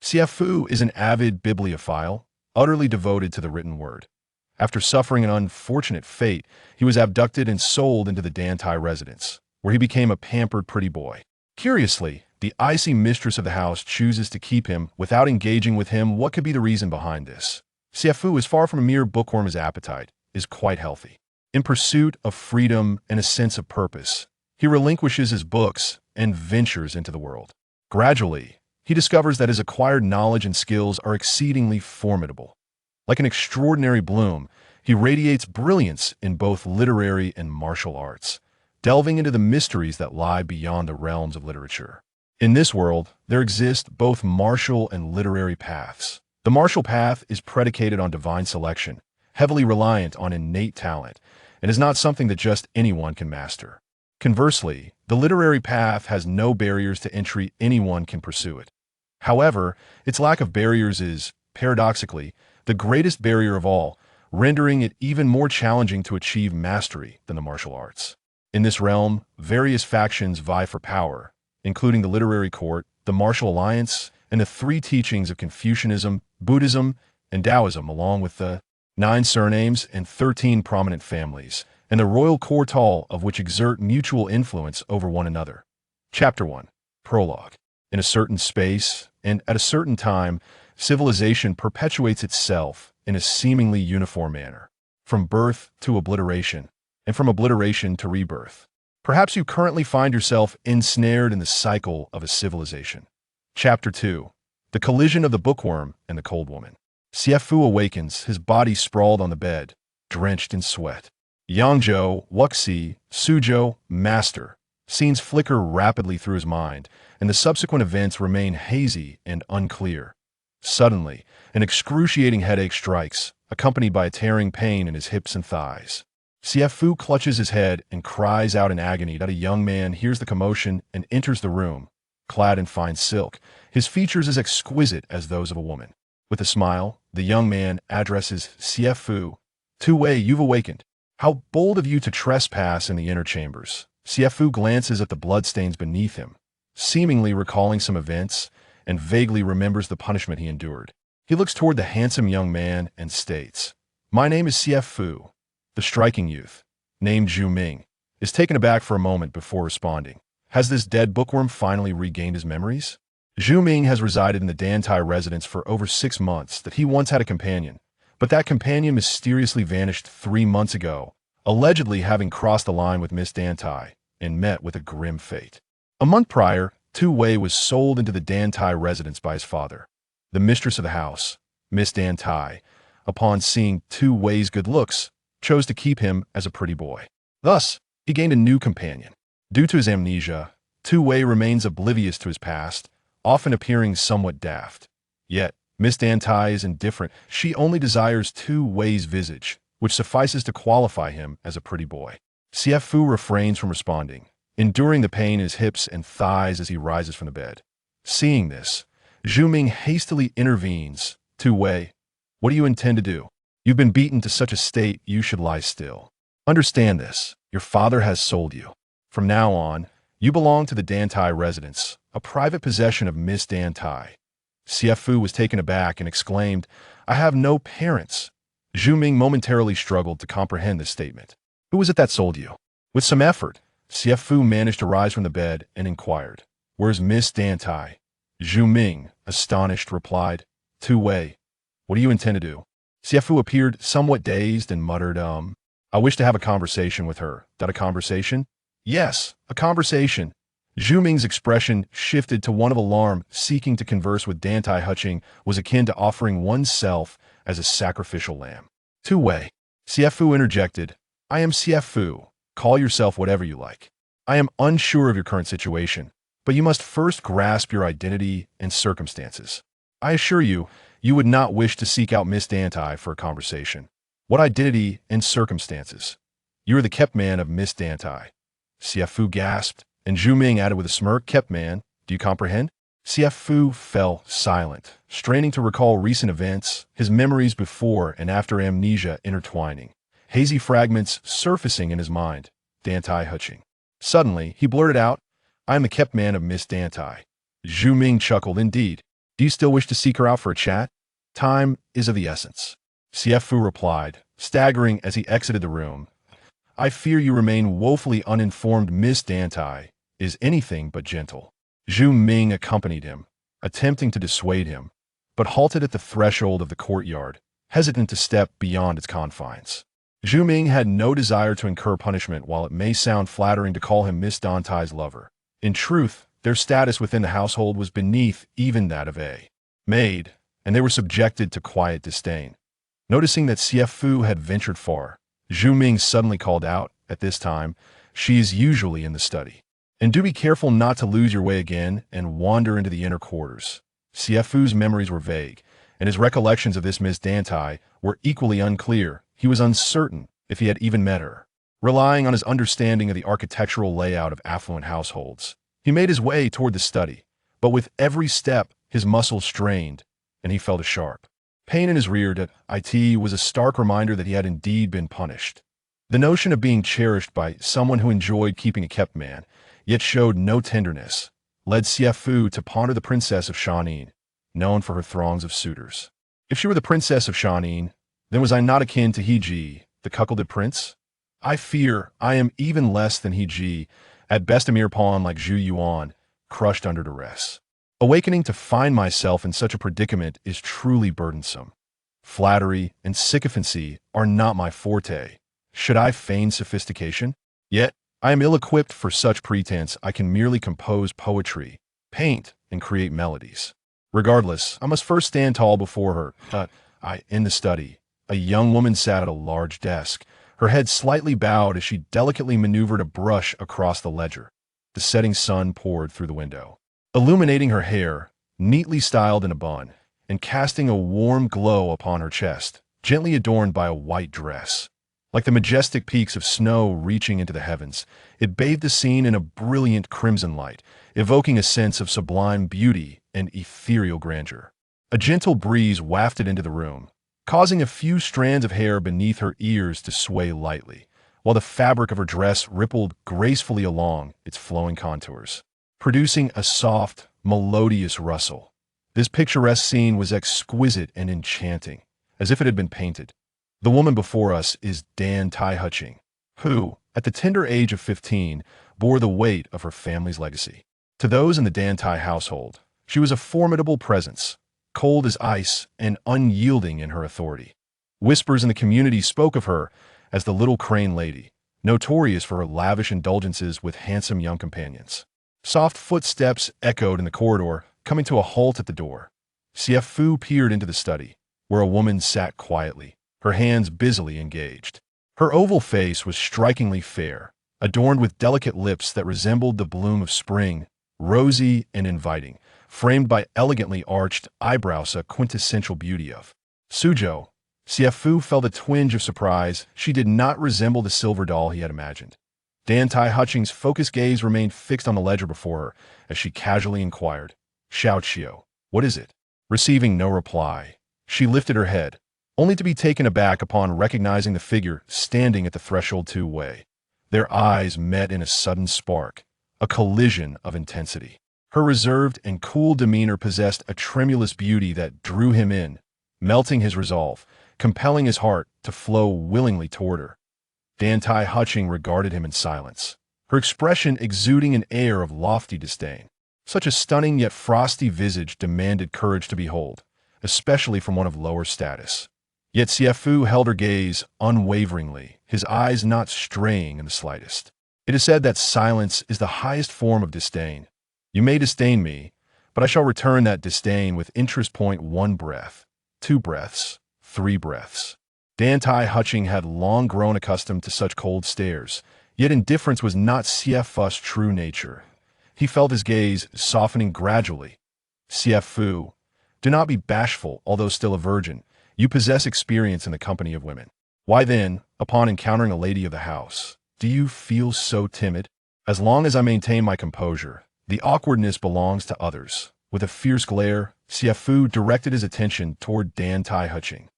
Xie Fu is an avid bibliophile, utterly devoted to the written word. After suffering an unfortunate fate, he was abducted and sold into the Dantai residence, where he became a pampered pretty boy. Curiously, the icy mistress of the house chooses to keep him without engaging with him. What could be the reason behind this? Xie Fu is far from a mere bookworm. His appetite is quite healthy. In pursuit of freedom and a sense of purpose, he relinquishes his books and ventures into the world. Gradually, he discovers that his acquired knowledge and skills are exceedingly formidable. Like an extraordinary bloom, he radiates brilliance in both literary and martial arts, delving into the mysteries that lie beyond the realms of literature. In this world, there exist both martial and literary paths. The martial path is predicated on divine selection, heavily reliant on innate talent, and is not something that just anyone can master. Conversely, the literary path has no barriers to entry. Anyone can pursue it. However, its lack of barriers is, paradoxically, the greatest barrier of all, rendering it even more challenging to achieve mastery than the martial arts. In this realm, various factions vie for power, including the literary court, the martial alliance, and the three teachings of Confucianism, Buddhism, and Taoism, along with the 9 surnames and 13 prominent families, and the royal quartal of which exert mutual influence over one another. Chapter 1. Prologue. In a certain space, and at a certain time, civilization perpetuates itself in a seemingly uniform manner, from birth to obliteration, and from obliteration to rebirth. Perhaps you currently find yourself ensnared in the cycle of a civilization. Chapter 2. The collision of the bookworm and the cold woman. Xie Fu awakens, his body sprawled on the bed, drenched in sweat. Yangzhou, Wuxi, Suzhou, Master. Scenes flicker rapidly through his mind, and the subsequent events remain hazy and unclear. Suddenly, an excruciating headache strikes, accompanied by a tearing pain in his hips and thighs. Xie Fu clutches his head and cries out in agony. That a young man hears the commotion and enters the room, clad in fine silk, his features as exquisite as those of a woman. With a smile, the young man addresses Xie Fu. "Tu Wei, you've awakened. How bold of you to trespass in the inner chambers." Xie Fu glances at the bloodstains beneath him, seemingly recalling some events, and vaguely remembers the punishment he endured. He looks toward the handsome young man and states, "My name is Xie Fu." The striking youth, named Zhu Ming, is taken aback for a moment before responding. Has this dead bookworm finally regained his memories? Zhu Ming has resided in the Dantai residence for over 6 months. That he once had a companion, but that companion mysteriously vanished 3 months ago, allegedly having crossed the line with Miss Dantai and met with a grim fate. A month prior, Tu Wei was sold into the Dantai residence by his father. The mistress of the house, Miss Dantai, upon seeing Tu Wei's good looks, chose to keep him as a pretty boy. Thus, he gained a new companion. Due to his amnesia, Tu Wei remains oblivious to his past, often appearing somewhat daft. Yet, Miss Dantai is indifferent. She only desires Tu Wei's visage, which suffices to qualify him as a pretty boy. Xie Fu refrains from responding, enduring the pain in his hips and thighs as he rises from the bed. Seeing this, Zhu Ming hastily intervenes. "Tu Wei, what do you intend to do? You've been beaten to such a state you should lie still. Understand this, your father has sold you. From now on, you belong to the Dantai residence, a private possession of Miss Dantai." Xie Fu was taken aback and exclaimed, "I have no parents." Zhu Ming momentarily struggled to comprehend this statement. "Who was it that sold you?" With some effort, Xie Fu managed to rise from the bed and inquired, "Where's Miss Dantai?" Zhu Ming, astonished, replied, "Tu Wei, what do you intend to do?" Xie Fu appeared somewhat dazed and muttered, "I wish to have a conversation with her." "That a conversation?" "Yes, a conversation." Zhu Ming's expression shifted to one of alarm. Seeking to converse with Dantai Huching was akin to offering oneself as a sacrificial lamb. "Tu Wei," Xie Fu interjected, "I am Xie Fu. Call yourself whatever you like. I am unsure of your current situation, but you must first grasp your identity and circumstances. I assure you, you would not wish to seek out Miss Dantai for a conversation." "What identity and circumstances?" "You are the kept man of Miss Dantai." Xie Fu gasped, and Zhu Ming added with a smirk, "Kept man, do you comprehend?" Xie Fu fell silent, straining to recall recent events, his memories before and after amnesia intertwining, hazy fragments surfacing in his mind. Dantai Huching. Suddenly, he blurted out, "I am the kept man of Miss Dantai." Zhu Ming chuckled. "Indeed. Do you still wish to seek her out for a chat? Time is of the essence. Xie Fu replied, staggering as he exited the room. I fear you remain woefully uninformed. Miss Dantai is anything but gentle. Zhu Ming accompanied him, attempting to dissuade him, but halted at the threshold of the courtyard, hesitant to step beyond its confines. Zhu Ming had no desire to incur punishment. While it may sound flattering to call him Miss Dantai's lover, in truth, their status within the household was beneath even that of a maid, and they were subjected to quiet disdain. Noticing that Xie Fu had ventured far, Zhu Ming suddenly called out, at this time, she is usually in the study. And do be careful not to lose your way again and wander into the inner quarters. Xie Fu's memories were vague, and his recollections of this Miss Dantai were equally unclear. He was uncertain if he had even met her. Relying on his understanding of the architectural layout of affluent households, he made his way toward the study, but with every step, his muscles strained, and he felt a sharp pain in his rear. That it was a stark reminder that he had indeed been punished. The notion of being cherished by someone who enjoyed keeping a kept man, yet showed no tenderness, led Xie Fu to ponder the princess of Shanin, known for her throngs of suitors. If she were the princess of Shanin, then was I not akin to Heji, the cuckolded prince? I fear I am even less than Heji, at best a mere pawn like Zhu Yuan, crushed under duress. Awakening to find myself in such a predicament is truly burdensome. Flattery and sycophancy are not my forte. Should I feign sophistication? Yet, I am ill-equipped for such pretense. I can merely compose poetry, paint, and create melodies. Regardless, I must first stand tall before her. In the study, a young woman sat at a large desk, her head slightly bowed as she delicately maneuvered a brush across the ledger. The setting sun poured through the window, illuminating her hair, neatly styled in a bun, and casting a warm glow upon her chest, gently adorned by a white dress. Like the majestic peaks of snow reaching into the heavens, it bathed the scene in a brilliant crimson light, evoking a sense of sublime beauty and ethereal grandeur. A gentle breeze wafted into the room, causing a few strands of hair beneath her ears to sway lightly, while the fabric of her dress rippled gracefully along its flowing contours, producing a soft, melodious rustle. This picturesque scene was exquisite and enchanting, as if it had been painted. The woman before us is Dantai Manor, who, at the tender age of 15, bore the weight of her family's legacy. To those in the Dantai household, she was a formidable presence, cold as ice and unyielding in her authority. Whispers in the community spoke of her as the little crane lady, notorious for her lavish indulgences with handsome young companions. Soft footsteps echoed in the corridor, coming to a halt at the door. Xie Fu peered into the study, where a woman sat quietly, her hands busily engaged. Her oval face was strikingly fair, adorned with delicate lips that resembled the bloom of spring, rosy and inviting, framed by elegantly arched eyebrows, a quintessential beauty of Suzhou. Xie Fu felt a twinge of surprise. She did not resemble the silver doll he had imagined. Dantai Manor's focused gaze remained fixed on the ledger before her as she casually inquired, "Xiao Qiu, what is it?" Receiving no reply, she lifted her head, only to be taken aback upon recognizing the figure standing at the threshold two-way. Their eyes met in a sudden spark, a collision of intensity. Her reserved and cool demeanor possessed a tremulous beauty that drew him in, melting his resolve, compelling his heart to flow willingly toward her. Dantai Manor regarded him in silence, her expression exuding an air of lofty disdain. Such a stunning yet frosty visage demanded courage to behold, especially from one of lower status. Yet Xie Fu held her gaze unwaveringly, his eyes not straying in the slightest. It is said that silence is the highest form of disdain. You may disdain me, but I shall return that disdain with interest. 1 breath, 2 breaths, 3 breaths. Dantai Manor had long grown accustomed to such cold stares, yet indifference was not Xie Fu's true nature. He felt his gaze softening gradually. "Xie Fu, do not be bashful, although still a virgin. You possess experience in the company of women. Why then, upon encountering a lady of the house, do you feel so timid?" "As long as I maintain my composure, the awkwardness belongs to others." With a fierce glare, Xie Fu directed his attention toward Dantai Manor.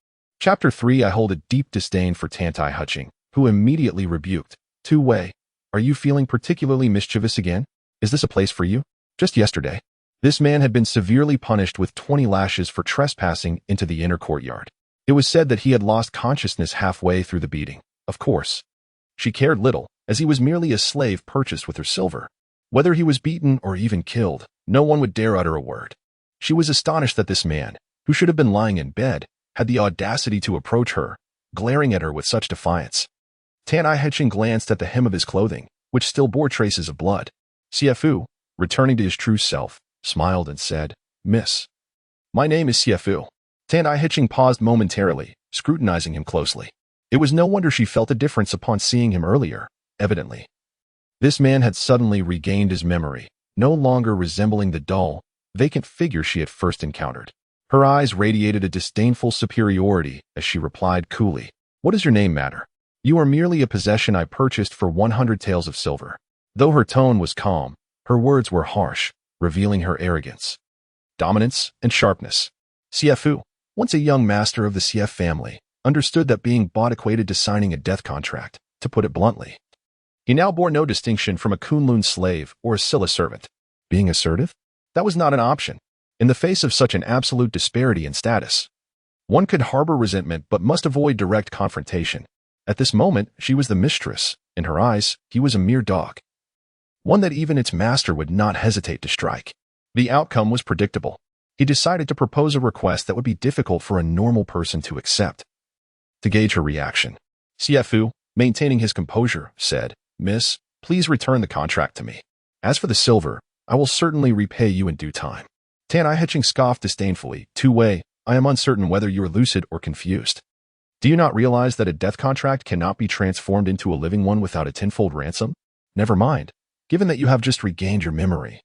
Chapter 3. I hold a deep disdain for Dantai Manor, who immediately rebuked, "Two-way, are you feeling particularly mischievous again? Is this a place for you? Just yesterday, This man had been severely punished with 20 lashes for trespassing into the inner courtyard. It was said that he had lost consciousness halfway through the beating. Of course, she cared little, as he was merely a slave purchased with her silver. Whether he was beaten or even killed, no one would dare utter a word. She was astonished that this man, who should have been lying in bed, had the audacity to approach her, glaring at her with such defiance. Dantai Manor glanced at the hem of his clothing, which still bore traces of blood. Xie Fu, returning to his true self, smiled and said, "Miss, my name is Xie Fu." Dantai Manor paused momentarily, scrutinizing him closely. It was no wonder she felt a difference upon seeing him earlier, evidently. This man had suddenly regained his memory, no longer resembling the dull, vacant figure she had first encountered. Her eyes radiated a disdainful superiority as she replied coolly, "What does your name matter? You are merely a possession I purchased for 100 taels of silver." Though her tone was calm, her words were harsh, revealing her arrogance, dominance, and sharpness. Xie Fu, once a young master of the Xie family, understood that being bought equated to signing a death contract, to put it bluntly. He now bore no distinction from a Kunlun slave or a Silla servant. Being assertive? That was not an option. In the face of such an absolute disparity in status, one could harbor resentment but must avoid direct confrontation. At this moment, she was the mistress. In her eyes, he was a mere dog, one that even its master would not hesitate to strike. The outcome was predictable. He decided to propose a request that would be difficult for a normal person to accept. To gauge her reaction, Xie Fu, maintaining his composure, said, "Miss, please return the contract to me. As for the silver, I will certainly repay you in due time." Dantai Manor scoffed disdainfully, "Two-way, I am uncertain whether you are lucid or confused. Do you not realize that a death contract cannot be transformed into a living one without a tenfold ransom? Never mind. Given that you have just regained your memory,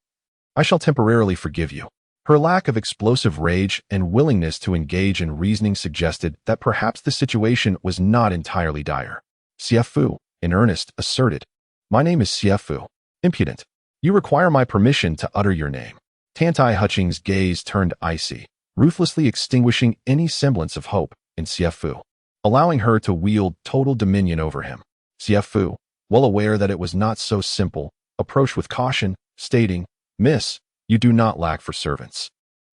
I shall temporarily forgive you." Her lack of explosive rage and willingness to engage in reasoning suggested that perhaps the situation was not entirely dire. Xie Fu, in earnest, asserted, "My name is Xie Fu. Impudent. You require my permission to utter your name." Dantai Manor's gaze turned icy, ruthlessly extinguishing any semblance of hope in Xie Fu, allowing her to wield total dominion over him. Xie Fu, well aware that it was not so simple, approached with caution, stating, "Miss, you do not lack for servants."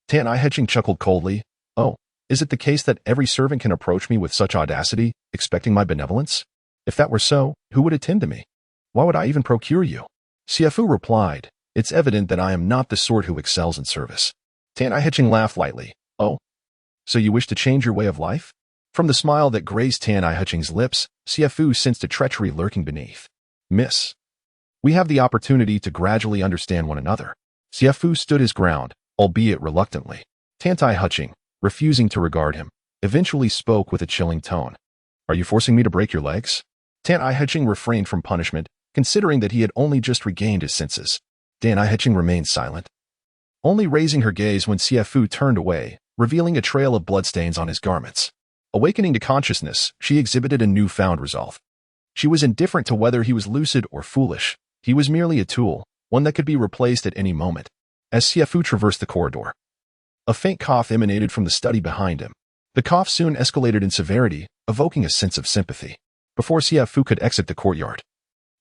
Dantai Manor chuckled coldly. "Oh, is it the case that every servant can approach me with such audacity, expecting my benevolence? If that were so, who would attend to me? Why would I even procure you?" Xie Fu replied, "It's evident that I am not the sort who excels in service." Dantai Manor laughed lightly. "Oh, so you wish to change your way of life?" From the smile that graced Dantai Manor's lips, Xie Fu sensed a treachery lurking beneath. "Miss, we have the opportunity to gradually understand one another." Xie Fu stood his ground, albeit reluctantly. Dantai Manor, refusing to regard him, eventually spoke with a chilling tone. "Are you forcing me to break your legs?" Dantai Manor refrained from punishment, considering that he had only just regained his senses. Dantai Manor remained silent, only raising her gaze when Xie Fu turned away, revealing a trail of bloodstains on his garments. Awakening to consciousness, she exhibited a newfound resolve. She was indifferent to whether he was lucid or foolish. He was merely a tool, one that could be replaced at any moment. As Xie Fu traversed the corridor, a faint cough emanated from the study behind him. The cough soon escalated in severity, evoking a sense of sympathy. Before Xie Fu could exit the courtyard,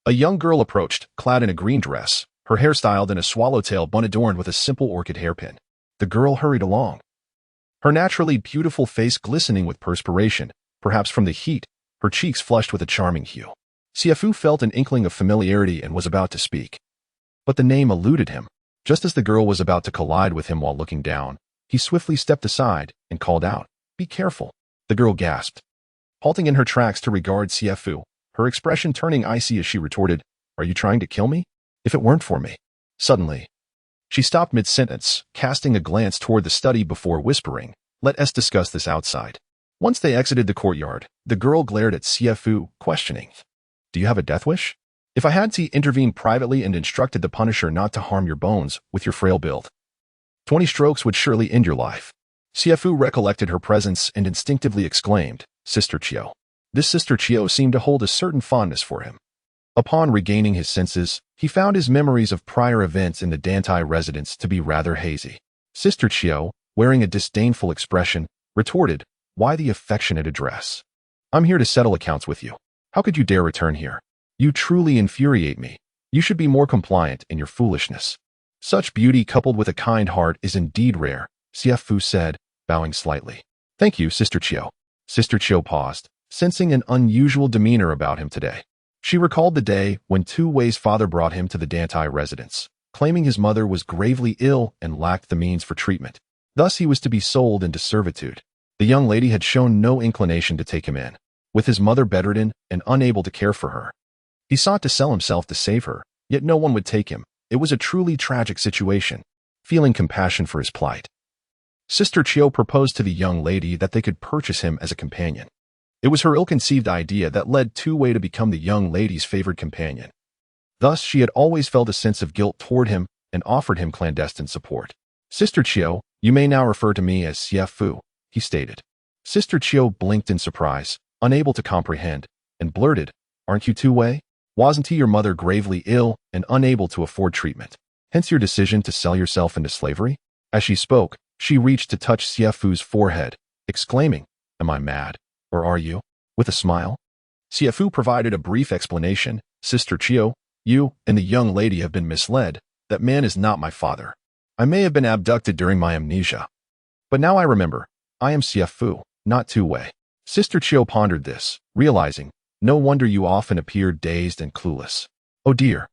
a young girl approached, clad in a green dress, her hair styled in a swallowtail bun adorned with a simple orchid hairpin. The girl hurried along, her naturally beautiful face glistening with perspiration, perhaps from the heat, her cheeks flushed with a charming hue. Xie Fu felt an inkling of familiarity and was about to speak, but the name eluded him. Just as the girl was about to collide with him while looking down, he swiftly stepped aside and called out, "Be careful." The girl gasped, halting in her tracks to regard Xie Fu, her expression turning icy as she retorted, "Are you trying to kill me? If it weren't for me." Suddenly, she stopped mid-sentence, casting a glance toward the study before whispering, "Let us discuss this outside." Once they exited the courtyard, the girl glared at Xie Fu, questioning, "Do you have a death wish? If I had to intervene privately and instructed the Punisher not to harm your bones with your frail build, 20 strokes would surely end your life." Xie Fu recollected her presence and instinctively exclaimed, "Sister Chio." This Sister Chio seemed to hold a certain fondness for him. Upon regaining his senses, he found his memories of prior events in the Dantai residence to be rather hazy. Sister Chio, wearing a disdainful expression, retorted, "Why the affectionate address? I'm here to settle accounts with you. How could you dare return here? You truly infuriate me. You should be more compliant in your foolishness." Such beauty coupled with a kind heart is indeed rare, Xie Fu said, bowing slightly. Thank you, Sister Chiu. Sister Chiu paused, sensing an unusual demeanor about him today. She recalled the day when Tu Wei's father brought him to the Dantai residence, claiming his mother was gravely ill and lacked the means for treatment. Thus he was to be sold into servitude. The young lady had shown no inclination to take him in, with his mother bedridden and unable to care for her. He sought to sell himself to save her, yet no one would take him. It was a truly tragic situation. Feeling compassion for his plight, Sister Chiu proposed to the young lady that they could purchase him as a companion. It was her ill-conceived idea that led Tu Wei to become the young lady's favored companion. Thus, she had always felt a sense of guilt toward him and offered him clandestine support. Sister Chiu, you may now refer to me as Xie Fu, he stated. Sister Chiu blinked in surprise, unable to comprehend, and blurted, Aren't you Tu Wei? Wasn't your mother gravely ill and unable to afford treatment? Hence your decision to sell yourself into slavery? As she spoke, she reached to touch Xie Fu's forehead, exclaiming, Am I mad? Or are you? With a smile. Xie Fu provided a brief explanation. Sister Chiu, you and the young lady have been misled. That man is not my father. I may have been abducted during my amnesia. But now I remember, I am Xie Fu, not Tu Wei. Sister Chiu pondered this, realizing, no wonder you often appeared dazed and clueless. Oh dear,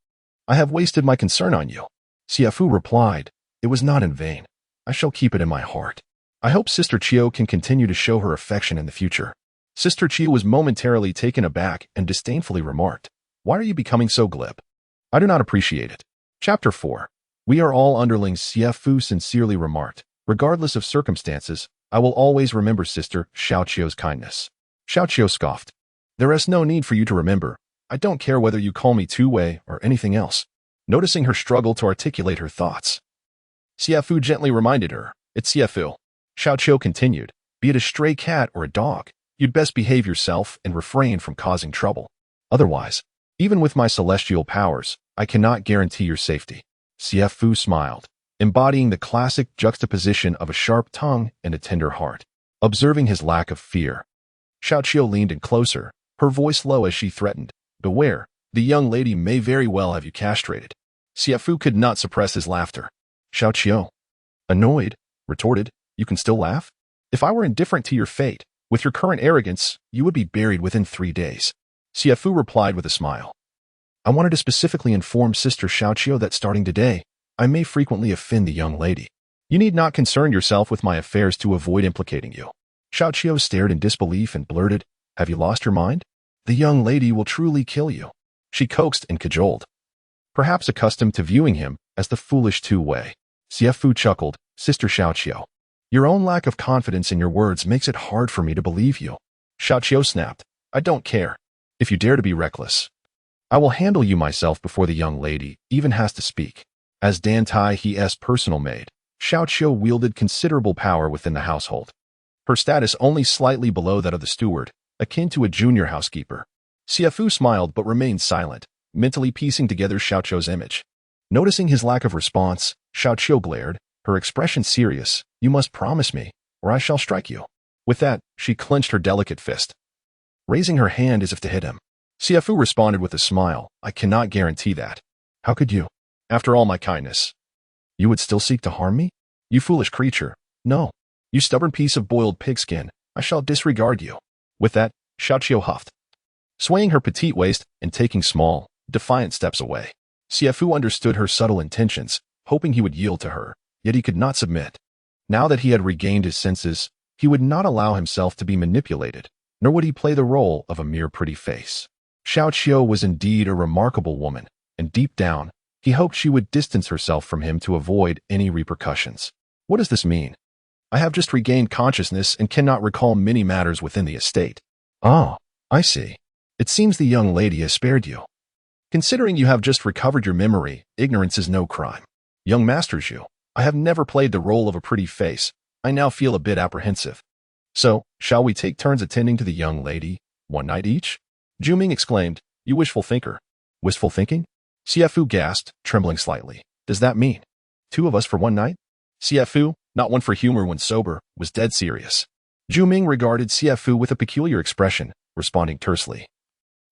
I have wasted my concern on you. Xie Fu replied, It was not in vain. I shall keep it in my heart. I hope Sister Chiu can continue to show her affection in the future. Sister Chiu was momentarily taken aback and disdainfully remarked, Why are you becoming so glib? I do not appreciate it. Chapter 4. We are all underlings, Xie Fu sincerely remarked. Regardless of circumstances, I will always remember Sister Xiao Chiu's kindness. Xiao Chiu scoffed. There is no need for you to remember. I don't care whether you call me Tu Wei or anything else. Noticing her struggle to articulate her thoughts, Xie Fu gently reminded her, It's Xie Fu. Xiao Chiu continued, Be it a stray cat or a dog, you'd best behave yourself and refrain from causing trouble. Otherwise, even with my celestial powers, I cannot guarantee your safety. Xie Fu smiled, embodying the classic juxtaposition of a sharp tongue and a tender heart. Observing his lack of fear, Xiao Chiu leaned in closer, her voice low as she threatened, Beware, the young lady may very well have you castrated. Xie Fu could not suppress his laughter. Xiao Chiu, annoyed, retorted, You can still laugh? If I were indifferent to your fate, with your current arrogance, you would be buried within 3 days. Xie Fu replied with a smile. I wanted to specifically inform Sister Xiao Chiu that starting today, I may frequently offend the young lady. You need not concern yourself with my affairs to avoid implicating you. Xiao Chiu stared in disbelief and blurted, Have you lost your mind? The young lady will truly kill you. She coaxed and cajoled, perhaps accustomed to viewing him as the foolish Tu Wei. Xie Fu chuckled, Sister Xiao Chiu, your own lack of confidence in your words makes it hard for me to believe you. Xiao Chiu snapped, I don't care. If you dare to be reckless, I will handle you myself before the young lady even has to speak. As Dantai's personal maid, Xiao Chiu wielded considerable power within the household. Her status only slightly below that of the steward, akin to a junior housekeeper. Xie Fu smiled but remained silent, mentally piecing together Xiao Chiu's image. Noticing his lack of response, Xiao Chiu glared, her expression serious, You must promise me, or I shall strike you. With that, she clenched her delicate fist, raising her hand as if to hit him. Xie Fu responded with a smile, I cannot guarantee that. How could you? After all my kindness, you would still seek to harm me? You foolish creature. No. You stubborn piece of boiled pigskin, I shall disregard you. With that, Xiao Chiu huffed, swaying her petite waist and taking small, defiant steps away. Xie Fu understood her subtle intentions, hoping he would yield to her, yet he could not submit. Now that he had regained his senses, he would not allow himself to be manipulated, nor would he play the role of a mere pretty face. Xiao Chiu was indeed a remarkable woman, and deep down, he hoped she would distance herself from him to avoid any repercussions. What does this mean? I have just regained consciousness and cannot recall many matters within the estate. Ah, I see. It seems the young lady has spared you. Considering you have just recovered your memory, ignorance is no crime. Young Master Zhu, I have never played the role of a pretty face. I now feel a bit apprehensive. So, shall we take turns attending to the young lady, one night each? Zhu Ming exclaimed, You wishful thinker. Wistful thinking? Xie Fu gasped, trembling slightly. Does that mean 2 of us for one night? Xie Fu, not one for humor when sober, was dead serious. Zhu Ming regarded Xie Fu with a peculiar expression, responding tersely.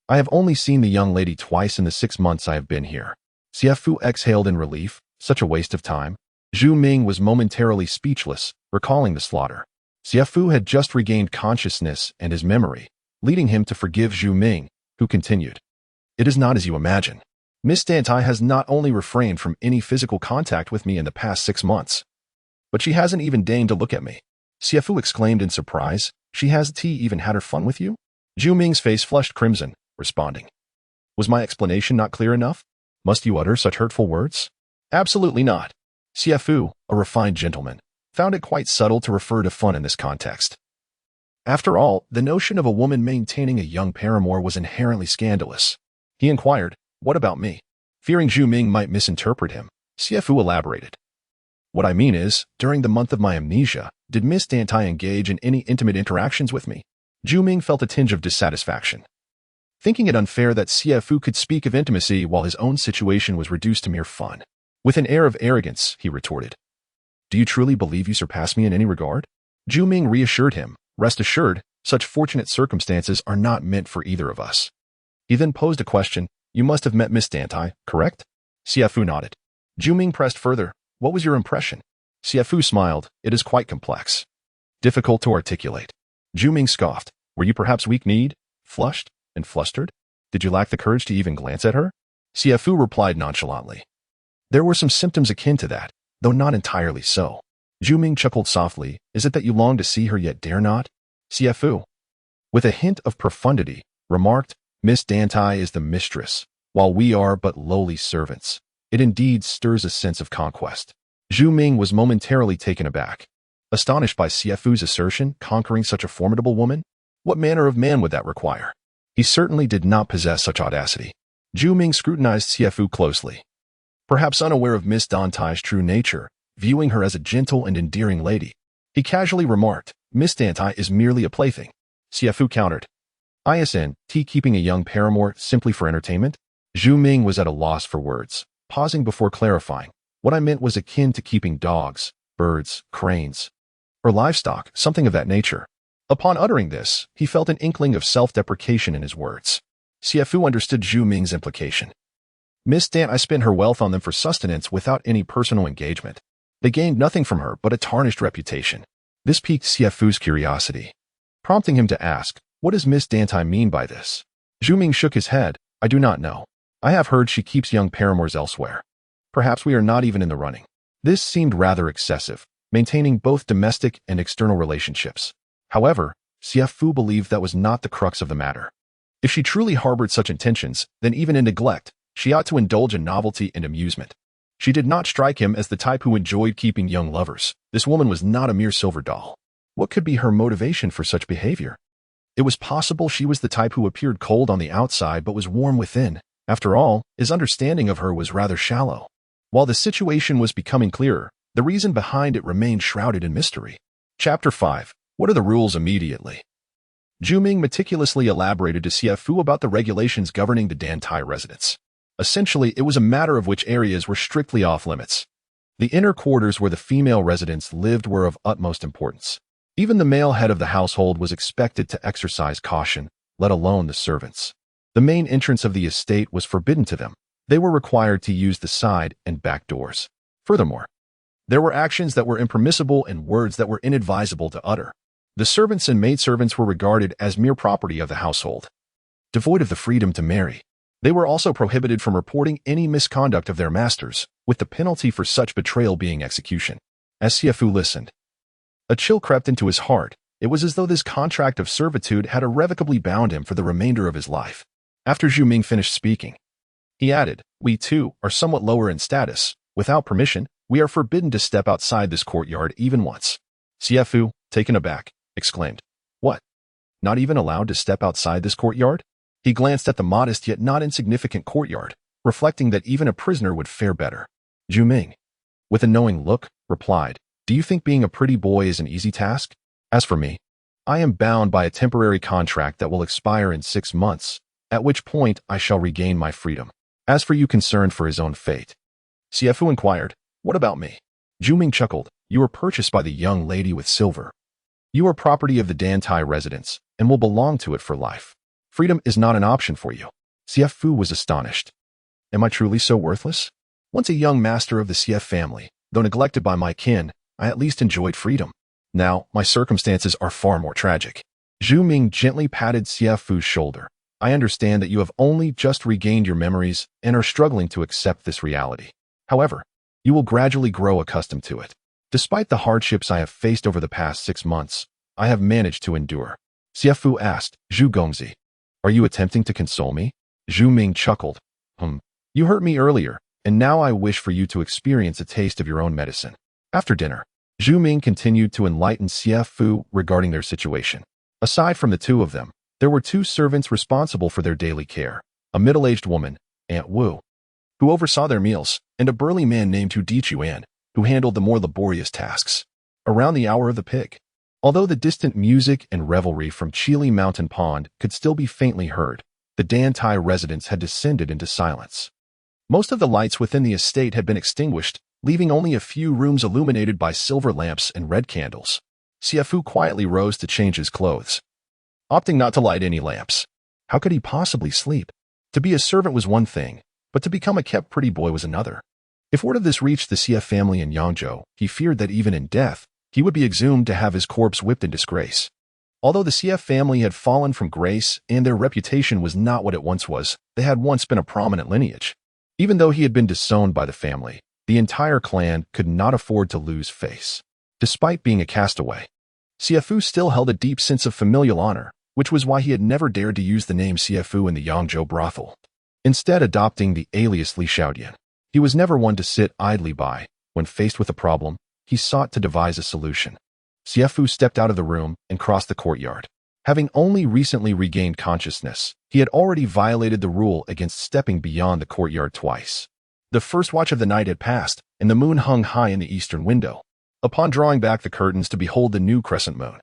I have only seen the young lady twice in the 6 months I have been here. Xie Fu exhaled in relief, Such a waste of time. Zhu Ming was momentarily speechless, recalling the slaughter. Xie Fu had just regained consciousness and his memory, leading him to forgive Zhu Ming, who continued. It is not as you imagine. Miss Dantai has not only refrained from any physical contact with me in the past 6 months, but she hasn't even deigned to look at me. Xie Fu exclaimed in surprise. She hasn't even had her fun with you? Zhu Ming's face flushed crimson, responding. Was my explanation not clear enough? Must you utter such hurtful words? Absolutely not. Xie Fu, a refined gentleman, found it quite subtle to refer to fun in this context. After all, the notion of a woman maintaining a young paramour was inherently scandalous. He inquired, what about me? Fearing Zhu Ming might misinterpret him, Xie Fu elaborated. What I mean is, during the month of my amnesia, did Miss Dantai engage in any intimate interactions with me? Zhu Ming felt a tinge of dissatisfaction, thinking it unfair that Xie Fu could speak of intimacy while his own situation was reduced to mere fun. With an air of arrogance, he retorted. Do you truly believe you surpass me in any regard? Zhu Ming reassured him. Rest assured, such fortunate circumstances are not meant for either of us. He then posed a question. You must have met Miss Dantai, correct? Xie Fu nodded. Zhu Ming pressed further. What was your impression? Xie Fu smiled. It is quite complex. Difficult to articulate. Zhu Ming scoffed. Were you perhaps weak-kneed, flushed, and flustered? Did you lack the courage to even glance at her? Xie Fu replied nonchalantly. There were some symptoms akin to that, though not entirely so. Zhu Ming chuckled softly. Is it that you long to see her yet dare not? Xie Fu, with a hint of profundity, remarked, Miss Dantai is the mistress, while we are but lowly servants. It indeed stirs a sense of conquest. Zhu Ming was momentarily taken aback. Astonished by Xie Fu's assertion, conquering such a formidable woman? What manner of man would that require? He certainly did not possess such audacity. Zhu Ming scrutinized Xie Fu closely. Perhaps unaware of Miss Dantai's true nature, viewing her as a gentle and endearing lady, he casually remarked, Miss Dantai is merely a plaything. Xie Fu countered. ISN, keeping a young paramour simply for entertainment? Zhu Ming was at a loss for words, pausing before clarifying. What I meant was akin to keeping dogs, birds, cranes, or livestock, something of that nature. Upon uttering this, he felt an inkling of self-deprecation in his words. Xie Fu understood Zhu Ming's implication. Miss Dantai spent her wealth on them for sustenance without any personal engagement. They gained nothing from her but a tarnished reputation. This piqued Xie Fu's curiosity, prompting him to ask, what does Miss Dantai mean by this? Zhu Ming shook his head. I do not know. I have heard she keeps young paramours elsewhere. Perhaps we are not even in the running. This seemed rather excessive, maintaining both domestic and external relationships. However, Xie Fu believed that was not the crux of the matter. If she truly harbored such intentions, then even in neglect, she ought to indulge in novelty and amusement. She did not strike him as the type who enjoyed keeping young lovers. This woman was not a mere silver doll. What could be her motivation for such behavior? It was possible she was the type who appeared cold on the outside but was warm within. After all, his understanding of her was rather shallow. While the situation was becoming clearer, the reason behind it remained shrouded in mystery. Chapter 5. What are the rules immediately? Zhu Ming meticulously elaborated to Xie Fu about the regulations governing the Dantai residence. Essentially, it was a matter of which areas were strictly off-limits. The inner quarters where the female residents lived were of utmost importance. Even the male head of the household was expected to exercise caution, let alone the servants. The main entrance of the estate was forbidden to them. They were required to use the side and back doors. Furthermore, there were actions that were impermissible and words that were inadvisable to utter. The servants and maidservants were regarded as mere property of the household, devoid of the freedom to marry. They were also prohibited from reporting any misconduct of their masters, with the penalty for such betrayal being execution. As Xie Fu listened, a chill crept into his heart. It was as though this contract of servitude had irrevocably bound him for the remainder of his life. After Zhu Ming finished speaking, he added, we too are somewhat lower in status. Without permission, we are forbidden to step outside this courtyard even once. Xie Fu, taken aback, exclaimed, what? Not even allowed to step outside this courtyard? He glanced at the modest yet not insignificant courtyard, reflecting that even a prisoner would fare better. Zhu Ming, with a knowing look, replied, do you think being a pretty boy is an easy task? As for me, I am bound by a temporary contract that will expire in 6 months, at which point I shall regain my freedom. As for you concerned for his own fate. Xie Fu inquired, what about me? Zhu Ming chuckled, you were purchased by the young lady with silver. You are property of the Dantai residence, and will belong to it for life. Freedom is not an option for you. Xie Fu was astonished. Am I truly so worthless? Once a young master of the Xie family, though neglected by my kin, I at least enjoyed freedom. Now, my circumstances are far more tragic. Zhu Ming gently patted Xie Fu's shoulder. I understand that you have only just regained your memories and are struggling to accept this reality. However, you will gradually grow accustomed to it. Despite the hardships I have faced over the past 6 months, I have managed to endure. Xie Fu asked, Zhu Gongzi, are you attempting to console me? Zhu Ming chuckled. You hurt me earlier, and now I wish for you to experience a taste of your own medicine. After dinner, Zhu Ming continued to enlighten Xie Fu regarding their situation. Aside from the two of them, there were 2 servants responsible for their daily care, a middle-aged woman, Aunt Wu, who oversaw their meals, and a burly man named Hu Dichuan, who handled the more laborious tasks. Around the hour of the pig, although the distant music and revelry from Chili Mountain Pond could still be faintly heard, the Dantai residents had descended into silence. Most of the lights within the estate had been extinguished, leaving only a few rooms illuminated by silver lamps and red candles. Xie Fu quietly rose to change his clothes, opting not to light any lamps. How could he possibly sleep? To be a servant was one thing, but to become a kept pretty boy was another. If word of this reached the Xie family in Yangzhou, he feared that even in death, he would be exhumed to have his corpse whipped in disgrace. Although the Xie family had fallen from grace and their reputation was not what it once was, they had once been a prominent lineage. Even though he had been disowned by the family, the entire clan could not afford to lose face. Despite being a castaway, Xie Fu still held a deep sense of familial honor, which was why he had never dared to use the name Xie Fu in the Yangzhou brothel, instead adopting the alias Li Xiaodian. He was never one to sit idly by. When faced with a problem, he sought to devise a solution. Xie Fu stepped out of the room and crossed the courtyard. Having only recently regained consciousness, he had already violated the rule against stepping beyond the courtyard twice. The first watch of the night had passed, and the moon hung high in the eastern window. Upon drawing back the curtains to behold the new crescent moon,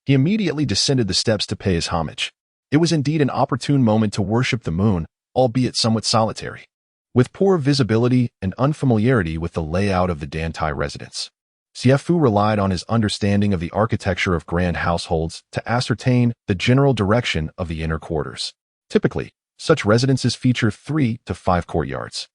he immediately descended the steps to pay his homage. It was indeed an opportune moment to worship the moon, albeit somewhat solitary. With poor visibility and unfamiliarity with the layout of the Dantai residence, Xie Fu relied on his understanding of the architecture of grand households to ascertain the general direction of the inner quarters. Typically, such residences feature 3 to 5 courtyards,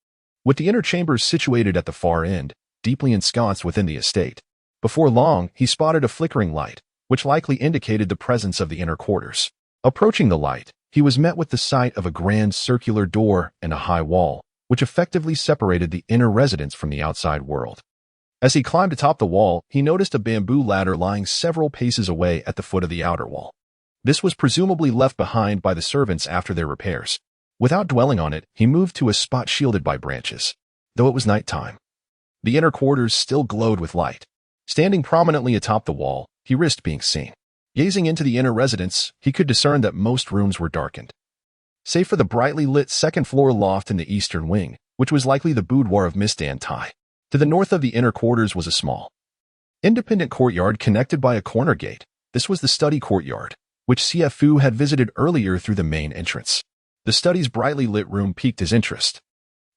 with the inner chambers situated at the far end, deeply ensconced within the estate. Before long, he spotted a flickering light, which likely indicated the presence of the inner quarters. Approaching the light, he was met with the sight of a grand circular door and a high wall, which effectively separated the inner residence from the outside world. As he climbed atop the wall, he noticed a bamboo ladder lying several paces away at the foot of the outer wall. This was presumably left behind by the servants after their repairs. Without dwelling on it, he moved to a spot shielded by branches. Though it was nighttime, the inner quarters still glowed with light. Standing prominently atop the wall, he risked being seen. Gazing into the inner residence, he could discern that most rooms were darkened, save for the brightly lit second-floor loft in the eastern wing, which was likely the boudoir of Miss Dantai. To the north of the inner quarters was a small, independent courtyard connected by a corner gate. This was the study courtyard, which Xie Fu had visited earlier through the main entrance. The study's brightly lit room piqued his interest.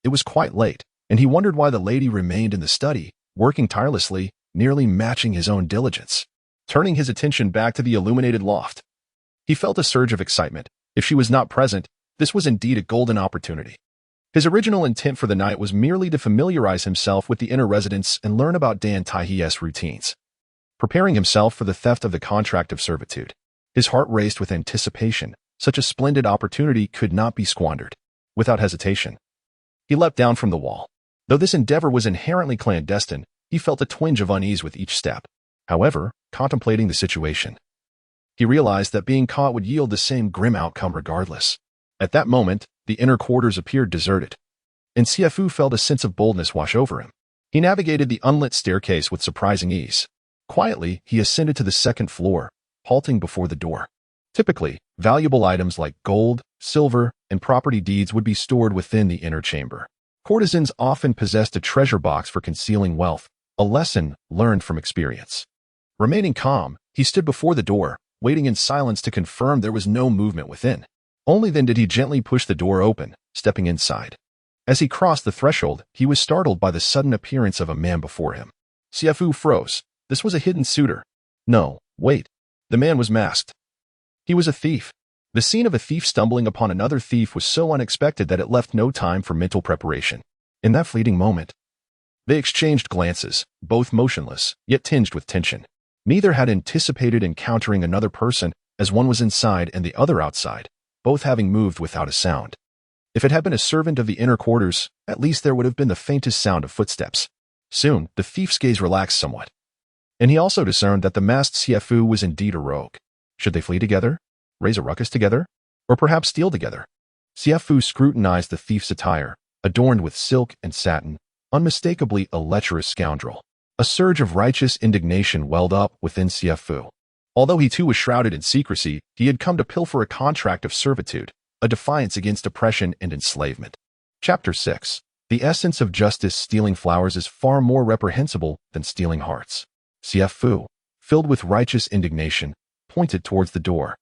It was quite late, and he wondered why the lady remained in the study, working tirelessly, nearly matching his own diligence. Turning his attention back to the illuminated loft, he felt a surge of excitement. If she was not present, this was indeed a golden opportunity. His original intent for the night was merely to familiarize himself with the inner residence and learn about Dantai's routines, preparing himself for the theft of the contract of servitude. His heart raced with anticipation. Such a splendid opportunity could not be squandered. Without hesitation, he leapt down from the wall. Though this endeavor was inherently clandestine, he felt a twinge of unease with each step. However, contemplating the situation, he realized that being caught would yield the same grim outcome regardless. At that moment, the inner quarters appeared deserted, and Xie Fu felt a sense of boldness wash over him. He navigated the unlit staircase with surprising ease. Quietly, he ascended to the second floor, halting before the door. Typically, valuable items like gold, silver, and property deeds would be stored within the inner chamber. Courtesans often possessed a treasure box for concealing wealth, a lesson learned from experience. Remaining calm, he stood before the door, waiting in silence to confirm there was no movement within. Only then did he gently push the door open, stepping inside. As he crossed the threshold, he was startled by the sudden appearance of a man before him. Xie Fu froze. This was a hidden suitor. No, wait. The man was masked. He was a thief. The scene of a thief stumbling upon another thief was so unexpected that it left no time for mental preparation. In that fleeting moment, they exchanged glances, both motionless, yet tinged with tension. Neither had anticipated encountering another person, as one was inside and the other outside, both having moved without a sound. If it had been a servant of the inner quarters, at least there would have been the faintest sound of footsteps. Soon, the thief's gaze relaxed somewhat, and he also discerned that the masked Xie Fu was indeed a rogue. Should they flee together? Raise a ruckus together? Or perhaps steal together? Xie Fu scrutinized the thief's attire, adorned with silk and satin, unmistakably a lecherous scoundrel. A surge of righteous indignation welled up within Xie Fu. Although he too was shrouded in secrecy, he had come to pilfer a contract of servitude, a defiance against oppression and enslavement. Chapter 6. The essence of justice. Stealing flowers is far more reprehensible than stealing hearts. Xie Fu, filled with righteous indignation, pointed towards the door,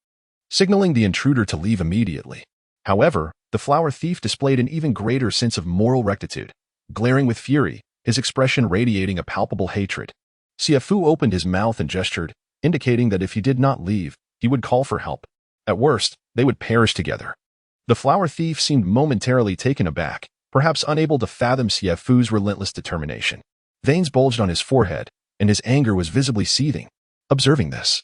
signaling the intruder to leave immediately. However, the flower thief displayed an even greater sense of moral rectitude. Glaring with fury, his expression radiating a palpable hatred, Xie Fu opened his mouth and gestured, indicating that if he did not leave, he would call for help. At worst, they would perish together. The flower thief seemed momentarily taken aback, perhaps unable to fathom Xie Fu's relentless determination. Veins bulged on his forehead, and his anger was visibly seething. Observing this,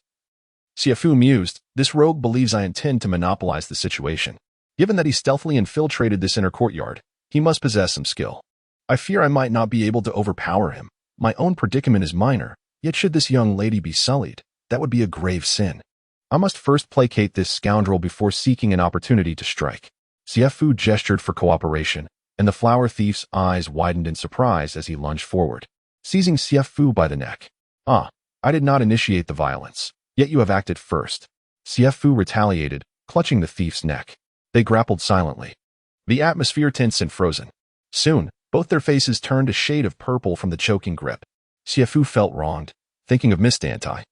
Xie Fu mused, "This rogue believes I intend to monopolize the situation. Given that he stealthily infiltrated this inner courtyard, he must possess some skill. I fear I might not be able to overpower him. My own predicament is minor, yet should this young lady be sullied, that would be a grave sin. I must first placate this scoundrel before seeking an opportunity to strike." Xie Fu gestured for cooperation, and the flower thief's eyes widened in surprise as he lunged forward, seizing Xie Fu by the neck. "Ah, I did not initiate the violence, yet you have acted first." Xie Fu retaliated, clutching the thief's neck. They grappled silently, the atmosphere tense and frozen. Soon, both their faces turned a shade of purple from the choking grip. Xie Fu felt wronged, thinking of Miss Dantai,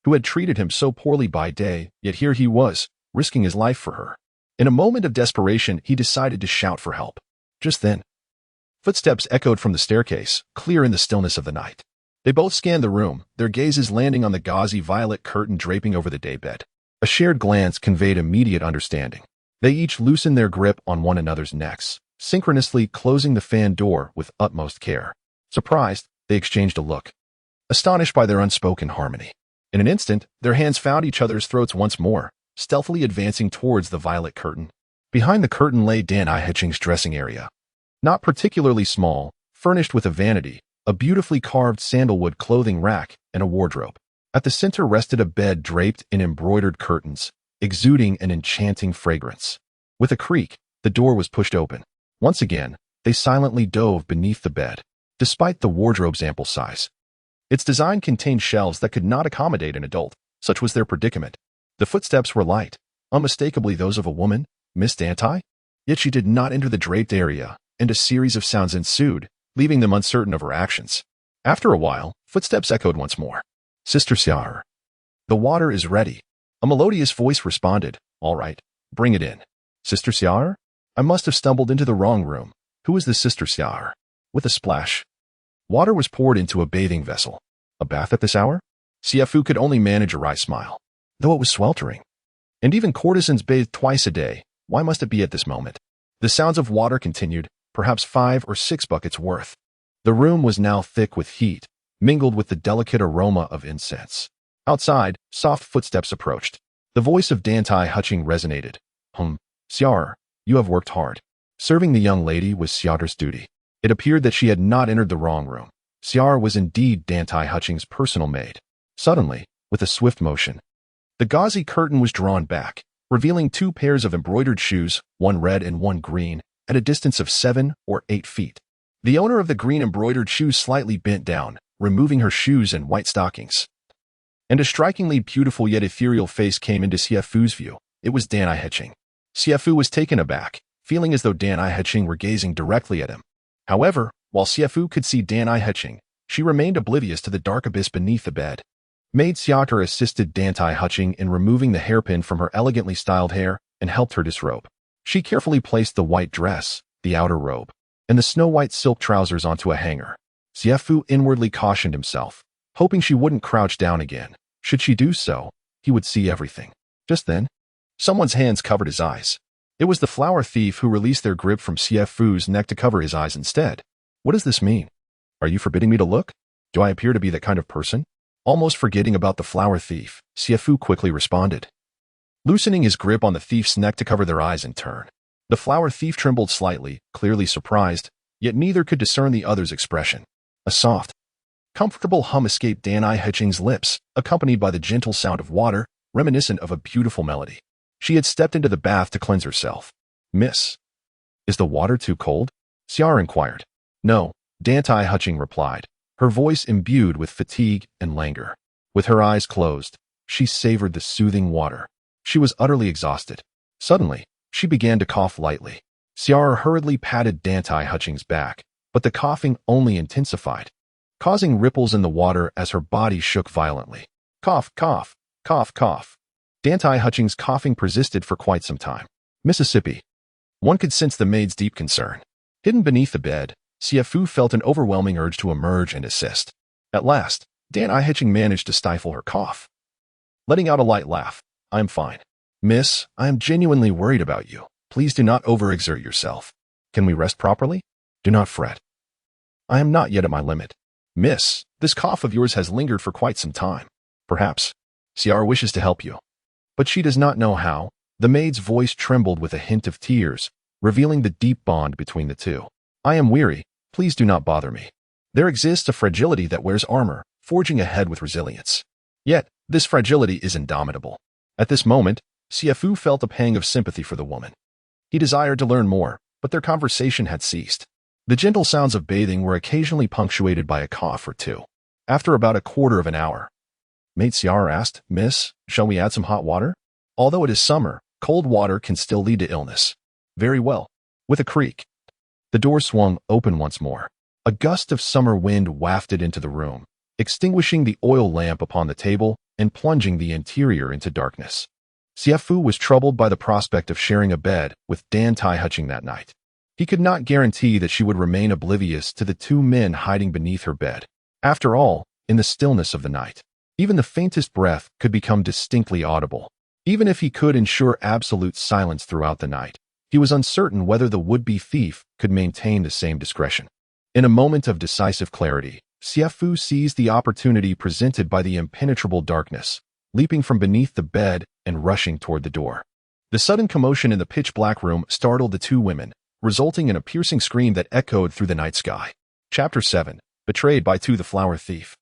who had treated him so poorly by day, yet here he was, risking his life for her. In a moment of desperation, he decided to shout for help. Just then, footsteps echoed from the staircase, clear in the stillness of the night. They both scanned the room, their gazes landing on the gauzy violet curtain draping over the daybed. A shared glance conveyed immediate understanding. They each loosened their grip on one another's necks, synchronously closing the fan door with utmost care. Surprised, they exchanged a look, astonished by their unspoken harmony. In an instant, their hands found each other's throats once more, stealthily advancing towards the violet curtain. Behind the curtain lay Dantai Manor's dressing area. Not particularly small, furnished with a vanity, a beautifully carved sandalwood clothing rack, and a wardrobe. At the center rested a bed draped in embroidered curtains, exuding an enchanting fragrance. With a creak, the door was pushed open. Once again, they silently dove beneath the bed, despite the wardrobe's ample size. Its design contained shelves that could not accommodate an adult, such was their predicament. The footsteps were light, unmistakably those of a woman, Miss Dantai. Yet she did not enter the draped area, and a series of sounds ensued, leaving them uncertain of her actions. After a while, footsteps echoed once more. "Sister Xie, the water is ready." A melodious voice responded, "All right, bring it in." "Sister Xie? I must have stumbled into the wrong room. Who is this Sister Xie?" With a splash, water was poured into a bathing vessel. A bath at this hour? Xie Fu could only manage a wry smile, though it was sweltering. And even courtesans bathed twice a day. Why must it be at this moment? The sounds of water continued, perhaps 5 or 6 buckets worth. The room was now thick with heat, mingled with the delicate aroma of incense. Outside, soft footsteps approached. The voice of Dantai Manor resonated. Xie, you have worked hard." Serving the young lady was Xiao's duty. It appeared that she had not entered the wrong room. Xie was indeed Dantai Manor's personal maid. Suddenly, with a swift motion, the gauzy curtain was drawn back, revealing 2 pairs of embroidered shoes, one red and one green, at a distance of 7 or 8 feet. The owner of the green embroidered shoes slightly bent down, removing her shoes and white stockings. And a strikingly beautiful yet ethereal face came into Xie Fu's view. It was Dantai Manor. Xie Fu was taken aback, feeling as though Dantai Manor were gazing directly at him. However, while Xie Fu could see Dantai Manor, she remained oblivious to the dark abyss beneath the bed. Maid Xiaoter assisted Dantai Manor in removing the hairpin from her elegantly styled hair and helped her disrobe. She carefully placed the white dress, the outer robe, and the snow-white silk trousers onto a hanger. Xie Fu inwardly cautioned himself, hoping she wouldn't crouch down again. Should she do so, he would see everything. Just then, someone's hands covered his eyes. It was the flower thief who released their grip from Xie Fu's neck to cover his eyes instead. What does this mean? Are you forbidding me to look? Do I appear to be that kind of person? Almost forgetting about the flower thief, Xie Fu quickly responded, loosening his grip on the thief's neck to cover their eyes in turn. The flower thief trembled slightly, clearly surprised, yet neither could discern the other's expression. A soft, comfortable hum escaped Dantai Heching's lips, accompanied by the gentle sound of water, reminiscent of a beautiful melody. She had stepped into the bath to cleanse herself. Miss, is the water too cold? Xiar inquired. No, Dantai Heching replied, her voice imbued with fatigue and languor. With her eyes closed, she savored the soothing water. She was utterly exhausted. Suddenly, she began to cough lightly. Xiar hurriedly patted Dantai Heching's back, but the coughing only intensified, causing ripples in the water as her body shook violently. Cough, cough, cough, cough. Dantai Heching's coughing persisted for quite some time. Mississippi. One could sense the maid's deep concern. Hidden beneath the bed, Xie Fu felt an overwhelming urge to emerge and assist. At last, Dantai Heching managed to stifle her cough. Letting out a light laugh, I'm fine. Miss, I am genuinely worried about you. Please do not overexert yourself. Can we rest properly? Do not fret. I am not yet at my limit. Miss, this cough of yours has lingered for quite some time. Perhaps Xiar wishes to help you, but she does not know how. The maid's voice trembled with a hint of tears, revealing the deep bond between the two. I am weary. Please do not bother me. There exists a fragility that wears armor, forging ahead with resilience. Yet, this fragility is indomitable. At this moment, Xie Fu felt a pang of sympathy for the woman. He desired to learn more, but their conversation had ceased. The gentle sounds of bathing were occasionally punctuated by a cough or two. After about a quarter of an hour, Mate Xiar asked, Miss, shall we add some hot water? Although it is summer, cold water can still lead to illness. Very well. With a creak, the door swung open once more. A gust of summer wind wafted into the room, extinguishing the oil lamp upon the table and plunging the interior into darkness. Xie Fu was troubled by the prospect of sharing a bed with Dantai Heching that night. He could not guarantee that she would remain oblivious to the two men hiding beneath her bed. After all, in the stillness of the night, even the faintest breath could become distinctly audible. Even if he could ensure absolute silence throughout the night, he was uncertain whether the would-be thief could maintain the same discretion. In a moment of decisive clarity, Xie Fu seized the opportunity presented by the impenetrable darkness, leaping from beneath the bed and rushing toward the door. The sudden commotion in the pitch-black room startled the two women, resulting in a piercing scream that echoed through the night sky. Chapter 7. Betrayed by the flower thief.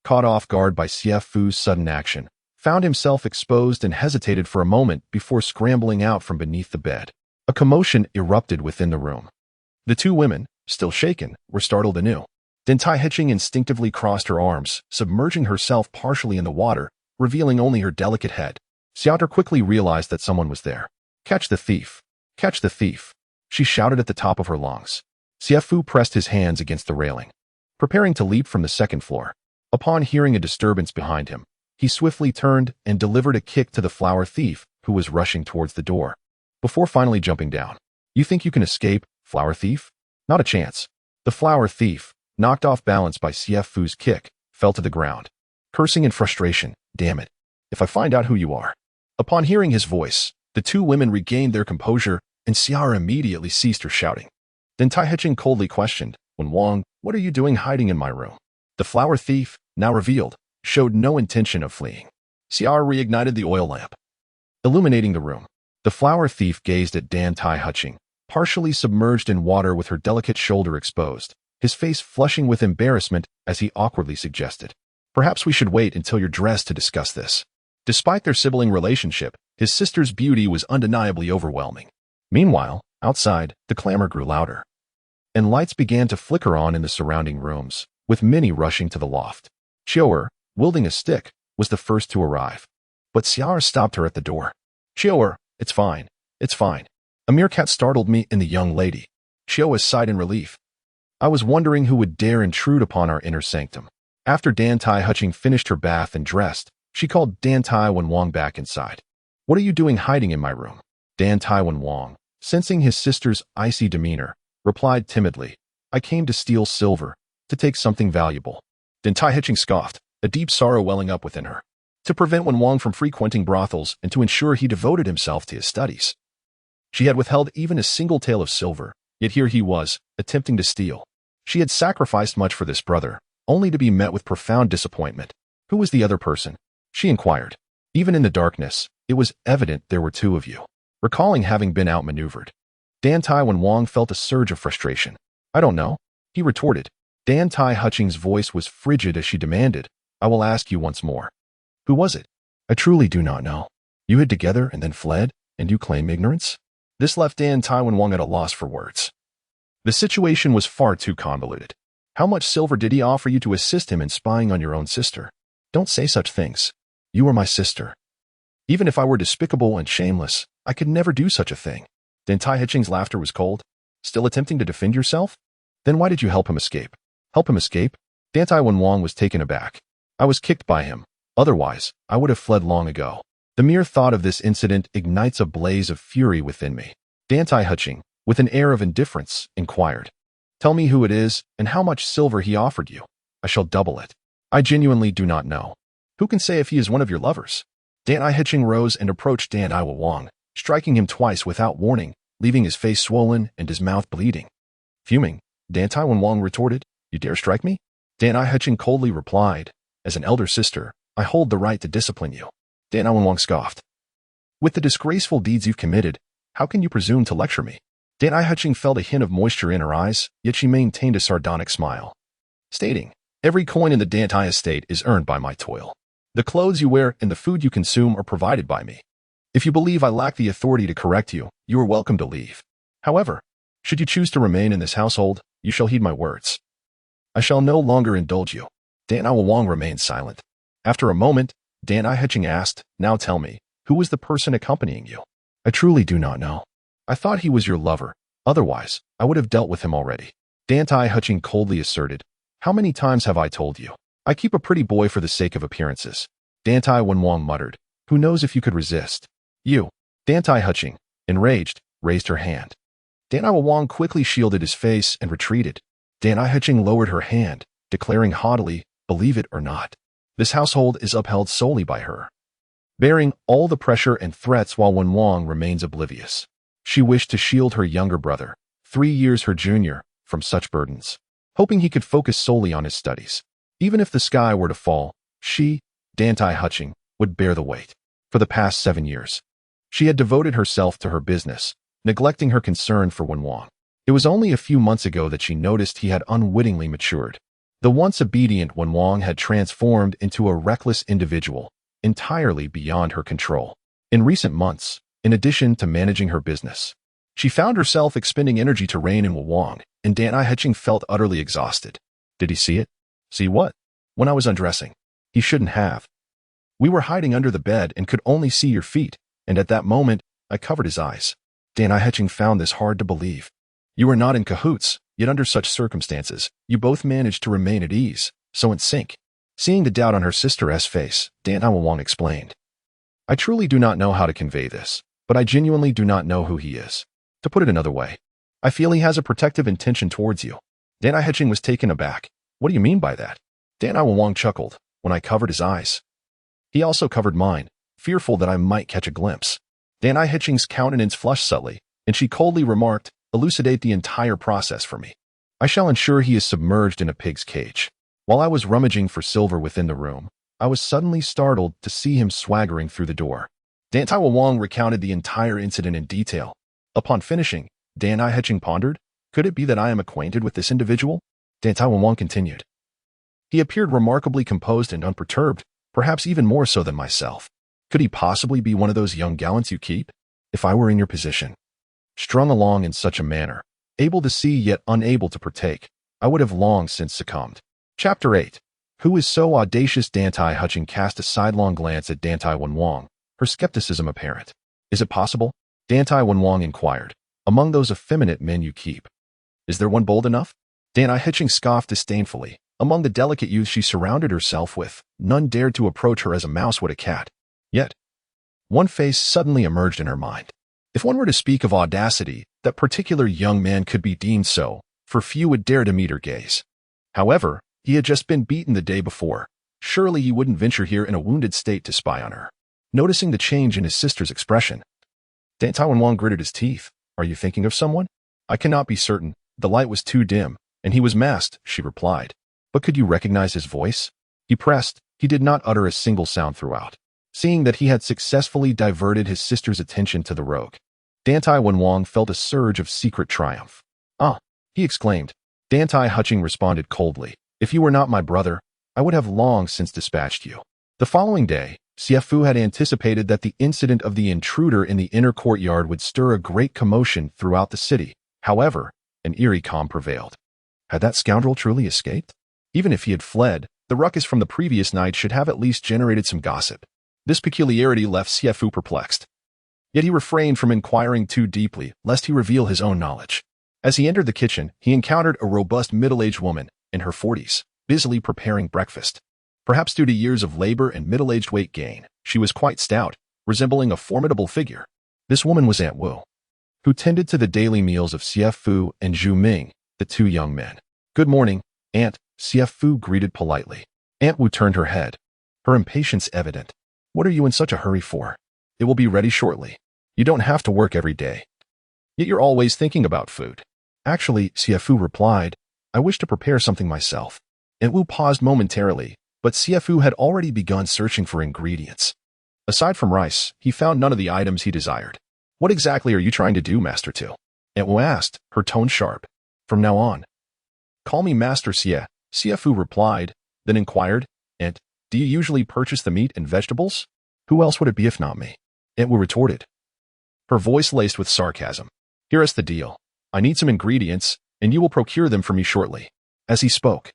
Caught off guard by Xie Fu's sudden action, found himself exposed and hesitated for a moment before scrambling out from beneath the bed. A commotion erupted within the room. The two women, still shaken, were startled anew. Dantai Heching instinctively crossed her arms, submerging herself partially in the water, revealing only her delicate head. Xiaoter quickly realized that someone was there. Catch the thief! Catch the thief! She shouted at the top of her lungs. Xie Fu pressed his hands against the railing, preparing to leap from the second floor. Upon hearing a disturbance behind him, he swiftly turned and delivered a kick to the flower thief, who was rushing towards the door, before finally jumping down. You think you can escape, flower thief? Not a chance. The flower thief, knocked off balance by Xie Fu's kick, fell to the ground, cursing in frustration. Damn it. If I find out who you are. Upon hearing his voice, the two women regained their composure, and Xiar immediately ceased her shouting. Dantai Heching coldly questioned, Wen Wang, what are you doing hiding in my room? The flower thief, now revealed, showed no intention of fleeing. Xiar reignited the oil lamp, illuminating the room. The flower thief gazed at Dantai Heching, partially submerged in water with her delicate shoulder exposed, his face flushing with embarrassment as he awkwardly suggested, Perhaps we should wait until you're dressed to discuss this. Despite their sibling relationship, his sister's beauty was undeniably overwhelming. Meanwhile, outside, the clamor grew louder, and lights began to flicker on in the surrounding rooms, with many rushing to the loft. Xiaoer, wielding a stick, was the first to arrive. But Xiaoer stopped her at the door. Xiaoer, it's fine. It's fine. A meerkat startled me and the young lady. Xiaoer sighed in relief. I was wondering who would dare intrude upon our inner sanctum. After Dantai Heching finished her bath and dressed, she called Dantai Wenwang back inside. What are you doing hiding in my room? Dantai Wenwang, sensing his sister's icy demeanor, replied timidly, I came to steal silver, to take something valuable. Dantai Heching scoffed, a deep sorrow welling up within her. To prevent Wenwang from frequenting brothels and to ensure he devoted himself to his studies. She had withheld even a single tael of silver, yet here he was, attempting to steal. She had sacrificed much for this brother, only to be met with profound disappointment. Who was the other person? She inquired. Even in the darkness, it was evident there were two of you. Recalling having been outmaneuvered, Dantai Wang felt a surge of frustration. I don't know, he retorted. Dantai Hutching's voice was frigid as she demanded, I will ask you once more. Who was it? I truly do not know. You hid together and then fled, and you claim ignorance? This left Dantai Wang at a loss for words. The situation was far too convoluted. How much silver did he offer you to assist him in spying on your own sister? Don't say such things. You are my sister. Even if I were despicable and shameless, I could never do such a thing. Dantai Hutching's laughter was cold. Still attempting to defend yourself? Then why did you help him escape? Help him escape? Dantai Wang was taken aback. I was kicked by him. Otherwise, I would have fled long ago. The mere thought of this incident ignites a blaze of fury within me. Dantai Hutching, with an air of indifference, inquired. Tell me who it is and how much silver he offered you. I shall double it. I genuinely do not know. Who can say if he is one of your lovers? Dantai Hutching rose and approached Dantai Wang, striking him twice without warning, leaving his face swollen and his mouth bleeding. Fuming, Dantai Wang retorted, You dare strike me? Dantai Hutching coldly replied, As an elder sister, I hold the right to discipline you. Dantai Wang scoffed. With the disgraceful deeds you've committed, how can you presume to lecture me? Dantai Hutching felt a hint of moisture in her eyes, yet she maintained a sardonic smile, stating, Every coin in the Dantai estate is earned by my toil. The clothes you wear and the food you consume are provided by me. If you believe I lack the authority to correct you, you are welcome to leave. However, should you choose to remain in this household, you shall heed my words. I shall no longer indulge you. Dantai Wang remained silent. After a moment, Dantai Hutching asked, Now tell me, who was the person accompanying you? I truly do not know. I thought he was your lover. Otherwise, I would have dealt with him already. Dantai Hutching coldly asserted, How many times have I told you? I keep a pretty boy for the sake of appearances. Dantai Wang muttered, Who knows if you could resist? You. Dantai Hutching, enraged, raised her hand. Dantai Wang quickly shielded his face and retreated. Dantai Hutching lowered her hand, declaring haughtily, Believe it or not, this household is upheld solely by her, bearing all the pressure and threats while Wang remains oblivious. She wished to shield her younger brother, 3 years her junior, from such burdens, hoping he could focus solely on his studies. Even if the sky were to fall, she, Dantai Hutching, would bear the weight. For the past 7 years, she had devoted herself to her business, neglecting her concern for Wang. It was only a few months ago that she noticed he had unwittingly matured. The once obedient Wang had transformed into a reckless individual, entirely beyond her control. In recent months, in addition to managing her business, she found herself expending energy to rein in Wang, and Dantai Hutching felt utterly exhausted. Did he see it? See what? When I was undressing. He shouldn't have. We were hiding under the bed and could only see your feet, and at that moment, I covered his eyes. Dantai Hutching found this hard to believe. You were not in cahoots, yet under such circumstances, you both managed to remain at ease, so in sync. Seeing the doubt on her sister's face, Dantai Wang explained. I truly do not know how to convey this, but I genuinely do not know who he is. To put it another way, I feel he has a protective intention towards you. Dantai Hutching was taken aback. What do you mean by that? Dantai Wang chuckled when I covered his eyes. He also covered mine, fearful that I might catch a glimpse. Dantai Hutching's countenance flushed subtly, and she coldly remarked, Elucidate the entire process for me. I shall ensure he is submerged in a pig's cage. While I was rummaging for silver within the room, I was suddenly startled to see him swaggering through the door. Dantai Wang recounted the entire incident in detail. Upon finishing, Dantai Hutching pondered, Could it be that I am acquainted with this individual? Dantai Wang continued. He appeared remarkably composed and unperturbed, perhaps even more so than myself. Could he possibly be one of those young gallants you keep? If I were in your position, strung along in such a manner, able to see yet unable to partake, I would have long since succumbed. Chapter 8. Who is so audacious? Dantai Hutching cast a sidelong glance at Dantai Wang, her skepticism apparent. Is it possible? Dantai Wang inquired. Among those effeminate men you keep, is there one bold enough? Dantai Hutching scoffed disdainfully. Among the delicate youths she surrounded herself with, none dared to approach her as a mouse would a cat. Yet, one face suddenly emerged in her mind. If one were to speak of audacity, that particular young man could be deemed so, for few would dare to meet her gaze. However, he had just been beaten the day before. Surely he wouldn't venture here in a wounded state to spy on her. Noticing the change in his sister's expression, Dantai Manor gritted his teeth. Are you thinking of someone? I cannot be certain. The light was too dim, and he was masked, she replied. But could you recognize his voice? He pressed. He did not utter a single sound throughout. Seeing that he had successfully diverted his sister's attention to the rogue, Dantai Manor felt a surge of secret triumph. Ah, he exclaimed. Dantai Hutching responded coldly. If you were not my brother, I would have long since dispatched you. The following day, Xie Fu had anticipated that the incident of the intruder in the inner courtyard would stir a great commotion throughout the city. However, an eerie calm prevailed. Had that scoundrel truly escaped? Even if he had fled, the ruckus from the previous night should have at least generated some gossip. This peculiarity left Xie Fu perplexed. Yet he refrained from inquiring too deeply, lest he reveal his own knowledge. As he entered the kitchen, he encountered a robust middle-aged woman, in her 40s, busily preparing breakfast. Perhaps due to years of labor and middle-aged weight gain, she was quite stout, resembling a formidable figure. This woman was Aunt Wu, who tended to the daily meals of Xie Fu and Zhu Ming, the two young men. Good morning, Aunt, Xie Fu greeted politely. Aunt Wu turned her head, her impatience evident. What are you in such a hurry for? It will be ready shortly. You don't have to work every day. Yet you're always thinking about food. Actually, Xie Fu replied, I wish to prepare something myself. Aunt Wu paused momentarily, but Xie Fu had already begun searching for ingredients. Aside from rice, he found none of the items he desired. What exactly are you trying to do, Master Tu? Aunt Wu asked, her tone sharp. From now on, call me Master Xie, Xie Fu replied, then inquired, Aunt, do you usually purchase the meat and vegetables? Who else would it be if not me? Aunt Wu retorted, her voice laced with sarcasm. Here is the deal. I need some ingredients, and you will procure them for me shortly. As he spoke,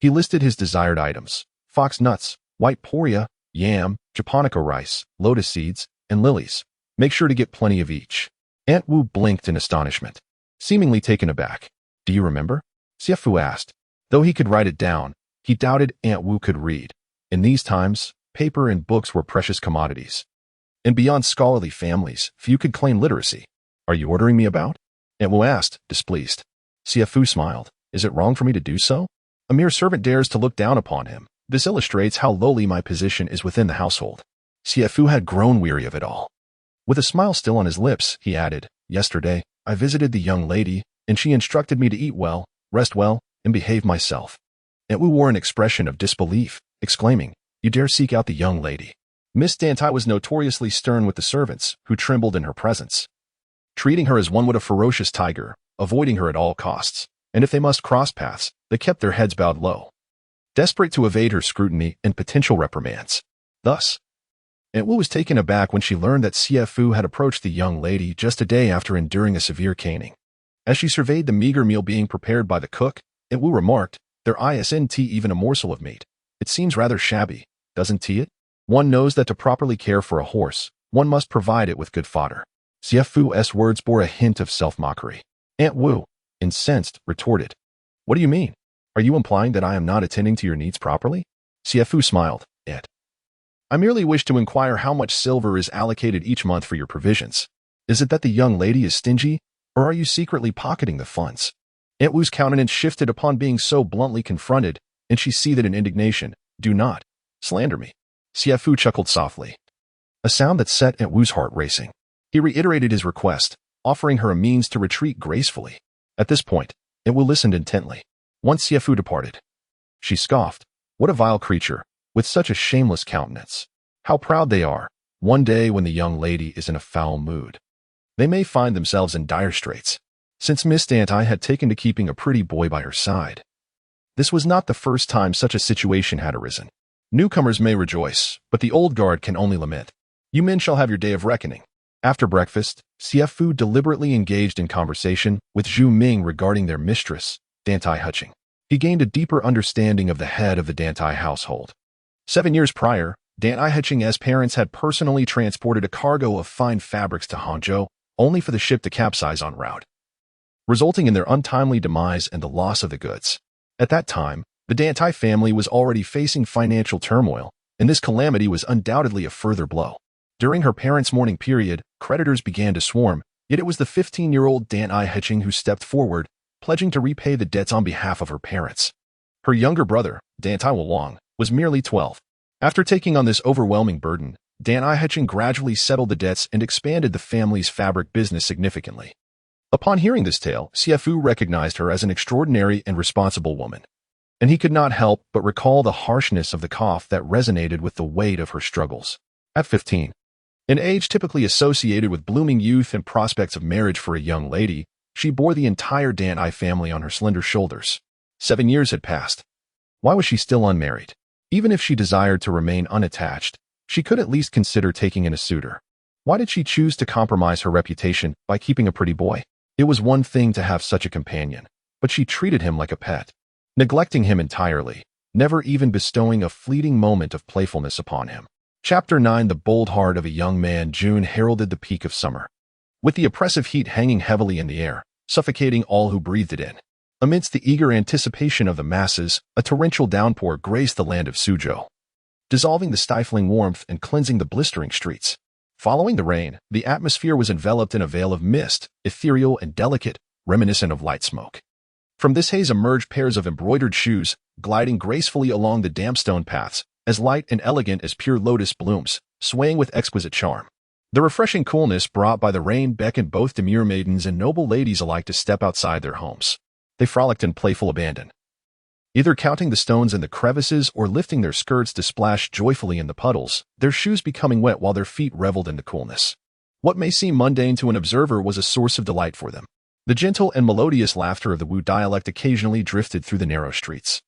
he listed his desired items: fox nuts, white poria, yam, japonica rice, lotus seeds, and lilies. Make sure to get plenty of each. Aunt Wu blinked in astonishment, seemingly taken aback. Do you remember? Xie Fu asked. Though he could write it down, he doubted Aunt Wu could read. In these times, paper and books were precious commodities. And beyond scholarly families, few could claim literacy. Are you ordering me about? Aunt Wu asked, displeased. Xie Fu smiled. Is it wrong for me to do so? A mere servant dares to look down upon him. This illustrates how lowly my position is within the household. Xie Fu had grown weary of it all. With a smile still on his lips, he added, Yesterday, I visited the young lady, and she instructed me to eat well, rest well, and behave myself. Aunt Wu wore an expression of disbelief, exclaiming, You dare seek out the young lady? Miss Dantai was notoriously stern with the servants, who trembled in her presence, treating her as one would a ferocious tiger, avoiding her at all costs, and if they must cross paths, they kept their heads bowed low, desperate to evade her scrutiny and potential reprimands. Thus, Aunt Wu was taken aback when she learned that Xie Fu had approached the young lady just a day after enduring a severe caning. As she surveyed the meager meal being prepared by the cook, Aunt Wu remarked, There isn't even a morsel of meat. It seems rather shabby, doesn't it? One knows that to properly care for a horse, one must provide it with good fodder. Xie Fu's words bore a hint of self-mockery. Aunt Wu, incensed, retorted, What do you mean? Are you implying that I am not attending to your needs properly? Xie Fu smiled, Aunt, I merely wish to inquire how much silver is allocated each month for your provisions. Is it that the young lady is stingy, or are you secretly pocketing the funds? Aunt Wu's countenance shifted upon being so bluntly confronted, and she seethed in indignation. Do not slander me. Xie Fu chuckled softly, a sound that set Aunt Wu's heart racing. He reiterated his request, offering her a means to retreat gracefully. At this point, Aunt Wu listened intently. Once Xie Fu departed, she scoffed, What a vile creature, with such a shameless countenance. How proud they are. One day when the young lady is in a foul mood, they may find themselves in dire straits. Since Miss Dantai had taken to keeping a pretty boy by her side, this was not the first time such a situation had arisen. Newcomers may rejoice, but the old guard can only lament. You men shall have your day of reckoning. After breakfast, Xie Fu deliberately engaged in conversation with Zhu Ming regarding their mistress, Dantai Hutching. He gained a deeper understanding of the head of the Dantai household. 7 years prior, Dantai Hutching's parents had personally transported a cargo of fine fabrics to Hangzhou, only for the ship to capsize en route, resulting in their untimely demise and the loss of the goods. At that time, the Dantai family was already facing financial turmoil, and this calamity was undoubtedly a further blow. During her parents' mourning period, creditors began to swarm, yet it was the 15-year-old Dantai Hutching who stepped forward, pledging to repay the debts on behalf of her parents. Her younger brother, Dantai Manor, was merely 12. After taking on this overwhelming burden, Dantai Manor gradually settled the debts and expanded the family's fabric business significantly. Upon hearing this tale, Xie Fu recognized her as an extraordinary and responsible woman, and he could not help but recall the harshness of the cough that resonated with the weight of her struggles. At 15, an age typically associated with blooming youth and prospects of marriage for a young lady, she bore the entire Dantai family on her slender shoulders. 7 years had passed. Why was she still unmarried? Even if she desired to remain unattached, she could at least consider taking in a suitor. Why did she choose to compromise her reputation by keeping a pretty boy? It was one thing to have such a companion, but she treated him like a pet, neglecting him entirely, never even bestowing a fleeting moment of playfulness upon him. Chapter 9. The bold heart of a young man. June heralded the peak of summer, with the oppressive heat hanging heavily in the air, suffocating all who breathed it in. Amidst the eager anticipation of the masses, a torrential downpour graced the land of Suzhou, dissolving the stifling warmth and cleansing the blistering streets. Following the rain, the atmosphere was enveloped in a veil of mist, ethereal and delicate, reminiscent of light smoke. From this haze emerged pairs of embroidered shoes, gliding gracefully along the damp stone paths, as light and elegant as pure lotus blooms, swaying with exquisite charm. The refreshing coolness brought by the rain beckoned both demure maidens and noble ladies alike to step outside their homes. They frolicked in playful abandon, either counting the stones in the crevices or lifting their skirts to splash joyfully in the puddles, their shoes becoming wet while their feet reveled in the coolness. What may seem mundane to an observer was a source of delight for them. The gentle and melodious laughter of the Wu dialect occasionally drifted through the narrow streets,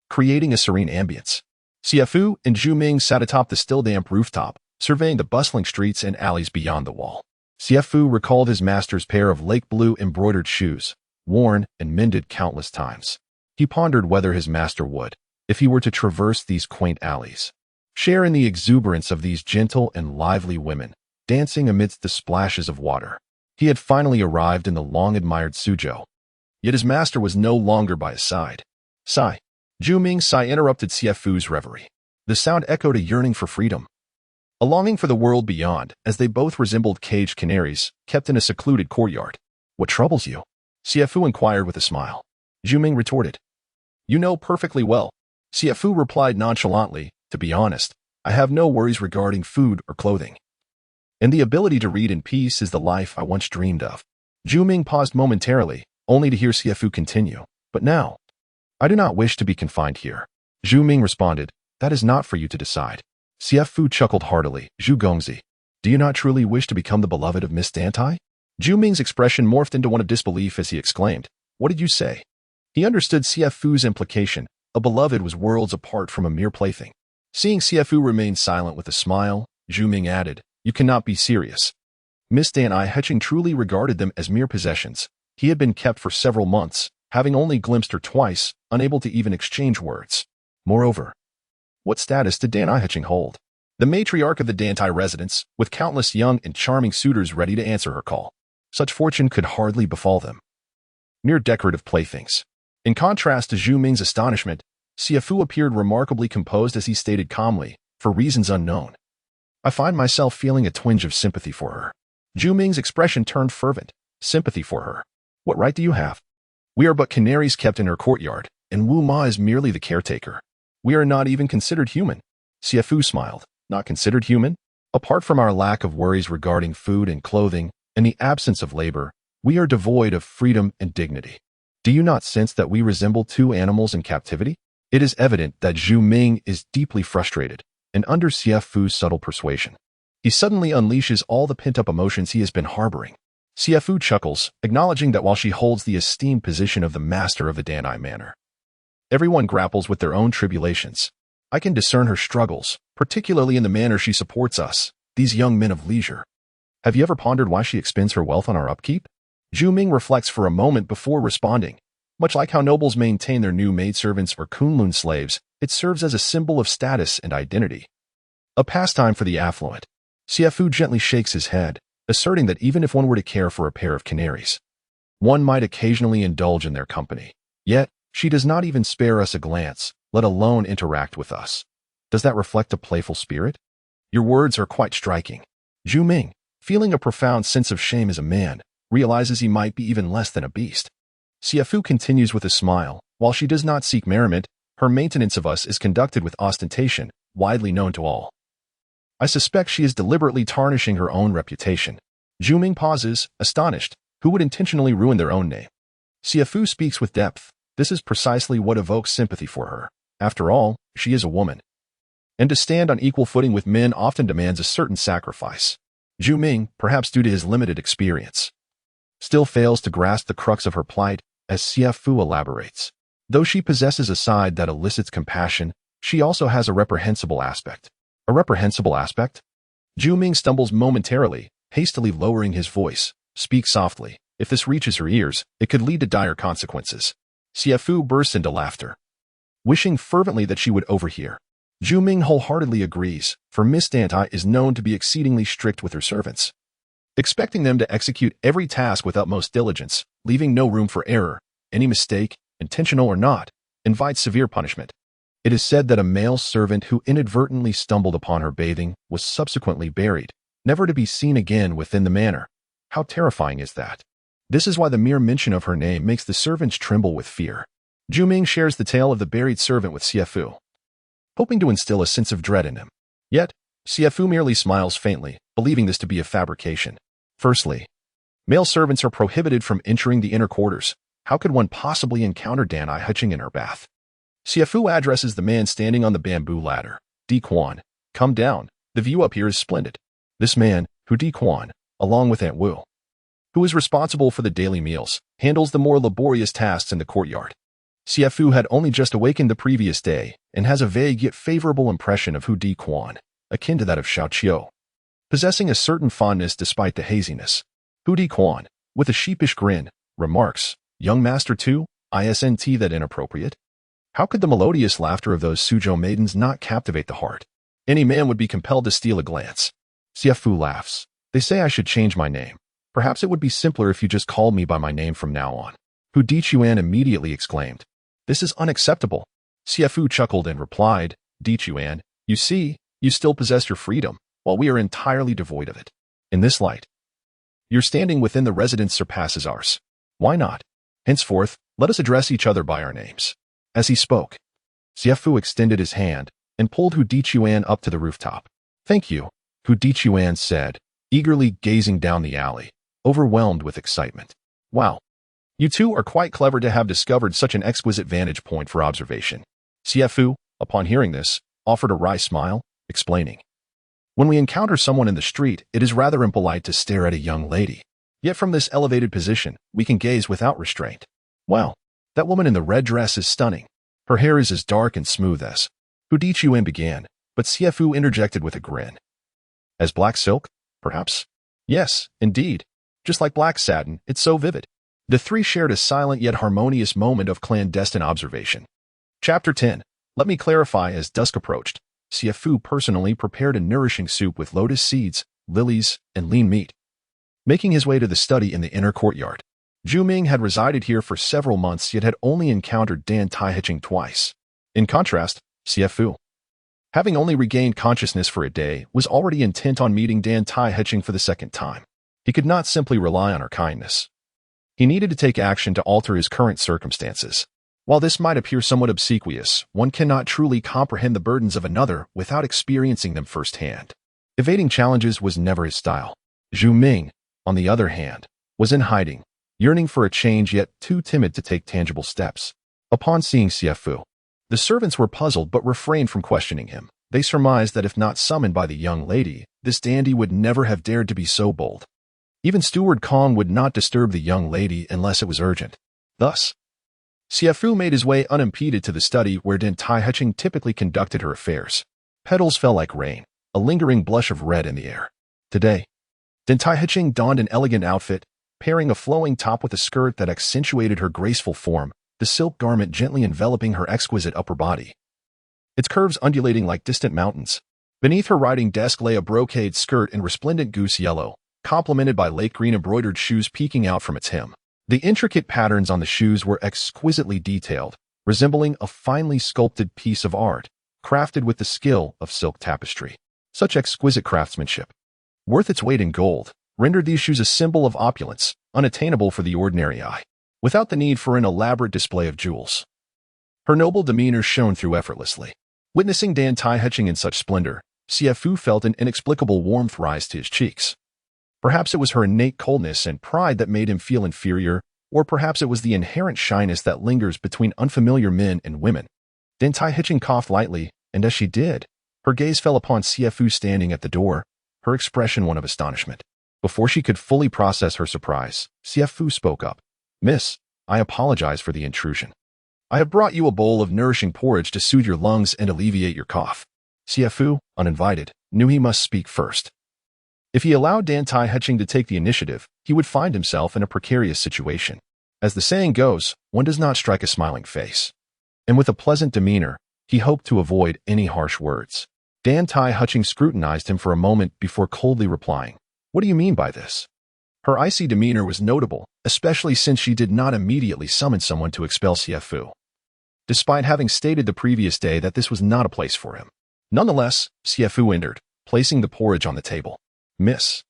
creating a serene ambience. Xie Fu and Zhu Ming sat atop the still damp rooftop, surveying the bustling streets and alleys beyond the wall. Xie Fu recalled his master's pair of lake blue embroidered shoes, worn and mended countless times. He pondered whether his master would, if he were to traverse these quaint alleys, share in the exuberance of these gentle and lively women, dancing amidst the splashes of water. He had finally arrived in the long-admired Suzhou, yet his master was no longer by his side. Sigh. Zhu Ming's sigh interrupted Xie Fu's reverie. The sound echoed a yearning for freedom, a longing for the world beyond, as they both resembled caged canaries, kept in a secluded courtyard. What troubles you? Xie Fu inquired with a smile. Zhu Ming retorted. You know perfectly well. Xie Fu replied nonchalantly, to be honest, I have no worries regarding food or clothing. And the ability to read in peace is the life I once dreamed of. Zhu Ming paused momentarily, only to hear Xie Fu continue. But now, I do not wish to be confined here. Zhu Ming responded, that is not for you to decide. Xie Fu chuckled heartily. Zhu Gongzi, do you not truly wish to become the beloved of Miss Dantai? Zhu Ming's expression morphed into one of disbelief as he exclaimed, what did you say? He understood Xie Fu's implication. A beloved was worlds apart from a mere plaything. Seeing Xie Fu remain silent with a smile, Zhu Ming added, you cannot be serious. Miss Dantai Manor truly regarded them as mere possessions. He had been kept for several months, having only glimpsed her twice, unable to even exchange words. Moreover, what status did Dantai Manor hold? The matriarch of the Dantai residence, with countless young and charming suitors ready to answer her call. Such fortune could hardly befall them. Mere decorative playthings. In contrast to Zhu Ming's astonishment, Xie Fu appeared remarkably composed as he stated calmly, for reasons unknown. I find myself feeling a twinge of sympathy for her. Zhu Ming's expression turned fervent. Sympathy for her? What right do you have? We are but canaries kept in her courtyard, and Wu Ma is merely the caretaker. We are not even considered human. Xie Fu smiled. Not considered human? Apart from our lack of worries regarding food and clothing, and the absence of labor, we are devoid of freedom and dignity. Do you not sense that we resemble two animals in captivity? It is evident that Zhu Ming is deeply frustrated, and under Xie Fu's subtle persuasion, he suddenly unleashes all the pent-up emotions he has been harboring. Xie Fu chuckles, acknowledging that while she holds the esteemed position of the master of the Dantai Manor, everyone grapples with their own tribulations. I can discern her struggles, particularly in the manner she supports us, these young men of leisure. Have you ever pondered why she expends her wealth on our upkeep? Zhu Ming reflects for a moment before responding. Much like how nobles maintain their new maidservants or Kunlun slaves, it serves as a symbol of status and identity. A pastime for the affluent. Xie Fu gently shakes his head, asserting that even if one were to care for a pair of canaries, one might occasionally indulge in their company. Yet, she does not even spare us a glance, let alone interact with us. Does that reflect a playful spirit? Your words are quite striking. Zhu Ming, feeling a profound sense of shame as a man, realizes he might be even less than a beast. Xie Fu continues with a smile. While she does not seek merriment, her maintenance of us is conducted with ostentation, widely known to all. I suspect she is deliberately tarnishing her own reputation. Zhu Ming pauses, astonished. Who would intentionally ruin their own name? Xie Fu speaks with depth. This is precisely what evokes sympathy for her. After all, she is a woman. And to stand on equal footing with men often demands a certain sacrifice. Zhu Ming, perhaps due to his limited experience, still fails to grasp the crux of her plight, as Xie Fu elaborates. Though she possesses a side that elicits compassion, she also has a reprehensible aspect. A reprehensible aspect? Zhu Ming stumbles momentarily, hastily lowering his voice. Speak softly. If this reaches her ears, it could lead to dire consequences. Xie Fu bursts into laughter, wishing fervently that she would overhear. Zhu Ming wholeheartedly agrees, for Miss Dantai is known to be exceedingly strict with her servants, expecting them to execute every task with utmost diligence, leaving no room for error. Any mistake, intentional or not, invites severe punishment. It is said that a male servant who inadvertently stumbled upon her bathing was subsequently buried, never to be seen again within the manor. How terrifying is that? This is why the mere mention of her name makes the servants tremble with fear. Zhu Ming shares the tale of the buried servant with Xie Fu, hoping to instill a sense of dread in him. Yet, Xie Fu merely smiles faintly, believing this to be a fabrication. Firstly, male servants are prohibited from entering the inner quarters. How could one possibly encounter Dantai Hutching in her bath? Xie Fu addresses the man standing on the bamboo ladder. Di Quan, come down. The view up here is splendid. This man, who Di Quan, along with Aunt Wu, who is responsible for the daily meals, handles the more laborious tasks in the courtyard. Xie Fu had only just awakened the previous day and has a vague yet favorable impression of Hu Di Quan, akin to that of Xiao Qiu, possessing a certain fondness despite the haziness. Hu Di Quan, with a sheepish grin, remarks, "Young master too? Isn't that inappropriate?" How could the melodious laughter of those Suzhou maidens not captivate the heart? Any man would be compelled to steal a glance. Xie Fu laughs. They say I should change my name. Perhaps it would be simpler if you just called me by my name from now on. Hu Dichuan immediately exclaimed. This is unacceptable. Xie Fu chuckled and replied, Dichuan, you see, you still possess your freedom, while we are entirely devoid of it. In this light, your standing within the residence surpasses ours. Why not? Henceforth, let us address each other by our names. As he spoke, Xie Fu extended his hand and pulled Hu Dichuan up to the rooftop. Thank you, Hu Dichuan said, eagerly gazing down the alley, overwhelmed with excitement. Wow. You two are quite clever to have discovered such an exquisite vantage point for observation. Xie Fu, upon hearing this, offered a wry smile, explaining. When we encounter someone in the street, it is rather impolite to stare at a young lady. Yet from this elevated position, we can gaze without restraint. Wow. That woman in the red dress is stunning. Her hair is as dark and smooth as. Hu Dichuan began, but Xie Fu interjected with a grin. As black silk, perhaps? Yes, indeed. Just like black satin, it's so vivid. The three shared a silent yet harmonious moment of clandestine observation. Chapter 10. Let me clarify. As dusk approached, Xie Fu personally prepared a nourishing soup with lotus seeds, lilies, and lean meat. Making his way to the study in the inner courtyard, Zhu Ming had resided here for several months yet had only encountered Dantai Hutching twice. In contrast, Xie Fu, having only regained consciousness for a day, was already intent on meeting Dantai Hutching for the second time. He could not simply rely on her kindness. He needed to take action to alter his current circumstances. While this might appear somewhat obsequious, one cannot truly comprehend the burdens of another without experiencing them firsthand. Evading challenges was never his style. Zhu Ming, on the other hand, was in hiding, yearning for a change yet too timid to take tangible steps. Upon seeing Xie Fu, the servants were puzzled but refrained from questioning him. They surmised that if not summoned by the young lady, this dandy would never have dared to be so bold. Even Steward Kong would not disturb the young lady unless it was urgent. Thus, Xie Fu made his way unimpeded to the study where Dantai Hutching typically conducted her affairs. Petals fell like rain, a lingering blush of red in the air. Today, Dantai Hutching donned an elegant outfit, pairing a flowing top with a skirt that accentuated her graceful form, the silk garment gently enveloping her exquisite upper body, its curves undulating like distant mountains. Beneath her writing desk lay a brocade skirt in resplendent goose yellow, complemented by lake green embroidered shoes peeking out from its hem. The intricate patterns on the shoes were exquisitely detailed, resembling a finely sculpted piece of art, crafted with the skill of silk tapestry. Such exquisite craftsmanship, worth its weight in gold, rendered these shoes a symbol of opulence, unattainable for the ordinary eye, without the need for an elaborate display of jewels. Her noble demeanor shone through effortlessly. Witnessing Dantai Hutching in such splendor, Xie Fu felt an inexplicable warmth rise to his cheeks. Perhaps it was her innate coldness and pride that made him feel inferior, or perhaps it was the inherent shyness that lingers between unfamiliar men and women. Dantai Hitching coughed lightly, and as she did, her gaze fell upon Xie Fu standing at the door, her expression one of astonishment. Before she could fully process her surprise, Xie Fu spoke up. "Miss, I apologize for the intrusion. I have brought you a bowl of nourishing porridge to soothe your lungs and alleviate your cough." Xie Fu, uninvited, knew he must speak first. If he allowed Dantai Hitching to take the initiative, he would find himself in a precarious situation. As the saying goes, one does not strike a smiling face. And with a pleasant demeanor, he hoped to avoid any harsh words. Dantai Hitching scrutinized him for a moment before coldly replying, "What do you mean by this?" Her icy demeanor was notable, especially since she did not immediately summon someone to expel Xie Fu, despite having stated the previous day that this was not a place for him. Nonetheless, Xie Fu entered, placing the porridge on the table. "Miss,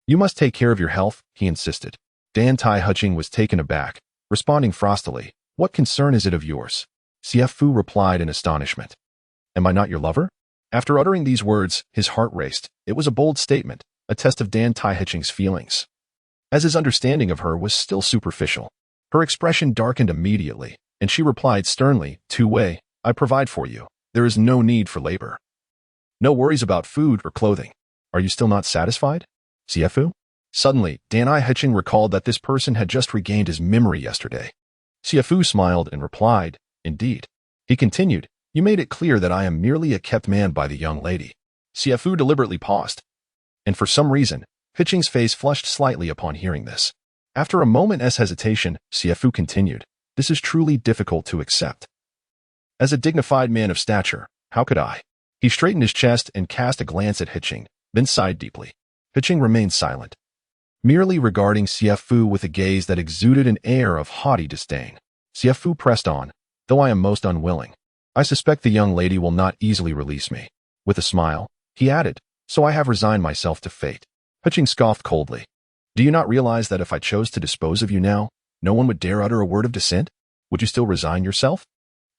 you must take care of your health," he insisted. Dantai Hitching was taken aback, responding frostily, "What concern is it of yours?" Xie Fu replied in astonishment. "Am I not your lover?" After uttering these words, his heart raced. It was a bold statement, a test of Dantai Hitching's feelings, as his understanding of her was still superficial. Her expression darkened immediately, and she replied sternly, "Two-way, I provide for you. There is no need for labor. No worries about food or clothing. Are you still not satisfied?" Xie Fu? Suddenly, Dantai Hitching recalled that this person had just regained his memory yesterday. Xie Fu smiled and replied, "Indeed." He continued, "You made it clear that I am merely a kept man by the young lady." Xie Fu deliberately paused, and for some reason, Hitching's face flushed slightly upon hearing this. After a moment's hesitation, Xie Fu continued, "This is truly difficult to accept. As a dignified man of stature, how could I?" He straightened his chest and cast a glance at Hitching, then sighed deeply. Hitching remained silent, merely regarding Xie Fu with a gaze that exuded an air of haughty disdain. Xie Fu pressed on, "Though I am most unwilling, I suspect the young lady will not easily release me." With a smile, he added, "So I have resigned myself to fate." Hitching scoffed coldly. "Do you not realize that if I chose to dispose of you now, no one would dare utter a word of dissent? Would you still resign yourself?"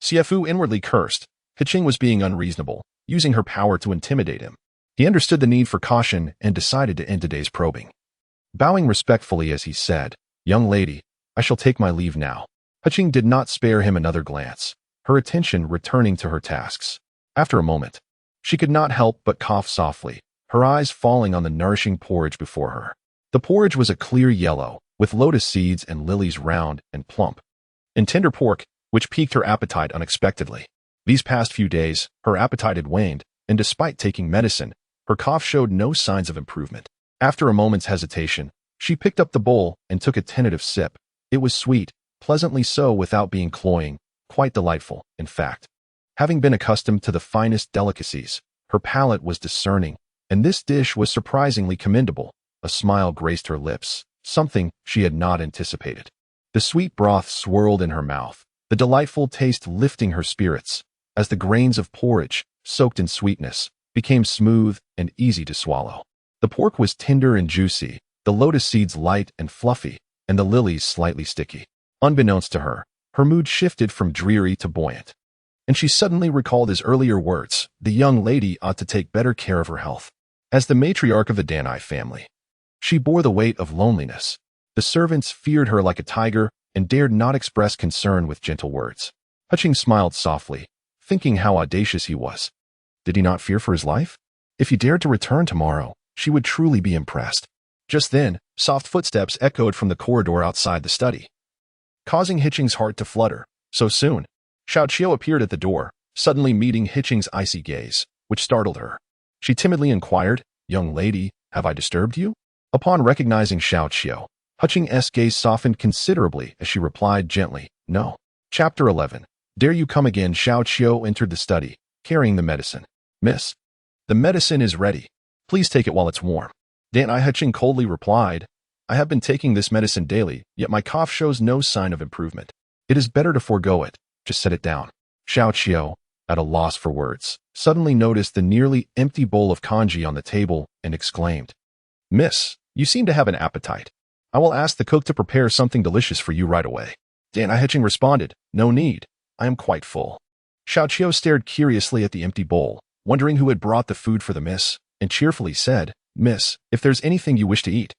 Xie Fu inwardly cursed. Hitching was being unreasonable, using her power to intimidate him. He understood the need for caution and decided to end today's probing. Bowing respectfully as he said, "Young lady, I shall take my leave now." Hitching did not spare him another glance, her attention returning to her tasks. After a moment, she could not help but cough softly, her eyes falling on the nourishing porridge before her. The porridge was a clear yellow, with lotus seeds and lilies round and plump, and tender pork, which piqued her appetite unexpectedly. These past few days, her appetite had waned, and despite taking medicine, her cough showed no signs of improvement. After a moment's hesitation, she picked up the bowl and took a tentative sip. It was sweet, pleasantly so without being cloying, quite delightful, in fact. Having been accustomed to the finest delicacies, her palate was discerning, and this dish was surprisingly commendable. A smile graced her lips, something she had not anticipated. The sweet broth swirled in her mouth, the delightful taste lifting her spirits, as the grains of porridge, soaked in sweetness, became smooth and easy to swallow. The pork was tender and juicy, the lotus seeds light and fluffy, and the lilies slightly sticky. Unbeknownst to her, her mood shifted from dreary to buoyant, and she suddenly recalled his earlier words, the young lady ought to take better care of her health. As the matriarch of the Dantai family, she bore the weight of loneliness. The servants feared her like a tiger and dared not express concern with gentle words. Hitching smiled softly, thinking how audacious he was. Did he not fear for his life? If he dared to return tomorrow, she would truly be impressed. Just then, soft footsteps echoed from the corridor outside the study, causing Hitching's heart to flutter. So soon, Xiao Qiu appeared at the door, suddenly meeting Hitching's icy gaze, which startled her. She timidly inquired, "Young lady, have I disturbed you?" Upon recognizing Xiao Qiu, Hitching's gaze softened considerably as she replied gently, "No." Chapter 11. Dare you come again? Xiao Qiu entered the study, carrying the medicine. "Miss, the medicine is ready. Please take it while it's warm." Dantai Hitching coldly replied, "I have been taking this medicine daily, yet my cough shows no sign of improvement. It is better to forego it. Just set it down." Xiao Qiu, at a loss for words, suddenly noticed the nearly empty bowl of congee on the table and exclaimed, "Miss, you seem to have an appetite. I will ask the cook to prepare something delicious for you right away." Dantai Hitching responded, "No need. I am quite full." Xiao Qiu stared curiously at the empty bowl, wondering who had brought the food for the miss, and cheerfully said, "Miss, if there's anything you wish to eat,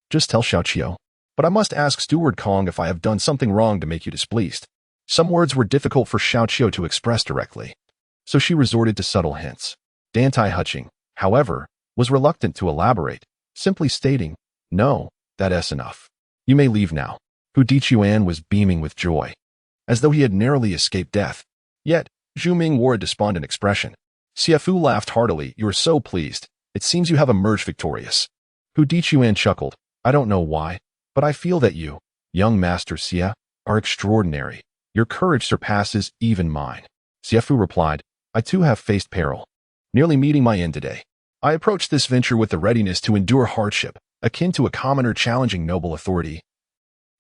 just tell Xiao. But I must ask Steward Kong if I have done something wrong to make you displeased." Some words were difficult for Xiao to express directly, so she resorted to subtle hints. Dantai Hutching, however, was reluctant to elaborate, simply stating, "No, that's enough. You may leave now." Hu Dichuan was beaming with joy, as though he had narrowly escaped death. Yet, Zhu Ming wore a despondent expression. Xie Fu laughed heartily. "You are so pleased. It seems you have emerged victorious." Hu Dichuan chuckled. "I don't know why, but I feel that you, young Master Xie, are extraordinary. Your courage surpasses even mine." Xie Fu replied, "I too have faced peril, nearly meeting my end today. I approached this venture with the readiness to endure hardship, akin to a commoner challenging noble authority,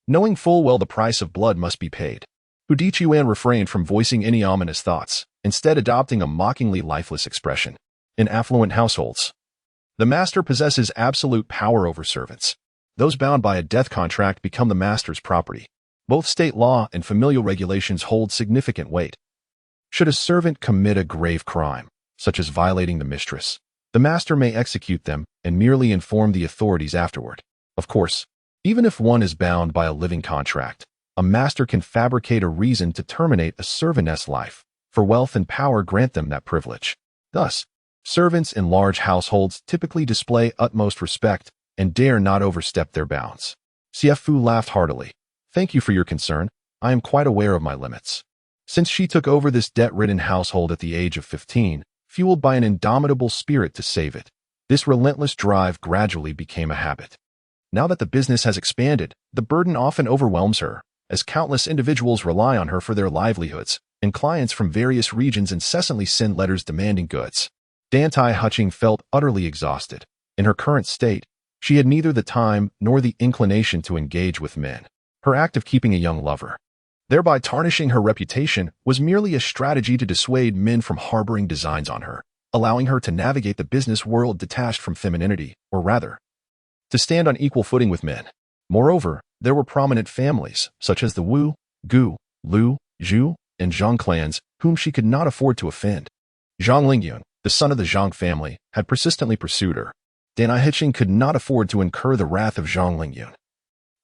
knowing full well the price of blood must be paid." Hu Dichuan refrained from voicing any ominous thoughts, instead adopting a mockingly lifeless expression. In affluent households, the master possesses absolute power over servants. Those bound by a death contract become the master's property. Both state law and familial regulations hold significant weight. Should a servant commit a grave crime, such as violating the mistress, the master may execute them and merely inform the authorities afterward. Of course, even if one is bound by a living contract, a master can fabricate a reason to terminate a servantess' life, for wealth and power grant them that privilege. Thus, servants in large households typically display utmost respect and dare not overstep their bounds. Xie Fu laughed heartily. "Thank you for your concern. I am quite aware of my limits." Since she took over this debt-ridden household at the age of 15, fueled by an indomitable spirit to save it, this relentless drive gradually became a habit. Now that the business has expanded, the burden often overwhelms her, as countless individuals rely on her for their livelihoods, and clients from various regions incessantly send letters demanding goods. Dantai Hutching felt utterly exhausted. In her current state, she had neither the time nor the inclination to engage with men. Her act of keeping a young lover, thereby tarnishing her reputation, was merely a strategy to dissuade men from harboring designs on her, allowing her to navigate the business world detached from femininity, or rather, to stand on equal footing with men. Moreover, there were prominent families, such as the Wu, Gu, Lu, Zhu, and Zhang clans, whom she could not afford to offend. Zhang Lingyun, the son of the Zhang family, had persistently pursued her. Dantai Hutching could not afford to incur the wrath of Zhang Lingyun,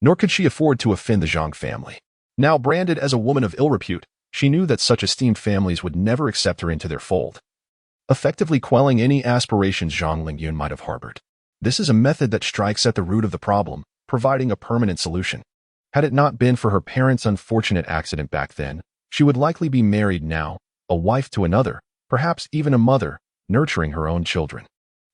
nor could she afford to offend the Zhang family. Now branded as a woman of ill repute, she knew that such esteemed families would never accept her into their fold, effectively quelling any aspirations Zhang Lingyun might have harbored. This is a method that strikes at the root of the problem, providing a permanent solution. Had it not been for her parents' unfortunate accident back then, she would likely be married now, a wife to another, perhaps even a mother, nurturing her own children.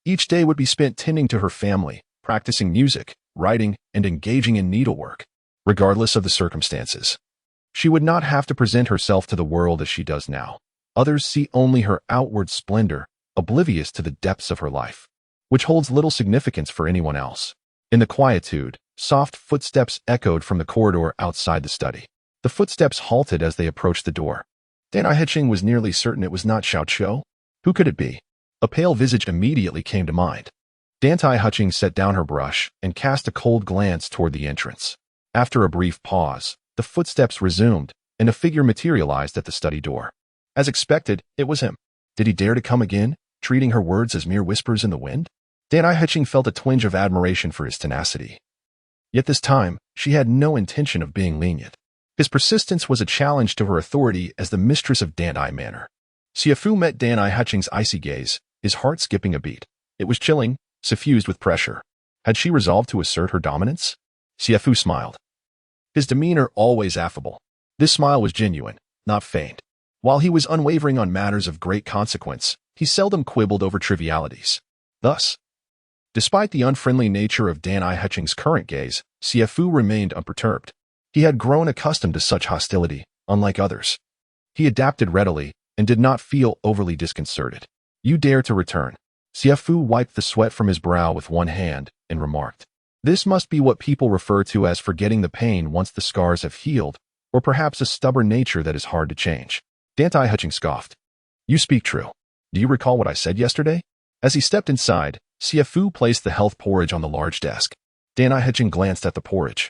Each day would be spent tending to her family, practicing music, writing, and engaging in needlework, regardless of the circumstances. She would not have to present herself to the world as she does now. Others see only her outward splendor, oblivious to the depths of her life, which holds little significance for anyone else. In the quietude, soft footsteps echoed from the corridor outside the study. The footsteps halted as they approached the door. Dantai Hutching was nearly certain it was not Xiao. Who could it be? A pale visage immediately came to mind. Dantai Hutching set down her brush and cast a cold glance toward the entrance. After a brief pause, the footsteps resumed, and a figure materialized at the study door. As expected, it was him. Did he dare to come again, treating her words as mere whispers in the wind? Dantai Hutching felt a twinge of admiration for his tenacity. Yet this time, she had no intention of being lenient. His persistence was a challenge to her authority as the mistress of Dantai Manor. Xie Fu met Dantai Hutching's icy gaze, his heart skipping a beat. It was chilling, suffused with pressure. Had she resolved to assert her dominance? Xie Fu smiled, his demeanor always affable. This smile was genuine, not feigned. While he was unwavering on matters of great consequence, he seldom quibbled over trivialities. Thus, despite the unfriendly nature of Dantai Hutching's current gaze, Xie Fu remained unperturbed. He had grown accustomed to such hostility, unlike others. He adapted readily and did not feel overly disconcerted. "You dare to return." Xie Fu wiped the sweat from his brow with one hand and remarked, "This must be what people refer to as forgetting the pain once the scars have healed, or perhaps a stubborn nature that is hard to change." Dantai Hutching scoffed. "You speak true. Do you recall what I said yesterday?" As he stepped inside, Xie Fu placed the health porridge on the large desk. Dantai Hutching glanced at the porridge,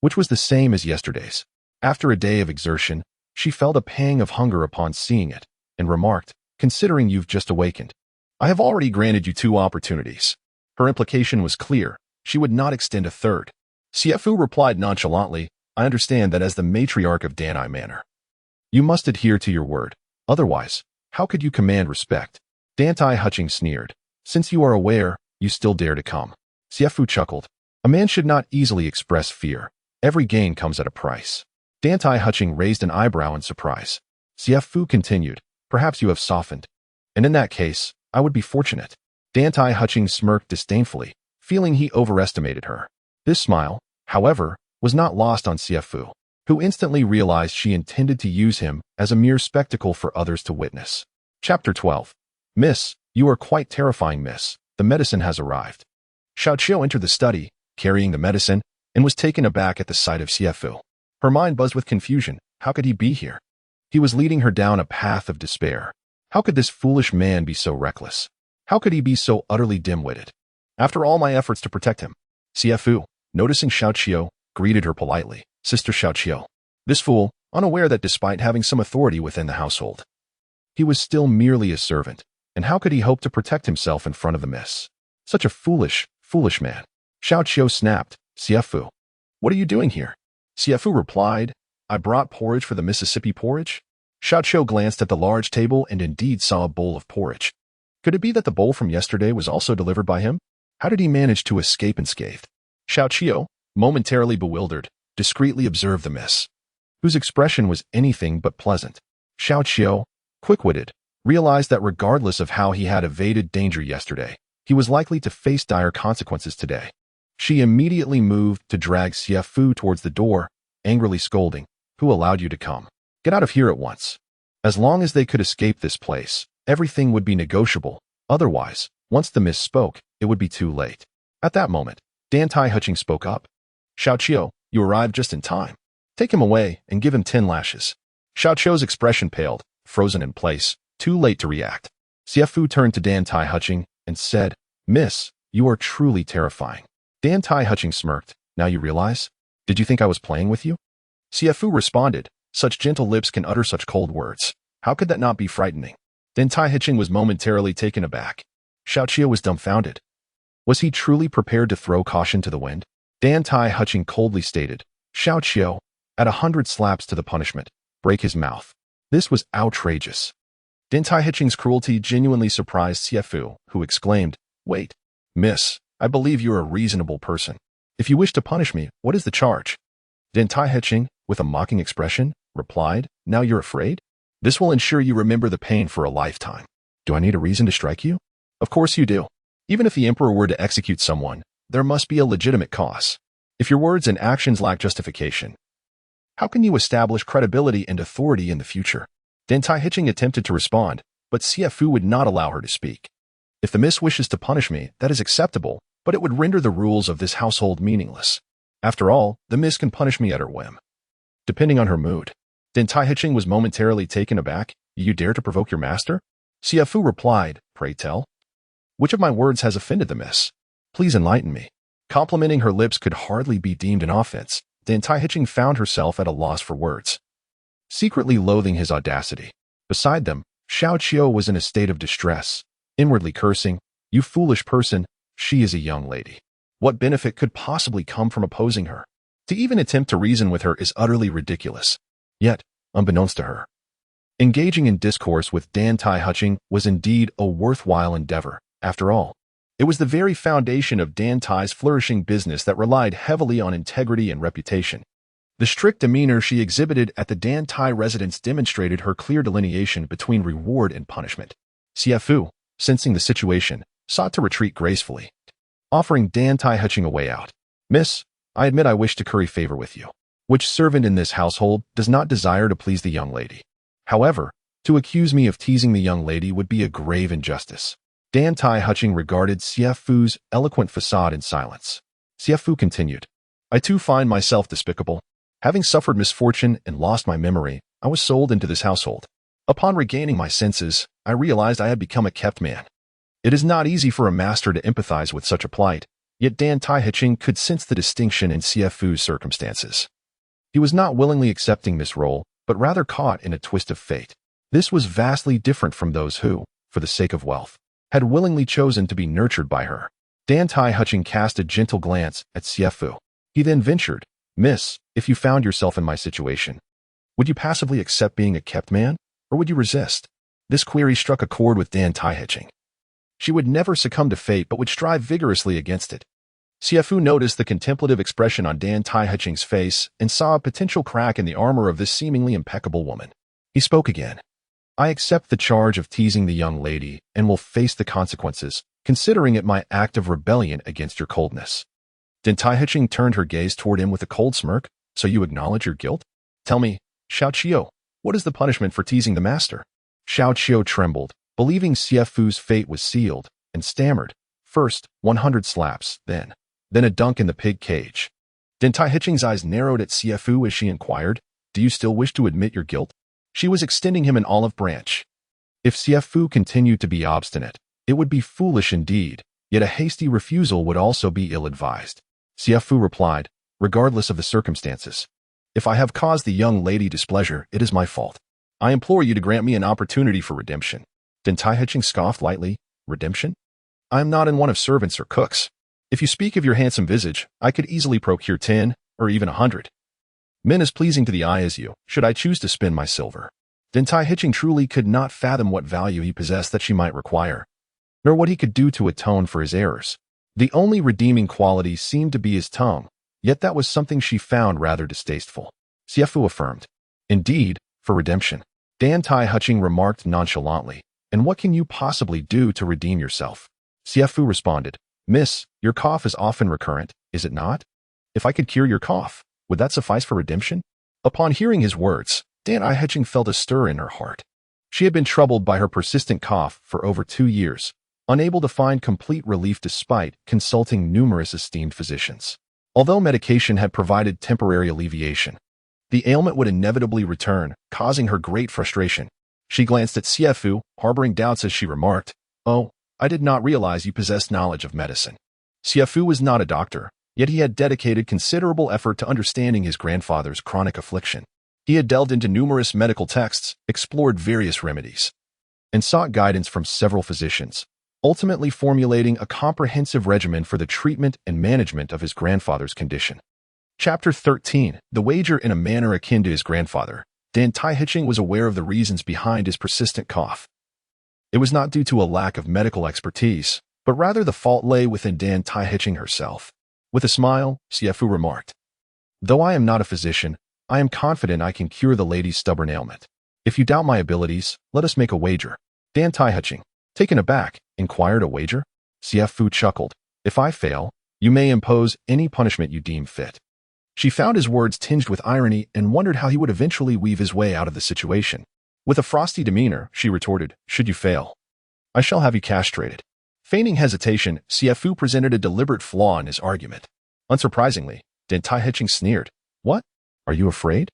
which was the same as yesterday's. After a day of exertion, she felt a pang of hunger upon seeing it, and remarked, considering you've just awakened. I have already granted you 2 opportunities. Her implication was clear. She would not extend a third. Xie Fu replied nonchalantly, I understand that as the matriarch of Dantai Manor, you must adhere to your word. Otherwise, how could you command respect? Dantai Hutching sneered. Since you are aware, you still dare to come. Xie Fu chuckled. A man should not easily express fear. Every gain comes at a price. Dantai Hutching raised an eyebrow in surprise. Xie Fu continued, perhaps you have softened. And in that case, I would be fortunate. Dantai Hutching smirked disdainfully, feeling he overestimated her. This smile, however, was not lost on Xie Fu, who instantly realized she intended to use him as a mere spectacle for others to witness. Chapter 12. Miss, you are quite terrifying, miss. The medicine has arrived. Xiao Qiu entered the study, carrying the medicine, and was taken aback at the sight of Xie Fu. Her mind buzzed with confusion. How could he be here? He was leading her down a path of despair. How could this foolish man be so reckless? How could he be so utterly dim-witted? After all my efforts to protect him, Xie Fu, noticing Xiao Qiu, greeted her politely. Sister Xiao Qiu. This fool, unaware that despite having some authority within the household, he was still merely a servant, and how could he hope to protect himself in front of the miss? Such a foolish man. Xiao Qiu snapped. Xie Fu, what are you doing here? Xie Fu replied, I brought porridge for the Mississippi porridge. Xiao Qiu glanced at the large table and indeed saw a bowl of porridge. Could it be that the bowl from yesterday was also delivered by him? How did he manage to escape unscathed? Xiao Qiu, momentarily bewildered, discreetly observed the miss, whose expression was anything but pleasant. Xiao Qiu, quick-witted, realized that regardless of how he had evaded danger yesterday, he was likely to face dire consequences today. She immediately moved to drag Xie Fu towards the door, angrily scolding, Who allowed you to come? Get out of here at once. As long as they could escape this place, everything would be negotiable. Otherwise, once the miss spoke, it would be too late. At that moment, Dantai Hutching spoke up. Xiao Qiu, you arrived just in time. Take him away and give him 10 lashes. Xiao Qiu's expression paled, frozen in place, too late to react. Xie Fu turned to Dantai Hutching and said, Miss, you are truly terrifying. Dantai Hutching smirked. Now you realize? Did you think I was playing with you? Xie Fu responded, such gentle lips can utter such cold words. How could that not be frightening? Dantai Hutching was momentarily taken aback. Xiao Qiu was dumbfounded. Was he truly prepared to throw caution to the wind? Dantai Hutching coldly stated, Xiao Qiu, add 100 slaps to the punishment. Break his mouth. This was outrageous. Dantai Hutching's cruelty genuinely surprised Xie Fu, who exclaimed, Wait, miss, I believe you're a reasonable person. If you wish to punish me, what is the charge? Dantai Hutching, with a mocking expression, replied, Now you're afraid? This will ensure you remember the pain for a lifetime. Do I need a reason to strike you? Of course you do. Even if the emperor were to execute someone, there must be a legitimate cause. If your words and actions lack justification, how can you establish credibility and authority in the future? Dantai Hutching attempted to respond, but Xie Fu would not allow her to speak. If the miss wishes to punish me, that is acceptable, but it would render the rules of this household meaningless. After all, the miss can punish me at her whim, depending on her mood. Dantai Hutching was momentarily taken aback. You dare to provoke your master? Xie Fu replied, Pray tell. Which of my words has offended the miss? Please enlighten me. Complimenting her lips could hardly be deemed an offense. Dantai Hutching found herself at a loss for words, secretly loathing his audacity. Beside them, Xiao Qiu was in a state of distress, inwardly cursing, You foolish person, she is a young lady. What benefit could possibly come from opposing her? To even attempt to reason with her is utterly ridiculous. Yet, unbeknownst to her, engaging in discourse with Dantai Hutching was indeed a worthwhile endeavor. After all, it was the very foundation of Dantai's flourishing business that relied heavily on integrity and reputation. The strict demeanor she exhibited at the Dantai residence demonstrated her clear delineation between reward and punishment. Xie Fu, sensing the situation, sought to retreat gracefully, offering Dantai Hutching a way out. Miss, I admit I wish to curry favor with you. Which servant in this household does not desire to please the young lady? However, to accuse me of teasing the young lady would be a grave injustice. Dantai Hutching regarded Xie Fu's eloquent facade in silence. Xie Fu continued, I too find myself despicable. Having suffered misfortune and lost my memory, I was sold into this household. Upon regaining my senses, I realized I had become a kept man. It is not easy for a master to empathize with such a plight, yet Dantai Hutching could sense the distinction in Xie Fu's circumstances. He was not willingly accepting this role, but rather caught in a twist of fate. This was vastly different from those who, for the sake of wealth, had willingly chosen to be nurtured by her. Dantai Hutching cast a gentle glance at Xie Fu. He then ventured, "Miss, if you found yourself in my situation, would you passively accept being a kept man, or would you resist?" This query struck a chord with Dantai Hutching. She would never succumb to fate but would strive vigorously against it. Xie Fu noticed the contemplative expression on Dantai Hutching's face and saw a potential crack in the armor of this seemingly impeccable woman. He spoke again. "I accept the charge of teasing the young lady and will face the consequences, considering it my act of rebellion against your coldness." Dantai Hutching turned her gaze toward him with a cold smirk. "So you acknowledge your guilt? Tell me, Xiao Qiu, what is the punishment for teasing the master?" Xiao Qiu trembled, believing Xie Fu's fate was sealed, and stammered, "First, 100 slaps, then a dunk in the pig cage." Dantai Hutching's eyes narrowed at Xie Fu as she inquired, "Do you still wish to admit your guilt?" She was extending him an olive branch. If Xie Fu continued to be obstinate, it would be foolish indeed, yet a hasty refusal would also be ill-advised. Xie Fu replied, "Regardless of the circumstances, if I have caused the young lady displeasure, it is my fault. I implore you to grant me an opportunity for redemption." Dantai Hutching scoffed lightly, "Redemption? I am not in want of servants or cooks. If you speak of your handsome visage, I could easily procure 10, or even 100. Men as pleasing to the eye as you, should I choose to spend my silver." Dantai Hutching truly could not fathom what value he possessed that she might require, nor what he could do to atone for his errors. The only redeeming quality seemed to be his tongue, yet that was something she found rather distasteful. Xie Fu affirmed, "Indeed, for redemption." Dantai Hutching remarked nonchalantly, "And what can you possibly do to redeem yourself?" Xie Fu responded, "Miss, your cough is often recurrent, is it not? If I could cure your cough, would that suffice for redemption?" Upon hearing his words, Dantai Hutching felt a stir in her heart. She had been troubled by her persistent cough for over 2 years, unable to find complete relief despite consulting numerous esteemed physicians. Although medication had provided temporary alleviation, the ailment would inevitably return, causing her great frustration. She glanced at Xie Fu, harboring doubts as she remarked, "Oh, I did not realize you possessed knowledge of medicine." Xie Fu was not a doctor, yet he had dedicated considerable effort to understanding his grandfather's chronic affliction. He had delved into numerous medical texts, explored various remedies, and sought guidance from several physicians, ultimately formulating a comprehensive regimen for the treatment and management of his grandfather's condition. Chapter 13. The wager. In a manner akin to his grandfather, Dantai Hutching was aware of the reasons behind his persistent cough. It was not due to a lack of medical expertise, but rather the fault lay within Dantai Hutching herself. With a smile, Xie Fu remarked, "Though I am not a physician, I am confident I can cure the lady's stubborn ailment. If you doubt my abilities, let us make a wager." Dantai Hutching, taken aback, inquired, "A wager?" Xie Fu chuckled, "If I fail, you may impose any punishment you deem fit." She found his words tinged with irony and wondered how he would eventually weave his way out of the situation. With a frosty demeanor, she retorted, "Should you fail, I shall have you castrated." Feigning hesitation, Xie Fu presented a deliberate flaw in his argument. Unsurprisingly, Dantai Hutching sneered, "What? Are you afraid?"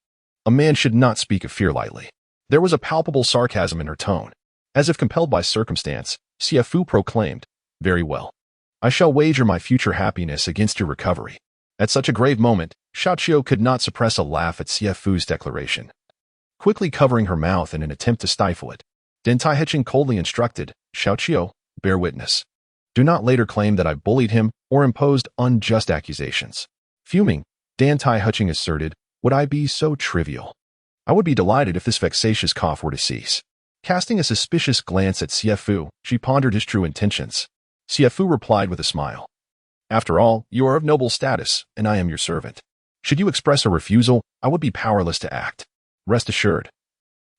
A man should not speak of fear lightly. There was a palpable sarcasm in her tone. As if compelled by circumstance, Xie Fu proclaimed, "Very well. I shall wager my future happiness against your recovery." At such a grave moment, Xiao Qiu could not suppress a laugh at Xie Fu's declaration. Quickly covering her mouth in an attempt to stifle it, Dantai Hutching coldly instructed, "Xiao Qiu, bear witness. Do not later claim that I bullied him or imposed unjust accusations." Fuming, Dantai Hutching asserted, "Would I be so trivial? I would be delighted if this vexatious cough were to cease." Casting a suspicious glance at Xie Fu, she pondered his true intentions. Xie Fu replied with a smile, "After all, you are of noble status, and I am your servant. Should you express a refusal, I would be powerless to act. Rest assured,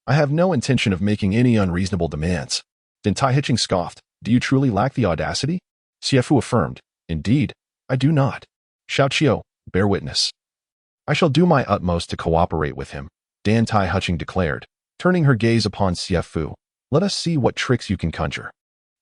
I have no intention of making any unreasonable demands." Dantai Hutching scoffed, "Do you truly lack the audacity?" Xie Fu affirmed, "Indeed, I do not. Xiao Qiu, bear witness. I shall do my utmost to cooperate with him," Dantai Hutching declared, turning her gaze upon Xie Fu. "Let us see what tricks you can conjure."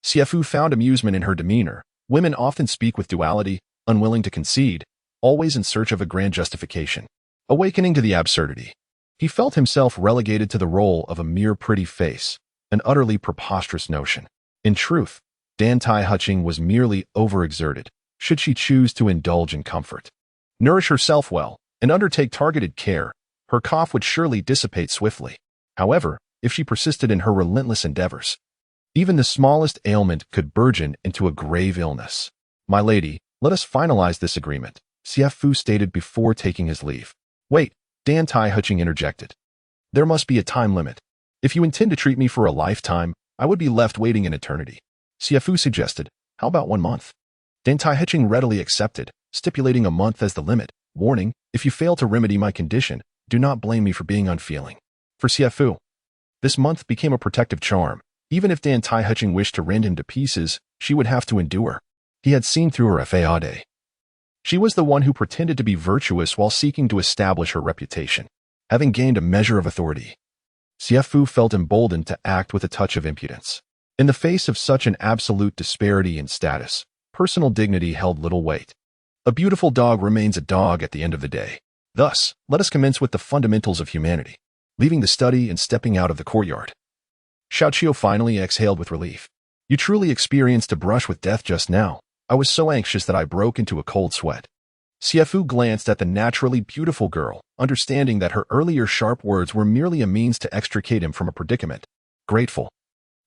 Xie Fu found amusement in her demeanor. Women often speak with duality, unwilling to concede, always in search of a grand justification. Awakening to the absurdity, he felt himself relegated to the role of a mere pretty face, an utterly preposterous notion. In truth, Dantai Hutching was merely overexerted, should she choose to indulge in comfort. Nourish herself well, and undertake targeted care, her cough would surely dissipate swiftly. However, if she persisted in her relentless endeavors. Even the smallest ailment could burgeon into a grave illness. "My lady, let us finalize this agreement," Xie Fu stated before taking his leave. "Wait," Dantai Manor interjected. "There must be a time limit. If you intend to treat me for a lifetime, I would be left waiting an eternity." Xie Fu suggested, "How about 1 month?" Dantai Manor readily accepted, stipulating a month as the limit. Warning, if you fail to remedy my condition, do not blame me for being unfeeling. For Xie Fu, this month became a protective charm. Even if Dantai Manor wished to rend him to pieces, she would have to endure. He had seen through her fade. She was the one who pretended to be virtuous while seeking to establish her reputation. Having gained a measure of authority, Xie Fu felt emboldened to act with a touch of impudence. In the face of such an absolute disparity in status, personal dignity held little weight. A beautiful dog remains a dog at the end of the day. Thus, let us commence with the fundamentals of humanity, leaving the study and stepping out of the courtyard. Xiao finally exhaled with relief. "You truly experienced a brush with death just now. I was so anxious that I broke into a cold sweat." Xie Fu glanced at the naturally beautiful girl, understanding that her earlier sharp words were merely a means to extricate him from a predicament. "Grateful,"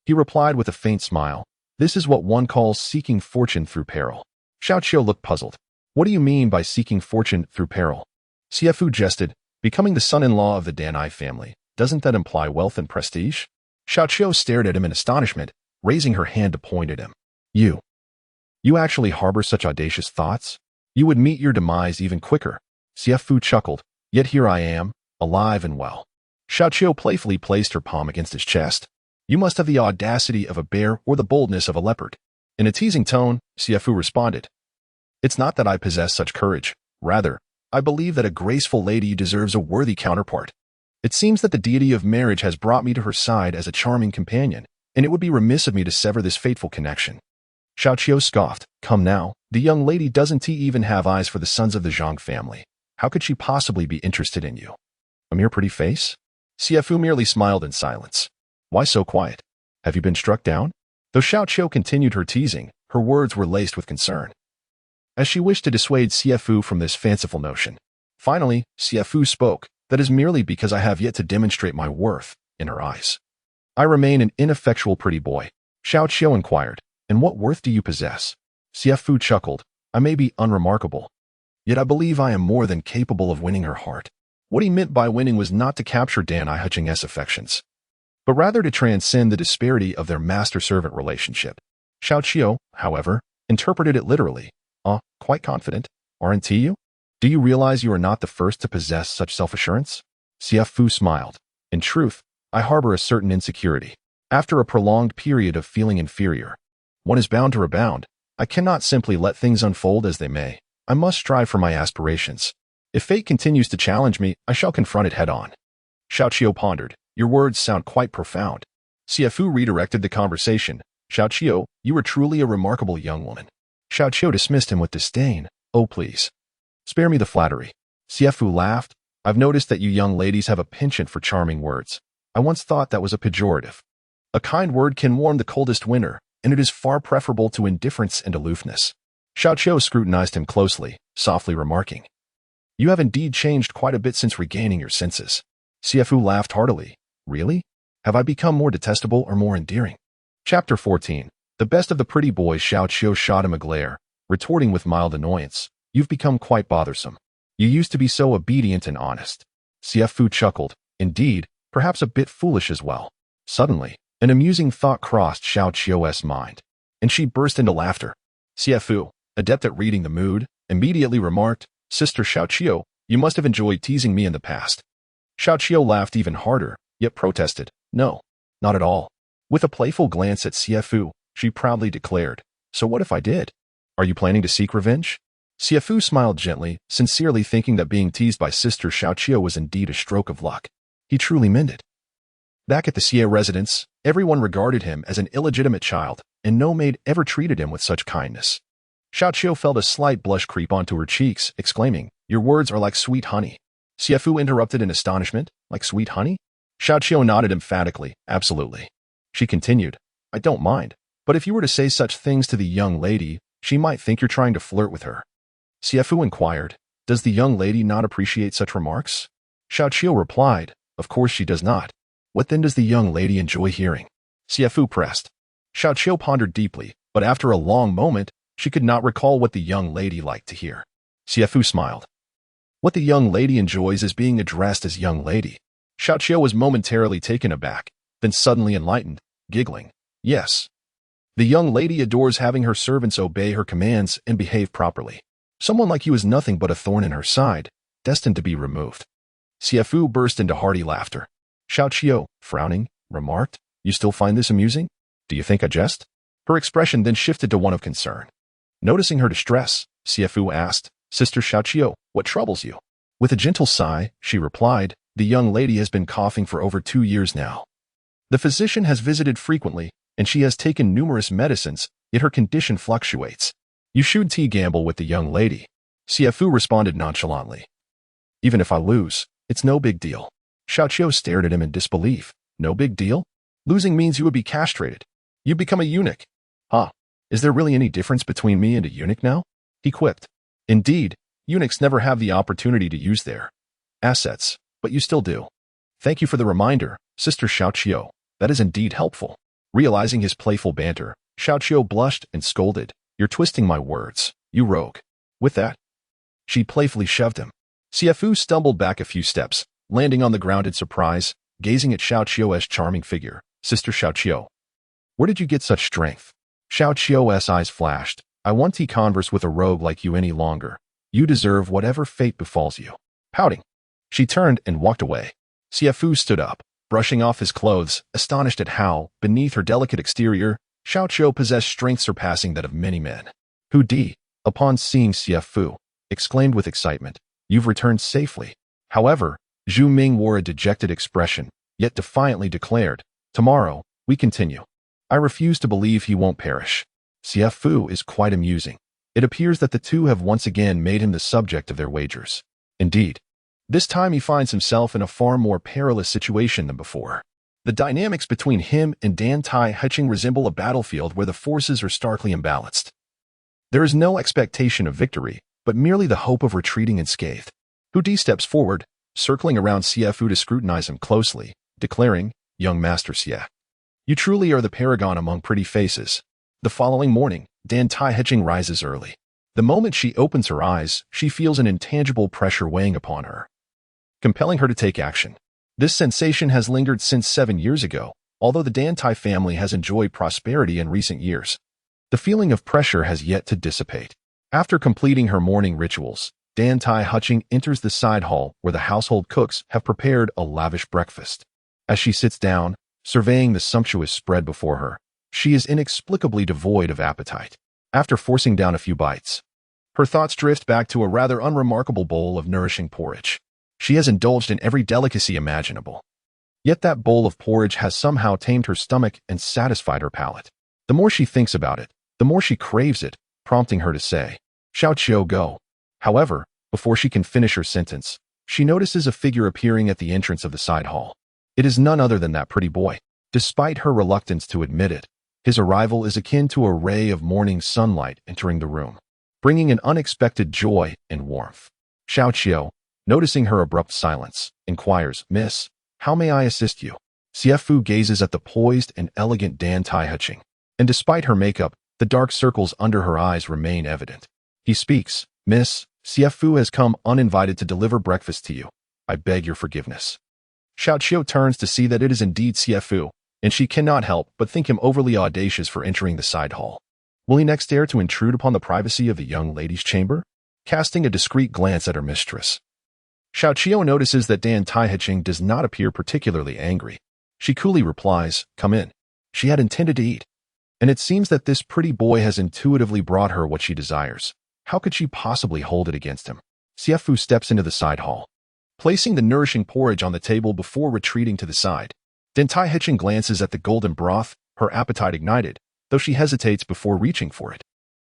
he replied with a faint smile. "This is what one calls seeking fortune through peril." Xiao looked puzzled. "What do you mean by seeking fortune through peril?" Xie Fu jested, "Becoming the son-in-law of the Danai family, doesn't that imply wealth and prestige?" Xiao stared at him in astonishment, raising her hand to point at him. You actually harbor such audacious thoughts? You would meet your demise even quicker." Xie Fu chuckled, "Yet here I am, alive and well." Xiao playfully placed her palm against his chest. "You must have the audacity of a bear or the boldness of a leopard." In a teasing tone, Xie Fu responded, "It's not that I possess such courage. Rather, I believe that a graceful lady deserves a worthy counterpart. It seems that the deity of marriage has brought me to her side as a charming companion, and it would be remiss of me to sever this fateful connection." Xiao scoffed, "Come now, the young lady doesn't even have eyes for the sons of the Zhang family. How could she possibly be interested in you? A mere pretty face?" Xie Fu merely smiled in silence. "Why so quiet? Have you been struck down?" Though Xiao continued her teasing, her words were laced with concern, as she wished to dissuade Xie Fu from this fanciful notion. Finally, Xie Fu spoke, "That is merely because I have yet to demonstrate my worth in her eyes. I remain an ineffectual pretty boy." Xiao inquired, "And what worth do you possess?" Xie Fu chuckled, "I may be unremarkable, yet I believe I am more than capable of winning her heart." What he meant by winning was not to capture Dantai Man's affections, but rather to transcend the disparity of their master-servant relationship. Xiao, however, interpreted it literally. Quite confident, aren't you? Do you realize you are not the first to possess such self-assurance?" Xie Fu smiled. "In truth, I harbor a certain insecurity. After a prolonged period of feeling inferior, one is bound to rebound. I cannot simply let things unfold as they may. I must strive for my aspirations. If fate continues to challenge me, I shall confront it head-on." Xiao pondered. "Your words sound quite profound." Xie Fu redirected the conversation. "Xiao, you are truly a remarkable young woman." Xiao dismissed him with disdain. "Oh, please, spare me the flattery." Xie Fu laughed. "I've noticed that you young ladies have a penchant for charming words. I once thought that was a pejorative. A kind word can warm the coldest winter, and it is far preferable to indifference and aloofness." Xiao scrutinized him closely, softly remarking, "You have indeed changed quite a bit since regaining your senses." Xie Fu laughed heartily. "Really? Have I become more detestable or more endearing?" Chapter 14. The best of the pretty boys. Xiao shot him a glare, retorting with mild annoyance, "You've become quite bothersome. You used to be so obedient and honest." Xie Fu chuckled. "Indeed, perhaps a bit foolish as well." Suddenly, an amusing thought crossed Xiao's mind, and she burst into laughter. Xie Fu, adept at reading the mood, immediately remarked, "Sister Xiao, you must have enjoyed teasing me in the past." Xiao laughed even harder, yet protested, "No, not at all." With a playful glance at Xie Fu, she proudly declared, "So what if I did? Are you planning to seek revenge?" Xie Fu smiled gently, sincerely thinking that being teased by Sister Xiao was indeed a stroke of luck. He truly meant it. Back at the Xie residence, everyone regarded him as an illegitimate child, and no maid ever treated him with such kindness. Xiao felt a slight blush creep onto her cheeks, exclaiming, "Your words are like sweet honey." Xie Fu interrupted in astonishment, "Like sweet honey?" Xiao nodded emphatically, "Absolutely." She continued, "I don't mind, but if you were to say such things to the young lady, she might think you're trying to flirt with her." Xie Fu inquired, "Does the young lady not appreciate such remarks?" Xiao replied, "Of course she does not. What then does the young lady enjoy hearing? Xie Fu pressed. Xiao Qiu pondered deeply, but after a long moment, she could not recall what the young lady liked to hear. Xie Fu smiled. What the young lady enjoys is being addressed as young lady. Xiao Qiu was momentarily taken aback, then suddenly enlightened, giggling. Yes. The young lady adores having her servants obey her commands and behave properly. Someone like you is nothing but a thorn in her side, destined to be removed. Xie Fu burst into hearty laughter. Xiao Qiu, frowning, remarked, You still find this amusing? Do you think I jest? Her expression then shifted to one of concern. Noticing her distress, Xie Fu asked, Sister Xiao Qiu, what troubles you? With a gentle sigh, she replied, The young lady has been coughing for over 2 years now. The physician has visited frequently, and she has taken numerous medicines, yet her condition fluctuates. You should gamble with the young lady. Xie Fu responded nonchalantly. Even if I lose, it's no big deal. Xiao Qiu stared at him in disbelief. No big deal? Losing means you would be castrated. You become a eunuch. Huh. Is there really any difference between me and a eunuch now? He quipped. Indeed, eunuchs never have the opportunity to use their assets, but you still do. Thank you for the reminder, Sister Xiao Qiu. That is indeed helpful. Realizing his playful banter, Xiao Qiu blushed and scolded. You're twisting my words, you rogue. With that, she playfully shoved him. Xie Fu stumbled back a few steps, landing on the ground in surprise, gazing at Xiao Qiu's charming figure. Sister Xiao Qiu, where did you get such strength? Xiao Qiu's eyes flashed. I won't converse with a rogue like you any longer. You deserve whatever fate befalls you. Pouting, she turned and walked away. Xie Fu stood up, brushing off his clothes, astonished at how, beneath her delicate exterior, Xiao Qiu possessed strength surpassing that of many men. Upon seeing Xie Fu, exclaimed with excitement, You've returned safely. However, Zhu Ming wore a dejected expression, yet defiantly declared, Tomorrow, we continue. I refuse to believe he won't perish. Xie Fu is quite amusing. It appears that the two have once again made him the subject of their wagers. Indeed, this time he finds himself in a far more perilous situation than before. The dynamics between him and Dantai Manor resemble a battlefield where the forces are starkly imbalanced. There is no expectation of victory, but merely the hope of retreating unscathed. Hu steps forward, circling around Xie Fu to scrutinize him closely, declaring, Young Master Xie, you truly are the paragon among pretty faces. The following morning, Dantai Manor rises early. The moment she opens her eyes, she feels an intangible pressure weighing upon her, compelling her to take action. This sensation has lingered since 7 years ago, although the Dantai family has enjoyed prosperity in recent years. The feeling of pressure has yet to dissipate. After completing her morning rituals, Dantai Manor enters the side hall where the household cooks have prepared a lavish breakfast. As she sits down, surveying the sumptuous spread before her, she is inexplicably devoid of appetite. After forcing down a few bites, her thoughts drift back to a rather unremarkable bowl of nourishing porridge. She has indulged in every delicacy imaginable. Yet that bowl of porridge has somehow tamed her stomach and satisfied her palate. The more she thinks about it, the more she craves it, prompting her to say, Xiao Qiu, go. However, before she can finish her sentence, she notices a figure appearing at the entrance of the side hall. It is none other than that pretty boy. Despite her reluctance to admit it, his arrival is akin to a ray of morning sunlight entering the room, bringing an unexpected joy and warmth. Xiao Qiu, noticing her abrupt silence, inquires, Miss, how may I assist you? Xie Fu gazes at the poised and elegant Dantai Manor, and despite her makeup, the dark circles under her eyes remain evident. He speaks, Miss, Xie Fu has come uninvited to deliver breakfast to you. I beg your forgiveness. Xiao Qiu turns to see that it is indeed Xie Fu, and she cannot help but think him overly audacious for entering the side hall. Will he next dare to intrude upon the privacy of the young lady's chamber? Casting a discreet glance at her mistress, Xiao Qiu notices that Dantai Manor does not appear particularly angry. She coolly replies, Come in. She had intended to eat, and it seems that this pretty boy has intuitively brought her what she desires. How could she possibly hold it against him? Xie Fu steps into the side hall, placing the nourishing porridge on the table before retreating to the side. Dantai Manor glances at the golden broth, her appetite ignited, though she hesitates before reaching for it.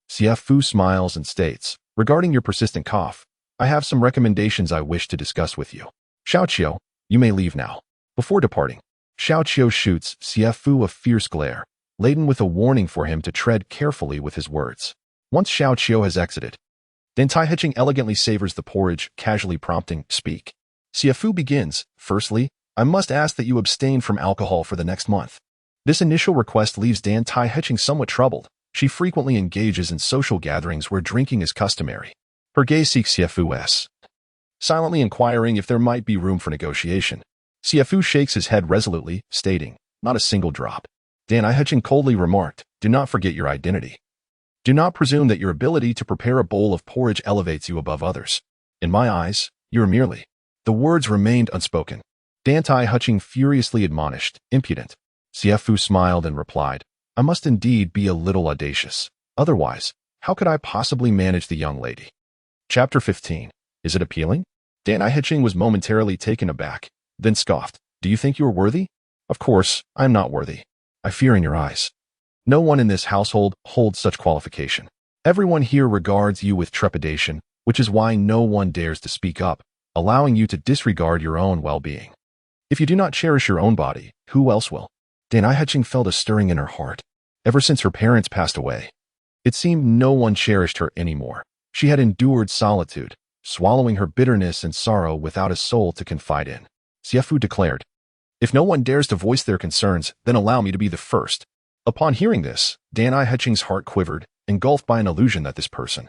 Xie Fu smiles and states, Regarding your persistent cough, I have some recommendations I wish to discuss with you. Xiao Qiu, you may leave now. Before departing, Xiao Qiu shoots Xie Fu a fierce glare, laden with a warning for him to tread carefully with his words. Once Xiao Qiu has exited, Dantai Manor elegantly savors the porridge, casually prompting, Speak. Xie Fu begins, Firstly, I must ask that you abstain from alcohol for the next month. This initial request leaves Dantai somewhat troubled. She frequently engages in social gatherings where drinking is customary. Her gaze seeks Xie Fu's, silently inquiring if there might be room for negotiation. Xie Fu shakes his head resolutely, stating, "Not a single drop." Dantai coldly remarked, "Do not forget your identity. Do not presume that your ability to prepare a bowl of porridge elevates you above others. In my eyes, you are merely—" The words remained unspoken. Dantai furiously admonished, "Impudent." Xie Fu smiled and replied, "I must indeed be a little audacious. Otherwise, how could I possibly manage the young lady?" Chapter 15. Is it appealing? Dantai was momentarily taken aback, then scoffed, "Do you think you are worthy?" "Of course, I am not worthy. I fear in your eyes. No one in this household holds such qualification. Everyone here regards you with trepidation, which is why no one dares to speak up, allowing you to disregard your own well-being. If you do not cherish your own body, who else will?" Dantai felt a stirring in her heart. Ever since her parents passed away, it seemed no one cherished her anymore. She had endured solitude, swallowing her bitterness and sorrow without a soul to confide in. Xie Fu declared, "If no one dares to voice their concerns, then allow me to be the first." Upon hearing this, Dantai heart quivered, engulfed by an illusion that this person,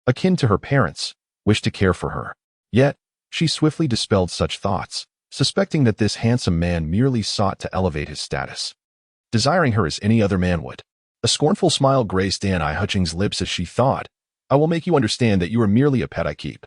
akin to her parents, wished to care for her. Yet, she swiftly dispelled such thoughts, suspecting that this handsome man merely sought to elevate his status, desiring her as any other man would. A scornful smile graced Dantai lips as she thought, "I will make you understand that you are merely a pet I keep."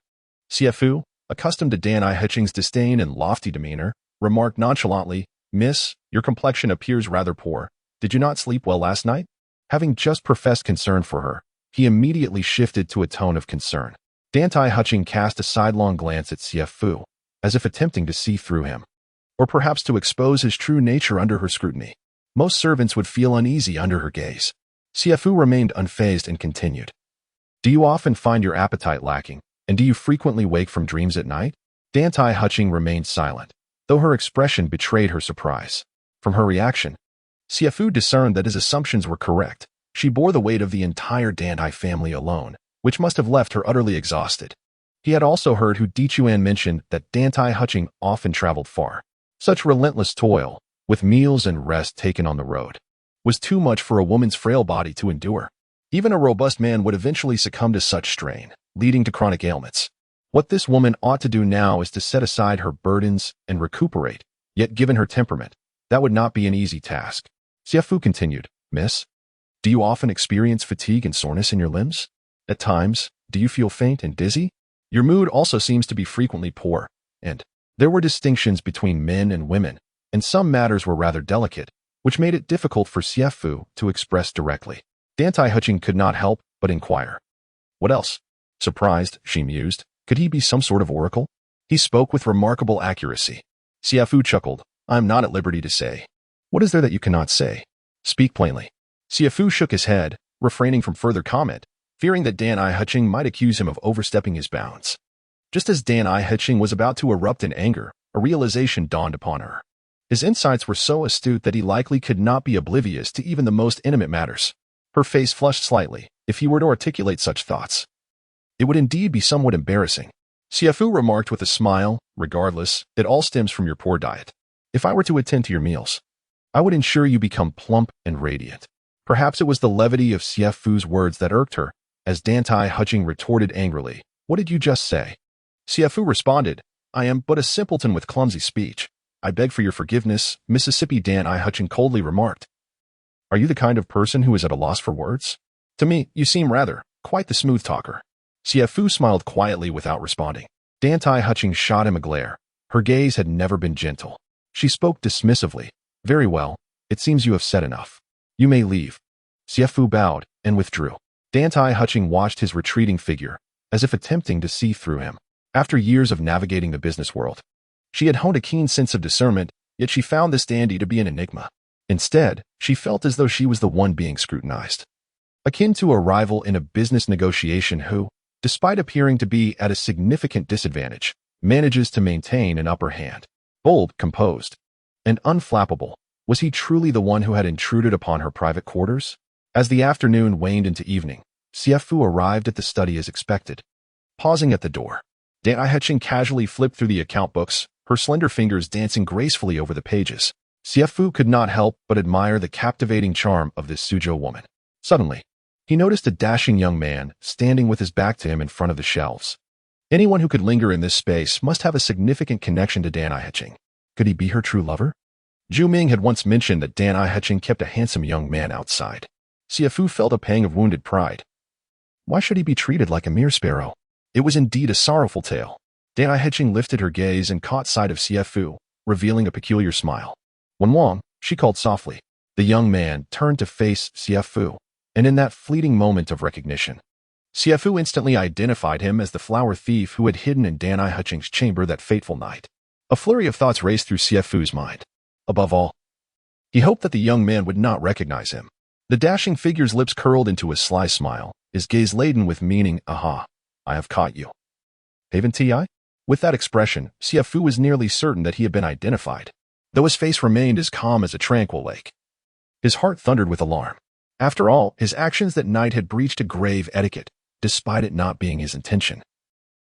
Xie Fu, accustomed to Dantai disdain and lofty demeanor, remarked nonchalantly, "Miss, your complexion appears rather poor. Did you not sleep well last night?" Having just professed concern for her, he immediately shifted to a tone of concern. Dantai cast a sidelong glance at Xie Fu, as if attempting to see through him, or perhaps to expose his true nature under her scrutiny. Most servants would feel uneasy under her gaze. Xie Fu remained unfazed and continued, "Do you often find your appetite lacking, and do you frequently wake from dreams at night?" Dantai remained silent, though her expression betrayed her surprise. From her reaction, Xie Fu discerned that his assumptions were correct. She bore the weight of the entire Dantai family alone, which must have left her utterly exhausted. He had also heard Di Chuan mention that Dantai often traveled far. Such relentless toil, with meals and rest taken on the road, was too much for a woman's frail body to endure. Even a robust man would eventually succumb to such strain, leading to chronic ailments. What this woman ought to do now is to set aside her burdens and recuperate, yet given her temperament, that would not be an easy task. Xie Fu continued, "Miss, do you often experience fatigue and soreness in your limbs? At times, do you feel faint and dizzy? Your mood also seems to be frequently poor." And there were distinctions between men and women, and some matters were rather delicate, which made it difficult for Xie Fu to express directly. Dantai could not help but inquire, "What else?" Surprised, she mused, could he be some sort of oracle? He spoke with remarkable accuracy. Xie Fu chuckled, "I am not at liberty to say." "What is there that you cannot say? Speak plainly." Xie Fu shook his head, refraining from further comment, fearing that Dantai might accuse him of overstepping his bounds. Just as Dantai was about to erupt in anger, a realization dawned upon her. His insights were so astute that he likely could not be oblivious to even the most intimate matters. Her face flushed slightly. If he were to articulate such thoughts, it would indeed be somewhat embarrassing. Xie Fu remarked with a smile, "Regardless, it all stems from your poor diet. If I were to attend to your meals, I would ensure you become plump and radiant." Perhaps it was the levity of Xie Fu's words that irked her, as Dantai retorted angrily, "What did you just say?" Xie Fu responded, "I am but a simpleton with clumsy speech. I beg for your forgiveness." Mississippi Dantai coldly remarked, "Are you the kind of person who is at a loss for words? To me, you seem rather, quite the smooth talker." Xie Fu smiled quietly without responding. Dantai shot him a glare. Her gaze had never been gentle. She spoke dismissively, "Very well, it seems you have said enough. You may leave." Xie Fu bowed and withdrew. Dantai watched his retreating figure, as if attempting to see through him. After years of navigating the business world, she had honed a keen sense of discernment, yet she found this dandy to be an enigma. Instead, she felt as though she was the one being scrutinized, akin to a rival in a business negotiation who, despite appearing to be at a significant disadvantage, manages to maintain an upper hand. Bold, composed, and unflappable, was he truly the one who had intruded upon her private quarters? As the afternoon waned into evening, Xie Fu arrived at the study as expected. Pausing at the door, Dantai casually flipped through the account books, her slender fingers dancing gracefully over the pages. Xie Fu could not help but admire the captivating charm of this Suzhou woman. Suddenly, he noticed a dashing young man standing with his back to him in front of the shelves. Anyone who could linger in this space must have a significant connection to Dantai Heching. Could he be her true lover? Zhu Ming had once mentioned that Dantai Heching kept a handsome young man outside. Xie Fu felt a pang of wounded pride. Why should he be treated like a mere sparrow? It was indeed a sorrowful tale. Dantai Heching lifted her gaze and caught sight of Xie Fu, revealing a peculiar smile. Wang, she called softly. The young man turned to face Xie Fu, and in that fleeting moment of recognition, Xie Fu instantly identified him as the flower thief who had hidden in Dantai Heching's chamber that fateful night. A flurry of thoughts raced through Xie Fu's mind. Above all, he hoped that the young man would not recognize him. The dashing figure's lips curled into a sly smile, his gaze laden with meaning. Aha, I have caught you. Haven't I? With that expression, Xie Fu was nearly certain that he had been identified, though his face remained as calm as a tranquil lake. His heart thundered with alarm. After all, his actions that night had breached a grave etiquette, despite it not being his intention.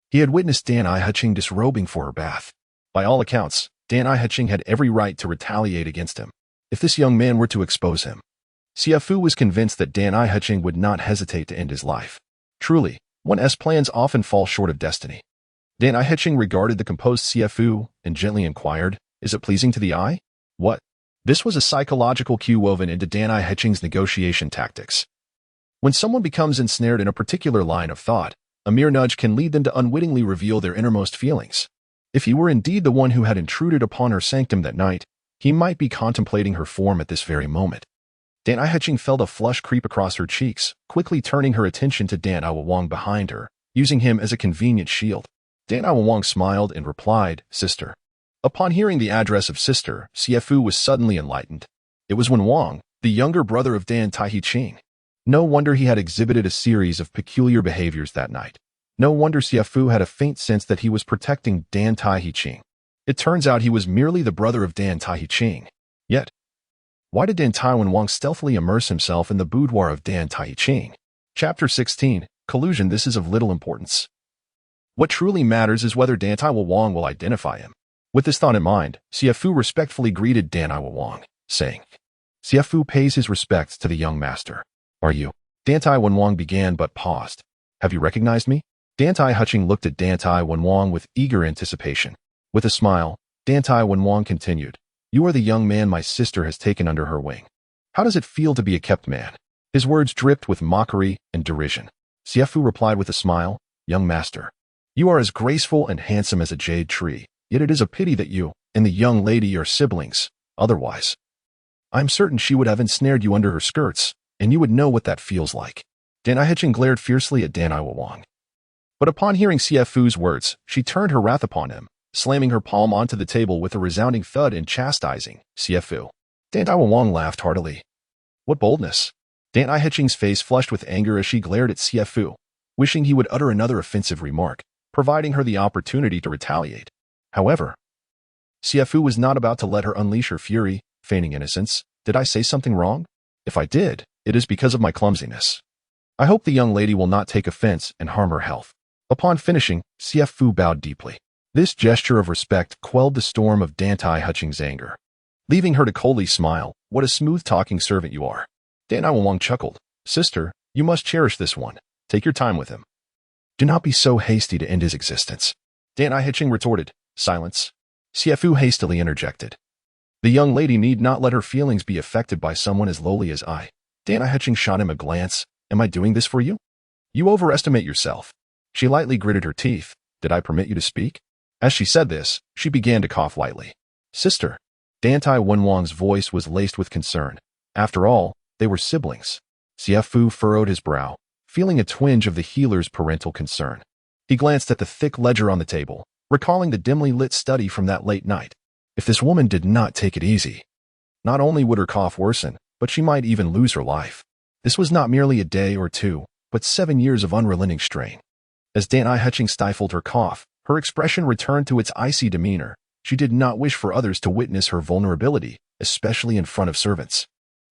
He had witnessed Dantai Heching disrobing for her bath. By all accounts, Dantai Heching had every right to retaliate against him, if this young man were to expose him. Xie Fu was convinced that Dantai Heching would not hesitate to end his life. Truly, one's plans often fall short of destiny. Dantai Heching regarded the composed Xie Fu and gently inquired, "Is it pleasing to the eye?" What? This was a psychological cue woven into Dantai Heching's negotiation tactics. When someone becomes ensnared in a particular line of thought, a mere nudge can lead them to unwittingly reveal their innermost feelings. If he were indeed the one who had intruded upon her sanctum that night, he might be contemplating her form at this very moment. Dantai Heching felt a flush creep across her cheeks, quickly turning her attention to Dantai Wang behind her, using him as a convenient shield. Dantai Wang smiled and replied, "Sister." Upon hearing the address of sister, Xie Fu was suddenly enlightened. It was Wang, the younger brother of Dantai Heching. No wonder he had exhibited a series of peculiar behaviors that night. No wonder Xie Fu had a faint sense that he was protecting Dantai Heching. It turns out he was merely the brother of Dantai Heching. Yet, why did Dantai Wang stealthily immerse himself in the boudoir of Dantai Heching? Chapter 16, Collusion. This is of little importance. What truly matters is whether Dantai Wang will identify him. With this thought in mind, Xie Fu respectfully greeted Dantai Wang, saying, "Xie Fu pays his respects to the young master. Are you?" Dantai Wang began but paused. "Have you recognized me?" Dantai Heching looked at Dantai Wang with eager anticipation. With a smile, Dantai Wang continued, "You are the young man my sister has taken under her wing. How does it feel to be a kept man?" His words dripped with mockery and derision. Xie Fu replied with a smile, "Young master, you are as graceful and handsome as a jade tree, yet it is a pity that you and the young lady are siblings. Otherwise, I'm certain she would have ensnared you under her skirts, and you would know what that feels like." Dantai Heching glared fiercely at Dantai Wang. But upon hearing Xie Fu's words, she turned her wrath upon him, slamming her palm onto the table with a resounding thud and chastising Xie Fu. Dantai Wang laughed heartily. What boldness! Dantai Heching's face flushed with anger as she glared at Xie Fu, wishing he would utter another offensive remark, providing her the opportunity to retaliate. However, Xie Fu was not about to let her unleash her fury, feigning innocence. "Did I say something wrong? If I did, it is because of my clumsiness. I hope the young lady will not take offense and harm her health." Upon finishing, Xie Fu bowed deeply. This gesture of respect quelled the storm of Dantai Heching's anger, leaving her to coldly smile. "What a smooth-talking servant you are." Dantai Wang chuckled. "Sister, you must cherish this one. Take your time with him. Do not be so hasty to end his existence." Dantai Heching retorted. "Silence." Xie Fu hastily interjected. "The young lady need not let her feelings be affected by someone as lowly as I." Dantai Heching shot him a glance. "Am I doing this for you? You overestimate yourself." She lightly gritted her teeth. "Did I permit you to speak?" As she said this, she began to cough lightly. "Sister." Dantai Wang's voice was laced with concern. After all, they were siblings. Xie Fu furrowed his brow, feeling a twinge of the healer's parental concern. He glanced at the thick ledger on the table, recalling the dimly lit study from that late night. If this woman did not take it easy, not only would her cough worsen, but she might even lose her life. This was not merely a day or two, but 7 years of unrelenting strain. As Dantai Heching stifled her cough, her expression returned to its icy demeanor. She did not wish for others to witness her vulnerability, especially in front of servants.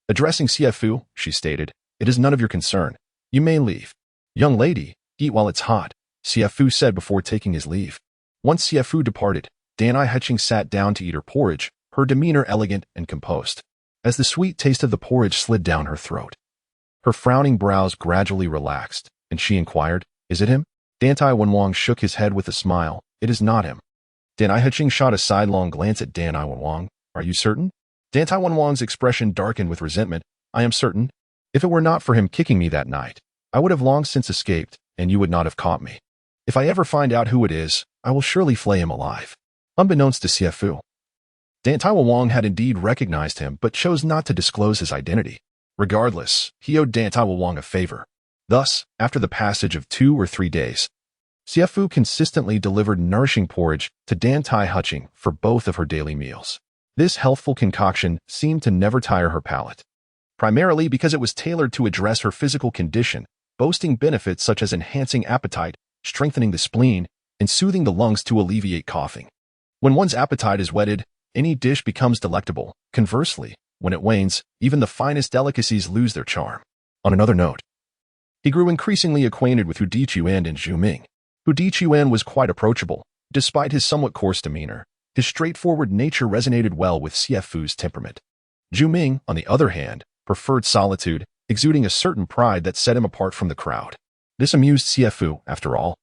Addressing Xie Fu, she stated, "It is none of your concern. You may leave." "Young lady, eat while it's hot," Xie Fu said before taking his leave. Once Xie Fu departed, Dantai Heching sat down to eat her porridge, her demeanor elegant and composed. As the sweet taste of the porridge slid down her throat, her frowning brows gradually relaxed, and she inquired, "Is it him?" Dantai Wenwang shook his head with a smile. "It is not him." Dantai Heching shot a sidelong glance at Dantai Wenwang. "Are you certain?" Dantai Wenwang's expression darkened with resentment. "I am certain. If it were not for him kicking me that night, I would have long since escaped, and you would not have caught me. If I ever find out who it is, I will surely flay him alive." Unbeknownst to Xie Fu, Dantai Wenwang had indeed recognized him, but chose not to disclose his identity. Regardless, he owed Dantai Wenwang a favor. Thus, after the passage of 2 or 3 days, Xie Fu consistently delivered nourishing porridge to Dantai Heching for both of her daily meals. This healthful concoction seemed to never tire her palate, primarily because it was tailored to address her physical condition, boasting benefits such as enhancing appetite, strengthening the spleen, and soothing the lungs to alleviate coughing. When one's appetite is whetted, any dish becomes delectable. Conversely, when it wanes, even the finest delicacies lose their charm. On another note, he grew increasingly acquainted with Hu Dichuan and Zhu Ming. Hu Dichuan was quite approachable. Despite his somewhat coarse demeanor, his straightforward nature resonated well with Xie Fu's temperament. Zhu Ming, on the other hand, preferred solitude, exuding a certain pride that set him apart from the crowd. This amused Xie Fu, after all.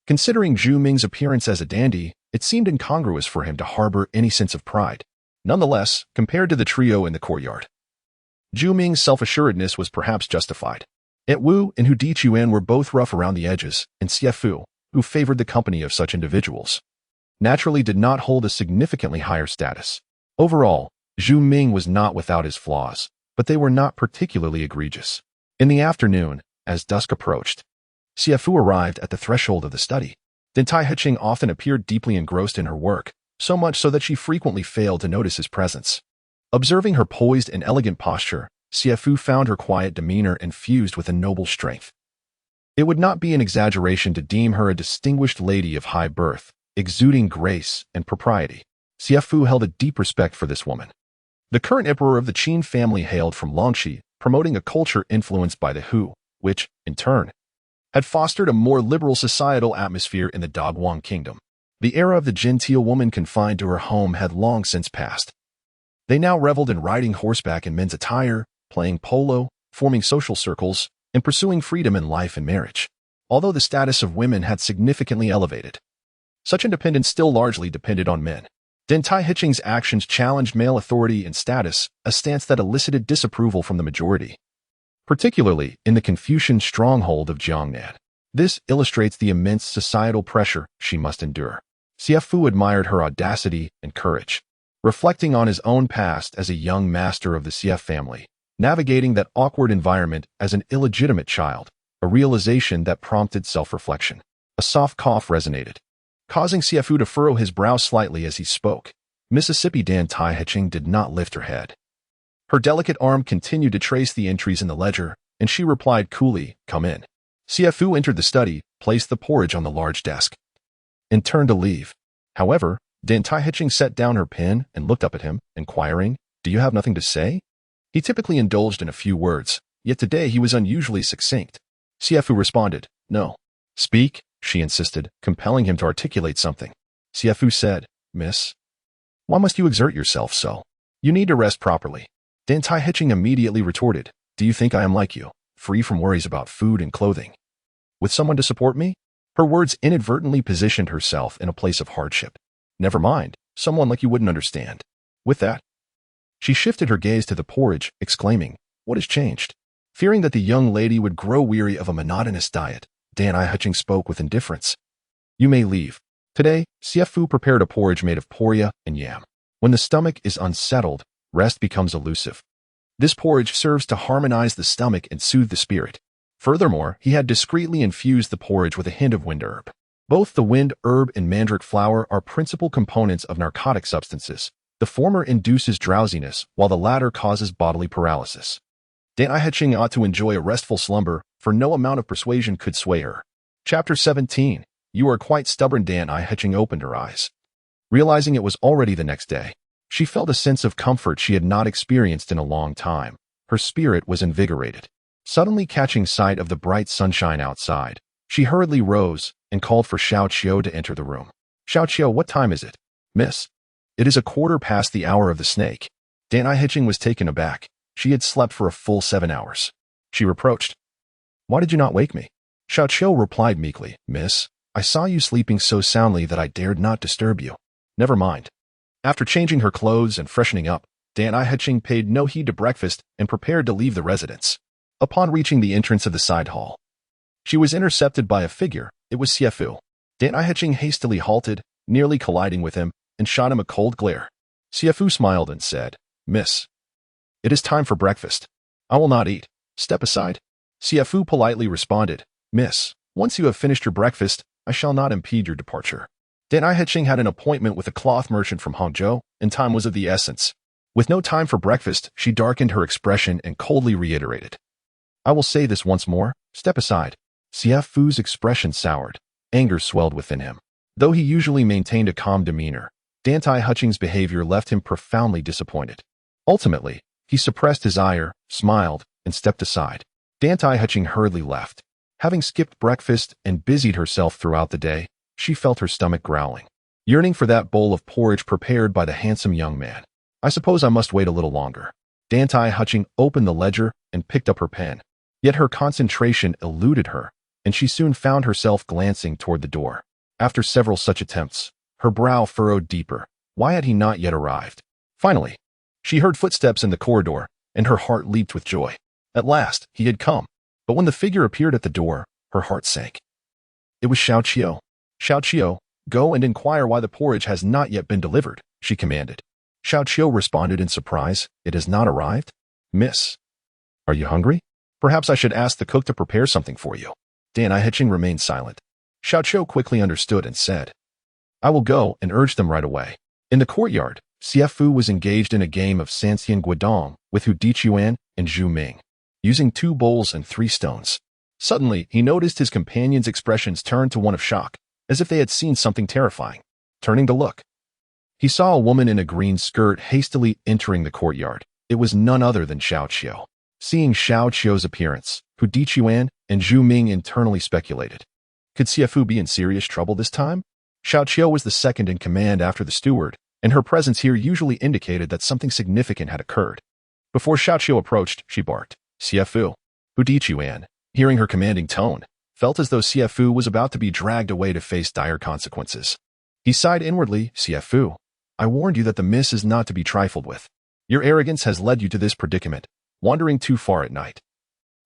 Considering Zhu Ming's appearance as a dandy, it seemed incongruous for him to harbor any sense of pride. Nonetheless, compared to the trio in the courtyard, Zhu Ming's self-assuredness was perhaps justified. Aunt Wu and Hu Dichuan were both rough around the edges, and Xie Fu, who favored the company of such individuals, naturally did not hold a significantly higher status. Overall, Zhu Ming was not without his flaws, but they were not particularly egregious. In the afternoon, as dusk approached, Xie Fu arrived at the threshold of the study. Dantai Heching often appeared deeply engrossed in her work, so much so that she frequently failed to notice his presence. Observing her poised and elegant posture, Xie Fu found her quiet demeanor infused with a noble strength. It would not be an exaggeration to deem her a distinguished lady of high birth, exuding grace and propriety. Xie Fu held a deep respect for this woman. The current emperor of the Qin family hailed from Longxi, promoting a culture influenced by the Hu, which, in turn, had fostered a more liberal societal atmosphere in the Dogwang kingdom. The era of the genteel woman confined to her home had long since passed. They now reveled in riding horseback in men's attire, playing polo, forming social circles, and pursuing freedom in life and marriage. Although the status of women had significantly elevated, such independence still largely depended on men. Dantai Heching's actions challenged male authority and status, a stance that elicited disapproval from the majority, particularly in the Confucian stronghold of Jiangnan. This illustrates the immense societal pressure she must endure. Xie Fu admired her audacity and courage. Reflecting on his own past as a young master of the Xie family, navigating that awkward environment as an illegitimate child, a realization that prompted self-reflection. A soft cough resonated, causing Xie Fu to furrow his brow slightly as he spoke. Mississippi Dantai Heching did not lift her head. Her delicate arm continued to trace the entries in the ledger, and she replied coolly, "Come in." Xie Fu entered the study, placed the porridge on the large desk, and turned to leave. However, Dantai Heching set down her pen and looked up at him, inquiring, "Do you have nothing to say?" He typically indulged in a few words, yet today he was unusually succinct. Xie Fu responded, "No." "Speak," she insisted, compelling him to articulate something. Xie Fu said, "Miss, why must you exert yourself so? You need to rest properly." Dantai Heching immediately retorted, "Do you think I am like you, free from worries about food and clothing, with someone to support me?" Her words inadvertently positioned herself in a place of hardship. "Never mind, someone like you wouldn't understand." With that, she shifted her gaze to the porridge, exclaiming, "What has changed?" Fearing that the young lady would grow weary of a monotonous diet, Dantai Heching spoke with indifference. "You may leave." Today, Xie Fu prepared a porridge made of poria and yam. When the stomach is unsettled, rest becomes elusive. This porridge serves to harmonize the stomach and soothe the spirit. Furthermore, he had discreetly infused the porridge with a hint of wind herb. Both the wind herb and mandrake flower are principal components of narcotic substances. The former induces drowsiness, while the latter causes bodily paralysis. Dantai Heching ought to enjoy a restful slumber, for no amount of persuasion could sway her. Chapter 17. You are quite stubborn. Dantai Heching opened her eyes. Realizing it was already the next day, she felt a sense of comfort she had not experienced in a long time. Her spirit was invigorated. Suddenly catching sight of the bright sunshine outside, she hurriedly rose and called for Xiao Qiu to enter the room. "Xiao Qiu, what time is it?" Miss, it is 1/4 past the hour of the snake. Dantai was taken aback. She had slept for a full 7 hours. She reproached. Why did you not wake me? Xiao replied meekly, Miss, I saw you sleeping so soundly that I dared not disturb you. Never mind. After changing her clothes and freshening up, Dantai paid no heed to breakfast and prepared to leave the residence. Upon reaching the entrance of the side hall, she was intercepted by a figure. It was Xie Fu. Dantai hastily halted, nearly colliding with him, and shot him a cold glare. Xie Fu smiled and said, Miss, it is time for breakfast. I will not eat. Step aside. Xie Fu politely responded, Miss, once you have finished your breakfast, I shall not impede your departure. Dantai had an appointment with a cloth merchant from Hangzhou, and time was of the essence. With no time for breakfast, she darkened her expression and coldly reiterated, I will say this once more, step aside. Xie Fu's expression soured. Anger swelled within him. Though he usually maintained a calm demeanor, Dantai's behavior left him profoundly disappointed. Ultimately, he suppressed his ire, smiled, and stepped aside. Dantai hurriedly left. Having skipped breakfast and busied herself throughout the day, she felt her stomach growling, yearning for that bowl of porridge prepared by the handsome young man. I suppose I must wait a little longer. Dantai opened the ledger and picked up her pen. Yet her concentration eluded her, and she soon found herself glancing toward the door. After several such attempts, her brow furrowed deeper. Why had he not yet arrived? Finally, she heard footsteps in the corridor, and her heart leaped with joy. At last, he had come. But when the figure appeared at the door, her heart sank. It was Xiao. Xiao, go and inquire why the porridge has not yet been delivered, she commanded. Xiao responded in surprise, it has not arrived? Miss, are you hungry? Perhaps I should ask the cook to prepare something for you. Dantai remained silent. Xiao quickly understood and said, I will go and urge them right away. In the courtyard, Xie Fu was engaged in a game of Sanxian Guidong with Hu Dichuan and Zhu Ming, using 2 bowls and 3 stones. Suddenly, he noticed his companions' expressions turn to one of shock, as if they had seen something terrifying. Turning to look, he saw a woman in a green skirt hastily entering the courtyard. It was none other than Xiao. Seeing Xiao's appearance, Hu Dichuan and Zhu Ming internally speculated. Could Xie Fu be in serious trouble this time? Xiao was the second in command after the steward, and her presence here usually indicated that something significant had occurred. Before Xiao approached, she barked, Xie Fu. Hu Dichuan, hearing her commanding tone, felt as though Xie Fu was about to be dragged away to face dire consequences. He sighed inwardly, Xie Fu, I warned you that the miss is not to be trifled with. Your arrogance has led you to this predicament, wandering too far at night.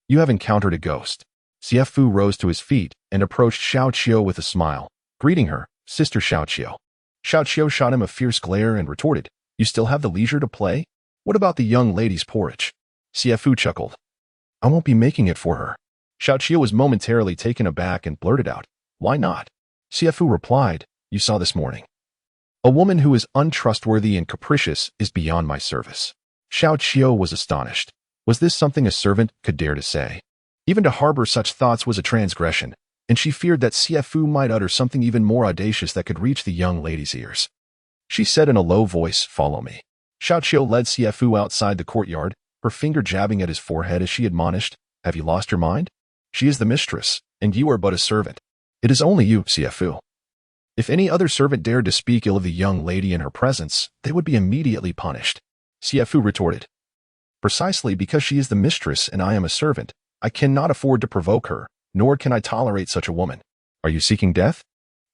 You have encountered a ghost. Xie Fu rose to his feet and approached Xiao with a smile, greeting her, Sister Xiao. Xiao shot him a fierce glare and retorted, You still have the leisure to play? What about the young lady's porridge? Xie Fu chuckled. I won't be making it for her. Xiao was momentarily taken aback and blurted out, Why not? Xie Fu replied, You saw this morning. A woman who is untrustworthy and capricious is beyond my service. Xiao was astonished. Was this something a servant could dare to say? Even to harbor such thoughts was a transgression, and she feared that Xie Fu might utter something even more audacious that could reach the young lady's ears. She said in a low voice, Follow me. Xiao led Xie Fu outside the courtyard, her finger jabbing at his forehead as she admonished, Have you lost your mind? She is the mistress, and you are but a servant. It is only you, Xie Fu. If any other servant dared to speak ill of the young lady in her presence, they would be immediately punished. Xie Fu retorted, Precisely because she is the mistress and I am a servant, I cannot afford to provoke her, nor can I tolerate such a woman. Are you seeking death?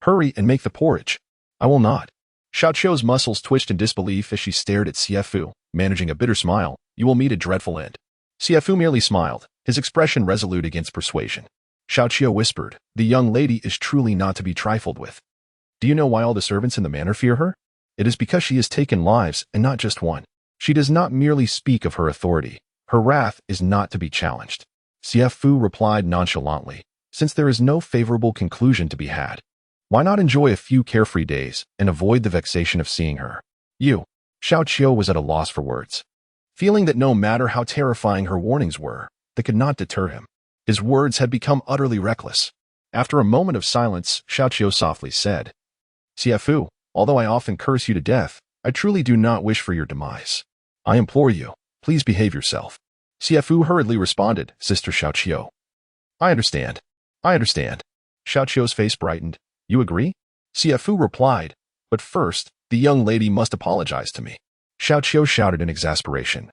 Hurry and make the porridge. I will not. Xiao's muscles twitched in disbelief as she stared at Xie Fu, managing a bitter smile. You will meet a dreadful end. Xie Fu merely smiled, his expression resolute against persuasion. Xiao whispered, The young lady is truly not to be trifled with. Do you know why all the servants in the manor fear her? It is because she has taken lives, and not just one. She does not merely speak of her authority. Her wrath is not to be challenged. Xie Fu replied nonchalantly, Since there is no favorable conclusion to be had, why not enjoy a few carefree days and avoid the vexation of seeing her? You. Xiao was at a loss for words. Feeling that no matter how terrifying her warnings were, they could not deter him. His words had become utterly reckless. After a moment of silence, Xiao softly said, Xie Fu, although I often curse you to death, I truly do not wish for your demise. I implore you, please behave yourself. Xie Fu hurriedly responded, Sister Xiao. I understand. Xiao's face brightened. You agree? Xie Fu replied, But first, The young lady must apologize to me. Xiao Qiu shouted in exasperation.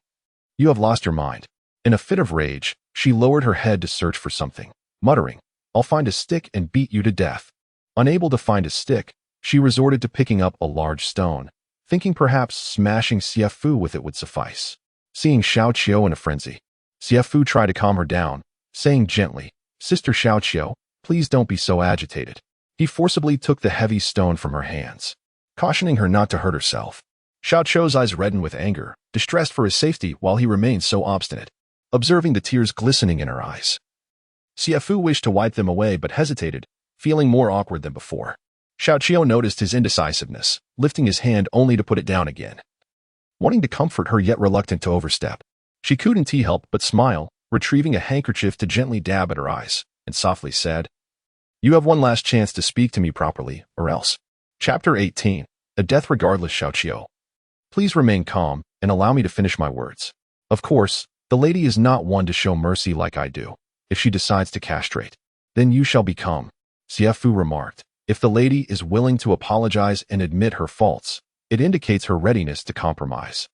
You have lost your mind. In a fit of rage, she lowered her head to search for something, muttering, I'll find a stick and beat you to death. Unable to find a stick, she resorted to picking up a large stone, thinking perhaps smashing Xie Fu with it would suffice. Seeing Xiao Qiu in a frenzy, Xie Fu tried to calm her down, saying gently, Sister Xiao Qiu, please don't be so agitated. He forcibly took the heavy stone from her hands, cautioning her not to hurt herself. Xiao Qiu's eyes reddened with anger, distressed for his safety while he remained so obstinate, observing the tears glistening in her eyes. Xie Fu wished to wipe them away but hesitated, feeling more awkward than before. Xiao Qiu noticed his indecisiveness, lifting his hand only to put it down again. Wanting to comfort her yet reluctant to overstep, she couldn't help but smile, retrieving a handkerchief to gently dab at her eyes, and softly said, You have one last chance to speak to me properly, or else. Chapter 18. A Death Regardless Xiao Qiu. Please remain calm and allow me to finish my words. Of course, the lady is not one to show mercy like I do. If she decides to castrate, then you shall become. Xie Fu remarked. If the lady is willing to apologize and admit her faults, it indicates her readiness to compromise,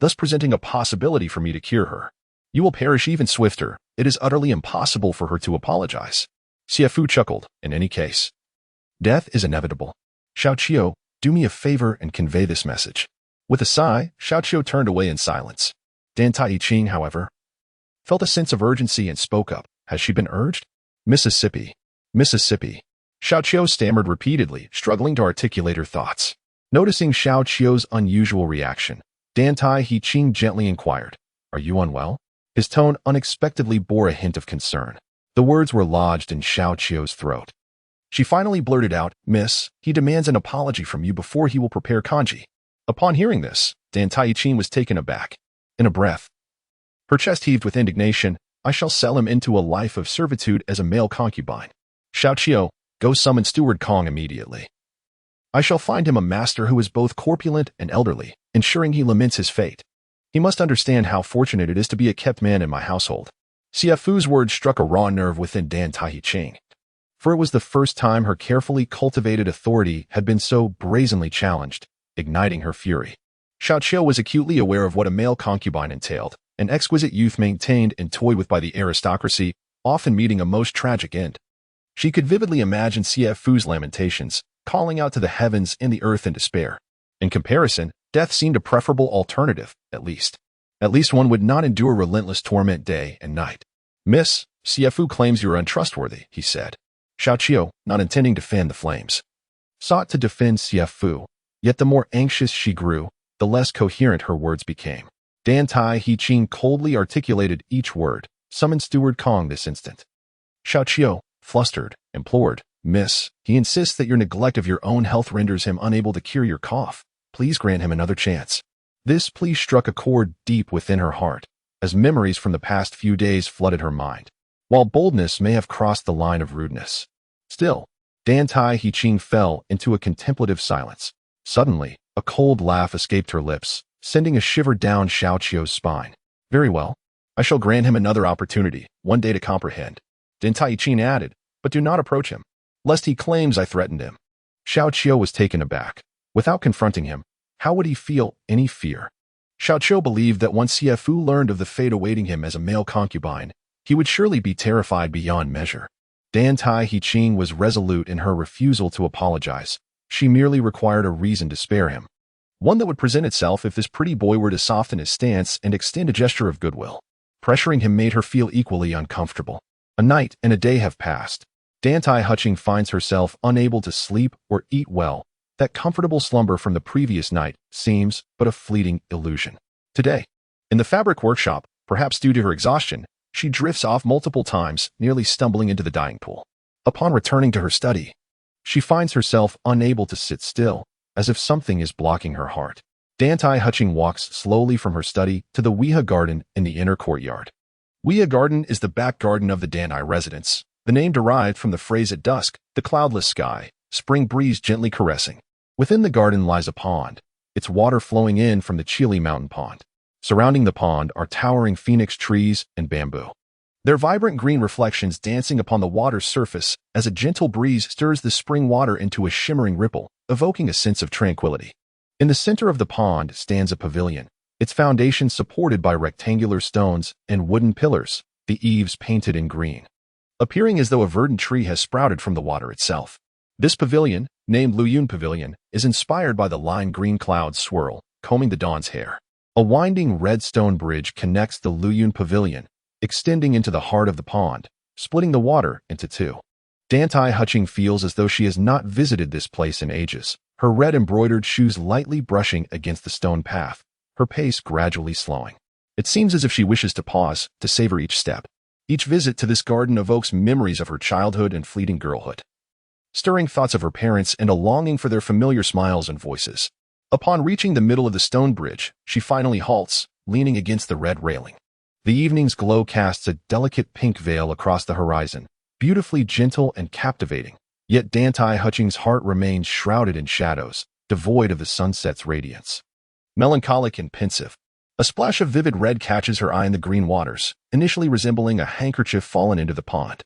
thus presenting a possibility for me to cure her. You will perish even swifter. It is utterly impossible for her to apologize. Xie Fu chuckled. In any case, death is inevitable. Xiao Qiu, do me a favor and convey this message. With a sigh, Xiao Qiu turned away in silence. Dantai Ching, however, felt a sense of urgency and spoke up. Has she been urged? Mississippi. Mississippi. Xiao Qiu stammered repeatedly, struggling to articulate her thoughts. Noticing Xiao Qiu's unusual reaction, Dantai Ching gently inquired, Are you unwell? His tone unexpectedly bore a hint of concern. The words were lodged in Xiao Qiu's throat. She finally blurted out, Miss, he demands an apology from you before he will prepare kanji. Upon hearing this, Dantai Ching was taken aback. In a breath, her chest heaved with indignation. I shall sell him into a life of servitude as a male concubine. Xiao Qiu, go summon Steward Kong immediately. I shall find him a master who is both corpulent and elderly, ensuring he laments his fate. He must understand how fortunate it is to be a kept man in my household. Xie Fu's words struck a raw nerve within Dantai Ching, for it was the first time her carefully cultivated authority had been so brazenly challenged, igniting her fury. Xiao Qiu was acutely aware of what a male concubine entailed, an exquisite youth maintained and toyed with by the aristocracy, often meeting a most tragic end. She could vividly imagine Xie Fu's lamentations, calling out to the heavens and the earth in despair. In comparison, death seemed a preferable alternative, at least. At least one would not endure relentless torment day and night. Miss, Xie Fu claims you are untrustworthy, he said. Xiao Qiu, not intending to fan the flames, sought to defend Xie Fu, yet the more anxious she grew, the less coherent her words became. Dantai Ching coldly articulated each word, Summon Steward Kong this instant. Xiao Qiu, flustered, implored, Miss, he insists that your neglect of your own health renders him unable to cure your cough. Please grant him another chance. This plea struck a chord deep within her heart, as memories from the past few days flooded her mind. While boldness may have crossed the line of rudeness, still, Dantai Ching fell into a contemplative silence. Suddenly, a cold laugh escaped her lips, sending a shiver down Xiao Qiu's spine. Very well. I shall grant him another opportunity, one day to comprehend. Dantai Ching added, but do not approach him, lest he claims I threatened him. Xiao Qiu was taken aback. Without confronting him, how would he feel any fear? Xiao Qiu believed that once Xie Fu learned of the fate awaiting him as a male concubine, he would surely be terrified beyond measure. Dantai Ching was resolute in her refusal to apologize. She merely required a reason to spare him, one that would present itself if this pretty boy were to soften his stance and extend a gesture of goodwill. Pressuring him made her feel equally uncomfortable. A night and a day have passed. Dantai Ching finds herself unable to sleep or eat well. That comfortable slumber from the previous night seems but a fleeting illusion. Today, in the fabric workshop, perhaps due to her exhaustion, she drifts off multiple times, nearly stumbling into the dyeing pool. Upon returning to her study, she finds herself unable to sit still, as if something is blocking her heart. Dantai Ching walks slowly from her study to the Weha Garden in the inner courtyard. Weha Garden is the back garden of the Dantai residence, the name derived from the phrase at dusk, the cloudless sky, spring breeze gently caressing. Within the garden lies a pond, its water flowing in from the Chili Mountain Pond. Surrounding the pond are towering phoenix trees and bamboo, their vibrant green reflections dancing upon the water's surface as a gentle breeze stirs the spring water into a shimmering ripple, evoking a sense of tranquility. In the center of the pond stands a pavilion, its foundation supported by rectangular stones and wooden pillars, the eaves painted in green, appearing as though a verdant tree has sprouted from the water itself. This pavilion, named Luyun Pavilion, is inspired by the line green clouds swirl, combing the dawn's hair. A winding red stone bridge connects the Luyun Pavilion, extending into the heart of the pond, splitting the water into two. Dantai Hutching feels as though she has not visited this place in ages, her red embroidered shoes lightly brushing against the stone path, her pace gradually slowing. It seems as if she wishes to pause, to savor each step. Each visit to this garden evokes memories of her childhood and fleeting girlhood, stirring thoughts of her parents and a longing for their familiar smiles and voices. Upon reaching the middle of the stone bridge, she finally halts, leaning against the red railing. The evening's glow casts a delicate pink veil across the horizon, beautifully gentle and captivating. Yet Dantai Hutching's heart remains shrouded in shadows, devoid of the sunset's radiance. Melancholic and pensive, a splash of vivid red catches her eye in the green waters, initially resembling a handkerchief fallen into the pond.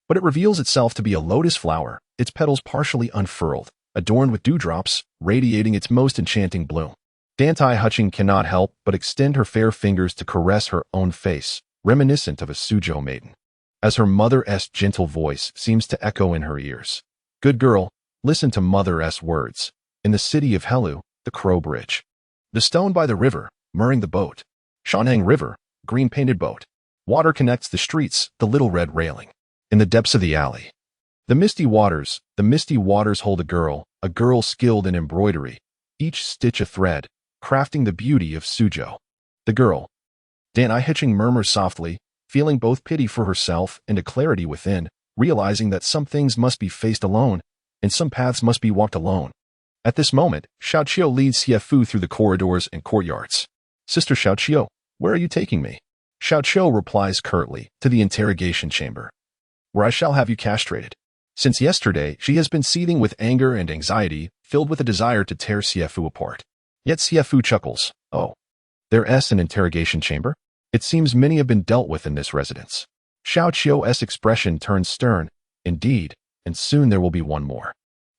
But it reveals itself to be a lotus flower, its petals partially unfurled, adorned with dewdrops, radiating its most enchanting bloom. Dantai Hutching cannot help but extend her fair fingers to caress her own face, reminiscent of a Suzhou maiden, as her mother's gentle voice seems to echo in her ears. Good girl, listen to mother's words. In the city of Helu, the Crow Bridge. The stone by the river, mooring the boat. Shanhang River, green-painted boat. Water connects the streets, the little red railing. In the depths of the alley. The misty waters hold a girl skilled in embroidery, each stitch a thread, crafting the beauty of Suzhou. The girl. Dantai Hutching murmurs softly, feeling both pity for herself and a clarity within, realizing that some things must be faced alone, and some paths must be walked alone. At this moment, Xiaoqiu leads Xie Fu through the corridors and courtyards. Sister Xiaoqiu, where are you taking me? Xiaoqiu replies curtly, to the interrogation chamber, where I shall have you castrated. Since yesterday, she has been seething with anger and anxiety, filled with a desire to tear Xie Fu apart. Yet Xie Fu chuckles. Oh, there's an interrogation chamber? It seems many have been dealt with in this residence. Xiaoqiu's expression turns stern. Indeed, and soon there will be one more.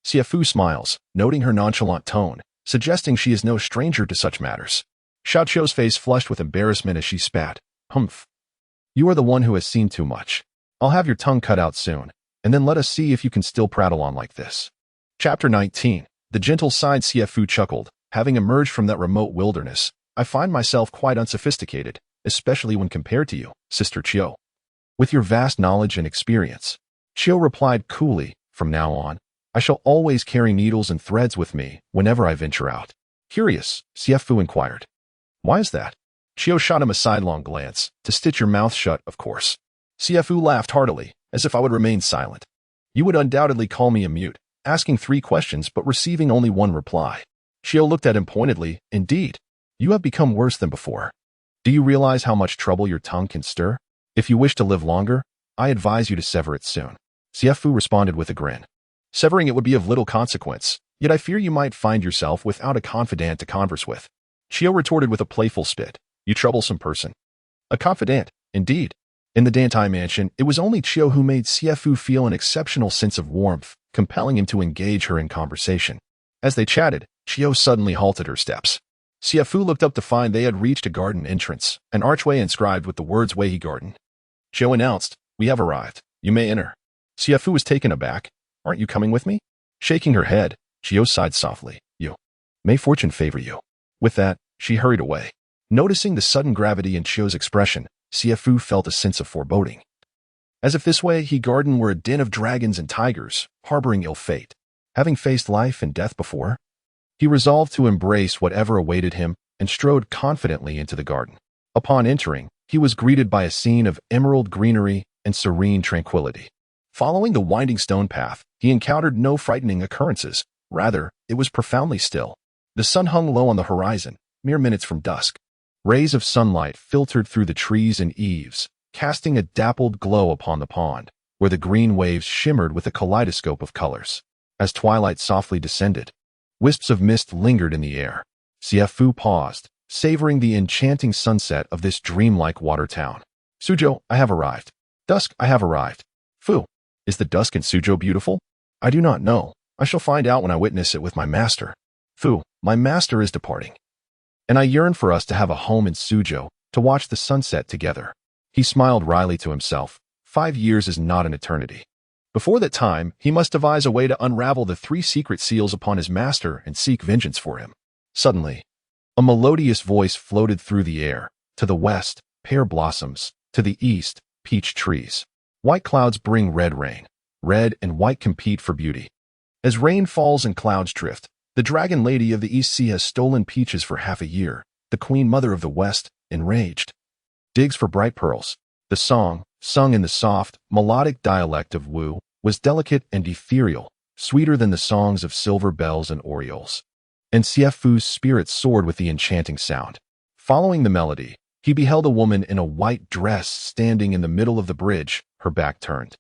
Xie Fu smiles, noting her nonchalant tone, suggesting she is no stranger to such matters. Xiaoqiu's face flushed with embarrassment as she spat. Humph. You are the one who has seen too much. I'll have your tongue cut out soon, and then let us see if you can still prattle on like this. Chapter 19. The gentle side. Xie Fu chuckled. Having emerged from that remote wilderness, I find myself quite unsophisticated, especially when compared to you, Sister Qiu. With your vast knowledge and experience. Qiu replied coolly, from now on, I shall always carry needles and threads with me whenever I venture out. Curious, Xie Fu inquired. Why is that? Qiu shot him a sidelong glance. To stitch your mouth shut, of course. Xie Fu laughed heartily, as if I would remain silent. You would undoubtedly call me a mute, asking 3 questions but receiving only 1 reply. Qiu looked at him pointedly. Indeed, you have become worse than before. Do you realize how much trouble your tongue can stir? If you wish to live longer, I advise you to sever it soon. Xie Fu responded with a grin. Severing it would be of little consequence, yet I fear you might find yourself without a confidant to converse with. Qiu retorted with a playful spit. You troublesome person. A confidant, indeed. In the Dantai mansion, it was only Qiu who made Xie Fu feel an exceptional sense of warmth, compelling him to engage her in conversation. As they chatted, Qiu suddenly halted her steps. Xie Fu looked up to find they had reached a garden entrance, an archway inscribed with the words Weihe Garden. Qiu announced, We have arrived. You may enter. Xie Fu was taken aback. Aren't you coming with me? Shaking her head, Qiu sighed softly. You. May fortune favor you. With that, she hurried away. Noticing the sudden gravity in Qiu's expression, Xie Fu felt a sense of foreboding. As if this Weihe Garden were a den of dragons and tigers, harboring ill fate. Having faced life and death before, he resolved to embrace whatever awaited him and strode confidently into the garden. Upon entering, he was greeted by a scene of emerald greenery and serene tranquility. Following the winding stone path, he encountered no frightening occurrences. Rather, it was profoundly still. The sun hung low on the horizon, mere minutes from dusk. Rays of sunlight filtered through the trees and eaves, casting a dappled glow upon the pond, where the green waves shimmered with a kaleidoscope of colors. As twilight softly descended, wisps of mist lingered in the air. Xie Fu paused, savoring the enchanting sunset of this dreamlike water town. Suzhou, I have arrived. Dusk, I have arrived. Fu, is the dusk in Suzhou beautiful? I do not know. I shall find out when I witness it with my master. Fu, My master is departing, and I yearn for us to have a home in Suzhou, to watch the sunset together." He smiled wryly to himself. 5 years is not an eternity. Before that time, he must devise a way to unravel the 3 secret seals upon his master and seek vengeance for him. Suddenly, a melodious voice floated through the air. To the west, pear blossoms. To the east, peach trees. White clouds bring red rain. Red and white compete for beauty. As rain falls and clouds drift, the dragon lady of the East Sea has stolen peaches for half a year. The queen mother of the West, enraged, digs for bright pearls. The song, sung in the soft, melodic dialect of Wu, was delicate and ethereal, sweeter than the songs of silver bells and orioles. And Xie Fu's spirit soared with the enchanting sound. Following the melody, he beheld a woman in a white dress standing in the middle of the bridge, her back turned,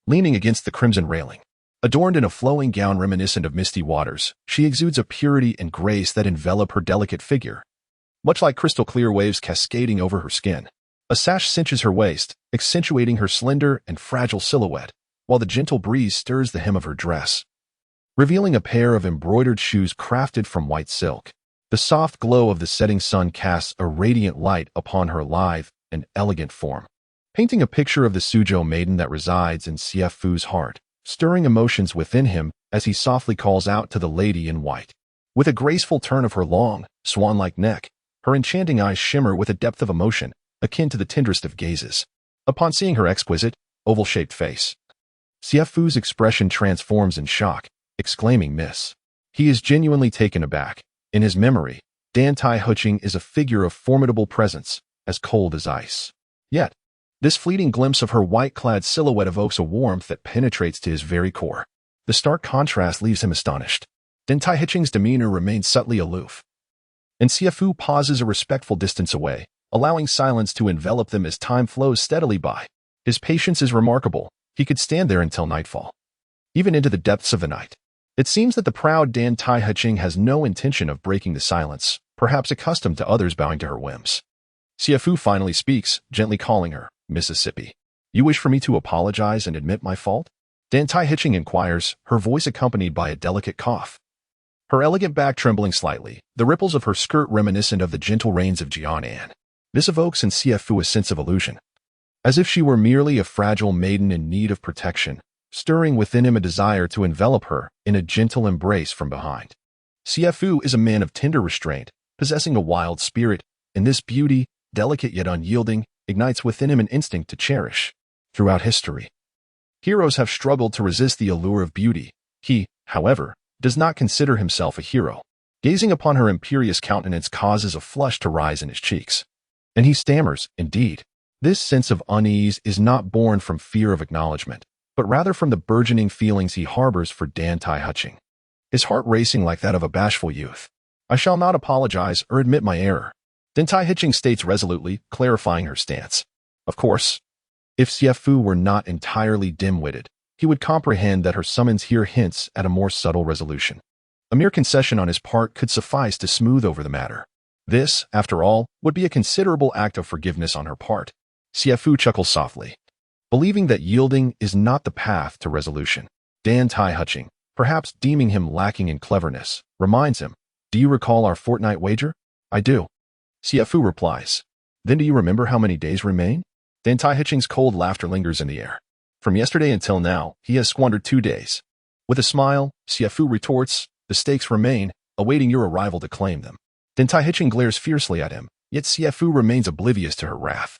leaning against the crimson railing. Adorned in a flowing gown reminiscent of misty waters, she exudes a purity and grace that envelop her delicate figure, much like crystal-clear waves cascading over her skin. A sash cinches her waist, accentuating her slender and fragile silhouette, while the gentle breeze stirs the hem of her dress, revealing a pair of embroidered shoes crafted from white silk. The soft glow of the setting sun casts a radiant light upon her lithe and elegant form, painting a picture of the Suzhou maiden that resides in Xie Fu's heart, stirring emotions within him as he softly calls out to the lady in white. With a graceful turn of her long, swan-like neck, her enchanting eyes shimmer with a depth of emotion akin to the tenderest of gazes. Upon seeing her exquisite, oval-shaped face, Xie Fu's expression transforms in shock, exclaiming, "Miss." He is genuinely taken aback. In his memory, Dantai Manor is a figure of formidable presence, as cold as ice. Yet, this fleeting glimpse of her white-clad silhouette evokes a warmth that penetrates to his very core. The stark contrast leaves him astonished. Dantai Manor's demeanor remains subtly aloof, and Xie Fu pauses a respectful distance away, allowing silence to envelop them as time flows steadily by. His patience is remarkable. He could stand there until nightfall, even into the depths of the night. It seems that the proud Dantai Manor has no intention of breaking the silence, perhaps accustomed to others bowing to her whims. Xie Fu finally speaks, gently calling her Mississippi. "You wish for me to apologize and admit my fault?" Dantai Manor inquires, her voice accompanied by a delicate cough. Her elegant back trembling slightly, the ripples of her skirt reminiscent of the gentle rains of Jianan. This evokes in Xie Fu a sense of illusion, as if she were merely a fragile maiden in need of protection, stirring within him a desire to envelop her in a gentle embrace from behind. Xie Fu is a man of tender restraint, possessing a wild spirit, and this beauty, delicate yet unyielding, ignites within him an instinct to cherish. Throughout history, heroes have struggled to resist the allure of beauty. He, however, does not consider himself a hero. Gazing upon her imperious countenance causes a flush to rise in his cheeks, and he stammers, "Indeed." This sense of unease is not born from fear of acknowledgement, but rather from the burgeoning feelings he harbors for Dantai Manor. His heart racing like that of a bashful youth. "I shall not apologize or admit my error," Dantai Manor states resolutely, clarifying her stance. Of course, if Xie Fu were not entirely dim-witted, he would comprehend that her summons here hints at a more subtle resolution. A mere concession on his part could suffice to smooth over the matter. This, after all, would be a considerable act of forgiveness on her part. Xie Fu chuckles softly, believing that yielding is not the path to resolution. Dantai Manor, perhaps deeming him lacking in cleverness, reminds him, "Do you recall our fortnight wager?" "I do," Xie Fu replies. "Then do you remember how many days remain?" Dantai Manor's cold laughter lingers in the air. From yesterday until now, he has squandered 2 days. With a smile, Xie Fu retorts, "The stakes remain, awaiting your arrival to claim them." Dantai Manor glares fiercely at him, yet Xie Fu remains oblivious to her wrath,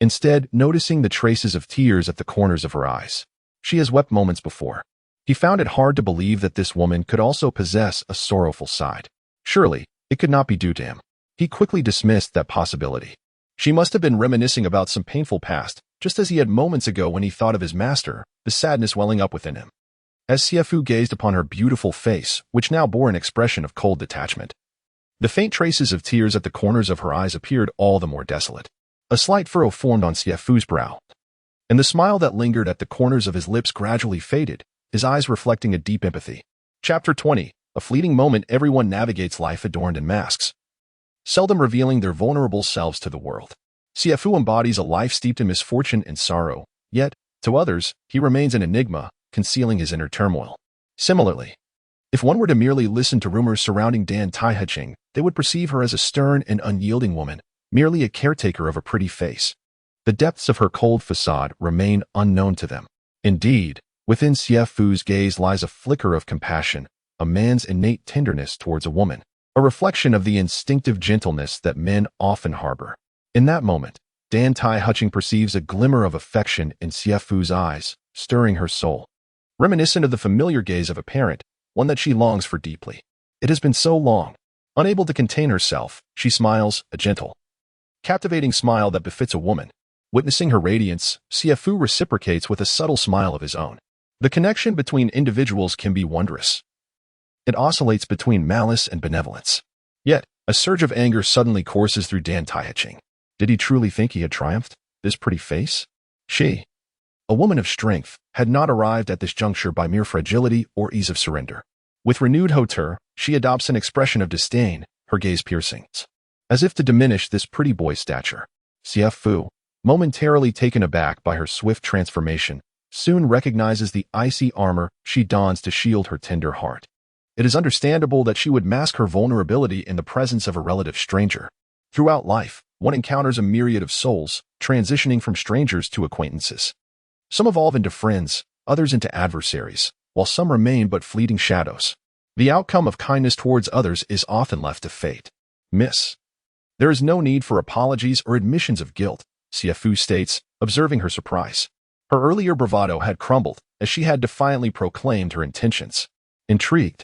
instead noticing the traces of tears at the corners of her eyes. She has wept moments before. He found it hard to believe that this woman could also possess a sorrowful side. Surely, it could not be due to him. He quickly dismissed that possibility. She must have been reminiscing about some painful past, just as he had moments ago when he thought of his master, the sadness welling up within him. As Xie Fu gazed upon her beautiful face, which now bore an expression of cold detachment, the faint traces of tears at the corners of her eyes appeared all the more desolate. A slight furrow formed on Xie Fu's brow, and the smile that lingered at the corners of his lips gradually faded, his eyes reflecting a deep empathy. Chapter 20. A fleeting moment. Everyone navigates life adorned in masks, seldom revealing their vulnerable selves to the world. Xie Fu embodies a life steeped in misfortune and sorrow, yet, to others, he remains an enigma, concealing his inner turmoil. Similarly, If one were to merely listen to rumors surrounding Dantai Heching, they would perceive her as a stern and unyielding woman, merely a caretaker of a pretty face. The depths of her cold facade remain unknown to them. Indeed, within Xie Fu's gaze lies a flicker of compassion, a man's innate tenderness towards a woman, a reflection of the instinctive gentleness that men often harbor. In that moment, Dantai Heching perceives a glimmer of affection in Xie Fu's eyes, stirring her soul. Reminiscent of the familiar gaze of a parent, one that she longs for deeply. It has been so long. Unable to contain herself, she smiles, a gentle, captivating smile that befits a woman. Witnessing her radiance, Xie Fu reciprocates with a subtle smile of his own. The connection between individuals can be wondrous. It oscillates between malice and benevolence. Yet, a surge of anger suddenly courses through Dantai Heching. Did he truly think he had triumphed? This pretty face? She, a woman of strength, had not arrived at this juncture by mere fragility or ease of surrender. With renewed hauteur, she adopts an expression of disdain, her gaze piercing, as if to diminish this pretty boy's stature. Xie Fu, momentarily taken aback by her swift transformation, soon recognizes the icy armor she dons to shield her tender heart. It is understandable that she would mask her vulnerability in the presence of a relative stranger. Throughout life, one encounters a myriad of souls, transitioning from strangers to acquaintances. Some evolve into friends, others into adversaries, while some remain but fleeting shadows. The outcome of kindness towards others is often left to fate. Miss. There is no need for apologies or admissions of guilt, Xie Fu states, observing her surprise. Her earlier bravado had crumbled as she had defiantly proclaimed her intentions. Intrigued,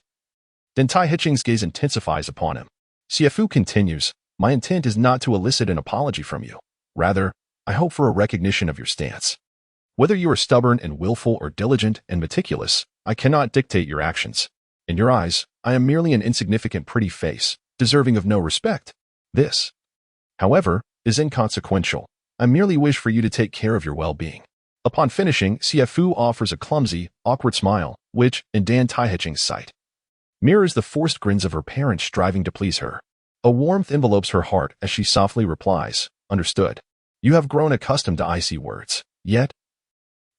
Dantai Heching's gaze intensifies upon him. Xie Fu continues, "My intent is not to elicit an apology from you. Rather, I hope for a recognition of your stance. Whether you are stubborn and willful or diligent and meticulous, I cannot dictate your actions. In your eyes, I am merely an insignificant pretty face, deserving of no respect. This, however, is inconsequential. I merely wish for you to take care of your well-being." Upon finishing, Xie Fu offers a clumsy, awkward smile, which, in Dantai Heching's sight, mirrors the forced grins of her parents striving to please her. A warmth envelopes her heart as she softly replies, "Understood. You have grown accustomed to icy words. Yet,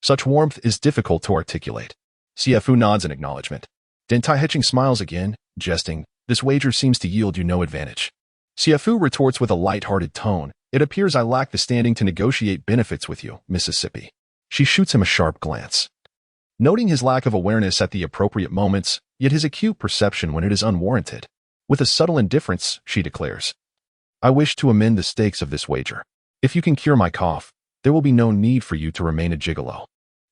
such warmth is difficult to articulate." Xie Fu nods in acknowledgement. Dantai Heching smiles again, jesting, "This wager seems to yield you no advantage." Xie Fu retorts with a light-hearted tone, "It appears I lack the standing to negotiate benefits with you, Mississippi." She shoots him a sharp glance. Noting his lack of awareness at the appropriate moments, yet his acute perception when it is unwarranted. With a subtle indifference, she declares, "I wish to amend the stakes of this wager. If you can cure my cough, there will be no need for you to remain a gigolo.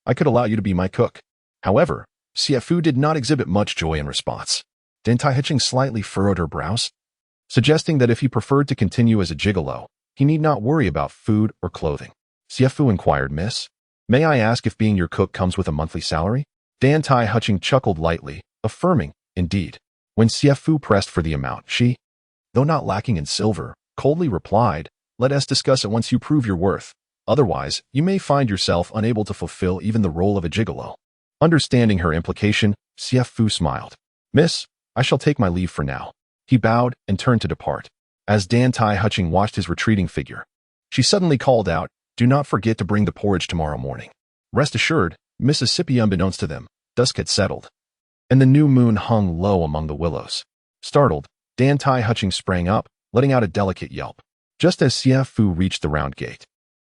I could allow you to be my cook." However, Xie Fu did not exhibit much joy in response. Dantai Heching slightly furrowed her brows, suggesting that if he preferred to continue as a gigolo, he need not worry about food or clothing. Xie Fu inquired, "Miss, may I ask if being your cook comes with a monthly salary?" Dantai Heching chuckled lightly, affirming, "Indeed." When Xie Fu pressed for the amount, she, though not lacking in silver, coldly replied, "Let us discuss it once you prove your worth. Otherwise, you may find yourself unable to fulfill even the role of a gigolo." Understanding her implication, Xie Fu smiled. "Miss, I shall take my leave for now." He bowed and turned to depart. As Dantai Heching watched his retreating figure, she suddenly called out, "Do not forget to bring the porridge tomorrow morning." Rest assured, Mississippi, unbeknownst to them, dusk had settled, and the new moon hung low among the willows. Startled, Dantai Heching sprang up, letting out a delicate yelp. Just as Xie Fu reached the round gate,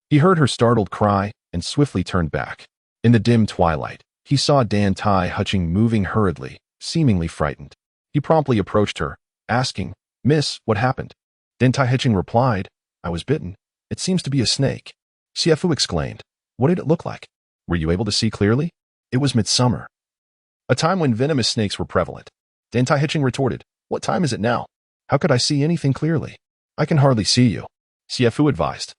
he heard her startled cry and swiftly turned back. In the dim twilight, he saw Dantai Heching moving hurriedly, seemingly frightened. He promptly approached her, asking, "Miss, what happened?" Dantai Heching replied, "I was bitten. It seems to be a snake." Xie Fu exclaimed, "What did it look like? Were you able to see clearly?" "It was midsummer, a time when venomous snakes were prevalent." Dantai Heching retorted, "What time is it now? How could I see anything clearly?" "I can hardly see you," Xie Fu advised.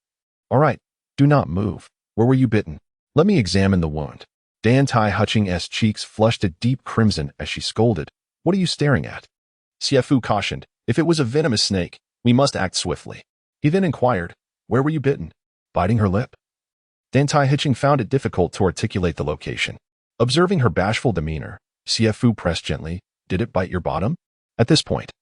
"All right, do not move. Where were you bitten? Let me examine the wound." Dantai Heching's cheeks flushed a deep crimson as she scolded, "What are you staring at?" Xie Fu cautioned, "If it was a venomous snake, we must act swiftly." He then inquired, "Where were you bitten?" "Biting her lip." Dantai Heching found it difficult to articulate the location. Observing her bashful demeanor, Xie Fu pressed gently, "Did it bite your bottom?" At this point,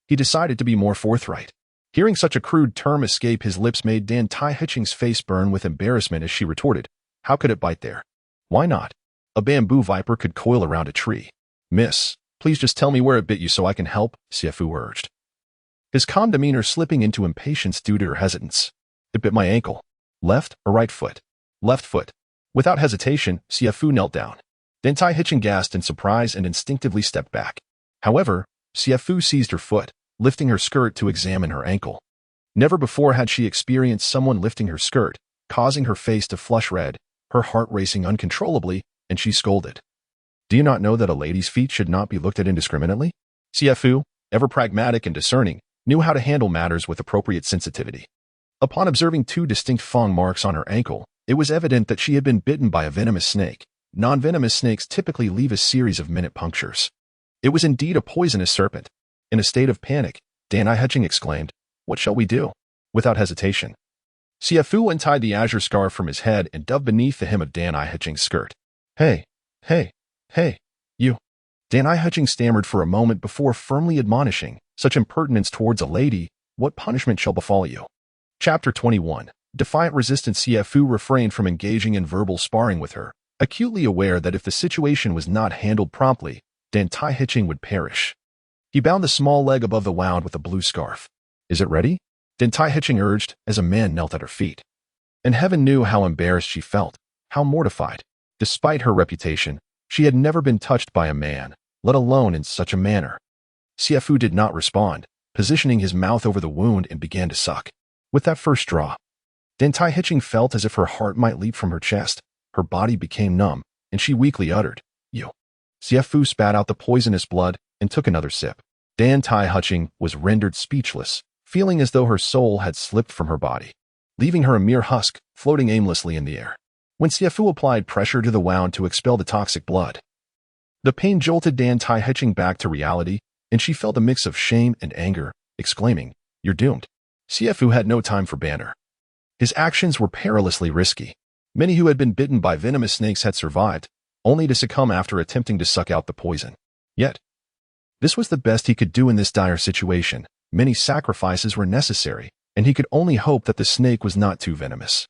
he decided to be more forthright. Hearing such a crude term escape his lips made Dantai Heching's face burn with embarrassment as she retorted, "How could it bite there? Why not? A bamboo viper could coil around a tree." "Miss, Please just tell me where it bit you so I can help, Xie Fu urged, his calm demeanor slipping into impatience due to her hesitance. It bit my ankle. Left or right foot? Left foot. Without hesitation, Xie Fu knelt down. Dantai Hitching gasped in surprise and instinctively stepped back. However, Xie Fu seized her foot, lifting her skirt to examine her ankle. Never before had she experienced someone lifting her skirt, causing her face to flush red, her heart racing uncontrollably, and she scolded. Do you not know that a lady's feet should not be looked at indiscriminately? Xie Fu, ever pragmatic and discerning, knew how to handle matters with appropriate sensitivity. Upon observing 2 distinct fang marks on her ankle, it was evident that she had been bitten by a venomous snake. Non-venomous snakes typically leave a series of minute punctures. It was indeed a poisonous serpent. In a state of panic, Dantai Hitching exclaimed, "What shall we do?" Without hesitation, Xie Fu untied the azure scarf from his head and dove beneath the hem of Dantai Hitching's skirt. Hey, you. Dantai Hitching stammered for a moment before firmly admonishing, such impertinence towards a lady, what punishment shall befall you? Chapter 21. Defiant resistance. Xie Fu refrained from engaging in verbal sparring with her, acutely aware that if the situation was not handled promptly, Dantai Hitching would perish. He bound the small leg above the wound with a blue scarf. Is it ready? Dantai Hitching urged as a man knelt at her feet. And heaven knew how embarrassed she felt, how mortified. Despite her reputation, she had never been touched by a man, let alone in such a manner. Xie Fu did not respond, positioning his mouth over the wound and began to suck. With that first draw, Dantai Hitching felt as if her heart might leap from her chest. Her body became numb, and she weakly uttered, "You." Xie Fu spat out the poisonous blood and took another sip. Dantai Hitching was rendered speechless, feeling as though her soul had slipped from her body, leaving her a mere husk, floating aimlessly in the air. When Xie Fu applied pressure to the wound to expel the toxic blood, the pain jolted Dantai Hitching back to reality, and she felt a mix of shame and anger, exclaiming, "You're doomed." Xie Fu had no time for banter. His actions were perilously risky. Many who had been bitten by venomous snakes had survived, only to succumb after attempting to suck out the poison. Yet, this was the best he could do in this dire situation. Many sacrifices were necessary, and he could only hope that the snake was not too venomous.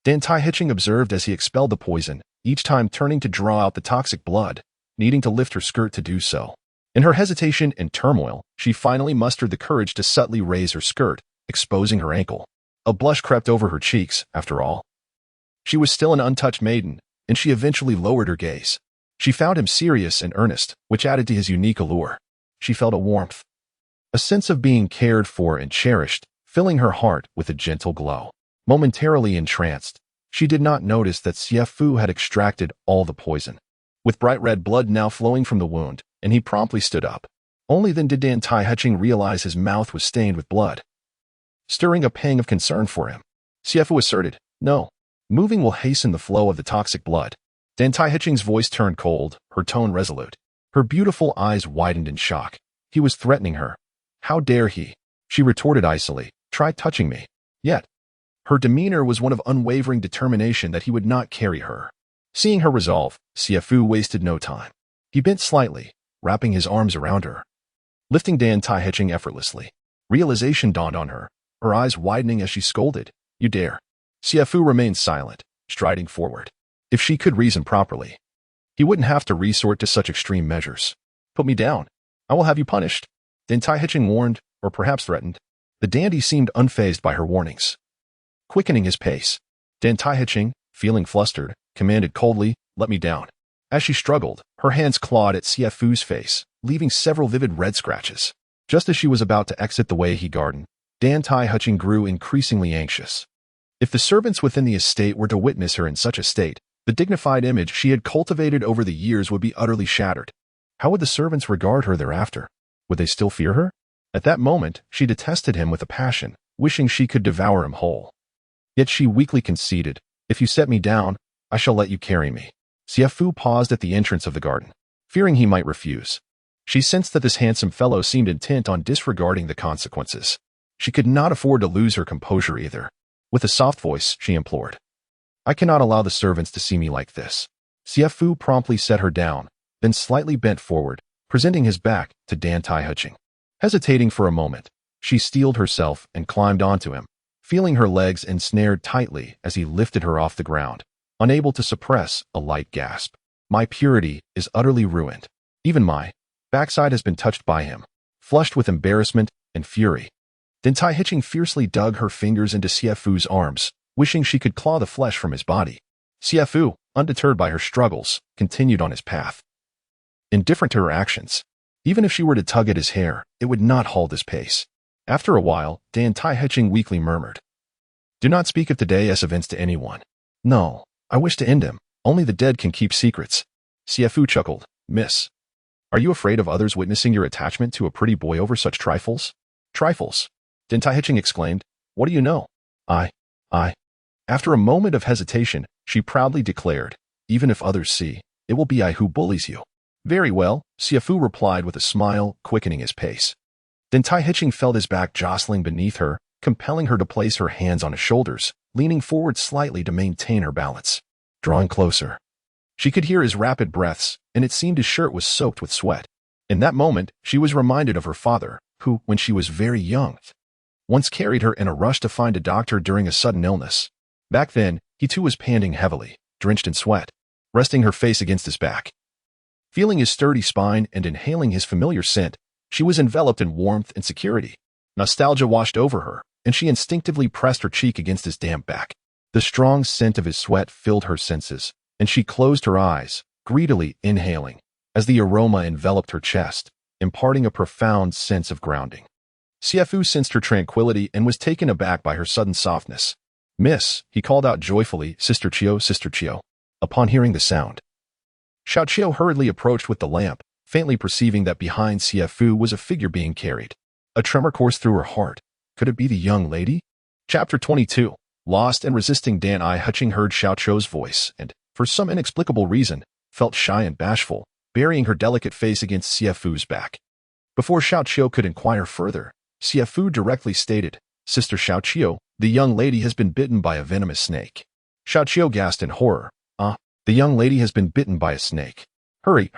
Dantai Hitching observed as he expelled the poison, each time turning to draw out the toxic blood, needing to lift her skirt to do so. In her hesitation and turmoil, she finally mustered the courage to subtly raise her skirt, exposing her ankle. A blush crept over her cheeks, after all. She was still an untouched maiden, and she eventually lowered her gaze. She found him serious and earnest, which added to his unique allure. She felt a warmth, a sense of being cared for and cherished, filling her heart with a gentle glow. Momentarily entranced, she did not notice that Xie Fu had extracted all the poison, with bright red blood now flowing from the wound, and he promptly stood up. Only then did Dantai Hitching realize his mouth was stained with blood, stirring a pang of concern for him. Xie Fu asserted, "No. Moving will hasten the flow of the toxic blood." Dantai Hitching's voice turned cold, her tone resolute. Her beautiful eyes widened in shock. He was threatening her. How dare he? She retorted icily, "Try touching me." Yet, her demeanor was one of unwavering determination that he would not carry her. Seeing her resolve, Xie Fu wasted no time. He bent slightly, wrapping his arms around her, lifting Dantai Hitching effortlessly. Realization dawned on her, her eyes widening as she scolded, "You dare." Xie Fu remained silent, striding forward. If she could reason properly, he wouldn't have to resort to such extreme measures. "Put me down. I will have you punished," Dantai Hitching warned, or perhaps threatened. The dandy seemed unfazed by her warnings. Quickening his pace, Dantai Hitching, feeling flustered, commanded coldly, "Let me down." As she struggled, her hands clawed at Xie Fu's face, leaving several vivid red scratches. Just as she was about to exit the Wei garden, Dantai Hitching grew increasingly anxious. If the servants within the estate were to witness her in such a state, the dignified image she had cultivated over the years would be utterly shattered. How would the servants regard her thereafter? Would they still fear her? At that moment, she detested him with a passion, wishing she could devour him whole. Yet she weakly conceded, "If you set me down, I shall let you carry me." Xie Fu paused at the entrance of the garden, fearing he might refuse. She sensed that this handsome fellow seemed intent on disregarding the consequences. She could not afford to lose her composure either. With a soft voice, she implored, "I cannot allow the servants to see me like this." Xie Fu promptly set her down, then slightly bent forward, presenting his back to Dantai Hitching. Hesitating for a moment, she steeled herself and climbed onto him, feeling her legs ensnared tightly as he lifted her off the ground, unable to suppress a light gasp. "My purity is utterly ruined. Even my..." backside has been touched by him, flushed with embarrassment and fury. Dantai Hitching fiercely dug her fingers into Xie Fu's arms, wishing she could claw the flesh from his body. Xie Fu, undeterred by her struggles, continued on his path. Indifferent to her actions, even if she were to tug at his hair, it would not halt his pace. After a while, Dantai Hitching weakly murmured, "Do not speak of today's events to anyone. No, I wish to end them. Only the dead can keep secrets." Xie Fu chuckled, "Miss, are you afraid of others witnessing your attachment to a pretty boy over such trifles?" "Trifles?" Dantai Hitching exclaimed. "What do you know?" I. After a moment of hesitation, she proudly declared, "Even if others see, it will be I who bullies you." "Very well," Xie Fu replied with a smile, quickening his pace. Dantai Hitching felt his back jostling beneath her, compelling her to place her hands on his shoulders, leaning forward slightly to maintain her balance. Drawing closer, she could hear his rapid breaths, and it seemed his shirt was soaked with sweat. In that moment, she was reminded of her father, who, when she was very young, once carried her in a rush to find a doctor during a sudden illness. Back then, he too was panting heavily, drenched in sweat, resting her face against his back. Feeling his sturdy spine and inhaling his familiar scent, she was enveloped in warmth and security. Nostalgia washed over her, and she instinctively pressed her cheek against his damp back. The strong scent of his sweat filled her senses, and she closed her eyes, greedily inhaling, as the aroma enveloped her chest, imparting a profound sense of grounding. Xie Fu sensed her tranquility and was taken aback by her sudden softness. "Miss," he called out joyfully, Sister Chio." Upon hearing the sound, Xiao Chio hurriedly approached with the lamp, faintly perceiving that behind Xie Fu was a figure being carried. A tremor coursed through her heart. Could it be the young lady? Chapter 22. Lost and resisting. Dantai Hitching heard Xiao Chio's voice and, for some inexplicable reason, felt shy and bashful, burying her delicate face against Xie Fu's back. Before Xiao Chio could inquire further, Xie Fu directly stated, "Sister Xiao Chio, the young lady has been bitten by a venomous snake." Xiao Chio gasped in horror. The young lady has been bitten by a snake. Hurry.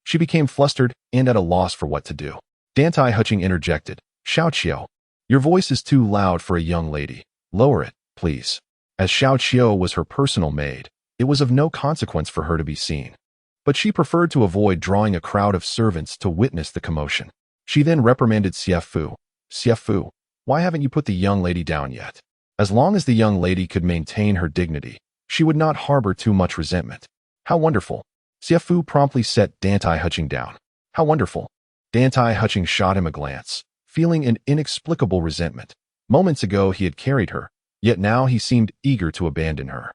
She became flustered and at a loss for what to do. Dantai Hitching interjected, "Xiao Chio, your voice is too loud for a young lady. Lower it, please." As Xiao Chio was her personal maid, it was of no consequence for her to be seen. But she preferred to avoid drawing a crowd of servants to witness the commotion. She then reprimanded Xie Fu. "Xie Fu, why haven't you put the young lady down yet?" As long as the young lady could maintain her dignity, she would not harbor too much resentment. "How wonderful." Xie Fu promptly set Dantai Hitching down. "How wonderful." Dantai Hitching shot him a glance, feeling an inexplicable resentment. Moments ago he had carried her, yet now he seemed eager to abandon her.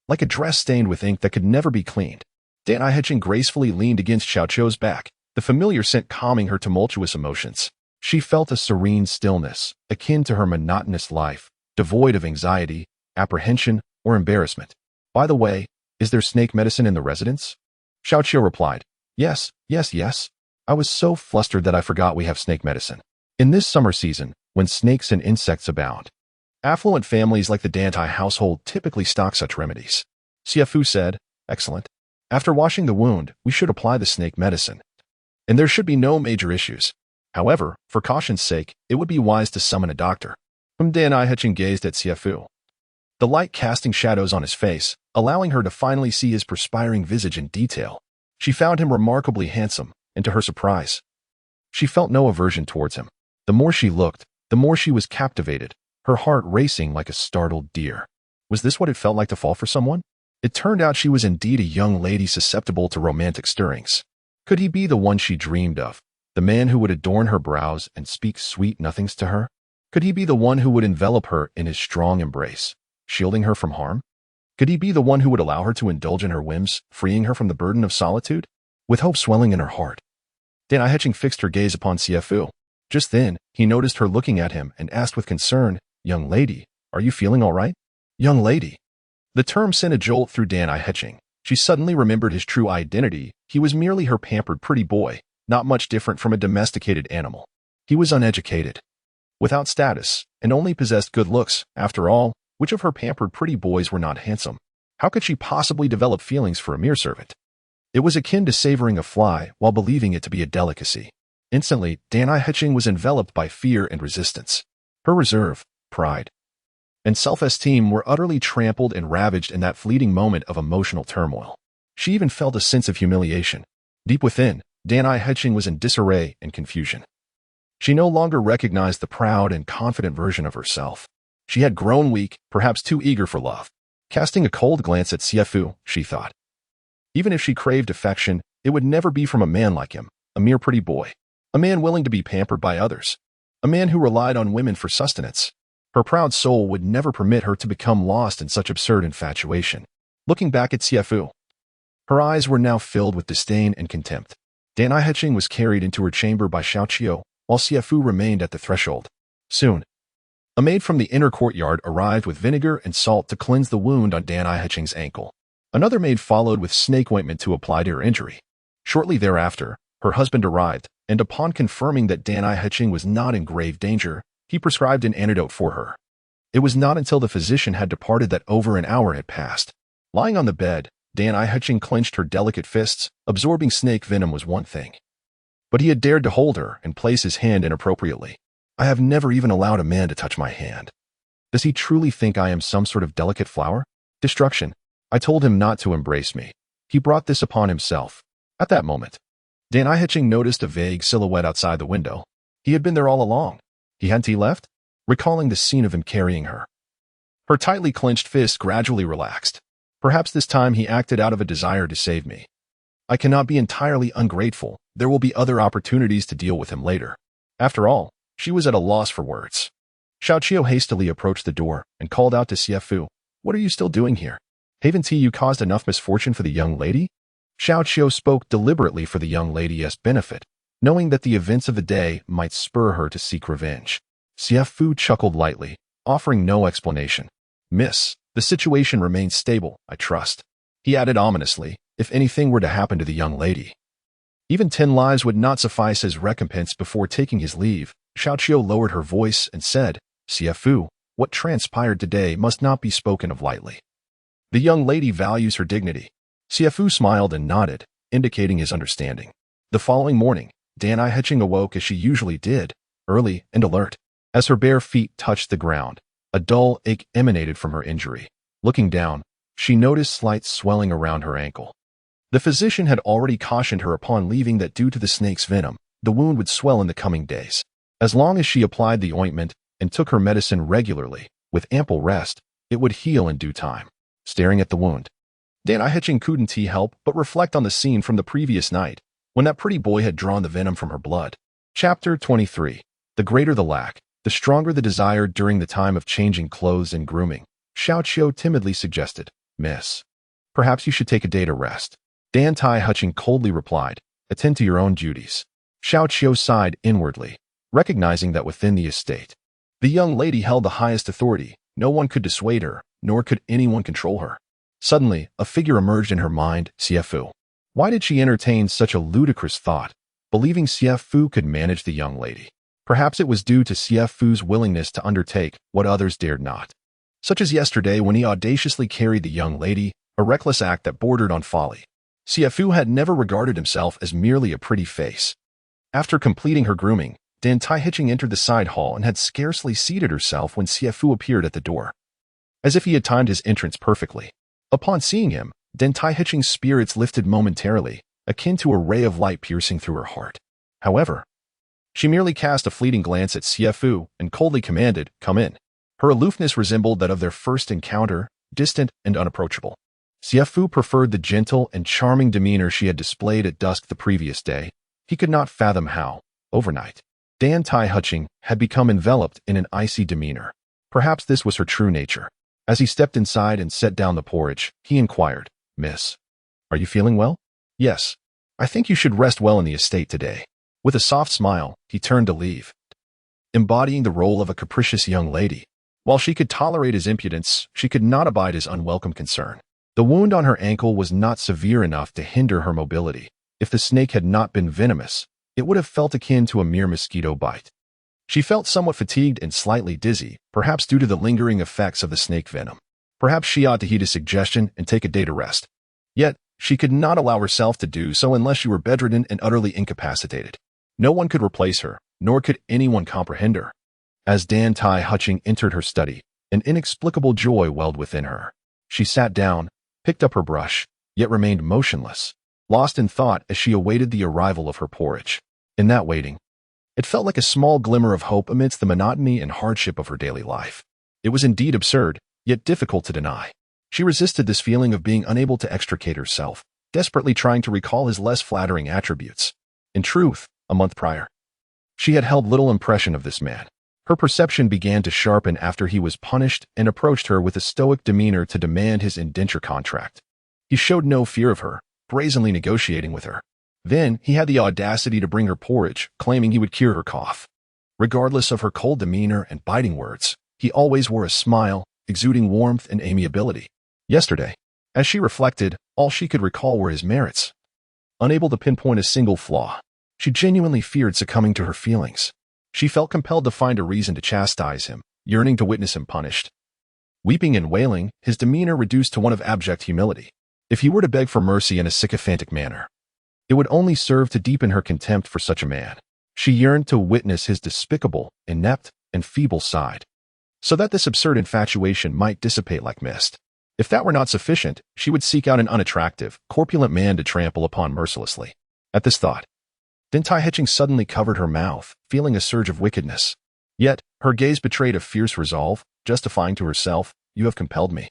Like a dress stained with ink that could never be cleaned, Dantai Hitching gracefully leaned against Xiao Chio's back, the familiar scent calming her tumultuous emotions. She felt a serene stillness, akin to her monotonous life, devoid of anxiety, apprehension, or embarrassment. "By the way, is there snake medicine in the residence?" Xiao Chio replied, Yes. I was so flustered that I forgot we have snake medicine. In this summer season, when snakes and insects abound, affluent families like the Dantai household typically stock such remedies." Xie Fu said, "Excellent. After washing the wound, we should apply the snake medicine, and there should be no major issues. However, for caution's sake, it would be wise to summon a doctor." Dantai Hitching gazed at Xie Fu, the light casting shadows on his face, allowing her to finally see his perspiring visage in detail. She found him remarkably handsome, and to her surprise, she felt no aversion towards him. The more she looked, the more she was captivated, her heart racing like a startled deer. Was this what it felt like to fall for someone? It turned out she was indeed a young lady susceptible to romantic stirrings. Could he be the one she dreamed of, the man who would adorn her brows and speak sweet nothings to her? Could he be the one who would envelop her in his strong embrace, shielding her from harm? Could he be the one who would allow her to indulge in her whims, freeing her from the burden of solitude? With hope swelling in her heart, Dantai Hitching fixed her gaze upon Xie Fu. Just then, he noticed her looking at him and asked with concern, "Young lady, are you feeling all right?" Young lady. The term sent a jolt through Dantai Hitching. She suddenly remembered his true identity. He was merely her pampered pretty boy, not much different from a domesticated animal. He was uneducated, without status, and only possessed good looks. After all, which of her pampered pretty boys were not handsome? How could she possibly develop feelings for a mere servant? It was akin to savoring a fly while believing it to be a delicacy. Instantly, Dantai Hitching was enveloped by fear and resistance. Her reserve, pride, and self-esteem were utterly trampled and ravaged in that fleeting moment of emotional turmoil. She even felt a sense of humiliation. Deep within, Dantai Heching was in disarray and confusion. She no longer recognized the proud and confident version of herself. She had grown weak, perhaps too eager for love. Casting a cold glance at Xie Fu, she thought. Even if she craved affection, it would never be from a man like him, a mere pretty boy. A man willing to be pampered by others. A man who relied on women for sustenance. Her proud soul would never permit her to become lost in such absurd infatuation. Looking back at Xie Fu, her eyes were now filled with disdain and contempt. Dantai Heching was carried into her chamber by Xiao, while Xie Fu remained at the threshold. Soon, a maid from the inner courtyard arrived with vinegar and salt to cleanse the wound on Dantai Heching's ankle. Another maid followed with snake ointment to apply to her injury. Shortly thereafter, her husband arrived, and upon confirming that Dantai Heching was not in grave danger, he prescribed an antidote for her. It was not until the physician had departed that over an hour had passed. Lying on the bed, Dantai Heching clenched her delicate fists. Absorbing snake venom was one thing. But he had dared to hold her and place his hand inappropriately. I have never even allowed a man to touch my hand. Does he truly think I am some sort of delicate flower? Destruction. I told him not to embrace me. He brought this upon himself. At that moment, Dantai Heching noticed a vague silhouette outside the window. He had been there all along. Hadn't he left? Recalling the scene of him carrying her. Her tightly clenched fist gradually relaxed. Perhaps this time he acted out of a desire to save me. I cannot be entirely ungrateful. There will be other opportunities to deal with him later. After all, she was at a loss for words. Xiao hastily approached the door and called out to Xie Fu, "What are you still doing here? Haven't you caused enough misfortune for the young lady?" Xiao spoke deliberately for the young lady's benefit, knowing that the events of the day might spur her to seek revenge. Xie Fu chuckled lightly, offering no explanation. "Miss, the situation remains stable, I trust." He added ominously, "If anything were to happen to the young lady, even 10 lives would not suffice as recompense." Before taking his leave, Xiao lowered her voice and said, "Xie Fu, what transpired today must not be spoken of lightly. The young lady values her dignity." Xie Fu smiled and nodded, indicating his understanding. The following morning, Dantai Heching awoke as she usually did, early and alert. As her bare feet touched the ground, a dull ache emanated from her injury. Looking down, she noticed slight swelling around her ankle. The physician had already cautioned her upon leaving that due to the snake's venom, the wound would swell in the coming days. As long as she applied the ointment and took her medicine regularly, with ample rest, it would heal in due time. Staring at the wound, Dantai Heching couldn't help but reflect on the scene from the previous night, when that pretty boy had drawn the venom from her blood. Chapter 23. The greater the lack, the stronger the desire. During the time of changing clothes and grooming, Xiao timidly suggested, "Miss, perhaps you should take a day to rest." Dantai Heching coldly replied, "Attend to your own duties." Xiao sighed inwardly, recognizing that within the estate, the young lady held the highest authority. No one could dissuade her, nor could anyone control her. Suddenly, a figure emerged in her mind, Xie Fu. Why did she entertain such a ludicrous thought, believing Xie Fu could manage the young lady? Perhaps it was due to Xie Fu's willingness to undertake what others dared not. Such as yesterday when he audaciously carried the young lady, a reckless act that bordered on folly. Xie Fu had never regarded himself as merely a pretty face. After completing her grooming, Dantai Heching entered the side hall and had scarcely seated herself when Xie Fu appeared at the door. As if he had timed his entrance perfectly. Upon seeing him, Dantai Heching's spirits lifted momentarily, akin to a ray of light piercing through her heart. However, she merely cast a fleeting glance at Xie Fu and coldly commanded, "Come in." Her aloofness resembled that of their first encounter, distant and unapproachable. Xie Fu preferred the gentle and charming demeanor she had displayed at dusk the previous day. He could not fathom how, overnight, Dantai Heching had become enveloped in an icy demeanor. Perhaps this was her true nature. As he stepped inside and set down the porridge, he inquired, "Miss, are you feeling well?" "Yes. I think you should rest well in the estate today." With a soft smile, he turned to leave, embodying the role of a capricious young lady. While she could tolerate his impudence, she could not abide his unwelcome concern. The wound on her ankle was not severe enough to hinder her mobility. If the snake had not been venomous, it would have felt akin to a mere mosquito bite. She felt somewhat fatigued and slightly dizzy, perhaps due to the lingering effects of the snake venom. Perhaps she ought to heed his suggestion and take a day to rest. Yet, she could not allow herself to do so unless she were bedridden and utterly incapacitated. No one could replace her, nor could anyone comprehend her. As Dantai Heching entered her study, an inexplicable joy welled within her. She sat down, picked up her brush, yet remained motionless. lost in thought as she awaited the arrival of her porridge. In that waiting, it felt like a small glimmer of hope amidst the monotony and hardship of her daily life. It was indeed absurd, yet difficult to deny. She resisted this feeling of being unable to extricate herself, desperately trying to recall his less flattering attributes. In truth, a month prior, she had held little impression of this man. Her perception began to sharpen after he was punished and approached her with a stoic demeanor to demand his indenture contract. He showed no fear of her, brazenly negotiating with her. Then he had the audacity to bring her porridge, claiming he would cure her cough. Regardless of her cold demeanor and biting words, he always wore a smile, exuding warmth and amiability. Yesterday, as she reflected, all she could recall were his merits. Unable to pinpoint a single flaw, she genuinely feared succumbing to her feelings. She felt compelled to find a reason to chastise him, yearning to witness him punished. Weeping and wailing, his demeanor reduced to one of abject humility. If he were to beg for mercy in a sycophantic manner, it would only serve to deepen her contempt for such a man. She yearned to witness his despicable, inept, and feeble side, so that this absurd infatuation might dissipate like mist. If that were not sufficient, she would seek out an unattractive, corpulent man to trample upon mercilessly. At this thought, Dantai suddenly covered her mouth, feeling a surge of wickedness. Yet, her gaze betrayed a fierce resolve, justifying to herself, "You have compelled me."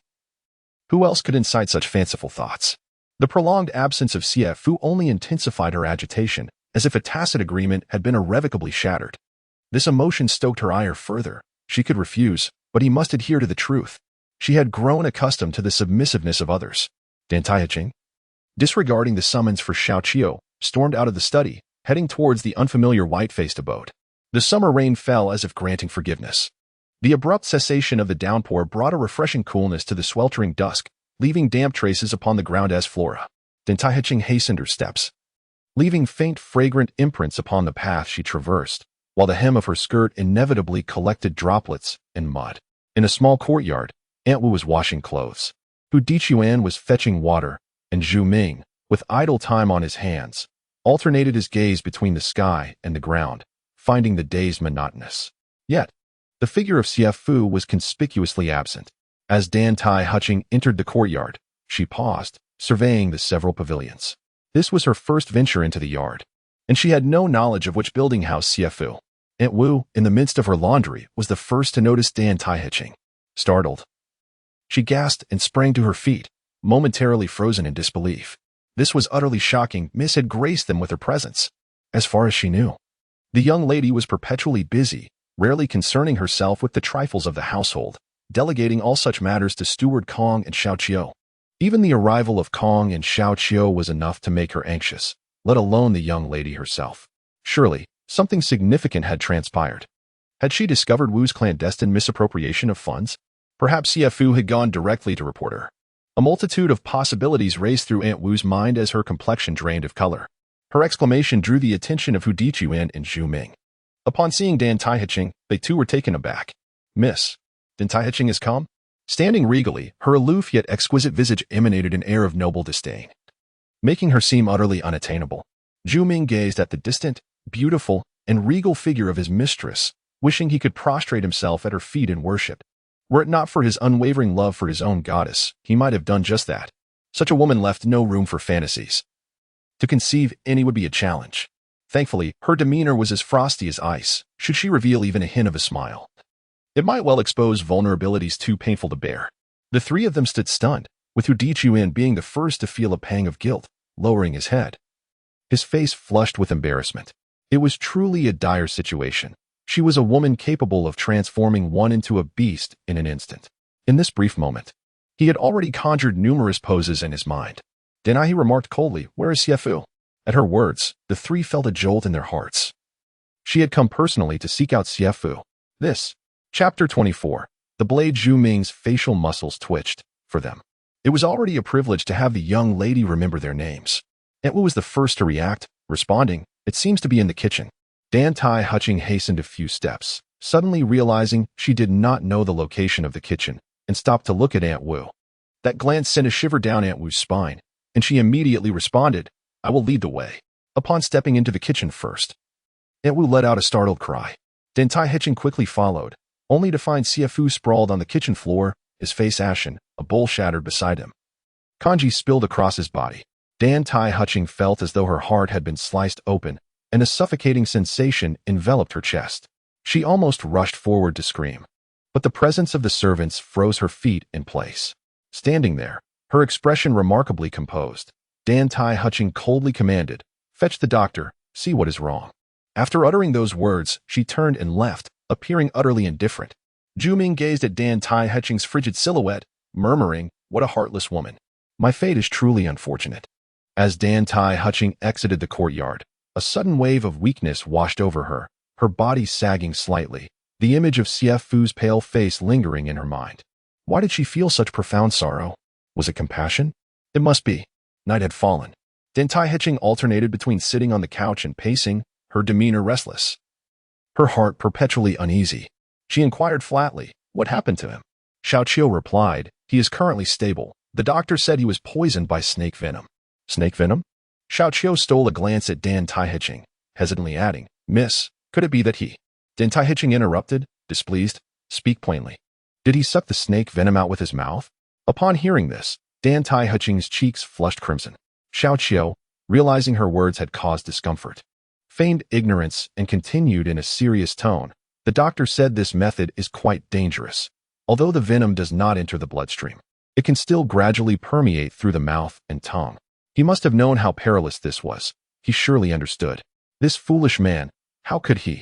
Who else could incite such fanciful thoughts? The prolonged absence of Xie Fu only intensified her agitation, as if a tacit agreement had been irrevocably shattered. This emotion stoked her ire further. She could refuse, but he must adhere to the truth. She had grown accustomed to the submissiveness of others. Dantai, disregarding the summons for Xiao, stormed out of the study, heading towards the unfamiliar white-faced abode. The summer rain fell as if granting forgiveness. The abrupt cessation of the downpour brought a refreshing coolness to the sweltering dusk, leaving damp traces upon the ground as flora. Dantai hastened her steps, leaving faint, fragrant imprints upon the path she traversed, while the hem of her skirt inevitably collected droplets and mud. In a small courtyard, Aunt Wu was washing clothes. Hu Dichuan was fetching water, and Zhu Ming, with idle time on his hands, alternated his gaze between the sky and the ground, finding the days monotonous. Yet, the figure of Xie Fu was conspicuously absent. As Dantai entered the courtyard, she paused, surveying the several pavilions. This was her first venture into the yard, and she had no knowledge of which building housed Xie Fu. Aunt Wu, in the midst of her laundry, was the first to notice Dantai. Startled, she gasped and sprang to her feet, momentarily frozen in disbelief. This was utterly shocking. Miss had graced them with her presence. As far as she knew, the young lady was perpetually busy, rarely concerning herself with the trifles of the household, delegating all such matters to steward Kong and Xiao. Even the arrival of Kong and Xiao was enough to make her anxious, let alone the young lady herself. Surely, something significant had transpired. Had she discovered Wu's clandestine misappropriation of funds? Perhaps Xie Fu had gone directly to report her. A multitude of possibilities raced through Aunt Wu's mind as her complexion drained of color. Her exclamation drew the attention of Hu Dichuan and Zhu Ming. Upon seeing Dantai, they too were taken aback. "Miss, Dantai has come?" Standing regally, her aloof yet exquisite visage emanated an air of noble disdain, making her seem utterly unattainable. Zhu Ming gazed at the distant, beautiful, and regal figure of his mistress, wishing he could prostrate himself at her feet in worship. Were it not for his unwavering love for his own goddess, he might have done just that. Such a woman left no room for fantasies. To conceive any would be a challenge. Thankfully, her demeanor was as frosty as ice, should she reveal even a hint of a smile. It might well expose vulnerabilities too painful to bear. The three of them stood stunned, with Hu Dichuan being the first to feel a pang of guilt, lowering his head. His face flushed with embarrassment. It was truly a dire situation. She was a woman capable of transforming one into a beast in an instant. In this brief moment, he had already conjured numerous poses in his mind. Danai, he remarked coldly, "Where is Xie Fu?" At her words, the three felt a jolt in their hearts. She had come personally to seek out Xie Fu. This, Chapter 24, the blade Zhu Ming's facial muscles twitched, for them. It was already a privilege to have the young lady remember their names. Aunt Wu was the first to react, responding, "It seems to be in the kitchen." Dantai hastened a few steps, suddenly realizing she did not know the location of the kitchen, and stopped to look at Aunt Wu. That glance sent a shiver down Aunt Wu's spine, and she immediately responded, "I will lead the way." Upon stepping into the kitchen first, Aunt Wu let out a startled cry. Dantai quickly followed, only to find Xie Fu sprawled on the kitchen floor, his face ashen, a bowl shattered beside him. Kanji spilled across his body. Dantai Hutching felt as though her heart had been sliced open, and a suffocating sensation enveloped her chest. She almost rushed forward to scream, but the presence of the servants froze her feet in place. Standing there, her expression remarkably composed, Dantai Hutching coldly commanded, "Fetch the doctor, see what is wrong." After uttering those words, she turned and left, appearing utterly indifferent. Zhu Ming gazed at Dantai Hutching's frigid silhouette, murmuring, "What a heartless woman. My fate is truly unfortunate." As Dantai Hutching exited the courtyard, a sudden wave of weakness washed over her, her body sagging slightly, the image of Xie Fu's pale face lingering in her mind. Why did she feel such profound sorrow? Was it compassion? It must be. Night had fallen. Dantai Hutching alternated between sitting on the couch and pacing, her demeanor restless, her heart perpetually uneasy. She inquired flatly, "What happened to him?" Xiao replied, "He is currently stable. The doctor said he was poisoned by snake venom." Snake venom? Xiao stole a glance at Dantai Hutching, hesitantly adding, "Miss, could it be that he—" Dantai Hutching interrupted, displeased, "Speak plainly. Did he suck the snake venom out with his mouth?" Upon hearing this, Dantai Hutching's cheeks flushed crimson. Xiao, realizing her words had caused discomfort, feigned ignorance and continued in a serious tone, "The doctor said this method is quite dangerous. Although the venom does not enter the bloodstream, it can still gradually permeate through the mouth and tongue. He must have known how perilous this was. He surely understood. This foolish man, how could he?"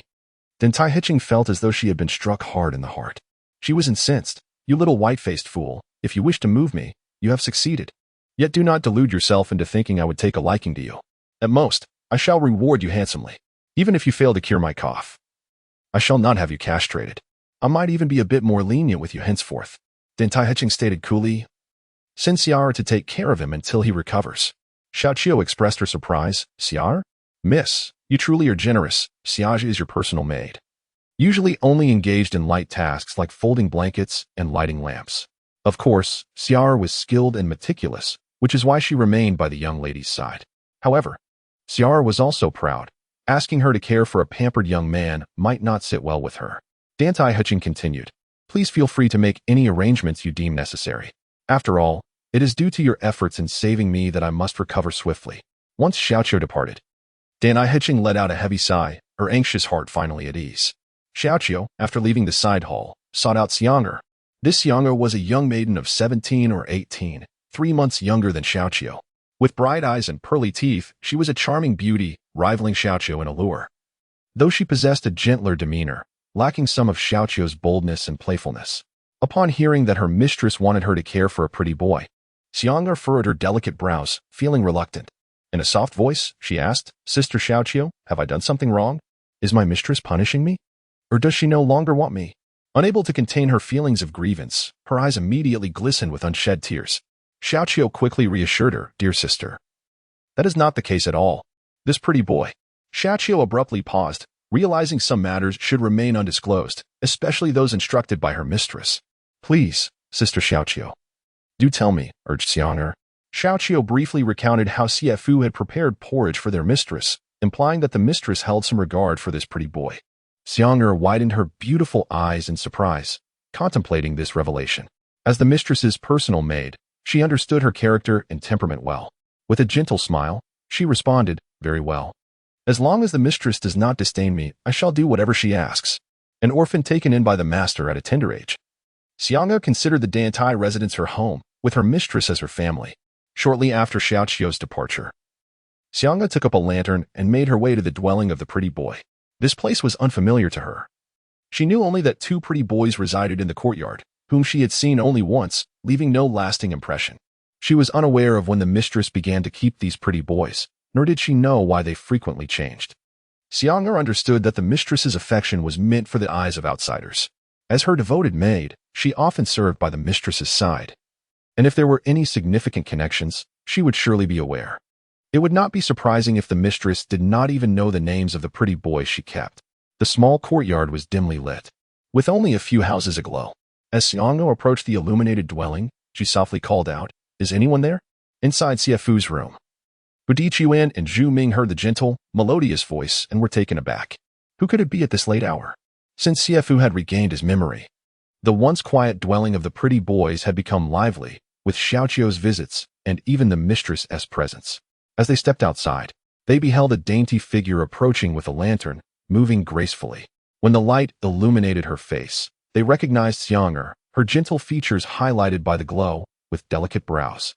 Dantai Hutching felt as though she had been struck hard in the heart. She was incensed. "You little white-faced fool, if you wish to move me, you have succeeded. Yet do not delude yourself into thinking I would take a liking to you. At most, I shall reward you handsomely. Even if you fail to cure my cough, I shall not have you castrated. I might even be a bit more lenient with you henceforth." Dantai Hutching stated coolly, "Send Xiar to take care of him until he recovers." Xiao expressed her surprise. "Xiar? Miss, you truly are generous. Xiaja is your personal maid. Usually only engaged in light tasks like folding blankets and lighting lamps." Of course, Xiar was skilled and meticulous, which is why she remained by the young lady's side. However, Xiar was also proud. Asking her to care for a pampered young man might not sit well with her. Dantai Hutching continued, "Please feel free to make any arrangements you deem necessary. After all, it is due to your efforts in saving me that I must recover swiftly." Once Xiao departed, Dantai Hutching let out a heavy sigh, her anxious heart finally at ease. Xiao, after leaving the side hall, sought out Xianger. This Xianger was a young maiden of 17 or 18, 3 months younger than Xiao. With bright eyes and pearly teeth, she was a charming beauty, rivaling Xiao in allure. Though she possessed a gentler demeanor, lacking some of Xiao's boldness and playfulness. Upon hearing that her mistress wanted her to care for a pretty boy, Xianger furrowed her delicate brows, feeling reluctant. In a soft voice, she asked, "Sister Xiao, have I done something wrong? Is my mistress punishing me? Or does she no longer want me?" Unable to contain her feelings of grievance, her eyes immediately glistened with unshed tears. Xiao quickly reassured her, "Dear sister, that is not the case at all. This pretty boy." Xiao abruptly paused, realizing some matters should remain undisclosed, especially those instructed by her mistress. "Please, Sister Xiao, do tell me," urged Xianger. Xiao briefly recounted how Xie Fu had prepared porridge for their mistress, implying that the mistress held some regard for this pretty boy. Xianger widened her beautiful eyes in surprise, contemplating this revelation. As the mistress's personal maid, she understood her character and temperament well. With a gentle smile, she responded, "Very well. As long as the mistress does not disdain me, I shall do whatever she asks." An orphan taken in by the master at a tender age, Xianger considered the Dantai residence her home, with her mistress as her family. Shortly after Xiao's departure, Xianger took up a lantern and made her way to the dwelling of the pretty boy. This place was unfamiliar to her. She knew only that 2 pretty boys resided in the courtyard, whom she had seen only once, leaving no lasting impression. She was unaware of when the mistress began to keep these pretty boys, nor did she know why they frequently changed. Xianger understood that the mistress's affection was meant for the eyes of outsiders. As her devoted maid, she often served by the mistress's side. And if there were any significant connections, she would surely be aware. It would not be surprising if the mistress did not even know the names of the pretty boys she kept. The small courtyard was dimly lit, with only a few houses aglow. As Xianger approached the illuminated dwelling, she softly called out, "Is anyone there?" Inside Xie Fu's room, Yuan and Zhu Ming heard the gentle, melodious voice and were taken aback. Who could it be at this late hour? Since Xie Fu had regained his memory, the once quiet dwelling of the pretty boys had become lively, with Xiao's visits and even the mistress's presence. As they stepped outside, they beheld a dainty figure approaching with a lantern, moving gracefully. When the light illuminated her face, they recognized Xiang'er, her gentle features highlighted by the glow, with delicate brows,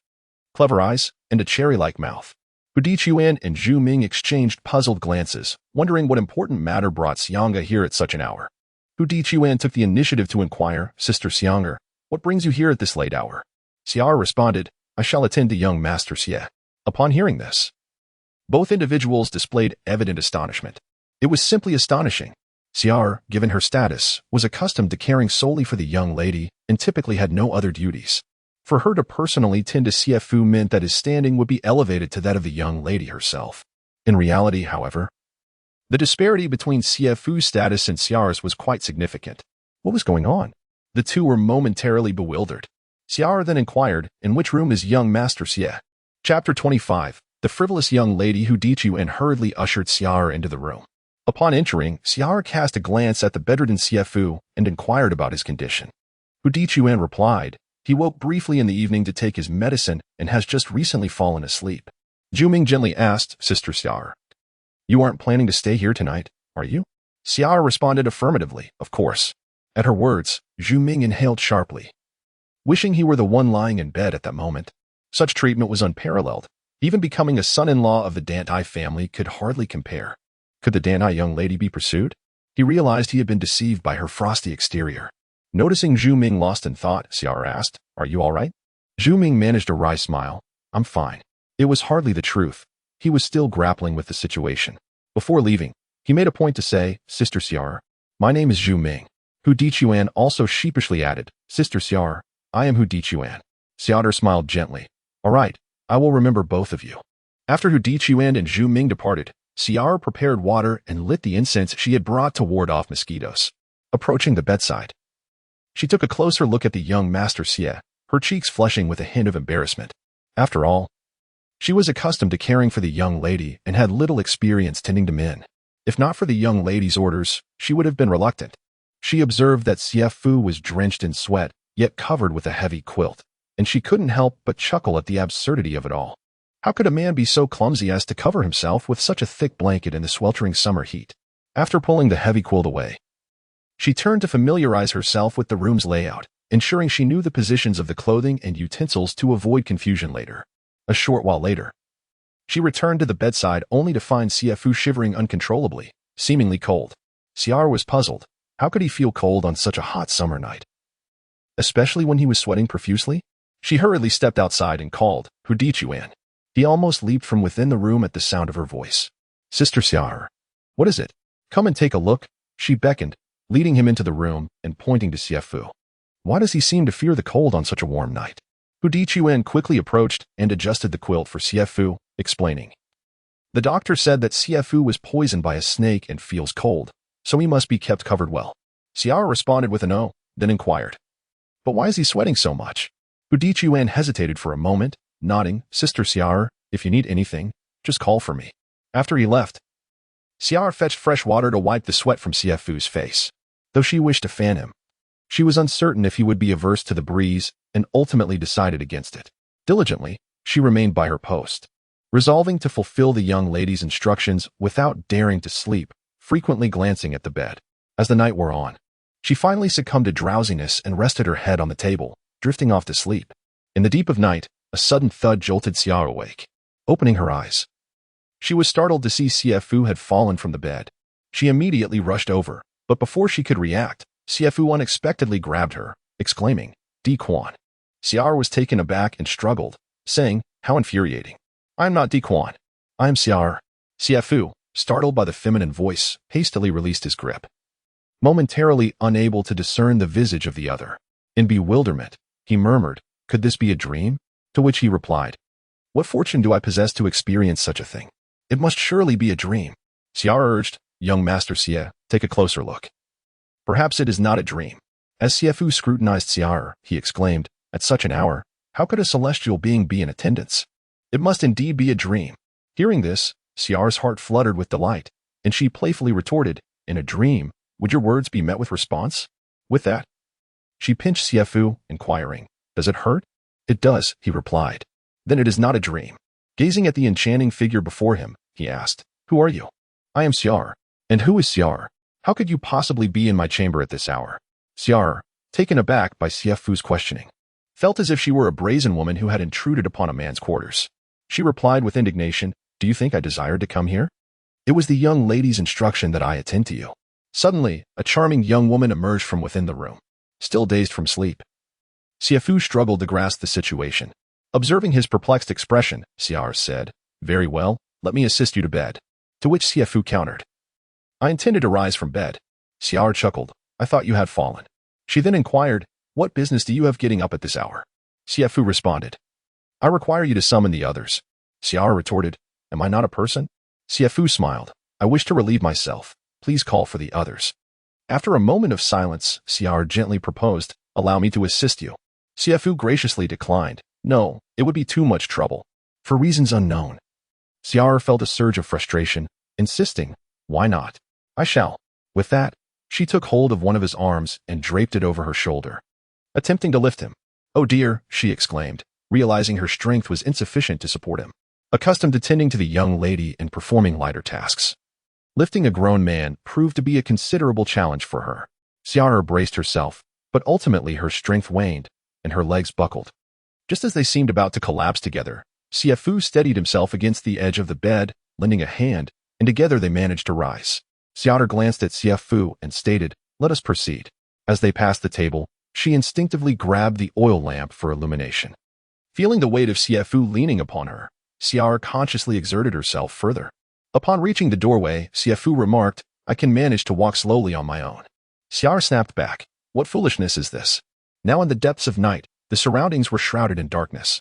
clever eyes, and a cherry-like mouth. Hu Dichuan and Zhu Ming exchanged puzzled glances, wondering what important matter brought Xiang'er here at such an hour. Hu Dichuan took the initiative to inquire, "Sister Xiang'er, what brings you here at this late hour?" Xiang'er responded, "I shall attend to young Master Xie." Upon hearing this, both individuals displayed evident astonishment. It was simply astonishing. Xiang'er, given her status, was accustomed to caring solely for the young lady and typically had no other duties. For her to personally tend to Xie Fu meant that his standing would be elevated to that of the young lady herself. In reality, however, the disparity between Xie Fu's status and Xiang'er's was quite significant. What was going on? The two were momentarily bewildered. Xiang'er then inquired, "In which room is young Master Xie?" Chapter 25. The frivolous young lady Hu Dichuan hurriedly ushered Xiang'er into the room. Upon entering, Xiang'er cast a glance at the bedridden Xie Fu and inquired about his condition. Hu Dichuan replied, "He woke briefly in the evening to take his medicine and has just recently fallen asleep." Zhu Ming gently asked, "Sister Xiang'er, you aren't planning to stay here tonight, are you?" Xiang'er responded affirmatively, "Of course." At her words, Zhu Ming inhaled sharply, wishing he were the one lying in bed at that moment. Such treatment was unparalleled. Even becoming a son-in-law of the Dantai family could hardly compare. Could the Dantai young lady be pursued? He realized he had been deceived by her frosty exterior. Noticing Zhu Ming lost in thought, Xiang'er asked, "Are you all right?" Zhu Ming managed a wry smile. "I'm fine." It was hardly the truth. He was still grappling with the situation. Before leaving, he made a point to say, "Sister Xiang'er, my name is Zhu Ming." Hu Dichuan also sheepishly added, "Sister Xiang'er, I am Hu Dichuan." Xiang'er smiled gently. "All right, I will remember both of you." After Hu Dichuan and Zhu Ming departed, Xiang'er prepared water and lit the incense she had brought to ward off mosquitoes. Approaching the bedside, she took a closer look at the young Master Xie, her cheeks flushing with a hint of embarrassment. After all, she was accustomed to caring for the young lady and had little experience tending to men. If not for the young lady's orders, she would have been reluctant. She observed that Xie Fu was drenched in sweat, yet covered with a heavy quilt, and she couldn't help but chuckle at the absurdity of it all. How could a man be so clumsy as to cover himself with such a thick blanket in the sweltering summer heat? After pulling the heavy quilt away, she turned to familiarize herself with the room's layout, ensuring she knew the positions of the clothing and utensils to avoid confusion later. A short while later, she returned to the bedside only to find Xie Fu shivering uncontrollably, seemingly cold. Xiang'er was puzzled. How could he feel cold on such a hot summer night, especially when he was sweating profusely? She hurriedly stepped outside and called, "Hu Dichuan." He almost leaped from within the room at the sound of her voice. "Sister Xiang'er, what is it? Come and take a look." She beckoned, leading him into the room and pointing to Xie Fu. Why does he seem to fear the cold on such a warm night? Hu Dichuan quickly approached and adjusted the quilt for Xie Fu, explaining, "The doctor said that Xie Fu was poisoned by a snake and feels cold, so he must be kept covered well." Xiang'er responded with a no, then inquired, "But why is he sweating so much?" Hu Dichuan hesitated for a moment, nodding, "Sister Xiang'er, if you need anything, just call for me." After he left, Xiang'er fetched fresh water to wipe the sweat from Xie Fu's face. Though she wished to fan him, she was uncertain if he would be averse to the breeze and ultimately decided against it. Diligently, she remained by her post, resolving to fulfill the young lady's instructions without daring to sleep, frequently glancing at the bed. As the night wore on, she finally succumbed to drowsiness and rested her head on the table, drifting off to sleep. In the deep of night, a sudden thud jolted Xiang'er awake. Opening her eyes, she was startled to see Xie Fu had fallen from the bed. She immediately rushed over, but before she could react, Xie Fu unexpectedly grabbed her, exclaiming, "Di Quan." Xiang'er was taken aback and struggled, saying, "How infuriating. I am not Di Quan. I am Xiang'er." Xie Fu, startled by the feminine voice, hastily released his grip, momentarily unable to discern the visage of the other. In bewilderment, he murmured, "Could this be a dream?" To which he replied, "What fortune do I possess to experience such a thing? It must surely be a dream." Xiang'er urged, "Young Master Xie, take a closer look. Perhaps it is not a dream." As Xie Fu scrutinized Xiang'er, he exclaimed, "At such an hour, how could a celestial being be in attendance? It must indeed be a dream." Hearing this, Xiang'er's heart fluttered with delight, and she playfully retorted, "In a dream, would your words be met with response?" With that, she pinched Xie Fu, inquiring, "Does it hurt?" "It does," he replied. "Then it is not a dream." Gazing at the enchanting figure before him, he asked, "Who are you?" "I am Xie. And who is Xie? How could you possibly be in my chamber at this hour?" Xie, taken aback by Xie Fu's questioning, felt as if she were a brazen woman who had intruded upon a man's quarters. She replied with indignation, "Do you think I desired to come here? It was the young lady's instruction that I attend to you." Suddenly, a charming young woman emerged from within the room, still dazed from sleep. Xie Fu struggled to grasp the situation. Observing his perplexed expression, Xie said, "Very well, let me assist you to bed." To which Xie Fu countered, "I intended to rise from bed." Xie chuckled, "I thought you had fallen." She then inquired, "What business do you have getting up at this hour?" Xie Fu responded, "I require you to summon the others." Xie retorted, "Am I not a person?" Xie Fu smiled, "I wish to relieve myself. Please call for the others." After a moment of silence, Xie gently proposed, "Allow me to assist you." Xie Fu graciously declined. "No, it would be too much trouble. For reasons unknown." Xie felt a surge of frustration, insisting, "Why not? I shall." With that, she took hold of one of his arms and draped it over her shoulder, attempting to lift him. "Oh dear," she exclaimed, realizing her strength was insufficient to support him. Accustomed to tending to the young lady and performing lighter tasks, lifting a grown man proved to be a considerable challenge for her. Xie braced herself, but ultimately her strength waned, and her legs buckled. Just as they seemed about to collapse together, Xie Fu steadied himself against the edge of the bed, lending a hand, and together they managed to rise. Xie glanced at Xie Fu and stated, "Let us proceed." As they passed the table, she instinctively grabbed the oil lamp for illumination. Feeling the weight of Xie Fu leaning upon her, Xie consciously exerted herself further. Upon reaching the doorway, Xie Fu remarked, "I can manage to walk slowly on my own." Xie snapped back, "What foolishness is this?" Now in the depths of night, the surroundings were shrouded in darkness,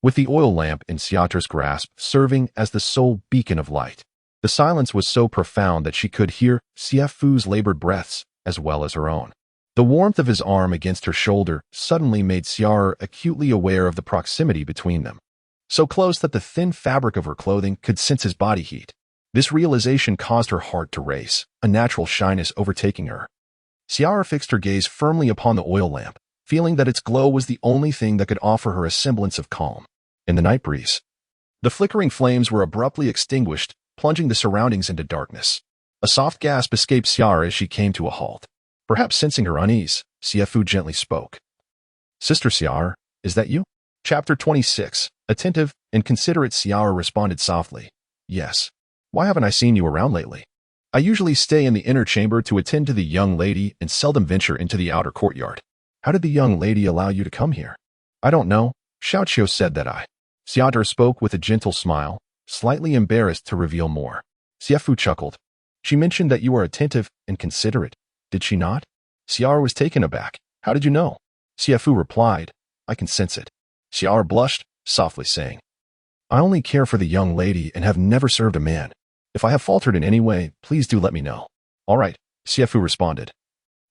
with the oil lamp in Xie's grasp serving as the sole beacon of light. The silence was so profound that she could hear Xie Fu's labored breaths as well as her own. The warmth of his arm against her shoulder suddenly made Xie acutely aware of the proximity between them, so close that the thin fabric of her clothing could sense his body heat. This realization caused her heart to race, a natural shyness overtaking her. Xie fixed her gaze firmly upon the oil lamp, feeling that its glow was the only thing that could offer her a semblance of calm. In the night breeze, the flickering flames were abruptly extinguished, plunging the surroundings into darkness. A soft gasp escaped Xie as she came to a halt. Perhaps sensing her unease, Xie Fu gently spoke. "Sister Xie, is that you?" Chapter 26. Attentive and considerate, Xie responded softly, "Yes. Why haven't I seen you around lately? I usually stay in the inner chamber to attend to the young lady and seldom venture into the outer courtyard." "How did the young lady allow you to come here?" "I don't know. Xiao said that I." Xie spoke with a gentle smile, slightly embarrassed to reveal more. Xie Fu chuckled. "She mentioned that you are attentive and considerate, did she not?" Xie was taken aback. "How did you know?" Xie Fu replied, "I can sense it." Xie blushed, softly saying, "I only care for the young lady and have never served a man. If I have faltered in any way, please do let me know." "All right," Xie Fu responded.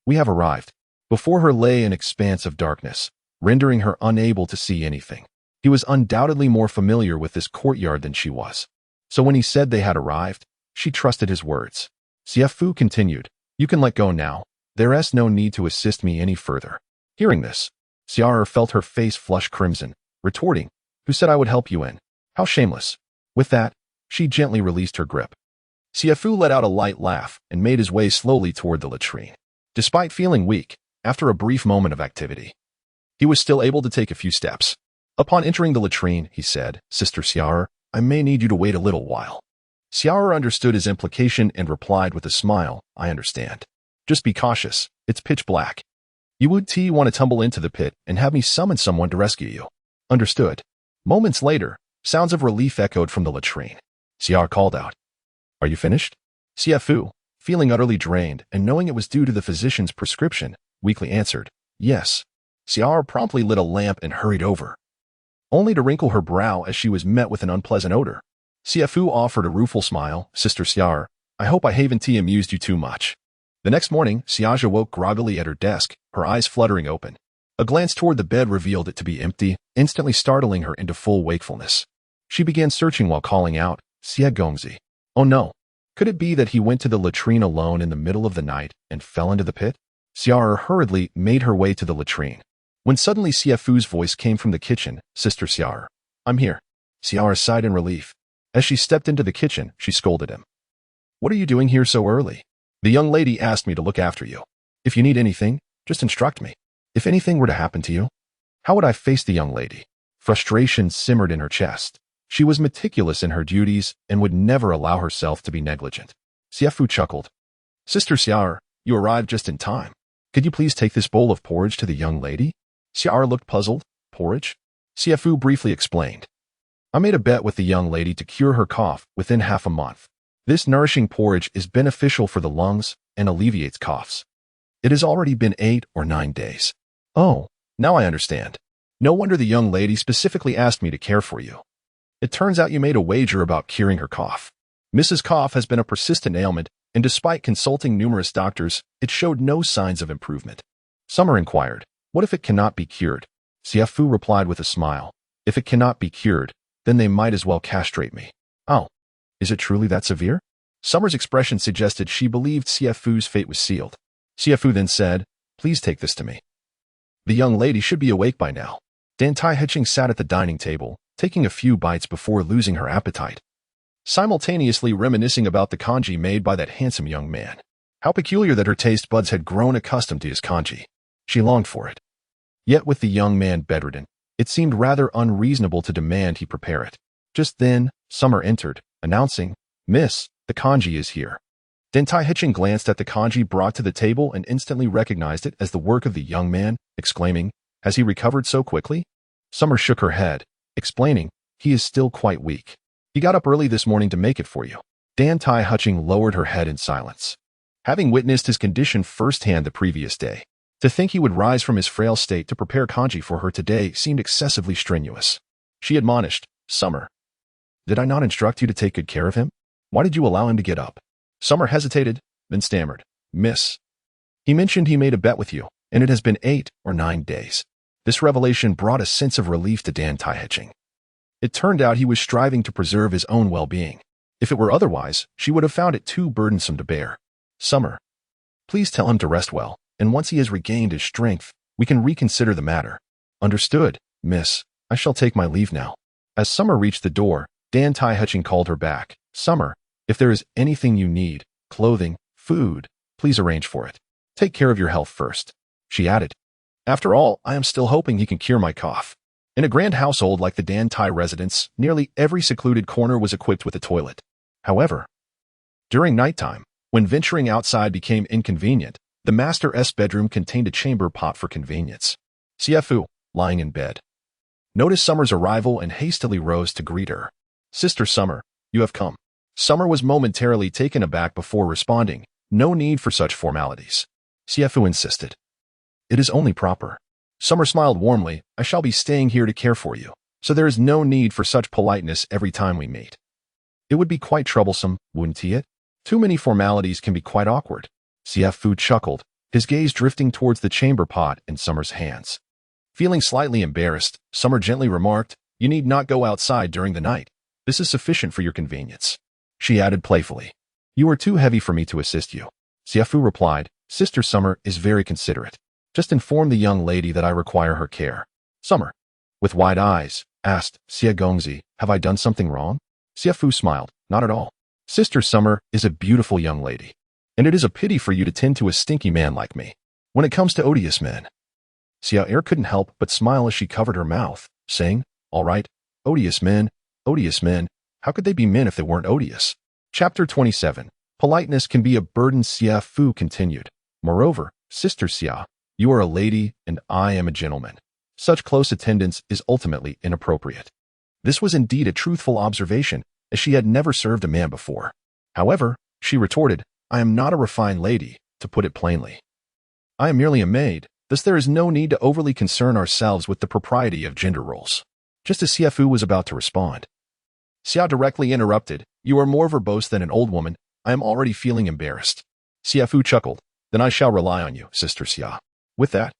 "We have arrived." Before her lay an expanse of darkness, rendering her unable to see anything. He was undoubtedly more familiar with this courtyard than she was. So when he said they had arrived, she trusted his words. Xie Fu continued, "You can let go now. There is no need to assist me any further." Hearing this, Xie felt her face flush crimson, retorting, "Who said I would help you in? How shameless." With that, she gently released her grip. Xie Fu let out a light laugh and made his way slowly toward the latrine. Despite feeling weak, after a brief moment of activity, he was still able to take a few steps. Upon entering the latrine, he said, "Sister Xie, I may need you to wait a little while." Xie understood his implication and replied with a smile, "I understand. Just be cautious, it's pitch black. You would want to tumble into the pit and have me summon someone to rescue you." "Understood." Moments later, sounds of relief echoed from the latrine. Xie called out, "Are you finished?" Xie Fu, feeling utterly drained and knowing it was due to the physician's prescription, weakly answered, "Yes." Xie promptly lit a lamp and hurried over, only to wrinkle her brow as she was met with an unpleasant odor. Xie Fu offered a rueful smile, "Sister Xie, I hope I haven't amused you too much." The next morning, Xie woke groggily at her desk, her eyes fluttering open. A glance toward the bed revealed it to be empty, instantly startling her into full wakefulness. She began searching while calling out, "Xie Gongzi." Oh no! Could it be that he went to the latrine alone in the middle of the night and fell into the pit? Xie hurriedly made her way to the latrine, when suddenly Xie Fu's voice came from the kitchen, "Sister Xie, I'm here." Xie sighed in relief. As she stepped into the kitchen, she scolded him. What are you doing here so early? The young lady asked me to look after you. If you need anything, just instruct me. If anything were to happen to you, how would I face the young lady? Frustration simmered in her chest. She was meticulous in her duties and would never allow herself to be negligent. Xie Fu chuckled. Sister Xie, you arrived just in time. Could you please take this bowl of porridge to the young lady? Xie looked puzzled. Porridge? Xie Fu briefly explained. I made a bet with the young lady to cure her cough within half a month. This nourishing porridge is beneficial for the lungs and alleviates coughs. It has already been 8 or 9 days. Oh, now I understand. No wonder the young lady specifically asked me to care for you. It turns out you made a wager about curing her cough. Mrs. Cough has been a persistent ailment, and despite consulting numerous doctors, it showed no signs of improvement. Summer inquired, what if it cannot be cured? Xie Fu replied with a smile. If it cannot be cured, then they might as well castrate me. Oh, is it truly that severe? Summer's expression suggested she believed Xie Fu's fate was sealed. Xie Fu then said, please take this to me. The young lady should be awake by now. Dantai Manor sat at the dining table, taking a few bites before losing her appetite, simultaneously reminiscing about the kanji made by that handsome young man. How peculiar that her taste buds had grown accustomed to his kanji. She longed for it. Yet with the young man bedridden, it seemed rather unreasonable to demand he prepare it. Just then, Summer entered, announcing, Miss, the kanji is here. Dantai Manor glanced at the kanji brought to the table and instantly recognized it as the work of the young man, exclaiming, has he recovered so quickly? Summer shook her head, explaining, he is still quite weak. He got up early this morning to make it for you. Dantai Manor lowered her head in silence. Having witnessed his condition firsthand the previous day, to think he would rise from his frail state to prepare kanji for her today seemed excessively strenuous. She admonished, Summer, did I not instruct you to take good care of him? Why did you allow him to get up? Summer hesitated, then stammered, Miss. He mentioned he made a bet with you, and it has been 8 or 9 days. This revelation brought a sense of relief to Dantai Manor. It turned out he was striving to preserve his own well-being. If it were otherwise, she would have found it too burdensome to bear. Summer, please tell him to rest well, and once he has regained his strength, we can reconsider the matter. Understood, Miss. I shall take my leave now. As Summer reached the door, Dantai Manor called her back. Summer, if there is anything you need, clothing, food, please arrange for it. Take care of your health first. She added, after all, I am still hoping he can cure my cough. In a grand household like the Dantai residence, nearly every secluded corner was equipped with a toilet. However, during nighttime, when venturing outside became inconvenient, the master's bedroom contained a chamber pot for convenience. Xie Fu, lying in bed, noticed Summer's arrival and hastily rose to greet her. Sister Summer, you have come. Summer was momentarily taken aback before responding, no need for such formalities. Xie Fu insisted. It is only proper. Summer smiled warmly, I shall be staying here to care for you, so there is no need for such politeness every time we meet. It would be quite troublesome, wouldn't it? Too many formalities can be quite awkward. Xie Fu chuckled, his gaze drifting towards the chamber pot in Summer's hands. Feeling slightly embarrassed, Summer gently remarked, you need not go outside during the night. This is sufficient for your convenience. She added playfully, you are too heavy for me to assist you. Xie Fu replied, Sister Summer is very considerate. Just inform the young lady that I require her care. Summer, with wide eyes, asked, Xie Gongzi, have I done something wrong? Xie Fu smiled, not at all. Sister Summer is a beautiful young lady, and it is a pity for you to tend to a stinky man like me. When it comes to odious men. Xie couldn't help but smile as she covered her mouth, saying, all right, odious men, how could they be men if they weren't odious? Chapter 27. Politeness can be a burden. Xie Fu continued. Moreover, Sister Xie, you are a lady and I am a gentleman. Such close attendance is ultimately inappropriate. This was indeed a truthful observation, as she had never served a man before. However, she retorted, I am not a refined lady, to put it plainly. I am merely a maid, thus there is no need to overly concern ourselves with the propriety of gender roles. Just as Xie Fu was about to respond, Xia directly interrupted, you are more verbose than an old woman, I am already feeling embarrassed. Xie Fu chuckled, then I shall rely on you, Sister Xia. With that,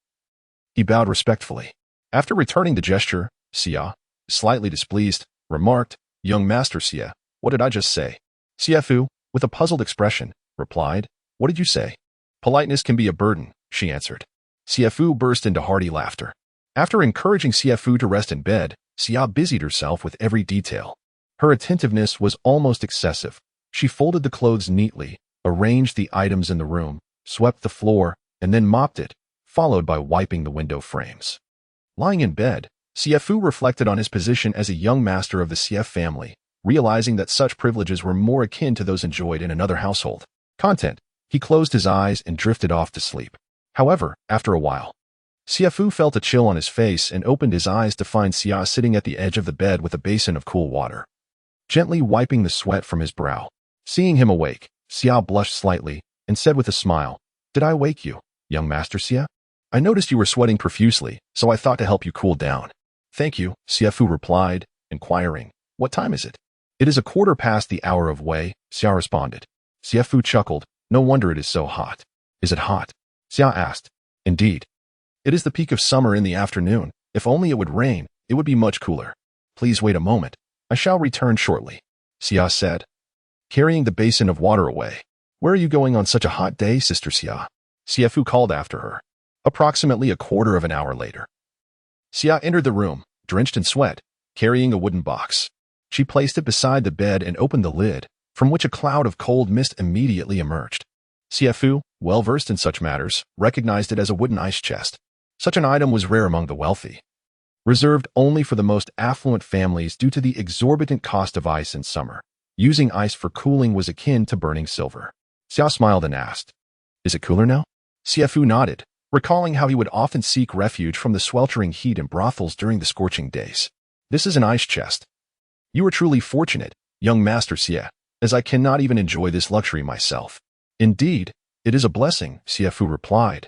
he bowed respectfully. After returning the gesture, Xia, slightly displeased, remarked, young Master Xie, what did I just say? Xie Fu, with a puzzled expression, replied, what did you say? Politeness can be a burden, she answered. Xie Fu burst into hearty laughter. After encouraging Xie Fu to rest in bed, Xia busied herself with every detail. Her attentiveness was almost excessive. She folded the clothes neatly, arranged the items in the room, swept the floor, and then mopped it, followed by wiping the window frames. Lying in bed, Xie Fu reflected on his position as a young master of the Xie family, realizing that such privileges were more akin to those enjoyed in another household. He closed his eyes and drifted off to sleep. However, after a while, Xie Fu felt a chill on his face and opened his eyes to find Xia sitting at the edge of the bed with a basin of cool water, gently wiping the sweat from his brow. Seeing him awake, Xia blushed slightly and said with a smile, "Did I wake you, young Master Xie? I noticed you were sweating profusely, so I thought to help you cool down." "Thank you," Xie Fu replied, inquiring, "What time is it?" "It is 1/4 past the hour of Wei," Xia responded. Xie Fu chuckled. "No wonder it is so hot." "Is it hot?" Xia asked. "Indeed. It is the peak of summer in the afternoon. If only it would rain, it would be much cooler." "Please wait a moment. I shall return shortly," Xia said, carrying the basin of water away. "Where are you going on such a hot day, Sister Xia?" Xie Fu called after her. Approximately 1/4 of an hour later, Xia entered the room, drenched in sweat, carrying a wooden box. She placed it beside the bed and opened the lid, from which a cloud of cold mist immediately emerged. Xie Fu, well versed in such matters, recognized it as a wooden ice chest. Such an item was rare among the wealthy, reserved only for the most affluent families due to the exorbitant cost of ice in summer. Using ice for cooling was akin to burning silver. Xia smiled and asked, "Is it cooler now?" Xie Fu nodded, recalling how he would often seek refuge from the sweltering heat in brothels during the scorching days. "This is an ice chest. You are truly fortunate, young Master Xie, as I cannot even enjoy this luxury myself." "Indeed, it is a blessing," Xie Fu replied.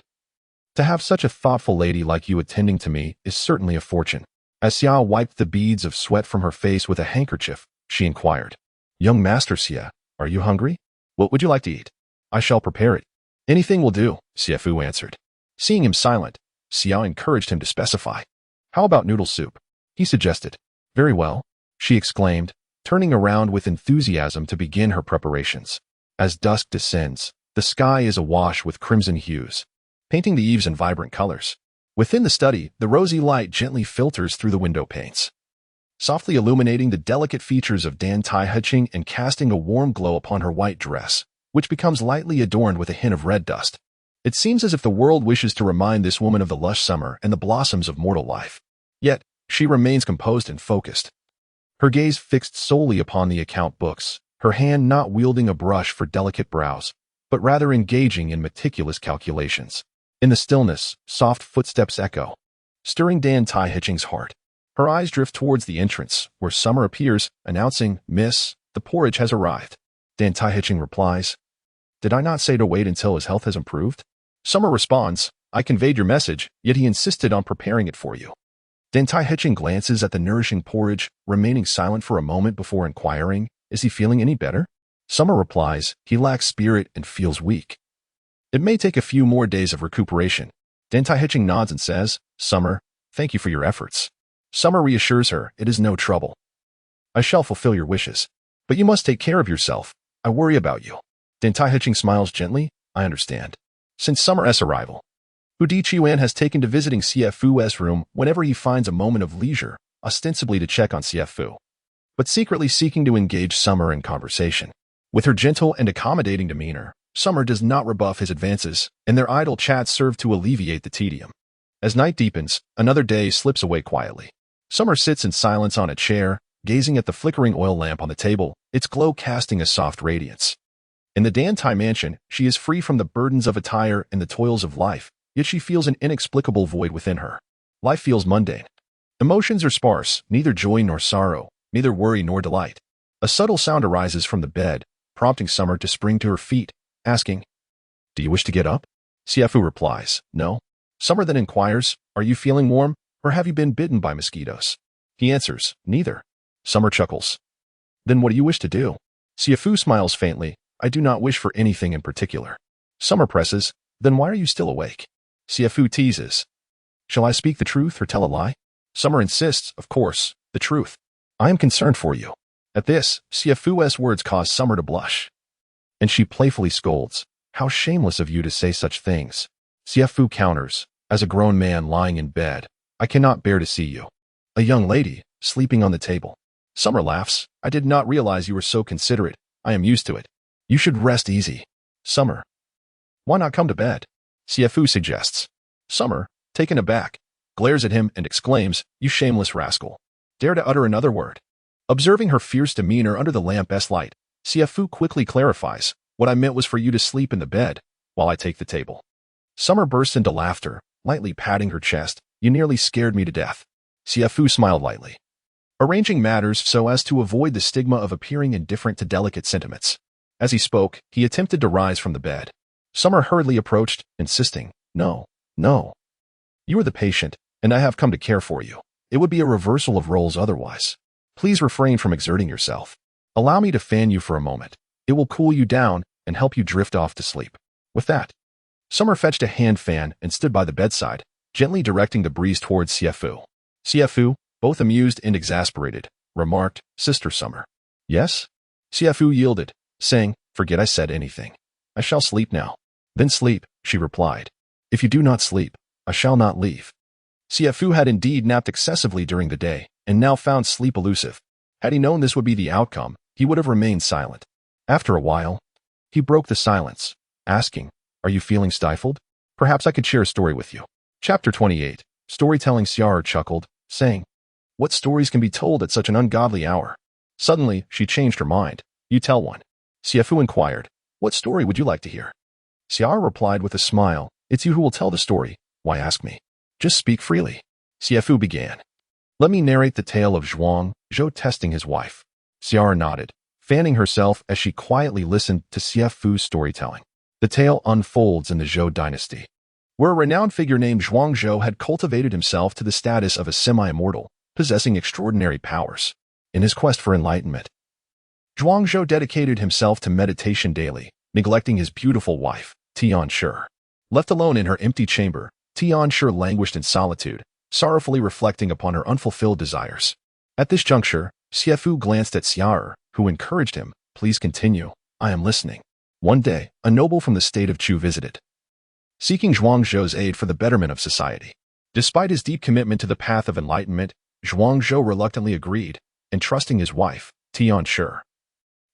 "To have such a thoughtful lady like you attending to me is certainly a fortune." As Xia wiped the beads of sweat from her face with a handkerchief, she inquired, "Young Master Xie, are you hungry? What would you like to eat? I shall prepare it." "Anything will do," Xie Fu answered. Seeing him silent, Xia encouraged him to specify. "How about noodle soup?" he suggested. "Very well," she exclaimed, turning around with enthusiasm to begin her preparations. As dusk descends, the sky is awash with crimson hues, painting the eaves in vibrant colors. Within the study, the rosy light gently filters through the window panes, softly illuminating the delicate features of Dantai Manor and casting a warm glow upon her white dress, which becomes lightly adorned with a hint of red dust. It seems as if the world wishes to remind this woman of the lush summer and the blossoms of mortal life. Yet, she remains composed and focused, her gaze fixed solely upon the account books, her hand not wielding a brush for delicate brows, but rather engaging in meticulous calculations. In the stillness, soft footsteps echo, stirring Dantai Manor's heart. Her eyes drift towards the entrance, where Summer appears, announcing, "Miss, the porridge has arrived." Dantai Manor replies, "Did I not say to wait until his health has improved?" Summer responds, "I conveyed your message, yet he insisted on preparing it for you." Dantai Manor glances at the nourishing porridge, remaining silent for a moment before inquiring, "Is he feeling any better?" Summer replies, "He lacks spirit and feels weak. It may take a few more days of recuperation." Dantai Manor nods and says, "Summer, thank you for your efforts." Summer reassures her, "It is no trouble. I shall fulfill your wishes. But you must take care of yourself. I worry about you." Dantai Manor smiles gently, "I understand." Since Summer's arrival, Di Qiuan has taken to visiting Xie Fu's room whenever he finds a moment of leisure, ostensibly to check on Xie Fu, but secretly seeking to engage Summer in conversation. With her gentle and accommodating demeanor, Summer does not rebuff his advances, and their idle chats serve to alleviate the tedium. As night deepens, another day slips away quietly. Summer sits in silence on a chair, gazing at the flickering oil lamp on the table, its glow casting a soft radiance. In the Dantai Mansion, she is free from the burdens of attire and the toils of life, yet she feels an inexplicable void within her. Life feels mundane. Emotions are sparse, neither joy nor sorrow, neither worry nor delight. A subtle sound arises from the bed, prompting Summer to spring to her feet, asking, "Do you wish to get up?" Xie Fu replies, "No." Summer then inquires, "Are you feeling warm, or have you been bitten by mosquitoes?" He answers, "Neither." Summer chuckles. "Then what do you wish to do?" Xie Fu smiles faintly, "I do not wish for anything in particular." Summer presses, "Then why are you still awake?" Xie Fu teases, "Shall I speak the truth or tell a lie?" Summer insists, "Of course, the truth. I am concerned for you." At this, Xie Fu's words cause Summer to blush, and she playfully scolds, "How shameless of you to say such things." Xie Fu counters, "As a grown man lying in bed, I cannot bear to see you." "A young lady," sleeping on the table. Summer laughs. I did not realize you were so considerate. I am used to it. You should rest easy. Summer. Why not come to bed? Xie Fu suggests. Summer, taken aback, glares at him and exclaims, you shameless rascal. Dare to utter another word. Observing her fierce demeanor under the lamp's light, Xie Fu quickly clarifies, what I meant was for you to sleep in the bed, while I take the table. Summer bursts into laughter, lightly patting her chest. You nearly scared me to death. Xie Fu smiled lightly, arranging matters so as to avoid the stigma of appearing indifferent to delicate sentiments. As he spoke, he attempted to rise from the bed. Summer hurriedly approached, insisting, no, no. You are the patient, and I have come to care for you. It would be a reversal of roles otherwise. Please refrain from exerting yourself. Allow me to fan you for a moment. It will cool you down and help you drift off to sleep. With that, Summer fetched a hand fan and stood by the bedside, gently directing the breeze towards Xie Fu. Xie Fu, both amused and exasperated, remarked, Sister Summer. Yes? Xie Fu yielded, saying, forget I said anything. I shall sleep now. Then sleep, she replied. If you do not sleep, I shall not leave. Xie Fu had indeed napped excessively during the day, and now found sleep elusive. Had he known this would be the outcome, he would have remained silent. After a while, he broke the silence, asking, are you feeling stifled? Perhaps I could share a story with you. Chapter 28. Storytelling. Xiar chuckled, saying, what stories can be told at such an ungodly hour? Suddenly, she changed her mind. You tell one. Xie Fu inquired, what story would you like to hear? Xiar replied with a smile, it's you who will tell the story. Why ask me? Just speak freely. Xie Fu began. Let me narrate the tale of Zhuang Zhou testing his wife. Xiar nodded, fanning herself as she quietly listened to Xie Fu's storytelling. The tale unfolds in the Zhou dynasty, where a renowned figure named Zhuang Zhou had cultivated himself to the status of a semi-immortal, possessing extraordinary powers. In his quest for enlightenment, Zhuang Zhou dedicated himself to meditation daily, neglecting his beautiful wife, Tian Shi. Left alone in her empty chamber, Tian Shi languished in solitude, sorrowfully reflecting upon her unfulfilled desires. At this juncture, Xie Fu glanced at Xiar, who encouraged him, please continue, I am listening. One day, a noble from the state of Chu visited, seeking Zhuang Zhou's aid for the betterment of society. Despite his deep commitment to the path of enlightenment, Zhuang Zhou reluctantly agreed, entrusting his wife, Tian Shi,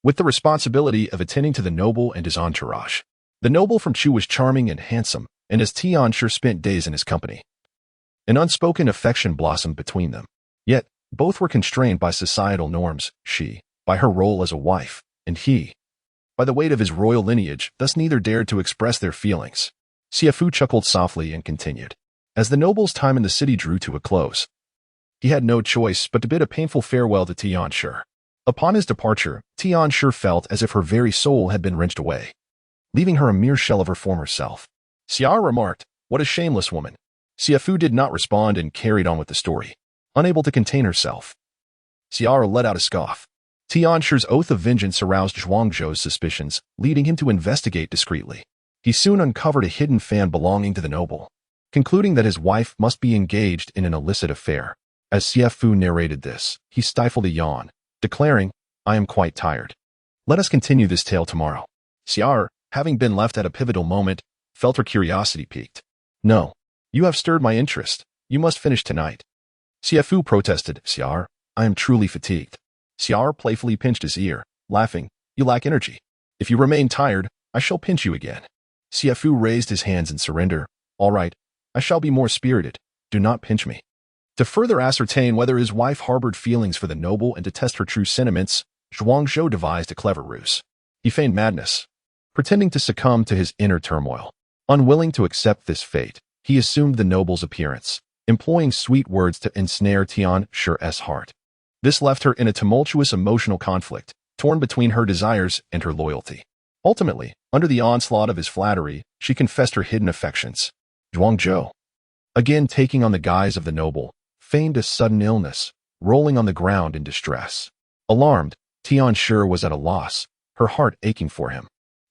with the responsibility of attending to the noble and his entourage. The noble from Chu was charming and handsome, and as Tian Shi spent days in his company, an unspoken affection blossomed between them. Yet, both were constrained by societal norms, she, by her role as a wife, and he, by the weight of his royal lineage, thus neither dared to express their feelings. Xie Fu chuckled softly and continued. As the noble's time in the city drew to a close, he had no choice but to bid a painful farewell to Tian Shi. Upon his departure, Tian Shi felt as if her very soul had been wrenched away, leaving her a mere shell of her former self. Xiar remarked, what a shameless woman. Xie Fu did not respond and carried on with the story, unable to contain herself. Xiar let out a scoff. Tian Shi's oath of vengeance aroused Zhuang Zhou's suspicions, leading him to investigate discreetly. He soon uncovered a hidden fan belonging to the noble, concluding that his wife must be engaged in an illicit affair. As Xie Fu narrated this, he stifled a yawn, declaring, I am quite tired. Let us continue this tale tomorrow. Xiar, having been left at a pivotal moment, felt her curiosity piqued. No, you have stirred my interest. You must finish tonight. Xie Fu protested, Xiar, I am truly fatigued. Xiar playfully pinched his ear, laughing, you lack energy. If you remain tired, I shall pinch you again. Xie Fu raised his hands in surrender. All right, I shall be more spirited. Do not pinch me. To further ascertain whether his wife harbored feelings for the noble and to test her true sentiments, Zhuang Zhou devised a clever ruse. He feigned madness, pretending to succumb to his inner turmoil. Unwilling to accept this fate, he assumed the noble's appearance, employing sweet words to ensnare Tian Shi's heart. This left her in a tumultuous emotional conflict, torn between her desires and her loyalty. Ultimately, under the onslaught of his flattery, she confessed her hidden affections. Zhuang Zhou, again taking on the guise of the noble, feigned a sudden illness, rolling on the ground in distress. Alarmed, Tian Shi was at a loss, her heart aching for him.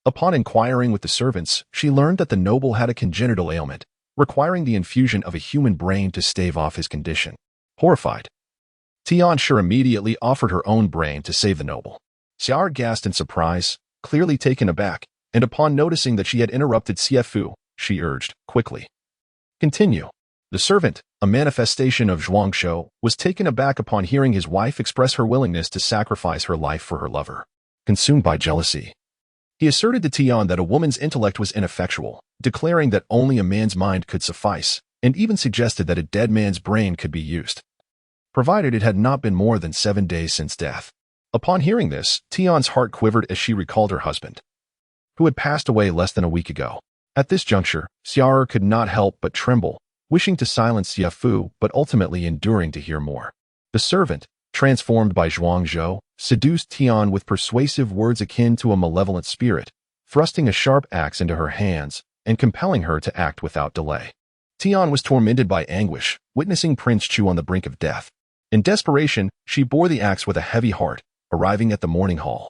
Upon inquiring with the servants, she learned that the noble had a congenital ailment, requiring the infusion of a human brain to stave off his condition. Horrified, Tian Shi immediately offered her own brain to save the noble. Xiar gasped in surprise, clearly taken aback, and upon noticing that she had interrupted Xie Fu, she urged, quickly. Continue. The servant, a manifestation of Zhuangshou, was taken aback upon hearing his wife express her willingness to sacrifice her life for her lover. Consumed by jealousy, he asserted to Tian that a woman's intellect was ineffectual, declaring that only a man's mind could suffice, and even suggested that a dead man's brain could be used, provided it had not been more than 7 days since death. Upon hearing this, Tian's heart quivered as she recalled her husband, who had passed away less than a week ago. At this juncture, Xie could not help but tremble, wishing to silence Xie Fu but ultimately enduring to hear more. The servant, transformed by Zhuangzhou, seduced Tian with persuasive words akin to a malevolent spirit, thrusting a sharp axe into her hands and compelling her to act without delay. Tian was tormented by anguish, witnessing Prince Chu on the brink of death. In desperation, she bore the axe with a heavy heart, arriving at the mourning hall,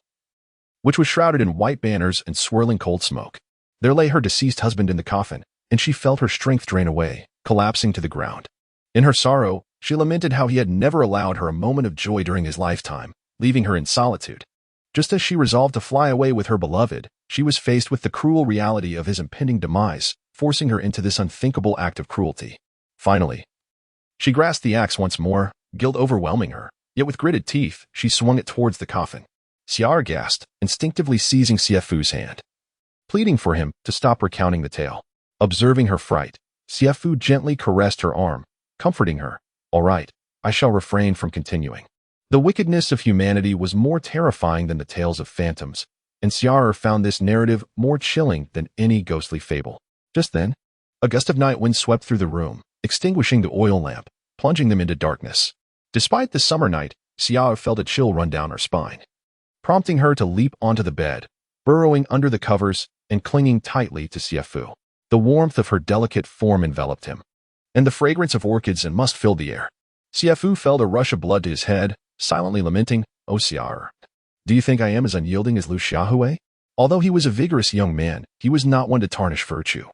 which was shrouded in white banners and swirling cold smoke. There lay her deceased husband in the coffin, and she felt her strength drain away, collapsing to the ground. In her sorrow, she lamented how he had never allowed her a moment of joy during his lifetime, leaving her in solitude. Just as she resolved to fly away with her beloved, she was faced with the cruel reality of his impending demise, forcing her into this unthinkable act of cruelty. Finally, she grasped the axe once more, guilt overwhelming her, yet with gritted teeth, she swung it towards the coffin. Xie gasped, instinctively seizing Xie Fu's hand, pleading for him to stop recounting the tale. Observing her fright, Xie Fu gently caressed her arm, comforting her. "All right, I shall refrain from continuing." The wickedness of humanity was more terrifying than the tales of phantoms, and Xie found this narrative more chilling than any ghostly fable. Just then, a gust of night wind swept through the room, extinguishing the oil lamp, plunging them into darkness. Despite the summer night, Xie felt a chill run down her spine, prompting her to leap onto the bed, burrowing under the covers and clinging tightly to Xie Fu. The warmth of her delicate form enveloped him, and the fragrance of orchids and musk filled the air. Xie Fu felt a rush of blood to his head, silently lamenting, "Oh Xie, do you think I am as unyielding as Lu Xiaohui?" Although he was a vigorous young man, he was not one to tarnish virtue,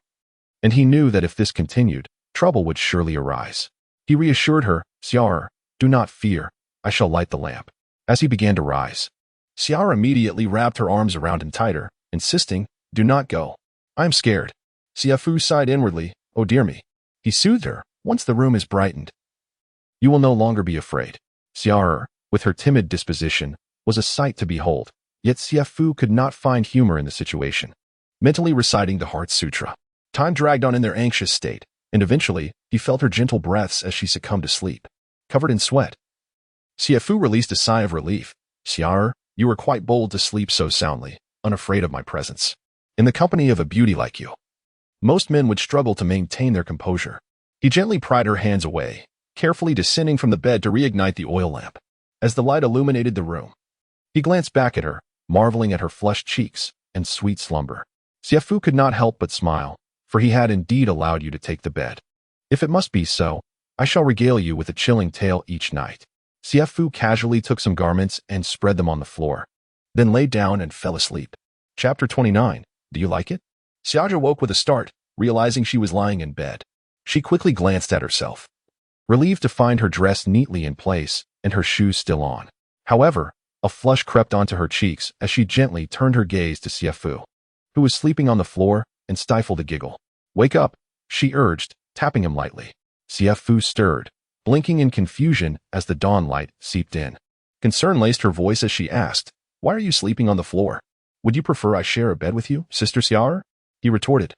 and he knew that if this continued, trouble would surely arise. He reassured her, "Xie, do not fear, I shall light the lamp." As he began to rise, Xie immediately wrapped her arms around him tighter, insisting, "Do not go. I am scared." Xie Fu sighed inwardly, "Oh dear me." He soothed her, "Once the room is brightened, you will no longer be afraid." Xie, with her timid disposition, was a sight to behold, yet Xie Fu could not find humor in the situation. Mentally reciting the Heart Sutra, time dragged on in their anxious state, and eventually, he felt her gentle breaths as she succumbed to sleep, covered in sweat. Xie Fu released a sigh of relief. "Xie, you were quite bold to sleep so soundly, unafraid of my presence. In the company of a beauty like you, most men would struggle to maintain their composure." He gently pried her hands away, carefully descending from the bed to reignite the oil lamp. As the light illuminated the room, he glanced back at her, marveling at her flushed cheeks and sweet slumber. Xie Fu could not help but smile, for he had indeed allowed you to take the bed. "If it must be so, I shall regale you with a chilling tale each night." Xie Fu casually took some garments and spread them on the floor, then lay down and fell asleep. Chapter 29. Do you like it? Xie woke with a start, realizing she was lying in bed. She quickly glanced at herself, relieved to find her dress neatly in place and her shoes still on. However, a flush crept onto her cheeks as she gently turned her gaze to Xie Fu, who was sleeping on the floor, and stifled a giggle. "Wake up," she urged, tapping him lightly. Xie Fu stirred, blinking in confusion as the dawn light seeped in. Concern laced her voice as she asked, "Why are you sleeping on the floor? Would you prefer I share a bed with you, Sister Xie?" He retorted,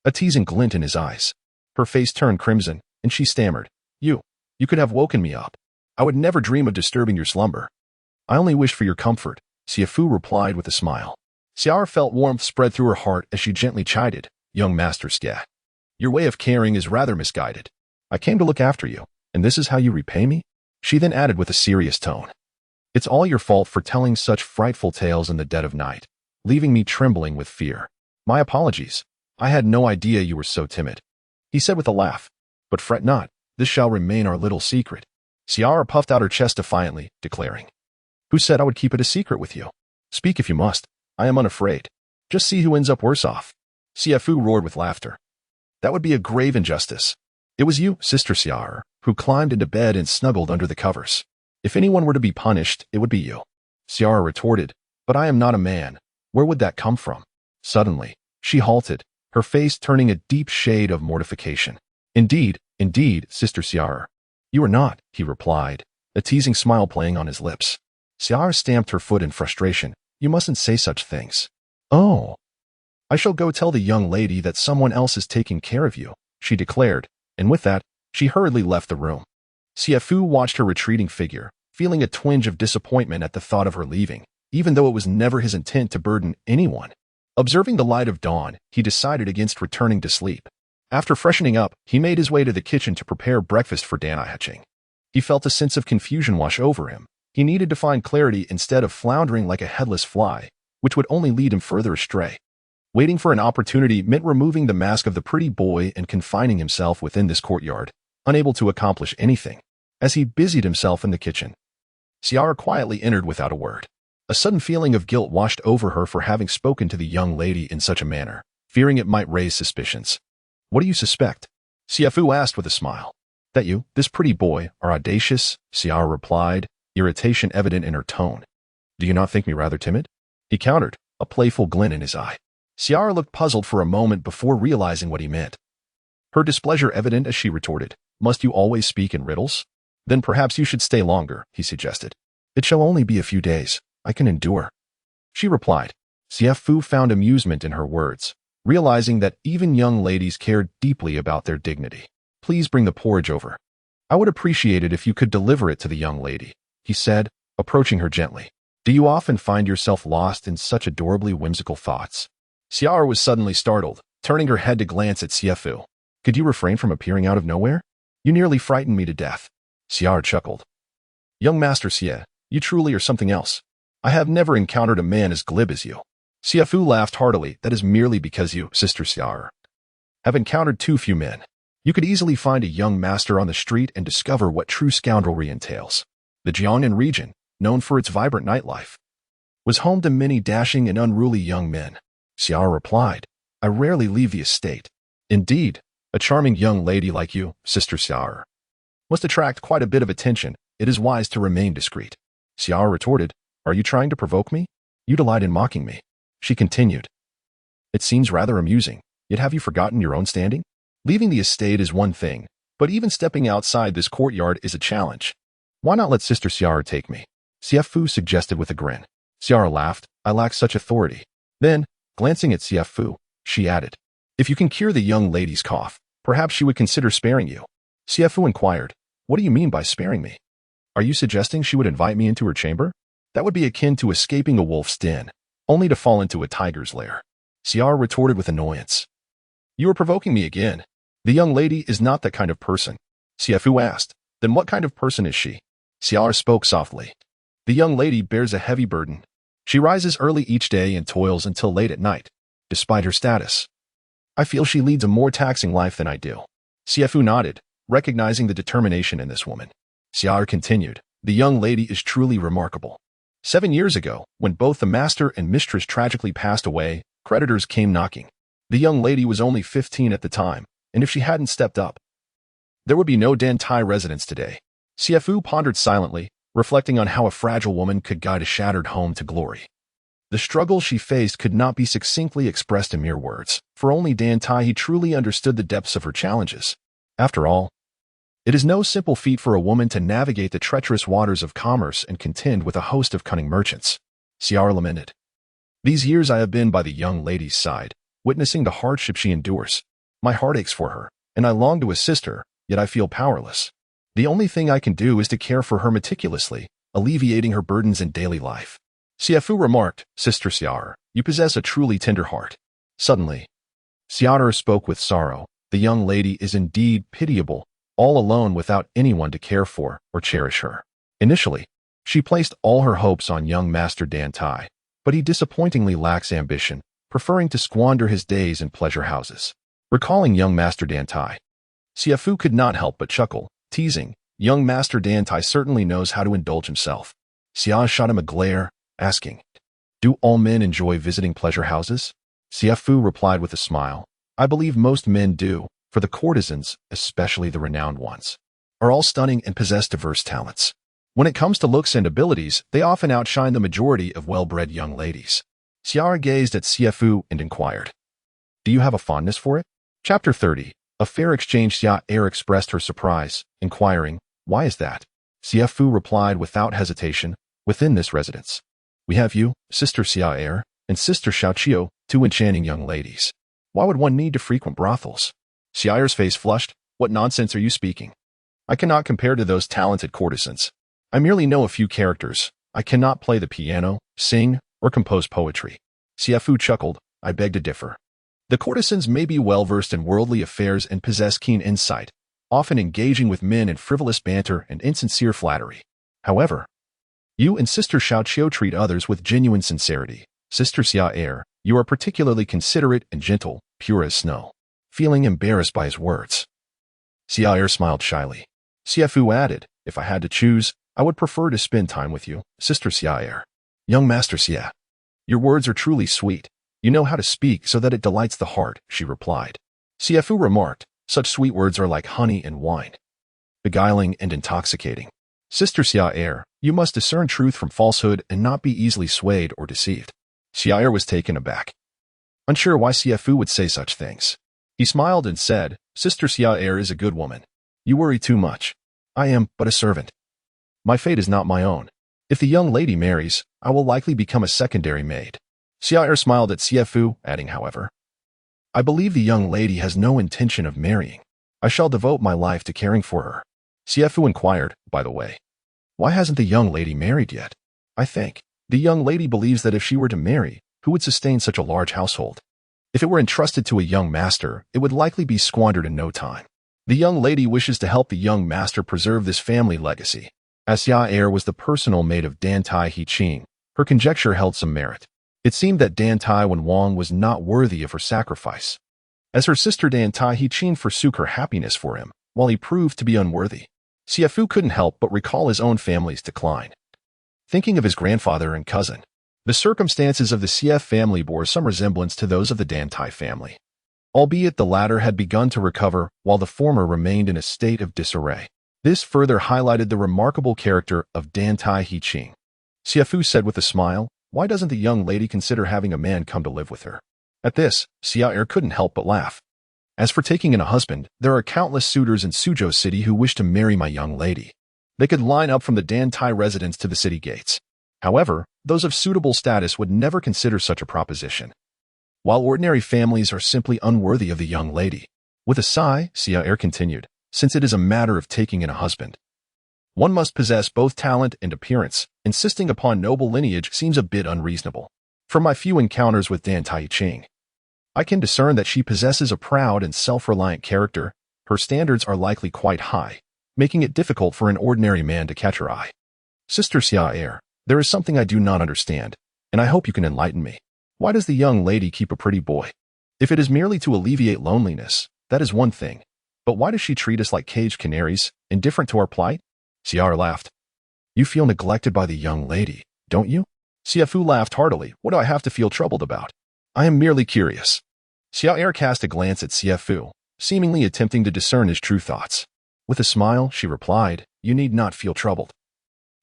a teasing glint in his eyes. Her face turned crimson, and she stammered, You could have woken me up. I would never dream of disturbing your slumber." "I only wish for your comfort," Xie Fu replied with a smile. Xie felt warmth spread through her heart as she gently chided, "Young Master Xie, your way of caring is rather misguided. I came to look after you, and this is how you repay me?" She then added with a serious tone, "It's all your fault for telling such frightful tales in the dead of night, leaving me trembling with fear. My apologies. I had no idea you were so timid." He said with a laugh, "But fret not, this shall remain our little secret." Xie puffed out her chest defiantly, declaring, "Who said I would keep it a secret with you? Speak if you must. I am unafraid. Just see who ends up worse off." Xie Fu roared with laughter. "That would be a grave injustice. It was you, Sister Xie, who climbed into bed and snuggled under the covers. If anyone were to be punished, it would be you." Xie retorted, "But I am not a man. Where would that come from?" Suddenly, she halted, her face turning a deep shade of mortification. Indeed, Indeed, Sister Xiar. You are not, he replied, a teasing smile playing on his lips. Xiar stamped her foot in frustration. You mustn't say such things. Oh. I shall go tell the young lady that someone else is taking care of you, she declared, and with that, she hurriedly left the room. Xie Fu watched her retreating figure, feeling a twinge of disappointment at the thought of her leaving, even though it was never his intent to burden anyone. Observing the light of dawn, he decided against returning to sleep. After freshening up, he made his way to the kitchen to prepare breakfast for Dantai. He felt a sense of confusion wash over him. He needed to find clarity instead of floundering like a headless fly, which would only lead him further astray. Waiting for an opportunity meant removing the mask of the pretty boy and confining himself within this courtyard, unable to accomplish anything. As he busied himself in the kitchen, Xiar quietly entered without a word. A sudden feeling of guilt washed over her for having spoken to the young lady in such a manner, fearing it might raise suspicions. What do you suspect? Xie Fu asked with a smile. That you, this pretty boy, are audacious, Xiar replied, irritation evident in her tone. Do you not think me rather timid? He countered, a playful glint in his eye. Xiar looked puzzled for a moment before realizing what he meant. Her displeasure evident as she retorted, Must you always speak in riddles? Then perhaps you should stay longer, he suggested. It shall only be a few days. I can endure. She replied. Xie Fu found amusement in her words, realizing that even young ladies cared deeply about their dignity. Please bring the porridge over. I would appreciate it if you could deliver it to the young lady, he said, approaching her gently. Do you often find yourself lost in such adorably whimsical thoughts? Xiar was suddenly startled, turning her head to glance at Xie Fu. Could you refrain from appearing out of nowhere? You nearly frightened me to death. Xiar chuckled. Young Master Xie, you truly are something else. I have never encountered a man as glib as you. Xie Fu laughed heartily. That is merely because you, Sister Xiar, have encountered too few men. You could easily find a young master on the street and discover what true scoundrelry entails. The Jiangnan region, known for its vibrant nightlife, was home to many dashing and unruly young men. Xiar replied, I rarely leave the estate. Indeed, a charming young lady like you, Sister Xiar, must attract quite a bit of attention. It is wise to remain discreet. Xiar retorted, Are you trying to provoke me? You delight in mocking me. She continued. It seems rather amusing, yet have you forgotten your own standing? Leaving the estate is one thing, but even stepping outside this courtyard is a challenge. Why not let Sister Xiar take me? Xie Fu suggested with a grin. Xiar laughed, I lack such authority. Then, glancing at Xie Fu, she added, If you can cure the young lady's cough, perhaps she would consider sparing you. Xie Fu inquired, What do you mean by sparing me? Are you suggesting she would invite me into her chamber? That would be akin to escaping a wolf's den, only to fall into a tiger's lair. Xiar retorted with annoyance. You are provoking me again. The young lady is not that kind of person. Xie Fu asked, Then what kind of person is she? Xiar spoke softly. The young lady bears a heavy burden. She rises early each day and toils until late at night, despite her status. I feel she leads a more taxing life than I do. Xie Fu nodded, recognizing the determination in this woman. Xiar continued, The young lady is truly remarkable. 7 years ago, when both the master and mistress tragically passed away, creditors came knocking. The young lady was only 15 at the time, and if she hadn't stepped up, there would be no Dantai residence today. Xie Fu pondered silently, reflecting on how a fragile woman could guide a shattered home to glory. The struggle she faced could not be succinctly expressed in mere words, for only Dantai truly understood the depths of her challenges. After all, it is no simple feat for a woman to navigate the treacherous waters of commerce and contend with a host of cunning merchants. Xiar lamented. These years I have been by the young lady's side, witnessing the hardship she endures. My heart aches for her, and I long to assist her, yet I feel powerless. The only thing I can do is to care for her meticulously, alleviating her burdens in daily life. Xie Fu remarked, Sister Xiar, you possess a truly tender heart. Suddenly, Xiar spoke with sorrow. The young lady is indeed pitiable, all alone without anyone to care for or cherish her. Initially, she placed all her hopes on young Master Dantai, but he disappointingly lacks ambition, preferring to squander his days in pleasure houses. Recalling young Master Dantai, Xie Fu could not help but chuckle, teasing, Young Master Dantai certainly knows how to indulge himself. Xia shot him a glare, asking, Do all men enjoy visiting pleasure houses? Xie Fu replied with a smile, I believe most men do, for the courtesans, especially the renowned ones, are all stunning and possess diverse talents. When it comes to looks and abilities, they often outshine the majority of well-bred young ladies. Xiara gazed at Xie Fu and inquired, Do you have a fondness for it? Chapter 30. A fair exchange. Xie expressed her surprise, inquiring, "Why is that?" Xie Fu replied without hesitation, "Within this residence, we have you, Sister Xie, and Sister Xiaoqiu, two enchanting young ladies. Why would one need to frequent brothels?" Xiao's face flushed. "What nonsense are you speaking? I cannot compare to those talented courtesans. I merely know a few characters. I cannot play the piano, sing, or compose poetry." Xie Fu chuckled. "I beg to differ. The courtesans may be well-versed in worldly affairs and possess keen insight, often engaging with men in frivolous banter and insincere flattery. However, you and Sister Xiaoqiu treat others with genuine sincerity. Sister Xie, you are particularly considerate and gentle, pure as snow." Feeling embarrassed by his words, Xie smiled shyly. Xie Fu added, "If I had to choose, I would prefer to spend time with you, Sister Xie. Young Master Xie, your words are truly sweet. You know how to speak so that it delights the heart," she replied. Xie Fu remarked, "Such sweet words are like honey and wine, beguiling and intoxicating. Sister Xie, you must discern truth from falsehood and not be easily swayed or deceived." Xie was taken aback, unsure why Xie Fu would say such things. He smiled and said, "Sister Xie is a good woman. You worry too much. I am but a servant. My fate is not my own. If the young lady marries, I will likely become a secondary maid." Xie smiled at Xie Fu, adding, "However, I believe the young lady has no intention of marrying. I shall devote my life to caring for her." Xie Fu inquired, "By the way, why hasn't the young lady married yet?" "I think the young lady believes that if she were to marry, who would sustain such a large household? If it were entrusted to a young master, it would likely be squandered in no time. The young lady wishes to help the young master preserve this family legacy." As Xie was the personal maid of Dantai Manor, her conjecture held some merit. It seemed that Dantai Wang was not worthy of her sacrifice, as her sister Dantai Manor forsook her happiness for him, while he proved to be unworthy. Xie Fu couldn't help but recall his own family's decline. Thinking of his grandfather and cousin, the circumstances of the Xie family bore some resemblance to those of the Dantai family, albeit the latter had begun to recover while the former remained in a state of disarray. This further highlighted the remarkable character of Dantai Manor. Xie Fu said with a smile, "Why doesn't the young lady consider having a man come to live with her?" At this, Xie couldn't help but laugh. "As for taking in a husband, there are countless suitors in Suzhou City who wish to marry my young lady. They could line up from the Dantai residence to the city gates. However, those of suitable status would never consider such a proposition, while ordinary families are simply unworthy of the young lady." With a sigh, Xie continued, "Since it is a matter of taking in a husband, one must possess both talent and appearance. Insisting upon noble lineage seems a bit unreasonable. From my few encounters with Dantai Manor, I can discern that she possesses a proud and self-reliant character. Her standards are likely quite high, making it difficult for an ordinary man to catch her eye. Sister Xie, there is something I do not understand, and I hope you can enlighten me. Why does the young lady keep a pretty boy? If it is merely to alleviate loneliness, that is one thing. But why does she treat us like caged canaries, indifferent to our plight?" Xie laughed. "You feel neglected by the young lady, don't you?" Xie Fu laughed heartily. "What do I have to feel troubled about? I am merely curious." Xie cast a glance at Xie Fu, seemingly attempting to discern his true thoughts. With a smile, she replied, "You need not feel troubled.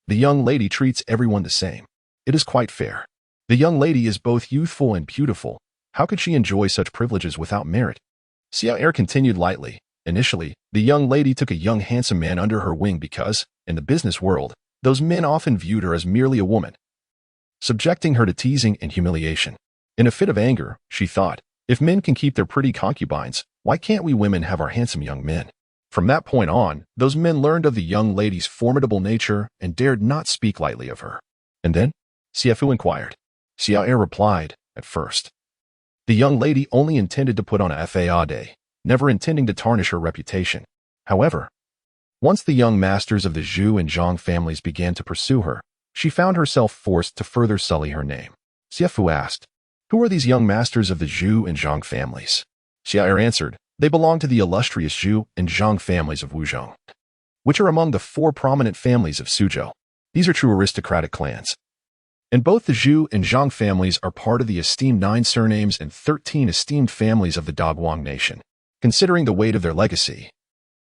The young lady treats everyone the same. It is quite fair. The young lady is both youthful and beautiful. How could she enjoy such privileges without merit?" Xie continued lightly, "Initially, the young lady took a young handsome man under her wing because, in the business world, those men often viewed her as merely a woman, subjecting her to teasing and humiliation. In a fit of anger, she thought, if men can keep their pretty concubines, why can't we women have our handsome young men? From that point on, those men learned of the young lady's formidable nature and dared not speak lightly of her." "And then?" Xie Fu inquired. Xie replied, "At first, the young lady only intended to put on a fade, never intending to tarnish her reputation. However, once the young masters of the Zhu and Zhang families began to pursue her, she found herself forced to further sully her name." Xie Fu asked, "Who are these young masters of the Zhu and Zhang families?" Xie answered, "They belong to the illustrious Zhu and Zhang families of Wuzhong, which are among the 4 prominent families of Suzhou. These are true aristocratic clans. And both the Zhu and Zhang families are part of the esteemed 9 surnames and 13 esteemed families of the Daguang nation. Considering the weight of their legacy,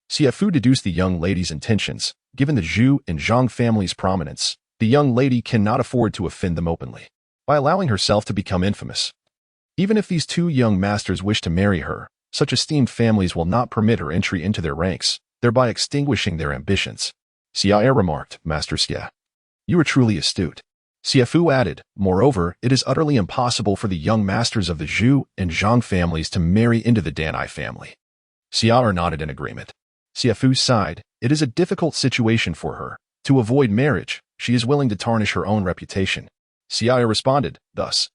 Xie Fu deduced the young lady's intentions. Given the Zhu and Zhang family's prominence, the young lady cannot afford to offend them openly by allowing herself to become infamous. Even if these 2 young masters wish to marry her, Such esteemed families will not permit her entry into their ranks, thereby extinguishing their ambitions. Xie remarked, Master Xie. You are truly astute. Xie Fu added, moreover, it is utterly impossible for the young masters of the Zhu and Zhang families to marry into the Dantai family. Xie nodded in agreement. Xie Fu sighed, it is a difficult situation for her. To avoid marriage, she is willing to tarnish her own reputation. Xie responded, thus,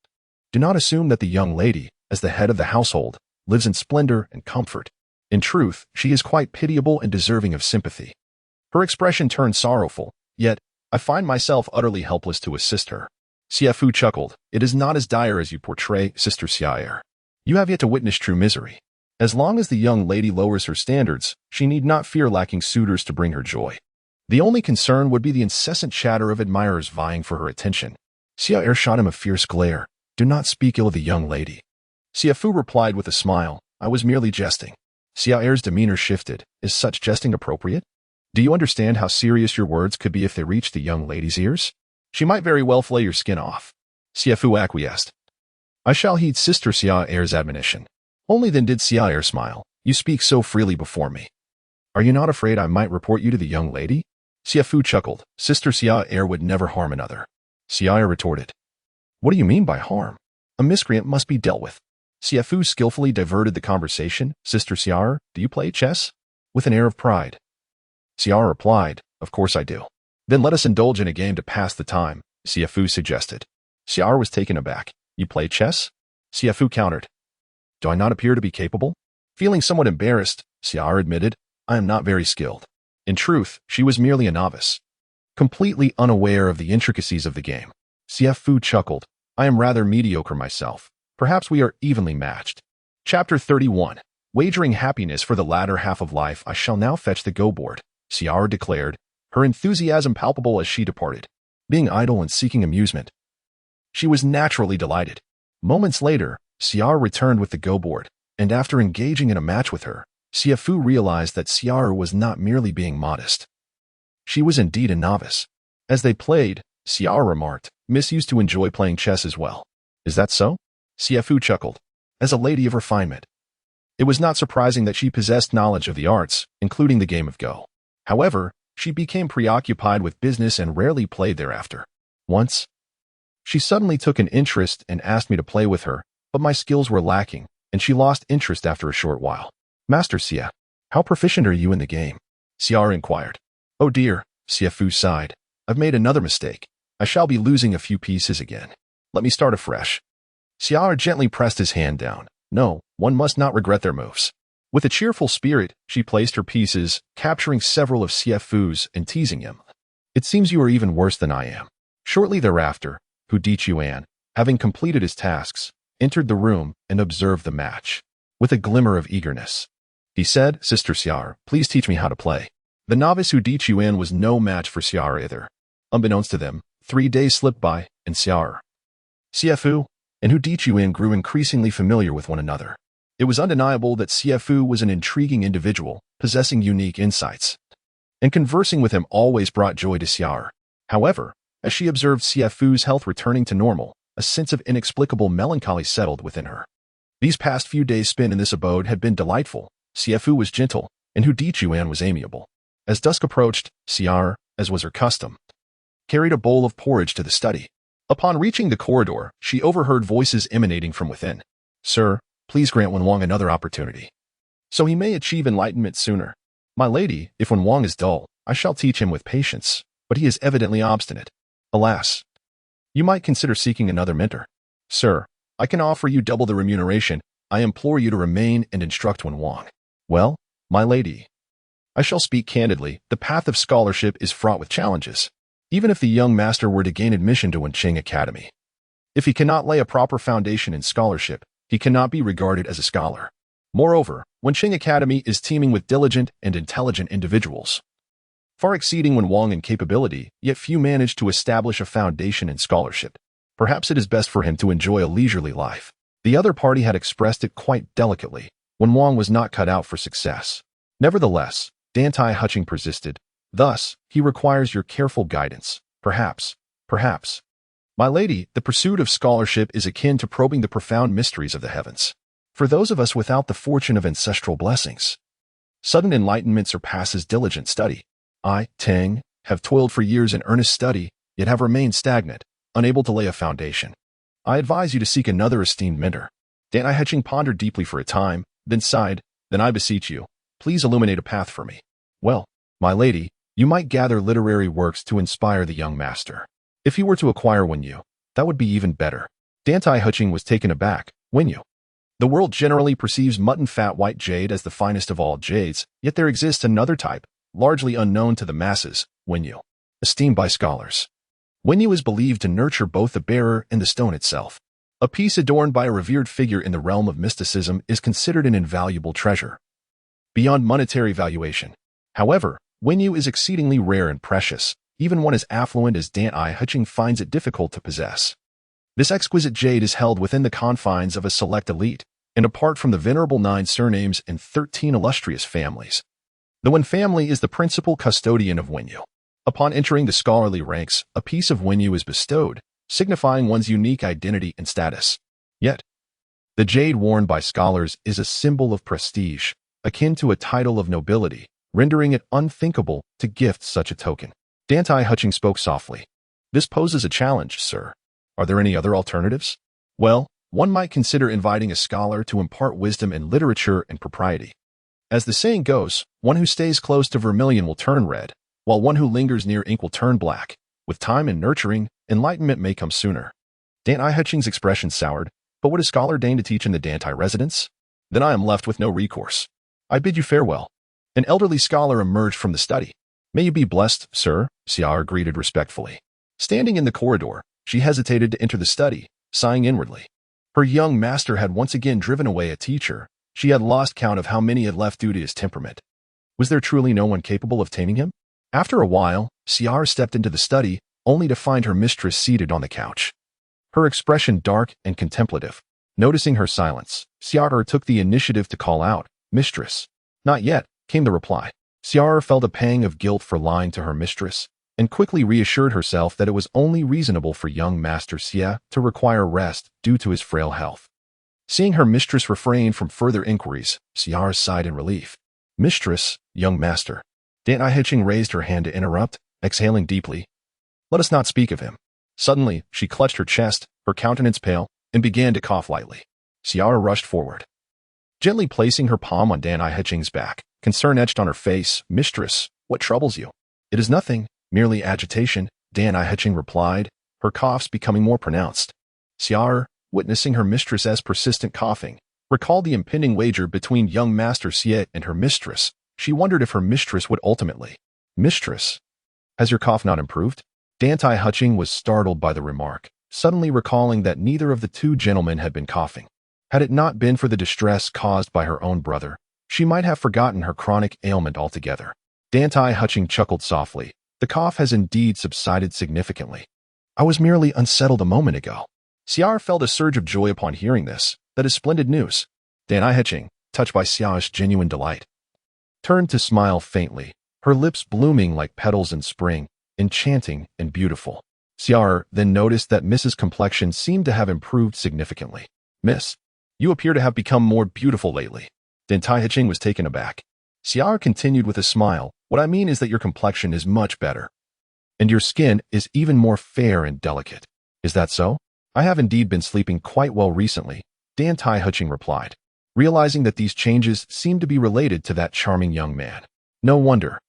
do not assume that the young lady, as the head of the household, lives in splendor and comfort. In truth, she is quite pitiable and deserving of sympathy. Her expression turned sorrowful, yet I find myself utterly helpless to assist her. Xie Fu chuckled, it is not as dire as you portray, Sister Xie. You have yet to witness true misery. As long as the young lady lowers her standards, she need not fear lacking suitors to bring her joy. The only concern would be the incessant chatter of admirers vying for her attention. Xie shot him a fierce glare. Do not speak ill of the young lady. Xie Fu replied with a smile, I was merely jesting. Xie's demeanor shifted. Is such jesting appropriate? Do you understand how serious your words could be if they reached the young lady's ears? She might very well flay your skin off. Xie Fu acquiesced. I shall heed Sister Xie's admonition. Only then did Xie smile. You speak so freely before me. Are you not afraid I might report you to the young lady? Xie Fu chuckled. Sister Xie would never harm another. Xie retorted. What do you mean by harm? A miscreant must be dealt with. Xie Fu skillfully diverted the conversation. Sister Xie, do you play chess? With an air of pride. Xie replied, of course I do. Then let us indulge in a game to pass the time, Xie Fu suggested. Xie was taken aback. You play chess? Xie Fu countered. Do I not appear to be capable? Feeling somewhat embarrassed, Xie admitted, I am not very skilled. In truth, she was merely a novice. Completely unaware of the intricacies of the game. Xie Fu chuckled. I am rather mediocre myself. Perhaps we are evenly matched. Chapter 31. Wagering happiness for the latter half of life. I shall now fetch the go-board, Xie declared, her enthusiasm palpable as she departed. Being idle and seeking amusement, she was naturally delighted. Moments later, Xie returned with the go-board, and after engaging in a match with her, Xie Fu realized that Xie was not merely being modest. She was indeed a novice. As they played, Xie remarked, Miss used to enjoy playing chess as well. Is that so? Xie Fu chuckled. As a lady of refinement. It was not surprising that she possessed knowledge of the arts, including the game of Go. However, she became preoccupied with business and rarely played thereafter. Once, she suddenly took an interest and asked me to play with her, but my skills were lacking, and she lost interest after a short while. Master Xie, how proficient are you in the game? Xie inquired. Oh dear, Xie Fu sighed. I've made another mistake. I shall be losing a few pieces again. Let me start afresh. Xie gently pressed his hand down. No, one must not regret their moves. With a cheerful spirit, she placed her pieces, capturing several of Xie Fu's and teasing him. It seems you are even worse than I am. Shortly thereafter, Hu Dichuan, having completed his tasks, entered the room and observed the match. With a glimmer of eagerness, he said, Sister Xie, please teach me how to play. The novice Hu Dichuan was no match for Xie either. Unbeknownst to them, 3 days slipped by, and Xie Fu and Hu Dichuan grew increasingly familiar with one another. It was undeniable that Xie Fu was an intriguing individual, possessing unique insights. And conversing with him always brought joy to Xie. However, as she observed Xie Fu's health returning to normal, a sense of inexplicable melancholy settled within her. These past few days spent in this abode had been delightful. Xie Fu was gentle, and Hu Dichuan was amiable. As dusk approached, Xie, as was her custom, carried a bowl of porridge to the study. Upon reaching the corridor, she overheard voices emanating from within. Sir, please grant Wenwang another opportunity, so he may achieve enlightenment sooner. My lady, if Wenwang is dull, I shall teach him with patience, but he is evidently obstinate. Alas, you might consider seeking another mentor. Sir, I can offer you double the remuneration. I implore you to remain and instruct Wenwang. Well, my lady, I shall speak candidly. The path of scholarship is fraught with challenges. Even if the young master were to gain admission to Wenqing Academy, if he cannot lay a proper foundation in scholarship, he cannot be regarded as a scholar. Moreover, Wenqing Academy is teeming with diligent and intelligent individuals, far exceeding Wenwang in capability, yet few manage to establish a foundation in scholarship. Perhaps it is best for him to enjoy a leisurely life. The other party had expressed it quite delicately. Wenwang was not cut out for success. Nevertheless, Dantai Hutching persisted. Thus, he requires your careful guidance. Perhaps. My lady, the pursuit of scholarship is akin to probing the profound mysteries of the heavens. For those of us without the fortune of ancestral blessings, sudden enlightenment surpasses diligent study. I, Tang, have toiled for years in earnest study, yet have remained stagnant, unable to lay a foundation. I advise you to seek another esteemed mentor. Dantai Heching pondered deeply for a time, then sighed, Then I beseech you, please illuminate a path for me. Well, my lady, you might gather literary works to inspire the young master. If you were to acquire Wenyu, that would be even better. Dantai Heching was taken aback. Wenyu. The world generally perceives mutton-fat white jade as the finest of all jades, yet there exists another type, largely unknown to the masses, Wenyu, esteemed by scholars. Wenyu is believed to nurture both the bearer and the stone itself. A piece adorned by a revered figure in the realm of mysticism is considered an invaluable treasure, beyond monetary valuation. However, Wenyu is exceedingly rare and precious. Even one as affluent as Dantai Heching finds it difficult to possess. This exquisite jade is held within the confines of a select elite, and apart from the venerable 9 surnames and 13 illustrious families. The Wen family is the principal custodian of Wenyu. Upon entering the scholarly ranks, a piece of Wenyu is bestowed, signifying one's unique identity and status. Yet, the jade worn by scholars is a symbol of prestige, akin to a title of nobility, rendering it unthinkable to gift such a token. Dantai Heching spoke softly. This poses a challenge, sir. Are there any other alternatives? Well, one might consider inviting a scholar to impart wisdom in literature and propriety. As the saying goes, one who stays close to vermilion will turn red, while one who lingers near ink will turn black. With time and nurturing, enlightenment may come sooner. Dantai Heching's expression soured. But would a scholar deign to teach in the Dantai residence? Then I am left with no recourse. I bid you farewell. An elderly scholar emerged from the study. May you be blessed, sir, Xie greeted respectfully. Standing in the corridor, she hesitated to enter the study, sighing inwardly. Her young master had once again driven away a teacher. She had lost count of how many had left due to his temperament. Was there truly no one capable of taming him? After a while, Xie stepped into the study, only to find her mistress seated on the couch. Her expression dark and contemplative. Noticing her silence, Xie took the initiative to call out, Mistress. Not yet, came the reply. Xie felt a pang of guilt for lying to her mistress, and quickly reassured herself that it was only reasonable for young Master Xie to require rest due to his frail health. Seeing her mistress refrain from further inquiries, Xie sighed in relief. Mistress, young master. Dantai Heching raised her hand to interrupt, exhaling deeply. Let us not speak of him. Suddenly, she clutched her chest, her countenance pale, and began to cough lightly. Xie rushed forward, gently placing her palm on Dantai Heching's back. Concern etched on her face. Mistress, what troubles you? It is nothing, merely agitation, Dantai Heching replied, her coughs becoming more pronounced. Xie, witnessing her mistress's persistent coughing, recalled the impending wager between young Master Xie and her mistress. She wondered if her mistress would ultimately. Mistress, has your cough not improved? Dantai Heching was startled by the remark, suddenly recalling that neither of the two gentlemen had been coughing. Had it not been for the distress caused by her own brother, she might have forgotten her chronic ailment altogether. Dantai Heching chuckled softly. The cough has indeed subsided significantly. I was merely unsettled a moment ago. Xie felt a surge of joy upon hearing this. That is splendid news. Dantai Heching, touched by Xiao's genuine delight, turned to smile faintly, her lips blooming like petals in spring, enchanting and beautiful. Xie then noticed that Mrs. Complexion seemed to have improved significantly. Miss, you appear to have become more beautiful lately. Dantai Heching was taken aback. Xie continued with a smile. What I mean is that your complexion is much better, and your skin is even more fair and delicate. Is that so? I have indeed been sleeping quite well recently, Dantai Heching replied, realizing that these changes seemed to be related to that charming young man. No wonder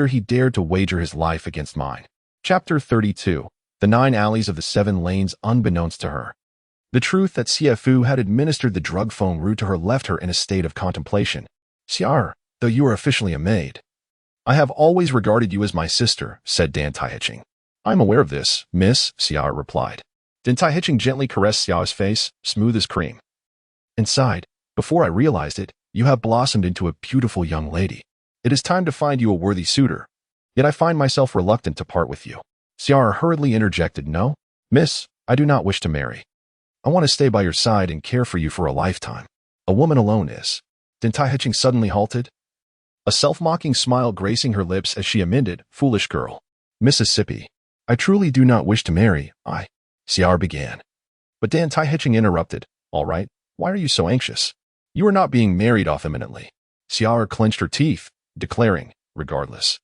he dared to wager his life against mine. Chapter 32. The 9 alleys of the 7 lanes unbeknownst to her. The truth that Xie Fu had administered the drug Feng Ru to her left her in a state of contemplation. Xie, though you are officially a maid, I have always regarded you as my sister, said Dantai Heching. I am aware of this, miss, Xie replied. Dantai Heching gently caressed Xiao's face, smooth as cream, and sighed. Before I realized it, you have blossomed into a beautiful young lady. It is time to find you a worthy suitor. Yet I find myself reluctant to part with you. Xie hurriedly interjected, No, miss, I do not wish to marry. I want to stay by your side and care for you for a lifetime. A woman alone is. Dantai Heching suddenly halted, a self-mocking smile gracing her lips as she amended, Foolish girl. Mississippi. I truly do not wish to marry, Xie began. But Dantai Heching interrupted. All right, Why are you so anxious? You are not being married off imminently. Xiao clenched her teeth, declaring, regardless.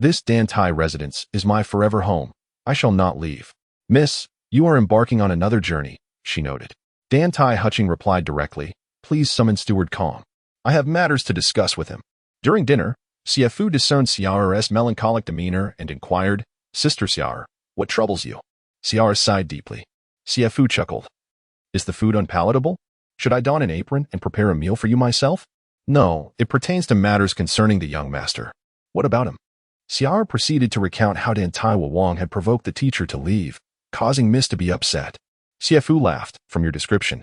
This Dantai residence is my forever home. I shall not leave. Miss, you are embarking on another journey, she noted. Dantai Hutching replied directly, please summon Steward Calm. I have matters to discuss with him. During dinner, Xie Fu discerned Xiao's melancholic demeanor and inquired, Sister Xiao, what troubles you? Xiao sighed deeply. Xie Fu chuckled. Is the food unpalatable? Should I don an apron and prepare a meal for you myself? No, it pertains to matters concerning the young master. What about him? Xiao proceeded to recount how Dantai Wang had provoked the teacher to leave, causing Miss to be upset. Xie Fu laughed, from your description.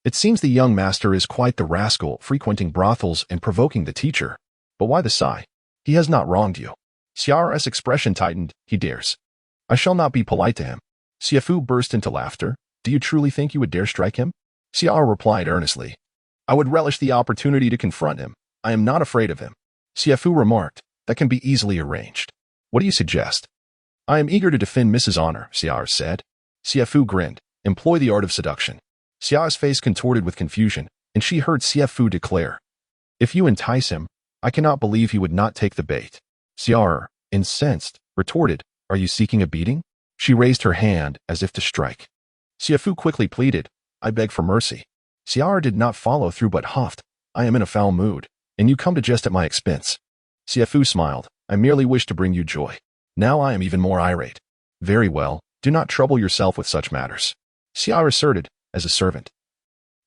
It seems the young master is quite the rascal, frequenting brothels and provoking the teacher. But why the sigh? He has not wronged you. Xiao's expression tightened, he dares. I shall not be polite to him. Xie Fu burst into laughter. Do you truly think you would dare strike him? Xiao replied earnestly. I would relish the opportunity to confront him. I am not afraid of him. Xie Fu remarked, that can be easily arranged. What do you suggest? I am eager to defend Mrs. Honor, Xiao said. Xie Fu grinned. Employ the art of seduction. Xiao's face contorted with confusion, and she heard Xie Fu declare, if you entice him, I cannot believe he would not take the bait. Xiao, incensed, retorted, are you seeking a beating? She raised her hand as if to strike. Xie Fu quickly pleaded, I beg for mercy. Xiao did not follow through but huffed, I am in a foul mood, and you come to jest at my expense. Xie Fu smiled, I merely wish to bring you joy. Now I am even more irate. Very well, do not trouble yourself with such matters. Xiao asserted, as a servant.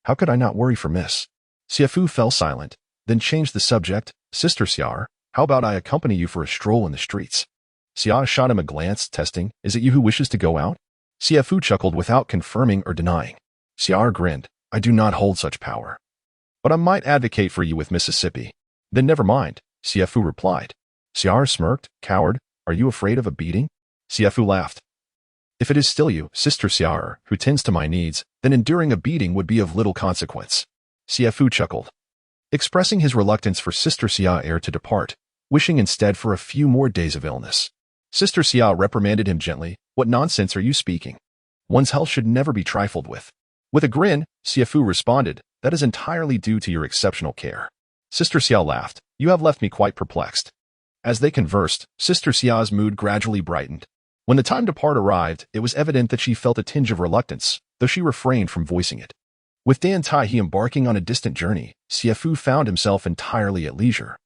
How could I not worry for Miss? Xie Fu fell silent, then changed the subject. Sister Xiao, how about I accompany you for a stroll in the streets? Xiao shot him a glance, testing, is it you who wishes to go out? Xie Fu chuckled without confirming or denying. Xiao grinned, I do not hold such power. But I might advocate for you with Mississippi. Then never mind, Xie Fu replied. Xiao smirked, coward, are you afraid of a beating? Xie Fu laughed. If it is still you, Sister Xiao, who tends to my needs, then enduring a beating would be of little consequence. Xie Fu chuckled, expressing his reluctance for Sister Xiao to depart, wishing instead for a few more days of illness. Sister Xiao reprimanded him gently, what nonsense are you speaking? One's health should never be trifled with. With a grin, Xie Fu responded, that is entirely due to your exceptional care. Sister Xiao laughed, you have left me quite perplexed. As they conversed, Sister Xiao's mood gradually brightened. When the time to part arrived, it was evident that she felt a tinge of reluctance, though she refrained from voicing it. With Dantai embarking on a distant journey, Xie Fu found himself entirely at leisure,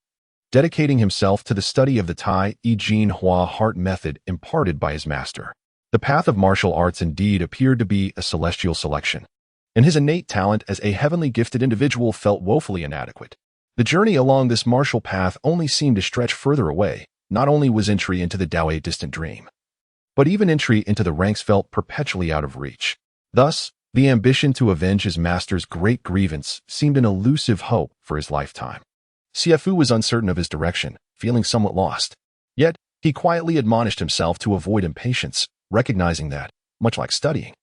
dedicating himself to the study of the Tai Jin Hua heart method imparted by his master. The path of martial arts indeed appeared to be a celestial selection, and his innate talent as a heavenly gifted individual felt woefully inadequate. The journey along this martial path only seemed to stretch further away. Not only was entry into the Dao a distant dream, but even entry into the ranks felt perpetually out of reach. Thus, the ambition to avenge his master's great grievance seemed an elusive hope for his lifetime. Xie Fu was uncertain of his direction, feeling somewhat lost. Yet, he quietly admonished himself to avoid impatience, recognizing that, much like studying,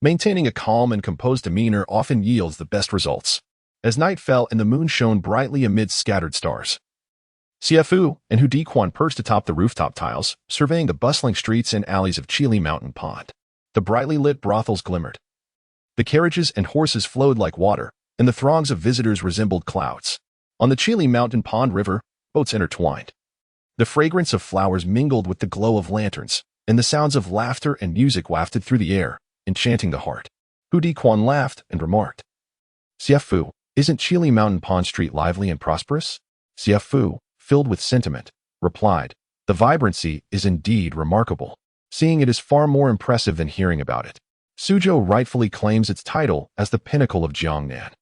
maintaining a calm and composed demeanor often yields the best results. As night fell and the moon shone brightly amidst scattered stars, Xie Fu and Hu Diquan perched atop the rooftop tiles, surveying the bustling streets and alleys of Chili Mountain Pond. The brightly lit brothels glimmered. The carriages and horses flowed like water, and the throngs of visitors resembled clouds. On the Chili Mountain Pond River, boats intertwined. The fragrance of flowers mingled with the glow of lanterns, and the sounds of laughter and music wafted through the air, enchanting the heart. Hu Diquan laughed and remarked, Xie Fu, isn't Chili Mountain Pond Street lively and prosperous? Xie Fu, filled with sentiment, replied, the vibrancy is indeed remarkable. Seeing it is far more impressive than hearing about it. Suzhou rightfully claims its title as the pinnacle of Jiangnan.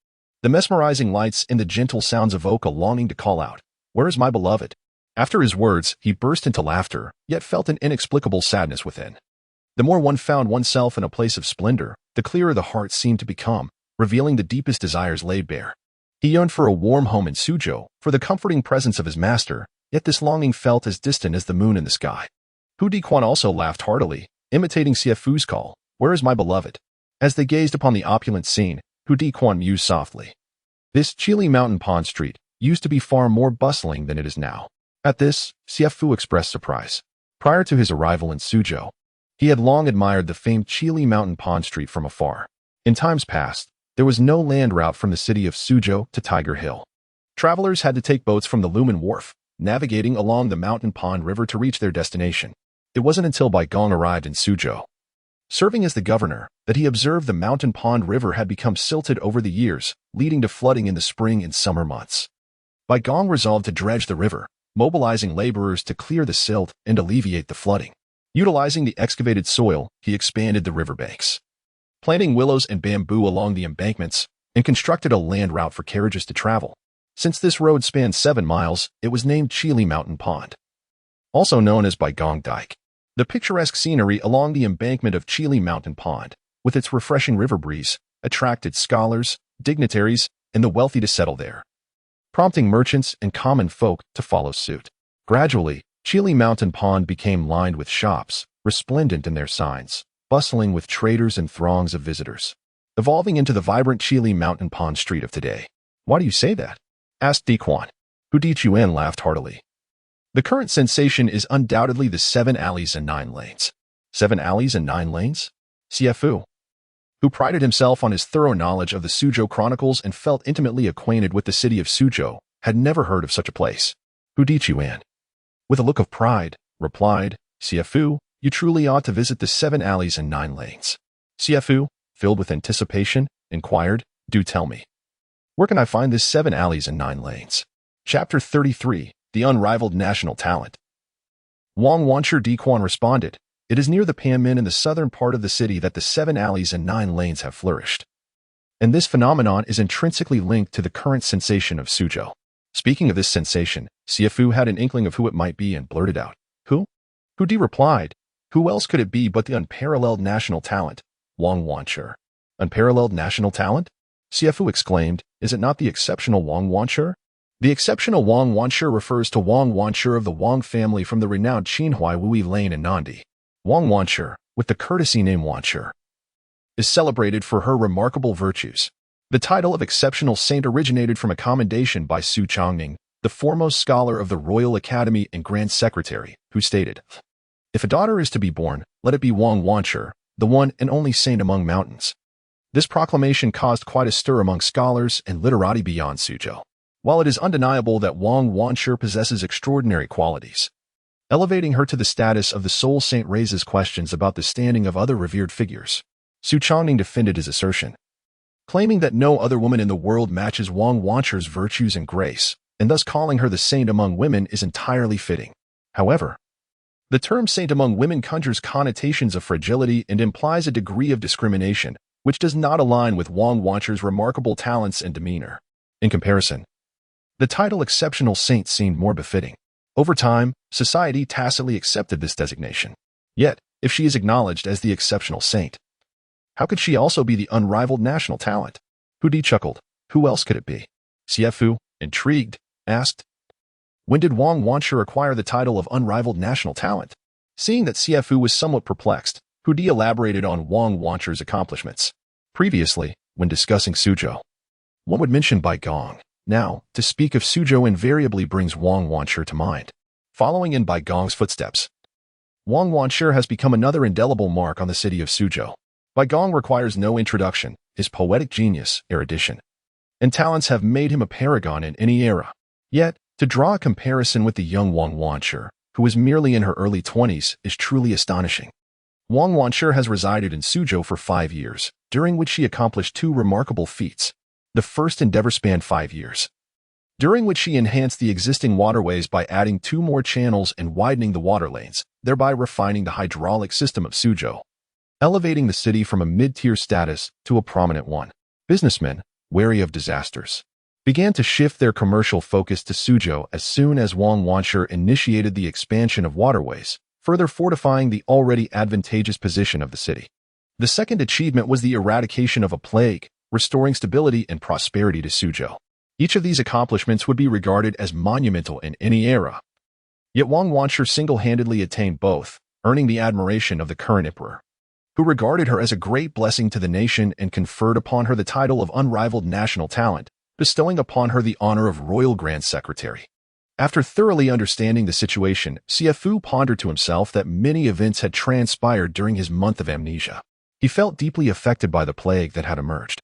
The mesmerizing lights and the gentle sounds evoke a longing to call out, where is my beloved? After his words, he burst into laughter, yet felt an inexplicable sadness within. The more one found oneself in a place of splendor, the clearer the heart seemed to become, revealing the deepest desires laid bare. He yearned for a warm home in Suzhou, for the comforting presence of his master, yet this longing felt as distant as the moon in the sky. Hu Diquan also laughed heartily, imitating Xie Fu's call, where is my beloved? As they gazed upon the opulent scene, Hu Diquan mused softly. This Chili Mountain Pond Street used to be far more bustling than it is now. At this, Xie Fu expressed surprise. Prior to his arrival in Suzhou, he had long admired the famed Chili Mountain Pond Street from afar. In times past, There was no land route from the city of Suzhou to Tiger Hill. Travelers had to take boats from the Lumen Wharf, navigating along the Mountain Pond River to reach their destination. It wasn't until Bai Gong arrived in Suzhou, serving as the governor, that he observed the Mountain Pond River had become silted over the years, leading to flooding in the spring and summer months. Bai Gong resolved to dredge the river, mobilizing laborers to clear the silt and alleviate the flooding. Utilizing the excavated soil, he expanded the riverbanks, planting willows and bamboo along the embankments, and constructed a land route for carriages to travel. Since this road spanned 7 miles, it was named Chili Mountain Pond, also known as Bai Gong Dike. The picturesque scenery along the embankment of Chili Mountain Pond, with its refreshing river breeze, attracted scholars, dignitaries, and the wealthy to settle there, prompting merchants and common folk to follow suit. Gradually, Chili Mountain Pond became lined with shops, resplendent in their signs, bustling with traders and throngs of visitors, evolving into the vibrant Chili Mountain Pond street of today. "Why do you say that?" asked Di Quan. Hu Dichuan laughed heartily. "The current sensation is undoubtedly the 7 alleys and 9 lanes. 7 alleys and 9 lanes? Xie Fu, who prided himself on his thorough knowledge of the Suzhou chronicles and felt intimately acquainted with the city of Suzhou, had never heard of such a place. Hu Dichuan, with a look of pride, replied, "Xie Fu, you truly ought to visit the 7 alleys and 9 lanes." Xie Fu, filled with anticipation, inquired, "Do tell me, where can I find this 7 alleys and 9 lanes?" Chapter 33, The Unrivaled National Talent. Wang Wancher Di Quan responded, "It is near the Panmin in the southern part of the city that the 7 alleys and 9 lanes have flourished. And this phenomenon is intrinsically linked to the current sensation of Suzhou." Speaking of this sensation, Xie Fu had an inkling of who it might be and blurted out, "Who?" Hu Di replied, "Who else could it be but the unparalleled national talent, Wang Wancher." "Unparalleled national talent?" Xie Fu exclaimed, "Is it not the exceptional Wang Wancher?" The exceptional Wang Wancher refers to Wang Wancher of the Wang family from the renowned Qinhuai Wui Lane in Nandi. Wang Wancher, with the courtesy name Wancher, is celebrated for her remarkable virtues. The title of exceptional saint originated from a commendation by Su Chongning, the foremost scholar of the Royal Academy and Grand Secretary, who stated, "If a daughter is to be born, let it be Wang Wancher, the one and only saint among mountains." This proclamation caused quite a stir among scholars and literati beyond Suzhou. While it is undeniable that Wang Wancher possesses extraordinary qualities, elevating her to the status of the sole saint raises questions about the standing of other revered figures. Su Chongning defended his assertion, claiming that no other woman in the world matches Wang Wancher's virtues and grace, and thus calling her the saint among women is entirely fitting. However, the term saint among women conjures connotations of fragility and implies a degree of discrimination, which does not align with Wang Wancher's remarkable talents and demeanor. In comparison, the title exceptional saint seemed more befitting. Over time, society tacitly accepted this designation. Yet, if she is acknowledged as the exceptional saint, how could she also be the unrivaled national talent? Hu Di chuckled. Who else could it be? Xie Fu, intrigued, asked, "When did Wang Wancher acquire the title of unrivaled national talent?" Seeing that Xie Fu was somewhat perplexed, Hu Di elaborated on Wang Wancher's accomplishments. Previously, when discussing Suzhou, one would mention Bai Gong. Now, to speak of Suzhou invariably brings Wang Wancher to mind. Following in Bai Gong's footsteps, Wang Wancher has become another indelible mark on the city of Suzhou. Bai Gong requires no introduction. His poetic genius, erudition, and talents have made him a paragon in any era. Yet, to draw a comparison with the young Wang Wancher, who is merely in her early 20s, is truly astonishing. Wang Wancher has resided in Suzhou for 5 years, during which she accomplished 2 remarkable feats. The first endeavor spanned 5 years, during which she enhanced the existing waterways by adding 2 more channels and widening the water lanes, thereby refining the hydraulic system of Suzhou, elevating the city from a mid-tier status to a prominent one. Businessmen, wary of disasters, began to shift their commercial focus to Suzhou as soon as Wang Wancher initiated the expansion of waterways, further fortifying the already advantageous position of the city. The second achievement was the eradication of a plague, restoring stability and prosperity to Suzhou. Each of these accomplishments would be regarded as monumental in any era. Yet Wang Wancher single-handedly attained both, earning the admiration of the current emperor, who regarded her as a great blessing to the nation and conferred upon her the title of unrivaled national talent, bestowing upon her the honor of Royal Grand Secretary. After thoroughly understanding the situation, Xie Fu pondered to himself that many events had transpired during his month of amnesia. He felt deeply affected by the plague that had emerged,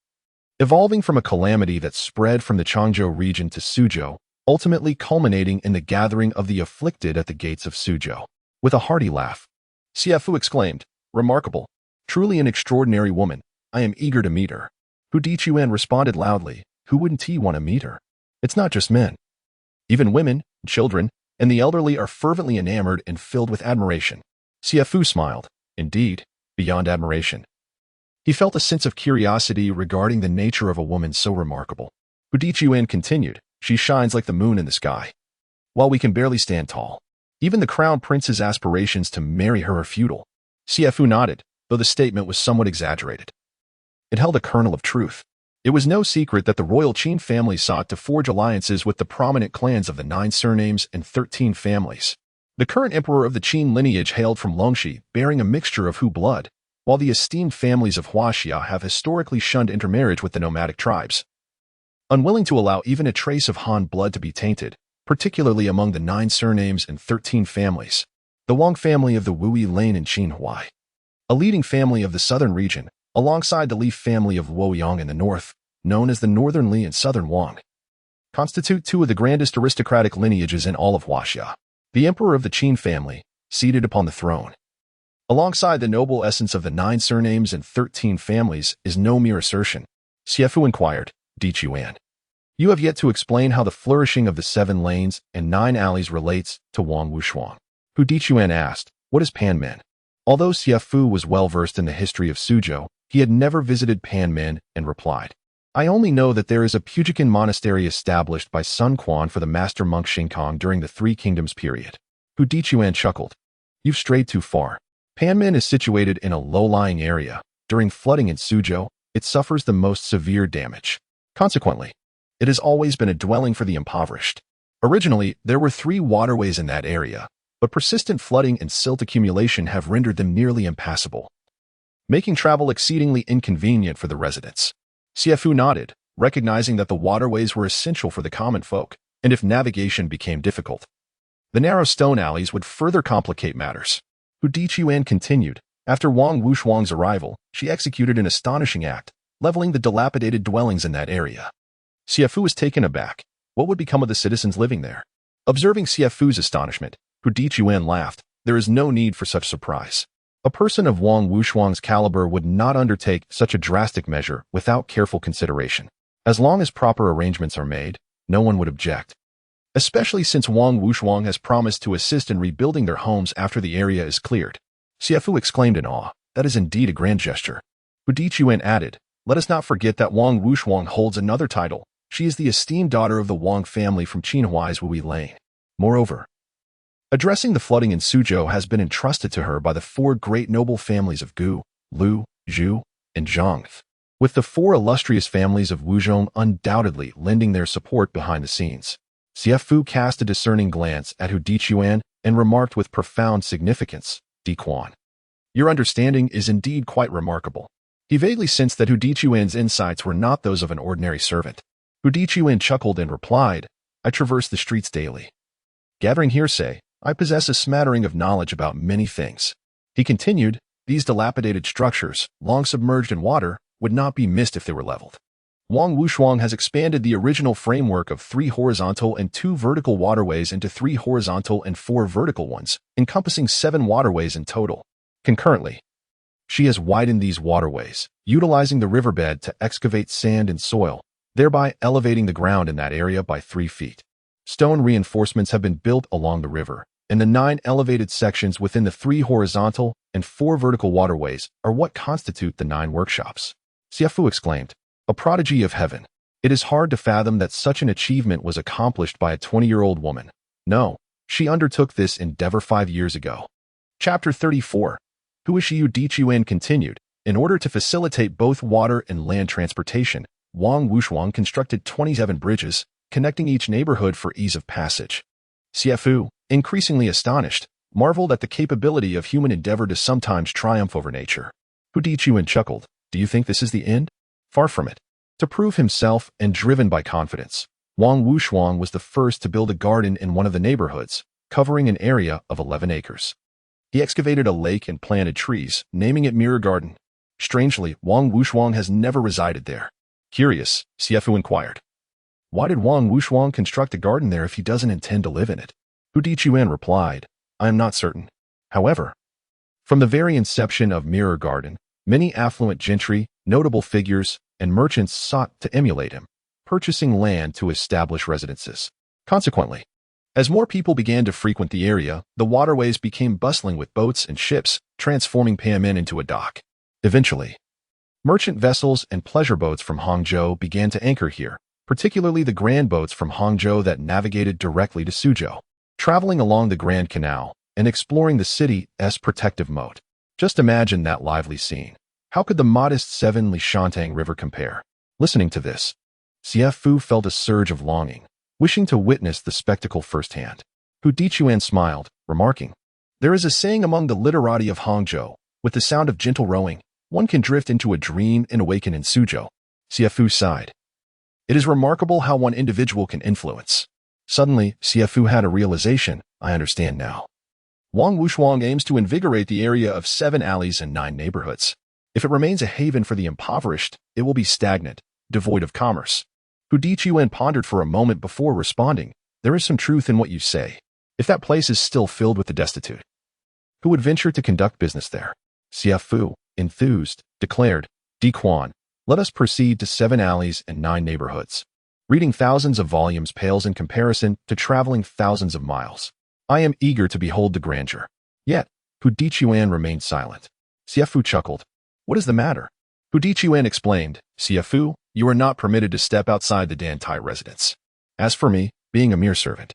evolving from a calamity that spread from the Changzhou region to Suzhou, ultimately culminating in the gathering of the afflicted at the gates of Suzhou. With a hearty laugh, Xie Fu exclaimed, "Remarkable! Truly an extraordinary woman. I am eager to meet her." Hu Dichuan responded loudly, "Who wouldn't he want to meet her? It's not just men. Even women, children, and the elderly are fervently enamored and filled with admiration." Xie Fu smiled. Indeed, beyond admiration. He felt a sense of curiosity regarding the nature of a woman so remarkable. Hu Dichuan continued, "She shines like the moon in the sky, while we can barely stand tall. Even the crown prince's aspirations to marry her are futile." Xie Fu nodded, though the statement was somewhat exaggerated. It held a kernel of truth. It was no secret that the royal Qin family sought to forge alliances with the prominent clans of the 9 surnames and 13 families. The current emperor of the Qin lineage hailed from Longxi, bearing a mixture of Hu blood, while the esteemed families of Huaxia have historically shunned intermarriage with the nomadic tribes, unwilling to allow even a trace of Han blood to be tainted, particularly among the 9 surnames and 13 families. The Wang family of the Wui Lane in Qinhuai, a leading family of the southern region, alongside the Li family of Luoyang in the north, known as the Northern Li and Southern Wang, constitute 2 of the grandest aristocratic lineages in all of Huaxia. The emperor of the Qin family, seated upon the throne, alongside the noble essence of the 9 surnames and 13 families, is no mere assertion. Xie Fu inquired, "Dichuan, you have yet to explain how the flourishing of the 7 lanes and 9 alleys relates to Wang Wushuang." Hu Dichuan asked, "What is Panmen?" Although Xie Fu was well versed in the history of Suzhou, he had never visited Panmen and replied, "I only know that there is a Pujikan monastery established by Sun Quan for the master monk Xingkong during the 3 Kingdoms period." Hu Dichuan chuckled, "You've strayed too far. Panmen is situated in a low-lying area. During flooding in Suzhou, it suffers the most severe damage. Consequently, it has always been a dwelling for the impoverished. Originally, there were 3 waterways in that area, but persistent flooding and silt accumulation have rendered them nearly impassable, making travel exceedingly inconvenient for the residents." Xie Fu nodded, recognizing that the waterways were essential for the common folk, and if navigation became difficult, the narrow stone alleys would further complicate matters. Hu Dichuan continued, "After Wang Wushuang's arrival, she executed an astonishing act, leveling the dilapidated dwellings in that area." Xie Fu was taken aback. What would become of the citizens living there? Observing Xie Fu's astonishment, Hu Dichuan laughed. "There is no need for such surprise. A person of Wang Wushuang's caliber would not undertake such a drastic measure without careful consideration. As long as proper arrangements are made, no one would object. Especially since Wang Wushuang has promised to assist in rebuilding their homes after the area is cleared." Xie Fu exclaimed in awe, "That is indeed a grand gesture." Hu Dichuan added, "Let us not forget that Wang Wushuang holds another title. She is the esteemed daughter of the Wang family from Qinhuai's Wui Lane. Moreover, addressing the flooding in Suzhou has been entrusted to her by the 4 great noble families of Gu, Lu, Zhu, and Zhang, with the 4 illustrious families of Wuzhong undoubtedly lending their support behind the scenes." Xie Fu cast a discerning glance at Hu Dichuan and remarked with profound significance, "Diquan, your understanding is indeed quite remarkable." He vaguely sensed that Hu Dichuan's insights were not those of an ordinary servant. Hu Dichuan chuckled and replied, "I traverse the streets daily. Gathering hearsay, I possess a smattering of knowledge about many things." He continued, "These dilapidated structures, long submerged in water, would not be missed if they were leveled. Wang Wushuang has expanded the original framework of 3 horizontal and 2 vertical waterways into 3 horizontal and 4 vertical ones, encompassing 7 waterways in total. Concurrently, she has widened these waterways, utilizing the riverbed to excavate sand and soil, thereby elevating the ground in that area by 3 feet. Stone reinforcements have been built along the river, and the 9 elevated sections within the 3 horizontal and 4 vertical waterways are what constitute the 9 workshops." Xie Fu exclaimed, "A prodigy of heaven. It is hard to fathom that such an achievement was accomplished by a 20-year-old woman. No, she undertook this endeavor 5 years ago." Chapter 34. Hu Dichuan continued, "In order to facilitate both water and land transportation, Wang Wushuang constructed 27 bridges, connecting each neighborhood for ease of passage." Xie Fu, increasingly astonished, marveled at the capability of human endeavor to sometimes triumph over nature. Hu Dichuan chuckled, "Do you think this is the end? Far from it." To prove himself and driven by confidence, Wang Wushuang was the first to build a garden in one of the neighborhoods, covering an area of 11 acres. He excavated a lake and planted trees, naming it Mirror Garden. Strangely, Wang Wushuang has never resided there. Curious, Xie Fu inquired. Why did Wang Wushuang construct a garden there if he doesn't intend to live in it? Hu Dichuan replied, I am not certain. However, from the very inception of Mirror Garden, many affluent gentry, notable figures, and merchants sought to emulate him, purchasing land to establish residences. Consequently, as more people began to frequent the area, the waterways became bustling with boats and ships, transforming Panmin into a dock. Eventually, merchant vessels and pleasure boats from Hangzhou began to anchor here, particularly the grand boats from Hangzhou that navigated directly to Suzhou, traveling along the Grand Canal and exploring the city's protective moat. Just imagine that lively scene. How could the modest 7 Lishantang River compare? Listening to this, Xie Fu felt a surge of longing, wishing to witness the spectacle firsthand. Hu Dichuan smiled, remarking, There is a saying among the literati of Hangzhou, with the sound of gentle rowing, one can drift into a dream and awaken in Suzhou. Xie Fu sighed. It is remarkable how one individual can influence. Suddenly, Xie Fu had a realization. I understand now. Wang Wushuang aims to invigorate the area of 7 alleys and 9 neighborhoods. If it remains a haven for the impoverished, it will be stagnant, devoid of commerce. Hu Dichuan pondered for a moment before responding. There is some truth in what you say. If that place is still filled with the destitute, who would venture to conduct business there? Xie Fu, enthused, declared, Di Quan, let us proceed to 7 alleys and 9 neighborhoods. Reading thousands of volumes pales in comparison to traveling thousands of miles. I am eager to behold the grandeur. Yet, Hu Dichuan remained silent. Xie Fu chuckled. What is the matter? Hu Dichuan explained, Xie Fu, you are not permitted to step outside the Dantai residence. As for me, being a mere servant,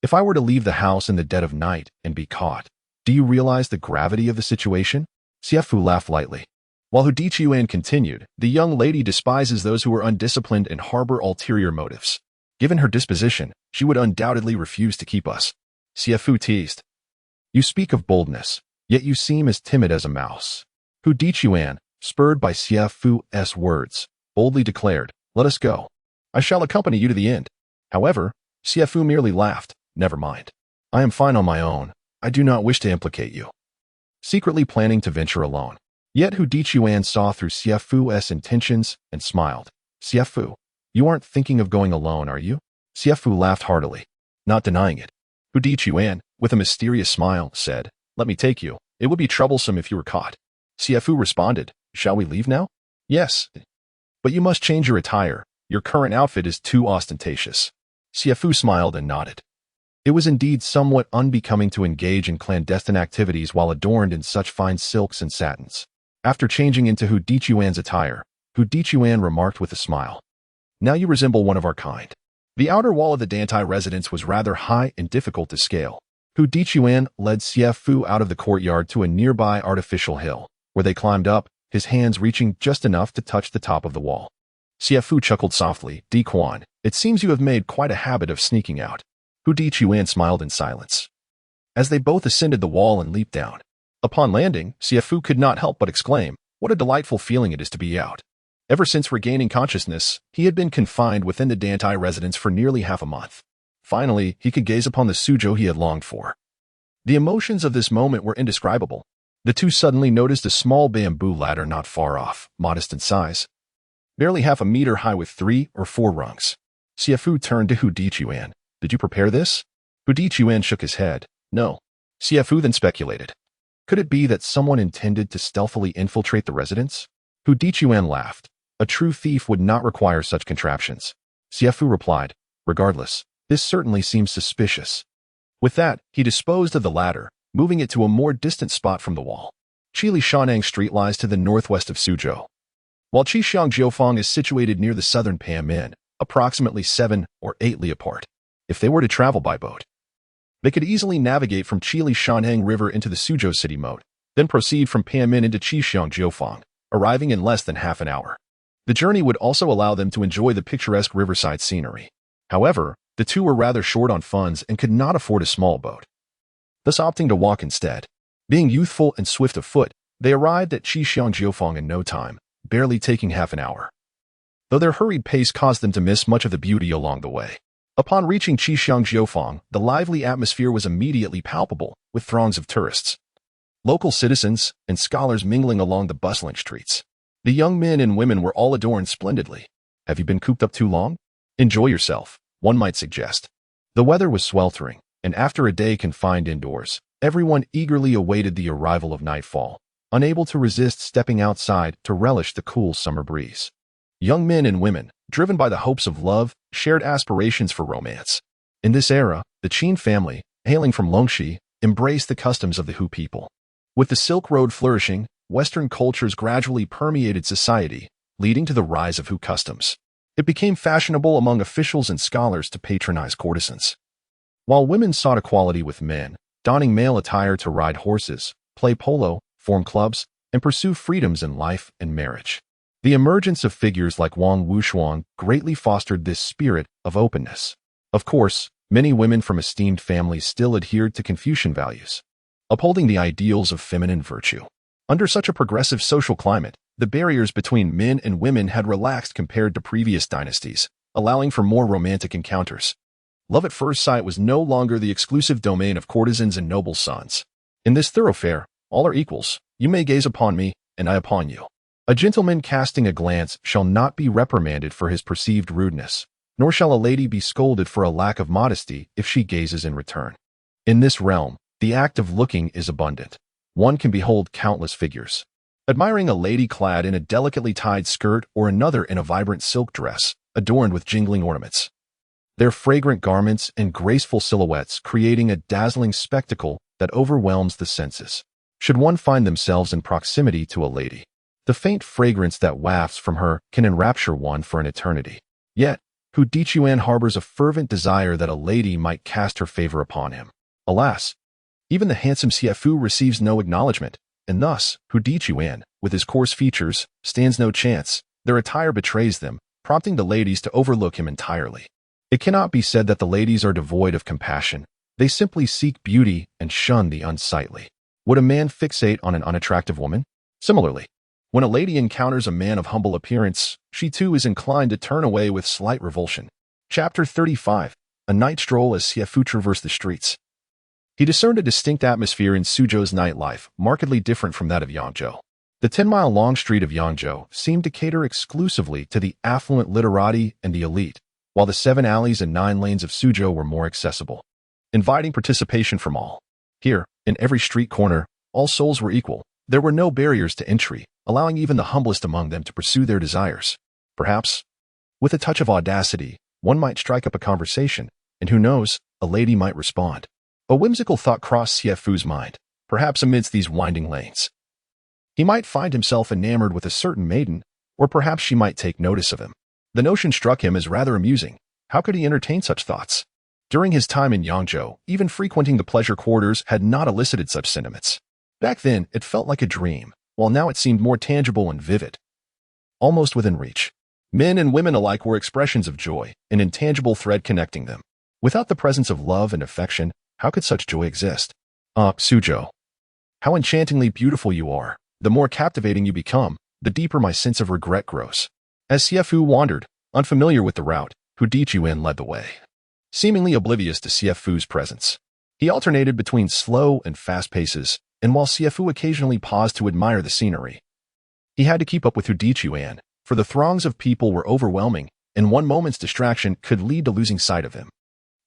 if I were to leave the house in the dead of night and be caught, do you realize the gravity of the situation? Xie Fu laughed lightly. While Hu Dichuan continued, the young lady despises those who are undisciplined and harbor ulterior motives. Given her disposition, she would undoubtedly refuse to keep us. Xie Fu teased. You speak of boldness, yet you seem as timid as a mouse. Hu Dichuan, spurred by Xie Fu's words, boldly declared, let us go. I shall accompany you to the end. However, Xie Fu merely laughed. Never mind. I am fine on my own. I do not wish to implicate you. Secretly planning to venture alone. Yet Hu Dichuan saw through Xie Fu's intentions and smiled. Xie Fu, you aren't thinking of going alone, are you? Xie Fu laughed heartily, not denying it. Hu Dichuan, with a mysterious smile, said, let me take you. It would be troublesome if you were caught. Xie Fu responded, shall we leave now? Yes. But you must change your attire. Your current outfit is too ostentatious. Xie Fu smiled and nodded. It was indeed somewhat unbecoming to engage in clandestine activities while adorned in such fine silks and satins. After changing into Hu Dichuan's attire, Hu Dichuan remarked with a smile, now you resemble one of our kind. The outer wall of the Dantai residence was rather high and difficult to scale. Hu Dichuan led Xie Fu out of the courtyard to a nearby artificial hill, where they climbed up, his hands reaching just enough to touch the top of the wall. Xie Fu chuckled softly, Di Quan, it seems you have made quite a habit of sneaking out. Hu Dichuan smiled in silence. As they both ascended the wall and leaped down. Upon landing, Xie Fu could not help but exclaim, what a delightful feeling it is to be out. Ever since regaining consciousness, he had been confined within the Dantai residence for nearly half a month. Finally, he could gaze upon the Suzhou he had longed for. The emotions of this moment were indescribable. The two suddenly noticed a small bamboo ladder not far off, modest in size, barely half a meter high with 3 or 4 rungs. Xie Fu turned to Hu Dichuan. Did you prepare this? Hu Dichuan shook his head. No. Xie Fu then speculated. Could it be that someone intended to stealthily infiltrate the residence? Hu Dichuan laughed. A true thief would not require such contraptions. Xie Fu replied, regardless, this certainly seems suspicious. With that, he disposed of the ladder, moving it to a more distant spot from the wall. Qili Shanang Street lies to the northwest of Suzhou, while Qixiang Jiufang is situated near the southern Panmin, approximately 7 or 8 li apart. If they were to travel by boat, they could easily navigate from Qili Shanang River into the Suzhou city moat, then proceed from Panmin into Qixiang Jiufang, arriving in less than half an hour. The journey would also allow them to enjoy the picturesque riverside scenery. However, the two were rather short on funds and could not afford a small boat, thus opting to walk instead. Being youthful and swift of foot, they arrived at Qixiang Jiufang in no time, barely taking half an hour, though their hurried pace caused them to miss much of the beauty along the way. Upon reaching Qixiang Jiufang, the lively atmosphere was immediately palpable, with throngs of tourists, local citizens, and scholars mingling along the bustling streets. The young men and women were all adorned splendidly, Have you been cooped up too long? Enjoy yourself, one might suggest. The weather was sweltering, and after a day confined indoors, everyone eagerly awaited the arrival of nightfall, unable to resist stepping outside to relish the cool summer breeze. Young men and women, driven by the hopes of love, shared aspirations for romance. In this era, the Qin family, hailing from Longxi, embraced the customs of the Hu people. With the Silk Road flourishing, Western cultures gradually permeated society, leading to the rise of Hu customs. It became fashionable among officials and scholars to patronize courtesans. While women sought equality with men, donning male attire to ride horses, play polo, form clubs, and pursue freedoms in life and marriage. The emergence of figures like Wang Wushuang greatly fostered this spirit of openness. Of course, many women from esteemed families still adhered to Confucian values, upholding the ideals of feminine virtue. Under such a progressive social climate, the barriers between men and women had relaxed compared to previous dynasties, allowing for more romantic encounters. Love at first sight was no longer the exclusive domain of courtesans and noble sons. In this thoroughfare, all are equals. You may gaze upon me, and I upon you. A gentleman casting a glance shall not be reprimanded for his perceived rudeness, nor shall a lady be scolded for a lack of modesty if she gazes in return. In this realm, the act of looking is abundant. One can behold countless figures. Admiring a lady clad in a delicately tied skirt or another in a vibrant silk dress, adorned with jingling ornaments. Their fragrant garments and graceful silhouettes creating a dazzling spectacle that overwhelms the senses. Should one find themselves in proximity to a lady, the faint fragrance that wafts from her can enrapture one for an eternity. Yet, Hu Dichuan harbors a fervent desire that a lady might cast her favor upon him. Alas, even the handsome Xie Fu receives no acknowledgement, and thus, Hu Dichuan, with his coarse features, stands no chance. Their attire betrays them, prompting the ladies to overlook him entirely. It cannot be said that the ladies are devoid of compassion. They simply seek beauty and shun the unsightly. Would a man fixate on an unattractive woman? Similarly, when a lady encounters a man of humble appearance, she too is inclined to turn away with slight revulsion. Chapter 35. A night stroll as Xie Fu traversed the streets. He discerned a distinct atmosphere in Suzhou's nightlife, markedly different from that of Yangzhou. The 10-mile-long street of Yangzhou seemed to cater exclusively to the affluent literati and the elite, while the 7 alleys and 9 lanes of Suzhou were more accessible, inviting participation from all. Here, in every street corner, all souls were equal. There were no barriers to entry, allowing even the humblest among them to pursue their desires. Perhaps, with a touch of audacity, one might strike up a conversation, and who knows, a lady might respond. A whimsical thought crossed Xie Fu's mind. Perhaps amidst these winding lanes, he might find himself enamored with a certain maiden, or perhaps she might take notice of him. The notion struck him as rather amusing. How could he entertain such thoughts? During his time in Yangzhou, even frequenting the pleasure quarters had not elicited such sentiments. Back then, it felt like a dream, while now it seemed more tangible and vivid, almost within reach. Men and women alike were expressions of joy, an intangible thread connecting them. Without the presence of love and affection, how could such joy exist? Suzhou, how enchantingly beautiful you are. The more captivating you become, the deeper my sense of regret grows. As Xie Fu wandered, unfamiliar with the route, Hu Dichuan led the way, seemingly oblivious to Xie Fu's presence. He alternated between slow and fast paces, and while Xie Fu occasionally paused to admire the scenery, he had to keep up with Hu Dichuan, for the throngs of people were overwhelming, and one moment's distraction could lead to losing sight of him.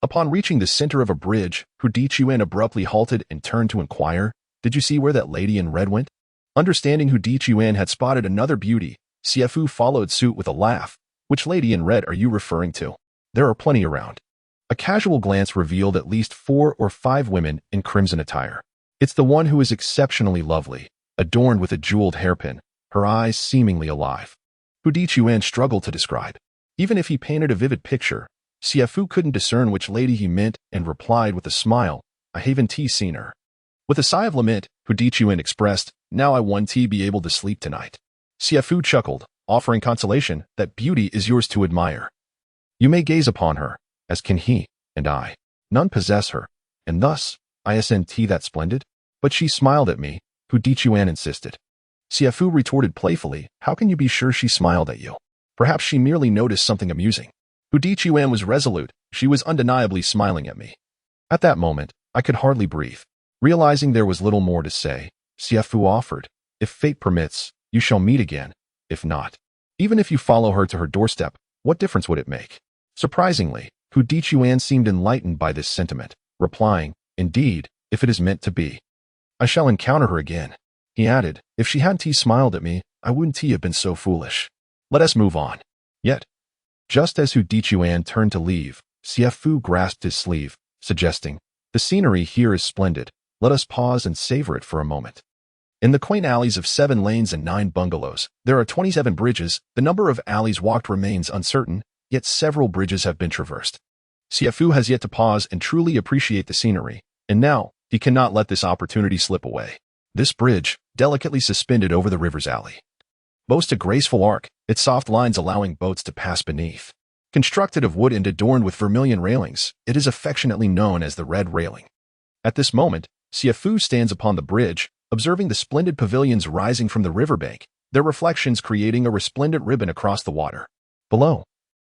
Upon reaching the center of a bridge, Hu Dichuan abruptly halted and turned to inquire, "Did you see where that lady in red went?" Understanding Hu Dichuan had spotted another beauty, Xie Fu followed suit with a laugh. "Which lady in red are you referring to? There are plenty around." A casual glance revealed at least 4 or 5 women in crimson attire. "It's the one who is exceptionally lovely, adorned with a jeweled hairpin, her eyes seemingly alive." Hu Dichuan struggled to describe. Even if he painted a vivid picture, Xie Fu couldn't discern which lady he meant and replied with a smile, "I haven't seen her." With a sigh of lament, Hu Dichuan expressed, "Now I won't be able to sleep tonight." Xie Fu chuckled, offering consolation that beauty is yours to admire. "You may gaze upon her, as can he, and I. None possess her, and thus, isn't that splendid?" "But she smiled at me," Hu Dichuan insisted. Xie Fu retorted playfully, "How can you be sure she smiled at you? Perhaps she merely noticed something amusing." Hu Dichuan was resolute. "She was undeniably smiling at me." At that moment, I could hardly breathe. Realizing there was little more to say, Xie Fu offered, "If fate permits, you shall meet again. If not, even if you follow her to her doorstep, What difference would it make? Surprisingly, Hu Dichuan seemed enlightened by this sentiment, replying, "Indeed, if it is meant to be. I shall encounter her again." He added, "If she hadn't smiled at me, I wouldn't have been so foolish. Let us move on." Yet, just as Hu Dichuan turned to leave, Xie Fu grasped his sleeve, suggesting, "The scenery here is splendid. Let us pause and savor it for a moment." In the quaint alleys of 7 lanes and 9 bungalows, there are 27 bridges. The number of alleys walked remains uncertain, yet several bridges have been traversed. Xie Fu has yet to pause and truly appreciate the scenery, and now he cannot let this opportunity slip away. This bridge, delicately suspended over the river's alley, boasts a graceful arc, its soft lines allowing boats to pass beneath. Constructed of wood and adorned with vermilion railings, it is affectionately known as the Red Railing. At this moment, Xie Fu stands upon the bridge, observing the splendid pavilions rising from the riverbank, their reflections creating a resplendent ribbon across the water. Below,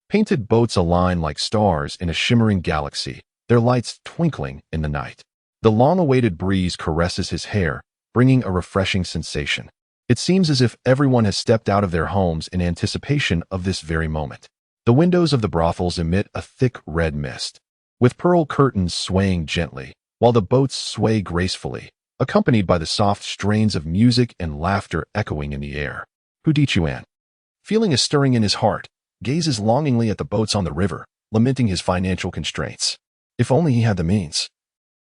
painted boats align like stars in a shimmering galaxy, their lights twinkling in the night. The long-awaited breeze caresses his hair, bringing a refreshing sensation. It seems as if everyone has stepped out of their homes in anticipation of this very moment. The windows of the brothels emit a thick red mist, with pearl curtains swaying gently, while the boats sway gracefully, accompanied by the soft strains of music and laughter echoing in the air. Hu Dichuan, feeling a stirring in his heart, gazes longingly at the boats on the river, lamenting his financial constraints. If only he had the means,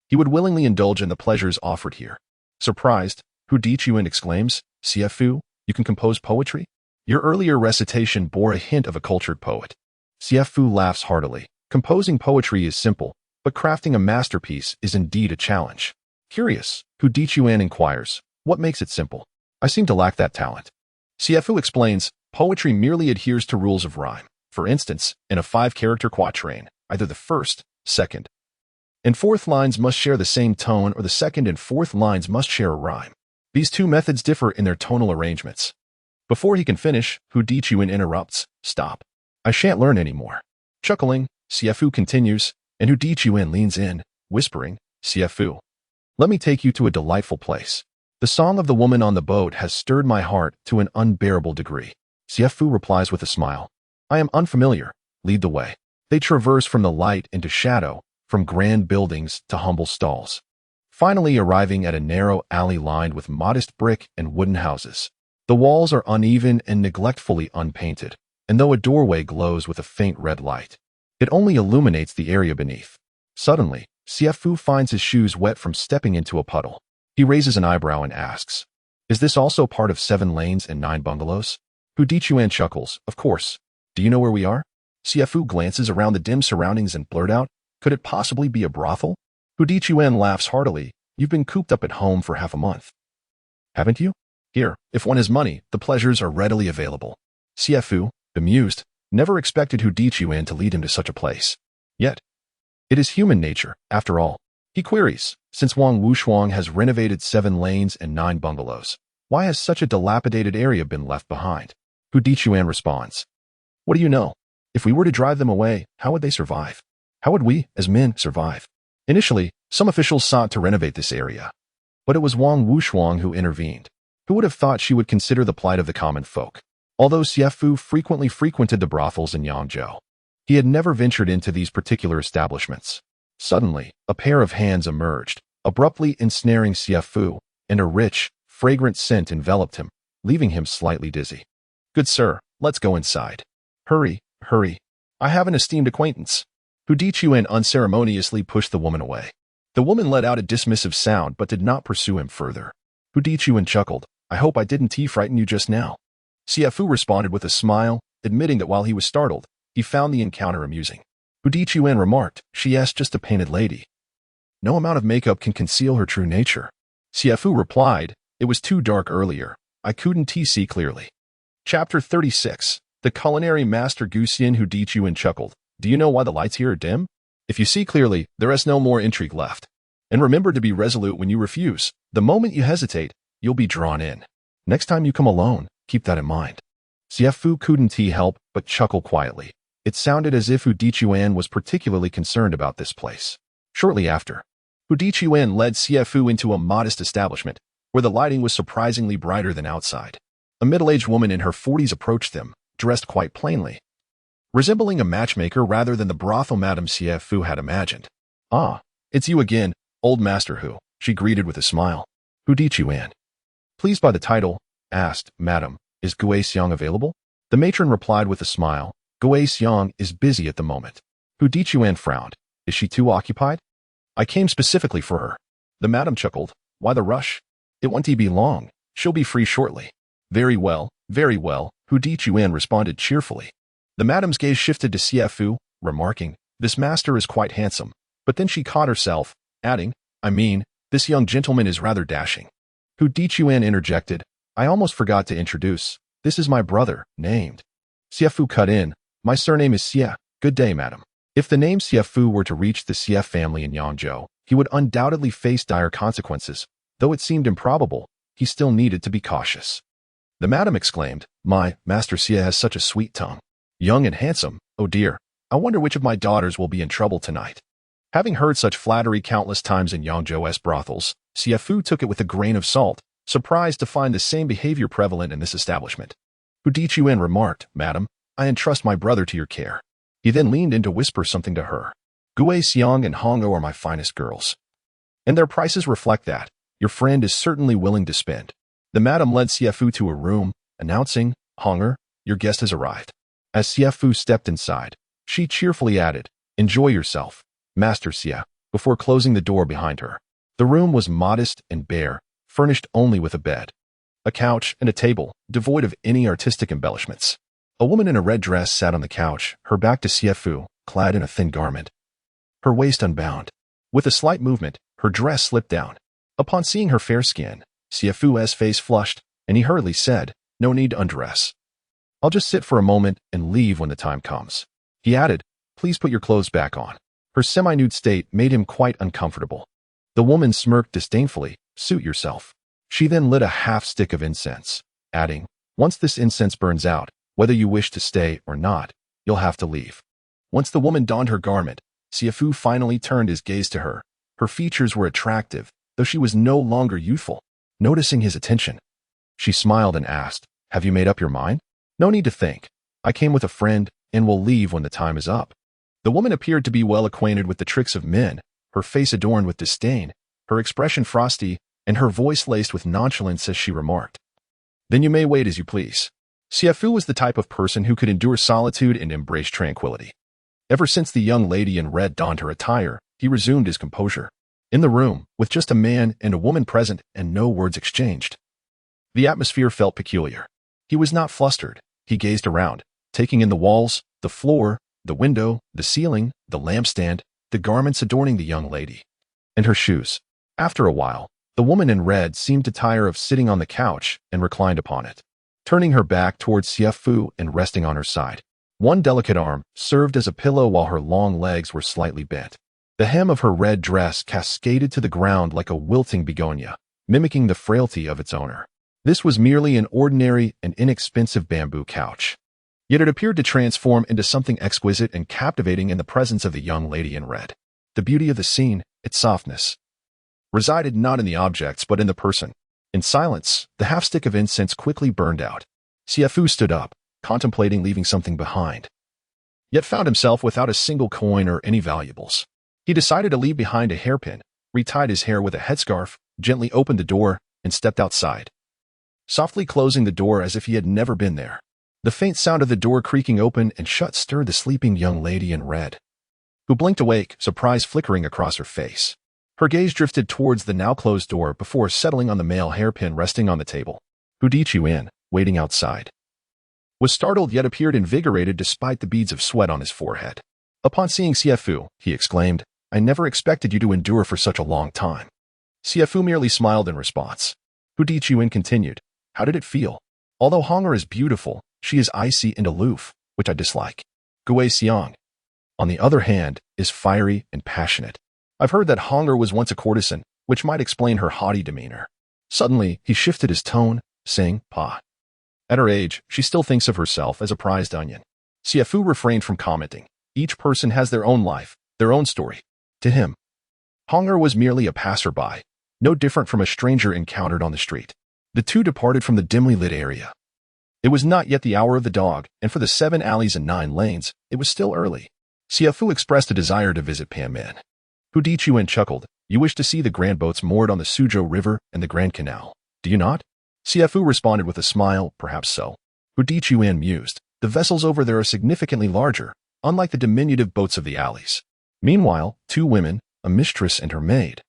he would willingly indulge in the pleasures offered here. Surprised, Hu Dichuan exclaims, "Xie Fu, you can compose poetry? Your earlier recitation bore a hint of a cultured poet." Xie Fu laughs heartily. Composing poetry is simple, but crafting a masterpiece is indeed a challenge. Curious, Hu Dichuan inquires, "What makes it simple? I seem to lack that talent." Xie Fu explains, "Poetry merely adheres to rules of rhyme. For instance, in a 5-character quatrain, either the first, second, and fourth lines must share the same tone, or the second and fourth lines must share a rhyme. These 2 methods differ in their tonal arrangements." Before he can finish, Hu Dichuan interrupts, "Stop. I shan't learn anymore." Chuckling, Xie Fu continues, and Hu Dichuan leans in, whispering, "Xie Fu, let me take you to a delightful place. The song of the woman on the boat has stirred my heart to an unbearable degree." Xie Fu replies with a smile, "I am unfamiliar. Lead the way." They traverse from the light into shadow, from grand buildings to humble stalls, finally arriving at a narrow alley lined with modest brick and wooden houses. The walls are uneven and neglectfully unpainted, and though a doorway glows with a faint red light, it only illuminates the area beneath. Suddenly, Xie Fu finds his shoes wet from stepping into a puddle. He raises an eyebrow and asks, "Is this also part of 7 lanes and 9 bungalows?" Hu Dichuan chuckles, "Of course. Do you know where we are?" Xie Fu glances around the dim surroundings and blurts out, "Could it possibly be a brothel?" Hu Dichuan laughs heartily, "You've been cooped up at home for half a month, haven't you? Here, if one has money, the pleasures are readily available." Xie Fu, bemused, never expected Hu Dichuan to lead him to such a place. Yet, it is human nature, after all. He queries, since Wang Wushuang has renovated 7 lanes and 9 bungalows, why has such a dilapidated area been left behind? Hu Dichuan responds, "What do you know? If we were to drive them away, how would they survive? How would we, as men, survive?" Initially, some officials sought to renovate this area, but it was Wang Wushuang who intervened. Who would have thought she would consider the plight of the common folk? Although Xie Fu frequently frequented the brothels in Yangzhou, he had never ventured into these particular establishments. Suddenly, a pair of hands emerged, abruptly ensnaring Xie Fu, and a rich, fragrant scent enveloped him, leaving him slightly dizzy. "Good sir, let's go inside." "Hurry, hurry. I have an esteemed acquaintance." Hu Dichuan unceremoniously pushed the woman away. The woman let out a dismissive sound but did not pursue him further. Hu Dichuan chuckled, "I hope I didn't frighten you just now." Xie Fu responded with a smile, admitting that while he was startled, he found the encounter amusing. Hu Dichuan remarked, "She's just a painted lady. No amount of makeup can conceal her true nature." Xie Fu replied, "It was too dark earlier. I couldn't see clearly." Chapter 36. The Culinary Master Guxian. Hu Dichuan chuckled, "Do you know why the lights here are dim? If you see clearly, there is no more intrigue left. And remember to be resolute when you refuse. The moment you hesitate, you'll be drawn in. Next time you come alone, keep that in mind." Xie Fu couldn't help but chuckle quietly. It sounded as if Hu Dichuan was particularly concerned about this place. Shortly after, Hu Dichuan led Xie Fu into a modest establishment, where the lighting was surprisingly brighter than outside. A middle-aged woman in her 40s approached them, dressed quite plainly. resembling a matchmaker rather than the brothel Madame Xie Fu had imagined. "Ah, it's you again, old master Hu," she greeted with a smile. "Who teach you in?" "Pleased by the title," asked Madame, "is Gui Xiang available?" The matron replied with a smile, "Gui Xiang is busy at the moment." Hu Dichuan frowned. "Is she too occupied?" "I came specifically for her." The madam chuckled. "Why the rush? It won't be long. She'll be free shortly." Very well, Hu Dichuan responded cheerfully. The madam's gaze shifted to Xie Fu, remarking, "This master is quite handsome." But then she caught herself, adding, "I mean, this young gentleman is rather dashing." Hu Dichuan interjected, "I almost forgot to introduce. This is my brother, named." Xie Fu cut in, "My surname is Xie. Good day, madam." If the name Xie Fu were to reach the Xie family in Yangzhou, he would undoubtedly face dire consequences. Though it seemed improbable, he still needed to be cautious. The madam exclaimed, "My master Xie has such a sweet tongue. Young and handsome, oh dear, I wonder which of my daughters will be in trouble tonight." Having heard such flattery countless times in Yangzhou's brothels, Xie Fu took it with a grain of salt, surprised to find the same behavior prevalent in this establishment. Hu Dichuan remarked, "Madam, I entrust my brother to your care." He then leaned in to whisper something to her. "Gui Xiang and Hongo are my finest girls, and their prices reflect that. Your friend is certainly willing to spend." The madam led Xie Fu to a room, announcing, "Honger, your guest has arrived." As Xie Fu stepped inside, she cheerfully added, "Enjoy yourself, Master Xie," before closing the door behind her. The room was modest and bare, furnished only with a bed, a couch, and a table, devoid of any artistic embellishments. A woman in a red dress sat on the couch, her back to Xie Fu, clad in a thin garment, her waist unbound. With a slight movement, her dress slipped down. Upon seeing her fair skin, Xie Fu's face flushed, and he hurriedly said, "No need to undress. I'll just sit for a moment and leave when the time comes." He added, "Please put your clothes back on." Her semi-nude state made him quite uncomfortable. The woman smirked disdainfully, "Suit yourself." She then lit a half-stick of incense, adding, "Once this incense burns out, whether you wish to stay or not, you'll have to leave." Once the woman donned her garment, Xie Fu finally turned his gaze to her. Her features were attractive, though she was no longer youthful. Noticing his attention, she smiled and asked, "Have you made up your mind?" "No need to think. I came with a friend and will leave when the time is up." The woman appeared to be well acquainted with the tricks of men, her face adorned with disdain, her expression frosty, and her voice laced with nonchalance as she remarked, "Then you may wait as you please." Xie Fu was the type of person who could endure solitude and embrace tranquility. Ever since the young lady in red donned her attire, he resumed his composure. In the room, with just a man and a woman present and no words exchanged, the atmosphere felt peculiar. He was not flustered. He gazed around, taking in the walls, the floor, the window, the ceiling, the lampstand, the garments adorning the young lady, and her shoes. After a while, the woman in red seemed to tire of sitting on the couch and reclined upon it, turning her back towards Xie Fu and resting on her side. One delicate arm served as a pillow while her long legs were slightly bent. The hem of her red dress cascaded to the ground like a wilting begonia, mimicking the frailty of its owner. This was merely an ordinary and inexpensive bamboo couch. Yet it appeared to transform into something exquisite and captivating in the presence of the young lady in red. The beauty of the scene, its softness, resided not in the objects but in the person. In silence, the half-stick of incense quickly burned out. Xie Fu stood up, contemplating leaving something behind, yet found himself without a single coin or any valuables. He decided to leave behind a hairpin, retied his hair with a headscarf, gently opened the door, and stepped outside, softly closing the door as if he had never been there. The faint sound of the door creaking open and shut stirred the sleeping young lady in red, who blinked awake, surprise flickering across her face. Her gaze drifted towards the now-closed door before settling on the male hairpin resting on the table. Hu Dichuan, waiting outside, was startled yet appeared invigorated despite the beads of sweat on his forehead. Upon seeing Xie Fu, he exclaimed, "I never expected you to endure for such a long time." Xie Fu merely smiled in response. Hu Dichuan continued, "How did it feel? Although Honger is beautiful, she is icy and aloof, which I dislike. Gui Xiang, on the other hand, is fiery and passionate. I've heard that Honger was once a courtesan, which might explain her haughty demeanor." Suddenly, he shifted his tone, saying, "Pa." At her age, she still thinks of herself as a prized onion. Xie Fu refrained from commenting. Each person has their own life, their own story. To him, Honger was merely a passerby, no different from a stranger encountered on the street. The two departed from the dimly lit area, It was not yet the hour of the dog, and for the 7 alleys and 9 lanes, it was still early. Xie Fu expressed a desire to visit Panmin. Hu Dichuan chuckled. You wish to see the grand boats moored on the Suzhou River and the Grand Canal, do you not? Xie Fu responded with a smile, perhaps so. Hu Dichuan mused. The vessels over there are significantly larger, unlike the diminutive boats of the alleys. Meanwhile, 2 women, a mistress and her maid,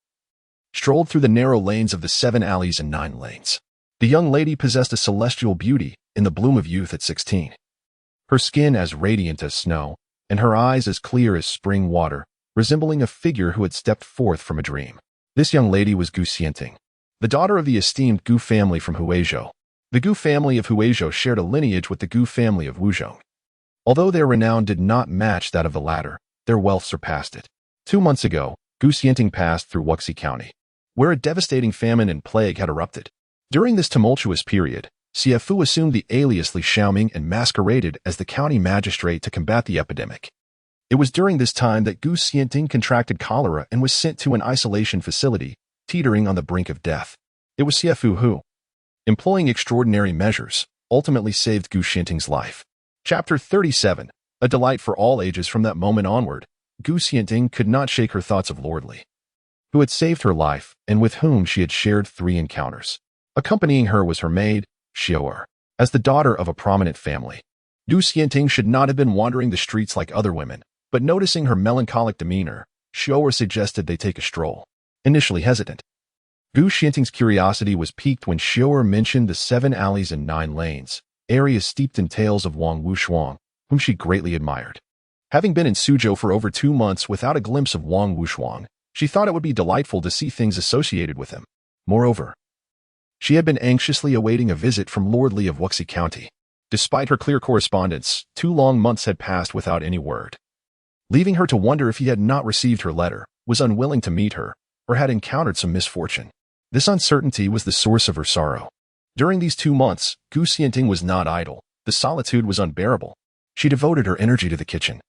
strolled through the narrow lanes of the 7 alleys and 9 lanes. The young lady possessed a celestial beauty in the bloom of youth at 16. Her skin as radiant as snow, and her eyes as clear as spring water, resembling a figure who had stepped forth from a dream. This young lady was Gu Xianting, the daughter of the esteemed Gu family from Huizhou. The Gu family of Huizhou shared a lineage with the Gu family of Wuzhong. Although their renown did not match that of the latter, their wealth surpassed it. 2 months ago, Gu Xianting passed through Wuxi County, where a devastating famine and plague had erupted. During this tumultuous period, Xie Fu assumed the alias Li Xiaoming and masqueraded as the county magistrate to combat the epidemic. It was during this time that Gu Xianting contracted cholera and was sent to an isolation facility, teetering on the brink of death. It was Xie Fu who, employing extraordinary measures, ultimately saved Gu Xianting's life. Chapter 37. A delight for all ages. From that moment onward, Gu Xianting could not shake her thoughts of Lord Li, who had saved her life and with whom she had shared 3 encounters. Accompanying her was her maid, Xiao'er. As the daughter of a prominent family, Gu Xianting should not have been wandering the streets like other women, but noticing her melancholic demeanor, Xiao'er suggested they take a stroll. Initially hesitant, Gu Xianting's curiosity was piqued when Xiao'er mentioned the 7 alleys and 9 lanes, areas steeped in tales of Wang Wushuang, whom she greatly admired. Having been in Suzhou for over 2 months without a glimpse of Wang Wushuang, she thought it would be delightful to see things associated with him. Moreover, she had been anxiously awaiting a visit from Lord Li of Wuxi County. Despite her clear correspondence, 2 long months had passed without any word, leaving her to wonder if he had not received her letter, was unwilling to meet her, or had encountered some misfortune. This uncertainty was the source of her sorrow. During these 2 months, Gu Xianting was not idle. The solitude was unbearable. She devoted her energy to the kitchen,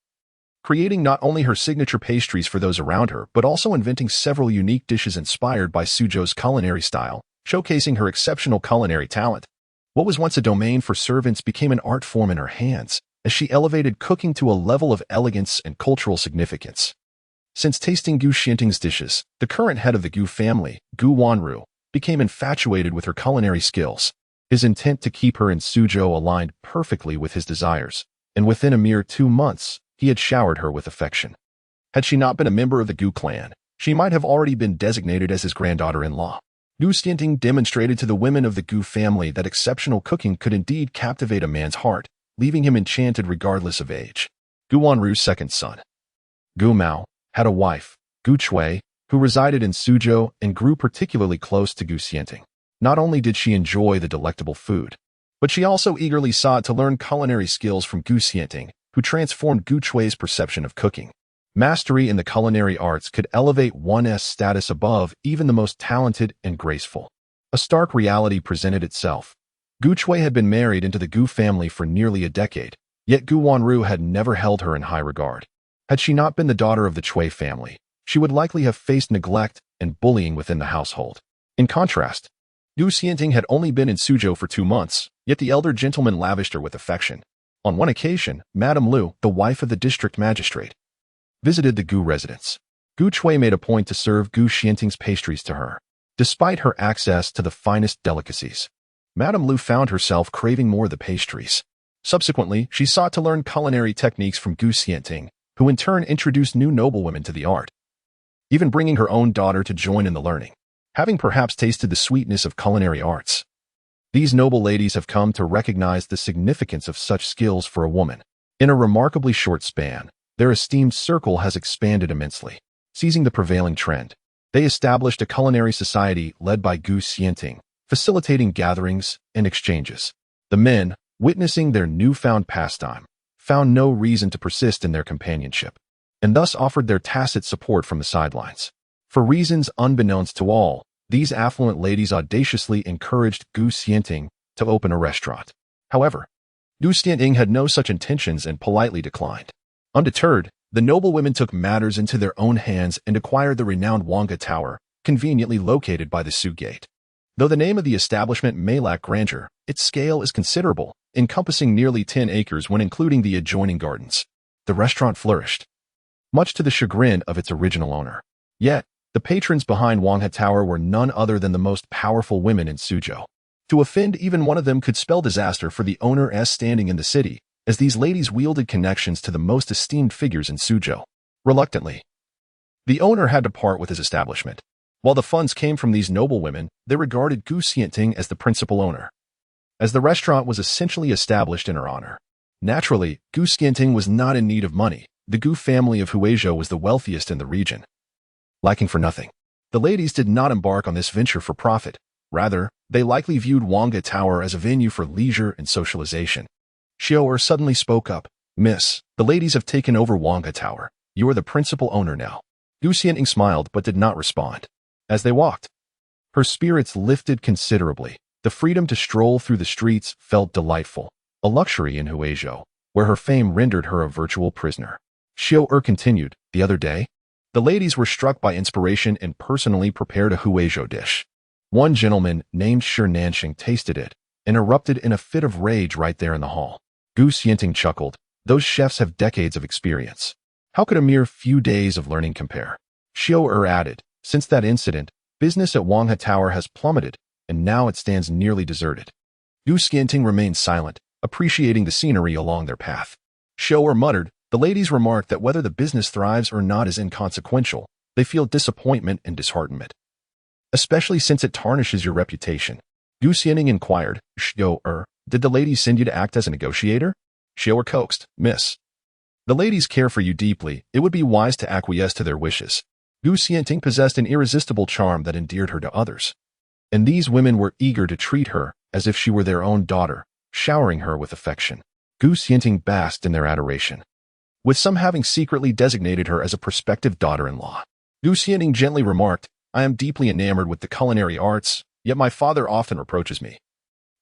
creating not only her signature pastries for those around her, but also inventing several unique dishes inspired by Suzhou's culinary style, showcasing her exceptional culinary talent. What was once a domain for servants became an art form in her hands, as she elevated cooking to a level of elegance and cultural significance. Since tasting Gu Xianting's dishes, the current head of the Gu family, Gu Wanru, became infatuated with her culinary skills. His intent to keep her in Suzhou aligned perfectly with his desires, and within a mere 2 months, he had showered her with affection. Had she not been a member of the Gu clan, she might have already been designated as his granddaughter-in-law. Gu Xianting demonstrated to the women of the Gu family that exceptional cooking could indeed captivate a man's heart, leaving him enchanted regardless of age. Gu Wanru's second son, Gu Mao, had a wife, Gu Chui, who resided in Suzhou and grew particularly close to Gu Xianting. Not only did she enjoy the delectable food, but she also eagerly sought to learn culinary skills from Gu Xianting, who transformed Gu Chui's perception of cooking. Mastery in the culinary arts could elevate one's status above even the most talented and graceful. A stark reality presented itself. Gu Chui had been married into the Gu family for nearly a decade, yet Gu Wanru had never held her in high regard. Had she not been the daughter of the Chui family, she would likely have faced neglect and bullying within the household. In contrast, Gu Xianting had only been in Suzhou for 2 months, yet the elder gentleman lavished her with affection. On one occasion, Madame Lu, the wife of the district magistrate, visited the Gu residence. Gu Chui made a point to serve Gu Xianting's pastries to her. Despite her access to the finest delicacies, Madame Lu found herself craving more of the pastries. Subsequently, she sought to learn culinary techniques from Gu Xianting, who in turn introduced new noblewomen to the art, even bringing her own daughter to join in the learning. Having perhaps tasted the sweetness of culinary arts, these noble ladies have come to recognize the significance of such skills for a woman. In a remarkably short span, their esteemed circle has expanded immensely. Seizing the prevailing trend, they established a culinary society led by Gu Xianting, facilitating gatherings and exchanges. The men, witnessing their newfound pastime, found no reason to persist in their companionship, and thus offered their tacit support from the sidelines. For reasons unbeknownst to all, these affluent ladies audaciously encouraged Gu Xianting to open a restaurant. However, Gu Xianting had no such intentions and politely declined. Undeterred, the noblewomen took matters into their own hands and acquired the renowned Wanga Tower, conveniently located by the Su Gate. Though the name of the establishment may lack grandeur, its scale is considerable, encompassing nearly 10 acres when including the adjoining gardens. The restaurant flourished, much to the chagrin of its original owner. Yet, the patrons behind Wanghe Tower were none other than the most powerful women in Suzhou. To offend even one of them could spell disaster for the owner's standing in the city, as these ladies wielded connections to the most esteemed figures in Suzhou. Reluctantly, the owner had to part with his establishment. While the funds came from these noble women, they regarded Gu Xianting as the principal owner, as the restaurant was essentially established in her honor. Naturally, Gu Xianting was not in need of money. The Gu family of Huizhou was the wealthiest in the region, lacking for nothing. The ladies did not embark on this venture for profit. Rather, they likely viewed Wanghe Tower as a venue for leisure and socialization. Xiao suddenly spoke up. Miss, the ladies have taken over Wanghe Tower. You are the principal owner now. Gu Xianting smiled but did not respond. As they walked, her spirits lifted considerably. The freedom to stroll through the streets felt delightful, a luxury in Huizhou, where her fame rendered her a virtual prisoner. Xiao continued, the other day, the ladies were struck by inspiration and personally prepared a Huizhou dish. One gentleman named Shi Nanxing tasted it and erupted in a fit of rage right there in the hall. Gu Xianting chuckled. Those chefs have decades of experience. How could a mere few days of learning compare? Xiao added, since that incident, business at Wanghe Tower has plummeted, and now it stands nearly deserted. Gu Xianting remained silent, appreciating the scenery along their path. Xiao muttered, the ladies remarked that whether the business thrives or not is inconsequential. They feel disappointment and disheartenment, especially since it tarnishes your reputation. Gu Xianting inquired, Xiao, did the ladies send you to act as a negotiator? Xiao coaxed, Miss, the ladies care for you deeply. It would be wise to acquiesce to their wishes. Gu Xianting possessed an irresistible charm that endeared her to others, and these women were eager to treat her as if she were their own daughter, showering her with affection. Gu Xianting basked in their adoration, with some having secretly designated her as a prospective daughter-in-law. Gu Xianting gently remarked, I am deeply enamored with the culinary arts, yet my father often reproaches me,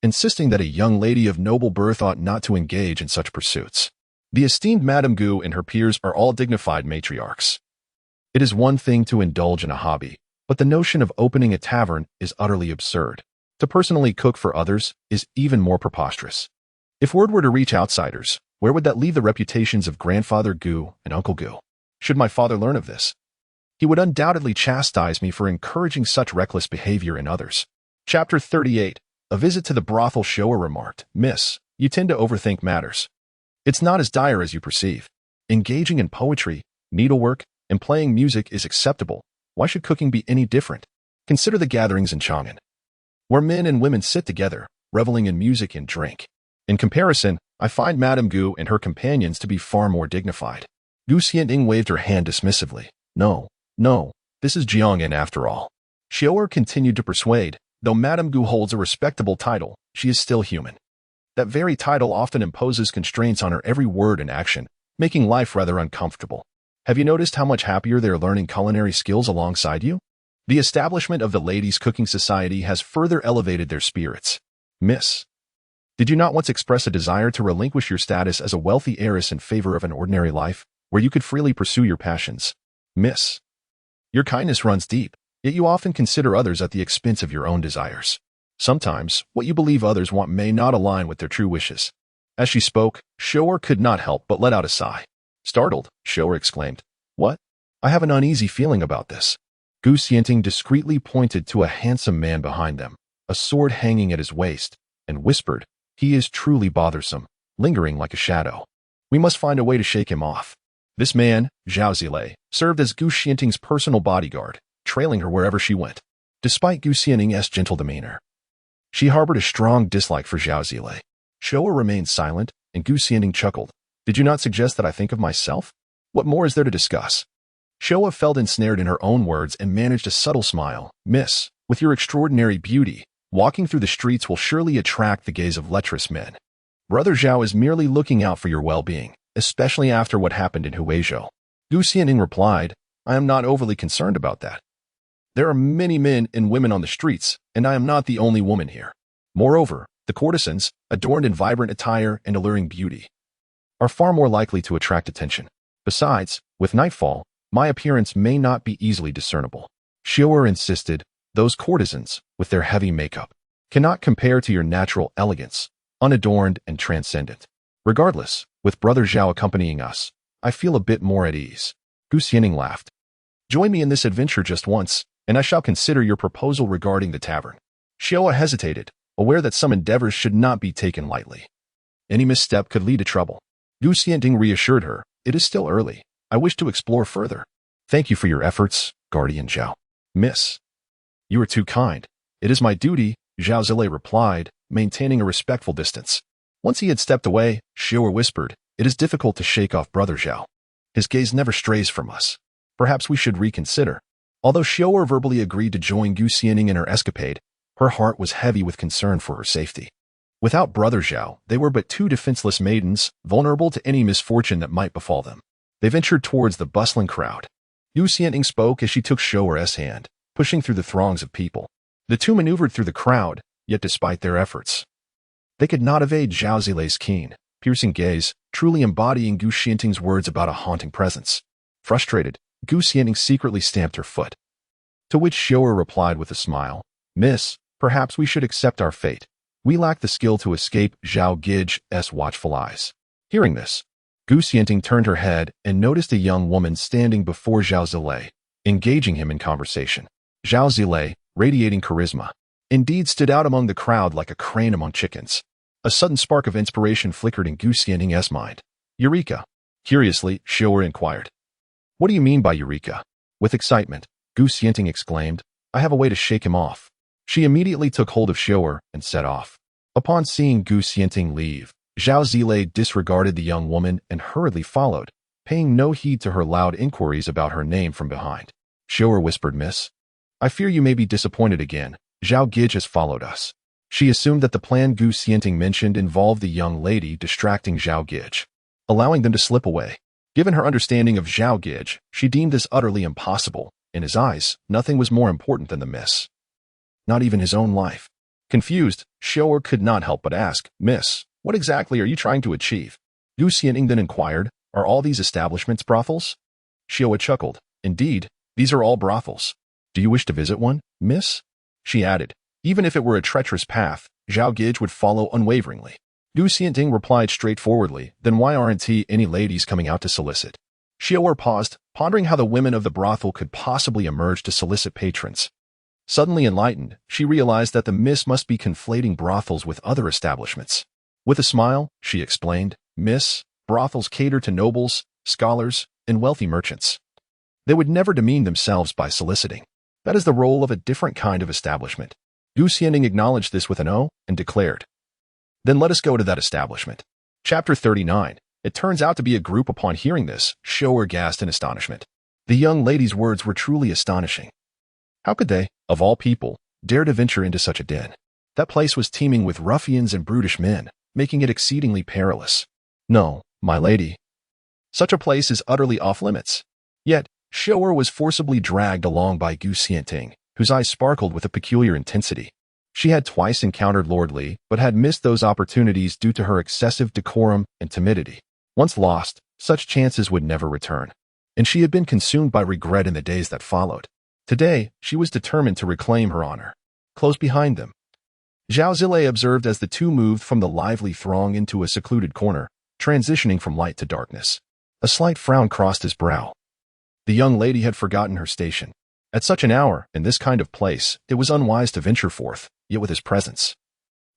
insisting that a young lady of noble birth ought not to engage in such pursuits. The esteemed Madame Gu and her peers are all dignified matriarchs. It is one thing to indulge in a hobby, but the notion of opening a tavern is utterly absurd. To personally cook for others is even more preposterous. If word were to reach outsiders, where would that leave the reputations of Grandfather Gu and Uncle Gu? Should my father learn of this, he would undoubtedly chastise me for encouraging such reckless behavior in others. Chapter 38. A visit to the brothel. Xiao remarked, Miss, you tend to overthink matters. It's not as dire as you perceive. Engaging in poetry, needlework, and playing music is acceptable. Why should cooking be any different? Consider the gatherings in Chang'an, where men and women sit together, reveling in music and drink. In comparison, I find Madame Gu and her companions to be far more dignified. Gu Xianting waved her hand dismissively. No, this is Jiang'an after all. Xiao continued to persuade, though Madame Gu holds a respectable title, she is still human. That very title often imposes constraints on her every word and action, making life rather uncomfortable. Have you noticed how much happier they are learning culinary skills alongside you? The establishment of the Ladies' Cooking Society has further elevated their spirits. Miss, did you not once express a desire to relinquish your status as a wealthy heiress in favor of an ordinary life, where you could freely pursue your passions? Miss, your kindness runs deep, yet you often consider others at the expense of your own desires. Sometimes, what you believe others want may not align with their true wishes. As she spoke, Xiao could not help but let out a sigh. Startled, Xiao exclaimed, What? I have an uneasy feeling about this. Gu Xianting discreetly pointed to a handsome man behind them, a sword hanging at his waist, and whispered, He is truly bothersome, lingering like a shadow. We must find a way to shake him off. This man, Zhao Zilei, served as Gu Xianting's personal bodyguard, trailing her wherever she went. Despite Gu Xianting's gentle demeanor, she harbored a strong dislike for Zhao Zilei. Xiao remained silent, and Gu Xianting chuckled. Did you not suggest that I think of myself? What more is there to discuss? Xiao felt ensnared in her own words and managed a subtle smile. Miss, with your extraordinary beauty, walking through the streets will surely attract the gaze of lecherous men. Brother Zhao is merely looking out for your well-being, especially after what happened in Huizhou. Gu Xianting replied, I am not overly concerned about that. There are many men and women on the streets, and I am not the only woman here. Moreover, the courtesans, adorned in vibrant attire and alluring beauty, are far more likely to attract attention. Besides, with nightfall, my appearance may not be easily discernible. Xiao insisted, Those courtesans, with their heavy makeup, cannot compare to your natural elegance, unadorned and transcendent. Regardless, with Brother Zhao accompanying us, I feel a bit more at ease. Gu Xianing laughed. Join me in this adventure just once, and I shall consider your proposal regarding the tavern. Xiao hesitated, aware that some endeavors should not be taken lightly. Any misstep could lead to trouble. Gu Xianing reassured her, it is still early. I wish to explore further. Thank you for your efforts, Guardian Zhao. Miss. You are too kind. It is my duty, Zhao Zile replied, maintaining a respectful distance. Once he had stepped away, Xiao whispered, it is difficult to shake off Brother Zhao. His gaze never strays from us. Perhaps we should reconsider. Although Xiao verbally agreed to join Gu Xianing in her escapade, her heart was heavy with concern for her safety. Without Brother Zhao, they were but two defenseless maidens, vulnerable to any misfortune that might befall them. They ventured towards the bustling crowd. Gu Xianing spoke as she took Xiao's hand, pushing through the throngs of people. The two maneuvered through the crowd, yet despite their efforts, they could not evade Zhao Zilei's keen, piercing gaze, truly embodying Gu Xianting's words about a haunting presence. Frustrated, Gu Xianing secretly stamped her foot. To which Xiao replied with a smile, Miss, perhaps we should accept our fate. We lack the skill to escape Zhao Gij's watchful eyes. Hearing this, Gu Xianting turned her head and noticed a young woman standing before Zhao Zilei, engaging him in conversation. Zhao Zilei, radiating charisma, indeed stood out among the crowd like a crane among chickens. A sudden spark of inspiration flickered in Gu Xianting's mind. Eureka! Curiously, Xiao inquired. What do you mean by Eureka? With excitement, Gu Xianting exclaimed, I have a way to shake him off. She immediately took hold of Xiao and set off. Upon seeing Gu Xianting leave, Zhao Zilei disregarded the young woman and hurriedly followed, paying no heed to her loud inquiries about her name from behind. Xiao whispered, Miss, I fear you may be disappointed again. Zhao Gij has followed us. She assumed that the plan Gu Xianting mentioned involved the young lady distracting Zhao Gij, allowing them to slip away. Given her understanding of Zhao Gij, she deemed this utterly impossible. In his eyes, nothing was more important than the miss. Not even his own life. Confused, Xiao could not help but ask, Miss, what exactly are you trying to achieve? Gu Xianing then inquired, are all these establishments brothels? Xiao chuckled, indeed, these are all brothels. Do you wish to visit one, Miss? She added, even if it were a treacherous path, Zhao Gij would follow unwaveringly. Gu Xianting replied straightforwardly, then why aren't any ladies coming out to solicit? Xiao paused, pondering how the women of the brothel could possibly emerge to solicit patrons. Suddenly enlightened, she realized that the miss must be conflating brothels with other establishments. With a smile, she explained, Miss, brothels cater to nobles, scholars, and wealthy merchants. They would never demean themselves by soliciting. That is the role of a different kind of establishment. Gu Xianing acknowledged this with an O and declared, then let us go to that establishment. Chapter 39. It turns out to be a group. Upon hearing this, Xiao gasped in astonishment. The young lady's words were truly astonishing. How could they, of all people, dare to venture into such a den? That place was teeming with ruffians and brutish men, making it exceedingly perilous. No, my lady. Such a place is utterly off limits. Yet, Xiao was forcibly dragged along by Gu Xianting, whose eyes sparkled with a peculiar intensity. She had twice encountered Lord Li, but had missed those opportunities due to her excessive decorum and timidity. Once lost, such chances would never return. And she had been consumed by regret in the days that followed. Today, she was determined to reclaim her honor. Close behind them, Zhao Zilei observed as the two moved from the lively throng into a secluded corner, transitioning from light to darkness. A slight frown crossed his brow. The young lady had forgotten her station. At such an hour, in this kind of place, it was unwise to venture forth, yet with his presence,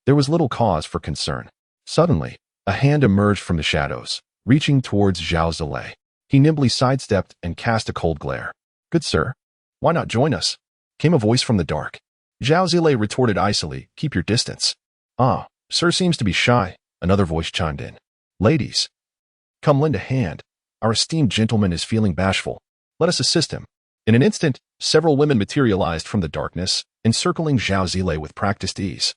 there was little cause for concern. Suddenly, a hand emerged from the shadows, reaching towards Zhao Zilei. He nimbly sidestepped and cast a cold glare. Good sir, why not join us? Came a voice from the dark. Zhao Zilei retorted icily, keep your distance. Ah, sir seems to be shy, another voice chimed in. Ladies, come lend a hand. Our esteemed gentleman is feeling bashful. Let us assist him. In an instant, several women materialized from the darkness, encircling Zhao Zilei with practiced ease,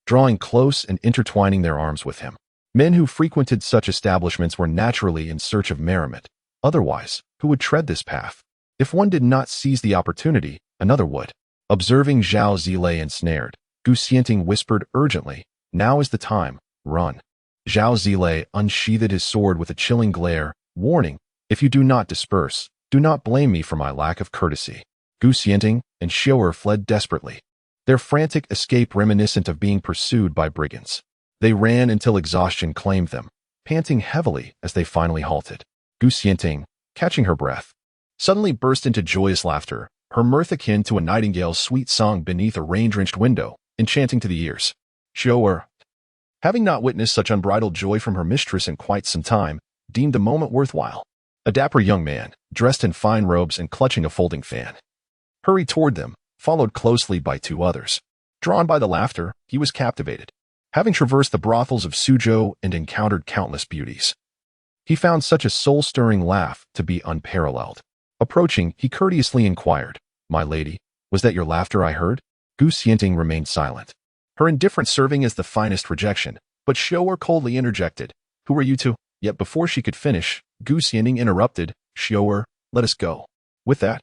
drawing close and intertwining their arms with him. Men who frequented such establishments were naturally in search of merriment. Otherwise, who would tread this path? If one did not seize the opportunity, another would. Observing Zhao Zilei ensnared, Gu Xianting whispered urgently, now is the time, run. Zhao Zilei unsheathed his sword with a chilling glare, warning, if you do not disperse, do not blame me for my lack of courtesy. Gu Xianting and Xiao fled desperately, their frantic escape reminiscent of being pursued by brigands. They ran until exhaustion claimed them, panting heavily as they finally halted. Gu Xianting, catching her breath, suddenly burst into joyous laughter, her mirth akin to a nightingale's sweet song beneath a rain-drenched window, enchanting to the ears. Xiao, having not witnessed such unbridled joy from her mistress in quite some time, deemed the moment worthwhile. A dapper young man, dressed in fine robes and clutching a folding fan, hurried toward them, followed closely by two others. Drawn by the laughter, he was captivated. Having traversed the brothels of Suzhou and encountered countless beauties, he found such a soul-stirring laugh to be unparalleled. Approaching, he courteously inquired, "My lady, was that your laughter I heard?" Gu Xianting remained silent, her indifference serving as the finest rejection, but Xiao coldly interjected, "Who are you two?" Yet before she could finish, Gu Xianting interrupted, "Xiao, let us go." With that,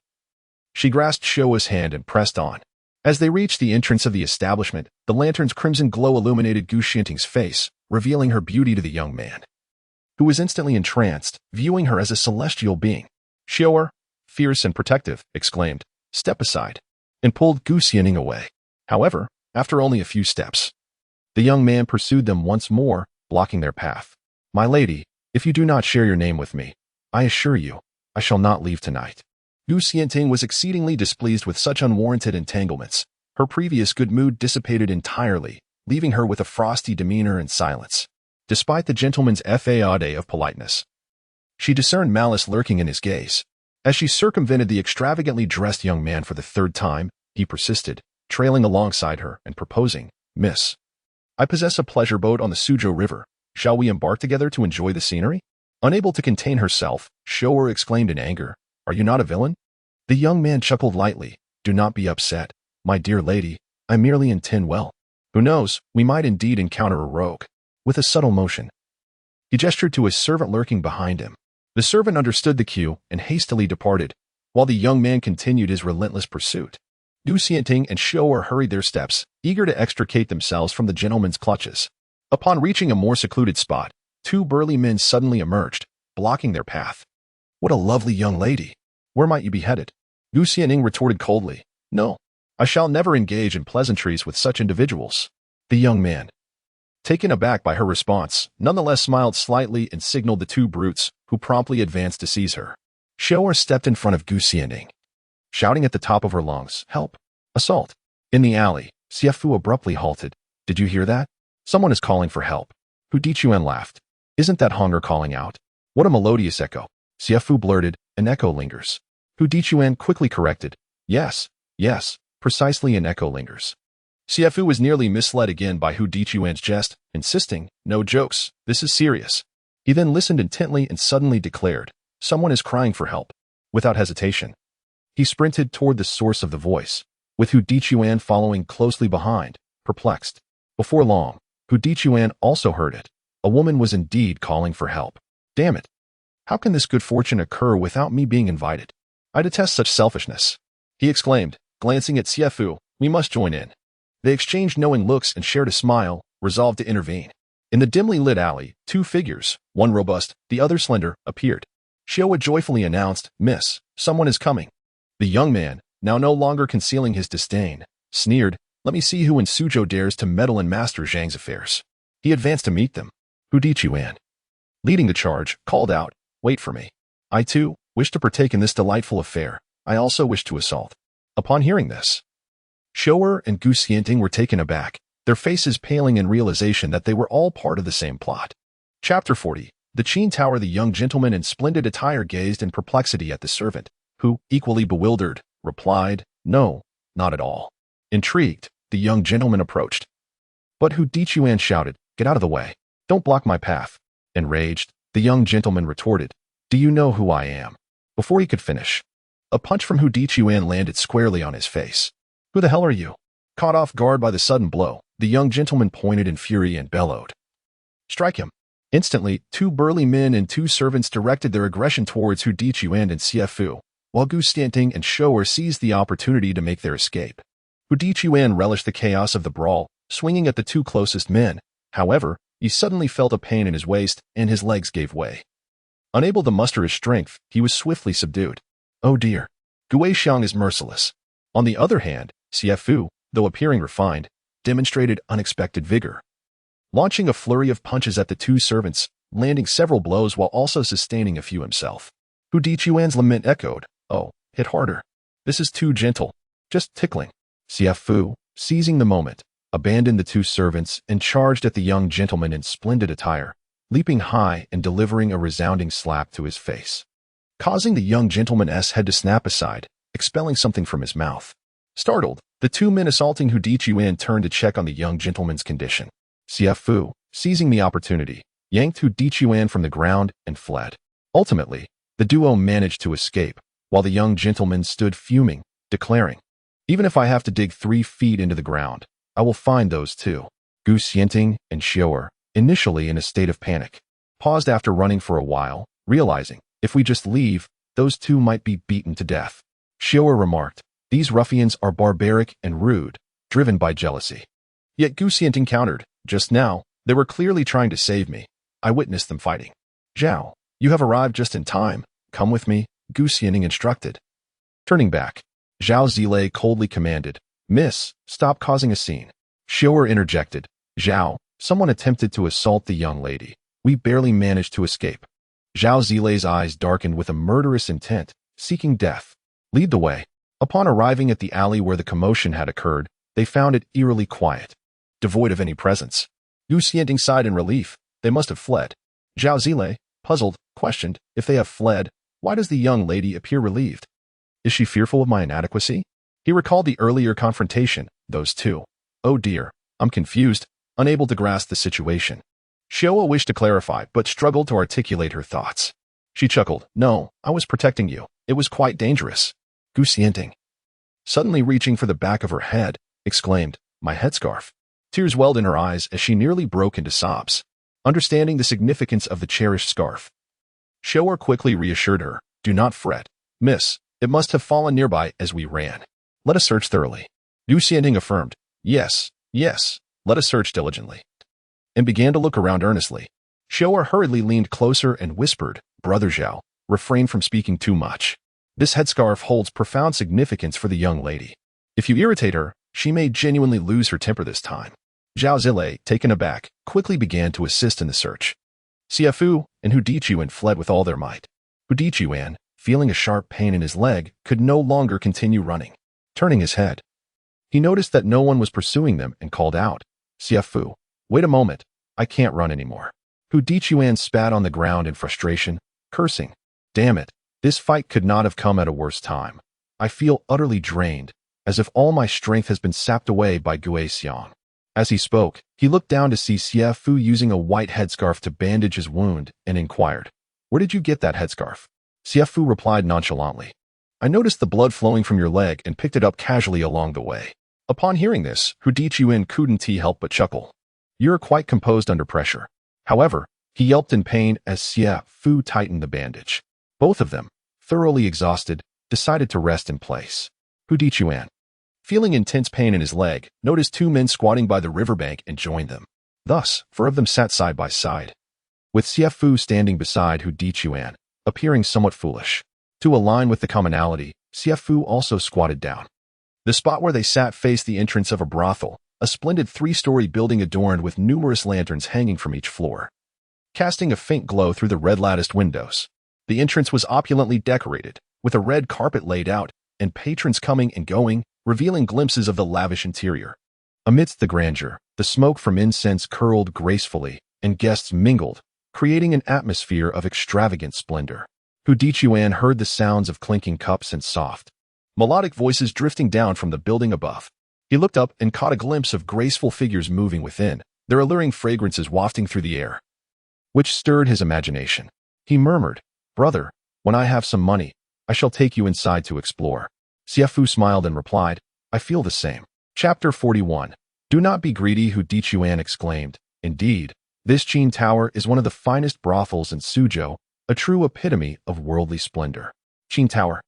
she grasped Xiao's hand and pressed on. As they reached the entrance of the establishment, the lantern's crimson glow illuminated Gu Xianting's face, revealing her beauty to the young man, who was instantly entranced, viewing her as a celestial being. Xiao, fierce and protective, exclaimed, "Step aside," and pulled Gu Xianting away. However, after only a few steps, the young man pursued them once more, blocking their path. "My lady, if you do not share your name with me, I assure you, I shall not leave tonight." Gu Xianting was exceedingly displeased with such unwarranted entanglements. Her previous good mood dissipated entirely, leaving her with a frosty demeanor and silence. Despite the gentleman's facade of politeness, she discerned malice lurking in his gaze. As she circumvented the extravagantly dressed young man for the third time, he persisted, trailing alongside her and proposing, "Miss, I possess a pleasure boat on the Suzhou River. Shall we embark together to enjoy the scenery?" Unable to contain herself, Xiao exclaimed in anger, "Are you not a villain?" The young man chuckled lightly, "Do not be upset, my dear lady, I merely intend well. Who knows, we might indeed encounter a rogue." With a subtle motion, he gestured to his servant lurking behind him. The servant understood the cue and hastily departed, while the young man continued his relentless pursuit. Gu Xianting and Xiao hurried their steps, eager to extricate themselves from the gentleman's clutches. Upon reaching a more secluded spot, two burly men suddenly emerged, blocking their path. "What a lovely young lady! Where might you be headed?" Gu Xianting retorted coldly, "No, I shall never engage in pleasantries with such individuals." The young man, taken aback by her response, nonetheless smiled slightly and signaled the two brutes, who promptly advanced to seize her. Xiao stepped in front of Gu Xianting, shouting at the top of her lungs, "Help! Assault!" In the alley, Xie Fu abruptly halted. "Did you hear that? Someone is calling for help." Hu Dichuan laughed. "Isn't that hunger calling out?" "What a melodious echo!" Xie Fu blurted. "An echo lingers." Hu Dichuan quickly corrected. Yes, precisely an echo lingers." Xie Fu was nearly misled again by Hu Dichuan's jest, insisting, "No jokes, this is serious." He then listened intently and suddenly declared, "Someone is crying for help." Without hesitation, he sprinted toward the source of the voice, with Hu Dichuan following closely behind, perplexed. Before long, Hu Dichuan also heard it. A woman was indeed calling for help. "Damn it! How can this good fortune occur without me being invited? I detest such selfishness," he exclaimed, glancing at Xie Fu. "We must join in." They exchanged knowing looks and shared a smile, resolved to intervene. In the dimly lit alley, two figures, one robust, the other slender, appeared. Xiao joyfully announced, "Miss, someone is coming." The young man, now no longer concealing his disdain, sneered, "Let me see who in Suzhou dares to meddle in Master Zhang's affairs." He advanced to meet them. Hu Dichuan, leading the charge, called out, "Wait for me. I too wish to partake in this delightful affair. I also wish to assault." Upon hearing this, Xiao and Gu Xianting were taken aback, their faces paling in realization that they were all part of the same plot. Chapter 40. The Qin Tower. The young gentleman in splendid attire gazed in perplexity at the servant, who, equally bewildered, replied, "No, not at all." Intrigued, the young gentleman approached. But Hu Dichuan shouted, "Get out of the way. Don't block my path." Enraged, the young gentleman retorted, "Do you know who I am?" Before he could finish, a punch from Hu Dichuan landed squarely on his face. "Who the hell are you?" Caught off guard by the sudden blow, the young gentleman pointed in fury and bellowed, "Strike him." Instantly, two burly men and two servants directed their aggression towards Hu Dichuan and Xie Fu, while Gu Xianting and Xiao seized the opportunity to make their escape. Hu Dichuan relished the chaos of the brawl, swinging at the two closest men. However, he suddenly felt a pain in his waist, and his legs gave way. Unable to muster his strength, he was swiftly subdued. "Oh dear." Xiang is merciless. On the other hand, Xie Fu, though appearing refined, demonstrated unexpected vigor, launching a flurry of punches at the two servants, landing several blows while also sustaining a few himself. Hu Dichuan's lament echoed, "Oh, hit harder. This is too gentle. Just tickling." Xie Fu, seizing the moment, abandoned the two servants and charged at the young gentleman in splendid attire, leaping high and delivering a resounding slap to his face, causing the young gentleman's head to snap aside, expelling something from his mouth. Startled, the two men assaulting Hu Dichuan turned to check on the young gentleman's condition. Xie Fu, seizing the opportunity, yanked Hu Dichuan from the ground and fled. Ultimately, the duo managed to escape, while the young gentleman stood fuming, declaring, "Even if I have to dig 3 feet into the ground, I will find those two." Gu Xianting and Xiao, initially in a state of panic, paused after running for a while, realizing, if we just leave, those two might be beaten to death. Xiao remarked, "These ruffians are barbaric and rude, driven by jealousy." Yet Gu Xianting countered, "Just now, they were clearly trying to save me. I witnessed them fighting." "Zhao, you have arrived just in time. Come with me," Gu Xianting instructed. Turning back, Zhao Zile coldly commanded, "Miss, stop causing a scene." Xiao interjected, "Zhao, someone attempted to assault the young lady. We barely managed to escape." Zhao Zile's eyes darkened with a murderous intent, seeking death. "Lead the way." Upon arriving at the alley where the commotion had occurred, they found it eerily quiet, devoid of any presence. Gu Xianting sighed in relief. They must have fled. Zhao Zile, puzzled, questioned, "If they have fled, why does the young lady appear relieved? Is she fearful of my inadequacy?" He recalled the earlier confrontation, those two. "Oh dear, I'm confused, unable to grasp the situation." Xiao wished to clarify, but struggled to articulate her thoughts. She chuckled, "No, I was protecting you. It was quite dangerous." Gu Xianting, suddenly reaching for the back of her head, exclaimed, "My headscarf." Tears welled in her eyes as she nearly broke into sobs. Understanding the significance of the cherished scarf, Xiao quickly reassured her, "Do not fret. Miss, it must have fallen nearby as we ran. Let us search thoroughly." Gu Xianting affirmed, "Yes, yes, let us search diligently," and began to look around earnestly. Xiao hurriedly leaned closer and whispered, "Brother Zhao, refrain from speaking too much. This headscarf holds profound significance for the young lady. If you irritate her, she may genuinely lose her temper this time." Zhao Zile, taken aback, quickly began to assist in the search. Xie Fu and Hu Dichuan fled with all their might. Hu Dichuan, feeling a sharp pain in his leg, could no longer continue running. Turning his head, he noticed that no one was pursuing them and called out, "Xie Fu, wait a moment, I can't run anymore." Hu Dichuan spat on the ground in frustration, cursing, "Damn it, this fight could not have come at a worse time. I feel utterly drained, as if all my strength has been sapped away by Gu Xiang." As he spoke, he looked down to see Xie Fu using a white headscarf to bandage his wound and inquired, "Where did you get that headscarf?" Xie Fu replied nonchalantly, "I noticed the blood flowing from your leg and picked it up casually along the way." Upon hearing this, Hu Dichuan couldn't help but chuckle. "You're quite composed under pressure." However, he yelped in pain as Xie Fu tightened the bandage. Both of them, thoroughly exhausted, decided to rest in place. Hu Dichuan, feeling intense pain in his leg, noticed 2 men squatting by the riverbank and joined them. Thus, 4 of them sat side by side, with Xie Fu standing beside Hu Dichuan, appearing somewhat foolish. To align with the commonality, Xie Fu also squatted down. The spot where they sat faced the entrance of a brothel, a splendid 3-story building adorned with numerous lanterns hanging from each floor, casting a faint glow through the red latticed windows. The entrance was opulently decorated, with a red carpet laid out, and patrons coming and going, revealing glimpses of the lavish interior. Amidst the grandeur, the smoke from incense curled gracefully, and guests mingled, creating an atmosphere of extravagant splendor. Hu Dichuan heard the sounds of clinking cups and soft, melodic voices drifting down from the building above. He looked up and caught a glimpse of graceful figures moving within, their alluring fragrances wafting through the air, which stirred his imagination. He murmured, "Brother, when I have some money, I shall take you inside to explore." Xie Fu smiled and replied, "I feel the same." Chapter 41. "Do not be greedy," Hu Dichuan exclaimed. "Indeed, this Qin Tower is one of the finest brothels in Suzhou, a true epitome of worldly splendor." Qin Tower,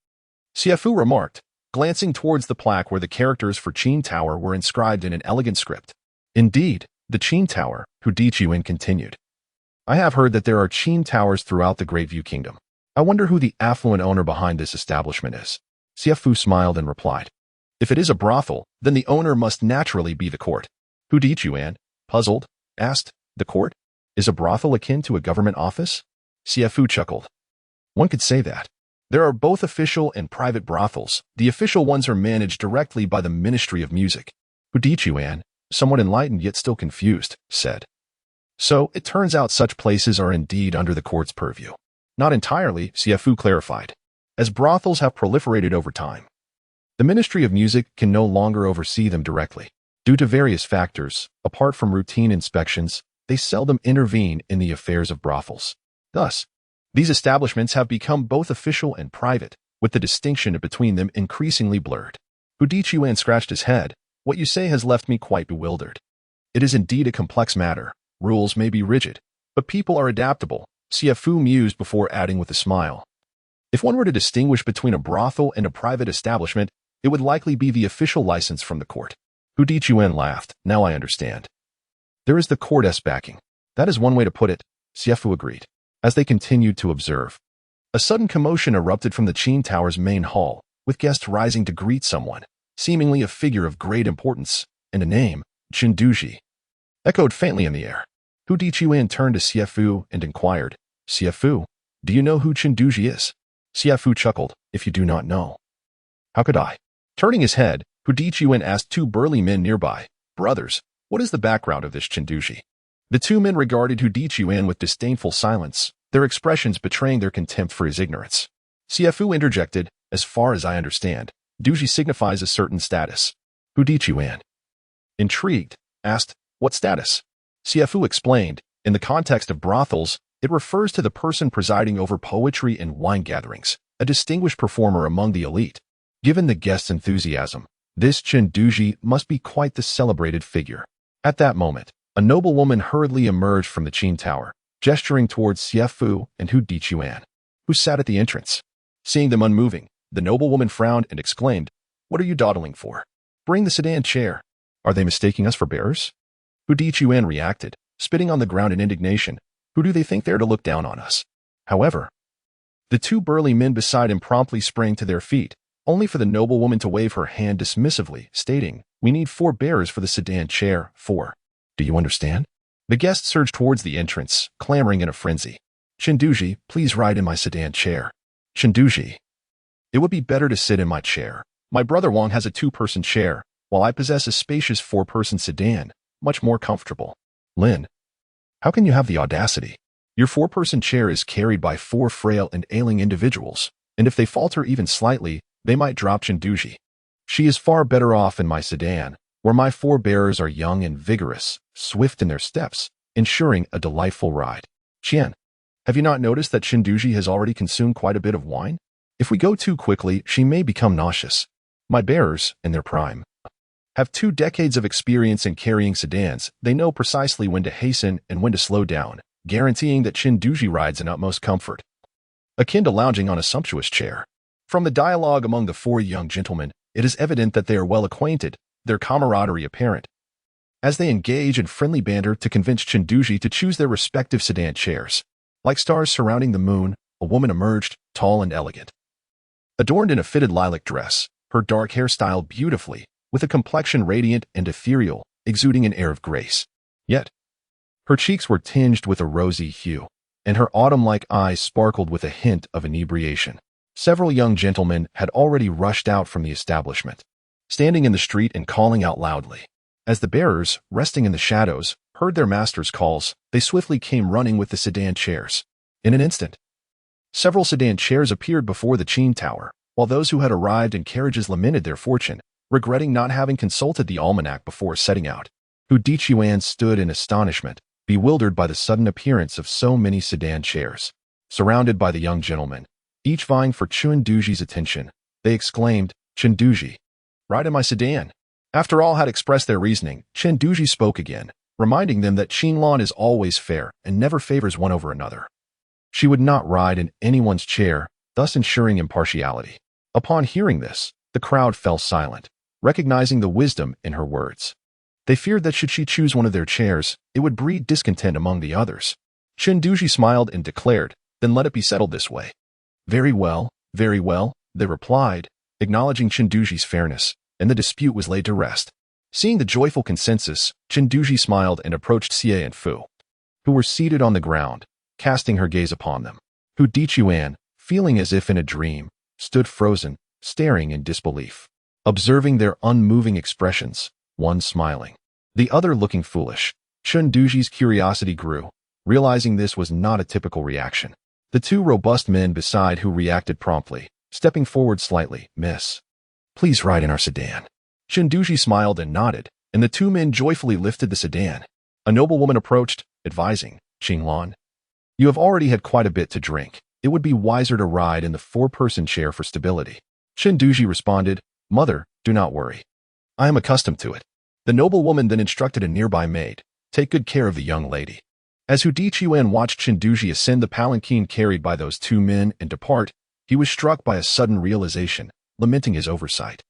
Xie Fu remarked, glancing towards the plaque where the characters for Qin Tower were inscribed in an elegant script. "Indeed, the Qin Tower," Hu Dichuan continued. "I have heard that there are Qin Towers throughout the Great View Kingdom. I wonder who the affluent owner behind this establishment is." Xie Fu smiled and replied, "If it is a brothel, then the owner must naturally be the court." Hu Dichuan, puzzled, asked, "The court? Is a brothel akin to a government office?" Xie Fu chuckled. "One could say that. There are both official and private brothels. The official ones are managed directly by the Ministry of Music." Hu Dichuan, somewhat enlightened yet still confused, said, "So it turns out such places are indeed under the court's purview." "Not entirely," Xie Fu clarified, "as brothels have proliferated over time. The Ministry of Music can no longer oversee them directly. Due to various factors, apart from routine inspections, they seldom intervene in the affairs of brothels. Thus, these establishments have become both official and private, with the distinction between them increasingly blurred." Hu Dichuan scratched his head. "What you say has left me quite bewildered. It is indeed a complex matter. Rules may be rigid, but people are adaptable," Xie Fu mused before adding with a smile. "If one were to distinguish between a brothel and a private establishment, it would likely be the official license from the court." Hu Dichuan laughed. "Now I understand. There is the court's backing." "That is one way to put it," Xie Fu agreed. As they continued to observe, a sudden commotion erupted from the Qin Tower's main hall, with guests rising to greet someone, seemingly a figure of great importance, and a name, Qin Duji, echoed faintly in the air. Hu Dichuan turned to Xie Fu and inquired, "Xie Fu, do you know who Qin Duji is?" Xie Fu chuckled, "If you do not know, how could I?" Turning his head, Hu Dichuan asked two burly men nearby, "Brothers, what is the background of this Qin Duji?" The two men regarded Hu Dichuan with disdainful silence, their expressions betraying their contempt for his ignorance. Xie Fu interjected, "As far as I understand, Duji signifies a certain status." Hu Dichuan, intrigued, asked, "What status?" Xie Fu explained, "In the context of brothels, it refers to the person presiding over poetry and wine gatherings, a distinguished performer among the elite. Given the guests' enthusiasm, this Qin Duji must be quite the celebrated figure." At that moment, a noblewoman hurriedly emerged from the Qin Tower, gesturing towards Xie Fu and Hu Dichuan, who sat at the entrance. Seeing them unmoving, the noblewoman frowned and exclaimed, "What are you dawdling for? Bring the sedan chair. Are they mistaking us for bearers?" Hu Dichuan reacted, spitting on the ground in indignation. "Who do they think they're to look down on us?" However, the two burly men beside him promptly sprang to their feet, only for the noblewoman to wave her hand dismissively, stating, "We need 4 bearers for the sedan chair, 4. Do you understand?" The guests surged towards the entrance, clamoring in a frenzy. "Qin Duji, please ride in my sedan chair." "Qin Duji, it would be better to sit in my chair. My brother Wang has a 2-person chair, while I possess a spacious 4-person sedan, much more comfortable." "Lin, how can you have the audacity? Your 4-person chair is carried by 4 frail and ailing individuals, and if they falter even slightly, they might drop Qin Duji. She is far better off in my sedan, where my 4 bearers are young and vigorous, swift in their steps, ensuring a delightful ride." "Qian, have you not noticed that Qin Duji has already consumed quite a bit of wine? If we go too quickly, she may become nauseous. My bearers, in their prime, have 2 decades of experience in carrying sedans. They know precisely when to hasten and when to slow down, guaranteeing that Qin Duji rides in utmost comfort, akin to lounging on a sumptuous chair." From the dialogue among the 4 young gentlemen, it is evident that they are well acquainted, their camaraderie apparent, as they engage in friendly banter to convince Qin Duji to choose their respective sedan chairs. Like stars surrounding the moon, a woman emerged, tall and elegant. Adorned in a fitted lilac dress, her dark hair styled beautifully, with a complexion radiant and ethereal, exuding an air of grace. Yet, her cheeks were tinged with a rosy hue, and her autumn-like eyes sparkled with a hint of inebriation. Several young gentlemen had already rushed out from the establishment, standing in the street and calling out loudly. As the bearers, resting in the shadows, heard their master's calls, they swiftly came running with the sedan chairs. In an instant, several sedan chairs appeared before the Qin Tower, while those who had arrived in carriages lamented their fortune, regretting not having consulted the almanac before setting out. Hu Dichuan stood in astonishment, bewildered by the sudden appearance of so many sedan chairs. Surrounded by the young gentlemen, each vying for Qin Duji's attention, they exclaimed, "Qin Duji, ride in my sedan." After all had expressed their reasoning, Qin Duji spoke again, reminding them that Qinlan is always fair and never favors one over another. She would not ride in anyone's chair, thus ensuring impartiality. Upon hearing this, the crowd fell silent, recognizing the wisdom in her words. They feared that should she choose one of their chairs, it would breed discontent among the others. Qin Duji smiled and declared, "Then let it be settled this way." Very well, they replied, acknowledging Chinduji's fairness, and the dispute was laid to rest. Seeing the joyful consensus, Chinduji smiled and approached Xie Fu, who were seated on the ground, casting her gaze upon them. Hu Dichuan, feeling as if in a dream, stood frozen, staring in disbelief, observing their unmoving expressions, one smiling, the other looking foolish. Chinduji's curiosity grew, realizing this was not a typical reaction. The two robust men beside who reacted promptly, stepping forward slightly. "Miss, please ride in our sedan." Chinduji smiled and nodded, and the two men joyfully lifted the sedan. A noblewoman approached, advising, "Qinglan, you have already had quite a bit to drink. It would be wiser to ride in the four-person chair for stability." Chinduji responded, "Mother, do not worry. I am accustomed to it." The noblewoman then instructed a nearby maid, "Take good care of the young lady." As Hu Dichuan watched Chinduji ascend the palanquin carried by those two men and depart, he was struck by a sudden realization, lamenting his oversight.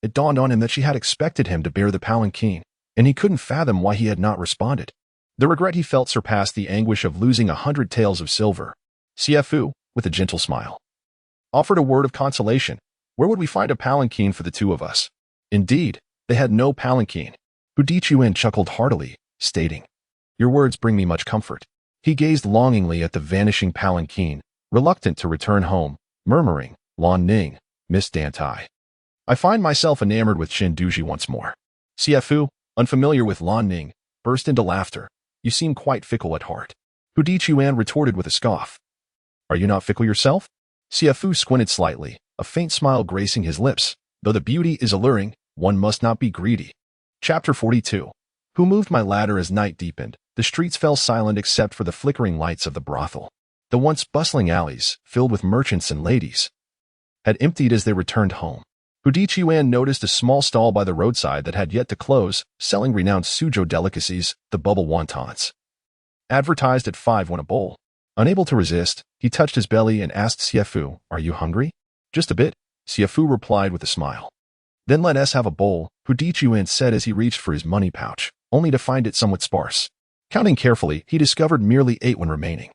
It dawned on him that she had expected him to bear the palanquin, and he couldn't fathom why he had not responded. The regret he felt surpassed the anguish of losing 100 taels of silver. Xie Fu, with a gentle smile, offered a word of consolation. "Where would we find a palanquin for the two of us?" Indeed, they had no palanquin. Hu Dichuan chuckled heartily, stating, "Your words bring me much comfort." He gazed longingly at the vanishing palanquin, reluctant to return home, murmuring, "Lan Ning, Miss Dantai. I find myself enamored with Chinduji once more." Xie Fu, unfamiliar with Lan Ning, burst into laughter. "You seem quite fickle at heart." Hu Dichuan retorted with a scoff. "Are you not fickle yourself?" Xie Fu squinted slightly, a faint smile gracing his lips. "Though the beauty is alluring, one must not be greedy." Chapter 42. Who moved my ladder as night deepened? The streets fell silent except for the flickering lights of the brothel. The once bustling alleys, filled with merchants and ladies, had emptied as they returned home. Hu Dichuan noticed a small stall by the roadside that had yet to close, selling renowned Suzhou delicacies, the bubble wontons, advertised at 5 won a bowl. Unable to resist, he touched his belly and asked Xie Fu, "Are you hungry?" "Just a bit," Xie Fu replied with a smile. "Then let us have a bowl," Hu Dichuan said as he reached for his money pouch, only to find it somewhat sparse. Counting carefully, he discovered merely 8 won remaining.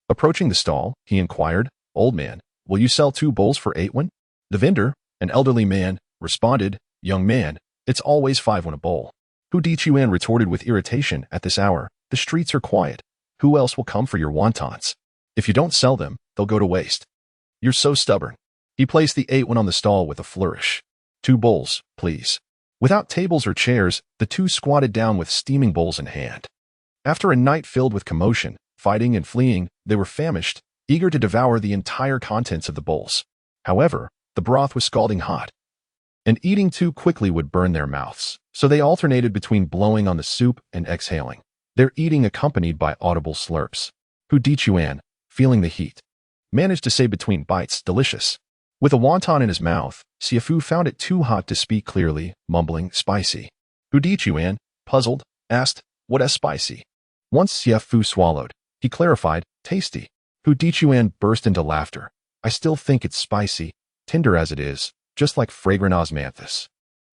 Approaching the stall, he inquired, "Old man, will you sell 2 bowls for 8 won?" The vendor, an elderly man, responded, "Young man, it's always 5 won a bowl." Hu Dichuan retorted with irritation, "At this hour, the streets are quiet. Who else will come for your wontons? If you don't sell them, they'll go to waste. You're so stubborn." He placed the 8 won on the stall with a flourish. "2 bowls, please." Without tables or chairs, the two squatted down with steaming bowls in hand. After a night filled with commotion, fighting and fleeing, they were famished, eager to devour the entire contents of the bowls. However, the broth was scalding hot, and eating too quickly would burn their mouths, so they alternated between blowing on the soup and exhaling, their eating accompanied by audible slurps. Hu Dichuan, feeling the heat, managed to say between bites, "Delicious." With a wonton in his mouth, Xie Fu found it too hot to speak clearly, mumbling, "Spicy." Hu Dichuan, puzzled, asked, "What is spicy?" Once Xie Fu swallowed, he clarified, "Tasty." Hu Dichuan burst into laughter. "I still think it's spicy, tender as it is, just like fragrant osmanthus."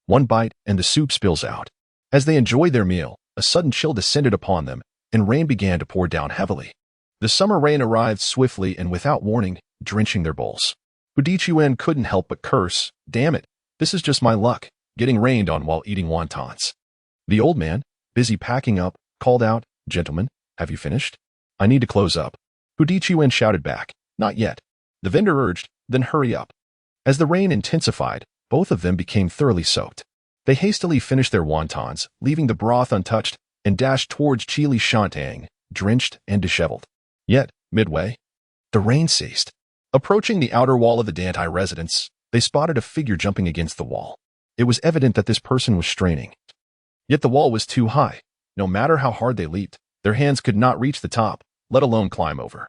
One bite, and the soup spills out. As they enjoyed their meal, a sudden chill descended upon them, and rain began to pour down heavily. The summer rain arrived swiftly and without warning, drenching their bowls. Hu Dichuan couldn't help but curse, "Damn it, this is just my luck, getting rained on while eating wontons." The old man, busy packing up, called out, "Gentlemen, have you finished? I need to close up." Hu Dichuan shouted back, "Not yet." The vendor urged, "Then hurry up." As the rain intensified, both of them became thoroughly soaked. They hastily finished their wontons, leaving the broth untouched, and dashed towards Chili Shantang, drenched and disheveled. Yet, midway, the rain ceased. Approaching the outer wall of the Dantai residence, they spotted a figure jumping against the wall. It was evident that this person was straining. Yet the wall was too high. No matter how hard they leaped, their hands could not reach the top, let alone climb over.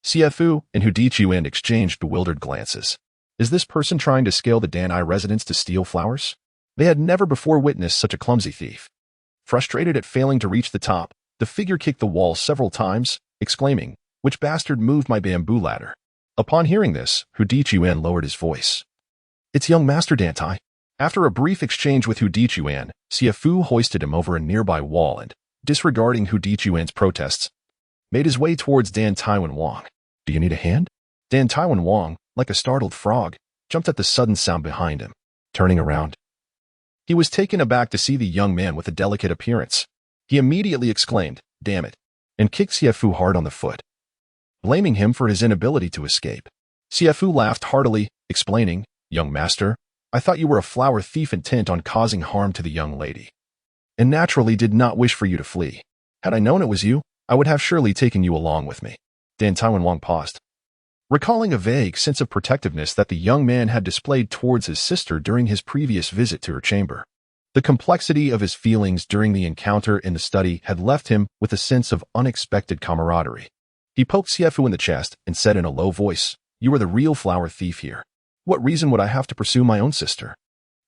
Xie Fu and Hu Dichuan exchanged bewildered glances. Is this person trying to scale the Dantai residence to steal flowers? They had never before witnessed such a clumsy thief. Frustrated at failing to reach the top, the figure kicked the wall several times, exclaiming, "Which bastard moved my bamboo ladder?" Upon hearing this, Hu Dichuan lowered his voice. "It's young Master Dantai." After a brief exchange with Hu Dichuan, Xie Fu hoisted him over a nearby wall and, disregarding Hu Dichuan's protests, made his way towards Dan Taiwan Wang. "Do you need a hand?" Dan Taiwan Wang, like a startled frog, jumped at the sudden sound behind him. Turning around, he was taken aback to see the young man with a delicate appearance. He immediately exclaimed, "Damn it," and kicked Xie Fu hard on the foot, blaming him for his inability to escape. Xie Fu laughed heartily, explaining, "Young master, I thought you were a flower thief intent on causing harm to the young lady, and naturally did not wish for you to flee. Had I known it was you, I would have surely taken you along with me." Dantai Manor paused, recalling a vague sense of protectiveness that the young man had displayed towards his sister during his previous visit to her chamber. The complexity of his feelings during the encounter in the study had left him with a sense of unexpected camaraderie. He poked Xie Fu in the chest and said in a low voice, "You are the real flower thief here. What reason would I have to pursue my own sister?"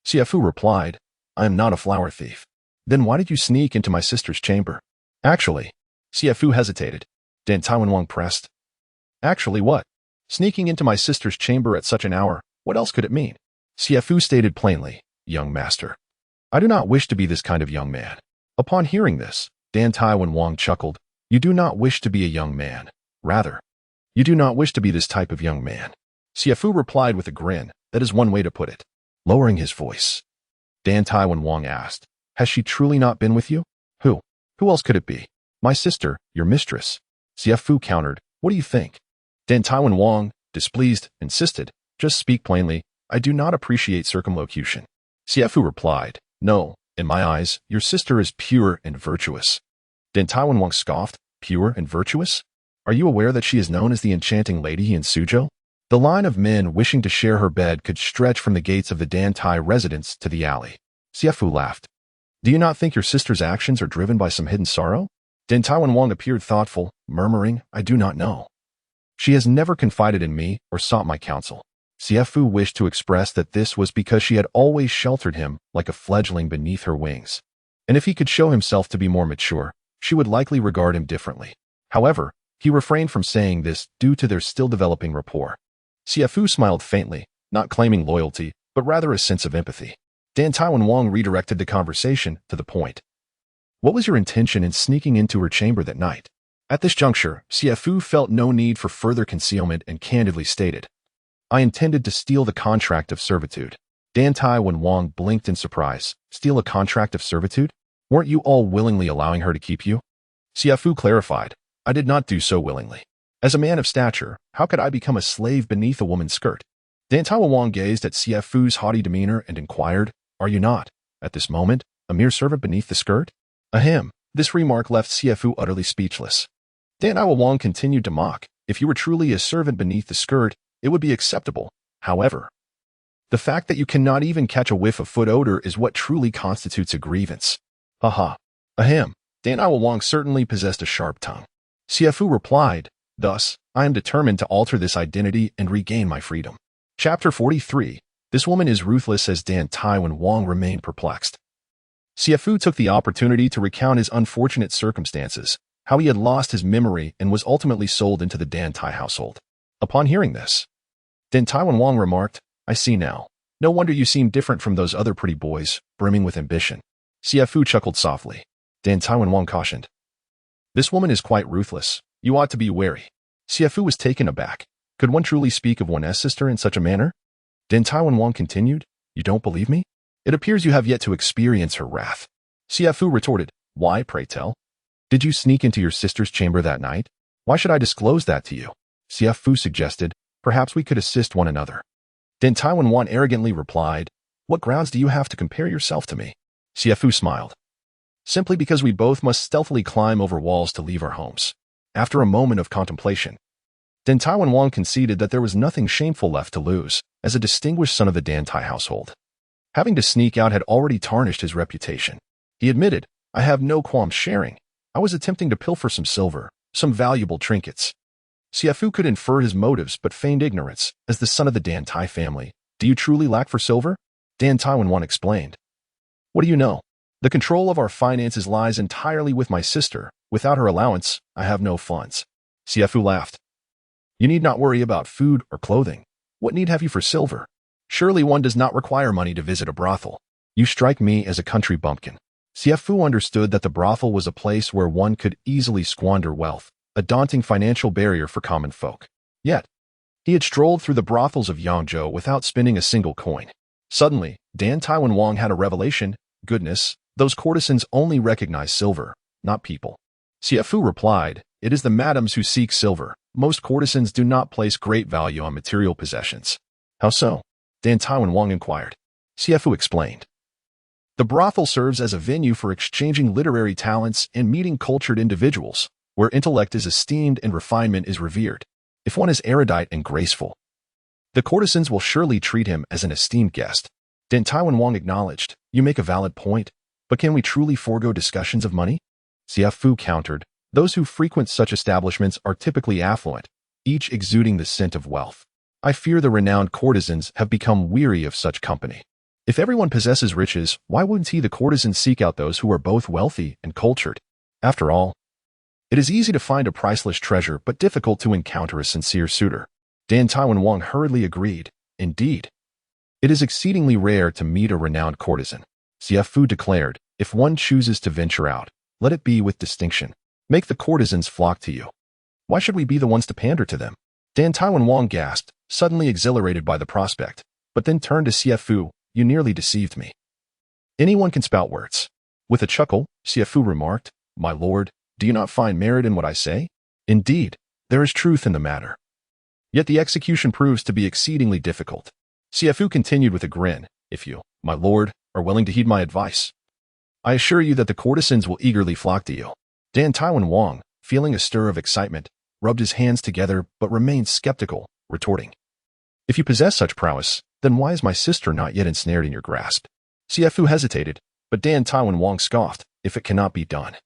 Xie Fu replied, "I am not a flower thief." "Then why did you sneak into my sister's chamber?" "Actually," Xie Fu hesitated. Dantai Manor pressed, "Actually what? Sneaking into my sister's chamber at such an hour, what else could it mean?" Xie Fu stated plainly, "Young master, I do not wish to be this kind of young man." Upon hearing this, Dantai Manor chuckled, "You do not wish to be a young man. Rather, you do not wish to be this type of young man." Xie Fu replied with a grin, "That is one way to put it." Lowering his voice, Dantai Manor asked, "Has she truly not been with you?" Who else could it be?" "My sister, your mistress." Xie Fu countered, "What do you think?" Dantai Manor, displeased, insisted, "Just speak plainly. I do not appreciate circumlocution." Xie Fu replied, "No, in my eyes, your sister is pure and virtuous." Dantai Manor scoffed, "Pure and virtuous? Are you aware that she is known as the enchanting lady in Suzhou?" The line of men wishing to share her bed could stretch from the gates of the Dantai residence to the alley. Xie Fu laughed. "Do you not think your sister's actions are driven by some hidden sorrow?" Dantai Manor appeared thoughtful, murmuring, "I do not know. She has never confided in me or sought my counsel." Xie Fu wished to express that this was because she had always sheltered him like a fledgling beneath her wings, and if he could show himself to be more mature, she would likely regard him differently. However, he refrained from saying this due to their still developing rapport. Xie Fu smiled faintly, not claiming loyalty, but rather a sense of empathy. Dantai Manor redirected the conversation to the point. "What was your intention in sneaking into her chamber that night?" At this juncture, Xie Fu felt no need for further concealment and candidly stated, "I intended to steal the contract of servitude." Dantai Manor blinked in surprise. "Steal a contract of servitude? Weren't you all willingly allowing her to keep you?" Xie Fu clarified, "I did not do so willingly. As a man of stature, how could I become a slave beneath a woman's skirt?" Dantai Manor gazed at Xie Fu's haughty demeanor and inquired, "Are you not, at this moment, a mere servant beneath the skirt?" Ahem. This remark left Xie Fu utterly speechless. Dantai Manor continued to mock, "If you were truly a servant beneath the skirt, it would be acceptable. However, the fact that you cannot even catch a whiff of foot odor is what truly constitutes a grievance." Haha. Ahem. Dantai Manor certainly possessed a sharp tongue. Xie Fu replied, "Thus, I am determined to alter this identity and regain my freedom." Chapter 43. This woman is ruthless. As Dantai Manor remained perplexed, Xie Fu took the opportunity to recount his unfortunate circumstances, how he had lost his memory and was ultimately sold into the Dantai household. Upon hearing this, Dantai Manor remarked, "I see now. No wonder you seem different from those other pretty boys, brimming with ambition." Xie Fu chuckled softly. Dantai Manor cautioned, "This woman is quite ruthless. You ought to be wary." Xie Fu was taken aback. Could one truly speak of one's sister in such a manner? Dantai Manor continued, "You don't believe me? It appears you have yet to experience her wrath." Xie Fu retorted, "Why, pray tell? Did you sneak into your sister's chamber that night? Why should I disclose that to you?" Xie Fu suggested, "Perhaps we could assist one another." Dantai Manor arrogantly replied, "What grounds do you have to compare yourself to me?" Xie Fu smiled. "Simply because we both must stealthily climb over walls to leave our homes." After a moment of contemplation, Dantai Manor conceded that there was nothing shameful left to lose, as a distinguished son of the Dantai household. Having to sneak out had already tarnished his reputation. He admitted, "I have no qualms sharing. I was attempting to pilfer some silver, some valuable trinkets." Xie Fu could infer his motives but feigned ignorance. As the son of the Dantai family, "Do you truly lack for silver?" Dantai Manor explained, "What do you know? The control of our finances lies entirely with my sister. Without her allowance, I have no funds." Xie Fu laughed. "You need not worry about food or clothing. What need have you for silver? Surely one does not require money to visit a brothel. You strike me as a country bumpkin." Xie Fu understood that the brothel was a place where one could easily squander wealth, a daunting financial barrier for common folk. Yet, He had strolled through the brothels of Yangzhou without spending a single coin. Suddenly, Dantai Wang had a revelation. Goodness, those courtesans only recognize silver, not people. Xie Fu replied, "It is the madams who seek silver. Most courtesans do not place great value on material possessions." "How so?" Dantai Wang inquired. Xie Fu explained. "The brothel serves as a venue for exchanging literary talents and meeting cultured individuals, where intellect is esteemed and refinement is revered. If one is erudite and graceful, the courtesans will surely treat him as an esteemed guest." Dantai Wang acknowledged, "You make a valid point, but can we truly forego discussions of money?" Xie Fu countered, "Those who frequent such establishments are typically affluent, each exuding the scent of wealth. I fear the renowned courtesans have become weary of such company. If everyone possesses riches, why wouldn't the courtesans seek out those who are both wealthy and cultured? After all, it is easy to find a priceless treasure, but difficult to encounter a sincere suitor." Dantai Wang hurriedly agreed. "Indeed, it is exceedingly rare to meet a renowned courtesan." Xie Fu declared, "If one chooses to venture out, let it be with distinction. Make the courtesans flock to you. Why should we be the ones to pander to them?" Dantai Wang gasped, suddenly exhilarated by the prospect, but then turned to Xie Fu. "You nearly deceived me. Anyone can spout words." With a chuckle, Xie Fu remarked, "My lord, do you not find merit in what I say? Indeed, there is truth in the matter. Yet the execution proves to be exceedingly difficult." Xie Fu continued with a grin, "If you, my lord, are willing to heed my advice, I assure you that the courtesans will eagerly flock to you." Dantai Wang, feeling a stir of excitement, rubbed his hands together but remained skeptical, retorting, "If you possess such prowess, then why is my sister not yet ensnared in your grasp?" Xie Fu hesitated, but Dantai Wang scoffed, "If it cannot be done,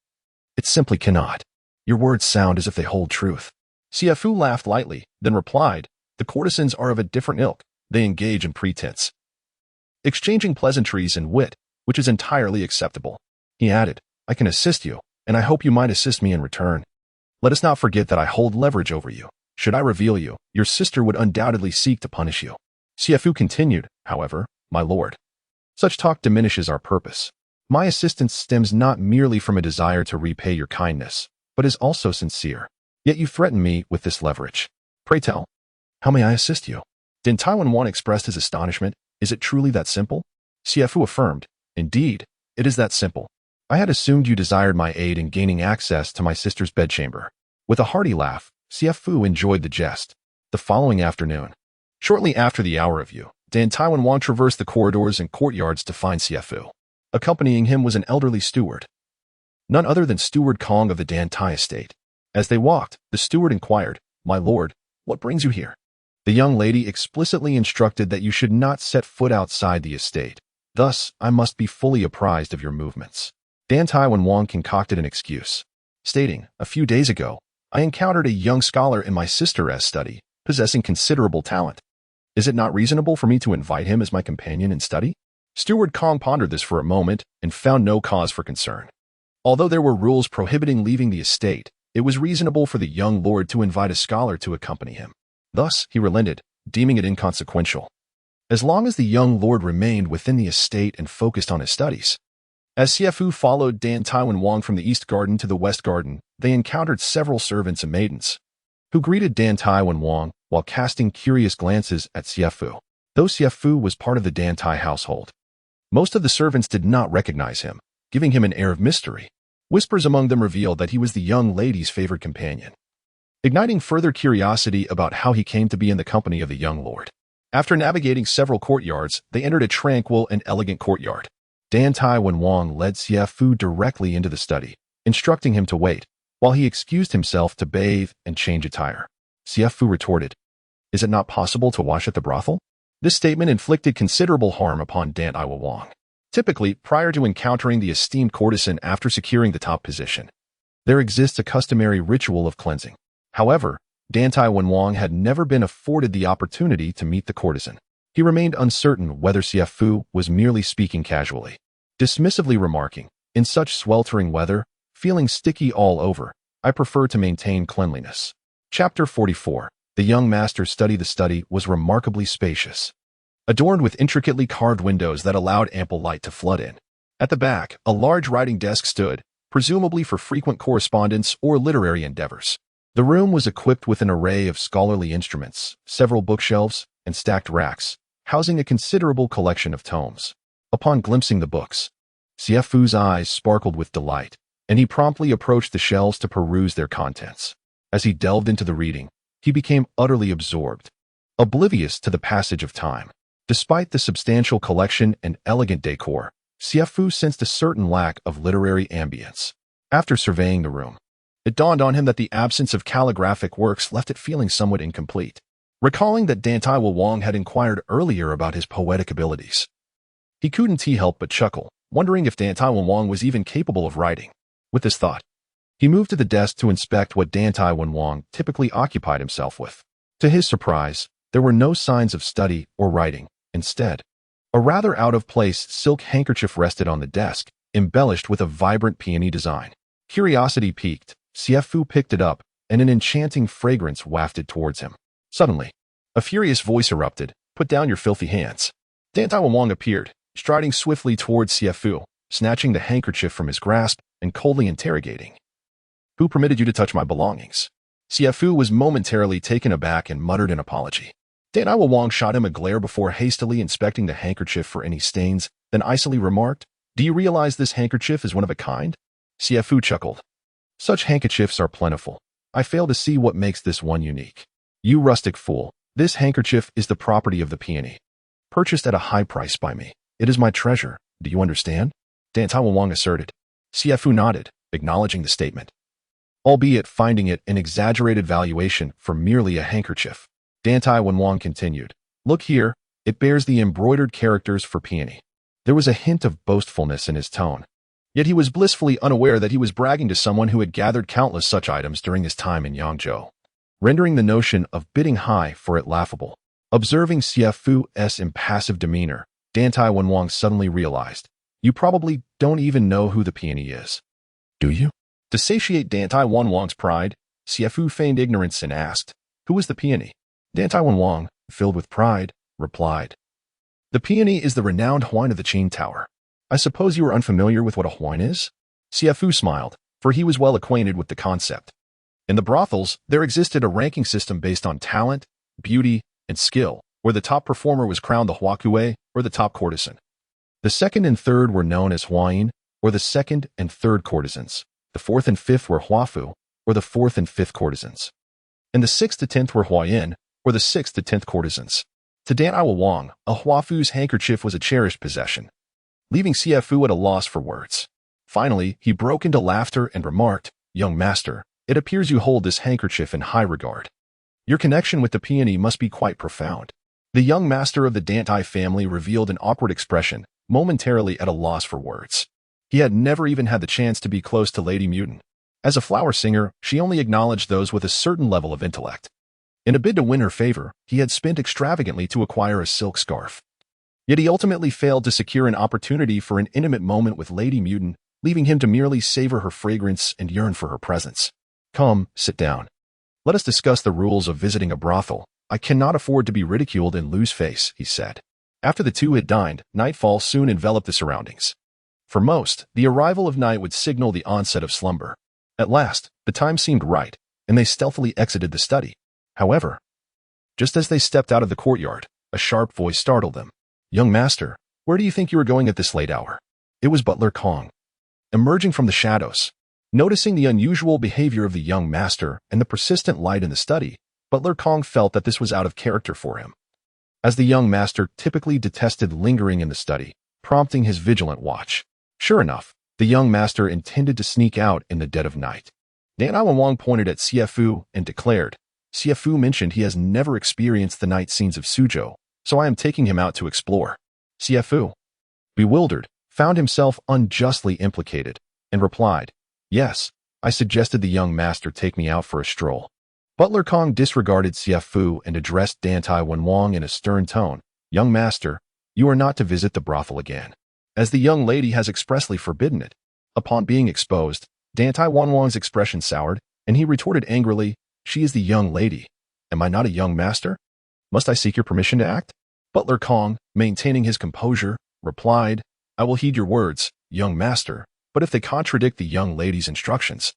it simply cannot. Your words sound as if they hold truth." Xie Fu laughed lightly, then replied, "The courtesans are of a different ilk. They engage in pretense, exchanging pleasantries and wit, which is entirely acceptable." He added, "I can assist you, and I hope you might assist me in return. Let us not forget that I hold leverage over you. Should I reveal you, your sister would undoubtedly seek to punish you." Xie Fu continued, "However, my lord, such talk diminishes our purpose. My assistance stems not merely from a desire to repay your kindness, but is also sincere. Yet you threaten me with this leverage. Pray tell, how may I assist you?" Dantai Wang expressed his astonishment. "Is it truly that simple?" Xie Fu affirmed, "Indeed, it is that simple. I had assumed you desired my aid in gaining access to my sister's bedchamber." With a hearty laugh, Xie Fu enjoyed the jest. The following afternoon, shortly after the hour of view, Dantai Wang traversed the corridors and courtyards to find Xie Fu. Accompanying him was an elderly steward, none other than Steward Kong of the Dantai estate. As they walked, the steward inquired, "My lord, what brings you here?" The young lady explicitly instructed that you should not set foot outside the estate. Thus, I must be fully apprised of your movements. Dantai Wang concocted an excuse, stating, "A few days ago, I encountered a young scholar in my sister's study, possessing considerable talent. Is it not reasonable for me to invite him as my companion in study?" Steward Kong pondered this for a moment and found no cause for concern. Although there were rules prohibiting leaving the estate, it was reasonable for the young lord to invite a scholar to accompany him. Thus, he relented, deeming it inconsequential, as long as the young lord remained within the estate and focused on his studies. As Xie Fu followed Dantai Wang from the east garden to the west garden, they encountered several servants and maidens, who greeted Dantai Wang while casting curious glances at Xie Fu. Though Xie Fu was part of the Dantai household, most of the servants did not recognize him, giving him an air of mystery. Whispers among them revealed that he was the young lady's favored companion, igniting further curiosity about how he came to be in the company of the young lord. After navigating several courtyards, they entered a tranquil and elegant courtyard. Dantai Wang led Xie Fu directly into the study, instructing him to wait, while he excused himself to bathe and change attire. Xie Fu retorted, "Is it not possible to wash at the brothel?" This statement inflicted considerable harm upon Dantai Wang. Typically, prior to encountering the esteemed courtesan after securing the top position, there exists a customary ritual of cleansing. However, Dantai Wang had never been afforded the opportunity to meet the courtesan. He remained uncertain whether Xie Fu was merely speaking casually, dismissively remarking, "In such sweltering weather, feeling sticky all over, I prefer to maintain cleanliness." Chapter 44. The young master's study. The study was remarkably spacious, adorned with intricately carved windows that allowed ample light to flood in. At the back, a large writing desk stood, presumably for frequent correspondence or literary endeavors. The room was equipped with an array of scholarly instruments, several bookshelves, and stacked racks, housing a considerable collection of tomes. Upon glimpsing the books, Xie Fu's eyes sparkled with delight, and he promptly approached the shelves to peruse their contents. As he delved into the reading, he became utterly absorbed, oblivious to the passage of time. Despite the substantial collection and elegant decor, Xie Fu sensed a certain lack of literary ambience. After surveying the room, it dawned on him that the absence of calligraphic works left it feeling somewhat incomplete. Recalling that Dantai Wang had inquired earlier about his poetic abilities, he couldn't help but chuckle, wondering if Dantai Wang was even capable of writing. With this thought, he moved to the desk to inspect what Dantai Wang typically occupied himself with. To his surprise, there were no signs of study or writing. Instead, a rather out-of-place silk handkerchief rested on the desk, embellished with a vibrant peony design. Curiosity piqued, Xie Fu picked it up, and an enchanting fragrance wafted towards him. Suddenly, a furious voice erupted, "Put down your filthy hands." Dantai Wang appeared, striding swiftly towards Xie Fu, snatching the handkerchief from his grasp and coldly interrogating. "Who permitted you to touch my belongings?" Xie Fu was momentarily taken aback and muttered an apology. Dantai Wang shot him a glare before hastily inspecting the handkerchief for any stains, then icily remarked, "Do you realize this handkerchief is one of a kind?" Xie Fu chuckled. "Such handkerchiefs are plentiful. I fail to see what makes this one unique. You rustic fool, this handkerchief is the property of the peony, purchased at a high price by me. It is my treasure, do you understand?" Dantai Wang asserted. Xie Fu nodded, acknowledging the statement, albeit finding it an exaggerated valuation for merely a handkerchief. Dantai Wang continued, "Look here, it bears the embroidered characters for peony." There was a hint of boastfulness in his tone, yet he was blissfully unaware that he was bragging to someone who had gathered countless such items during his time in Yangzhou, rendering the notion of bidding high for it laughable. Observing Xie Fu's impassive demeanor, Dantai Wang suddenly realized, "You probably don't even know who the peony is, do you?" To satiate Dantai Wang's pride, Xie Fu feigned ignorance and asked, "Who is the peony?" Dantai Wang, filled with pride, replied, "The peony is the renowned Huan of the Qin Tower. I suppose you are unfamiliar with what a Huan is?" Xie Fu smiled, for he was well acquainted with the concept. In the brothels, there existed a ranking system based on talent, beauty, and skill, where the top performer was crowned the Huakue, or the top courtesan. The second and third were known as Huayin, or the second and third courtesans. The fourth and fifth were Huafu, or the fourth and fifth courtesans. And the sixth to 10th were Huayin, or the sixth to 10th courtesans. To Dantai Wang, a Huafu's handkerchief was a cherished possession, leaving Xie Fu at a loss for words. Finally, he broke into laughter and remarked, "Young master, it appears you hold this handkerchief in high regard. Your connection with the peony must be quite profound." The young master of the Dantai family revealed an awkward expression, momentarily at a loss for words. He had never even had the chance to be close to Lady Mutin. As a flower singer, she only acknowledged those with a certain level of intellect. In a bid to win her favor, he had spent extravagantly to acquire a silk scarf. Yet he ultimately failed to secure an opportunity for an intimate moment with Lady Mutin, leaving him to merely savor her fragrance and yearn for her presence. "Come, sit down. Let us discuss the rules of visiting a brothel. I cannot afford to be ridiculed and lose face," he said. After the two had dined, nightfall soon enveloped the surroundings. For most, the arrival of night would signal the onset of slumber. At last, the time seemed right, and they stealthily exited the study. However, just as they stepped out of the courtyard, a sharp voice startled them. "Young master, where do you think you are going at this late hour?" It was Butler Kong, emerging from the shadows. Noticing the unusual behavior of the young master and the persistent light in the study, Butler Kong felt that this was out of character for him, as the young master typically detested lingering in the study, prompting his vigilant watch. Sure enough, the young master intended to sneak out in the dead of night. Dantai Wang pointed at Xie Fu and declared, "Xie Fu mentioned he has never experienced the night scenes of Suzhou, so I am taking him out to explore." Xie Fu, bewildered, found himself unjustly implicated, and replied, "Yes, I suggested the young master take me out for a stroll." Butler Kong disregarded Xie Fu and addressed Dantai Wang in a stern tone, "Young master, you are not to visit the brothel again, as the young lady has expressly forbidden it." Upon being exposed, Dantai Wang's expression soured, and he retorted angrily, "She is the young lady. Am I not a young master? Must I seek your permission to act?" Butler Kong, maintaining his composure, replied, "I will heed your words, young master, but if they contradict the young lady's instructions,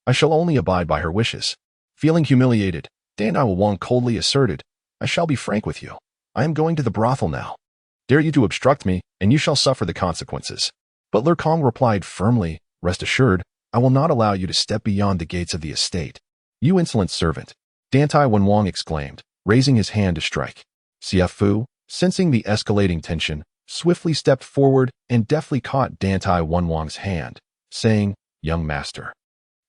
I shall only abide by her wishes." Feeling humiliated, Dantai Wang coldly asserted, "I shall be frank with you. I am going to the brothel now. Dare you to obstruct me, and you shall suffer the consequences." Butler Kong replied firmly, "Rest assured, I will not allow you to step beyond the gates of the estate." "You insolent servant!" Dantai Wang exclaimed, raising his hand to strike. Xie Fu, sensing the escalating tension, swiftly stepped forward and deftly caught Dantai Wang's hand, saying, "Young master,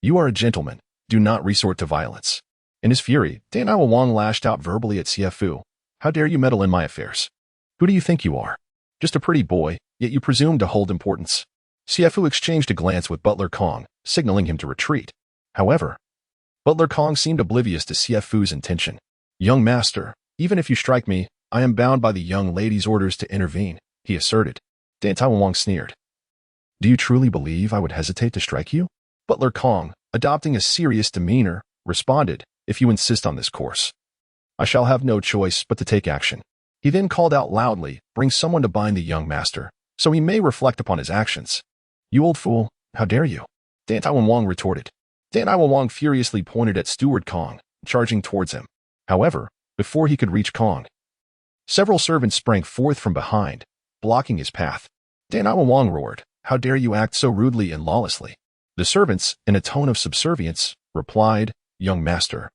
you are a gentleman. Do not resort to violence." In his fury, Dantai Wang lashed out verbally at Xie Fu. "How dare you meddle in my affairs? Who do you think you are? Just a pretty boy, yet you presume to hold importance." Xie Fu exchanged a glance with Butler Kong, signaling him to retreat. However, Butler Kong seemed oblivious to Xie Fu's intention. "Young master, even if you strike me, I am bound by the young lady's orders to intervene," he asserted. Dantai Wang sneered. "Do you truly believe I would hesitate to strike you?" Butler Kong, adopting a serious demeanor, responded, "If you insist on this course, I shall have no choice but to take action." He then called out loudly, "Bring someone to bind the young master, so he may reflect upon his actions." "You old fool, how dare you?" Dantai Wang retorted. Dantai Wang furiously pointed at Steward Kong, charging towards him. However, before he could reach Kong, several servants sprang forth from behind, blocking his path. Dantai Wang roared, "How dare you act so rudely and lawlessly?" The servants, in a tone of subservience, replied, "Young master,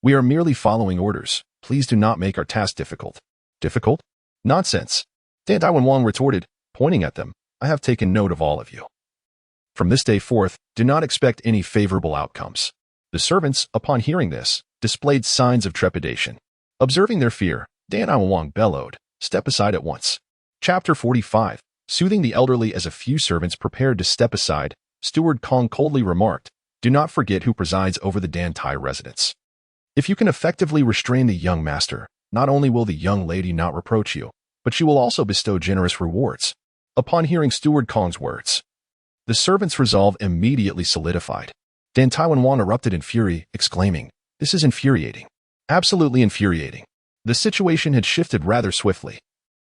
we are merely following orders. Please do not make our task difficult." "Difficult? Nonsense!" Dantai Wang retorted, pointing at them. "I have taken note of all of you. From this day forth, do not expect any favorable outcomes." The servants, upon hearing this, displayed signs of trepidation. Observing their fear, Dantai Wang bellowed, "Step aside at once." Chapter 45. Soothing the elderly as a few servants prepared to step aside, Steward Kong coldly remarked, "Do not forget who presides over the Dantai residence. If you can effectively restrain the young master, not only will the young lady not reproach you, but she will also bestow generous rewards." Upon hearing Steward Kong's words, the servant's resolve immediately solidified. Dantai Wang erupted in fury, exclaiming, "This is infuriating. Absolutely infuriating." The situation had shifted rather swiftly.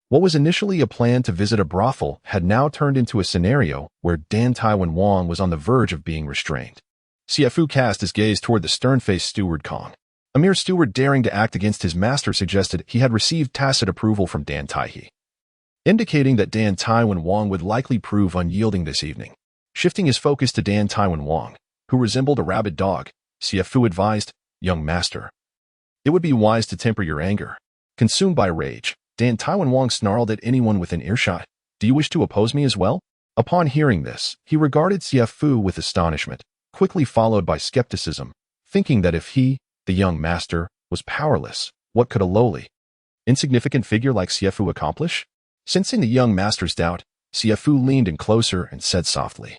What was initially a plan to visit a brothel had now turned into a scenario where Dantai Wang was on the verge of being restrained. Xie Fu cast his gaze toward the stern-faced Steward Kong. A mere steward daring to act against his master suggested he had received tacit approval from Dantai He, indicating that Dantai Wang would likely prove unyielding this evening. Shifting his focus to Dantai Wang, who resembled a rabid dog, Xie Fu advised, "Young master, it would be wise to temper your anger." Consumed by rage, Dantai Wang snarled at anyone within earshot, "Do you wish to oppose me as well?" Upon hearing this, he regarded Xie Fu with astonishment, quickly followed by skepticism, thinking that if he, the young master, was powerless, what could a lowly, insignificant figure like Xie Fu accomplish? Sensing the young master's doubt, Xie Fu leaned in closer and said softly,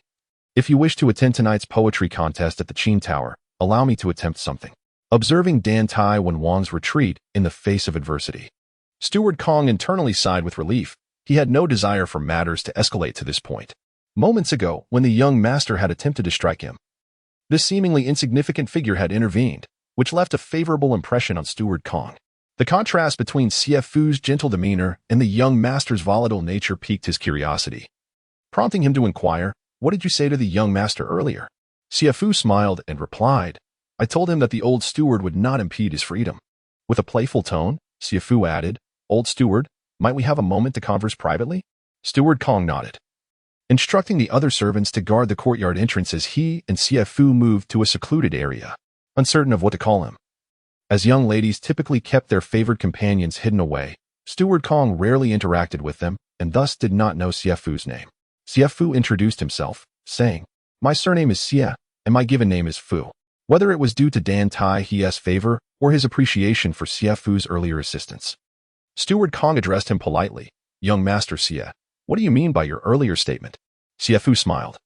"If you wish to attend tonight's poetry contest at the Qin Tower, allow me to attempt something." Observing Dantai Wang's retreat in the face of adversity, Steward Kong internally sighed with relief. He had no desire for matters to escalate to this point. Moments ago, when the young master had attempted to strike him, this seemingly insignificant figure had intervened, which left a favorable impression on Steward Kong. The contrast between Xie Fu's gentle demeanor and the young master's volatile nature piqued his curiosity, prompting him to inquire, "What did you say to the young master earlier?" Xie Fu smiled and replied, "I told him that the old steward would not impede his freedom." With a playful tone, Xie Fu added, "Old steward, might we have a moment to converse privately?" Steward Kong nodded, instructing the other servants to guard the courtyard entrance as he and Xie Fu moved to a secluded area, uncertain of what to call him. As young ladies typically kept their favored companions hidden away, Steward Kong rarely interacted with them and thus did not know Xie Fu's name. Xie Fu introduced himself, saying, "My surname is Xie, and my given name is Fu." Whether it was due to Dantai He's favor or his appreciation for Xie Fu's earlier assistance, Steward Kong addressed him politely, "Young Master Xie, what do you mean by your earlier statement?" Xie Fu smiled.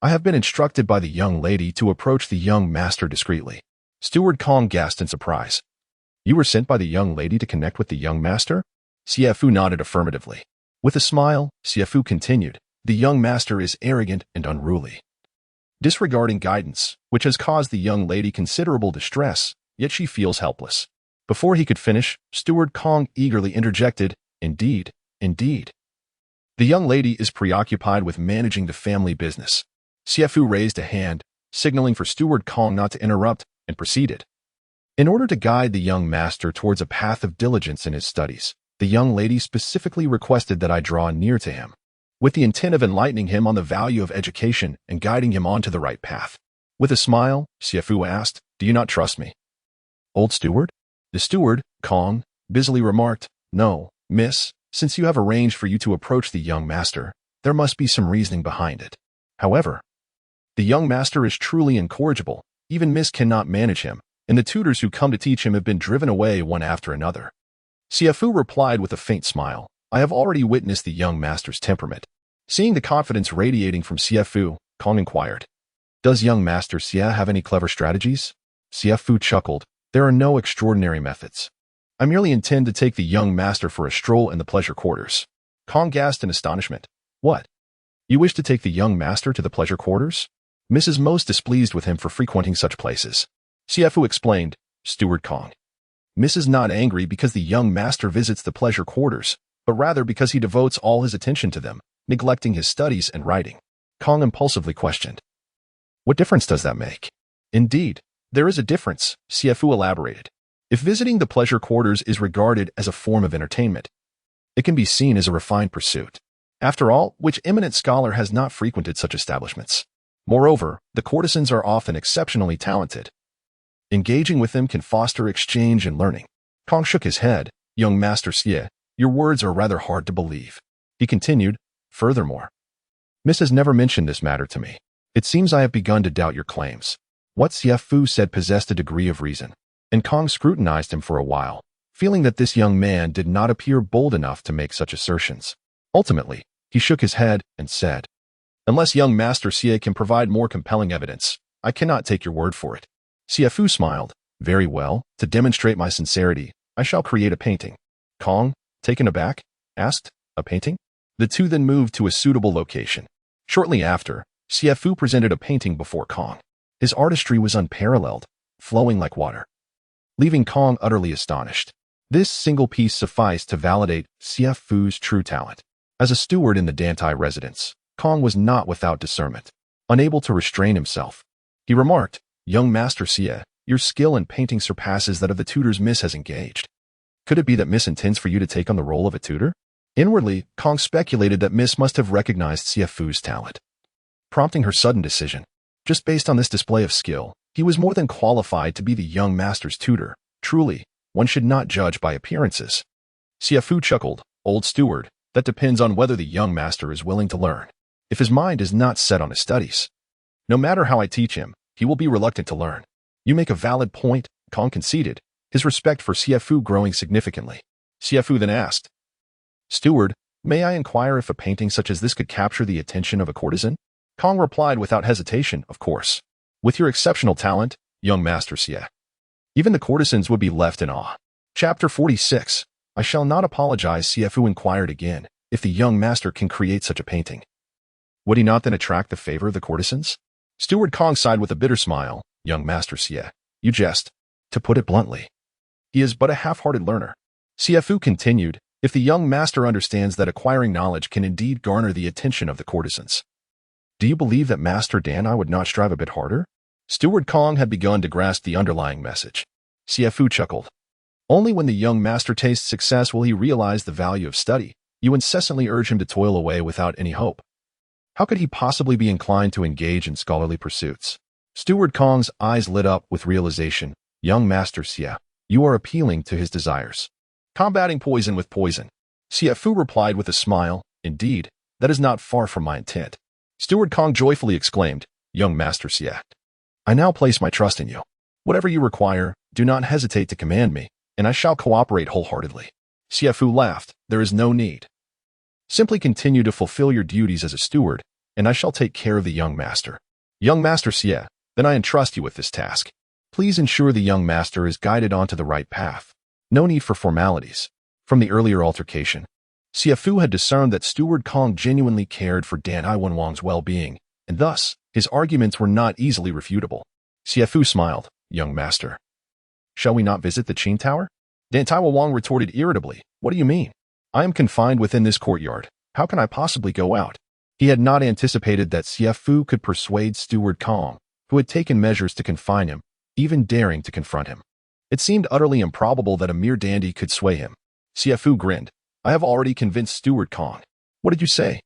"I have been instructed by the young lady to approach the young master discreetly." Steward Kong gasped in surprise. "You were sent by the young lady to connect with the young master?" Xie Fu nodded affirmatively. With a smile, Xie Fu continued, "The young master is arrogant and unruly, disregarding guidance, which has caused the young lady considerable distress, yet she feels helpless." Before he could finish, Steward Kong eagerly interjected, "Indeed, indeed. The young lady is preoccupied with managing the family business." Xie Fu raised a hand, signaling for Steward Kong not to interrupt, and proceeded. In order to guide the young master towards a path of diligence in his studies, the young lady specifically requested that I draw near to him, with the intent of enlightening him on the value of education and guiding him onto the right path. With a smile, Xie Fu asked, "Do you not trust me?" "Old steward?" The steward, Kong, busily remarked, "No, miss, since you have arranged for you to approach the young master, there must be some reasoning behind it. However, the young master is truly incorrigible, even miss cannot manage him, and the tutors who come to teach him have been driven away one after another." Xie Fu replied with a faint smile, "I have already witnessed the young master's temperament." Seeing the confidence radiating from Xie Fu, Kong inquired, "Does young master Xie have any clever strategies?" Xie Fu chuckled, "There are no extraordinary methods. I merely intend to take the young master for a stroll in the pleasure quarters." Kong gasped in astonishment. "What? You wish to take the young master to the pleasure quarters?" Miss is most displeased with him for frequenting such places. Xie Fu explained, "Steward Kong. Miss is not angry because the young master visits the pleasure quarters, but rather because he devotes all his attention to them, neglecting his studies and writing." Kong impulsively questioned, "What difference does that make?" "Indeed, there is a difference," Xie Fu elaborated. "If visiting the pleasure quarters is regarded as a form of entertainment, it can be seen as a refined pursuit. After all, which eminent scholar has not frequented such establishments? Moreover, the courtesans are often exceptionally talented. Engaging with them can foster exchange and learning." Kong shook his head. "Young Master Xie, your words are rather hard to believe." He continued, "Furthermore, Miss has never mentioned this matter to me. It seems I have begun to doubt your claims." What Xie Fu said possessed a degree of reason, and Kong scrutinized him for a while, feeling that this young man did not appear bold enough to make such assertions. Ultimately, he shook his head and said, "Unless young Master Xie can provide more compelling evidence, I cannot take your word for it." Xie Fu smiled. "Very well, to demonstrate my sincerity, I shall create a painting." Kong, taken aback, asked, "A painting?" The two then moved to a suitable location. Shortly after, Xie Fu presented a painting before Kong. His artistry was unparalleled, flowing like water, leaving Kong utterly astonished. This single piece sufficed to validate Xie Fu's true talent. As a steward in the Dantai residence, Kong was not without discernment. Unable to restrain himself, he remarked, "Young Master Xie, your skill in painting surpasses that of the tutors Miss has engaged. Could it be that Miss intends for you to take on the role of a tutor?" Inwardly, Kong speculated that Miss must have recognized Xie Fu's talent, prompting her sudden decision. Just based on this display of skill, he was more than qualified to be the young master's tutor. Truly, one should not judge by appearances. Xie Fu chuckled, "Old steward, that depends on whether the young master is willing to learn. If his mind is not set on his studies, no matter how I teach him, he will be reluctant to learn." "You make a valid point," Kong conceded, his respect for Xie Fu growing significantly. Xie Fu then asked, "Steward, may I inquire if a painting such as this could capture the attention of a courtesan?" Kong replied without hesitation, "Of course. With your exceptional talent, young Master Xie, even the courtesans would be left in awe." Chapter 46. "I shall not apologize," Xie Fu inquired again, "if the young master can create such a painting. Would he not then attract the favor of the courtesans?" Steward Kong sighed with a bitter smile. "Young Master Xie, you jest. To put it bluntly, he is but a half-hearted learner." Xie Fu continued, "If the young master understands that acquiring knowledge can indeed garner the attention of the courtesans, do you believe that Master Danai would not strive a bit harder?" Steward Kong had begun to grasp the underlying message. Xie Fu chuckled. "Only when the young master tastes success will he realize the value of study. You incessantly urge him to toil away without any hope. How could he possibly be inclined to engage in scholarly pursuits?" Steward Kong's eyes lit up with realization. "Young Master Xie, you are appealing to his desires, combating poison with poison." Xie Fu replied with a smile, "Indeed, that is not far from my intent." Steward Kong joyfully exclaimed, "Young Master Xie, I now place my trust in you. Whatever you require, do not hesitate to command me, and I shall cooperate wholeheartedly." Xie Fu laughed. "There is no need. Simply continue to fulfill your duties as a steward, and I shall take care of the young master." "Young Master Xie, then I entrust you with this task. Please ensure the young master is guided onto the right path. No need for formalities." From the earlier altercation, Xie Fu had discerned that Steward Kong genuinely cared for Dantai Wenwang's well-being, and thus, his arguments were not easily refutable. Xie Fu smiled. "Young master, shall we not visit the Qin Tower?" Dantai Wenwang retorted irritably, "What do you mean? I am confined within this courtyard. How can I possibly go out?" He had not anticipated that Xie Fu could persuade Steward Kong, who had taken measures to confine him, even daring to confront him. It seemed utterly improbable that a mere dandy could sway him. Xie Fu grinned. I have already convinced Steward Kong. What did you say?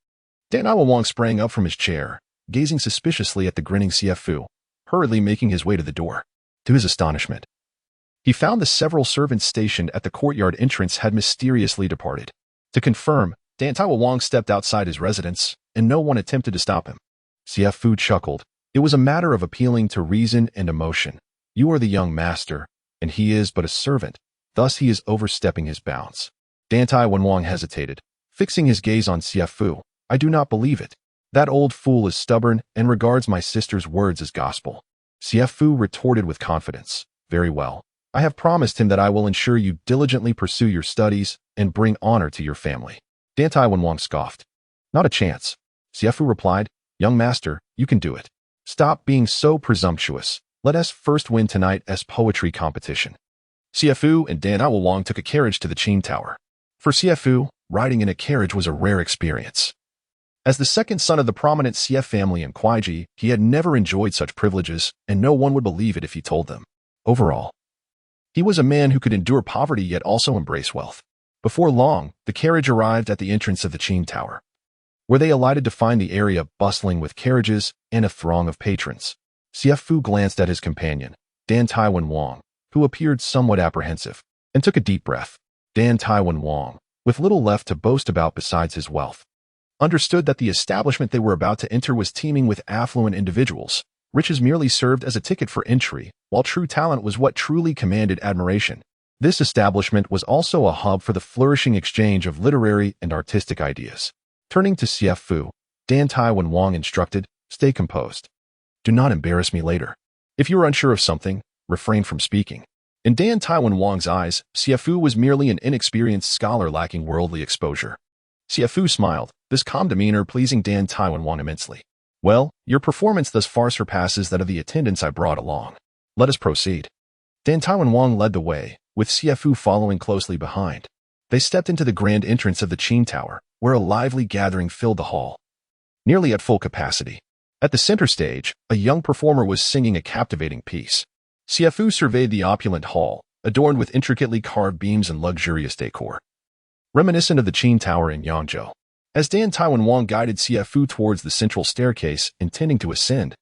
Dantai Wang sprang up from his chair, gazing suspiciously at the grinning Xie Fu, hurriedly making his way to the door. To his astonishment, he found the several servants stationed at the courtyard entrance had mysteriously departed. To confirm, Dantai Wang stepped outside his residence, and no one attempted to stop him. Xie Fu chuckled. It was a matter of appealing to reason and emotion. You are the young master, and he is but a servant. Thus he is overstepping his bounds. Dantai Wang hesitated, fixing his gaze on Xie Fu. I do not believe it. That old fool is stubborn and regards my sister's words as gospel. Xie Fu retorted with confidence. Very well. I have promised him that I will ensure you diligently pursue your studies and bring honor to your family. Dantai Wang scoffed. Not a chance. Xie Fu replied, Young master, you can do it. Stop being so presumptuous. Let us first win tonight's poetry competition. Xie Fu and Dantai Wang took a carriage to the Qin Tower. For Xie Fu, riding in a carriage was a rare experience. As the second son of the prominent Xie family in Kuaiji, he had never enjoyed such privileges, and no one would believe it if he told them. Overall, he was a man who could endure poverty yet also embrace wealth. Before long, the carriage arrived at the entrance of the Qin Tower, where they alighted to find the area bustling with carriages and a throng of patrons. Xie Fu glanced at his companion, Dantai Wang, who appeared somewhat apprehensive, and took a deep breath. Dantai Wang, with little left to boast about besides his wealth, understood that the establishment they were about to enter was teeming with affluent individuals. Riches merely served as a ticket for entry, while true talent was what truly commanded admiration. This establishment was also a hub for the flourishing exchange of literary and artistic ideas. Turning to Xie Fu, Dantai Wang instructed, Stay composed. Do not embarrass me later. If you are unsure of something, refrain from speaking. In Dantai Wang's eyes, Xie Fu was merely an inexperienced scholar lacking worldly exposure. Xie Fu smiled, this calm demeanor pleasing Dantai Wang immensely. Well, your performance thus far surpasses that of the attendants I brought along. Let us proceed. Dantai Wang led the way, with Xie Fu following closely behind. They stepped into the grand entrance of the Qin Tower, where a lively gathering filled the hall, nearly at full capacity. At the center stage, a young performer was singing a captivating piece. Xie Fu surveyed the opulent hall, adorned with intricately carved beams and luxurious decor, reminiscent of the Qin Tower in Yangzhou. As Dantai Wang guided Xie Fu towards the central staircase, intending to ascend,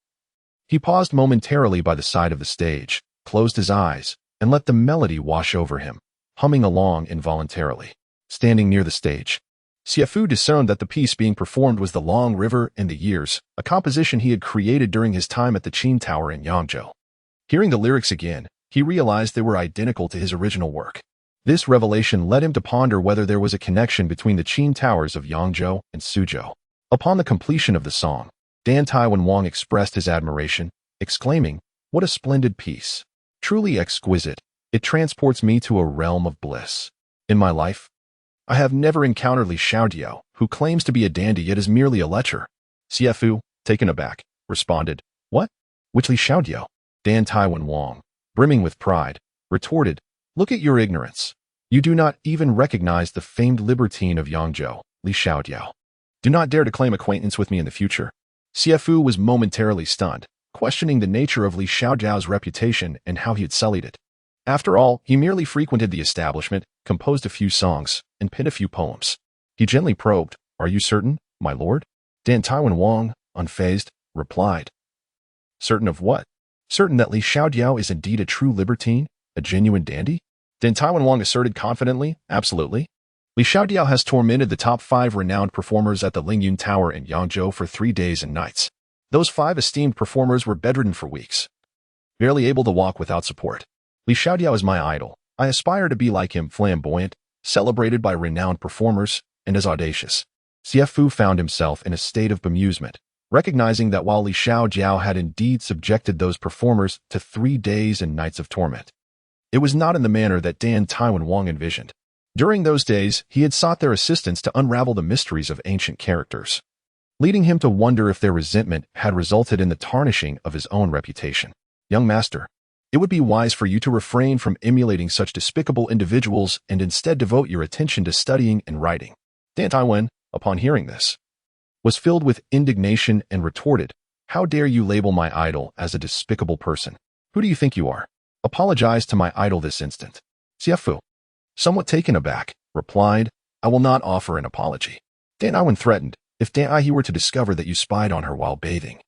he paused momentarily by the side of the stage, closed his eyes, and let the melody wash over him, humming along involuntarily. Standing near the stage, Xie Fu discerned that the piece being performed was The Long River and the Years, a composition he had created during his time at the Qin Tower in Yangzhou. Hearing the lyrics again, he realized they were identical to his original work. This revelation led him to ponder whether there was a connection between the Qin Towers of Yangzhou and Suzhou. Upon the completion of the song, Dantai Wang expressed his admiration, exclaiming, What a splendid piece! Truly exquisite. It transports me to a realm of bliss. In my life, I have never encountered Li Xiaodiao, who claims to be a dandy yet is merely a lecher. Xie Fu, taken aback, responded, What? Which Li Xiaodiao? Dantai Wang, brimming with pride, retorted, Look at your ignorance. You do not even recognize the famed libertine of Yangzhou, Li Xiaodiao. Do not dare to claim acquaintance with me in the future. Xie Fu was momentarily stunned, questioning the nature of Li Xiaodiao's reputation and how he had sullied it. After all, he merely frequented the establishment, composed a few songs, and penned a few poems. He gently probed, Are you certain, my lord? Dantai Wang, unfazed, replied, Certain of what? Certain that Li Xiaodiao is indeed a true libertine, a genuine dandy? Dantai Wang asserted confidently, Absolutely. Li Xiaodiao has tormented the top 5 renowned performers at the Lingyun Tower in Yangzhou for 3 days and nights. Those 5 esteemed performers were bedridden for weeks, barely able to walk without support. Li Xiaodiao is my idol. I aspire to be like him, flamboyant, celebrated by renowned performers, and as audacious. Xie Fu found himself in a state of bemusement, recognizing that while Li Xiaodiao had indeed subjected those performers to 3 days and nights of torment, it was not in the manner that Dantai Wang envisioned. During those days, he had sought their assistance to unravel the mysteries of ancient characters, leading him to wonder if their resentment had resulted in the tarnishing of his own reputation. Young master, it would be wise for you to refrain from emulating such despicable individuals and instead devote your attention to studying and writing. Dantai Wen, upon hearing this, was filled with indignation and retorted, How dare you label my idol as a despicable person? Who do you think you are? Apologize to my idol this instant. Xie Fu, somewhat taken aback, replied, I will not offer an apology. Dantai threatened, if Dantai were to discover that you spied on her while bathing.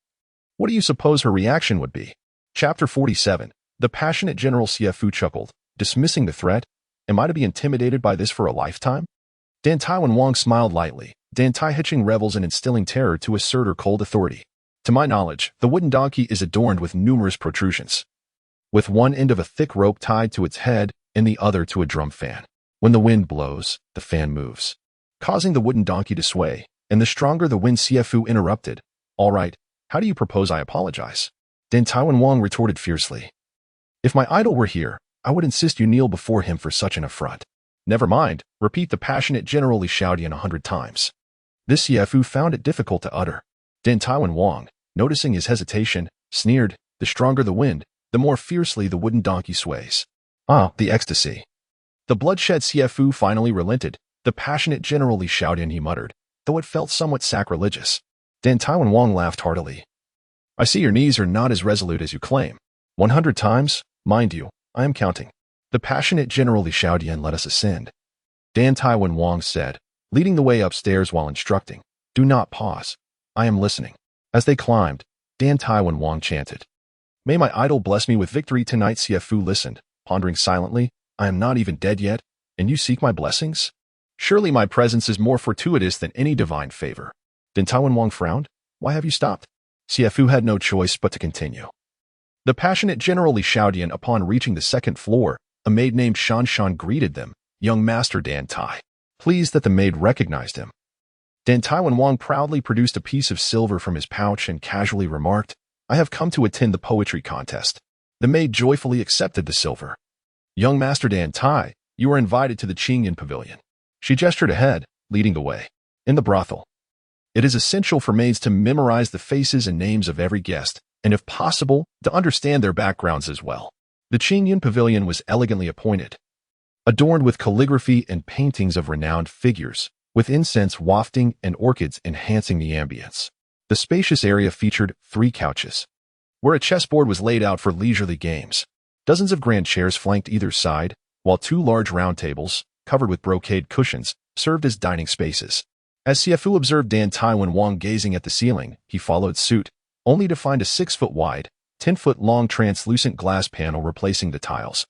What do you suppose her reaction would be? Chapter 47. The passionate General Xie Fu chuckled, dismissing the threat. Am I to be intimidated by this for a lifetime? Dantai Wang smiled lightly. Dantai hitching revels in instilling terror to assert her cold authority. To my knowledge, the wooden donkey is adorned with numerous protrusions, with one end of a thick rope tied to its head and the other to a drum fan. When the wind blows, the fan moves, causing the wooden donkey to sway, and the stronger the wind. Xie Fu interrupted. All right, how do you propose I apologize? Dantai Wang retorted fiercely. If my idol were here, I would insist you kneel before him for such an affront. Never mind, repeat the passionate General Li Xiaodian 100 times. This Xie Fu found it difficult to utter. Dantai Wang, noticing his hesitation, sneered, the stronger the wind, the more fiercely the wooden donkey sways. Ah, the ecstasy. The bloodshed. Xie Fu finally relented. The passionate General Li Xiaodian, he muttered, though it felt somewhat sacrilegious. Dantai Wang laughed heartily. I see your knees are not as resolute as you claim. 100 times? Mind you, I am counting. The passionate General Li Xiaodian let us ascend. Dantai Wang said, leading the way upstairs while instructing. Do not pause. I am listening. As they climbed, Dantai Wang chanted, May my idol bless me with victory tonight. Xie Fu listened, pondering silently. I am not even dead yet, and you seek my blessings? Surely my presence is more fortuitous than any divine favor. Dantai Wang frowned. Why have you stopped? Xie Fu had no choice but to continue. The passionate General Li Xiaodian, upon reaching the second floor, a maid named Shan Shan greeted them. Young Master Dantai. Pleased that the maid recognized him. Dantai Wang proudly produced a piece of silver from his pouch and casually remarked, I have come to attend the poetry contest. The maid joyfully accepted the silver. Young Master Dantai, you are invited to the Qingyan Pavilion. She gestured ahead, leading the way. In the brothel, it is essential for maids to memorize the faces and names of every guest, and if possible, to understand their backgrounds as well. The Qingyan Pavilion was elegantly appointed, adorned with calligraphy and paintings of renowned figures, with incense wafting and orchids enhancing the ambience. The spacious area featured 3 couches, where a chessboard was laid out for leisurely games. Dozens of grand chairs flanked either side, while 2 large round tables, covered with brocade cushions, served as dining spaces. As Xie Fu observed Dantai Wang gazing at the ceiling, he followed suit, only to find a 6-foot-wide, 10-foot-long translucent glass panel replacing the tiles,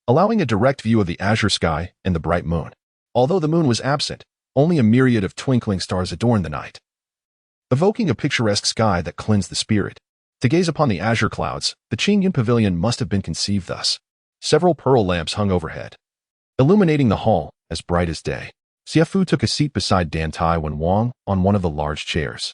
allowing a direct view of the azure sky and the bright moon. Although the moon was absent, only a myriad of twinkling stars adorned the night, evoking a picturesque sky that cleansed the spirit. To gaze upon the azure clouds, the Qingyan Pavilion must have been conceived thus. Several pearl lamps hung overhead, illuminating the hall, as bright as day. Xie Fu took a seat beside Dantai Wang on one of the large chairs.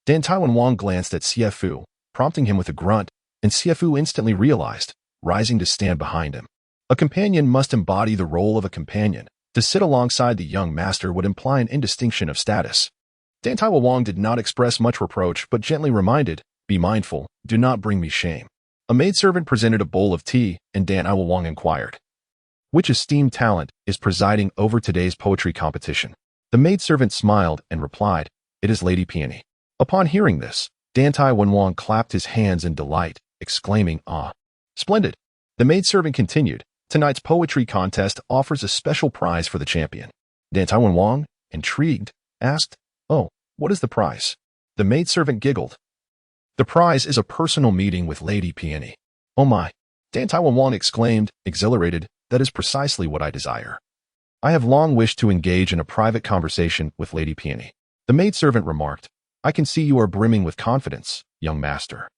Dantai Wang glanced at Xie Fu, prompting him with a grunt, and Xie Fu instantly realized, rising to stand behind him. A companion must embody the role of a companion. To sit alongside the young master would imply an indistinction of status. Dantai Wang did not express much reproach but gently reminded, be mindful, do not bring me shame. A maidservant presented a bowl of tea, and Dantai Wang inquired, which esteemed talent is presiding over today's poetry competition? The maidservant smiled and replied, it is Lady Peony. Upon hearing this, Dantai Wang clapped his hands in delight, exclaiming, ah, splendid. The maidservant continued, tonight's poetry contest offers a special prize for the champion. Dantai Wang, intrigued, asked, oh, what is the prize? The maidservant giggled. The prize is a personal meeting with Lady Peony. Oh my! Dantai Wang exclaimed, exhilarated, that is precisely what I desire. I have long wished to engage in a private conversation with Lady Peony. The maidservant remarked, I can see you are brimming with confidence, young master.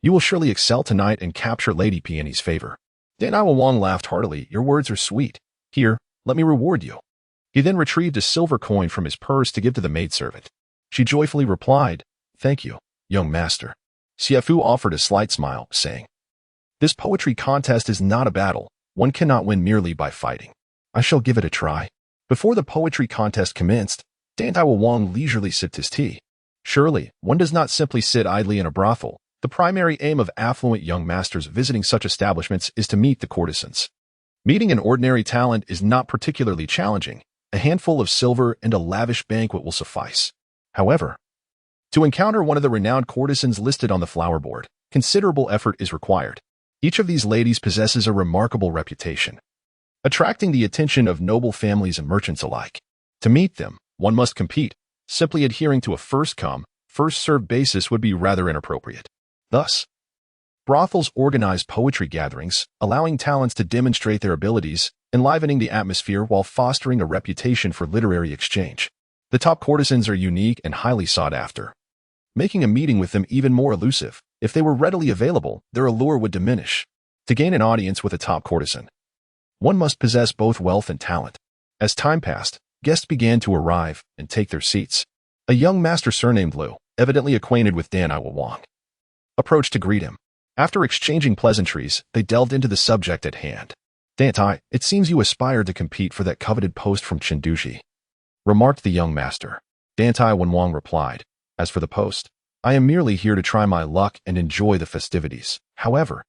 You will surely excel tonight and capture Lady Peony's favor. Dantai Wang laughed heartily, your words are sweet. Here, let me reward you. He then retrieved a silver coin from his purse to give to the maidservant. She joyfully replied, thank you, young master. Xie Fu offered a slight smile, saying, this poetry contest is not a battle. One cannot win merely by fighting. I shall give it a try. Before the poetry contest commenced, Dantai Wang leisurely sipped his tea. Surely, one does not simply sit idly in a brothel. The primary aim of affluent young masters visiting such establishments is to meet the courtesans. Meeting an ordinary talent is not particularly challenging. A handful of silver and a lavish banquet will suffice. However, to encounter one of the renowned courtesans listed on the flower board, considerable effort is required. Each of these ladies possesses a remarkable reputation, attracting the attention of noble families and merchants alike. To meet them, one must compete. Simply adhering to a first-come, first-served basis would be rather inappropriate. Thus, brothels organize poetry gatherings, allowing talents to demonstrate their abilities, enlivening the atmosphere while fostering a reputation for literary exchange. The top courtesans are unique and highly sought after, making a meeting with them even more elusive. If they were readily available, their allure would diminish. To gain an audience with a top courtesan, one must possess both wealth and talent. As time passed, guests began to arrive and take their seats. A young master surnamed Liu, evidently acquainted with Dantai Wang, approached to greet him. After exchanging pleasantries, they delved into the subject at hand. Dantai, it seems you aspired to compete for that coveted post from Chinduji, remarked the young master. Dantai Wang replied, as for the post, I am merely here to try my luck and enjoy the festivities. However,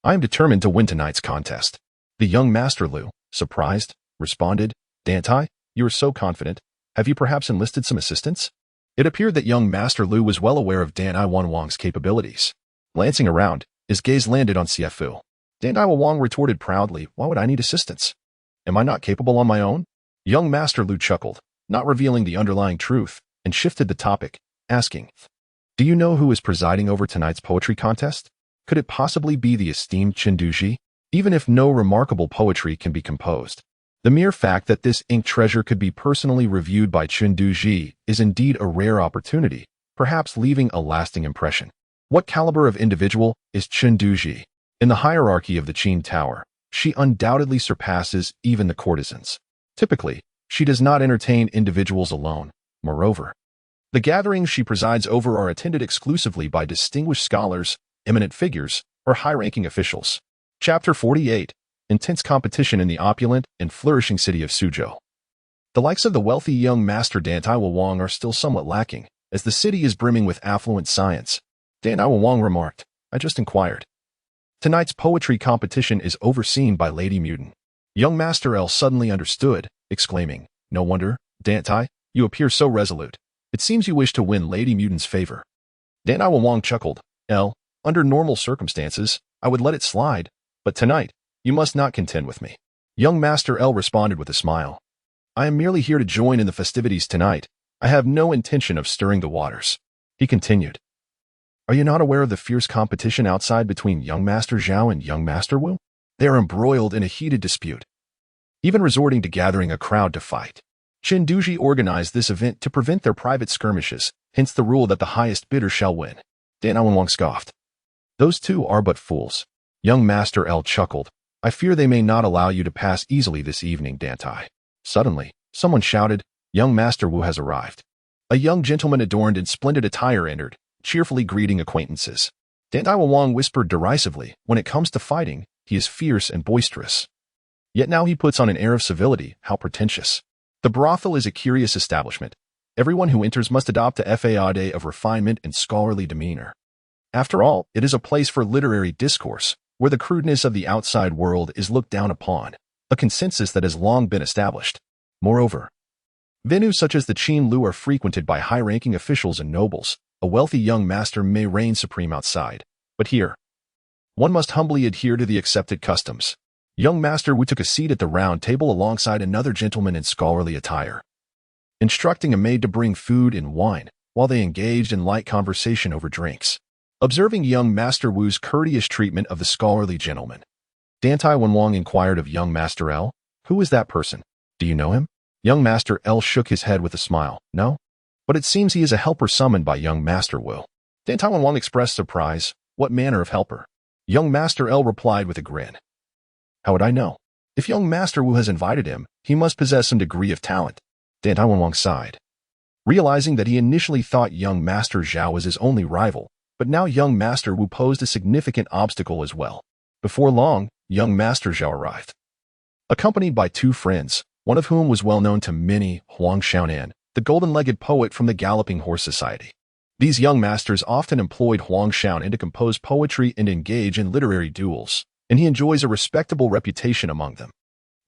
I am determined to win tonight's contest. The young master Liu, surprised, responded, Dantai, you are so confident. Have you perhaps enlisted some assistance? It appeared that young master Liu was well aware of Dantai Wang's capabilities. Glancing around, his gaze landed on Xie Fu. Dantai Wang retorted proudly, why would I need assistance? Am I not capable on my own? Young master Liu chuckled, not revealing the underlying truth, and shifted the topic, asking, do you know who is presiding over tonight's poetry contest? Could it possibly be the esteemed Chinduji? Even if no remarkable poetry can be composed, the mere fact that this ink treasure could be personally reviewed by Chinduji is indeed a rare opportunity, perhaps leaving a lasting impression. What caliber of individual is Chinduji? In the hierarchy of the Qin Tower, she undoubtedly surpasses even the courtesans. Typically, she does not entertain individuals alone. Moreover, the gatherings she presides over are attended exclusively by distinguished scholars, eminent figures, or high-ranking officials. Chapter 48. Intense competition in the opulent and flourishing city of Suzhou. The likes of the wealthy young master Dantai Wang are still somewhat lacking, as the city is brimming with affluent science. Dantai Wang remarked, I just inquired. Tonight's poetry competition is overseen by Lady Muten. Young Master L suddenly understood, exclaiming, no wonder, Dantai, you appear so resolute. It seems you wish to win Lady Muten's favor. Dantai Wang chuckled, L, under normal circumstances, I would let it slide, but tonight, you must not contend with me. Young Master L responded with a smile. I am merely here to join in the festivities tonight. I have no intention of stirring the waters. He continued. Are you not aware of the fierce competition outside between young Master Zhao and young Master Wu? They are embroiled in a heated dispute, even resorting to gathering a crowd to fight. Chinduji organized this event to prevent their private skirmishes, hence the rule that the highest bidder shall win. Dantai Wang scoffed. Those two are but fools. Young Master L chuckled. I fear they may not allow you to pass easily this evening, Dantai. Suddenly, someone shouted, Young Master Wu has arrived. A young gentleman adorned in splendid attire entered, cheerfully greeting acquaintances. Dantai Wang whispered derisively, when it comes to fighting, he is fierce and boisterous. Yet now he puts on an air of civility, how pretentious. The brothel is a curious establishment. Everyone who enters must adopt a faade of refinement and scholarly demeanor. After all, it is a place for literary discourse, where the crudeness of the outside world is looked down upon, a consensus that has long been established. Moreover, venues such as the Qin Lu are frequented by high-ranking officials and nobles. A wealthy young master may reign supreme outside, but here, one must humbly adhere to the accepted customs. Young Master Wu took a seat at the round table alongside another gentleman in scholarly attire, instructing a maid to bring food and wine, while they engaged in light conversation over drinks. Observing young Master Wu's courteous treatment of the scholarly gentleman, Dantai Wang inquired of young Master L, who is that person? Do you know him? Young Master L shook his head with a smile. No? But it seems he is a helper summoned by young Master Wu. Dantai Wang expressed surprise. What manner of helper? Young Master L replied with a grin. How would I know? If young Master Wu has invited him, he must possess some degree of talent. Dantai Wang sighed, realizing that he initially thought young Master Zhao was his only rival, but now young Master Wu posed a significant obstacle as well. Before long, young Master Zhao arrived, accompanied by two friends, one of whom was well known to many, Huang Xiaonan, the golden-legged poet from the Galloping Horse Society. These young masters often employed Huang Xiaonan to compose poetry and engage in literary duels, and he enjoys a respectable reputation among them.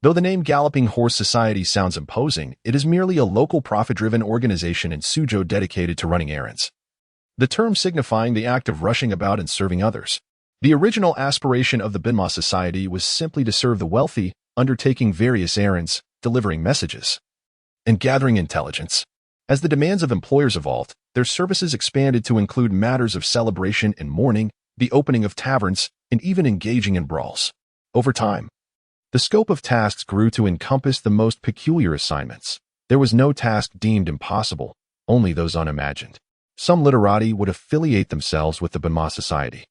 Though the name Galloping Horse Society sounds imposing, it is merely a local profit-driven organization in Suzhou dedicated to running errands. The term signifying the act of rushing about and serving others. The original aspiration of the Binma Society was simply to serve the wealthy, undertaking various errands, delivering messages, and gathering intelligence. As the demands of employers evolved, their services expanded to include matters of celebration and mourning, the opening of taverns, and even engaging in brawls. Over time, the scope of tasks grew to encompass the most peculiar assignments. There was no task deemed impossible, only those unimagined. Some literati would affiliate themselves with the Binma Society,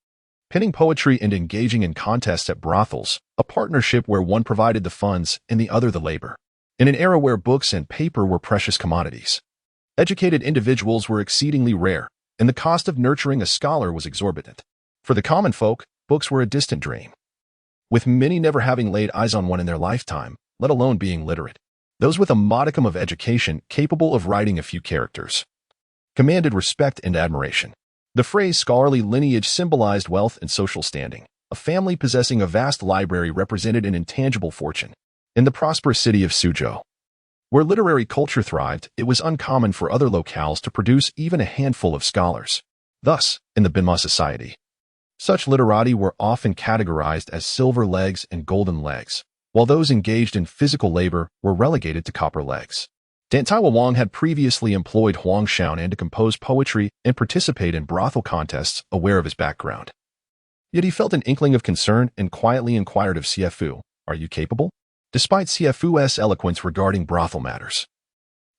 penning poetry and engaging in contests at brothels, a partnership where one provided the funds and the other the labor. In an era where books and paper were precious commodities, educated individuals were exceedingly rare, and the cost of nurturing a scholar was exorbitant. For the common folk, books were a distant dream, with many never having laid eyes on one in their lifetime, let alone being literate. Those with a modicum of education capable of writing a few characters commanded respect and admiration. The phrase scholarly lineage symbolized wealth and social standing. A family possessing a vast library represented an intangible fortune. In the prosperous city of Suzhou, where literary culture thrived, it was uncommon for other locales to produce even a handful of scholars. Thus, in the Binma Society, such literati were often categorized as silver legs and golden legs, while those engaged in physical labor were relegated to copper legs. Dantai Manor had previously employed Huang Xiaonan to compose poetry and participate in brothel contests, aware of his background. Yet he felt an inkling of concern and quietly inquired of Xie Fu, "Are you capable?" Despite Xie Fu's eloquence regarding brothel matters,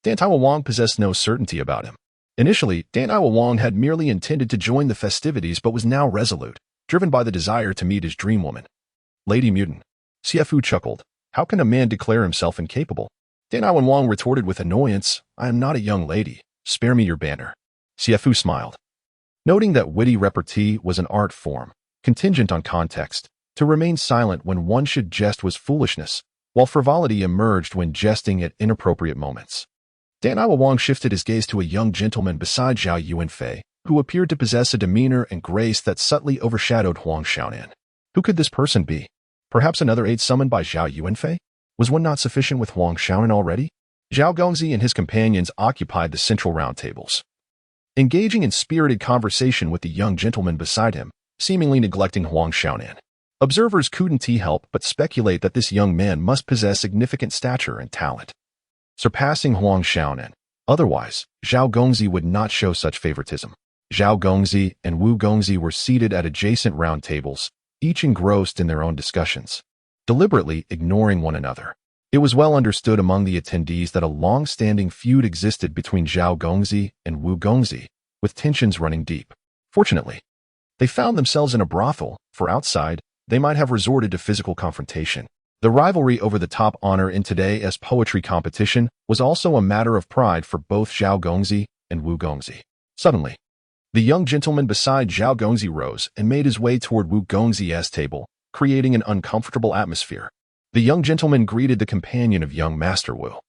Dantai Manor possessed no certainty about him. Initially, Dantai Manor had merely intended to join the festivities but was now resolute, driven by the desire to meet his dream woman. "Lady Mutin," Xie Fu chuckled, "how can a man declare himself incapable?" Dantai Manor retorted with annoyance, "I am not a young lady. Spare me your banter." Xie Fu smiled, noting that witty repartee was an art form, contingent on context. To remain silent when one should jest was foolishness, while frivolity emerged when jesting at inappropriate moments. Dantai Manor shifted his gaze to a young gentleman beside Zhao Yuanfei, who appeared to possess a demeanor and grace that subtly overshadowed Huang Xiaonan. Who could this person be? Perhaps another aide summoned by Zhao Yuanfei? Was one not sufficient with Huang Xiaonan already? Zhao Gongzi and his companions occupied the central round tables, engaging in spirited conversation with the young gentleman beside him, seemingly neglecting Huang Xiaonan. Observers couldn't help but speculate that this young man must possess significant stature and talent, surpassing Huang Xiaonan. Otherwise, Zhao Gongzi would not show such favoritism. Zhao Gongzi and Wu Gongzi were seated at adjacent round tables, each engrossed in their own discussions, deliberately ignoring one another. It was well understood among the attendees that a long-standing feud existed between Zhao Gongzi and Wu Gongzi, with tensions running deep. Fortunately, they found themselves in a brothel, for outside, they might have resorted to physical confrontation. The rivalry over the top honor in today's poetry competition was also a matter of pride for both Zhao Gongzi and Wu Gongzi. Suddenly, the young gentleman beside Zhao Gongzi rose and made his way toward Wu Gongzi's table, creating an uncomfortable atmosphere. The young gentleman greeted the companion of young Master Wu,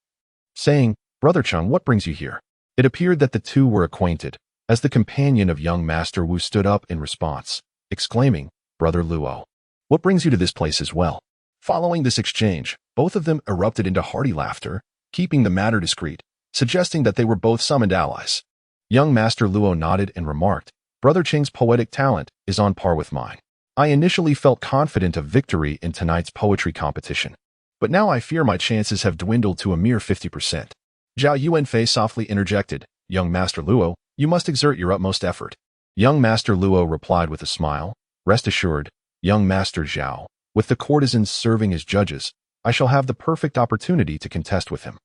saying, "Brother Chung, what brings you here?" It appeared that the two were acquainted, as the companion of young Master Wu stood up in response, exclaiming, "Brother Luo, what brings you to this place as well?" Following this exchange, both of them erupted into hearty laughter, keeping the matter discreet, suggesting that they were both summoned allies. Young Master Luo nodded and remarked, "Brother Ching's poetic talent is on par with mine. I initially felt confident of victory in tonight's poetry competition, but now I fear my chances have dwindled to a mere 50%. Zhao Yuanfei softly interjected, "Young Master Luo, you must exert your utmost effort." Young Master Luo replied with a smile, "Rest assured, young Master Zhao, with the courtesans serving as judges, I shall have the perfect opportunity to contest with him."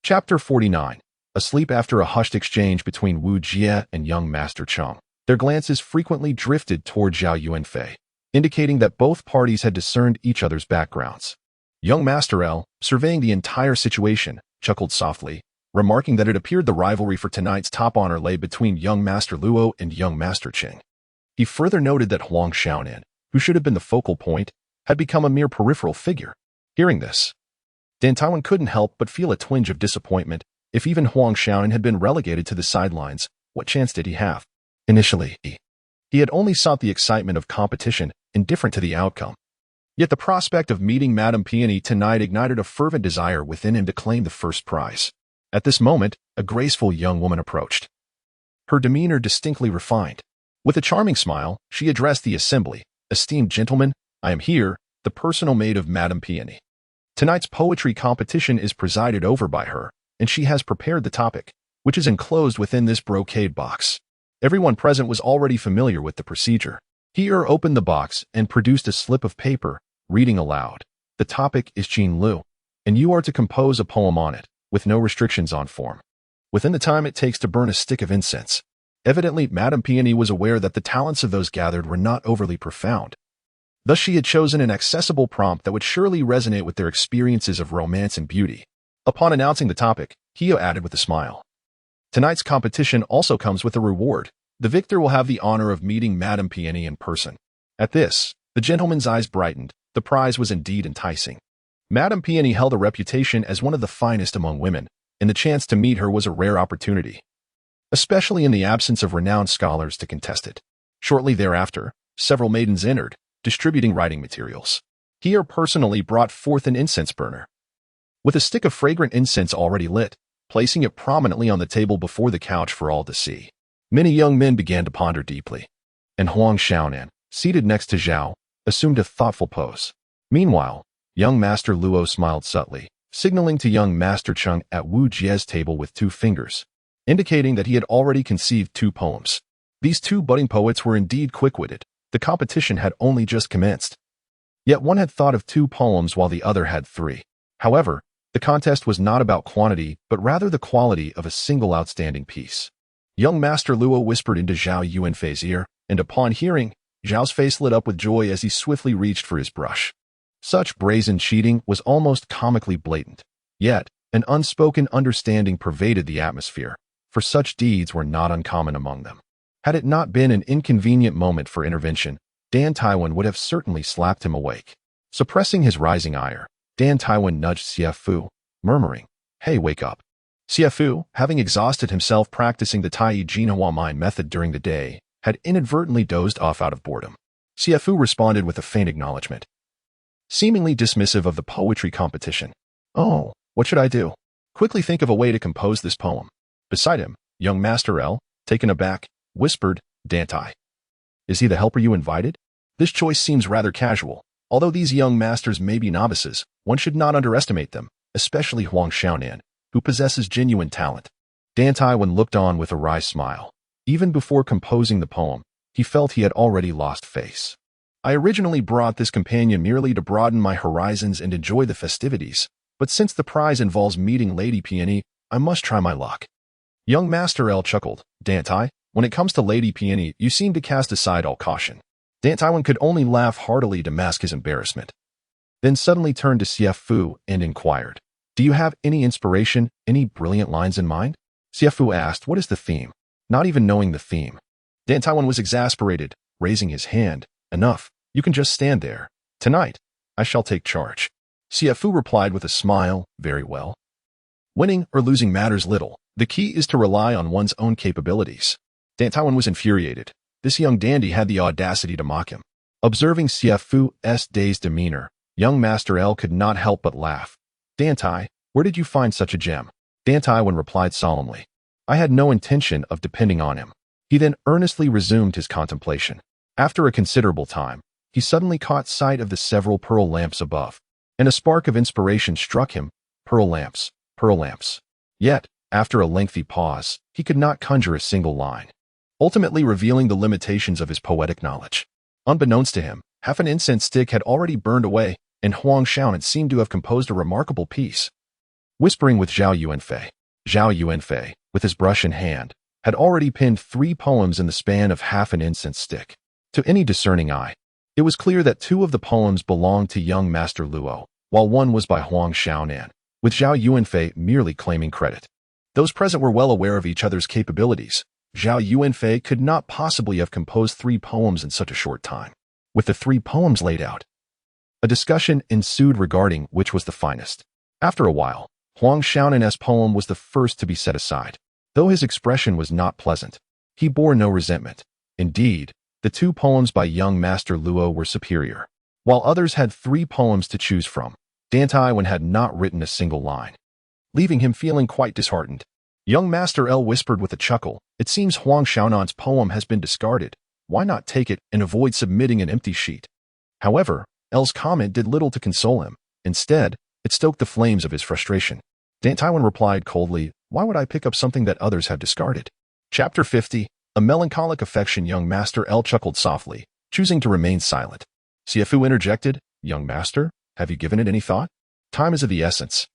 Chapter 49. Asleep after a hushed exchange between Wu Jie and young Master Cheng, their glances frequently drifted toward Zhao Yuanfei, indicating that both parties had discerned each other's backgrounds. Young Master L, surveying the entire situation, chuckled softly, remarking that it appeared the rivalry for tonight's top honor lay between young Master Luo and young Master Cheng. He further noted that Huang Xiaonan, who should have been the focal point, had become a mere peripheral figure. Hearing this, Dantai couldn't help but feel a twinge of disappointment. If even Huang Xiaonan had been relegated to the sidelines, what chance did he have? Initially, he had only sought the excitement of competition, indifferent to the outcome. Yet the prospect of meeting Madame Peony tonight ignited a fervent desire within him to claim the first prize. At this moment, a graceful young woman approached, her demeanor distinctly refined. With a charming smile, she addressed the assembly, Esteemed gentlemen, I am here, the personal maid of Madame Peony. Tonight's poetry competition is presided over by her, and she has prepared the topic, which is enclosed within this brocade box. Everyone present was already familiar with the procedure. He opened the box and produced a slip of paper, reading aloud. The topic is Jean Lu, and you are to compose a poem on it, with no restrictions on form. Within the time it takes to burn a stick of incense. Evidently, Madame Peony was aware that the talents of those gathered were not overly profound. Thus she had chosen an accessible prompt that would surely resonate with their experiences of romance and beauty. Upon announcing the topic, Hio added with a smile. Tonight's competition also comes with a reward. The victor will have the honor of meeting Madame Peony in person. At this, the gentleman's eyes brightened. The prize was indeed enticing. Madame Peony held a reputation as one of the finest among women, and the chance to meet her was a rare opportunity, especially in the absence of renowned scholars to contest it. Shortly thereafter, several maidens entered, distributing writing materials. Hio personally brought forth an incense burner. With a stick of fragrant incense already lit, placing it prominently on the table before the couch for all to see. Many young men began to ponder deeply, and Huang Xiaonan, seated next to Zhao, assumed a thoughtful pose. Meanwhile, young Master Luo smiled subtly, signaling to young Master Cheng at Wu Jie's table with 2 fingers, indicating that he had already conceived 2 poems. These 2 budding poets were indeed quick-witted. The competition had only just commenced. Yet one had thought of 2 poems while the other had 3. However, the contest was not about quantity, but rather the quality of a single outstanding piece. Young Master Luo whispered into Zhao Yuanfei's ear, and upon hearing, Zhao's face lit up with joy as he swiftly reached for his brush. Such brazen cheating was almost comically blatant. Yet, an unspoken understanding pervaded the atmosphere, for such deeds were not uncommon among them. Had it not been an inconvenient moment for intervention, Dantai would have certainly slapped him awake. Suppressing his rising ire, Dantai nudged Xie Fu, murmuring, "Hey, wake up." Xie Fu, having exhausted himself practicing the Tai Jinhua mind method during the day, had inadvertently dozed off out of boredom. Xie Fu responded with a faint acknowledgement, seemingly dismissive of the poetry competition. "Oh, what should I do? Quickly think of a way to compose this poem." Beside him, young Master L, taken aback, whispered, "Dantai. Is he the helper you invited?" This choice seems rather casual. Although these young masters may be novices, one should not underestimate them, especially Huang Xiaonan, who possesses genuine talent. Dantai looked on with a wry smile. Even before composing the poem, he felt he had already lost face. "I originally brought this companion merely to broaden my horizons and enjoy the festivities, but since the prize involves meeting Lady Peony, I must try my luck." Young Master L chuckled. "Dantai, when it comes to Lady Peony, you seem to cast aside all caution." Dantai could only laugh heartily to mask his embarrassment. Then suddenly turned to Xie Fu and inquired, "Do you have any inspiration, any brilliant lines in mind?" Xie Fu asked, "What is the theme?" Not even knowing the theme. Dantai was exasperated, raising his hand. "Enough, you can just stand there. Tonight, I shall take charge." Xie Fu replied with a smile, "Very well. Winning or losing matters little. The key is to rely on one's own capabilities." Dantai was infuriated. This young dandy had the audacity to mock him. Observing Xie Fu's dazed demeanor, young Master L could not help but laugh. "Dantai, where did you find such a gem?" Dantai replied solemnly, "I had no intention of depending on him." He then earnestly resumed his contemplation. After a considerable time, he suddenly caught sight of the several pearl lamps above, and a spark of inspiration struck him. Pearl lamps, pearl lamps. Yet, after a lengthy pause, he could not conjure a single line, ultimately revealing the limitations of his poetic knowledge. Unbeknownst to him, half an incense stick had already burned away, and Huang Xiaonan seemed to have composed a remarkable piece. Whispering with Zhao Yuanfei, with his brush in hand, had already penned 3 poems in the span of half an incense stick. To any discerning eye, it was clear that 2 of the poems belonged to young Master Luo, while one was by Huang Xiaonan, with Zhao Yuanfei merely claiming credit. Those present were well aware of each other's capabilities. Zhao Yuanfei could not possibly have composed 3 poems in such a short time. With the 3 poems laid out, a discussion ensued regarding which was the finest. After a while, Huang Xiaonan's poem was the first to be set aside. Though his expression was not pleasant, he bore no resentment. Indeed, the 2 poems by young Master Luo were superior. While others had 3 poems to choose from, Dantai had not written a single line, leaving him feeling quite disheartened. Young Master L whispered with a chuckle, "It seems Huang Xiaonan's poem has been discarded. why not take it and avoid submitting an empty sheet? However, L's comment did little to console him. Instead, it stoked the flames of his frustration. Dantai replied coldly, why would I pick up something that others have discarded? Chapter 50. A melancholic affection. Young Master L chuckled softly, choosing to remain silent. Xie Fu interjected, young master, have you given it any thought? Time is of the essence.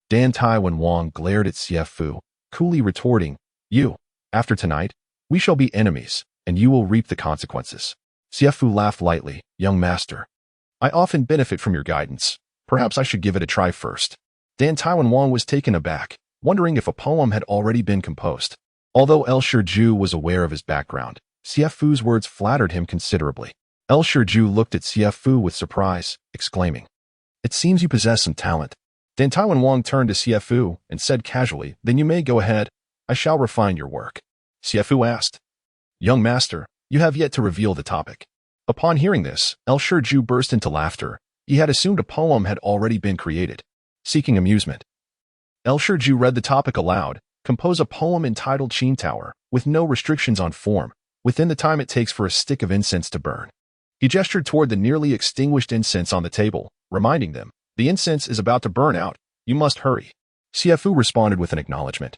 Dantai Wang glared at Xie Fu, coolly retorting, you, after tonight, we shall be enemies, and you will reap the consequences. Xie Fu laughed lightly, young master. I often benefit from your guidance. Perhaps I should give it a try first. Dantai Wang was taken aback, wondering if a poem had already been composed. Although El Shiju was aware of his background, Xie Fu's words flattered him considerably. El Shiju looked at Xie Fu with surprise, exclaiming, it seems you possess some talent. Dantai Wang turned to Xie Fu and said casually, then you may go ahead. I shall refine your work. Xie Fu asked, young master, you have yet to reveal the topic. Upon hearing this, El Shiju burst into laughter. He had assumed a poem had already been created. Seeking amusement, El Shiju read the topic aloud. Compose a poem entitled Qin Tower, with no restrictions on form, within the time it takes for a stick of incense to burn. He gestured toward the nearly extinguished incense on the table, reminding them, the incense is about to burn out, you must hurry. Xie Fu responded with an acknowledgement.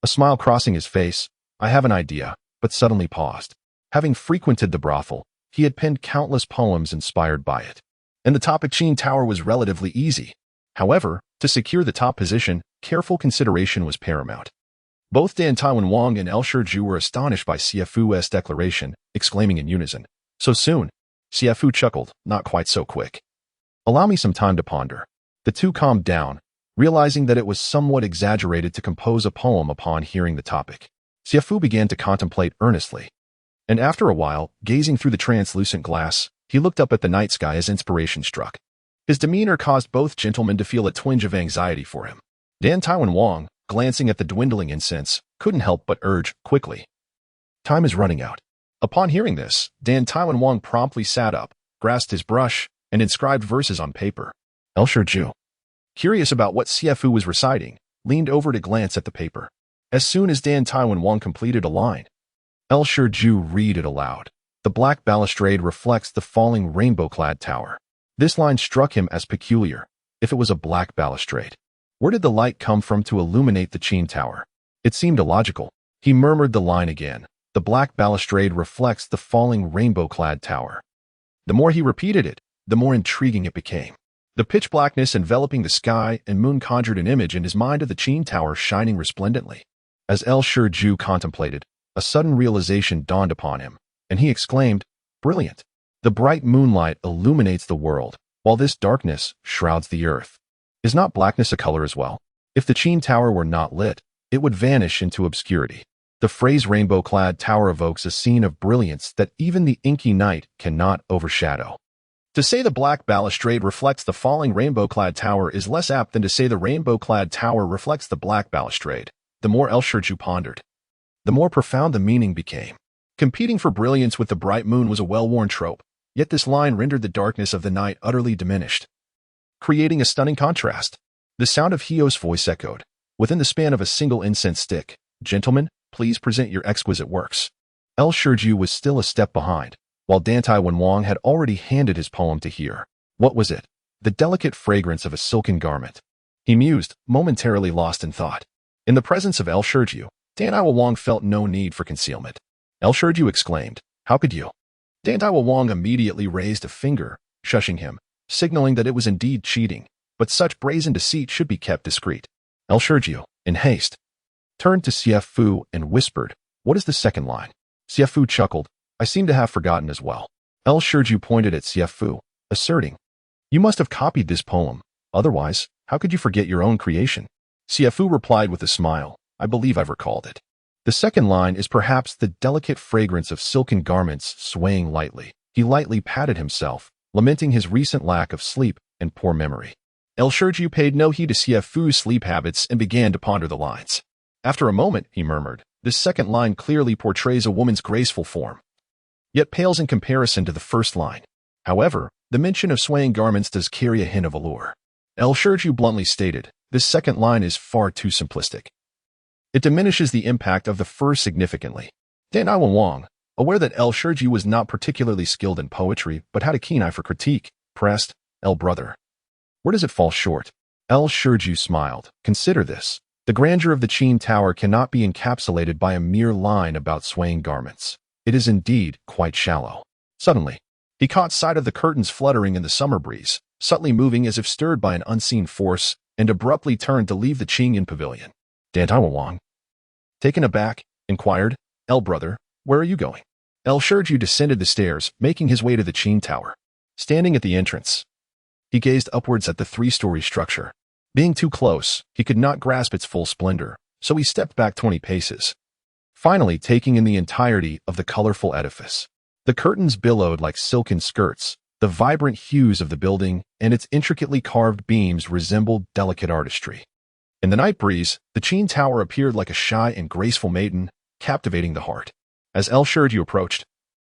A smile crossing his face, I have an idea, but suddenly paused. Having frequented the brothel, he had penned countless poems inspired by it. And the topic Qin Tower was relatively easy. However, to secure the top position, careful consideration was paramount. Both Dantai Wang and El Shiju were astonished by Xie Fu's declaration, exclaiming in unison, so soon? Xie Fu chuckled, not quite so quick. Allow me some time to ponder. The two calmed down, realizing that it was somewhat exaggerated to compose a poem upon hearing the topic. Xie Fu began to contemplate earnestly. And after a while, gazing through the translucent glass, he looked up at the night sky as inspiration struck. His demeanor caused both gentlemen to feel a twinge of anxiety for him. Dantai Wang, glancing at the dwindling incense, couldn't help but urge, quickly. Time is running out. Upon hearing this, Dantai Wang promptly sat up, grasped his brush, and inscribed verses on paper. El Shiju, curious about what Xie Fu was reciting, leaned over to glance at the paper. As soon as Dantai Wang completed a line, El Shiju read it aloud. The black balustrade reflects the falling rainbow-clad tower. This line struck him as peculiar. If it was a black balustrade, where did the light come from to illuminate the Qin Tower? It seemed illogical. He murmured the line again. The black balustrade reflects the falling rainbow-clad tower. The more he repeated it, the more intriguing it became. The pitch blackness enveloping the sky and moon conjured an image in his mind of the Qin Tower shining resplendently. As El Shiju contemplated, a sudden realization dawned upon him, and he exclaimed, brilliant! The bright moonlight illuminates the world, while this darkness shrouds the earth. Is not blackness a color as well? If the Qin Tower were not lit, it would vanish into obscurity. The phrase rainbow-clad tower evokes a scene of brilliance that even the inky night cannot overshadow. To say the black balustrade reflects the falling rainbow-clad tower is less apt than to say the rainbow-clad tower reflects the black balustrade. The more El Shiju pondered, the more profound the meaning became. Competing for brilliance with the bright moon was a well-worn trope, yet this line rendered the darkness of the night utterly diminished, creating a stunning contrast. The sound of Hio's voice echoed, within the span of a single incense stick. Gentlemen, please present your exquisite works. El Shiju was still a step behind, while Dantai Wang had already handed his poem to hear. What was it? The delicate fragrance of a silken garment. He mused, momentarily lost in thought. In the presence of El Shiju, Dantai Wang felt no need for concealment. El Shiju exclaimed, how could you? Dantai Wang immediately raised a finger, shushing him, signaling that it was indeed cheating, but such brazen deceit should be kept discreet. El Shiju, in haste, turned to Xie Fu and whispered, what is the second line? Xie Fu chuckled, I seem to have forgotten as well. El Shiju pointed at Xie Fu, asserting, you must have copied this poem, otherwise, how could you forget your own creation? Xie Fu replied with a smile, I believe I've recalled it. The second line is perhaps the delicate fragrance of silken garments swaying lightly. He lightly patted himself, lamenting his recent lack of sleep and poor memory. El Shiju paid no heed to Xie Fu's sleep habits and began to ponder the lines. After a moment, he murmured, this second line clearly portrays a woman's graceful form, yet pales in comparison to the first line. However, the mention of swaying garments does carry a hint of allure. El Shiju bluntly stated, this second line is far too simplistic. It diminishes the impact of the first significantly. Dantai Wang, Aware that El Shurji was not particularly skilled in poetry, but had a keen eye for critique, pressed, El brother, where does it fall short? El Shurji smiled. Consider this. The grandeur of the Qin Tower cannot be encapsulated by a mere line about swaying garments. It is indeed quite shallow. Suddenly, he caught sight of the curtains fluttering in the summer breeze, subtly moving as if stirred by an unseen force, and abruptly turned to leave the Qingyan pavilion. Dantai Manor, taken aback, inquired, El brother, where are you going? El Shurji descended the stairs, making his way to the Qin Tower. Standing at the entrance, he gazed upwards at the three-story structure. Being too close, he could not grasp its full splendor, so he stepped back 20 paces, finally taking in the entirety of the colorful edifice. The curtains billowed like silken skirts, the vibrant hues of the building and its intricately carved beams resembled delicate artistry. In the night breeze, the Qin Tower appeared like a shy and graceful maiden, captivating the heart. As El Shurji approached,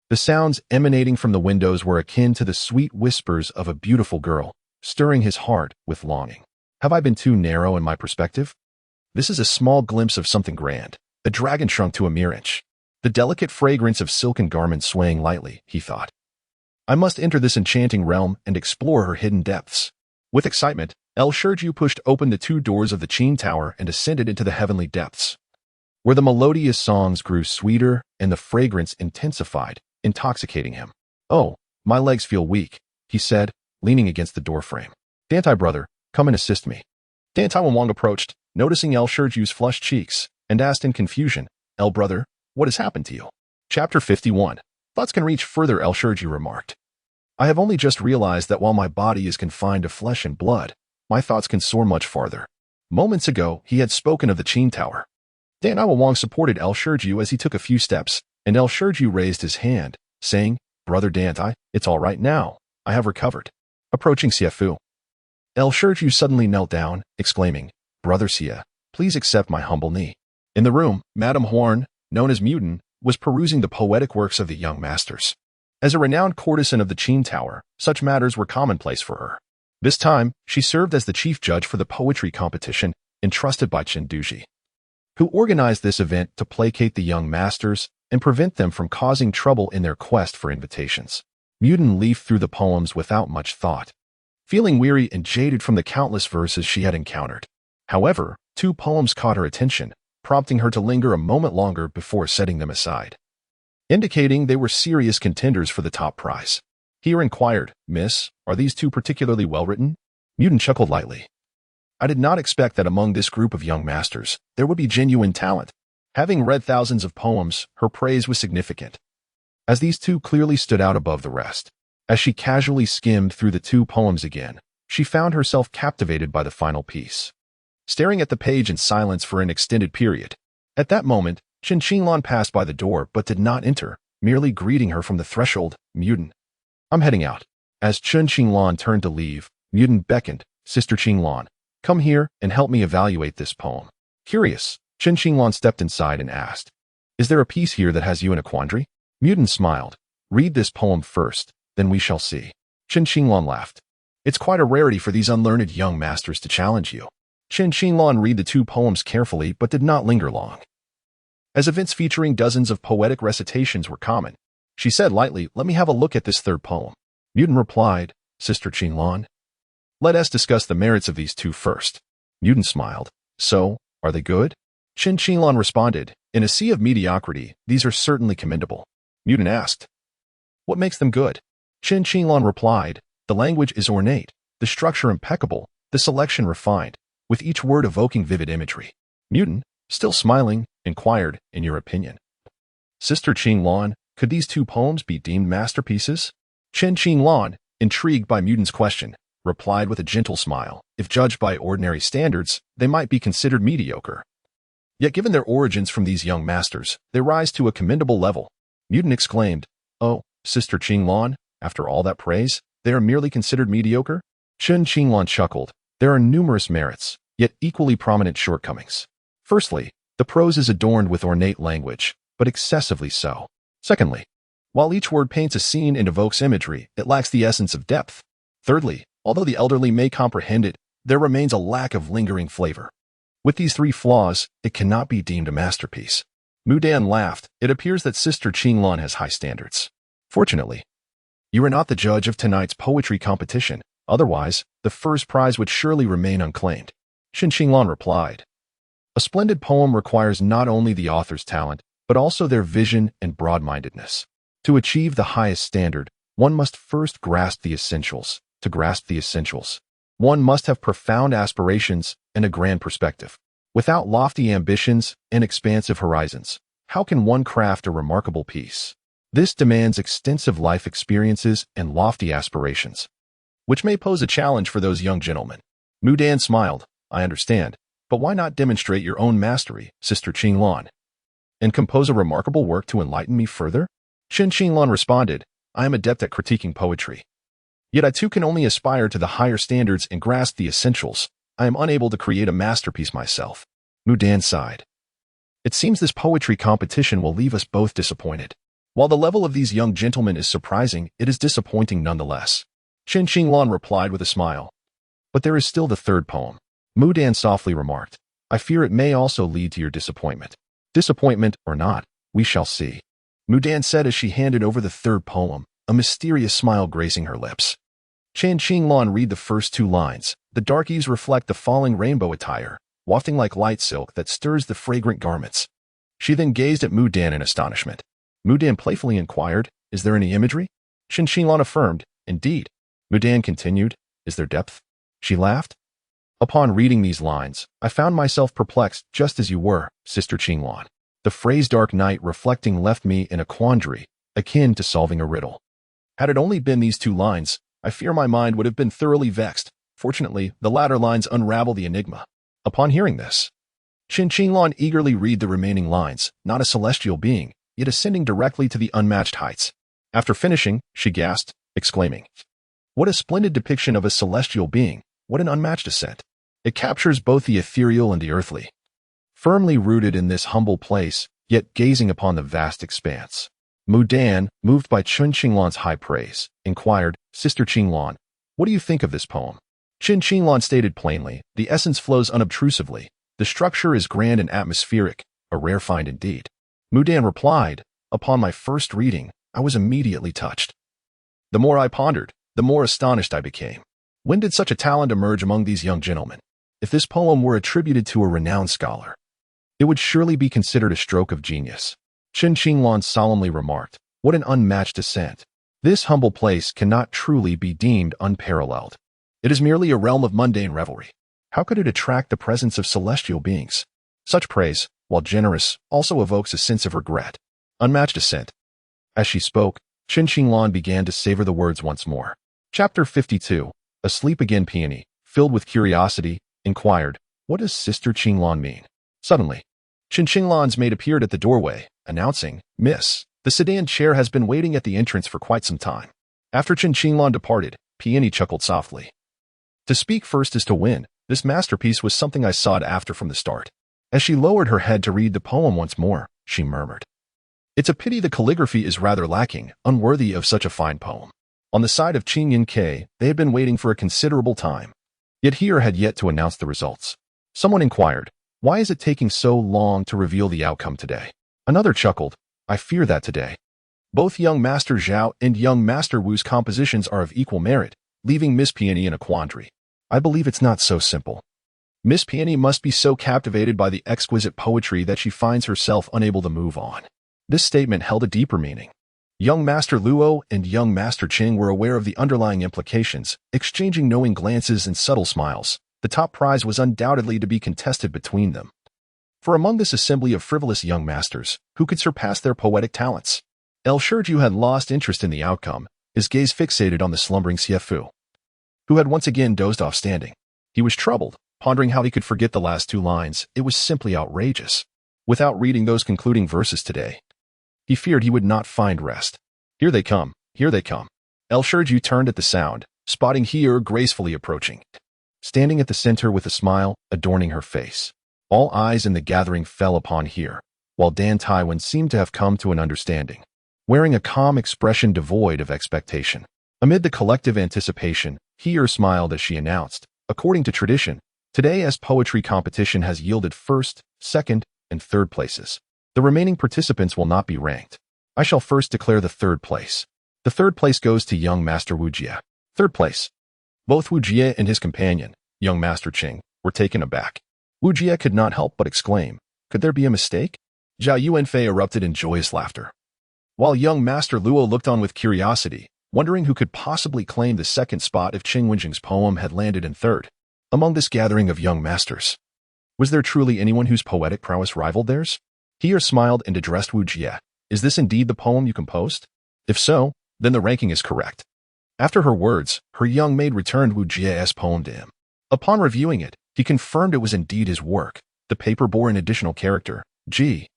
the sounds emanating from the windows were akin to the sweet whispers of a beautiful girl, stirring his heart with longing. Have I been too narrow in my perspective? This is a small glimpse of something grand. The dragon shrunk to a mere inch. The delicate fragrance of silken garments swaying lightly, he thought. I must enter this enchanting realm and explore her hidden depths. With excitement, El Shurji pushed open the two doors of the Qin Tower and ascended into the heavenly depths, where the melodious songs grew sweeter and the fragrance intensified, intoxicating him. Oh, my legs feel weak, he said, leaning against the doorframe. Dantai brother, come and assist me. Dantai Manor approached, noticing El Shurji's flushed cheeks, and asked in confusion, El brother, what has happened to you? Chapter 51. Thoughts can reach further, El Shurji remarked. I have only just realized that while my body is confined to flesh and blood, my thoughts can soar much farther. Moments ago, he had spoken of the Qin Tower. Dantai Manor supported El Shurji as he took a few steps, and El Shurji raised his hand, saying, Brother Dantai, it's all right now. I have recovered. Approaching Xie Fu, El Shurji suddenly knelt down, exclaiming, Brother Xie, please accept my humble knee. In the room, Madame Horn, known as Mutin, was perusing the poetic works of the young masters. As a renowned courtesan of the Qin Tower, such matters were commonplace for her. This time, she served as the chief judge for the poetry competition entrusted by Chen Duji, who organized this event to placate the young masters and prevent them from causing trouble in their quest for invitations. Mutin leafed through the poems without much thought, feeling weary and jaded from the countless verses she had encountered. However, two poems caught her attention, prompting her to linger a moment longer before setting them aside, indicating they were serious contenders for the top prize. He inquired, Miss, are these two particularly well-written? Mutin chuckled lightly. I did not expect that among this group of young masters, there would be genuine talent. Having read thousands of poems, her praise was significant, as these two clearly stood out above the rest. As she casually skimmed through the two poems again, she found herself captivated by the final piece, staring at the page in silence for an extended period. At that moment, Chen Qinglan passed by the door but did not enter, merely greeting her from the threshold, Mutin. I'm heading out. As Chen Qinglan turned to leave, Mutin beckoned, Sister Qinglan, come here and help me evaluate this poem. Curious, Chen Qinglan stepped inside and asked, Is there a piece here that has you in a quandary? Mutin smiled. Read this poem first, then we shall see. Chen Qinglan laughed. It's quite a rarity for these unlearned young masters to challenge you. Chen Qinglan read the two poems carefully but did not linger long. As events featuring dozens of poetic recitations were common, she said lightly, Let me have a look at this third poem. Mutin replied, Sister Qinglan, let us discuss the merits of these two first. Mutin smiled. So, are they good? Chen Qinglan responded, In a sea of mediocrity, these are certainly commendable. Mutin asked, What makes them good? Chen Qinglan replied, The language is ornate, the structure impeccable, the selection refined, with each word evoking vivid imagery. Mutin, still smiling, inquired, In your opinion, Sister Qinglan, could these two poems be deemed masterpieces? Chen Qinglan, intrigued by Mutin's question, replied with a gentle smile, If judged by ordinary standards, they might be considered mediocre. Yet given their origins from these young masters, they rise to a commendable level. Mutin exclaimed, Oh, Sister Qinglan, after all that praise, they are merely considered mediocre? Chen Qinglan chuckled. There are numerous merits, yet equally prominent shortcomings. Firstly, the prose is adorned with ornate language, but excessively so. Secondly, while each word paints a scene and evokes imagery, it lacks the essence of depth. Thirdly, although the elderly may comprehend it, there remains a lack of lingering flavor. With these three flaws, it cannot be deemed a masterpiece. Mu Dan laughed. It appears that Sister Qinglan has high standards. Fortunately, you are not the judge of tonight's poetry competition. Otherwise, the first prize would surely remain unclaimed. Qin Qinglan replied. A splendid poem requires not only the author's talent, but also their vision and broad-mindedness. To achieve the highest standard, one must first grasp the essentials. To grasp the essentials, one must have profound aspirations and a grand perspective. Without lofty ambitions and expansive horizons, how can one craft a remarkable piece? This demands extensive life experiences and lofty aspirations, which may pose a challenge for those young gentlemen. Mu Dan smiled. I understand, but why not demonstrate your own mastery, Sister Qinglan, and compose a remarkable work to enlighten me further? Qin Qinglan responded, I am adept at critiquing poetry. Yet I too can only aspire to the higher standards and grasp the essentials. I am unable to create a masterpiece myself. Mu Dan sighed. It seems this poetry competition will leave us both disappointed. While the level of these young gentlemen is surprising, it is disappointing nonetheless. Qin Qinglan replied with a smile. But there is still the third poem. Mu Dan softly remarked. I fear it may also lead to your disappointment. Disappointment or not, we shall see. Mu Dan said as she handed over the third poem, a mysterious smile gracing her lips. Qin Qinglan read the first two lines. The darkies reflect the falling rainbow attire, wafting like light silk that stirs the fragrant garments. She then gazed at Mu Dan in astonishment. Mu Dan playfully inquired, Is there any imagery? Qin Qinglan affirmed, Indeed. Mu Dan continued, Is there depth? She laughed. Upon reading these lines, I found myself perplexed just as you were, Sister Qinglan. The phrase dark night reflecting left me in a quandary, akin to solving a riddle. Had it only been these two lines, I fear my mind would have been thoroughly vexed. Fortunately, the latter lines unravel the enigma. Upon hearing this, Qin Qinglan eagerly read the remaining lines, not a celestial being, yet ascending directly to the unmatched heights. After finishing, she gasped, exclaiming, What a splendid depiction of a celestial being, what an unmatched ascent. It captures both the ethereal and the earthly. Firmly rooted in this humble place, yet gazing upon the vast expanse. Mu Dan, moved by Qin Qinglan's high praise, inquired, Sister Qinglan, what do you think of this poem? Qin Qinglan stated plainly, the essence flows unobtrusively. The structure is grand and atmospheric, a rare find indeed. Mu Dan replied, Upon my first reading, I was immediately touched. The more I pondered, the more astonished I became. When did such a talent emerge among these young gentlemen? If this poem were attributed to a renowned scholar, it would surely be considered a stroke of genius. Qin Qinglan solemnly remarked, What an unmatched ascent. This humble place cannot truly be deemed unparalleled. It is merely a realm of mundane revelry. How could it attract the presence of celestial beings? Such praise, while generous, also evokes a sense of regret. Unmatched ascent. As she spoke, Qin Qinglan began to savor the words once more. Chapter 52. Asleep again. Peony, filled with curiosity, inquired, What does Sister Qinglan mean? Suddenly, Qin Qinglan's maid appeared at the doorway, announcing, Miss, the sedan chair has been waiting at the entrance for quite some time. After Qin Qinglan departed, Peony chuckled softly. To speak first is to win. This masterpiece was something I sought after from the start. As she lowered her head to read the poem once more, she murmured, It's a pity the calligraphy is rather lacking, unworthy of such a fine poem. On the side of Qing Yin Ke, they had been waiting for a considerable time. Yet Heer had yet to announce the results. Someone inquired, Why is it taking so long to reveal the outcome today? Another chuckled, I fear that today. Both young Master Zhao and young Master Wu's compositions are of equal merit, leaving Miss Peony in a quandary. I believe it's not so simple. Miss Peony must be so captivated by the exquisite poetry that she finds herself unable to move on. This statement held a deeper meaning. Young Master Luo and young Master Qing were aware of the underlying implications, exchanging knowing glances and subtle smiles. The top prize was undoubtedly to be contested between them. For among this assembly of frivolous young masters, who could surpass their poetic talents? El Shurju had lost interest in the outcome, his gaze fixated on the slumbering Xie Fu, who had once again dozed off standing. He was troubled, pondering how he could forget the last two lines. It was simply outrageous. Without reading those concluding verses today, he feared he would not find rest. Here they come, here they come. El Shurju turned at the sound, spotting Heer gracefully approaching, standing at the center with a smile adorning her face. All eyes in the gathering fell upon Heer, while Dantai Manor seemed to have come to an understanding, wearing a calm expression devoid of expectation. Amid the collective anticipation, Heer smiled as she announced, According to tradition, today's poetry competition has yielded first, second, and third places. The remaining participants will not be ranked. I shall first declare the third place. The third place goes to young Master Wu Jie. Third place. Both Wu Jie and his companion, young Master Qing, were taken aback. Wu Jie could not help but exclaim, "Could there be a mistake?" Zhao Yuanfei erupted in joyous laughter, while young Master Luo looked on with curiosity, wondering who could possibly claim the second spot if Qing Wenjing's poem had landed in third. Among this gathering of young masters, was there truly anyone whose poetic prowess rivaled theirs? He smiled and addressed Wu Jie. "Is this indeed the poem you composed? If so, then the ranking is correct." After her words, her young maid returned Wu Jie's poem to him. Upon reviewing it, he confirmed it was indeed his work. The paper bore an additional character, G,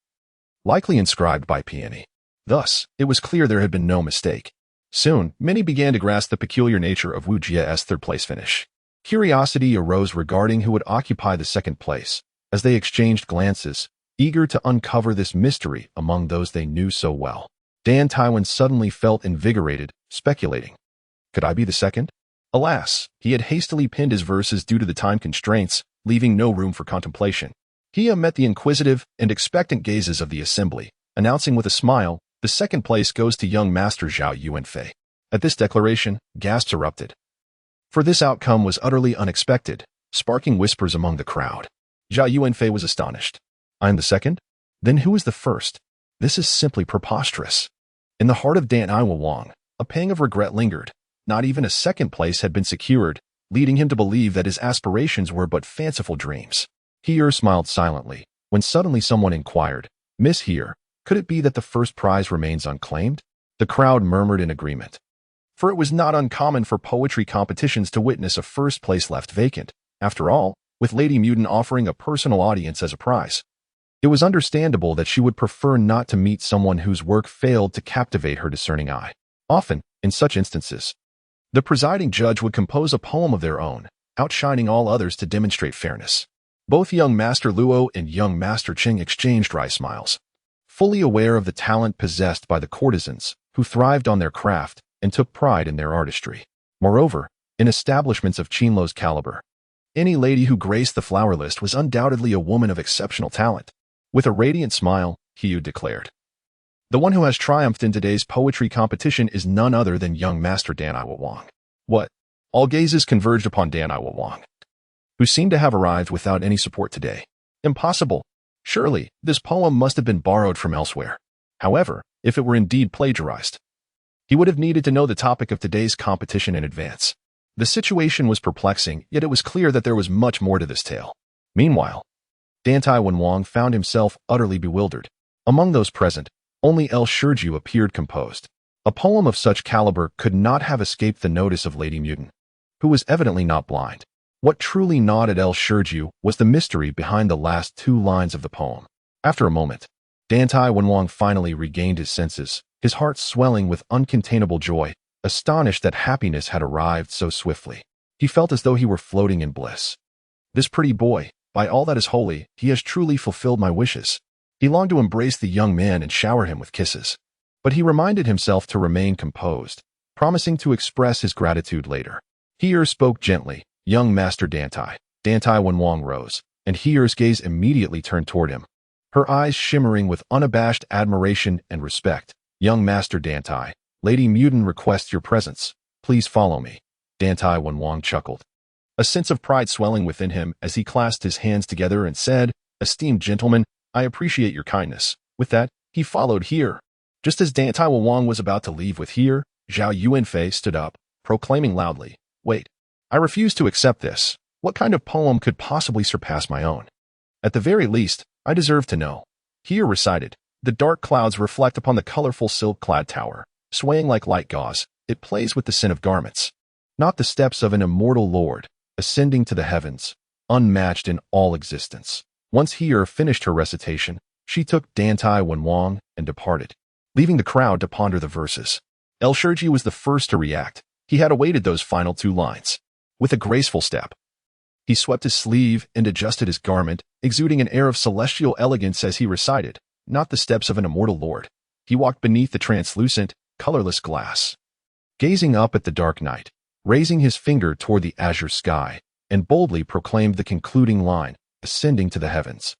likely inscribed by Peony. Thus, it was clear there had been no mistake. Soon, many began to grasp the peculiar nature of Wu Jie's third-place finish. Curiosity arose regarding who would occupy the second place, as they exchanged glances, eager to uncover this mystery among those they knew so well. Dan Taiwan suddenly felt invigorated, speculating. Could I be the second? Alas, he had hastily pinned his verses due to the time constraints, leaving no room for contemplation. He met the inquisitive and expectant gazes of the assembly, announcing with a smile, "The second place goes to young Master Zhao Yuanfei." At this declaration, gasps erupted. For this outcome was utterly unexpected, sparking whispers among the crowd. Zhao Yuanfei was astonished. "I am the second? Then who is the first? This is simply preposterous." In the heart of Dantai Wang, a pang of regret lingered. Not even a second place had been secured, leading him to believe that his aspirations were but fanciful dreams. He smiled silently, when suddenly someone inquired, "Miss Here, could it be that the first prize remains unclaimed?" The crowd murmured in agreement. For it was not uncommon for poetry competitions to witness a first place left vacant. After all, with Lady Muden offering a personal audience as a prize, it was understandable that she would prefer not to meet someone whose work failed to captivate her discerning eye. Often, in such instances, the presiding judge would compose a poem of their own, outshining all others to demonstrate fairness. Both young Master Luo and young Master Qing exchanged wry smiles, fully aware of the talent possessed by the courtesans, who thrived on their craft and took pride in their artistry. Moreover, in establishments of Qinlo's caliber, any lady who graced the flower list was undoubtedly a woman of exceptional talent. With a radiant smile, Hiyu declared, "The one who has triumphed in today's poetry competition is none other than young Master Dantai Wang." What? All gazes converged upon Dantai Wang, who seemed to have arrived without any support today. Impossible. Surely, this poem must have been borrowed from elsewhere. However, if it were indeed plagiarized, he would have needed to know the topic of today's competition in advance. The situation was perplexing, yet it was clear that there was much more to this tale. Meanwhile, Dantai Wang found himself utterly bewildered. Among those present, only El Shurju appeared composed. A poem of such caliber could not have escaped the notice of Lady Muden, who was evidently not blind. What truly gnawed at El Shurju was the mystery behind the last two lines of the poem. After a moment, Dantai Wang finally regained his senses, his heart swelling with uncontainable joy, astonished that happiness had arrived so swiftly. He felt as though he were floating in bliss. This pretty boy, by all that is holy, he has truly fulfilled my wishes. He longed to embrace the young man and shower him with kisses. But he reminded himself to remain composed, promising to express his gratitude later. He spoke gently, "Young Master Dantai." Dantai Wang rose, and Heer's gaze immediately turned toward him, her eyes shimmering with unabashed admiration and respect. "Young Master Dantai, Lady Muden requests your presence. Please follow me." Dantai Wang chuckled, a sense of pride swelling within him as he clasped his hands together and said, "Esteemed gentlemen, I appreciate your kindness." With that, he followed Heer. Just as Dantai Wang was about to leave with Heer, Zhao Yuanfei stood up, proclaiming loudly, "Wait, I refuse to accept this. What kind of poem could possibly surpass my own? At the very least, I deserve to know." Heer recited, "The dark clouds reflect upon the colorful silk-clad tower. Swaying like light gauze, it plays with the sin of garments. Not the steps of an immortal lord, ascending to the heavens, unmatched in all existence." Once Heer finished her recitation, she took Dantai Wang and departed, leaving the crowd to ponder the verses. El Shurji was the first to react. He had awaited those final two lines. With a graceful step, he swept his sleeve and adjusted his garment, exuding an air of celestial elegance as he recited, "Not the steps of an immortal lord." He walked beneath the translucent, colorless glass, gazing up at the dark night, raising his finger toward the azure sky, and boldly proclaimed the concluding line, "Ascending to the heavens,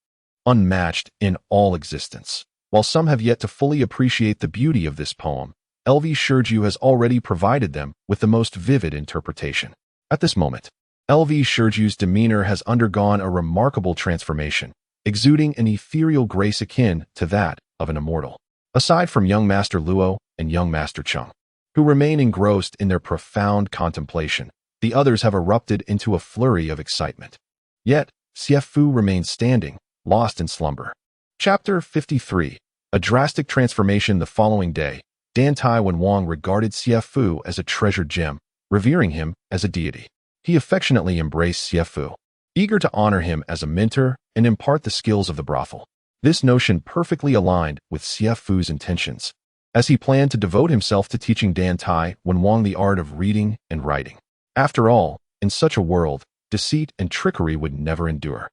unmatched in all existence." While some have yet to fully appreciate the beauty of this poem, LV Shurju has already provided them with the most vivid interpretation. At this moment, LV Shurju's demeanor has undergone a remarkable transformation, exuding an ethereal grace akin to that of an immortal. Aside from young Master Luo and young Master Chung, who remain engrossed in their profound contemplation, the others have erupted into a flurry of excitement. Yet, Xie Fu remains standing, lost in slumber. Chapter 53. A drastic transformation. The following day, Dantai Manor regarded Xie Fu as a treasured gem, revering him as a deity. He affectionately embraced Xie Fu, eager to honor him as a mentor and impart the skills of the brothel. This notion perfectly aligned with Xie Fu's intentions, as he planned to devote himself to teaching Dantai Manor the art of reading and writing. After all, in such a world, deceit and trickery would never endure.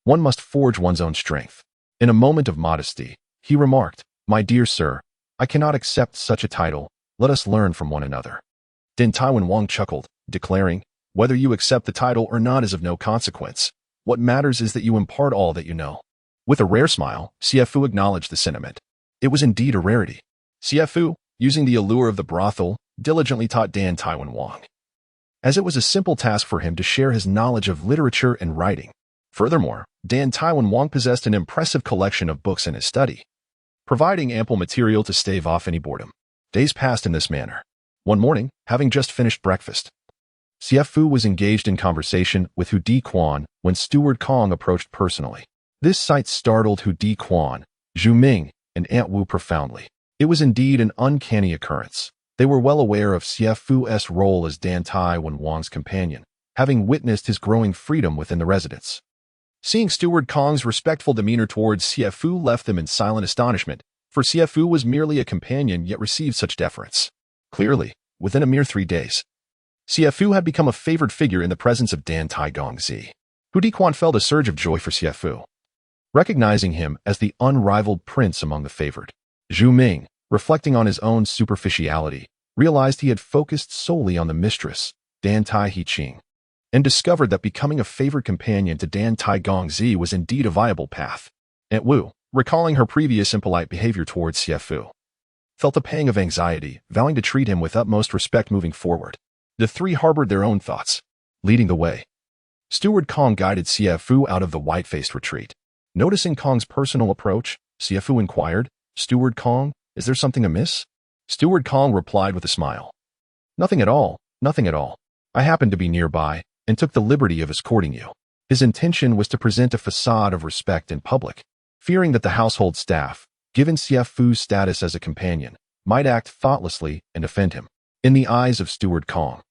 One must forge one's own strength. In a moment of modesty, he remarked, "My dear sir, I cannot accept such a title. Let us learn from one another." Dantai Manor chuckled, declaring, "Whether you accept the title or not is of no consequence. What matters is that you impart all that you know." With a rare smile, Xie Fu acknowledged the sentiment. It was indeed a rarity. Xie Fu, using the allure of the brothel, diligently taught Dantai Manor, as it was a simple task for him to share his knowledge of literature and writing. Furthermore, Dantai Manor possessed an impressive collection of books in his study, providing ample material to stave off any boredom. Days passed in this manner. One morning, having just finished breakfast, Xie Fu was engaged in conversation with Hu Di Quan when Steward Kong approached personally. This sight startled Hu Di Quan, Zhu Ming, and Aunt Wu profoundly. It was indeed an uncanny occurrence. They were well aware of Xie Fu's role as Dantai Manor's companion, having witnessed his growing freedom within the residence. Seeing Steward Kong's respectful demeanor towards Xie Fu left them in silent astonishment, for Xie Fu was merely a companion yet received such deference. Clearly, within a mere 3 days, Xie Fu had become a favored figure in the presence of Dantai Gongzi. Hu Di Quan felt a surge of joy for Xie Fu, recognizing him as the unrivaled prince among the favored. Zhu Ming, reflecting on his own superficiality, realized he had focused solely on the mistress, Dantai Hiqing, and discovered that becoming a favored companion to Dantai Gongzi was indeed a viable path. Aunt Wu, recalling her previous impolite behavior towards Xie Fu, felt a pang of anxiety, vowing to treat him with utmost respect moving forward. The three harbored their own thoughts. Leading the way, Steward Kong guided Xie Fu out of the white-faced retreat. Noticing Kong's personal approach, Xie Fu inquired, "Steward Kong, is there something amiss?" Steward Kong replied with a smile, "Nothing at all, nothing at all. I happened to be nearby and took the liberty of escorting you." His intention was to present a facade of respect in public, fearing that the household staff, given Xie Fu's status as a companion, might act thoughtlessly and offend him. In the eyes of Steward Kong,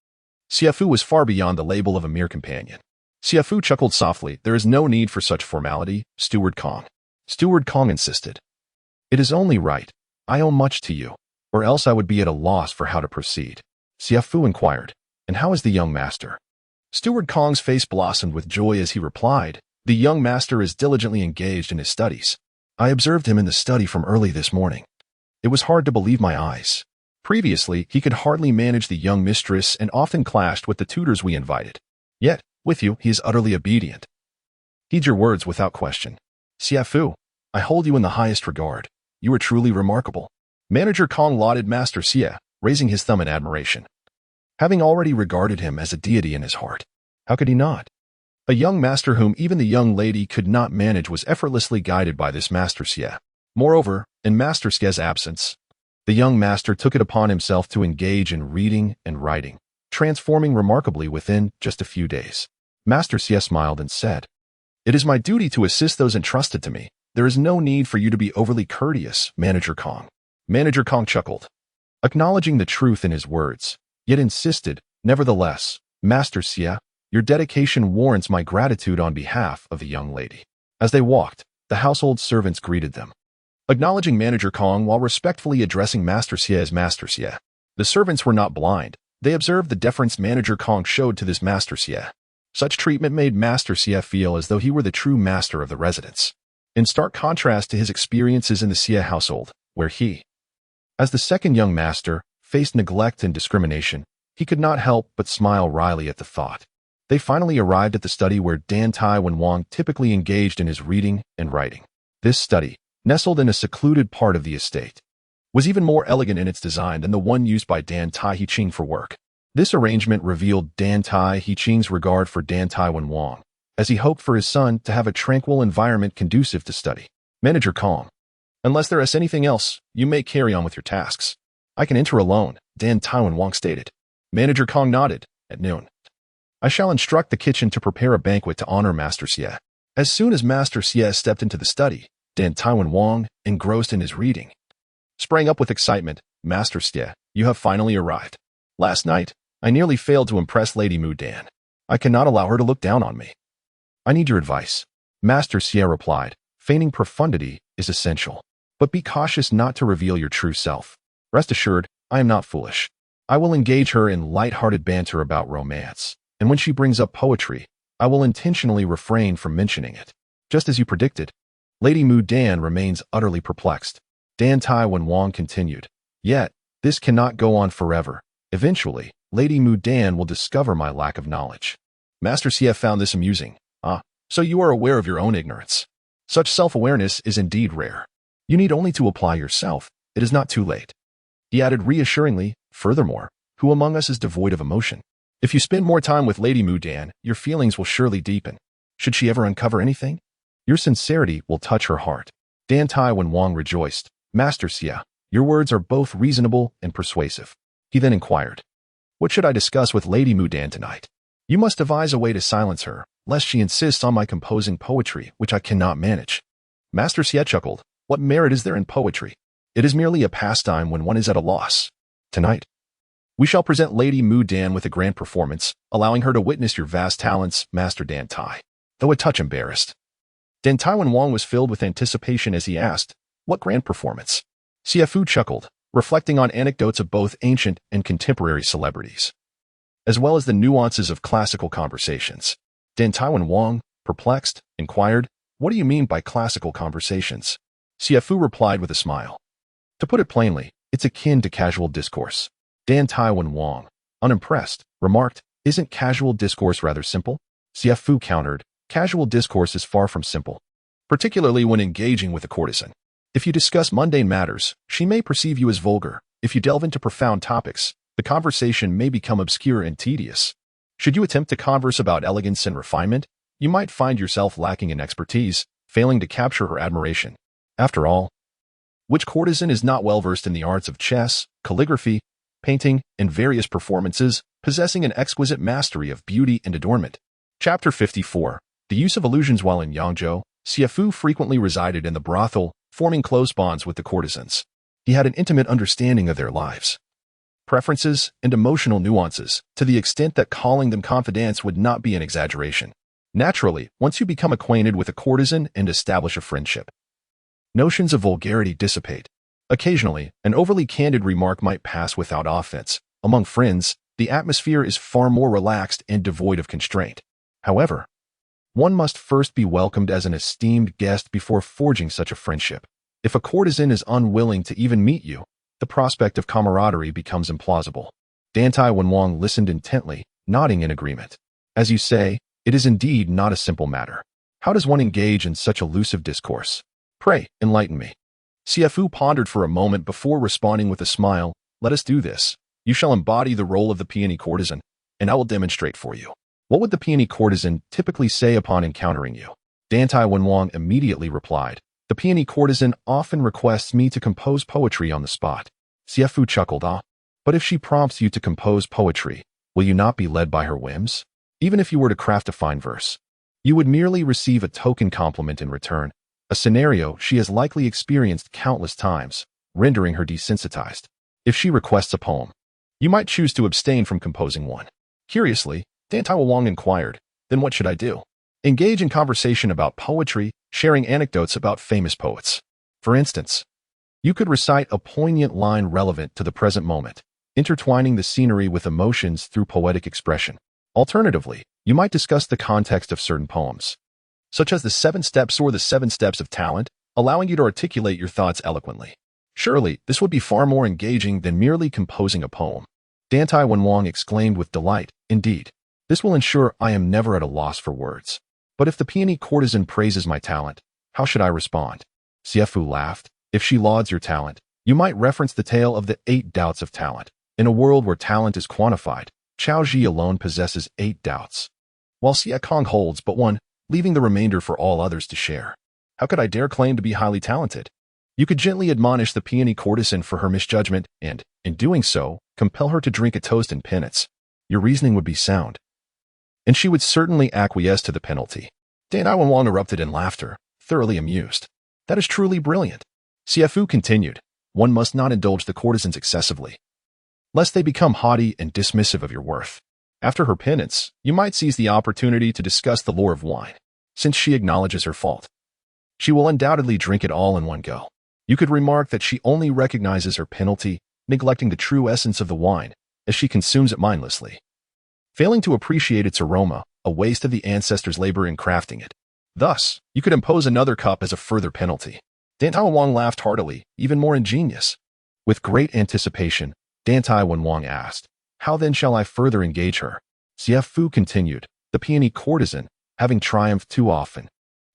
Xie Fu was far beyond the label of a mere companion. Xie Fu chuckled softly. "There is no need for such formality, Steward Kong." Steward Kong insisted, "It is only right. I owe much to you, or else I would be at a loss for how to proceed." Xie Fu inquired, "And how is the young master?" Steward Kong's face blossomed with joy as he replied, "The young master is diligently engaged in his studies. I observed him in the study from early this morning. It was hard to believe my eyes. Previously, he could hardly manage the young mistress and often clashed with the tutors we invited. Yet, with you, he is utterly obedient. Heed your words without question. Xie Fu, I hold you in the highest regard. You are truly remarkable." Manager Kong lauded Master Xie, raising his thumb in admiration. Having already regarded him as a deity in his heart, how could he not? A young master whom even the young lady could not manage was effortlessly guided by this Master Xie. Moreover, in Master Xie's absence, the young master took it upon himself to engage in reading and writing, transforming remarkably within just a few days. Master Xie smiled and said, "It is my duty to assist those entrusted to me. There is no need for you to be overly courteous, Manager Kong." Manager Kong chuckled, acknowledging the truth in his words, yet insisted, "Nevertheless, Master Xie, your dedication warrants my gratitude on behalf of the young lady." As they walked, the household servants greeted them, acknowledging Manager Kong while respectfully addressing Master Xie as Master Xie. The servants were not blind. They observed the deference Manager Kong showed to this Master Xie. Such treatment made Master Xie feel as though he were the true master of the residence, in stark contrast to his experiences in the Xie household, where he, as the second young master, faced neglect and discrimination. He could not help but smile wryly at the thought. They finally arrived at the study where Dantai Manor typically engaged in his reading and writing. This study, nestled in a secluded part of the estate, was even more elegant in its design than the one used by Dantai Hiqing for work. This arrangement revealed Dantai Hiqing's regard for Dantai Wang, as he hoped for his son to have a tranquil environment conducive to study. Manager Kong, unless there is anything else, you may carry on with your tasks. I can enter alone, Dantai Wang stated. Manager Kong nodded. At noon, I shall instruct the kitchen to prepare a banquet to honor Master Xie. As soon as Master Xie stepped into the study, Dantai Wang, engrossed in his reading, sprang up with excitement. Master Xie, you have finally arrived. Last night, I nearly failed to impress Lady Mu Dan. I cannot allow her to look down on me. I need your advice. Master Xie replied, feigning profundity is essential, but be cautious not to reveal your true self. Rest assured, I am not foolish. I will engage her in light-hearted banter about romance, and when she brings up poetry, I will intentionally refrain from mentioning it. Just as you predicted, Lady Mu Dan remains utterly perplexed. Dantai Wang continued, yet, this cannot go on forever. Eventually, Lady Mu Dan will discover my lack of knowledge. Master Xie found this amusing. So you are aware of your own ignorance. Such self-awareness is indeed rare. You need only to apply yourself. It is not too late. He added reassuringly, furthermore, who among us is devoid of emotion? If you spend more time with Lady Mu Dan, your feelings will surely deepen. Should she ever uncover anything, your sincerity will touch her heart. Dantai Wang rejoiced. Master Xie, your words are both reasonable and persuasive. He then inquired, what should I discuss with Lady Mu Dan tonight? You must devise a way to silence her, lest she insists on my composing poetry, which I cannot manage. Master Xie chuckled. What merit is there in poetry? It is merely a pastime when one is at a loss. Tonight, we shall present Lady Mu Dan with a grand performance, allowing her to witness your vast talents, Master Dantai. Though a touch embarrassed, Dantai Wang was filled with anticipation as he asked, what grand performance? Xie Fu chuckled, reflecting on anecdotes of both ancient and contemporary celebrities, as well as the nuances of classical conversations. Dantai Wang, perplexed, inquired, what do you mean by classical conversations? Xie Fu replied with a smile. To put it plainly, it's akin to casual discourse. Dantai Wang, unimpressed, remarked, isn't casual discourse rather simple? Xie Fu countered, casual discourse is far from simple, particularly when engaging with a courtesan. If you discuss mundane matters, she may perceive you as vulgar. If you delve into profound topics, the conversation may become obscure and tedious. Should you attempt to converse about elegance and refinement, you might find yourself lacking in expertise, failing to capture her admiration. After all, which courtesan is not well versed in the arts of chess, calligraphy, painting, and various performances, possessing an exquisite mastery of beauty and adornment? Chapter 54. The use of illusions. While in Yangzhou, Xie Fu frequently resided in the brothel, forming close bonds with the courtesans. He had an intimate understanding of their lives, preferences, and emotional nuances, to the extent that calling them confidants would not be an exaggeration. Naturally, once you become acquainted with a courtesan and establish a friendship, notions of vulgarity dissipate. Occasionally, an overly candid remark might pass without offense. Among friends, the atmosphere is far more relaxed and devoid of constraint. However, one must first be welcomed as an esteemed guest before forging such a friendship. If a courtesan is unwilling to even meet you, the prospect of camaraderie becomes implausible. Dantai Wang listened intently, nodding in agreement. As you say, it is indeed not a simple matter. How does one engage in such elusive discourse? Pray, enlighten me. Xie Fu pondered for a moment before responding with a smile. Let us do this. You shall embody the role of the peony courtesan, and I will demonstrate for you. What would the peony courtesan typically say upon encountering you? Dantai Wang immediately replied, the peony courtesan often requests me to compose poetry on the spot. Xie Fu chuckled, but if she prompts you to compose poetry, will you not be led by her whims? Even if you were to craft a fine verse, you would merely receive a token compliment in return, a scenario she has likely experienced countless times, rendering her desensitized. If she requests a poem, you might choose to abstain from composing one. Curiously, Dantai Wang inquired, then what should I do? Engage in conversation about poetry, sharing anecdotes about famous poets. For instance, you could recite a poignant line relevant to the present moment, intertwining the scenery with emotions through poetic expression. Alternatively, you might discuss the context of certain poems, such as the 7 steps or the 7 steps of talent, allowing you to articulate your thoughts eloquently. Surely, this would be far more engaging than merely composing a poem. Dantai Wang exclaimed with delight, indeed. This will ensure I am never at a loss for words. But if the peony courtesan praises my talent, how should I respond? Xie Fu laughed. If she lauds your talent, you might reference the tale of the 8 doubts of talent. In a world where talent is quantified, Chao Ji alone possesses 8 doubts, while Xie Kong holds but 1, leaving the remainder for all others to share. How could I dare claim to be highly talented? You could gently admonish the peony courtesan for her misjudgment and, in doing so, compel her to drink a toast in penance. Your reasoning would be sound, and she would certainly acquiesce to the penalty. Dantai Manor erupted in laughter, thoroughly amused. That is truly brilliant. Xie Fu continued. One must not indulge the courtesans excessively, lest they become haughty and dismissive of your worth. After her penance, you might seize the opportunity to discuss the lore of wine. Since she acknowledges her fault, she will undoubtedly drink it all in one go. You could remark that she only recognizes her penalty, neglecting the true essence of the wine, as she consumes it mindlessly, failing to appreciate its aroma, a waste of the ancestors' labor in crafting it. Thus, you could impose another cup as a further penalty. Dantai Manor laughed heartily, even more ingenious. With great anticipation, Dantai Manor asked, how then shall I further engage her? Xie Fu continued, the peony courtesan, having triumphed too often,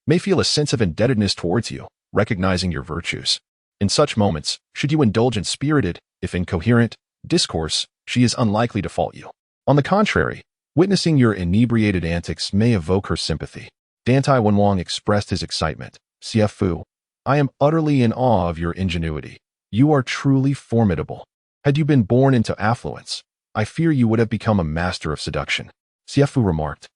may feel a sense of indebtedness towards you, recognizing your virtues. In such moments, should you indulge in spirited, if incoherent, discourse, she is unlikely to fault you. On the contrary, witnessing your inebriated antics may evoke her sympathy. Dantai Manor expressed his excitement. Xie Fu, I am utterly in awe of your ingenuity. You are truly formidable. Had you been born into affluence, I fear you would have become a master of seduction. Xie Fu remarked.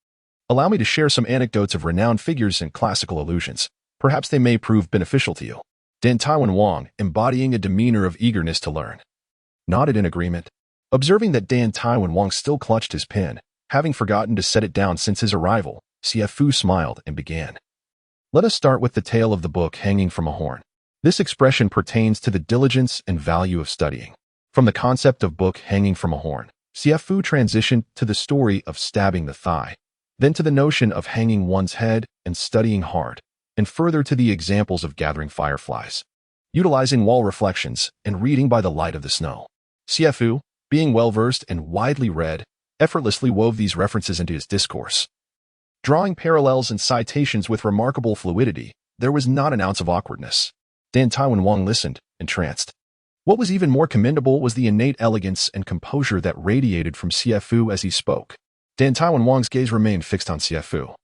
Allow me to share some anecdotes of renowned figures and classical allusions. Perhaps they may prove beneficial to you. Dantai Manor, embodying a demeanor of eagerness to learn, nodded in agreement. Observing that Dantai Manor still clutched his pen, having forgotten to set it down since his arrival, Xie Fu smiled and began. Let us start with the tale of the book hanging from a horn. This expression pertains to the diligence and value of studying. From the concept of book hanging from a horn, Xie Fu transitioned to the story of stabbing the thigh, then to the notion of hanging one's head and studying hard, and further to the examples of gathering fireflies, utilizing wall reflections, and reading by the light of the snow. Xie Fu, being well-versed and widely read, effortlessly wove these references into his discourse. Drawing parallels and citations with remarkable fluidity, there was not an ounce of awkwardness. Dantai Manor listened, entranced. What was even more commendable was the innate elegance and composure that radiated from Xie Fu as he spoke. Dantai Manor's gaze remained fixed on Xie Fu,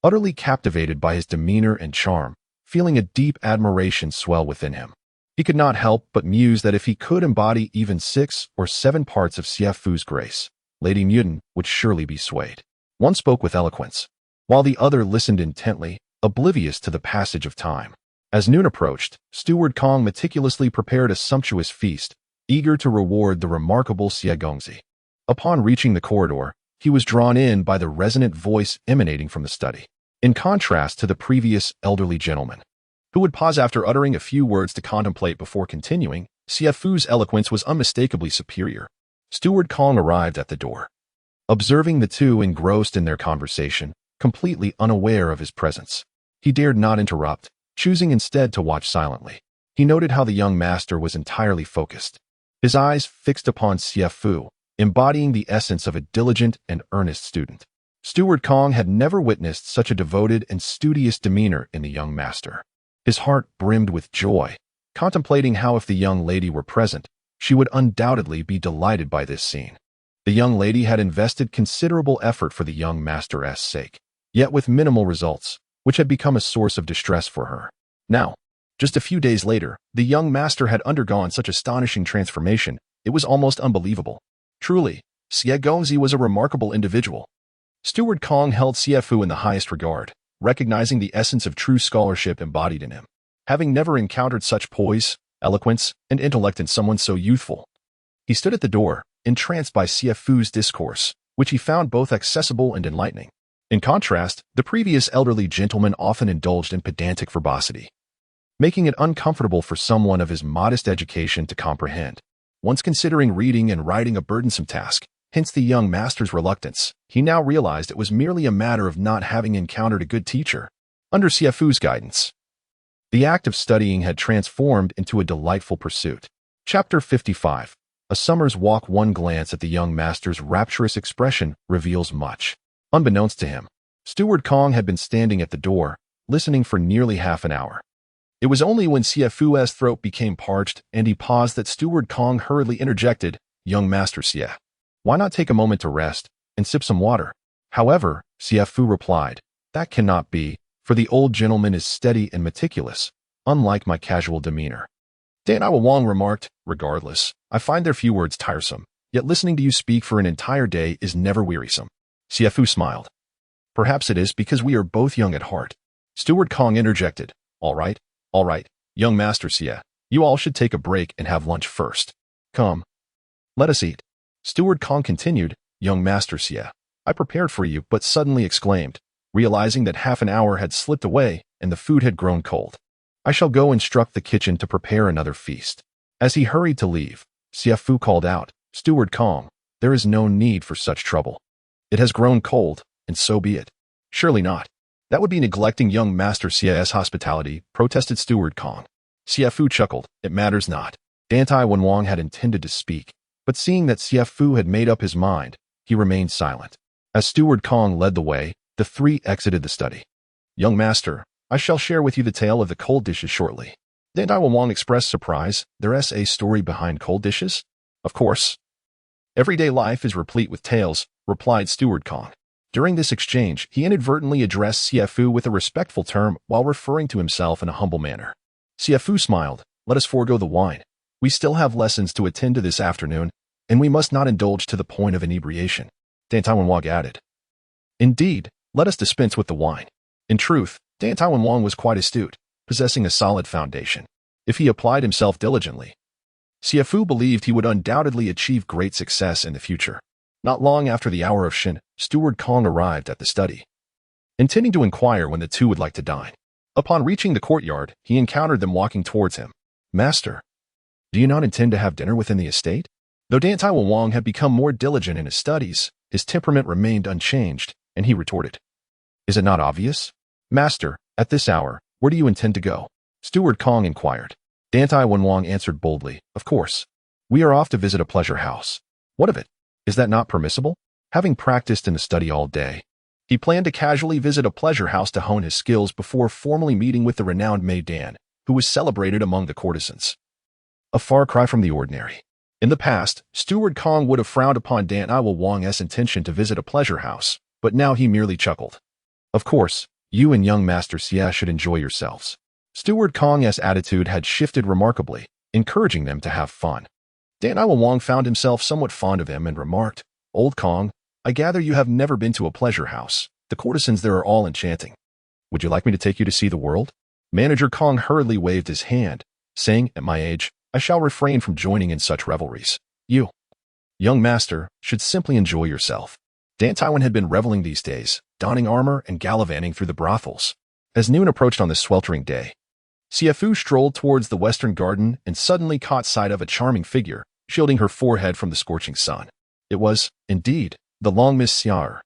utterly captivated by his demeanor and charm, feeling a deep admiration swell within him. He could not help but muse that if he could embody even 6 or 7 parts of Xie Fu's grace, Lady Muten would surely be swayed. One spoke with eloquence, while the other listened intently, oblivious to the passage of time. As noon approached, Steward Kong meticulously prepared a sumptuous feast, eager to reward the remarkable Xie Gongzi. Upon reaching the corridor, he was drawn in by the resonant voice emanating from the study. In contrast to the previous elderly gentleman, who would pause after uttering a few words to contemplate before continuing, Xie Fu's eloquence was unmistakably superior. Steward Kong arrived at the door, observing the two engrossed in their conversation, completely unaware of his presence. He dared not interrupt, choosing instead to watch silently. He noted how the young master was entirely focused, his eyes fixed upon Xie Fu, embodying the essence of a diligent and earnest student. Steward Kong had never witnessed such a devoted and studious demeanor in the young master. His heart brimmed with joy, contemplating how if the young lady were present, she would undoubtedly be delighted by this scene. The young lady had invested considerable effort for the young master's sake, yet with minimal results, which had become a source of distress for her. Now, just a few days later, the young master had undergone such astonishing transformation, it was almost unbelievable. Truly, Xie Gongzi was a remarkable individual. Steward Kong held Xie Fu in the highest regard, recognizing the essence of true scholarship embodied in him. Having never encountered such poise, eloquence, and intellect in someone so youthful, he stood at the door, entranced by Xie Fu's discourse, which he found both accessible and enlightening. In contrast, the previous elderly gentleman often indulged in pedantic verbosity, making it uncomfortable for someone of his modest education to comprehend. Once considering reading and writing a burdensome task, hence the young master's reluctance, he now realized it was merely a matter of not having encountered a good teacher. Under Xie Fu's guidance, the act of studying had transformed into a delightful pursuit. Chapter 55. A summer's walk. One glance at the young master's rapturous expression reveals much. Unbeknownst to him, Steward Kong had been standing at the door, listening for nearly half an hour. It was only when Xie Fu's throat became parched and he paused that Steward Kong hurriedly interjected, "Young Master Xie, why not take a moment to rest and sip some water?" However, Xie Fu replied, "That cannot be, for the old gentleman is steady and meticulous, unlike my casual demeanor." Dantai Wang remarked, "Regardless, I find their few words tiresome, yet listening to you speak for an entire day is never wearisome." Xie Fu smiled. "Perhaps it is because we are both young at heart." Steward Kong interjected, all right, young Master Xie, you all should take a break and have lunch first. Come, let us eat." Steward Kong continued, "Young Master Xie, I prepared for you," but suddenly exclaimed, realizing that half an hour had slipped away and the food had grown cold. "I shall go instruct the kitchen to prepare another feast." As he hurried to leave, Xie Fu called out, "Steward Kong, there is no need for such trouble. It has grown cold, and so be it." "Surely not. That would be neglecting young Master Xie's hospitality," protested Steward Kong. Xie Fu chuckled, "It matters not." Dantai Wang had intended to speak, but seeing that Xie Fu had made up his mind, he remained silent. As Steward Kong led the way, the three exited the study. "Young Master, I shall share with you the tale of the cold dishes shortly." Dantai Wang expressed surprise. "There's a story behind cold dishes?" "Of course. Everyday life is replete with tales," replied Steward Kong. During this exchange, he inadvertently addressed Xie Fu with a respectful term while referring to himself in a humble manner. Xie Fu smiled, "Let us forego the wine. We still have lessons to attend to this afternoon, and we must not indulge to the point of inebriation." Dantai Wang added, "Indeed, let us dispense with the wine." In truth, Dantai Wang was quite astute, possessing a solid foundation. If he applied himself diligently, Xie Fu believed he would undoubtedly achieve great success in the future. Not long after the hour of Shin, Steward Kong arrived at the study, intending to inquire when the two would like to dine. Upon reaching the courtyard, he encountered them walking towards him. "Master, do you not intend to have dinner within the estate?" Though Dantai Wang had become more diligent in his studies, his temperament remained unchanged, and he retorted, "Is it not obvious? Master, at this hour, where do you intend to go?" Steward Kong inquired. Dantai Wang answered boldly, "Of course. We are off to visit a pleasure house." "What of it? Is that not permissible?" Having practiced in the study all day, he planned to casually visit a pleasure house to hone his skills before formally meeting with the renowned maid Dan, who was celebrated among the courtesans. A far cry from the ordinary. In the past, Steward Kong would have frowned upon Dantai Wang's intention to visit a pleasure house, but now he merely chuckled. "Of course, you and young Master Xie should enjoy yourselves." Steward Kong's attitude had shifted remarkably, encouraging them to have fun. Dantai Wang found himself somewhat fond of him and remarked, "Old Kong, I gather you have never been to a pleasure house. The courtesans there are all enchanting. Would you like me to take you to see the world?" Manager Kong hurriedly waved his hand, saying, "At my age, I shall refrain from joining in such revelries. You, young master, should simply enjoy yourself." Dantai had been reveling these days, donning armor and gallivanting through the brothels. As noon approached on this sweltering day, Xie Fu strolled towards the western garden and suddenly caught sight of a charming figure, shielding her forehead from the scorching sun. It was, indeed, the long Miss Xiar.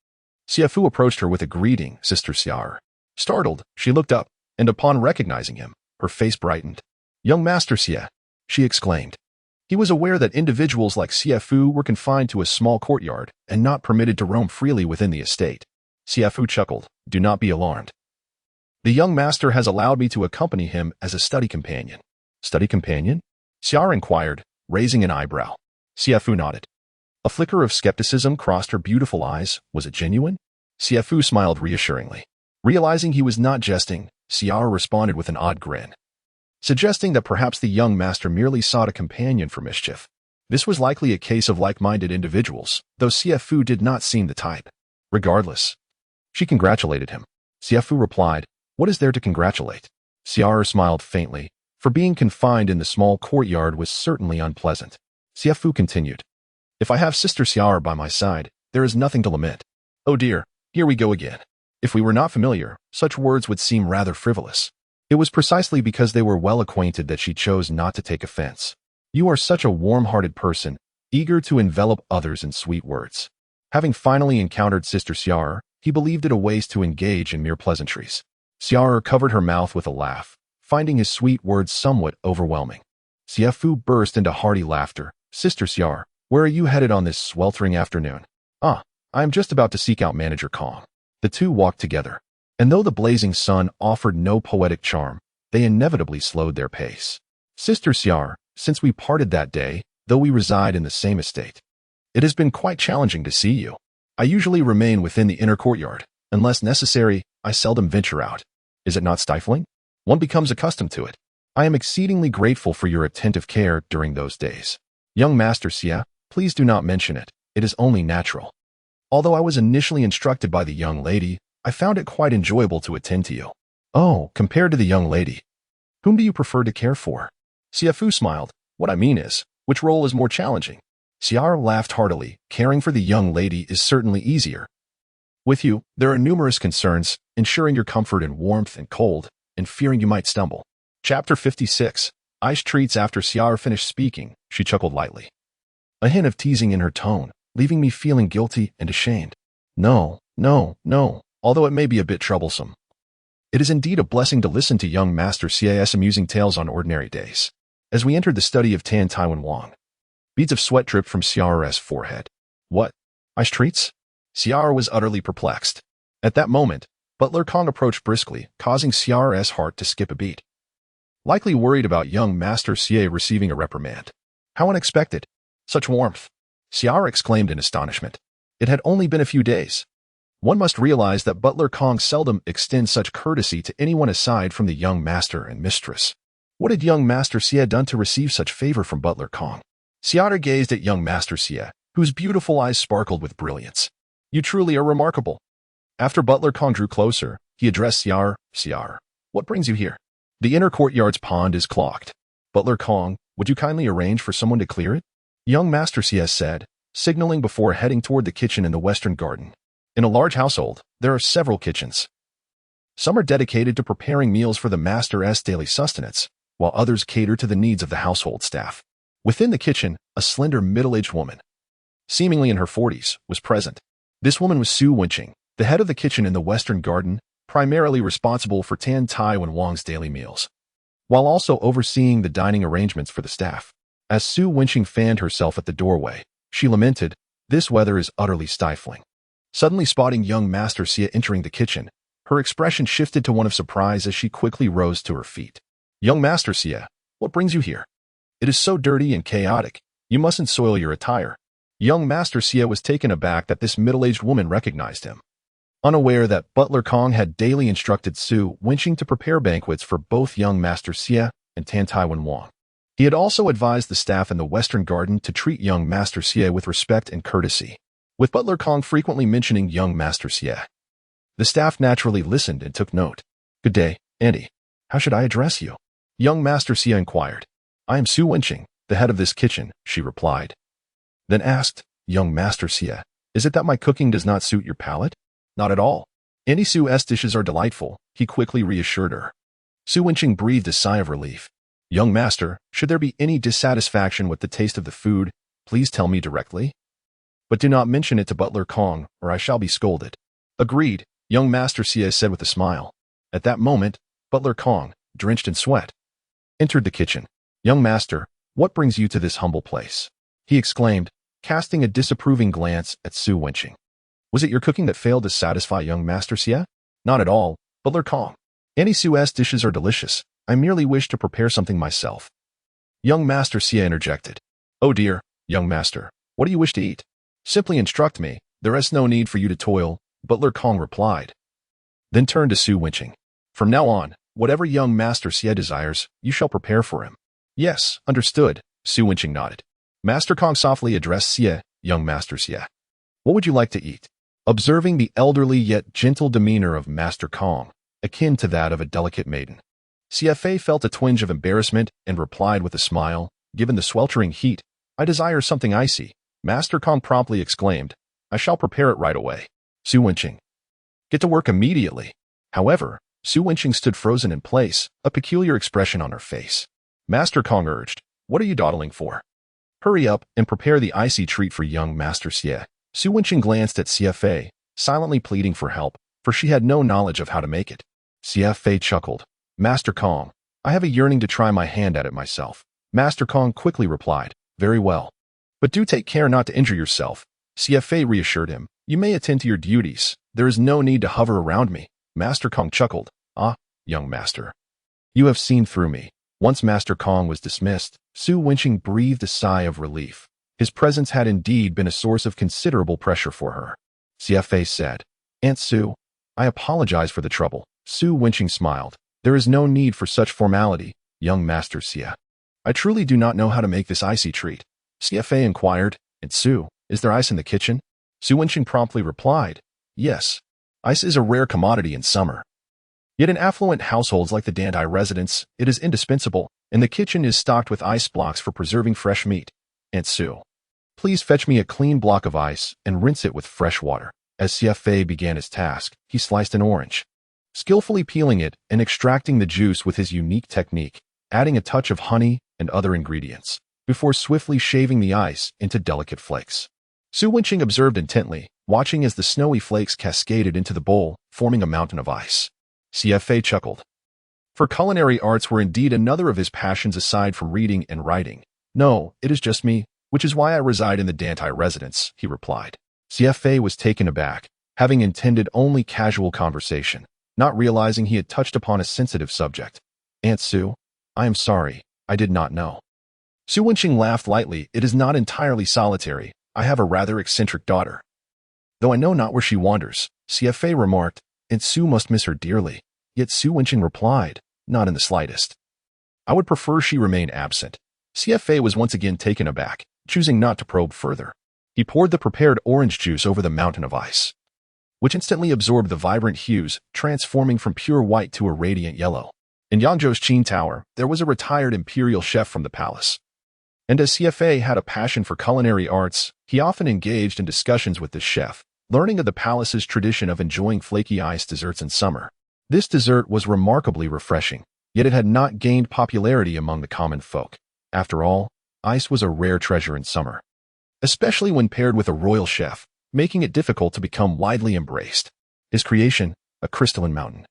Xie Fu approached her with a greeting, "Sister Xiar." Startled, she looked up, and upon recognizing him, her face brightened. "Young Master Xie," she exclaimed. He was aware that individuals like Xie Fu were confined to a small courtyard and not permitted to roam freely within the estate. Xie Fu chuckled, "Do not be alarmed. The young master has allowed me to accompany him as a study companion." "Study companion?" Xiar inquired, raising an eyebrow. Xie Fu nodded. A flicker of skepticism crossed her beautiful eyes. Was it genuine? Xie Fu smiled reassuringly. Realizing he was not jesting, Xiar responded with an odd grin, suggesting that perhaps the young master merely sought a companion for mischief. This was likely a case of like-minded individuals, though Xie Fu did not seem the type. Regardless, she congratulated him. Xie Fu replied, "What is there to congratulate?" Xiar smiled faintly, for being confined in the small courtyard was certainly unpleasant. Xie Fu continued, "If I have Sister Xiar by my side, there is nothing to lament." Oh dear, here we go again. If we were not familiar, such words would seem rather frivolous. It was precisely because they were well acquainted that she chose not to take offense. "You are such a warm-hearted person, eager to envelop others in sweet words." Having finally encountered Sister Xiar, he believed it a waste to engage in mere pleasantries. Xiar covered her mouth with a laugh, finding his sweet words somewhat overwhelming. Xie Fu burst into hearty laughter. "Sister Xiar, where are you headed on this sweltering afternoon?" "Ah, I am just about to seek out Manager Kong." The two walked together, and though the blazing sun offered no poetic charm, they inevitably slowed their pace. Sister Xiar, since we parted that day, though we reside in the same estate, it has been quite challenging to see you. I usually remain within the inner courtyard. Unless necessary, I seldom venture out. Is it not stifling? One becomes accustomed to it. I am exceedingly grateful for your attentive care during those days. Young Master Xie, please do not mention it. It is only natural. Although I was initially instructed by the young lady, I found it quite enjoyable to attend to you. Oh, compared to the young lady, whom do you prefer to care for? Xie Fu smiled. What I mean is, which role is more challenging? Xiar laughed heartily. Caring for the young lady is certainly easier. With you, there are numerous concerns, ensuring your comfort in warmth and cold, and fearing you might stumble. Chapter 56. Ice treats. After Xiar finished speaking, she chuckled lightly, a hint of teasing in her tone, leaving me feeling guilty and ashamed. No, although it may be a bit troublesome. It is indeed a blessing to listen to young Master Xie's amusing tales on ordinary days. As we entered the study of Dantai Manor, beads of sweat dripped from Xiar's forehead. What? Ice treats? Xiar was utterly perplexed. At that moment, Butler Kong approached briskly, causing Xiar's heart to skip a beat. Likely worried about young Master Xie receiving a reprimand. How unexpected! Such warmth! Xiar exclaimed in astonishment. It had only been a few days. One must realize that Butler Kong seldom extends such courtesy to anyone aside from the young master and mistress. What had young Master Xie done to receive such favor from Butler Kong? Xiar gazed at young Master Xie, whose beautiful eyes sparkled with brilliance. You truly are remarkable. After Butler Kong drew closer, he addressed Xiar. Xiar, what brings you here? The inner courtyard's pond is clogged. Butler Kong, would you kindly arrange for someone to clear it? Young Master Xie said, signaling before heading toward the kitchen in the western garden. In a large household, there are several kitchens. Some are dedicated to preparing meals for the master's daily sustenance, while others cater to the needs of the household staff. Within the kitchen, a slender middle-aged woman, seemingly in her 40s, was present. This woman was Su Wenqing, the head of the kitchen in the western garden, primarily responsible for Dantai Manor's daily meals, while also overseeing the dining arrangements for the staff. As Su Wenqing fanned herself at the doorway, she lamented, "This weather is utterly stifling." Suddenly spotting young Master Xie entering the kitchen, her expression shifted to one of surprise as she quickly rose to her feet. Young Master Xie, what brings you here? It is so dirty and chaotic. You mustn't soil your attire. Young Master Xie was taken aback that this middle-aged woman recognized him. Unaware that Butler Kong had daily instructed Su Wenqing to prepare banquets for both young Master Xie and Dantai Manor. He had also advised the staff in the western garden to treat young Master Xie with respect and courtesy, with Butler Kong frequently mentioning young Master Xie. The staff naturally listened and took note. Good day, Auntie. How should I address you? Young Master Xie inquired. I am Su Wenqing, the head of this kitchen, she replied. Then asked, Young Master Xie, is it that my cooking does not suit your palate? Not at all. Auntie Su's dishes are delightful, he quickly reassured her. Su Wenqing breathed a sigh of relief. Young Master, should there be any dissatisfaction with the taste of the food, please tell me directly. But do not mention it to Butler Kong, or I shall be scolded. Agreed, young Master Xie said with a smile. At that moment, Butler Kong, drenched in sweat, entered the kitchen. Young Master, what brings you to this humble place? He exclaimed, casting a disapproving glance at Su Wenqing. Was it your cooking that failed to satisfy young Master Xie? Not at all, Butler Kong. Auntie Su's dishes are delicious. I merely wish to prepare something myself. Young Master Xie interjected. Oh dear, young Master, what do you wish to eat? Simply instruct me, there is no need for you to toil, Butler Kong replied. Then turned to Su Wenqing. From now on, whatever young Master Xie desires, you shall prepare for him. Yes, understood, Su Wenqing nodded. Master Kong softly addressed Xie, young Master Xie. What would you like to eat? Observing the elderly yet gentle demeanor of Master Kong, akin to that of a delicate maiden, Xie felt a twinge of embarrassment and replied with a smile, given the sweltering heat, I desire something icy. Master Kong promptly exclaimed, I shall prepare it right away. Su Wenqing. Get to work immediately. However, Su Wenqing stood frozen in place, a peculiar expression on her face. Master Kong urged, what are you dawdling for? Hurry up and prepare the icy treat for young Master Xie. Su Wenqing glanced at Xie, silently pleading for help, for she had no knowledge of how to make it. Xie chuckled. Master Kong, I have a yearning to try my hand at it myself. Master Kong quickly replied, very well. But do take care not to injure yourself. Xie reassured him, you may attend to your duties. There is no need to hover around me. Master Kong chuckled. Ah, young master. You have seen through me. Once Master Kong was dismissed, Su Wenqing breathed a sigh of relief. His presence had indeed been a source of considerable pressure for her. Xie Fu said, Aunt Su, I apologize for the trouble. Su Wenqing smiled. There is no need for such formality, young Master Xie. I truly do not know how to make this icy treat. Xie Fu inquired, and Su, is there ice in the kitchen? Su Wenqing promptly replied, yes. Ice is a rare commodity in summer. Yet in affluent households like the Dantai residence, it is indispensable, and the kitchen is stocked with ice blocks for preserving fresh meat. Aunt Su, please fetch me a clean block of ice and rinse it with fresh water. As Xie Fu began his task, he sliced an orange, skillfully peeling it and extracting the juice with his unique technique, adding a touch of honey and other ingredients, before swiftly shaving the ice into delicate flakes. Su Wenqing observed intently, watching as the snowy flakes cascaded into the bowl, forming a mountain of ice. Xie Fu chuckled. For culinary arts were indeed another of his passions aside from reading and writing. No, it is just me, which is why I reside in the Dantai residence, he replied. Xie Fu was taken aback, having intended only casual conversation, not realizing he had touched upon a sensitive subject. Aunt Su, I am sorry, I did not know. Su Wenqing laughed lightly. It is not entirely solitary. I have a rather eccentric daughter. Though I know not where she wanders, Xie Fu remarked, Aunt Su must miss her dearly. Yet Su Wenqing replied, not in the slightest. I would prefer she remain absent. Xie Fu was once again taken aback, choosing not to probe further. He poured the prepared orange juice over the mountain of ice, which instantly absorbed the vibrant hues, transforming from pure white to a radiant yellow. In Yangzhou's Qin Tower, there was a retired imperial chef from the palace. And as Xie Fu had a passion for culinary arts, he often engaged in discussions with this chef, learning of the palace's tradition of enjoying flaky ice desserts in summer. This dessert was remarkably refreshing, yet it had not gained popularity among the common folk. After all, ice was a rare treasure in summer, especially when paired with a royal chef, making it difficult to become widely embraced. His creation, a crystalline mountain,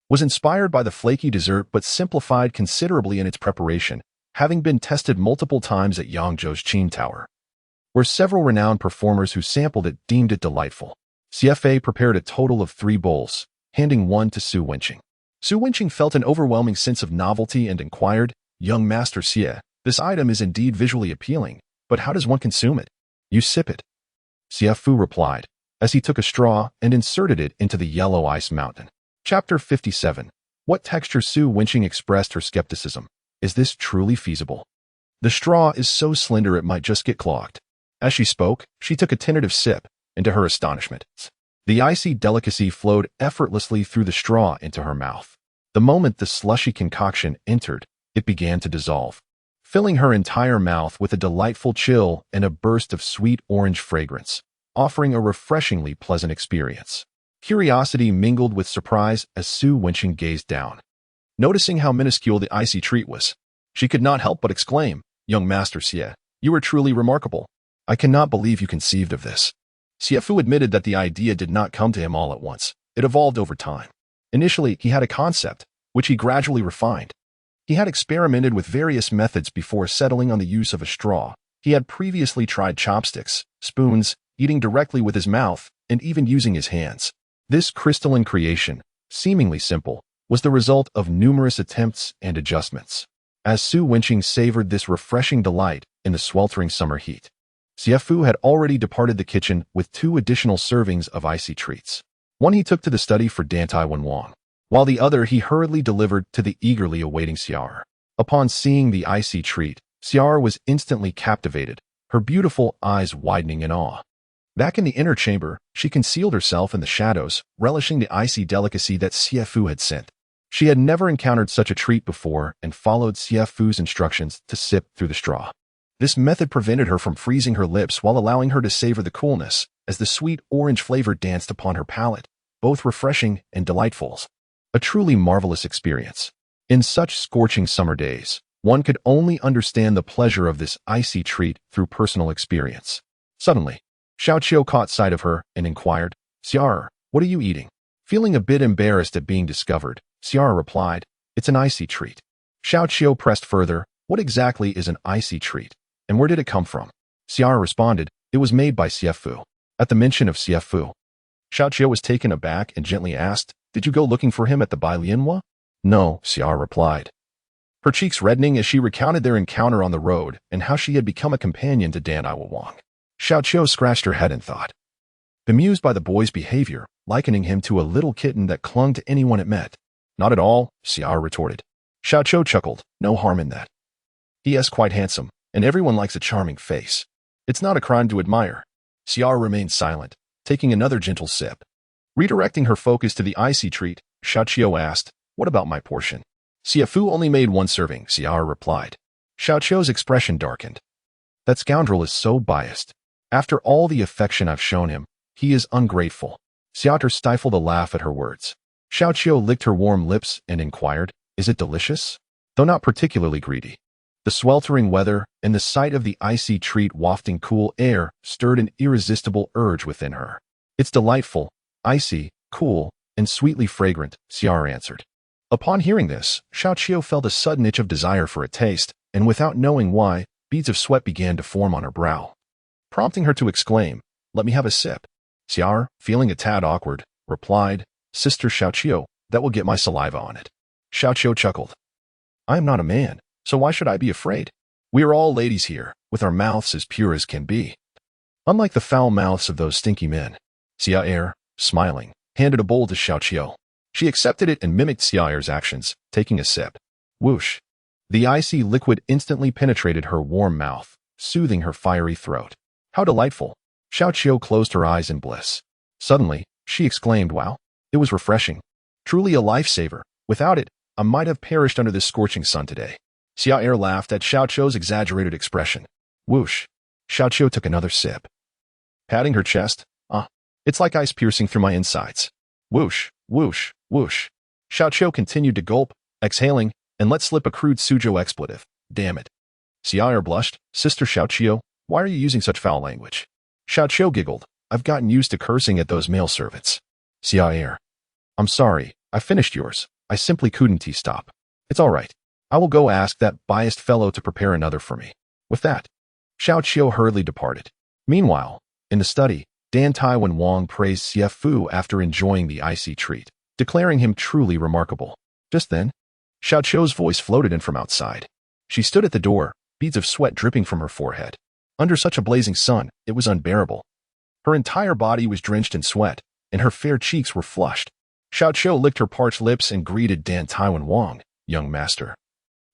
was inspired by the flaky dessert but simplified considerably in its preparation, having been tested multiple times at Yangzhou's Qin Tower, where several renowned performers who sampled it deemed it delightful. Xie Fu prepared a total of 3 bowls, handing one to Su Wenqing. Su Wenqing felt an overwhelming sense of novelty and inquired, Young Master Xie, this item is indeed visually appealing, but how does one consume it? You sip it. Xie Fu replied, as he took a straw and inserted it into the yellow ice mountain. Chapter 57. What texture? Su Wenqing expressed her skepticism. Is this truly feasible? The straw is so slender it might just get clogged. As she spoke, she took a tentative sip, and to her astonishment, the icy delicacy flowed effortlessly through the straw into her mouth. The moment the slushy concoction entered, it began to dissolve, filling her entire mouth with a delightful chill and a burst of sweet orange fragrance, offering a refreshingly pleasant experience. Curiosity mingled with surprise as Su Wenqing gazed down. Noticing how minuscule the icy treat was, she could not help but exclaim, Young Master Xie, you are truly remarkable. I cannot believe you conceived of this. Xie Fu admitted that the idea did not come to him all at once. It evolved over time. Initially, he had a concept, which he gradually refined. He had experimented with various methods before settling on the use of a straw. He had previously tried chopsticks, spoons, eating directly with his mouth, and even using his hands. This crystalline creation, seemingly simple, was the result of numerous attempts and adjustments. As Su Wenqing savored this refreshing delight in the sweltering summer heat, Xie Fu had already departed the kitchen with 2 additional servings of icy treats. One he took to the study for Dantai Manor, while the other he hurriedly delivered to the eagerly awaiting Xiar. Upon seeing the icy treat, Xiar was instantly captivated, her beautiful eyes widening in awe. Back in the inner chamber, she concealed herself in the shadows, relishing the icy delicacy that Xie Fu had sent. She had never encountered such a treat before and followed Xie Fu's instructions to sip through the straw. This method prevented her from freezing her lips while allowing her to savor the coolness, as the sweet orange flavor danced upon her palate, both refreshing and delightful. A truly marvelous experience. In such scorching summer days, one could only understand the pleasure of this icy treat through personal experience. Suddenly, Xiao Qiu caught sight of her and inquired, Xiar, what are you eating? Feeling a bit embarrassed at being discovered, Xiar replied, it's an icy treat. Xiao Qiu pressed further, what exactly is an icy treat? And where did it come from? Xiar responded, it was made by Xie Fu. At the mention of Xie Fu, Xiao Qiu was taken aback and gently asked, did you go looking for him at the Bai Lianhua? No, Xia replied, her cheeks reddening as she recounted their encounter on the road and how she had become a companion to Dantai Manor. Xiao scratched her head in thought, bemused by the boy's behavior, likening him to a little kitten that clung to anyone it met. Not at all, Xia retorted. Xiao chuckled, no harm in that. He is quite handsome, and everyone likes a charming face. It's not a crime to admire. Xia remained silent, taking another gentle sip. Redirecting her focus to the icy treat, Xiao asked, what about my portion? Xie Fu only made one serving, Xia replied. Xiao's expression darkened. That scoundrel is so biased. After all the affection I've shown him, he is ungrateful. Xia stifled a laugh at her words. Xiao licked her warm lips and inquired, is it delicious? Though not particularly greedy. The sweltering weather and the sight of the icy treat wafting cool air stirred an irresistible urge within her. It's delightful, icy, cool, and sweetly fragrant, Xia answered. Upon hearing this, Xiao felt a sudden itch of desire for a taste, and without knowing why, beads of sweat began to form on her brow, prompting her to exclaim, let me have a sip. Xia, feeling a tad awkward, replied, Sister Xiao, that will get my saliva on it. Xiao chuckled. I am not a man, so why should I be afraid? We are all ladies here, with our mouths as pure as can be. Unlike the foul mouths of those stinky men. Xia, smiling, handed a bowl to Xiao. She accepted it and mimicked Xia's actions, taking a sip. Whoosh. The icy liquid instantly penetrated her warm mouth, soothing her fiery throat. How delightful. Xiao closed her eyes in bliss. Suddenly, she exclaimed, wow, it was refreshing. Truly a lifesaver. Without it, I might have perished under this scorching sun today. Xia laughed at Xiao's exaggerated expression. Whoosh. Xiao took another sip. Patting her chest, it's like ice piercing through my insides. Whoosh, whoosh, whoosh. Xiao continued to gulp, exhaling, and let slip a crude Suzhou expletive. Damn it. Xia blushed. Sister Xiao, why are you using such foul language? Xiao giggled. I've gotten used to cursing at those male servants. Xia, I'm sorry, I finished yours. I simply couldn't stop. It's all right. I will go ask that biased fellow to prepare another for me. With that, Xiao hurriedly departed. Meanwhile, in the study, Dantai Manor praised Xie Fu after enjoying the icy treat, declaring him truly remarkable. Just then, Xiao's voice floated in from outside. She stood at the door, beads of sweat dripping from her forehead. Under such a blazing sun, it was unbearable. Her entire body was drenched in sweat, and her fair cheeks were flushed. Xiao licked her parched lips and greeted Dantai Manor, young master.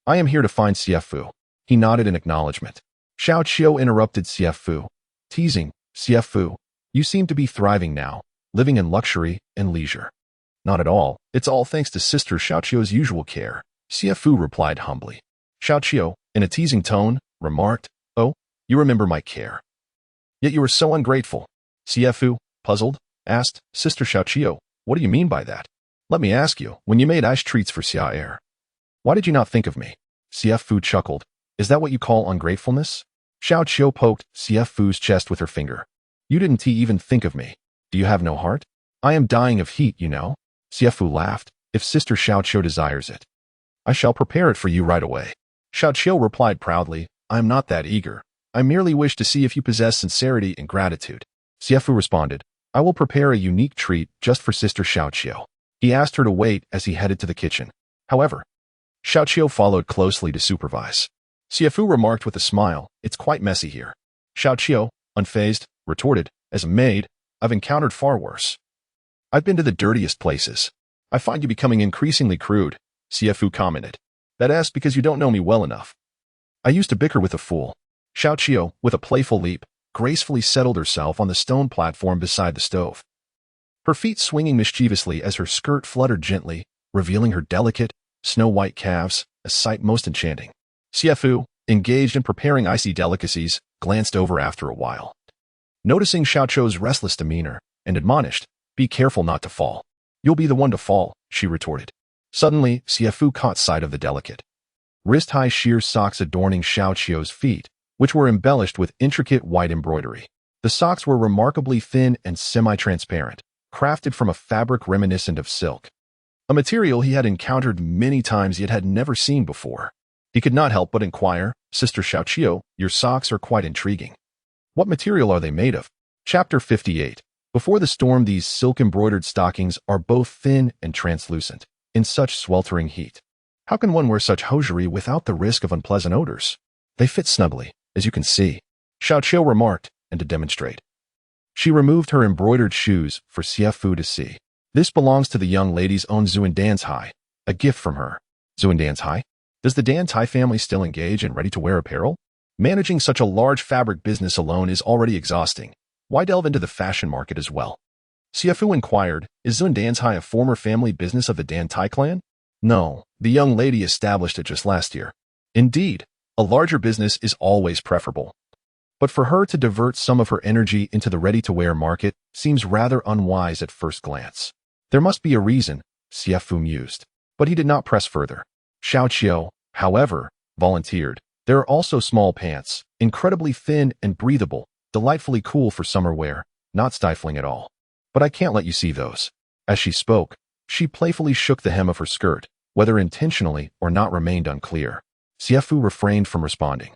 I am here to find Xie Fu. He nodded in acknowledgement. Xiao interrupted Xie Fu, teasing, Xie Fu, you seem to be thriving now, living in luxury and leisure. Not at all, it's all thanks to Sister Xiao's usual care, Xie Fu replied humbly. Xiao, in a teasing tone, remarked, oh, you remember my care. Yet you are so ungrateful. Xie Fu, puzzled, asked, Sister Xiao, what do you mean by that? Let me ask you, when you made ice treats for Xia, why did you not think of me? Xie Fu chuckled. Is that what you call ungratefulness? Xiao poked Xie Fu's chest with her finger. You didn't even think of me. Do you have no heart? I am dying of heat, you know. Xie Fu laughed. If Sister Xiao desires it, I shall prepare it for you right away. Xiao replied proudly, I am not that eager. I merely wish to see if you possess sincerity and gratitude. Xie Fu responded, I will prepare a unique treat just for Sister Xiao. He asked her to wait as he headed to the kitchen. However, Xiao followed closely to supervise. Xie Fu remarked with a smile, it's quite messy here. Xiao, unfazed, retorted, as a maid, I've encountered far worse. I've been to the dirtiest places. I find you becoming increasingly crude, Xie Fu commented. That's because you don't know me well enough. I used to bicker with a fool. Xiao, with a playful leap, gracefully settled herself on the stone platform beside the stove. Her feet swinging mischievously as her skirt fluttered gently, revealing her delicate, snow-white calves, a sight most enchanting. Xie Fu, engaged in preparing icy delicacies, glanced over after a while. Noticing Xiao's restless demeanor, and admonished, be careful not to fall. You'll be the one to fall, she retorted. Suddenly, Xie Fu caught sight of the delicate, wrist-high sheer socks adorning Xiao's feet, which were embellished with intricate white embroidery. The socks were remarkably thin and semi-transparent, crafted from a fabric reminiscent of silk, a material he had encountered many times yet had never seen before. He could not help but inquire, Sister Xiao, your socks are quite intriguing. What material are they made of? Chapter 58. Before the storm, these silk-embroidered stockings are both thin and translucent, in such sweltering heat. How can one wear such hosiery without the risk of unpleasant odors? They fit snugly, as you can see, Xiao Qiu remarked, and to demonstrate, she removed her embroidered shoes for Xie Fu to see. This belongs to the young lady's own Dantai, a gift from her. Dantai? Does the Dantai family still engage in ready-to-wear apparel? Managing such a large fabric business alone is already exhausting. Why delve into the fashion market as well? Xie Fu inquired, is Dantai a former family business of the Dantai clan? No, the young lady established it just last year. Indeed, a larger business is always preferable. But for her to divert some of her energy into the ready-to-wear market seems rather unwise at first glance. There must be a reason, Xie Fu mused. But he did not press further. Xiao Qiu, however, volunteered. There are also small pants, incredibly thin and breathable, delightfully cool for summer wear, not stifling at all. But I can't let you see those. As she spoke, she playfully shook the hem of her skirt, whether intentionally or not remained unclear. Xie Fu refrained from responding.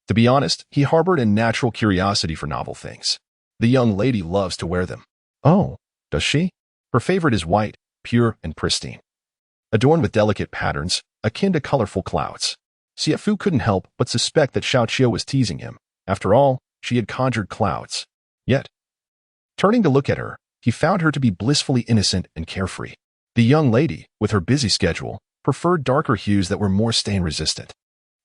To be honest, he harbored a natural curiosity for novel things. The young lady loves to wear them. Oh, does she? Her favorite is white, pure and pristine, adorned with delicate patterns, akin to colorful clouds. Xie Fu couldn't help but suspect that Xiao Qiu was teasing him. After all, she had conjured clouds. Yet, turning to look at her, he found her to be blissfully innocent and carefree. The young lady, with her busy schedule, preferred darker hues that were more stain-resistant.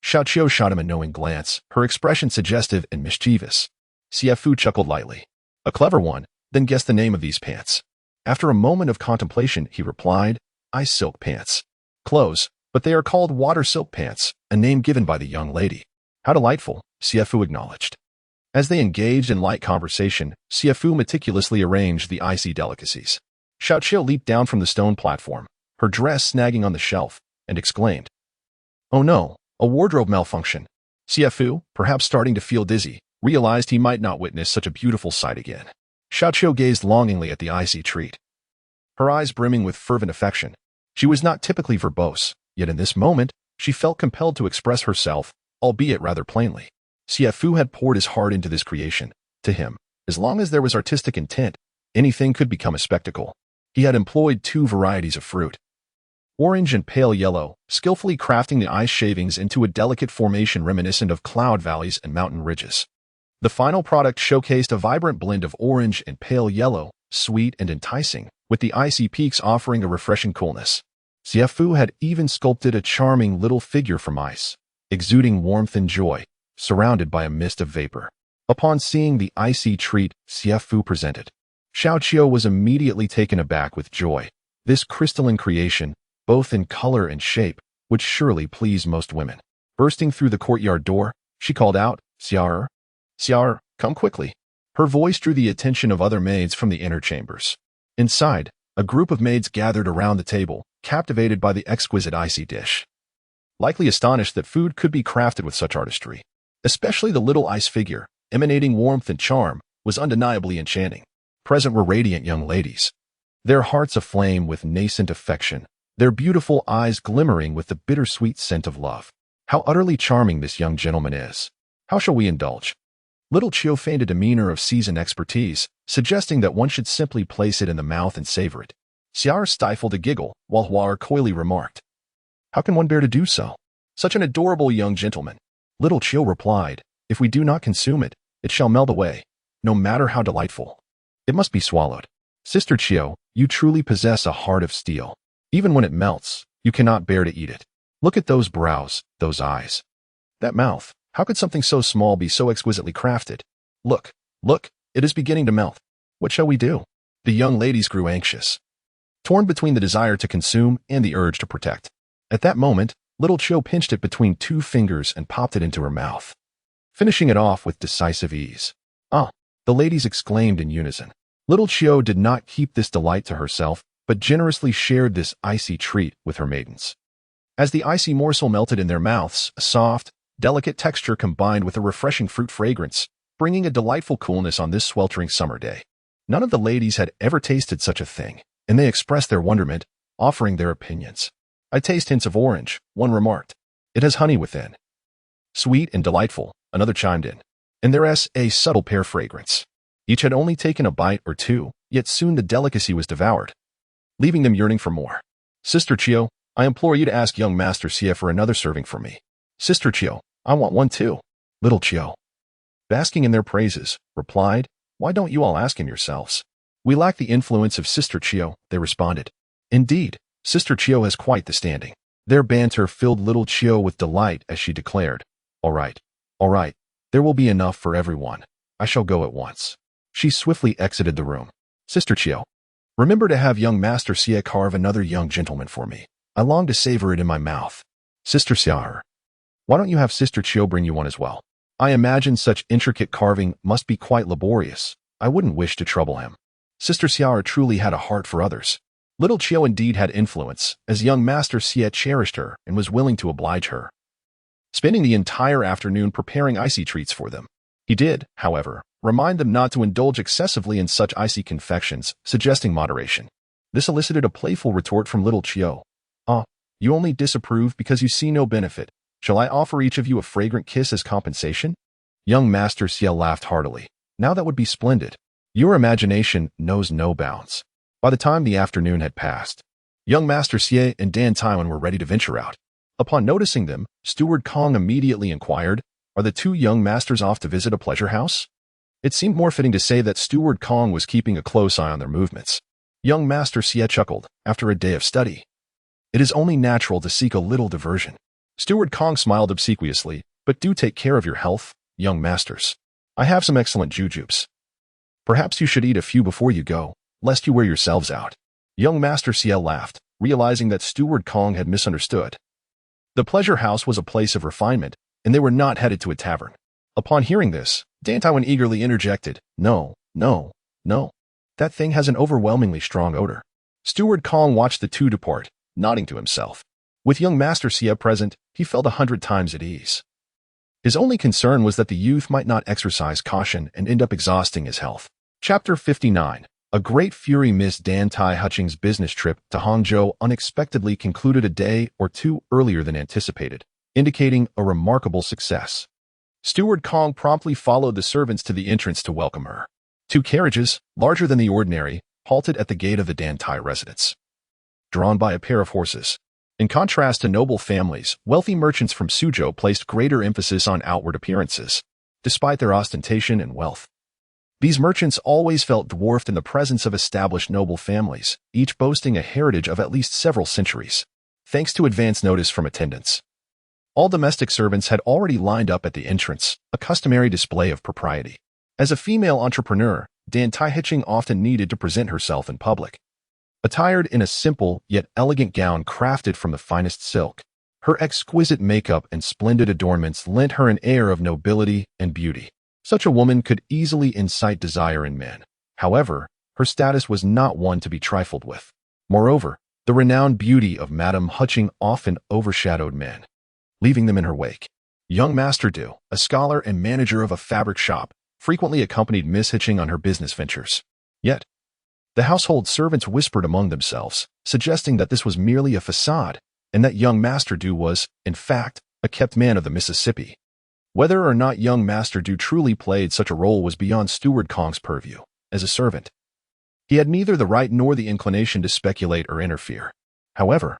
Xiao Qiu shot him a knowing glance, her expression suggestive and mischievous. Xie Fu chuckled lightly. A clever one, then guessed the name of these pants. After a moment of contemplation, he replied, ice silk pants. Clothes, but they are called water silk pants, a name given by the young lady. How delightful, Xie Fu acknowledged. As they engaged in light conversation, Xie Fu meticulously arranged the icy delicacies. Xiao Qiu leaped down from the stone platform, her dress snagging on the shelf, and exclaimed, oh no, a wardrobe malfunction. Xie Fu, perhaps starting to feel dizzy, realized he might not witness such a beautiful sight again. Xiao Qiu gazed longingly at the icy treat, her eyes brimming with fervent affection. She was not typically verbose, yet in this moment, she felt compelled to express herself, albeit rather plainly. Xie Fu had poured his heart into this creation. To him, as long as there was artistic intent, anything could become a spectacle. He had employed 2 varieties of fruit, orange and pale yellow, skillfully crafting the ice shavings into a delicate formation reminiscent of cloud valleys and mountain ridges. The final product showcased a vibrant blend of orange and pale yellow, sweet and enticing, with the icy peaks offering a refreshing coolness. Xie Fu had even sculpted a charming little figure from ice, exuding warmth and joy, surrounded by a mist of vapor. Upon seeing the icy treat Xie Fu presented, Xiao Qiu was immediately taken aback with joy. This crystalline creation, both in color and shape, would surely please most women. Bursting through the courtyard door, she called out, Xiao, Xiao, come quickly. Her voice drew the attention of other maids from the inner chambers. Inside, a group of maids gathered around the table, captivated by the exquisite icy dish. Likely astonished that food could be crafted with such artistry. Especially the little ice figure, emanating warmth and charm, was undeniably enchanting. Present were radiant young ladies, their hearts aflame with nascent affection, their beautiful eyes glimmering with the bittersweet scent of love. How utterly charming this young gentleman is. How shall we indulge? Little Qiu feigned a demeanor of seasoned expertise, suggesting that one should simply place it in the mouth and savor it. Xiao stifled a giggle, while Huar coyly remarked, how can one bear to do so? Such an adorable young gentleman. Little Qiu replied, if we do not consume it, it shall melt away, no matter how delightful. It must be swallowed. Sister Qiu, you truly possess a heart of steel. Even when it melts, you cannot bear to eat it. Look at those brows, those eyes. That mouth, how could something so small be so exquisitely crafted? Look, look, it is beginning to melt. What shall we do? The young ladies grew anxious, torn between the desire to consume and the urge to protect. At that moment, little Qiu pinched it between 2 fingers and popped it into her mouth, finishing it off with decisive ease. Ah, the ladies exclaimed in unison. Little Qiu did not keep this delight to herself, but generously shared this icy treat with her maidens. As the icy morsel melted in their mouths, a soft, delicate texture combined with a refreshing fruit fragrance, bringing a delightful coolness on this sweltering summer day. None of the ladies had ever tasted such a thing, and they expressed their wonderment, offering their opinions. I taste hints of orange, one remarked. It has honey within. Sweet and delightful, another chimed in. And there's a subtle pear fragrance. Each had only taken a bite or 2, yet soon the delicacy was devoured, leaving them yearning for more. Sister Chio, I implore you to ask young Master Xie for another serving for me. Sister Chio, I want one too. Little Chio, basking in their praises, replied, Why don't you all ask him yourselves? We lack the influence of Sister Chio, they responded. Indeed, Sister Chio has quite the standing. Their banter filled little Chio with delight as she declared, all right, there will be enough for everyone. I shall go at once. She swiftly exited the room. Sister Chio, remember to have young Master Xie carve another young gentleman for me. I long to savor it in my mouth. Sister Xie, why don't you have Sister Chio bring you one as well? I imagine such intricate carving must be quite laborious. I wouldn't wish to trouble him. Sister Xie truly had a heart for others. Little Chio indeed had influence, as young Master Xie cherished her and was willing to oblige her, spending the entire afternoon preparing icy treats for them. He did, however, remind them not to indulge excessively in such icy confections, suggesting moderation. This elicited a playful retort from little Chio. You only disapprove because you see no benefit. Shall I offer each of you a fragrant kiss as compensation? Young Master Xie laughed heartily. Now that would be splendid. Your imagination knows no bounds. By the time the afternoon had passed, young Master Xie and Dantai Manor were ready to venture out. Upon noticing them, Steward Kong immediately inquired, Are the two young masters off to visit a pleasure house? It seemed more fitting to say that Steward Kong was keeping a close eye on their movements. Young Master Xie chuckled, after a day of study. It is only natural to seek a little diversion. Steward Kong smiled obsequiously, but do take care of your health, young masters. I have some excellent jujubes. Perhaps you should eat a few before you go, lest you wear yourselves out. Young Master Xie laughed, realizing that Steward Kong had misunderstood. The pleasure house was a place of refinement, and they were not headed to a tavern. Upon hearing this, Dantai Manor eagerly interjected, No. That thing has an overwhelmingly strong odor. Steward Kong watched the two depart, nodding to himself. With young Master Xie present, he felt 100 times at ease. His only concern was that the youth might not exercise caution and end up exhausting his health. Chapter 59. A great fury. Miss Dantai Hutchings' business trip to Hangzhou unexpectedly concluded a day or two earlier than anticipated, indicating a remarkable success. Steward Kong promptly followed the servants to the entrance to welcome her. 2 carriages, larger than the ordinary, halted at the gate of the Dantai residence, drawn by a pair of horses. In contrast to noble families, wealthy merchants from Suzhou placed greater emphasis on outward appearances, despite their ostentation and wealth. These merchants always felt dwarfed in the presence of established noble families, each boasting a heritage of at least several centuries, thanks to advance notice from attendants. All domestic servants had already lined up at the entrance, a customary display of propriety. As a female entrepreneur, Dantai Hitching often needed to present herself in public. Attired in a simple yet elegant gown crafted from the finest silk, her exquisite makeup and splendid adornments lent her an air of nobility and beauty. Such a woman could easily incite desire in men. However, her status was not one to be trifled with. Moreover, the renowned beauty of Madame Hutching often overshadowed men, leaving them in her wake. Young Master Du, a scholar and manager of a fabric shop, frequently accompanied Miss Hitching on her business ventures. Yet, the household servants whispered among themselves, suggesting that this was merely a facade, and that young Master Du was, in fact, a kept man of the Mississippi. Whether or not young Master Du truly played such a role was beyond Steward Kong's purview. As a servant, he had neither the right nor the inclination to speculate or interfere. However,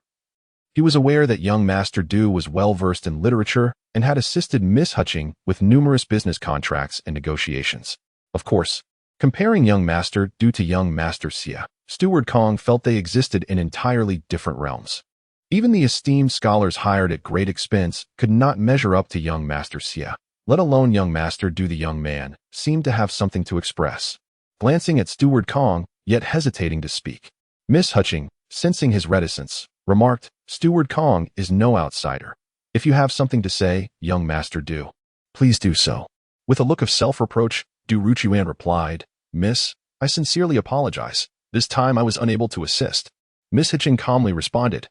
he was aware that young Master Du was well versed in literature and had assisted Miss Hutching with numerous business contracts and negotiations. Of course, comparing young Master Du to young Master Xie, Steward Kong felt they existed in entirely different realms. Even the esteemed scholars hired at great expense could not measure up to young Master Xie, let alone young Master Du. The young man seemed to have something to express. Glancing at Steward Kong, yet hesitating to speak, Miss Hutching, sensing his reticence, remarked, Steward Kong is no outsider. If you have something to say, young Master Du, please do so. With a look of self-reproach, Du Ruchuan replied, Miss, I sincerely apologize. This time I was unable to assist. Miss Hitching calmly responded,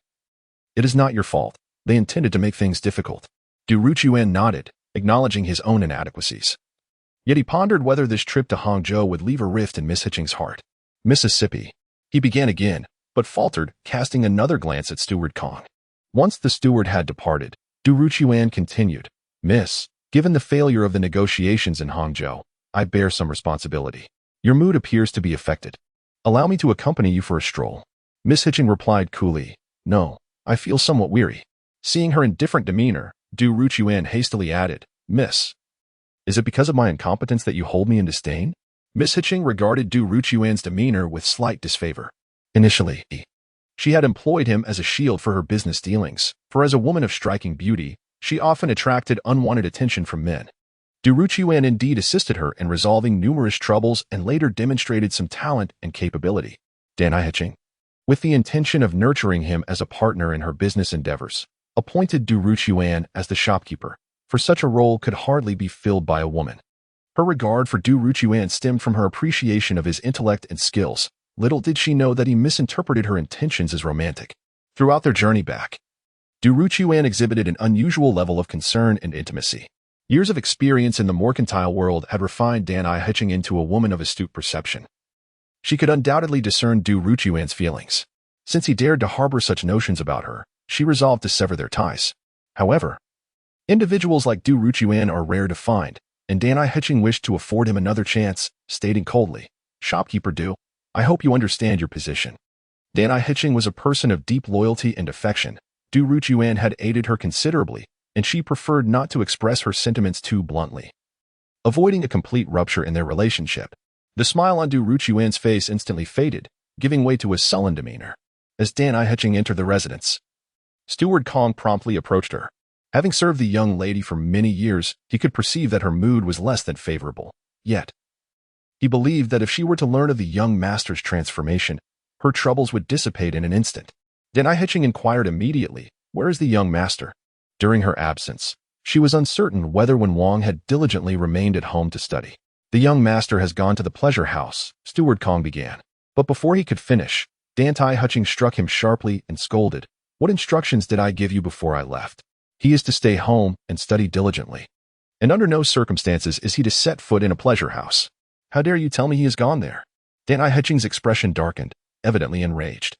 It is not your fault. They intended to make things difficult. Du Ruchuan nodded, acknowledging his own inadequacies. Yet he pondered whether this trip to Hangzhou would leave a rift in Miss Hitching's heart. Mississippi. He began again, but faltered, casting another glance at Steward Kong. Once the steward had departed, Du Ruchuan continued, Miss, given the failure of the negotiations in Hangzhou, I bear some responsibility. Your mood appears to be affected. Allow me to accompany you for a stroll. Miss Hitching replied coolly, No, I feel somewhat weary. Seeing her indifferent demeanor, Du Ruchuan hastily added, Miss, is it because of my incompetence that you hold me in disdain? Miss Hiching regarded Du Ruchuan's demeanor with slight disfavor. Initially, she had employed him as a shield for her business dealings, for as a woman of striking beauty, she often attracted unwanted attention from men. Du Ruchuan indeed assisted her in resolving numerous troubles and later demonstrated some talent and capability. Dantai Hiching, with the intention of nurturing him as a partner in her business endeavors, appointed Du Ruchuan as the shopkeeper, for such a role could hardly be filled by a woman. Her regard for Du Ruchuan stemmed from her appreciation of his intellect and skills. Little did she know that he misinterpreted her intentions as romantic. Throughout their journey back, Du Ruchuan exhibited an unusual level of concern and intimacy. Years of experience in the mercantile world had refined Dantai Hiching into a woman of astute perception. She could undoubtedly discern Du Ruchuan's feelings. Since he dared to harbor such notions about her, she resolved to sever their ties. However, individuals like Du Ruchuan are rare to find, and Dantai Hiching wished to afford him another chance, stating coldly, Shopkeeper Du, I hope you understand your position. Dantai Hiching was a person of deep loyalty and affection. Du Ruchuan had aided her considerably, and she preferred not to express her sentiments too bluntly. Avoiding a complete rupture in their relationship, the smile on Du Ruchuan's face instantly faded, giving way to a sullen demeanor. As Dantai Hiching entered the residence, Steward Kong promptly approached her. Having served the young lady for many years, he could perceive that her mood was less than favorable. Yet, he believed that if she were to learn of the young master's transformation, her troubles would dissipate in an instant. Dantai Hiching inquired immediately, Where is the young master? During her absence, she was uncertain whether Wen Wang had diligently remained at home to study. The young master has gone to the pleasure house, Steward Kong began. But before he could finish, Dantai Hiching struck him sharply and scolded, What instructions did I give you before I left? He is to stay home and study diligently. And under no circumstances is he to set foot in a pleasure house. How dare you tell me he has gone there? Dantai Hiching's expression darkened, evidently enraged.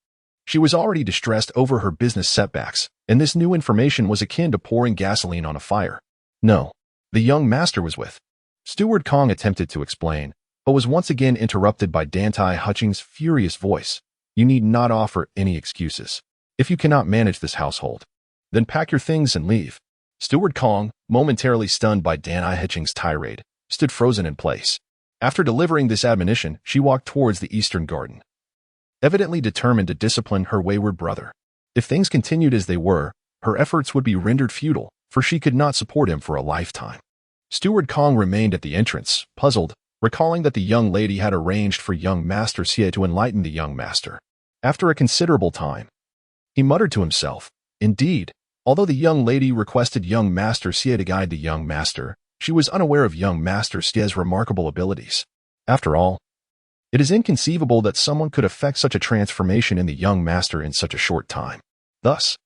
She was already distressed over her business setbacks, and this new information was akin to pouring gasoline on a fire. No, the young master was with. Steward Kong attempted to explain, but was once again interrupted by Dantai Hiching's furious voice. You need not offer any excuses. If you cannot manage this household, then pack your things and leave. Steward Kong, momentarily stunned by Dantai Hiching's tirade, stood frozen in place. After delivering this admonition, she walked towards the eastern garden, evidently determined to discipline her wayward brother. If things continued as they were, her efforts would be rendered futile, for she could not support him for a lifetime. Steward Kong remained at the entrance, puzzled, recalling that the young lady had arranged for young Master Xie to enlighten the young master. After a considerable time, he muttered to himself, Indeed, although the young lady requested young Master Xie to guide the young master, she was unaware of young Master Xie's remarkable abilities. After all, it is inconceivable that someone could effect such a transformation in the young master in such a short time. Thus,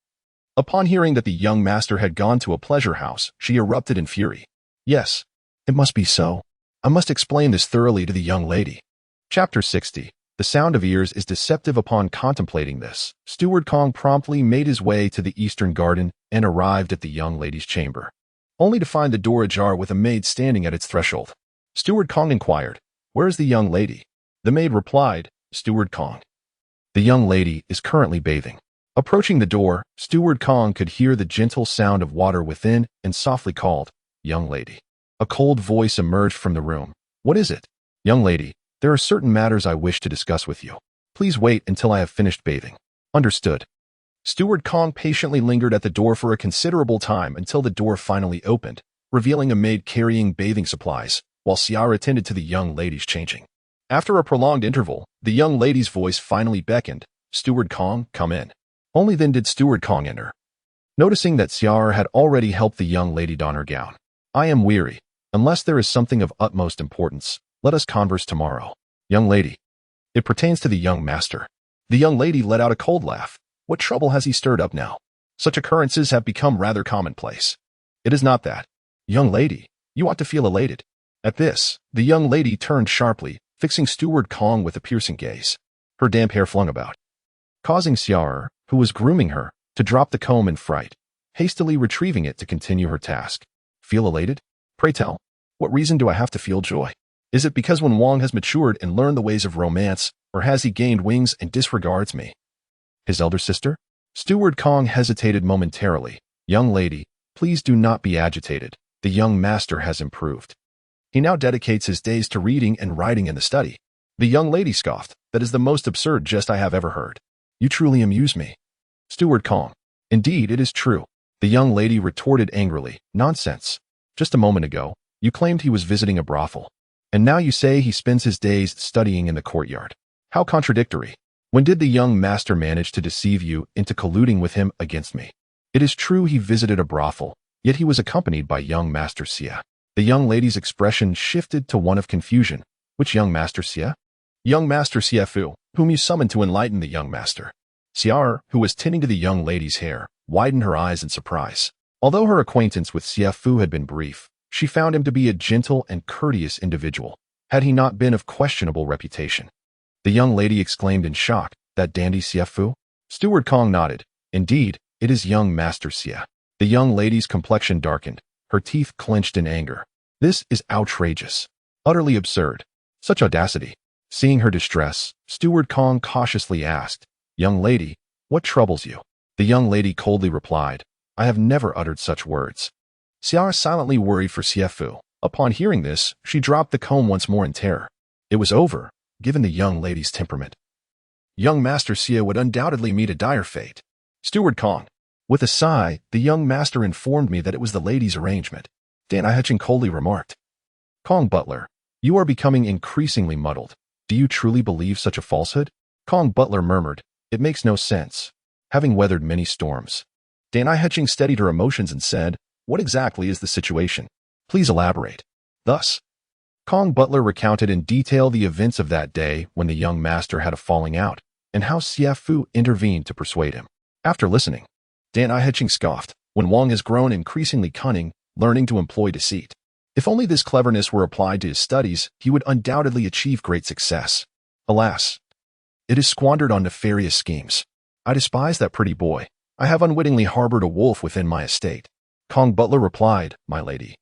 upon hearing that the young master had gone to a pleasure house, she erupted in fury. Yes, it must be so. I must explain this thoroughly to the young lady. Chapter 60. The sound of ears is deceptive. Upon contemplating this, Steward Kong promptly made his way to the eastern garden and arrived at the young lady's chamber, only to find the door ajar with a maid standing at its threshold. Steward Kong inquired, Where is the young lady? The maid replied, Steward Kong, the young lady is currently bathing. Approaching the door, Steward Kong could hear the gentle sound of water within and softly called, Young lady. A cold voice emerged from the room. What is it? Young lady, there are certain matters I wish to discuss with you. Please wait until I have finished bathing. Understood. Steward Kong patiently lingered at the door for a considerable time until the door finally opened, revealing a maid carrying bathing supplies, while Xiao attended to the young lady's changing. After a prolonged interval, the young lady's voice finally beckoned, Steward Kong, come in. Only then did Steward Kong enter. Noticing that Xiao had already helped the young lady don her gown. I am weary. Unless there is something of utmost importance, let us converse tomorrow. Young lady. It pertains to the young master. The young lady let out a cold laugh. What trouble has he stirred up now? Such occurrences have become rather commonplace. It is not that. Young lady, you ought to feel elated. At this, the young lady turned sharply, fixing Steward Kong with a piercing gaze. Her damp hair flung about, causing Xiao, who was grooming her, to drop the comb in fright, hastily retrieving it to continue her task. Feel elated? Pray tell, what reason do I have to feel joy? Is it because Wen Wang has matured and learned the ways of romance, or has he gained wings and disregards me? His elder sister? Steward Kong hesitated momentarily. Young lady, please do not be agitated. The young master has improved. He now dedicates his days to reading and writing in the study. The young lady scoffed. That is the most absurd jest I have ever heard. You truly amuse me. Steward Kong. Indeed, it is true. The young lady retorted angrily. Nonsense. Just a moment ago, you claimed he was visiting a brothel. And now you say he spends his days studying in the courtyard. How contradictory. When did the young master manage to deceive you into colluding with him against me? It is true he visited a brothel, yet he was accompanied by young Master Xie. The young lady's expression shifted to one of confusion. Which young Master Xie? Young Master Xie Fu, whom you summoned to enlighten the young master. Xie, who was tending to the young lady's hair, widened her eyes in surprise. Although her acquaintance with Xie Fu had been brief, she found him to be a gentle and courteous individual, had he not been of questionable reputation. The young lady exclaimed in shock, that dandy Xie Fu? Steward Kong nodded. Indeed, it is young Master Xie. The young lady's complexion darkened, her teeth clenched in anger. This is outrageous. Utterly absurd. Such audacity. Seeing her distress, Steward Kong cautiously asked, Young lady, what troubles you? The young lady coldly replied, I have never uttered such words. Xie silently worried for Xie Fu. Upon hearing this, she dropped the comb once more in terror. It was over, given the young lady's temperament. Young Master Xie would undoubtedly meet a dire fate. Steward Kong. With a sigh, the young master informed me that it was the lady's arrangement. Dantai Manor coldly remarked. Kong Butler, you are becoming increasingly muddled. Do you truly believe such a falsehood? Kong Butler murmured, It makes no sense. Having weathered many storms. Dantai steadied her emotions and said, What exactly is the situation? Please elaborate. Thus, Kong Butler recounted in detail the events of that day when the young master had a falling out, and how Xie Fu intervened to persuade him. After listening, Dantai scoffed. When Wang has grown increasingly cunning, learning to employ deceit. If only this cleverness were applied to his studies, he would undoubtedly achieve great success. Alas, it is squandered on nefarious schemes. I despise that pretty boy. I have unwittingly harbored a wolf within my estate. Kong Butler replied, My lady.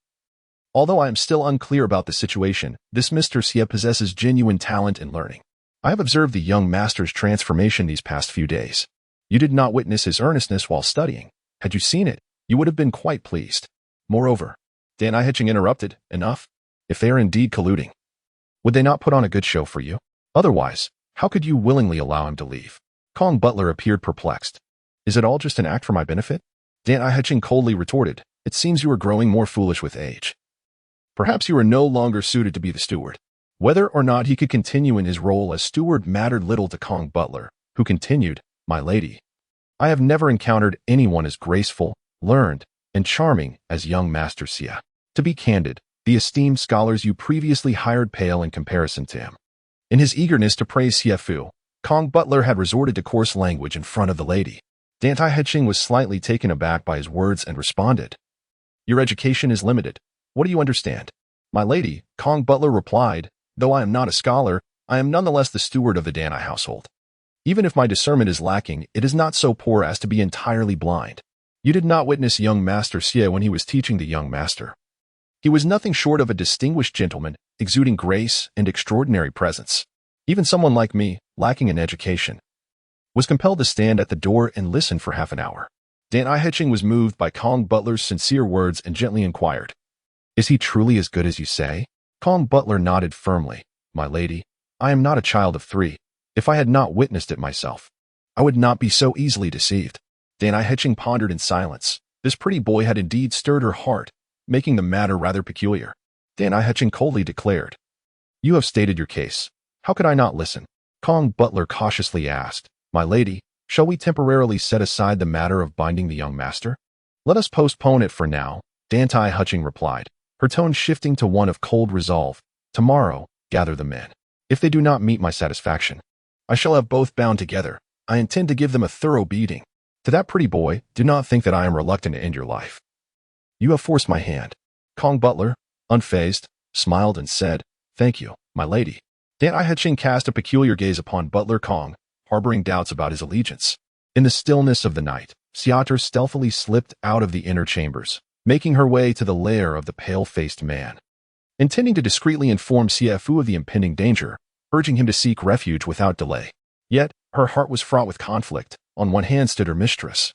Although I am still unclear about the situation, this Mr. Xie possesses genuine talent in learning. I have observed the young master's transformation these past few days. You did not witness his earnestness while studying. Had you seen it, you would have been quite pleased. Moreover, Dantai interrupted, Enough. If they are indeed colluding, would they not put on a good show for you? Otherwise, how could you willingly allow him to leave? Kong Butler appeared perplexed. Is it all just an act for my benefit? Dantai coldly retorted, It seems you are growing more foolish with age. Perhaps you are no longer suited to be the steward. Whether or not he could continue in his role as steward mattered little to Kong Butler, who continued, My lady, I have never encountered anyone as graceful, learned, and charming as young Master Xie. To be candid, the esteemed scholars you previously hired pale in comparison to him. In his eagerness to praise Xie Fu, Kong Butler had resorted to coarse language in front of the lady. Dantai was slightly taken aback by his words and responded, Your education is limited. What do you understand? My lady, Kong Butler replied, Though I am not a scholar, I am nonetheless the steward of the Dantai household. Even if my discernment is lacking, it is not so poor as to be entirely blind. You did not witness young Master Xie when he was teaching the young master. He was nothing short of a distinguished gentleman, exuding grace and extraordinary presence. Even someone like me, lacking in education, was compelled to stand at the door and listen for half an hour. Dantai was moved by Kong Butler's sincere words and gently inquired, Is he truly as good as you say? Kong Butler nodded firmly. My lady, I am not a child of 3. If I had not witnessed it myself, I would not be so easily deceived. Dantai pondered in silence. This pretty boy had indeed stirred her heart, making the matter rather peculiar. Dantai coldly declared, You have stated your case. How could I not listen? Kong Butler cautiously asked, My lady, shall we temporarily set aside the matter of binding the young master? Let us postpone it for now, Dantai replied, her tone shifting to one of cold resolve. Tomorrow, gather the men. If they do not meet my satisfaction, I shall have both bound together. I intend to give them a thorough beating. To that pretty boy, do not think that I am reluctant to end your life. You have forced my hand. Kong Butler, unfazed, smiled and said, Thank you, my lady. Dantai cast a peculiar gaze upon Butler Kong, harboring doubts about his allegiance. In the stillness of the night, Xie stealthily slipped out of the inner chambers, making her way to the lair of the pale-faced man. Intending to discreetly inform Xie Fu of the impending danger, urging him to seek refuge without delay. Yet, her heart was fraught with conflict. On one hand stood her mistress,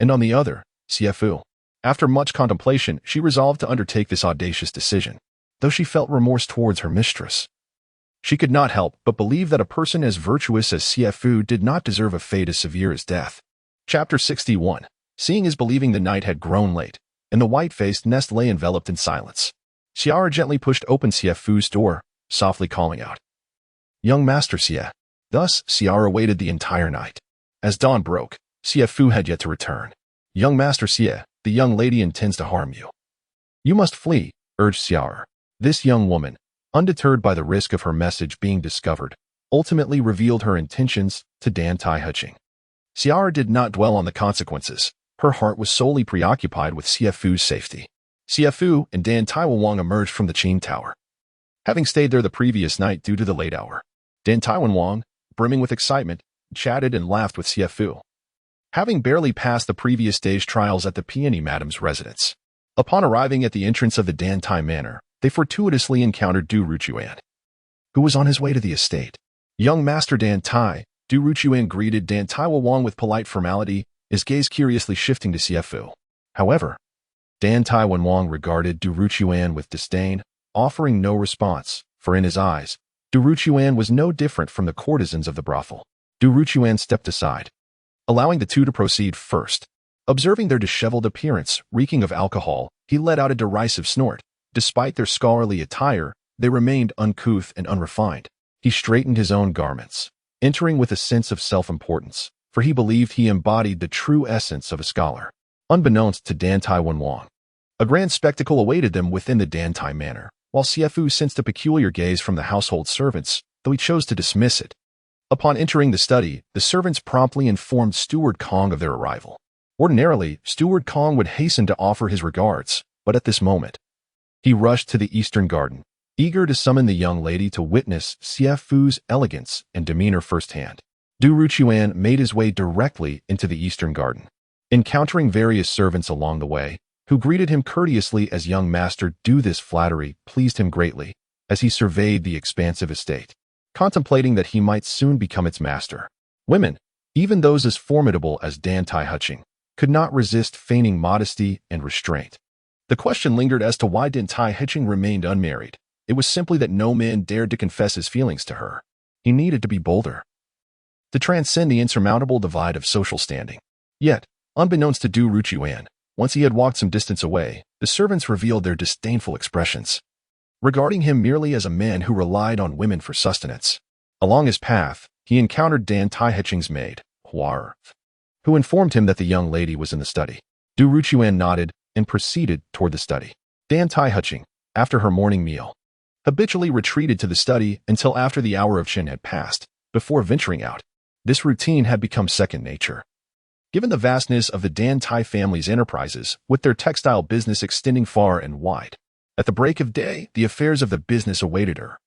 and on the other, Xie Fu. After much contemplation, she resolved to undertake this audacious decision, though she felt remorse towards her mistress. She could not help but believe that a person as virtuous as Xie Fu did not deserve a fate as severe as death. Chapter 61. Seeing is believing. The night had grown late, and the white-faced nest lay enveloped in silence. Xiara gently pushed open Xie Fu's door, softly calling out, "Young Master Xie." Thus, Xiara waited the entire night. As dawn broke, Xie Fu had yet to return. "Young Master Xie, the young lady intends to harm you. You must flee," urged Xiara. This young woman, undeterred by the risk of her message being discovered, ultimately revealed her intentions to Dantai Manor. Xiara did not dwell on the consequences. Her heart was solely preoccupied with Xie Fu's safety. Xie Fu and Dantai Manor emerged from the Qin Tower, having stayed there the previous night due to the late hour. Dantai Manor, brimming with excitement, chatted and laughed with Xie Fu, having barely passed the previous day's trials at the peony madam's residence. Upon arriving at the entrance of the Dantai Manor, they fortuitously encountered Du Ruchuan, who was on his way to the estate. "Young Master Dantai," Du Ruchuan greeted Dantai Manor with polite formality, his gaze curiously shifting to Xie Fu. However, Dantai Manor regarded Du Ruchuan with disdain, offering no response, for in his eyes, Du Ruchuan was no different from the courtesans of the brothel. Du Ruchuan stepped aside, allowing the two to proceed first. Observing their disheveled appearance, reeking of alcohol, he let out a derisive snort. Despite their scholarly attire, they remained uncouth and unrefined. He straightened his own garments, entering with a sense of self-importance, for he believed he embodied the true essence of a scholar. Unbeknownst to Dantai Manor, a grand spectacle awaited them within the Dantai Manor, while Xie Fu sensed a peculiar gaze from the household servants, though he chose to dismiss it. Upon entering the study, the servants promptly informed Steward Kong of their arrival. Ordinarily, Steward Kong would hasten to offer his regards, but at this moment, he rushed to the eastern garden, eager to summon the young lady to witness Xie Fu's elegance and demeanor firsthand. Du Ruchuan made his way directly into the eastern garden, encountering various servants along the way, who greeted him courteously as young master. This flattery pleased him greatly, as he surveyed the expansive estate, contemplating that he might soon become its master. Women, even those as formidable as Dantai Manor, could not resist feigning modesty and restraint. The question lingered as to why Dantai Manor remained unmarried. It was simply that no man dared to confess his feelings to her. He needed to be bolder, to transcend the insurmountable divide of social standing. Yet, unbeknownst to Du Ruchuan, once he had walked some distance away, the servants revealed their disdainful expressions, regarding him merely as a man who relied on women for sustenance. Along his path, he encountered Dantai Manor's maid, Huar, who informed him that the young lady was in the study. Du Ruchuan nodded and proceeded toward the study. Dantai Manor, after her morning meal, habitually retreated to the study until after the hour of Qin had passed, before venturing out. This routine had become second nature. Given the vastness of the Dantai family's enterprises, with their textile business extending far and wide, at the break of day, the affairs of the business awaited her,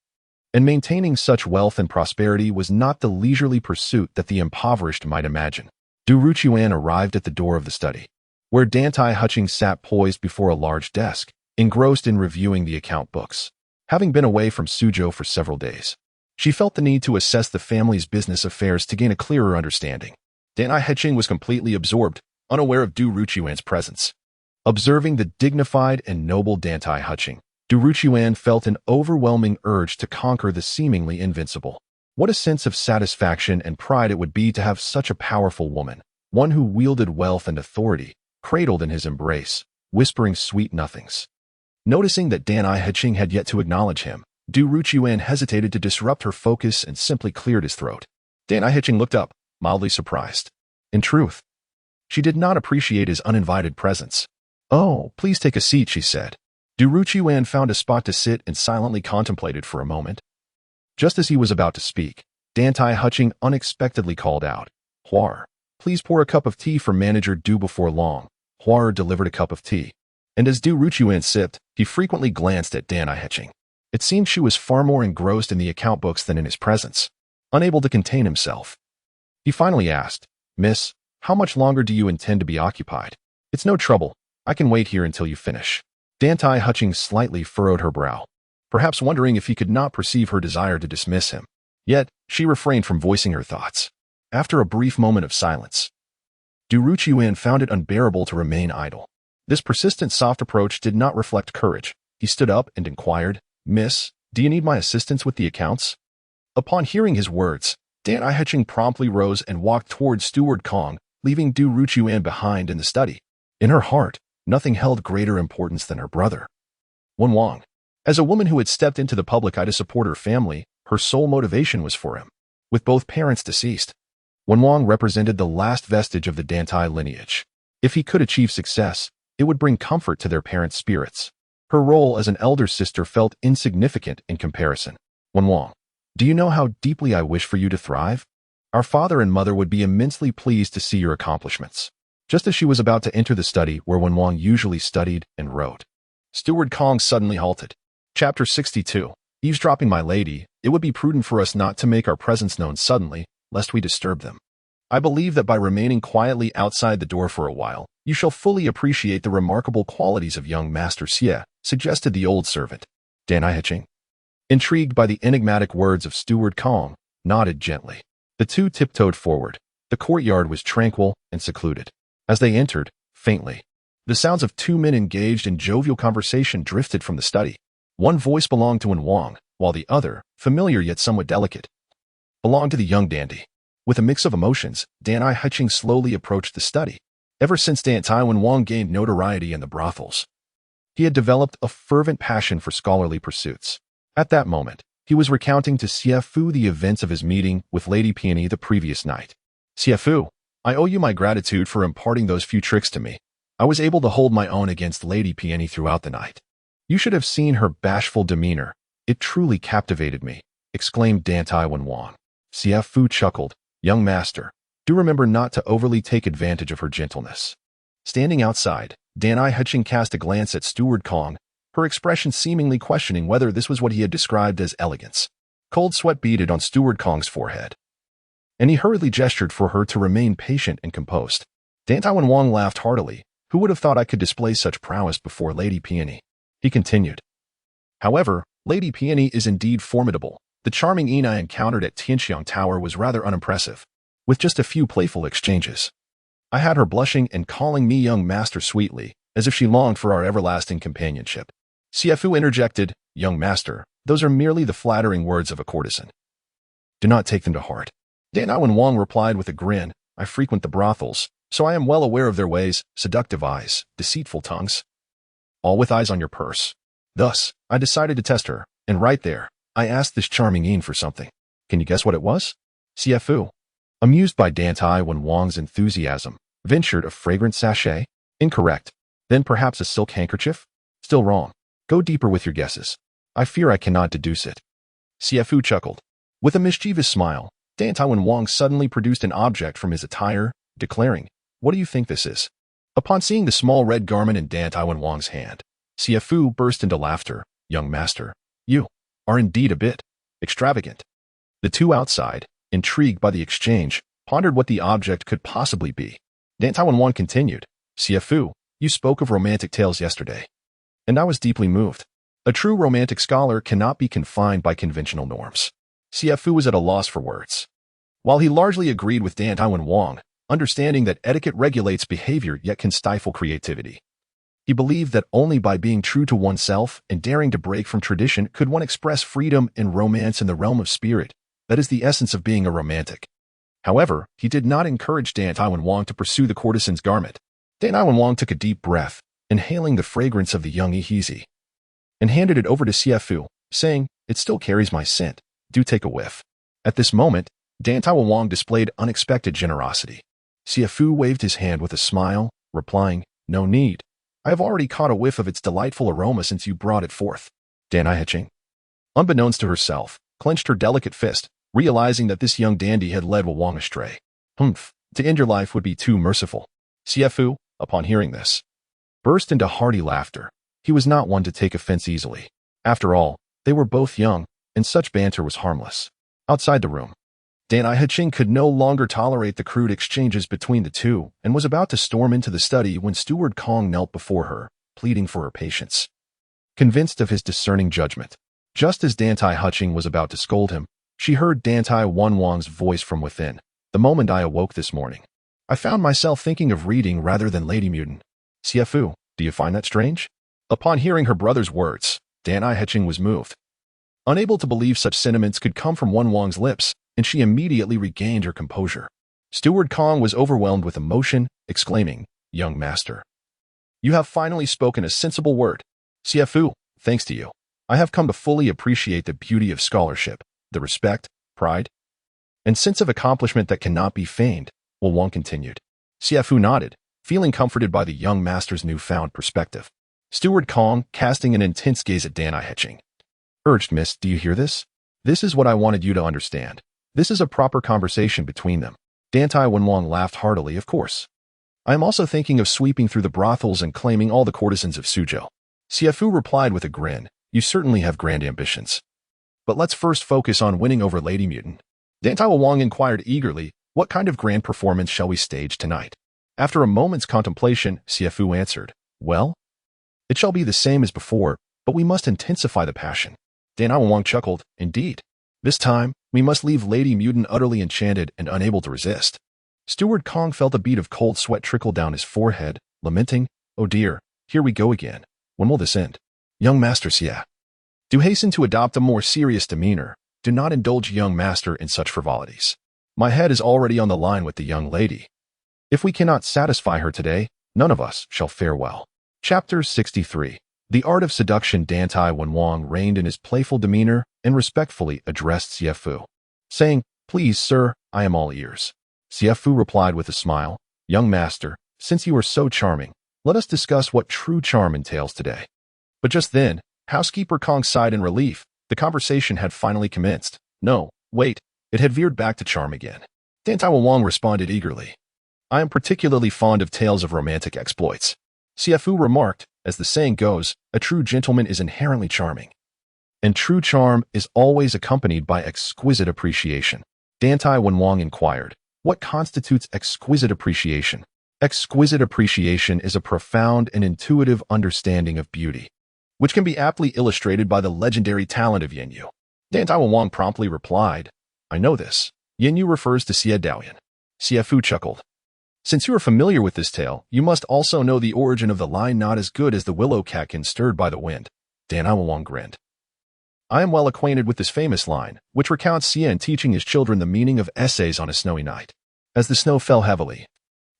and maintaining such wealth and prosperity was not the leisurely pursuit that the impoverished might imagine. Du Ruchuan arrived at the door of the study, where Dantai Manor sat poised before a large desk, engrossed in reviewing the account books. Having been away from Suzhou for several days, she felt the need to assess the family's business affairs to gain a clearer understanding. Dantai Manor was completely absorbed, unaware of Du Ruchuan's presence. Observing the dignified and noble Dantai Manor, Du Ruchuan felt an overwhelming urge to conquer the seemingly invincible. What a sense of satisfaction and pride it would be to have such a powerful woman, one who wielded wealth and authority, cradled in his embrace, whispering sweet nothings. Noticing that Dantai Manor had yet to acknowledge him, Du Ruchuan hesitated to disrupt her focus and simply cleared his throat. Dantai Manor looked up, mildly surprised. In truth, she did not appreciate his uninvited presence. "Oh, please take a seat," she said. Du Ruchuan found a spot to sit and silently contemplated for a moment. Just as he was about to speak, Dantai Manor unexpectedly called out, "Huar, please pour a cup of tea for Manager Du." Before long, Huar delivered a cup of tea, and as Du Ruchuan sipped, he frequently glanced at Dantai Manor. It seemed she was far more engrossed in the account books than in his presence. Unable to contain himself, he finally asked, "Miss, how much longer do you intend to be occupied?" "It's no trouble. I can wait here until you finish." Dantai Manor slightly furrowed her brow, perhaps wondering if he could not perceive her desire to dismiss him. Yet, she refrained from voicing her thoughts. After a brief moment of silence, Du Ruqiuan found it unbearable to remain idle. This persistent soft approach did not reflect courage. He stood up and inquired, "Miss, do you need my assistance with the accounts?" Upon hearing his words, Dantai Heching promptly rose and walked towards Steward Kong, leaving Du Ruqiuan behind in the study. In her heart, nothing held greater importance than her brother. Wen Wang. As a woman who had stepped into the public eye to support her family, her sole motivation was for him. With both parents deceased, Wen Wang represented the last vestige of the Dantai lineage. If he could achieve success, it would bring comfort to their parents' spirits. Her role as an elder sister felt insignificant in comparison. Wen Wang, do you know how deeply I wish for you to thrive? Our father and mother would be immensely pleased to see your accomplishments. Just as she was about to enter the study where Wen Wang usually studied and wrote, Steward Kong suddenly halted. Chapter 62. Eavesdropping, my lady, it would be prudent for us not to make our presence known suddenly, lest we disturb them. I believe that by remaining quietly outside the door for a while, you shall fully appreciate the remarkable qualities of young Master Xie, suggested the old servant. Dantai Heching, intrigued by the enigmatic words of Steward Kong, nodded gently. The two tiptoed forward. The courtyard was tranquil and secluded. As they entered, faintly, the sounds of two men engaged in jovial conversation drifted from the study. One voice belonged to Wen Wang, while the other, familiar yet somewhat delicate, belonged to the young dandy. With a mix of emotions, Dantai Heching slowly approached the study. Ever since Dantai Wen Wang gained notoriety in the brothels, he had developed a fervent passion for scholarly pursuits. At that moment, he was recounting to Xie Fu the events of his meeting with Lady Peony the previous night. Xie Fu, I owe you my gratitude for imparting those few tricks to me. I was able to hold my own against Lady Peony throughout the night. You should have seen her bashful demeanor. It truly captivated me, exclaimed Dantai Wen Wang. Xie Fu chuckled. Young master, do remember not to overly take advantage of her gentleness. Standing outside, Dantai Heching cast a glance at Steward Kong, her expression seemingly questioning whether this was what he had described as elegance. Cold sweat beaded on Steward Kong's forehead, and he hurriedly gestured for her to remain patient and composed. Dantai Wen Wang laughed heartily. Who would have thought I could display such prowess before Lady Peony? He continued. However, Lady Peony is indeed formidable. The charming Yin I encountered at Tianxiang Tower was rather unimpressive, with just a few playful exchanges. I had her blushing and calling me young master sweetly, as if she longed for our everlasting companionship. Xie Fu interjected, Young master, those are merely the flattering words of a courtesan. Do not take them to heart. Dantai Wen Wang replied with a grin, I frequent the brothels, so I am well aware of their ways, seductive eyes, deceitful tongues. All with eyes on your purse. Thus, I decided to test her, and right there, I asked this charming Yin for something. Can you guess what it was? Xie Fu, amused by Dantai Wen Wang's enthusiasm, ventured a fragrant sachet. Incorrect. Then perhaps a silk handkerchief? Still wrong. Go deeper with your guesses. I fear I cannot deduce it. Xie Fu chuckled. With a mischievous smile, Dantai Wen Wang suddenly produced an object from his attire, declaring, What do you think this is? Upon seeing the small red garment in Dantai Wen Wang's hand, Xie Fu burst into laughter. Young master, you are indeed a bit extravagant. The two outside, intrigued by the exchange, pondered what the object could possibly be. Dantai Wen Wang continued, Xie Fu, you spoke of romantic tales yesterday, and I was deeply moved. A true romantic scholar cannot be confined by conventional norms. Xie Fu was at a loss for words. While he largely agreed with Dantai Wen Wang, understanding that etiquette regulates behavior yet can stifle creativity, he believed that only by being true to oneself and daring to break from tradition could one express freedom and romance in the realm of spirit. That is the essence of being a romantic. However, he did not encourage Dantai Wen Wang to pursue the courtesan's garment. Dantai Wen Wang took a deep breath, inhaling the fragrance of the young Ehizi, and handed it over to Xie Fu, saying, It still carries my scent. Do take a whiff. At this moment, Dantai Wen Wang displayed unexpected generosity. Xie Fu waved his hand with a smile, replying, No need. I have already caught a whiff of its delightful aroma since you brought it forth. Dantai Heching, unbeknownst to herself, clenched her delicate fist, realizing that this young dandy had led Wen Wang astray. Humph, to end your life would be too merciful. Xie Fu, upon hearing this, burst into hearty laughter. He was not one to take offense easily. After all, they were both young, and such banter was harmless. Outside the room, Dantai Heching could no longer tolerate the crude exchanges between the two and was about to storm into the study when Steward Kong knelt before her, pleading for her patience. Convinced of his discerning judgment, just as Dantai Heching was about to scold him, she heard Dantai Wen Wang's voice from within. The moment I awoke this morning, I found myself thinking of reading rather than Lady Mutin. Xie Fu, do you find that strange? Upon hearing her brother's words, Dantai Manor was moved. Unable to believe such sentiments could come from Wang's lips, and she immediately regained her composure. Steward Kong was overwhelmed with emotion, exclaiming, "Young master, you have finally spoken a sensible word. Xie Fu, thanks to you, I have come to fully appreciate the beauty of scholarship, the respect, pride, and sense of accomplishment that cannot be feigned," Wang continued. Xie Fu nodded, feeling comforted by the young master's newfound perspective. Steward Kong, casting an intense gaze at Dantai Manor, urged, "Miss, do you hear this? This is what I wanted you to understand. This is a proper conversation between them." Dantai Manor laughed heartily, "Of course. I am also thinking of sweeping through the brothels and claiming all the courtesans of Suzhou." Xie Fu replied with a grin, "You certainly have grand ambitions. But let's first focus on winning over Lady Mutin." Dantai Manor inquired eagerly, "What kind of grand performance shall we stage tonight?" After a moment's contemplation, Xie Fu answered, "Well, it shall be the same as before, but we must intensify the passion." Dantai Manor chuckled, "Indeed. This time, we must leave Lady Mutin utterly enchanted and unable to resist." Steward Kong felt a bead of cold sweat trickle down his forehead, lamenting, "Oh dear, here we go again. When will this end?" "Young Master Xie, do hasten to adopt a more serious demeanor. Do not indulge young master in such frivolities. My head is already on the line with the young lady. If we cannot satisfy her today, none of us shall fare well." Chapter 63. The Art of Seduction. Dantai Manor reigned in his playful demeanor and respectfully addressed Xie Fu, saying, "Please, sir, I am all ears." Xie Fu replied with a smile, "Young master, since you are so charming, let us discuss what true charm entails today." But just then, housekeeper Kong sighed in relief. The conversation had finally commenced. No, wait, it had veered back to charm again. Dantai Manor responded eagerly, "I am particularly fond of tales of romantic exploits." Xie Fu remarked, "As the saying goes, a true gentleman is inherently charming. And true charm is always accompanied by exquisite appreciation." Dantai Manor inquired, "What constitutes exquisite appreciation?" Exquisite appreciation is a profound and intuitive understanding of beauty, which can be aptly illustrated by the legendary talent of Yin Yu. Dantai Manor promptly replied, "I know this. Yin Yu refers to Xie Daoyan." Xie Fu chuckled, "Since you are familiar with this tale, you must also know the origin of the line, 'Not as good as the willow catkin stirred by the wind.'" Dantai Manor grinned. "I am well acquainted with this famous line, which recounts Xian teaching his children the meaning of essays on a snowy night. As the snow fell heavily,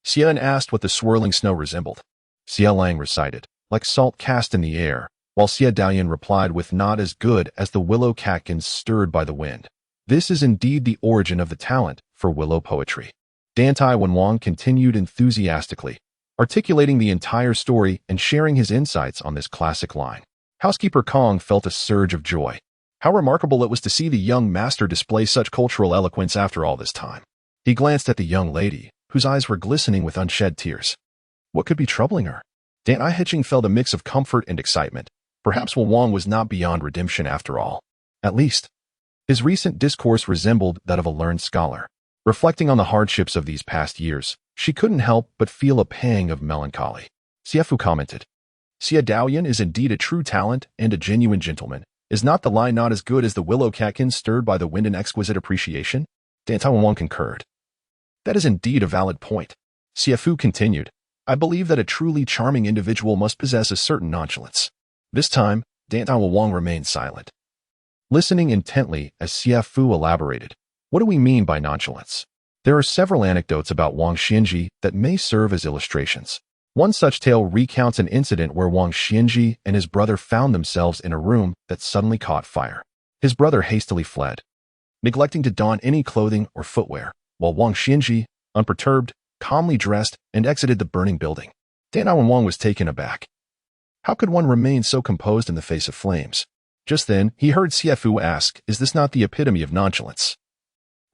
Xian asked what the swirling snow resembled. Xie Lang recited, 'Like salt cast in the air,' while Xie Daoyan replied with, 'Not as good as the willow catkins stirred by the wind.' This is indeed the origin of the talent for willow poetry." Dantai Manor continued enthusiastically, articulating the entire story and sharing his insights on this classic line. Housekeeper Kong felt a surge of joy. How remarkable it was to see the young master display such cultural eloquence after all this time. He glanced at the young lady, whose eyes were glistening with unshed tears. What could be troubling her? Dantai Manor felt a mix of comfort and excitement. Perhaps Wang was not beyond redemption after all. At least, his recent discourse resembled that of a learned scholar. Reflecting on the hardships of these past years, she couldn't help but feel a pang of melancholy. Xie Fu commented, "Xie Daoyan is indeed a true talent and a genuine gentleman. Is not the line 'Not as good as the willow catkin stirred by the wind' an exquisite appreciation?" Dantai Manor concurred. "That is indeed a valid point." Xie Fu continued, "I believe that a truly charming individual must possess a certain nonchalance." This time, Dantai Manor remained silent, listening intently as Xie Fu elaborated. "What do we mean by nonchalance?" There are several anecdotes about Wang Xianji that may serve as illustrations. One such tale recounts an incident where Wang Xianji and his brother found themselves in a room that suddenly caught fire. His brother hastily fled, neglecting to don any clothing or footwear, while Wang Xianji, unperturbed, calmly dressed and exited the burning building. Dantai Manor was taken aback. How could one remain so composed in the face of flames? Just then, he heard Xie Fu ask, "Is this not the epitome of nonchalance?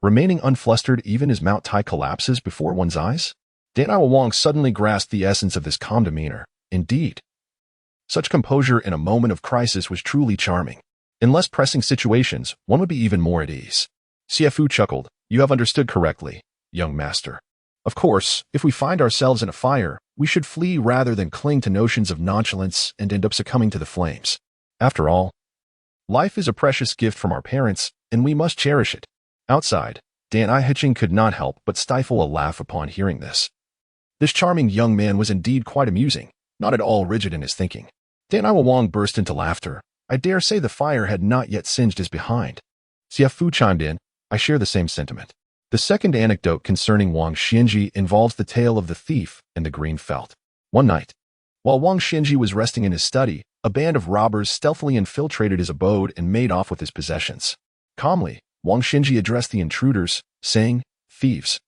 Remaining unflustered even as Mount Tai collapses before one's eyes?" Dantai Manor suddenly grasped the essence of this calm demeanor. Indeed, such composure in a moment of crisis was truly charming. In less pressing situations, one would be even more at ease. Xie Fu chuckled, "You have understood correctly, young master. Of course, if we find ourselves in a fire, we should flee rather than cling to notions of nonchalance and end up succumbing to the flames. After all, life is a precious gift from our parents, and we must cherish it. Outside, Dantai Hitching could not help but stifle a laugh upon hearing this. This charming young man was indeed quite amusing, not at all rigid in his thinking. Dantai Wang burst into laughter. I dare say the fire had not yet singed his behind. Xie Fu chimed in, I share the same sentiment. The second anecdote concerning Wang Xianji involves the tale of the thief and the green felt. One night, while Wang Xianji was resting in his study, a band of robbers stealthily infiltrated his abode and made off with his possessions. Calmly, Wang Xianji addressed the intruders, saying, Thieves,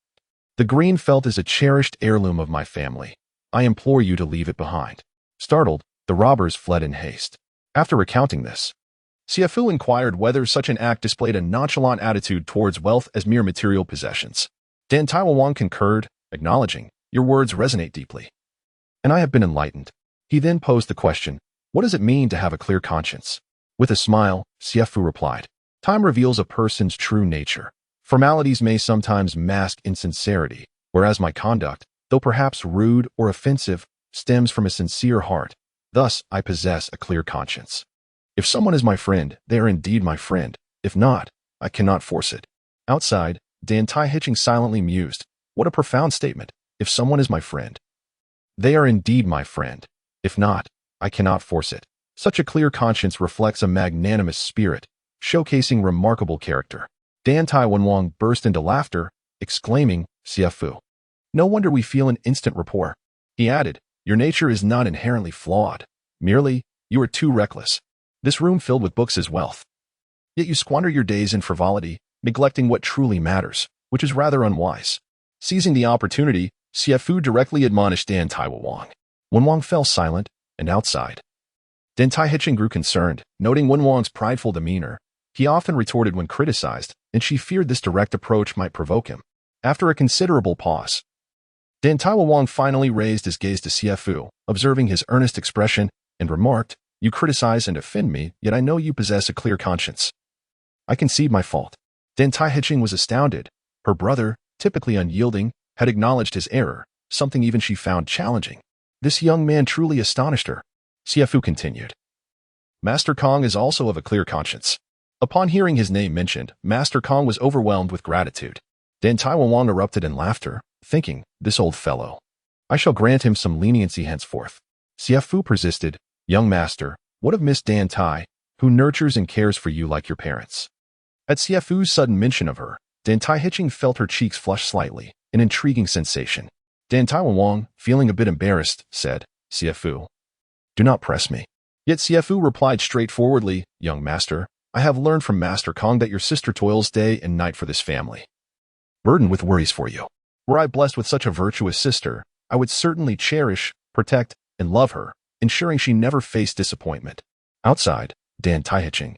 the green felt is a cherished heirloom of my family. I implore you to leave it behind. Startled, the robbers fled in haste. After recounting this, Xie Fu inquired whether such an act displayed a nonchalant attitude towards wealth as mere material possessions. Dantai Wang concurred, acknowledging, Your words resonate deeply. And I have been enlightened. He then posed the question, What does it mean to have a clear conscience? With a smile, Xie Fu replied, Time reveals a person's true nature. Formalities may sometimes mask insincerity, whereas my conduct, though perhaps rude or offensive, stems from a sincere heart. Thus, I possess a clear conscience. If someone is my friend, they are indeed my friend. If not, I cannot force it. Outside, Dantai Hitching silently mused. What a profound statement. If someone is my friend, they are indeed my friend. If not, I cannot force it. Such a clear conscience reflects a magnanimous spirit, showcasing remarkable character. Dantai Wang burst into laughter, exclaiming, Xie Fu. No wonder we feel an instant rapport. He added, Your nature is not inherently flawed. Merely, you are too reckless. This room filled with books is wealth. Yet you squander your days in frivolity, neglecting what truly matters, which is rather unwise. Seizing the opportunity, Xie Fu directly admonished Dantai Wang. Wen Wang fell silent, and outside, Dantai Hitching grew concerned, noting Wen Wang's prideful demeanor. He often retorted when criticized, and she feared this direct approach might provoke him. After a considerable pause, Dantai Wang finally raised his gaze to Xie Fu, observing his earnest expression, and remarked, You criticize and offend me, yet I know you possess a clear conscience. I concede my fault. Dantai Hitching was astounded. Her brother, typically unyielding, had acknowledged his error, something even she found challenging. This young man truly astonished her. Xie Fu continued. Master Kong is also of a clear conscience. Upon hearing his name mentioned, Master Kong was overwhelmed with gratitude. Dantai Wang erupted in laughter, thinking, This old fellow. I shall grant him some leniency henceforth. Xie Fu persisted, Young master, what of Miss Dantai, who nurtures and cares for you like your parents? At Xie Fu's sudden mention of her, Dantai Hitching felt her cheeks flush slightly, an intriguing sensation. Dantai Wang, feeling a bit embarrassed, said, Xie Fu, do not press me. Yet Xie Fu replied straightforwardly, Young master, I have learned from Master Kong that your sister toils day and night for this family, burdened with worries for you. Were I blessed with such a virtuous sister, I would certainly cherish, protect, and love her, ensuring she never faced disappointment. Outside, Dantai Hitching,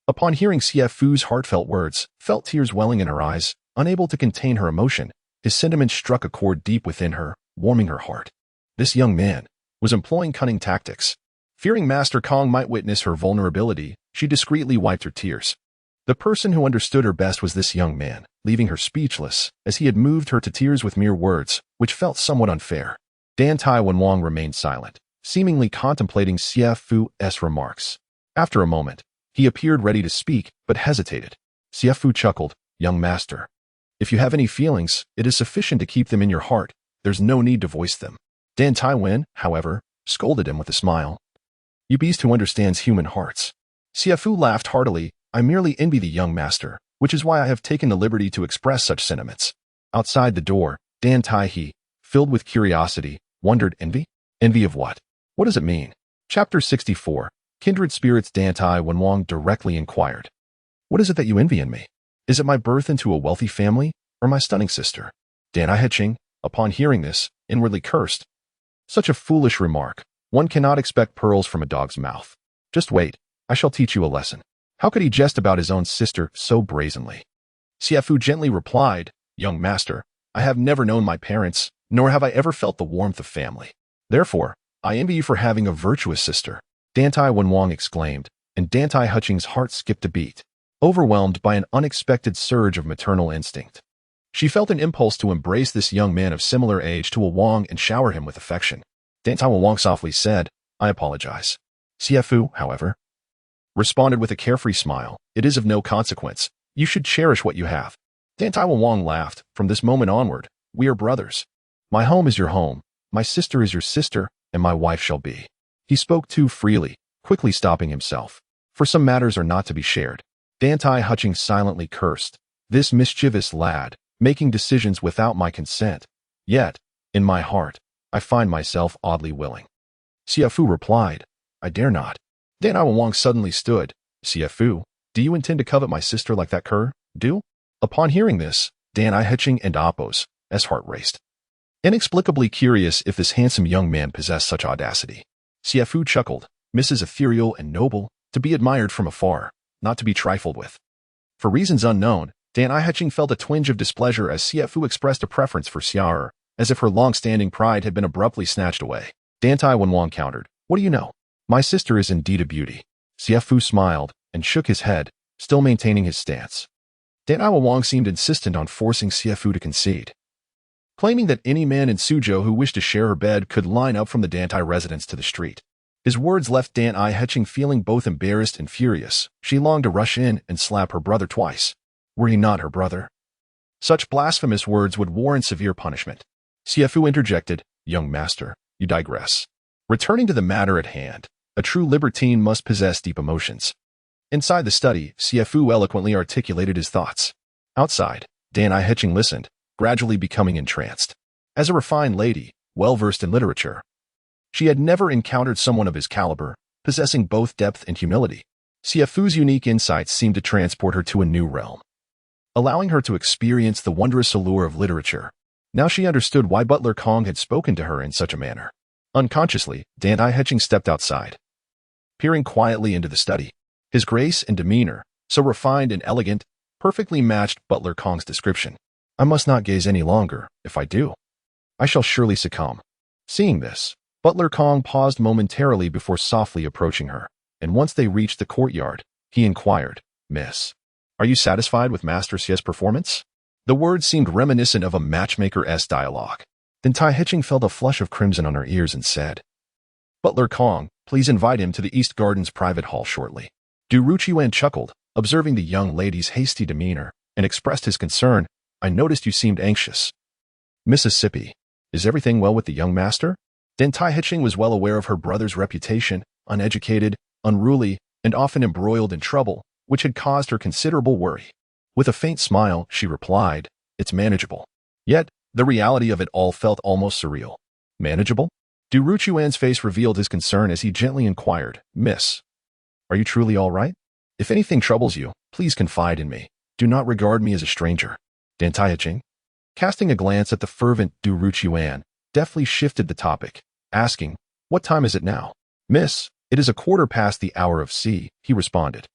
upon hearing Xie Fu's heartfelt words, felt tears welling in her eyes. Unable to contain her emotion, his sentiments struck a chord deep within her, warming her heart. This young man was employing cunning tactics. Fearing Master Kong might witness her vulnerability, she discreetly wiped her tears. The person who understood her best was this young man, leaving her speechless, as he had moved her to tears with mere words, which felt somewhat unfair. Dantai Wang remained silent, seemingly contemplating Xie Fu's remarks. After a moment, he appeared ready to speak, but hesitated. Xie Fu chuckled, Young master, if you have any feelings, it is sufficient to keep them in your heart. There's no need to voice them. Dantai Wen, however, scolded him with a smile. You beast who understands human hearts. Xie Fu laughed heartily. I merely envy the young master, which is why I have taken the liberty to express such sentiments. Outside the door, Dantai He, filled with curiosity, wondered, Envy? Envy of what? What does it mean? Chapter 64. Kindred Spirits. Dantai Wang directly inquired. What is it that you envy in me? Is it my birth into a wealthy family, or my stunning sister? Dantai Hitching, upon hearing this, inwardly cursed. Such a foolish remark. One cannot expect pearls from a dog's mouth. Just wait, I shall teach you a lesson. How could he jest about his own sister so brazenly? Xie Fu gently replied, Young master, I have never known my parents, nor have I ever felt the warmth of family. Therefore, I envy you for having a virtuous sister. Dantai Wang exclaimed, and Dantai Hitching's heart skipped a beat, overwhelmed by an unexpected surge of maternal instinct. She felt an impulse to embrace this young man of similar age to a Wang and shower him with affection. Dantai Wang softly said, I apologize. Xie Fu, however, responded with a carefree smile, It is of no consequence. You should cherish what you have. Dantai Wang laughed. From this moment onward, we are brothers. My home is your home, my sister is your sister, and my wife shall be. He spoke too freely, quickly stopping himself. For some matters are not to be shared. Dantai Hutching silently cursed. This mischievous lad, making decisions without my consent. Yet, in my heart, I find myself oddly willing. Xie Fu replied, I dare not. Dantai Wang suddenly stood. Xie Fu, do you intend to covet my sister like that cur? Do? Upon hearing this, Dantai Hutching and Appo's heart raced. Inexplicably curious if this handsome young man possessed such audacity. Xie Fu chuckled. Mrs. Ethereal and noble, to be admired from afar, not to be trifled with. For reasons unknown, Dantai Hutching felt a twinge of displeasure as Xie Fu expressed a preference for Xiao'er, as if her long-standing pride had been abruptly snatched away. Dantai Wang countered, what do you know? My sister is indeed a beauty. Xie Fu smiled and shook his head, still maintaining his stance. Dantai Wang seemed insistent on forcing Xie Fu to concede, claiming that any man in Suzhou who wished to share her bed could line up from the Dantai residence to the street. His words left Dantai Hutching feeling both embarrassed and furious. She longed to rush in and slap her brother twice. Were he not her brother? Such blasphemous words would warrant severe punishment. Xie Fu interjected, young master, you digress. Returning to the matter at hand, a true libertine must possess deep emotions. Inside the study, Xie Fu eloquently articulated his thoughts. Outside, Dantai Hutching listened, gradually becoming entranced. As a refined lady, well-versed in literature, she had never encountered someone of his caliber, possessing both depth and humility. Xie Fu's unique insights seemed to transport her to a new realm, allowing her to experience the wondrous allure of literature. Now she understood why Butler Kong had spoken to her in such a manner. Unconsciously, Dantai Hutching stepped outside, peering quietly into the study. His grace and demeanor, so refined and elegant, perfectly matched Butler Kong's description. I must not gaze any longer. If I do, I shall surely succumb. Seeing this, Butler Kong paused momentarily before softly approaching her, and once they reached the courtyard, he inquired, Miss, are you satisfied with Master Xie's performance? The words seemed reminiscent of a matchmaker-esque dialogue. Dantai Hutching felt a flush of crimson on her ears and said, Butler Kong, please invite him to the East Gardens private hall shortly. Du Ruqiuan chuckled, observing the young lady's hasty demeanor, and expressed his concern. I noticed you seemed anxious. Mississippi, is everything well with the young master? Dantai Hutching was well aware of her brother's reputation, uneducated, unruly, and often embroiled in trouble, which had caused her considerable worry. With a faint smile, she replied, it's manageable. Yet, the reality of it all felt almost surreal. Manageable? Du Ruqiuan's face revealed his concern as he gently inquired, Miss, are you truly all right? If anything troubles you, please confide in me. Do not regard me as a stranger. Dantai Hutching, casting a glance at the fervent Du Ruqiuan, deftly shifted the topic, asking, what time is it now? Miss, it is 1/4 the hour of C, he responded.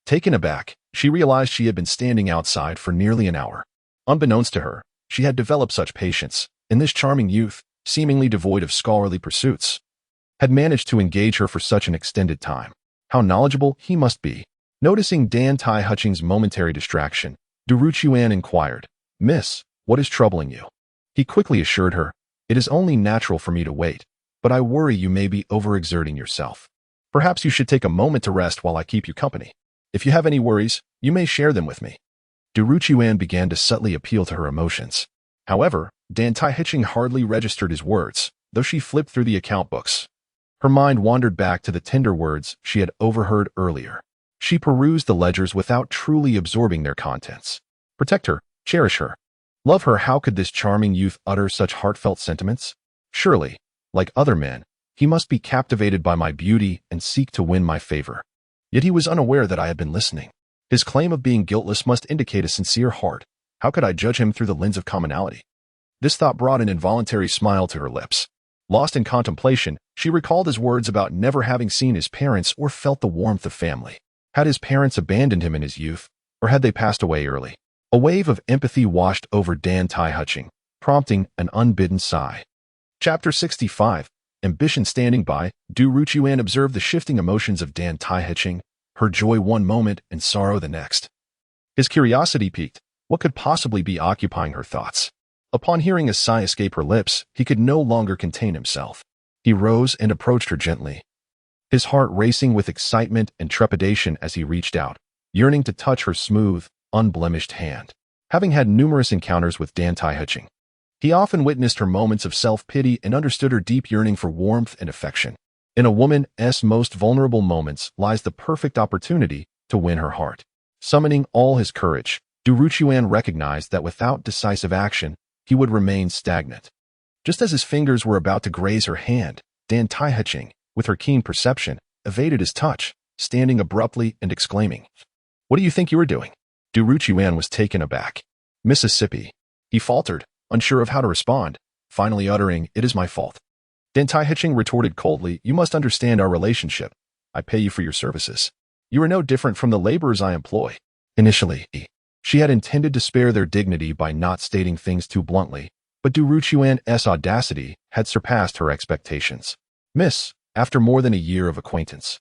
Taken aback, she realized she had been standing outside for nearly an hour. Unbeknownst to her, she had developed such patience, and this charming youth, seemingly devoid of scholarly pursuits, had managed to engage her for such an extended time. How knowledgeable he must be. Noticing Dantai Hutching's momentary distraction, Du Ruqiuan inquired, Miss, what is troubling you? He quickly assured her, it is only natural for me to wait, but I worry you may be overexerting yourself. Perhaps you should take a moment to rest while I keep you company. If you have any worries, you may share them with me. Du Ruqiuan began to subtly appeal to her emotions. However, Dantai Hutching hardly registered his words, though she flipped through the account books. Her mind wandered back to the tender words she had overheard earlier. She perused the ledgers without truly absorbing their contents. Protect her, cherish her, love her. How could this charming youth utter such heartfelt sentiments? Surely, like other men, he must be captivated by my beauty and seek to win my favor. Yet he was unaware that I had been listening. His claim of being guiltless must indicate a sincere heart. How could I judge him through the lens of commonality? This thought brought an involuntary smile to her lips. Lost in contemplation, she recalled his words about never having seen his parents or felt the warmth of family. Had his parents abandoned him in his youth, or had they passed away early? A wave of empathy washed over Dantai Hutching, prompting an unbidden sigh. Chapter 65. Ambition standing by, Du Ruqiuan observed the shifting emotions of Dantai Hutching, her joy one moment and sorrow the next. His curiosity piqued. What could possibly be occupying her thoughts? Upon hearing a sigh escape her lips, he could no longer contain himself. He rose and approached her gently, his heart racing with excitement and trepidation as he reached out, yearning to touch her smooth, unblemished hand. Having had numerous encounters with Dantai Heching, he often witnessed her moments of self-pity and understood her deep yearning for warmth and affection. In a woman's most vulnerable moments lies the perfect opportunity to win her heart. Summoning all his courage, Du Ruchuan recognized that without decisive action, he would remain stagnant. Just as his fingers were about to graze her hand, Dantai Heching, with her keen perception, evaded his touch, standing abruptly and exclaiming, "What do you think you are doing?" Du Ruchuan was taken aback. "Mississippi," he faltered, unsure of how to respond, finally uttering, "It is my fault." Dantai Heching retorted coldly, "You must understand our relationship. I pay you for your services. You are no different from the laborers I employ." Initially, she had intended to spare their dignity by not stating things too bluntly, but Du Ruchuan's audacity had surpassed her expectations. "Miss, after more than a year of acquaintance,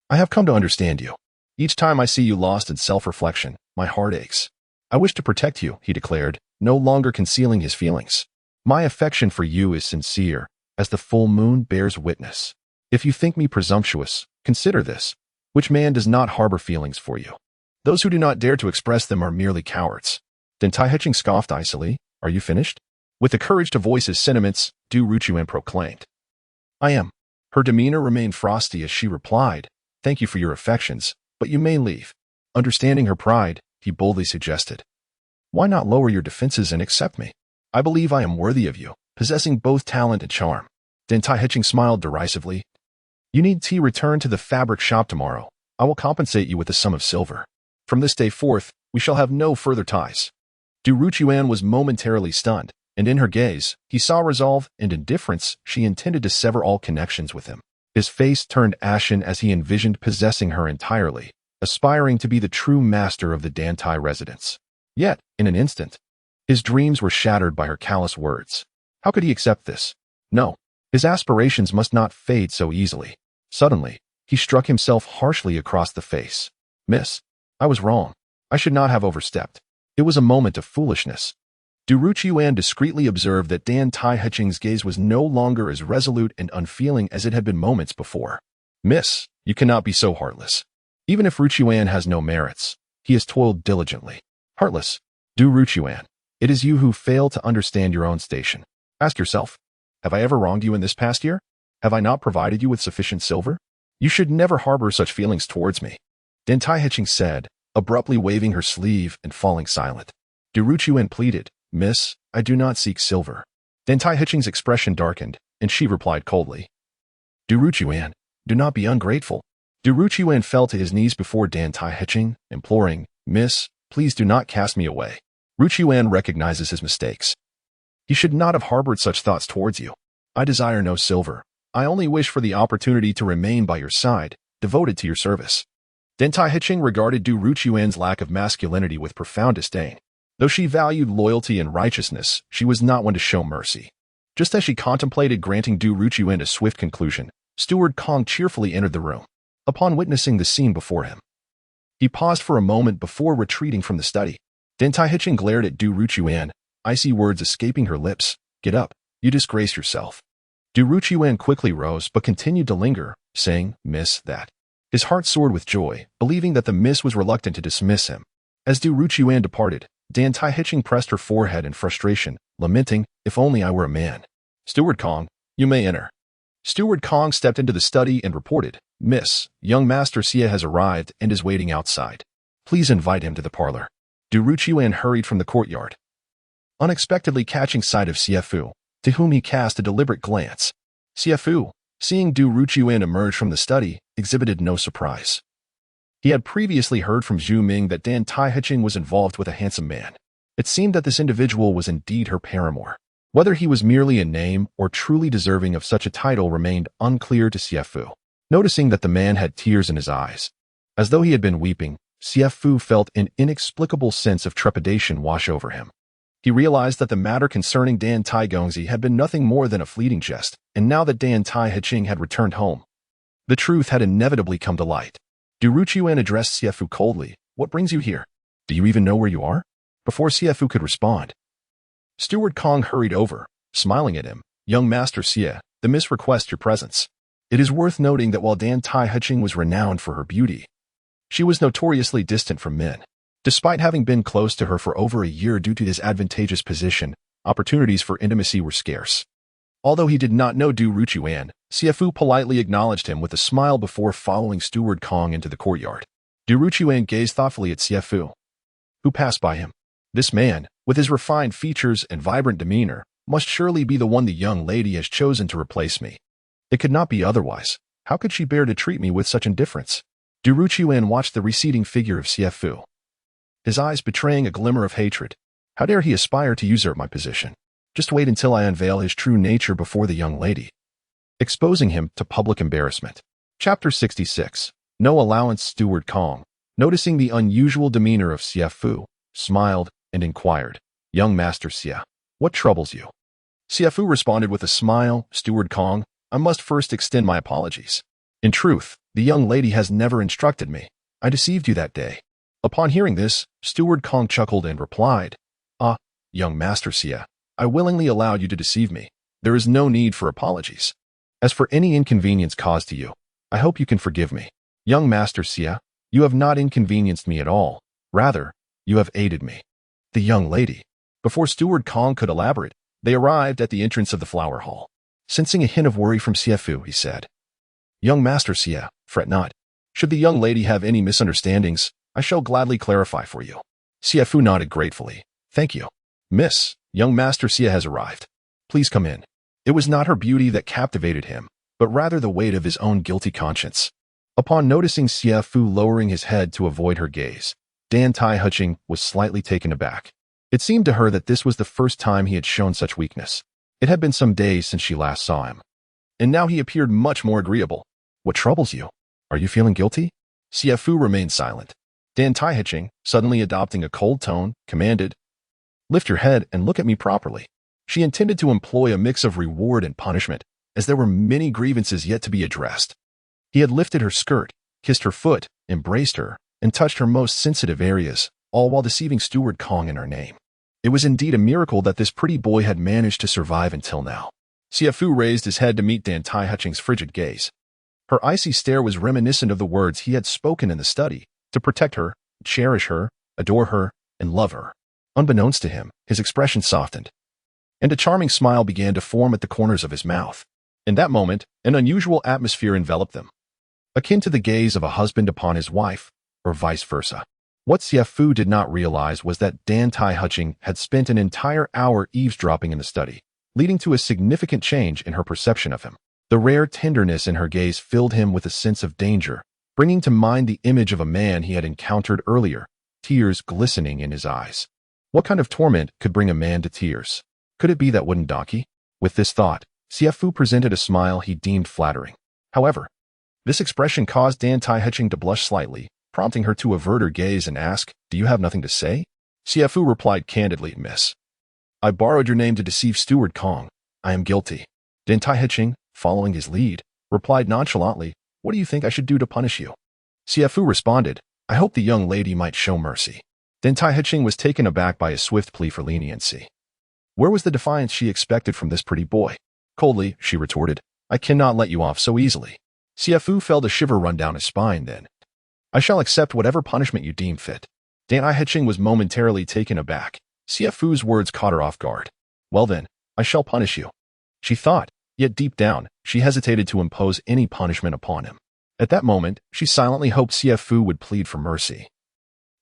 I have come to understand you. Each time I see you lost in self-reflection, my heart aches. I wish to protect you," he declared, no longer concealing his feelings. "My affection for you is sincere, as the full moon bears witness. If you think me presumptuous, consider this. Which man does not harbor feelings for you? Those who do not dare to express them are merely cowards." Dantai Heching scoffed icily. "Are you finished?" With the courage to voice his sentiments, Du Ruchuan proclaimed, "I am." Her demeanor remained frosty as she replied, "Thank you for your affections, but you may leave." Understanding her pride, he boldly suggested, "Why not lower your defenses and accept me? I believe I am worthy of you, possessing both talent and charm." Dantai Heching smiled derisively. "You need to return to the fabric shop tomorrow. I will compensate you with a sum of silver. From this day forth, we shall have no further ties." Du Ruchuan was momentarily stunned, and in her gaze, he saw resolve and indifference. She intended to sever all connections with him. His face turned ashen as he envisioned possessing her entirely, aspiring to be the true master of the Dantai residence. Yet, in an instant, his dreams were shattered by her callous words. How could he accept this? No, his aspirations must not fade so easily. Suddenly, he struck himself harshly across the face. "Miss, I was wrong. I should not have overstepped. It was a moment of foolishness." Du Ruchuan discreetly observed that Dantai Heching's gaze was no longer as resolute and unfeeling as it had been moments before. "Miss, you cannot be so heartless. Even if Ruchuan has no merits, he has toiled diligently." "Heartless? Du Ruchuan, it is you who fail to understand your own station. Ask yourself, have I ever wronged you in this past year? Have I not provided you with sufficient silver? You should never harbor such feelings towards me." Dantai Heching said, abruptly waving her sleeve and falling silent. Du Ruchuan pleaded, "Miss, I do not seek silver." Dantai Heching's expression darkened, and she replied coldly, "Du Ruchuan, do not be ungrateful." Du Ruchuan fell to his knees before Dantai Heching, imploring, "Miss, please do not cast me away." Ruchuan recognizes his mistakes. He should not have harbored such thoughts towards you. "I desire no silver. I only wish for the opportunity to remain by your side, devoted to your service." Dantai Heching regarded Du Ruchuan's lack of masculinity with profound disdain. Though she valued loyalty and righteousness, she was not one to show mercy. Just as she contemplated granting Du Ruchuan a swift conclusion, Steward Kong cheerfully entered the room. Upon witnessing the scene before him, he paused for a moment before retreating from the study. Dantai Heching glared at Du Ruchuan, icy words escaping her lips. "Get up, you disgrace yourself." Du Ruchuan quickly rose but continued to linger, saying, "Miss, that." His heart soared with joy, believing that the miss was reluctant to dismiss him. As Du Ruchuan departed, Dantai Heching pressed her forehead in frustration, lamenting, "If only I were a man." "Steward Kong, you may enter." Steward Kong stepped into the study and reported, "Miss, young Master Xie has arrived and is waiting outside. Please invite him to the parlor." Du Ruchuan hurried from the courtyard, unexpectedly catching sight of Xie Fu, to whom he cast a deliberate glance. Xie Fu, seeing Du Ruchuan emerge from the study, exhibited no surprise. He had previously heard from Zhu Ming that Dantai Heching was involved with a handsome man. It seemed that this individual was indeed her paramour. Whether he was merely a name or truly deserving of such a title remained unclear to Xie Fu. Noticing that the man had tears in his eyes, as though he had been weeping, Xie Fu felt an inexplicable sense of trepidation wash over him. He realized that the matter concerning Dantai Gongzi had been nothing more than a fleeting jest, and now that Dantai Heching had returned home, the truth had inevitably come to light. Du Ruchuan addressed Xie Fu coldly, "What brings you here? Do you even know where you are?" Before Xie Fu could respond, Steward Kong hurried over, smiling at him. "Young Master Xie, the miss requests your presence." It is worth noting that while Dantai Heching was renowned for her beauty, she was notoriously distant from men. Despite having been close to her for over a year due to his advantageous position, opportunities for intimacy were scarce. Although he did not know Du Ruchuan, Xie Fu politely acknowledged him with a smile before following Steward Kong into the courtyard. Du Ruchuan gazed thoughtfully at Xie Fu, who passed by him. This man, with his refined features and vibrant demeanor, must surely be the one the young lady has chosen to replace me. It could not be otherwise. How could she bear to treat me with such indifference? Du Ruchuan watched the receding figure of Xie Fu, his eyes betraying a glimmer of hatred. How dare he aspire to usurp my position? Just wait until I unveil his true nature before the young lady, exposing him to public embarrassment. Chapter 66. No allowance. Steward Kong, noticing the unusual demeanor of Xie Fu, smiled and inquired, "Young Master Xie, what troubles you?" Xie Fu responded with a smile, "Steward Kong, I must first extend my apologies. In truth, the young lady has never instructed me. I deceived you that day." Upon hearing this, Steward Kong chuckled and replied, "Ah, young Master Xie, I willingly allowed you to deceive me. There is no need for apologies. As for any inconvenience caused to you, I hope you can forgive me. Young Master Xie, you have not inconvenienced me at all. Rather, you have aided me." The young lady. Before Steward Kong could elaborate, they arrived at the entrance of the flower hall. Sensing a hint of worry from Xie Fu, he said, "Young Master Xie, fret not. Should the young lady have any misunderstandings, I shall gladly clarify for you." Xie Fu nodded gratefully. "Thank you. Miss, young Master Xie has arrived. Please come in." It was not her beauty that captivated him, but rather the weight of his own guilty conscience. Upon noticing Xie Fu lowering his head to avoid her gaze, Dantai Manor was slightly taken aback. It seemed to her that this was the first time he had shown such weakness. It had been some days since she last saw him, and now he appeared much more agreeable. "What troubles you? Are you feeling guilty?" Xie Fu remained silent. Dantai Manor, suddenly adopting a cold tone, commanded, "Lift your head and look at me properly." She intended to employ a mix of reward and punishment, as there were many grievances yet to be addressed. He had lifted her skirt, kissed her foot, embraced her, and touched her most sensitive areas, all while deceiving Steward Kong in her name. It was indeed a miracle that this pretty boy had managed to survive until now. Xie Fu raised his head to meet Dantai Manor's frigid gaze. Her icy stare was reminiscent of the words he had spoken in the study, to protect her, cherish her, adore her, and love her. Unbeknownst to him, his expression softened, and a charming smile began to form at the corners of his mouth. In that moment, an unusual atmosphere enveloped them, akin to the gaze of a husband upon his wife, or vice versa. What Xie Fu did not realize was that Dantai Manor had spent an entire hour eavesdropping in the study, leading to a significant change in her perception of him. The rare tenderness in her gaze filled him with a sense of danger, bringing to mind the image of a man he had encountered earlier, tears glistening in his eyes. What kind of torment could bring a man to tears? Could it be that wooden donkey? With this thought, Xie Fu presented a smile he deemed flattering. However, this expression caused Dantai Manor to blush slightly, prompting her to avert her gaze and ask, "Do you have nothing to say?" Xie Fu replied candidly, "Miss, I borrowed your name to deceive Steward Kong. I am guilty." Dantai Manor, following his lead, replied nonchalantly, "What do you think I should do to punish you?" Xie Fu responded, "I hope the young lady might show mercy." Dantai Manor was taken aback by a swift plea for leniency. Where was the defiance she expected from this pretty boy? Coldly, she retorted, "I cannot let you off so easily." Xie Fu felt a shiver run down his spine then. "I shall accept whatever punishment you deem fit." Dantai Manor was momentarily taken aback. Xie Fu's words caught her off guard. "Well then, I shall punish you," she thought, yet deep down, she hesitated to impose any punishment upon him. At that moment, she silently hoped Xie Fu would plead for mercy,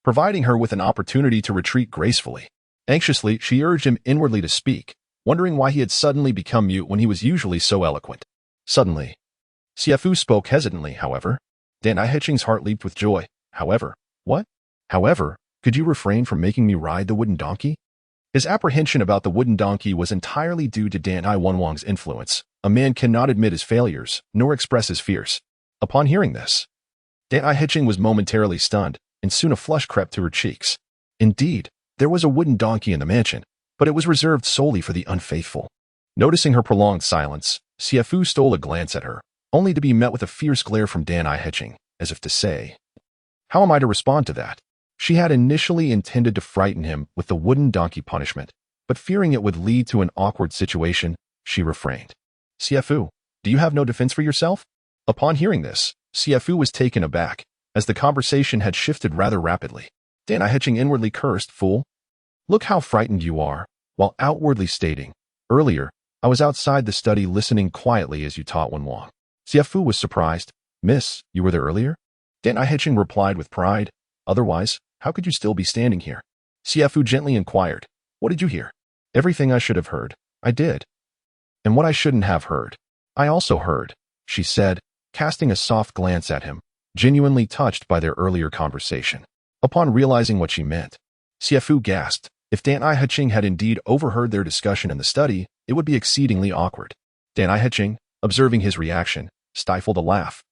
providing her with an opportunity to retreat gracefully. Anxiously, she urged him inwardly to speak, wondering why he had suddenly become mute when he was usually so eloquent. Suddenly, Xie Fu spoke hesitantly, however. Dantai Man's heart leaped with joy. "However, what? However, could you refrain from making me ride the wooden donkey?" His apprehension about the wooden donkey was entirely due to Dantai Man's influence. A man cannot admit his failures, nor express his fears. Upon hearing this, Dantai Man was momentarily stunned, and soon a flush crept to her cheeks. Indeed, there was a wooden donkey in the mansion, but it was reserved solely for the unfaithful. Noticing her prolonged silence, Xie Fu stole a glance at her, only to be met with a fierce glare from Dantai Man, as if to say, "How am I to respond to that?" She had initially intended to frighten him with the wooden donkey punishment, but fearing it would lead to an awkward situation, she refrained. "Xie Fu, do you have no defense for yourself?" Upon hearing this, Xie Fu was taken aback, as the conversation had shifted rather rapidly. Dantai Hetching inwardly cursed, "Fool. Look how frightened you are," while outwardly stating, "Earlier, I was outside the study listening quietly as you taught Wenwang." Xie Fu was surprised. "Miss, you were there earlier?" Dantai Hetching replied with pride. "Otherwise, how could you still be standing here?" Xie Fu gently inquired, "What did you hear?" "Everything I should have heard. I did. And what I shouldn't have heard, I also heard," she said, casting a soft glance at him, genuinely touched by their earlier conversation. Upon realizing what she meant, Xie Fu gasped. If Dantai Hetching had indeed overheard their discussion in the study, it would be exceedingly awkward. Dantai Hetching, observing his reaction, stifled a laugh,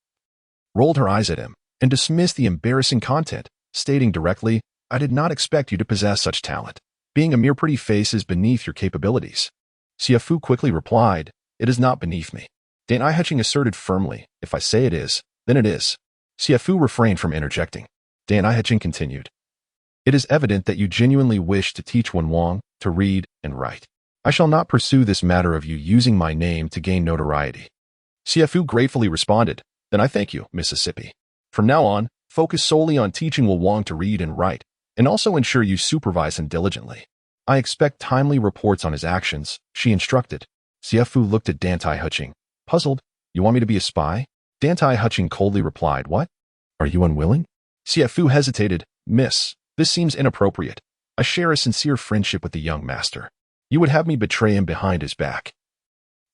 rolled her eyes at him, and dismissed the embarrassing content, stating directly, "I did not expect you to possess such talent. Being a mere pretty face is beneath your capabilities." Xie Fu quickly replied, "It is not beneath me." Dantai Hetching asserted firmly, "If I say it is, then it is." Xie Fu refrained from interjecting. Dantai Hetching continued, "It is evident that you genuinely wish to teach Wenwang to read and write. I shall not pursue this matter of you using my name to gain notoriety." Xie Fu gratefully responded, "Then I thank you, Mississippi. From now on, focus solely on teaching Wenwang to read and write, and also ensure you supervise him diligently. I expect timely reports on his actions," she instructed. Xie Fu looked at Dantai Hetching, puzzled. "You want me to be a spy?" Dantai Hetching coldly replied, "What? Are you unwilling?" Xie Fu hesitated. "Miss, this seems inappropriate. I share a sincere friendship with the young master. You would have me betray him behind his back,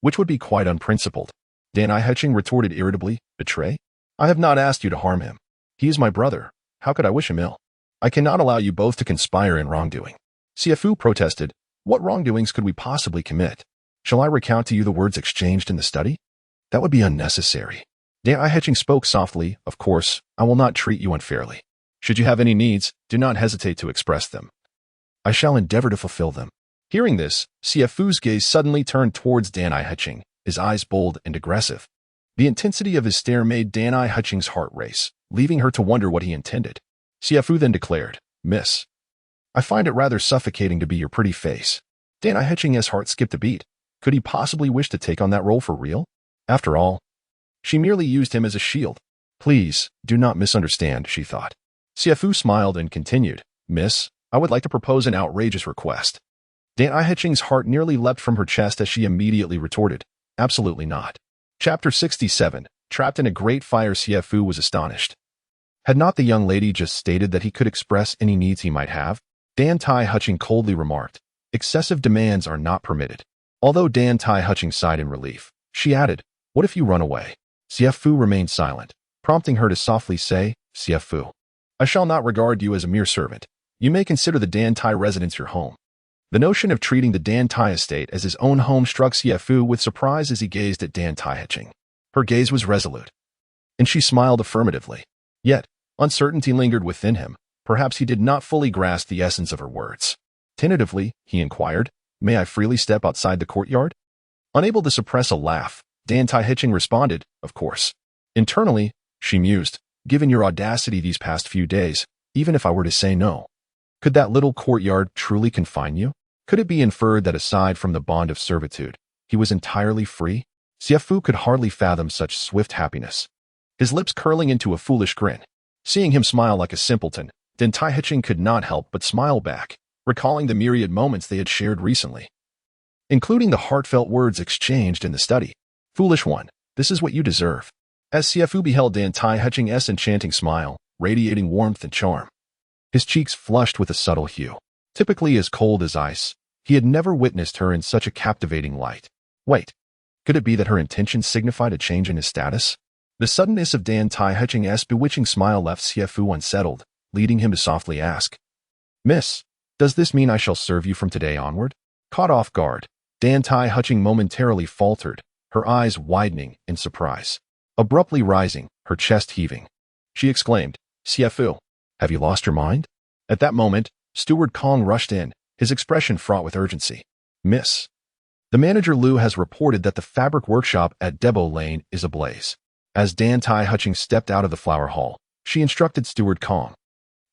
which would be quite unprincipled." Dantai Hetching retorted irritably, "Betray? I have not asked you to harm him. He is my brother. How could I wish him ill? I cannot allow you both to conspire in wrongdoing." Xie Fu protested, "What wrongdoings could we possibly commit? Shall I recount to you the words exchanged in the study? That would be unnecessary." Dantai Hetching spoke softly, "Of course, I will not treat you unfairly. Should you have any needs, do not hesitate to express them. I shall endeavor to fulfill them." Hearing this, Xie Fu's gaze suddenly turned towards Dantai Hetching, his eyes bold and aggressive. The intensity of his stare made Dantai Hetching's heart race, leaving her to wonder what he intended. Xie Fu then declared, "Miss, I find it rather suffocating to be your pretty face." Dantai Hetching's heart skipped a beat. Could he possibly wish to take on that role for real? After all, she merely used him as a shield. "Please, do not misunderstand," she thought. Xie Fu smiled and continued, "Miss, I would like to propose an outrageous request." Dantai Hetching's heart nearly leapt from her chest as she immediately retorted, "Absolutely not." Chapter 67. Trapped in a great fire. Xie Fu was astonished. Had not the young lady just stated that he could express any needs he might have? Dantai Hetching coldly remarked, "Excessive demands are not permitted." Although Dantai Hetching sighed in relief, she added, "What if you run away?" Xie Fu remained silent, prompting her to softly say, "Xie Fu, I shall not regard you as a mere servant. You may consider the Dantai residence your home." The notion of treating the Dantai estate as his own home struck Xie Fu with surprise as he gazed at Dantai Hetching. Her gaze was resolute, and she smiled affirmatively. Yet, uncertainty lingered within him. Perhaps he did not fully grasp the essence of her words. Tentatively, he inquired, "May I freely step outside the courtyard?" Unable to suppress a laugh, Dantai Hetching responded, "Of course." Internally, she mused, "Given your audacity these past few days, even if I were to say no, could that little courtyard truly confine you? Could it be inferred that aside from the bond of servitude, he was entirely free?" Xie Fu could hardly fathom such swift happiness, his lips curling into a foolish grin. Seeing him smile like a simpleton, Dantai Hetching could not help but smile back, recalling the myriad moments they had shared recently, including the heartfelt words exchanged in the study. "Foolish one, this is what you deserve." As Xie Fu beheld Dantai Hetching's enchanting smile, radiating warmth and charm, his cheeks flushed with a subtle hue. Typically as cold as ice, he had never witnessed her in such a captivating light. Wait, could it be that her intentions signified a change in his status? The suddenness of Dantai Hetching's bewitching smile left Xie Fu unsettled, leading him to softly ask, "Miss, does this mean I shall serve you from today onward?" Caught off guard, Dantai Hetching momentarily faltered, her eyes widening in surprise. Abruptly rising, her chest heaving, she exclaimed, "Xie Fu, have you lost your mind?" At that moment, Steward Kong rushed in, his expression fraught with urgency. "Miss, the manager Liu has reported that the fabric workshop at Debo Lane is ablaze." As Dantai Hetching stepped out of the flower hall, she instructed Steward Kong,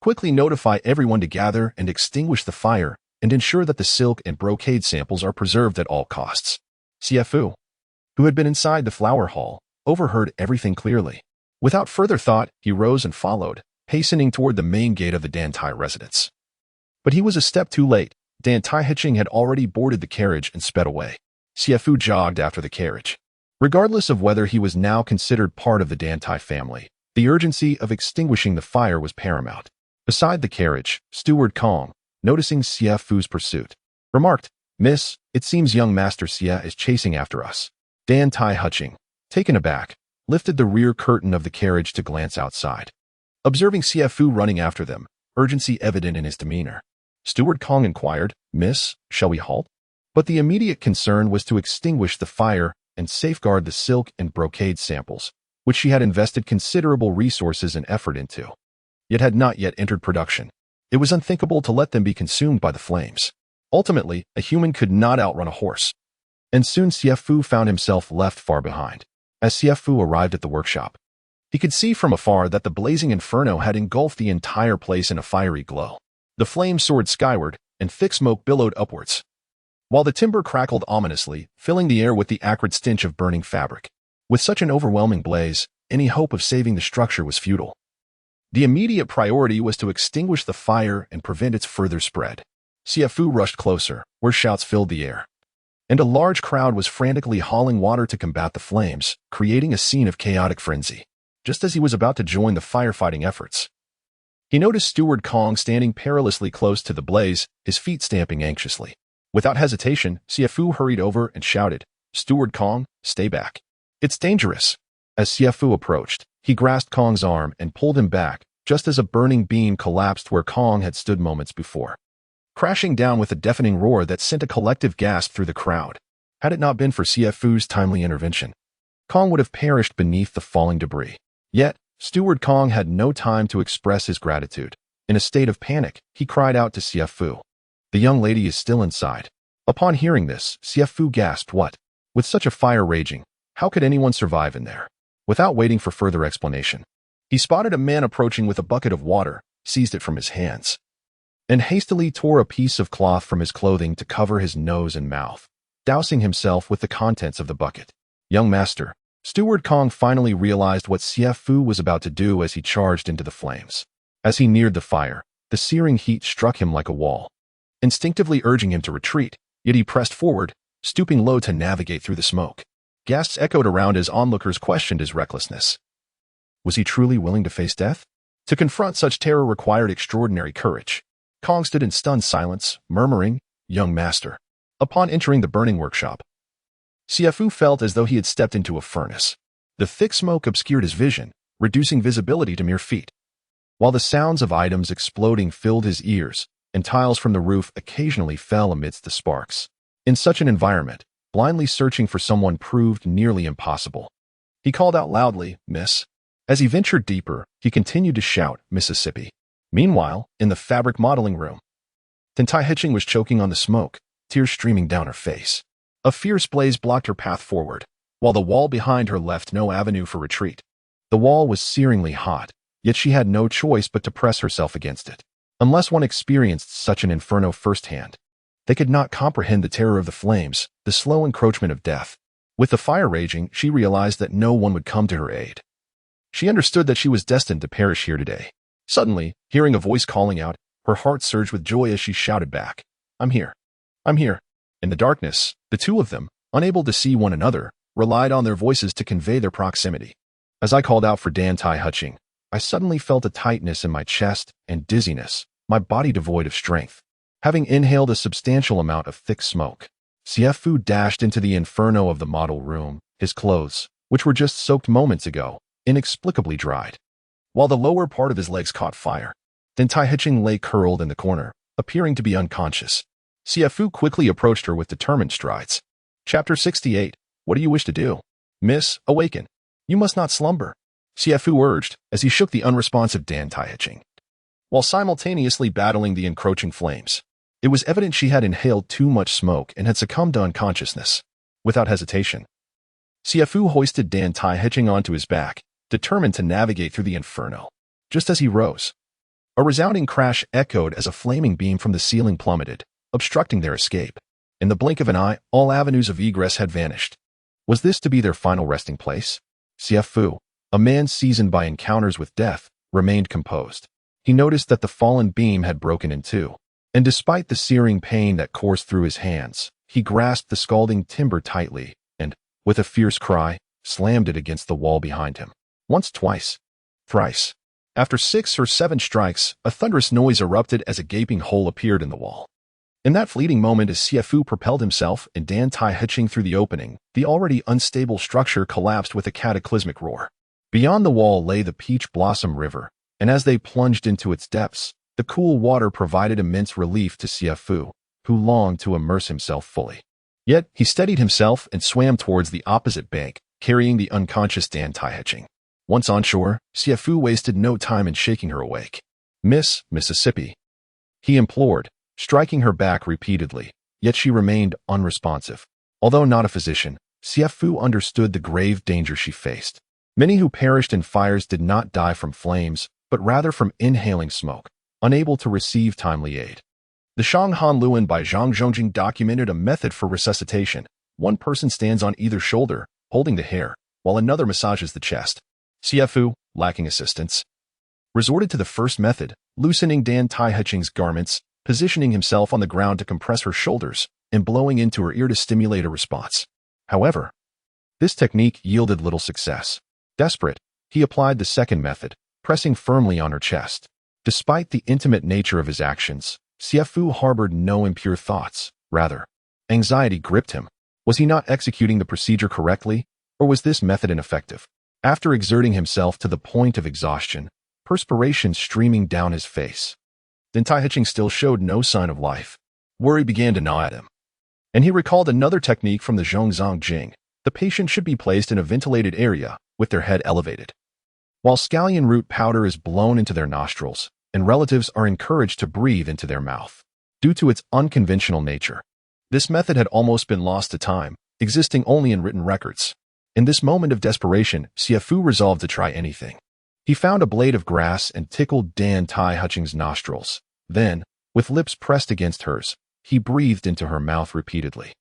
"Quickly notify everyone to gather and extinguish the fire and ensure that the silk and brocade samples are preserved at all costs." Xie Fu, who had been inside the flower hall, overheard everything clearly. Without further thought, he rose and followed, hastening toward the main gate of the Dantai residence. But he was a step too late. Dantai Hiching had already boarded the carriage and sped away. Xie Fu jogged after the carriage. Regardless of whether he was now considered part of the Dantai family, the urgency of extinguishing the fire was paramount. Beside the carriage, Steward Kong, noticing Xie Fu's pursuit, remarked, "Miss, it seems young Master Xie is chasing after us." Dantai Hiching, taken aback, lifted the rear curtain of the carriage to glance outside. Observing Xie Fu running after them, urgency evident in his demeanor, Steward Kong inquired, "Miss, shall we halt?" But the immediate concern was to extinguish the fire and safeguard the silk and brocade samples, which she had invested considerable resources and effort into, yet had not yet entered production. It was unthinkable to let them be consumed by the flames. Ultimately, a human could not outrun a horse. And soon Xie Fu found himself left far behind. As Xie Fu arrived at the workshop, he could see from afar that the blazing inferno had engulfed the entire place in a fiery glow. The flames soared skyward, and thick smoke billowed upwards, while the timber crackled ominously, filling the air with the acrid stench of burning fabric. With such an overwhelming blaze, any hope of saving the structure was futile. The immediate priority was to extinguish the fire and prevent its further spread. Xie Fu rushed closer, where shouts filled the air, and a large crowd was frantically hauling water to combat the flames, creating a scene of chaotic frenzy. Just as he was about to join the firefighting efforts, he noticed Steward Kong standing perilously close to the blaze, his feet stamping anxiously. Without hesitation, Xie Fu hurried over and shouted, "Steward Kong, stay back. It's dangerous." As Xie Fu approached, he grasped Kong's arm and pulled him back, just as a burning beam collapsed where Kong had stood moments before, crashing down with a deafening roar that sent a collective gasp through the crowd. Had it not been for Xie Fu's timely intervention, Kong would have perished beneath the falling debris. Yet, Steward Kong had no time to express his gratitude. In a state of panic, he cried out to Xie Fu, "The young lady is still inside." Upon hearing this, Xie Fu gasped, "What? With such a fire raging, how could anyone survive in there?" Without waiting for further explanation, he spotted a man approaching with a bucket of water, seized it from his hands, and hastily tore a piece of cloth from his clothing to cover his nose and mouth, dousing himself with the contents of the bucket. "Young master," Steward Kong finally realized what Xie Fu was about to do as he charged into the flames. As he neared the fire, the searing heat struck him like a wall, instinctively urging him to retreat, yet he pressed forward, stooping low to navigate through the smoke. Gasps echoed around as onlookers questioned his recklessness. Was he truly willing to face death? To confront such terror required extraordinary courage. Kong stood in stunned silence, murmuring, "Young master." Upon entering the burning workshop, Xie Fu felt as though he had stepped into a furnace. The thick smoke obscured his vision, reducing visibility to mere feet, while the sounds of items exploding filled his ears, and tiles from the roof occasionally fell amidst the sparks. In such an environment, blindly searching for someone proved nearly impossible. He called out loudly, "Miss." As he ventured deeper, he continued to shout, "Mississippi." Meanwhile, in the fabric modeling room, Dantai Hiching was choking on the smoke, tears streaming down her face. A fierce blaze blocked her path forward, while the wall behind her left no avenue for retreat. The wall was searingly hot, yet she had no choice but to press herself against it. Unless one experienced such an inferno firsthand, they could not comprehend the terror of the flames, the slow encroachment of death. With the fire raging, she realized that no one would come to her aid. She understood that she was destined to perish here today. Suddenly, hearing a voice calling out, her heart surged with joy as she shouted back, "I'm here. I'm here." In the darkness, the two of them, unable to see one another, relied on their voices to convey their proximity. As I called out for Dantai Hiching, I suddenly felt a tightness in my chest and dizziness, my body devoid of strength. Having inhaled a substantial amount of thick smoke, Xie Fu dashed into the inferno of the model room, his clothes, which were just soaked moments ago, inexplicably dried, while the lower part of his legs caught fire. Dantai Hiching lay curled in the corner, appearing to be unconscious. Xie Fu quickly approached her with determined strides. Chapter 68. What do you wish to do? Miss, awaken. You must not slumber, Xie Fu urged as he shook the unresponsive Dantai Hiching, while simultaneously battling the encroaching flames. It was evident she had inhaled too much smoke and had succumbed to unconsciousness. Without hesitation, Xie Fu hoisted Dantai Hiching onto his back, determined to navigate through the inferno. Just as he rose, a resounding crash echoed as a flaming beam from the ceiling plummeted, obstructing their escape. In the blink of an eye, all avenues of egress had vanished. Was this to be their final resting place? Xie Fu, a man seasoned by encounters with death, remained composed. He noticed that the fallen beam had broken in two, and despite the searing pain that coursed through his hands, he grasped the scalding timber tightly and, with a fierce cry, slammed it against the wall behind him. Once, twice, thrice. After 6 or 7 strikes, a thunderous noise erupted as a gaping hole appeared in the wall. In that fleeting moment, as Xie Fu propelled himself and Dantai hitching through the opening, the already unstable structure collapsed with a cataclysmic roar. Beyond the wall lay the Peach Blossom River, and as they plunged into its depths, the cool water provided immense relief to Xie Fu, who longed to immerse himself fully. Yet, he steadied himself and swam towards the opposite bank, carrying the unconscious Dantai hitching. Once on shore, Xie Fu wasted no time in shaking her awake. "Miss Mississippi," he implored, striking her back repeatedly, yet she remained unresponsive. Although not a physician, Xie Fu understood the grave danger she faced. Many who perished in fires did not die from flames, but rather from inhaling smoke, unable to receive timely aid. The Shanghan Luan by Zhang Zhongjing documented a method for resuscitation. One person stands on either shoulder, holding the hair, while another massages the chest. Xie Fu, lacking assistance, resorted to the first method, loosening Dantai Hitching's garments, positioning himself on the ground to compress her shoulders, and blowing into her ear to stimulate a response. However, this technique yielded little success. Desperate, he applied the second method, pressing firmly on her chest. Despite the intimate nature of his actions, Xie Fu harbored no impure thoughts. Rather, anxiety gripped him. Was he not executing the procedure correctly, or was this method ineffective? After exerting himself to the point of exhaustion, perspiration streaming down his face, Dantai Hitching still showed no sign of life. Worry began to gnaw at him. And he recalled another technique from the Zhongzhang Jing. The patient should be placed in a ventilated area, with their head elevated, while scallion root powder is blown into their nostrils, and relatives are encouraged to breathe into their mouth. Due to its unconventional nature, this method had almost been lost to time, existing only in written records. In this moment of desperation, Xie Fu resolved to try anything. He found a blade of grass and tickled Dantai Hitching's nostrils. Then, with lips pressed against hers, he breathed into her mouth repeatedly.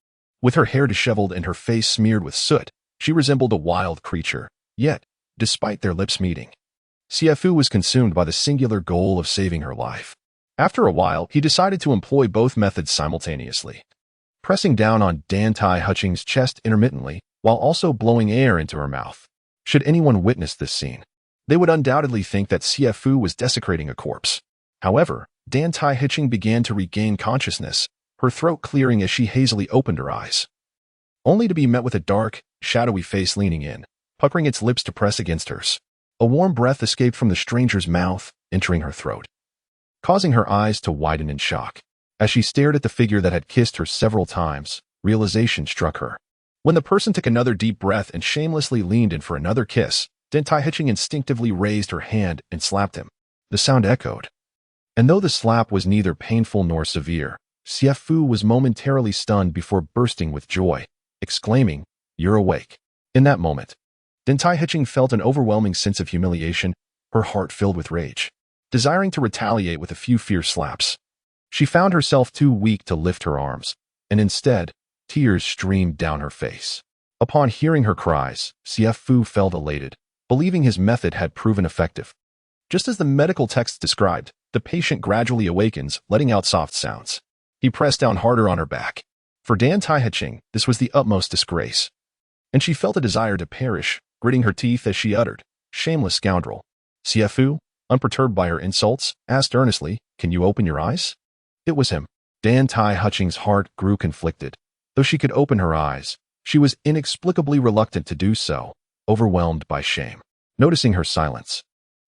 With her hair disheveled and her face smeared with soot, she resembled a wild creature. Yet, despite their lips meeting, Xie Fu was consumed by the singular goal of saving her life. After a while, he decided to employ both methods simultaneously, pressing down on Dantai Hitching's chest intermittently, while also blowing air into her mouth. Should anyone witness this scene, they would undoubtedly think that Xie Fu was desecrating a corpse. However, Dantai Hitching began to regain consciousness, her throat clearing as she hazily opened her eyes, only to be met with a dark, shadowy face leaning in, puckering its lips to press against hers. A warm breath escaped from the stranger's mouth, entering her throat, causing her eyes to widen in shock. As she stared at the figure that had kissed her several times, realization struck her. When the person took another deep breath and shamelessly leaned in for another kiss, Dantai Hitching instinctively raised her hand and slapped him. The sound echoed. And though the slap was neither painful nor severe, Xie Fu was momentarily stunned before bursting with joy, exclaiming, "You're awake." In that moment, Dantai Hitching felt an overwhelming sense of humiliation, her heart filled with rage. Desiring to retaliate with a few fierce slaps, she found herself too weak to lift her arms, and instead, tears streamed down her face. Upon hearing her cries, Xie Fu felt elated, believing his method had proven effective. Just as the medical text described, the patient gradually awakens, letting out soft sounds. He pressed down harder on her back. For Dantai Hitching, this was the utmost disgrace, and she felt a desire to perish, gritting her teeth as she uttered, "Shameless scoundrel." Xie Fu, unperturbed by her insults, asked earnestly, "Can you open your eyes?" It was him. Dantai Hitching's heart grew conflicted. Though she could open her eyes, she was inexplicably reluctant to do so, overwhelmed by shame. Noticing her silence,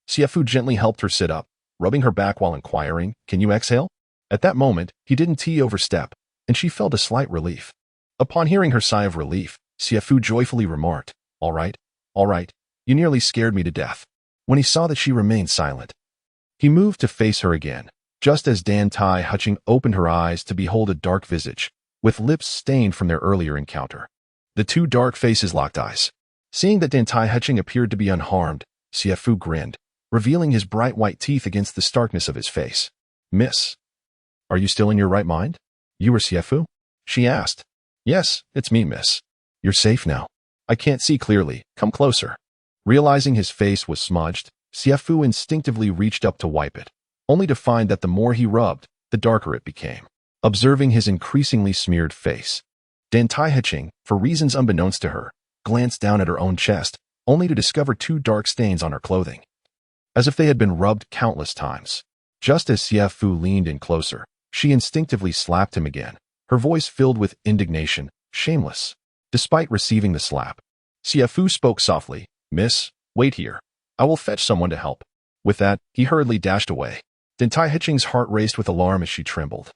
Xie Fu gently helped her sit up, rubbing her back while inquiring, "Can you exhale?" At that moment, he didn't overstep, and she felt a slight relief. Upon hearing her sigh of relief, Xie Fu joyfully remarked, all right, you nearly scared me to death." When he saw that she remained silent, he moved to face her again, just as Dantai Hitching opened her eyes to behold a dark visage, with lips stained from their earlier encounter. The two dark faces locked eyes. Seeing that Dantai Hitching appeared to be unharmed, Xie Fu grinned, revealing his bright white teeth against the starkness of his face. "Miss, are you still in your right mind?" "You are Xie Fu?" she asked. "Yes, it's me, miss." "You're safe now. I can't see clearly. Come closer." Realizing his face was smudged, Xie Fu instinctively reached up to wipe it, only to find that the more he rubbed, the darker it became. Observing his increasingly smeared face, Dantai Heching, for reasons unbeknownst to her, glanced down at her own chest, only to discover 2 dark stains on her clothing, as if they had been rubbed countless times. Just as Xie Fu leaned in closer, she instinctively slapped him again, her voice filled with indignation. Shameless. Despite receiving the slap, Xie Fu spoke softly. "Miss, wait here. I will fetch someone to help." With that, he hurriedly dashed away. Dantai Heching's heart raced with alarm as she trembled.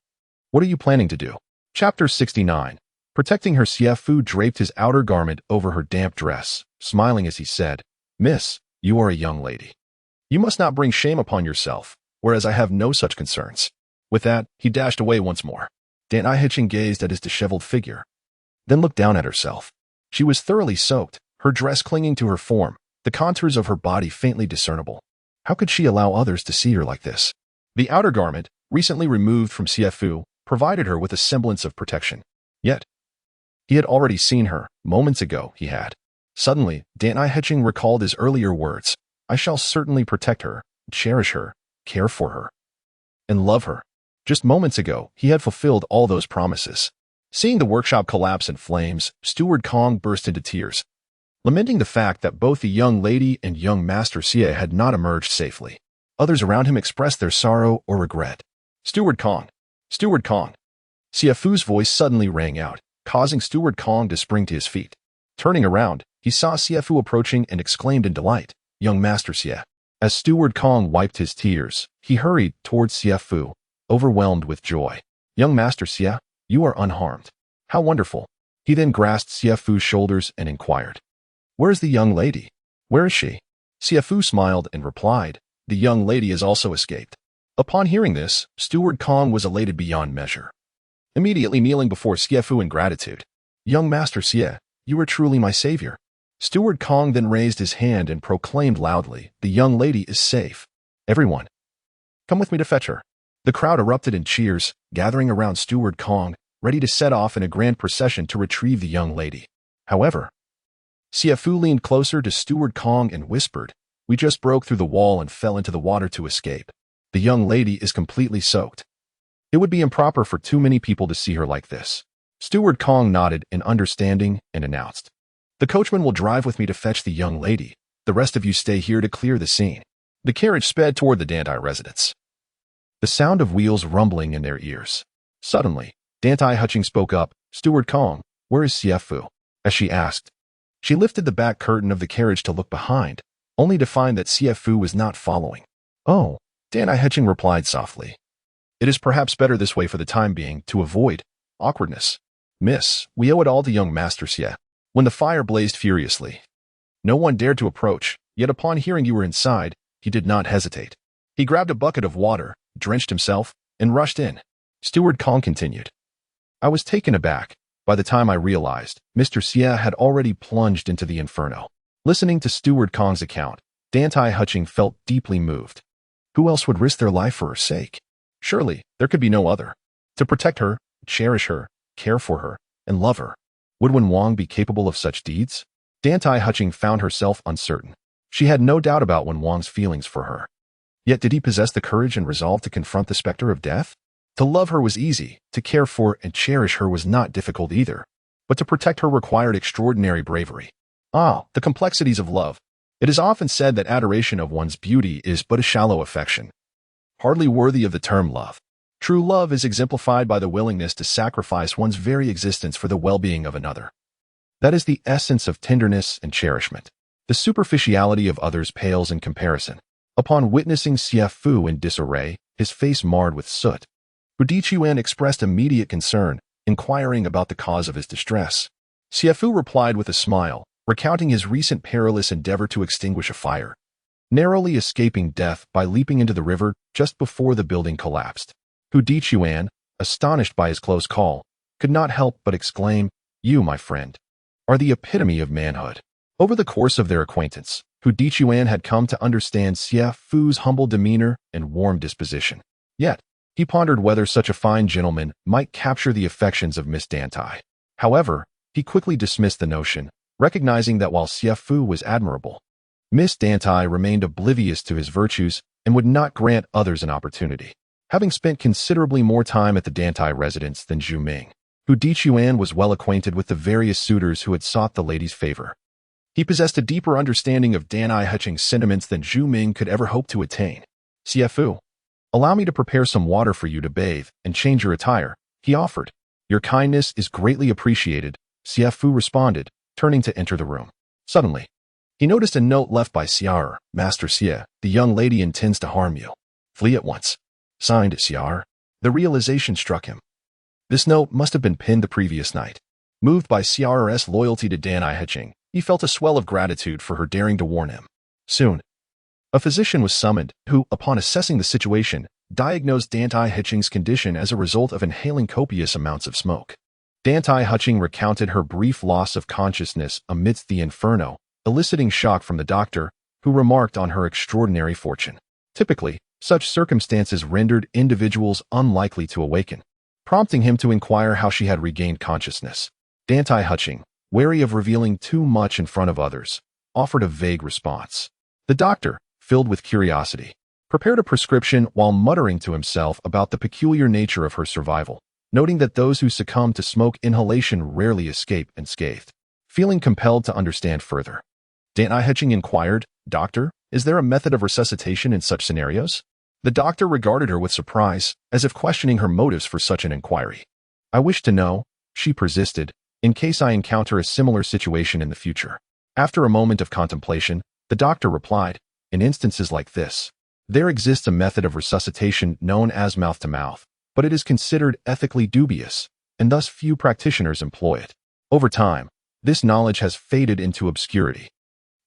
"What are you planning to do?" Chapter 69. Protecting her, Xie Fu draped his outer garment over her damp dress, smiling as he said, "Miss, you are a young lady. You must not bring shame upon yourself, whereas I have no such concerns." With that, he dashed away once more. Dantai Heching gazed at his disheveled figure, then looked down at herself. She was thoroughly soaked, her dress clinging to her form, the contours of her body faintly discernible. How could she allow others to see her like this? The outer garment, recently removed from Xie Fu, provided her with a semblance of protection. Yet, he had already seen her. Moments ago, he had. Suddenly, Dantai Heching recalled his earlier words. "I shall certainly protect her, cherish her, care for her, and love her." Just moments ago, he had fulfilled all those promises. Seeing the workshop collapse in flames, Steward Kong burst into tears, lamenting the fact that both the young lady and young Master Xie had not emerged safely. Others around him expressed their sorrow or regret. "Steward Kong! Steward Kong!" Xie Fu's voice suddenly rang out, causing Steward Kong to spring to his feet. Turning around, he saw Xie Fu approaching and exclaimed in delight, "Young Master Xie." As Steward Kong wiped his tears, he hurried towards Xie Fu, overwhelmed with joy. "Young Master Xie, you are unharmed. How wonderful." He then grasped Xie Fu's shoulders and inquired, "Where is the young lady? Where is she?" Xie Fu smiled and replied, "The young lady has also escaped." Upon hearing this, Steward Kong was elated beyond measure, immediately kneeling before Xie Fu in gratitude. "Young Master Xie, you are truly my savior." Steward Kong then raised his hand and proclaimed loudly, "The young lady is safe. Everyone, come with me to fetch her." The crowd erupted in cheers, gathering around Steward Kong, ready to set off in a grand procession to retrieve the young lady. However, Xie Fu leaned closer to Steward Kong and whispered, "We just broke through the wall and fell into the water to escape. The young lady is completely soaked. It would be improper for too many people to see her like this." Steward Kong nodded in understanding and announced, "The coachman will drive with me to fetch the young lady. The rest of you stay here to clear the scene." The carriage sped toward the Dantai residence, the sound of wheels rumbling in their ears. Suddenly, Dantai Heching spoke up, "Steward Kong, where is Xie Fu?" As she asked, she lifted the back curtain of the carriage to look behind, only to find that Xie Fu was not following. "Oh," Dantai Heching replied softly. "It is perhaps better this way for the time being, to avoid awkwardness. Miss, we owe it all to young Master Xie." When the fire blazed furiously, no one dared to approach, yet upon hearing you were inside, he did not hesitate. He grabbed a bucket of water, drenched himself, and rushed in. Steward Kong continued, "I was taken aback. By the time I realized, Mr. Xie had already plunged into the inferno." Listening to Steward Kong's account, Dantai Heching felt deeply moved. Who else would risk their life for her sake? Surely, there could be no other. To protect her, cherish her, care for her, and love her. Would Wen Wang be capable of such deeds? Dantai Heching found herself uncertain. She had no doubt about Wen Wang's feelings for her. Yet did he possess the courage and resolve to confront the specter of death? To love her was easy, to care for and cherish her was not difficult either. But to protect her required extraordinary bravery. The complexities of love. It is often said that adoration of one's beauty is but a shallow affection, hardly worthy of the term love. True love is exemplified by the willingness to sacrifice one's very existence for the well-being of another. That is the essence of tenderness and cherishment. The superficiality of others pales in comparison. Upon witnessing Xie Fu in disarray, his face marred with soot, Di Chuan expressed immediate concern, inquiring about the cause of his distress. Xie Fu replied with a smile, recounting his recent perilous endeavor to extinguish a fire, narrowly escaping death by leaping into the river just before the building collapsed. Di Chuan, astonished by his close call, could not help but exclaim, "You, my friend, are the epitome of manhood." Over the course of their acquaintance, Di Chuan had come to understand Xie Fu's humble demeanor and warm disposition. Yet, he pondered whether such a fine gentleman might capture the affections of Miss Dantai. However, he quickly dismissed the notion, recognizing that while Xie Fu was admirable, Miss Dantai remained oblivious to his virtues and would not grant others an opportunity. Having spent considerably more time at the Dantai residence than Zhu Ming, who Di Chuan was well acquainted with the various suitors who had sought the lady's favor. He possessed a deeper understanding of Dantai Hutching's sentiments than Zhu Ming could ever hope to attain. Xie Fu, allow me to prepare some water for you to bathe and change your attire, he offered. Your kindness is greatly appreciated, Xie Fu responded, turning to enter the room. Suddenly, he noticed a note left by Xiar. Master Xie, the young lady intends to harm you. Flee at once. Signed, Xiar. The realization struck him. This note must have been pinned the previous night. Moved by Xiar's loyalty to Dantai Hutching, he felt a swell of gratitude for her daring to warn him. Soon, a physician was summoned who, upon assessing the situation, diagnosed Dantai Hutching's condition as a result of inhaling copious amounts of smoke. Dantai Hutching recounted her brief loss of consciousness amidst the inferno, eliciting shock from the doctor, who remarked on her extraordinary fortune. Typically, such circumstances rendered individuals unlikely to awaken, prompting him to inquire how she had regained consciousness. Dantai Hutching, wary of revealing too much in front of others, offered a vague response. The doctor, filled with curiosity, prepared a prescription while muttering to himself about the peculiar nature of her survival, noting that those who succumb to smoke inhalation rarely escape unscathed. Feeling compelled to understand further, Dantai Hutching inquired, Doctor, is there a method of resuscitation in such scenarios? The doctor regarded her with surprise, as if questioning her motives for such an inquiry. I wish to know, she persisted, in case I encounter a similar situation in the future. After a moment of contemplation, the doctor replied, in instances like this, there exists a method of resuscitation known as mouth-to-mouth, but it is considered ethically dubious, and thus few practitioners employ it. Over time, this knowledge has faded into obscurity.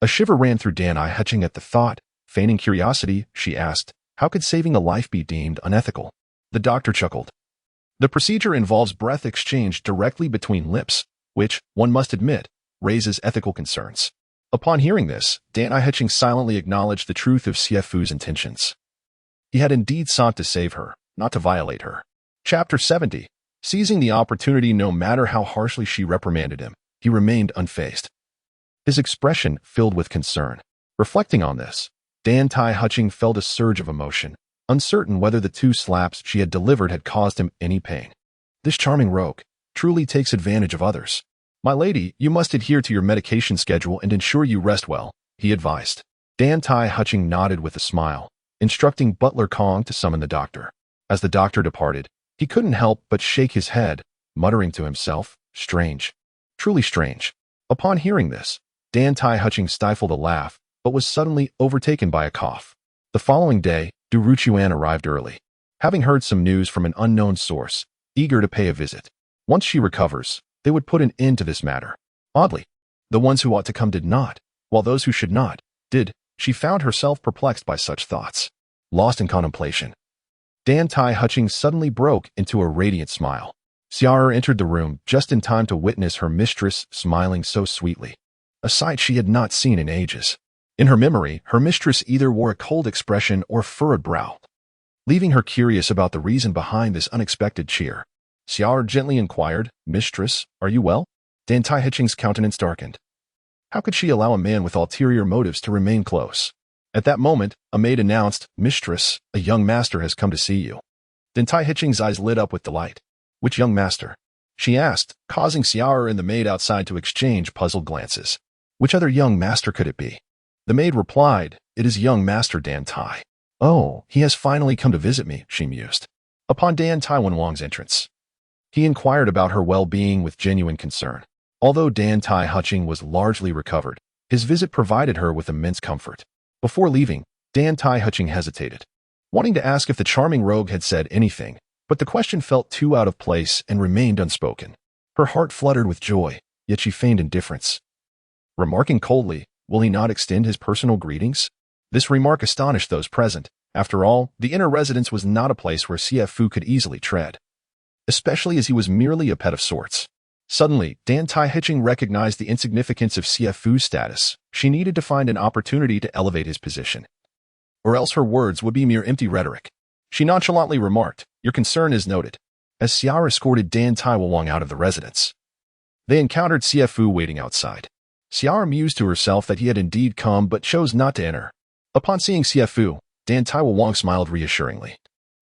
A shiver ran through Dantai Hutching at the thought. Feigning curiosity, she asked, how could saving a life be deemed unethical? The doctor chuckled. The procedure involves breath exchange directly between lips, which, one must admit, raises ethical concerns. Upon hearing this, Dantai Hutching silently acknowledged the truth of Xie Fu's intentions. He had indeed sought to save her, not to violate her. Chapter 70. Seizing the opportunity no matter how harshly she reprimanded him, he remained unfazed. His expression filled with concern. Reflecting on this, Dantai Hutching felt a surge of emotion, uncertain whether the 2 slaps she had delivered had caused him any pain. This charming rogue truly takes advantage of others. My lady, you must adhere to your medication schedule and ensure you rest well, he advised. Dantai Hutching nodded with a smile, instructing Butler Kong to summon the doctor. As the doctor departed, he couldn't help but shake his head, muttering to himself, strange. Truly strange. Upon hearing this, Dantai Hutching stifled a laugh, but was suddenly overtaken by a cough. The following day, Du Ruchuan arrived early, having heard some news from an unknown source, eager to pay a visit. Once she recovers, they would put an end to this matter. Oddly, the ones who ought to come did not, while those who should not, did. She found herself perplexed by such thoughts. Lost in contemplation, Dantai Hutching suddenly broke into a radiant smile. Xiar entered the room just in time to witness her mistress smiling so sweetly, a sight she had not seen in ages. In her memory, her mistress either wore a cold expression or furrowed brow, leaving her curious about the reason behind this unexpected cheer. Xiar gently inquired, Mistress, are you well? Dantai Hutching's countenance darkened. How could she allow a man with ulterior motives to remain close? At that moment, a maid announced, Mistress, a young master has come to see you. Dantai Hutching's eyes lit up with delight. Which young master? She asked, causing Xiar and the maid outside to exchange puzzled glances. Which other young master could it be? The maid replied, it is young Master Dantai. Oh, he has finally come to visit me, she mused. Upon Dantai Wenwang's entrance, he inquired about her well-being with genuine concern. Although Dantai Hutching was largely recovered, his visit provided her with immense comfort. Before leaving, Dantai Hutching hesitated, wanting to ask if the charming rogue had said anything, but the question felt too out of place and remained unspoken. Her heart fluttered with joy, yet she feigned indifference. Remarking coldly, will he not extend his personal greetings? This remark astonished those present. After all, the inner residence was not a place where Xie Fu could easily tread, especially as he was merely a pet of sorts. Suddenly, Dantai Hutching recognized the insignificance of Xie Fu's status. She needed to find an opportunity to elevate his position, or else her words would be mere empty rhetoric. She nonchalantly remarked, your concern is noted, as Xiao escorted Dantai Wenwang out of the residence. They encountered Xie Fu waiting outside. Xiara mused to herself that he had indeed come but chose not to enter. Upon seeing Xie Fu, Dantai Wang smiled reassuringly.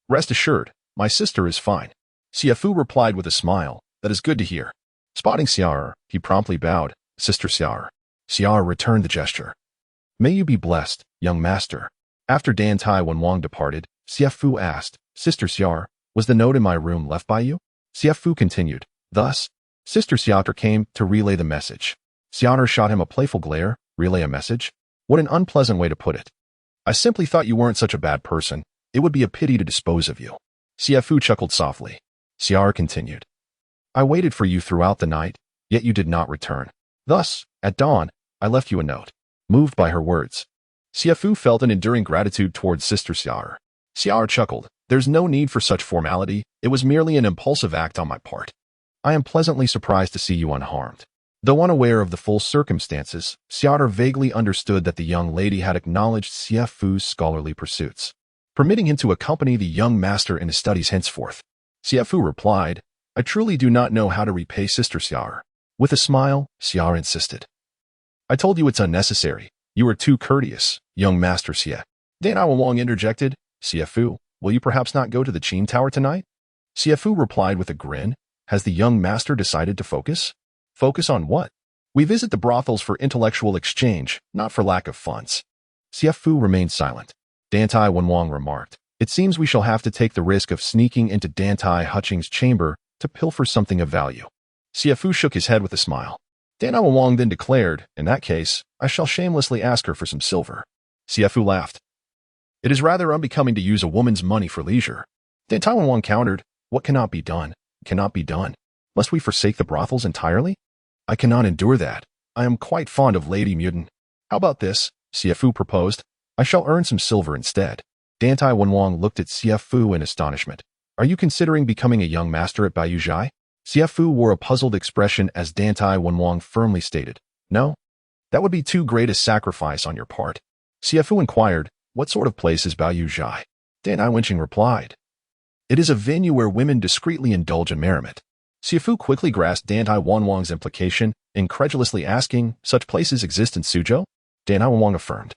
Rest assured, my sister is fine. Xie Fu replied with a smile. That is good to hear. Spotting Xiara, he promptly bowed. Sister Xiara. Xiara returned the gesture. May you be blessed, young master. After Dantai Wang departed, Xie Fu asked, Sister Xiara, was the note in my room left by you? Xie Fu continued. Thus, Sister Xiara came to relay the message. Xiara shot him a playful glare. Relay a message? What an unpleasant way to put it. I simply thought you weren't such a bad person. It would be a pity to dispose of you. Xie Fu chuckled softly. Xiara continued. I waited for you throughout the night, yet you did not return. Thus, at dawn, I left you a note. Moved by her words, Xie Fu felt an enduring gratitude towards Sister Xiara. Xiara chuckled. There's no need for such formality. It was merely an impulsive act on my part. I am pleasantly surprised to see you unharmed. Though unaware of the full circumstances, Xiara vaguely understood that the young lady had acknowledged Xie Fu's scholarly pursuits, permitting him to accompany the young master in his studies henceforth. Xie Fu replied, I truly do not know how to repay Sister Xiara. With a smile, Xiara insisted. I told you it's unnecessary. You are too courteous, young master Xie. Dantai Wang interjected, Xie Fu, will you perhaps not go to the Qin Tower tonight? Xie Fu replied with a grin, has the young master decided to focus? Focus on what? We visit the brothels for intellectual exchange, not for lack of funds. Xie Fu remained silent. Dantai Wang remarked, it seems we shall have to take the risk of sneaking into Dantai Hutching's chamber to pilfer something of value. Xie Fu shook his head with a smile. Dantai Wang then declared, in that case, I shall shamelessly ask her for some silver. Xie Fu laughed. It is rather unbecoming to use a woman's money for leisure. Dantai Wang countered, what cannot be done, cannot be done. Must we forsake the brothels entirely? I cannot endure that. I am quite fond of Lady Muden. How about this? Xie Fu proposed. I shall earn some silver instead. Dantai Wang looked at Xie Fu in astonishment. Are you considering becoming a young master at Baiyu Zhai? Xie Fu wore a puzzled expression as Dantai Wang firmly stated, no, that would be too great a sacrifice on your part. Xie Fu inquired, what sort of place is Baiyu Zhai? Dantai Wenqing replied, it is a venue where women discreetly indulge in merriment. Xie Fu quickly grasped Dantai Wang's implication, incredulously asking, such places exist in Suzhou? Dantai Wang affirmed.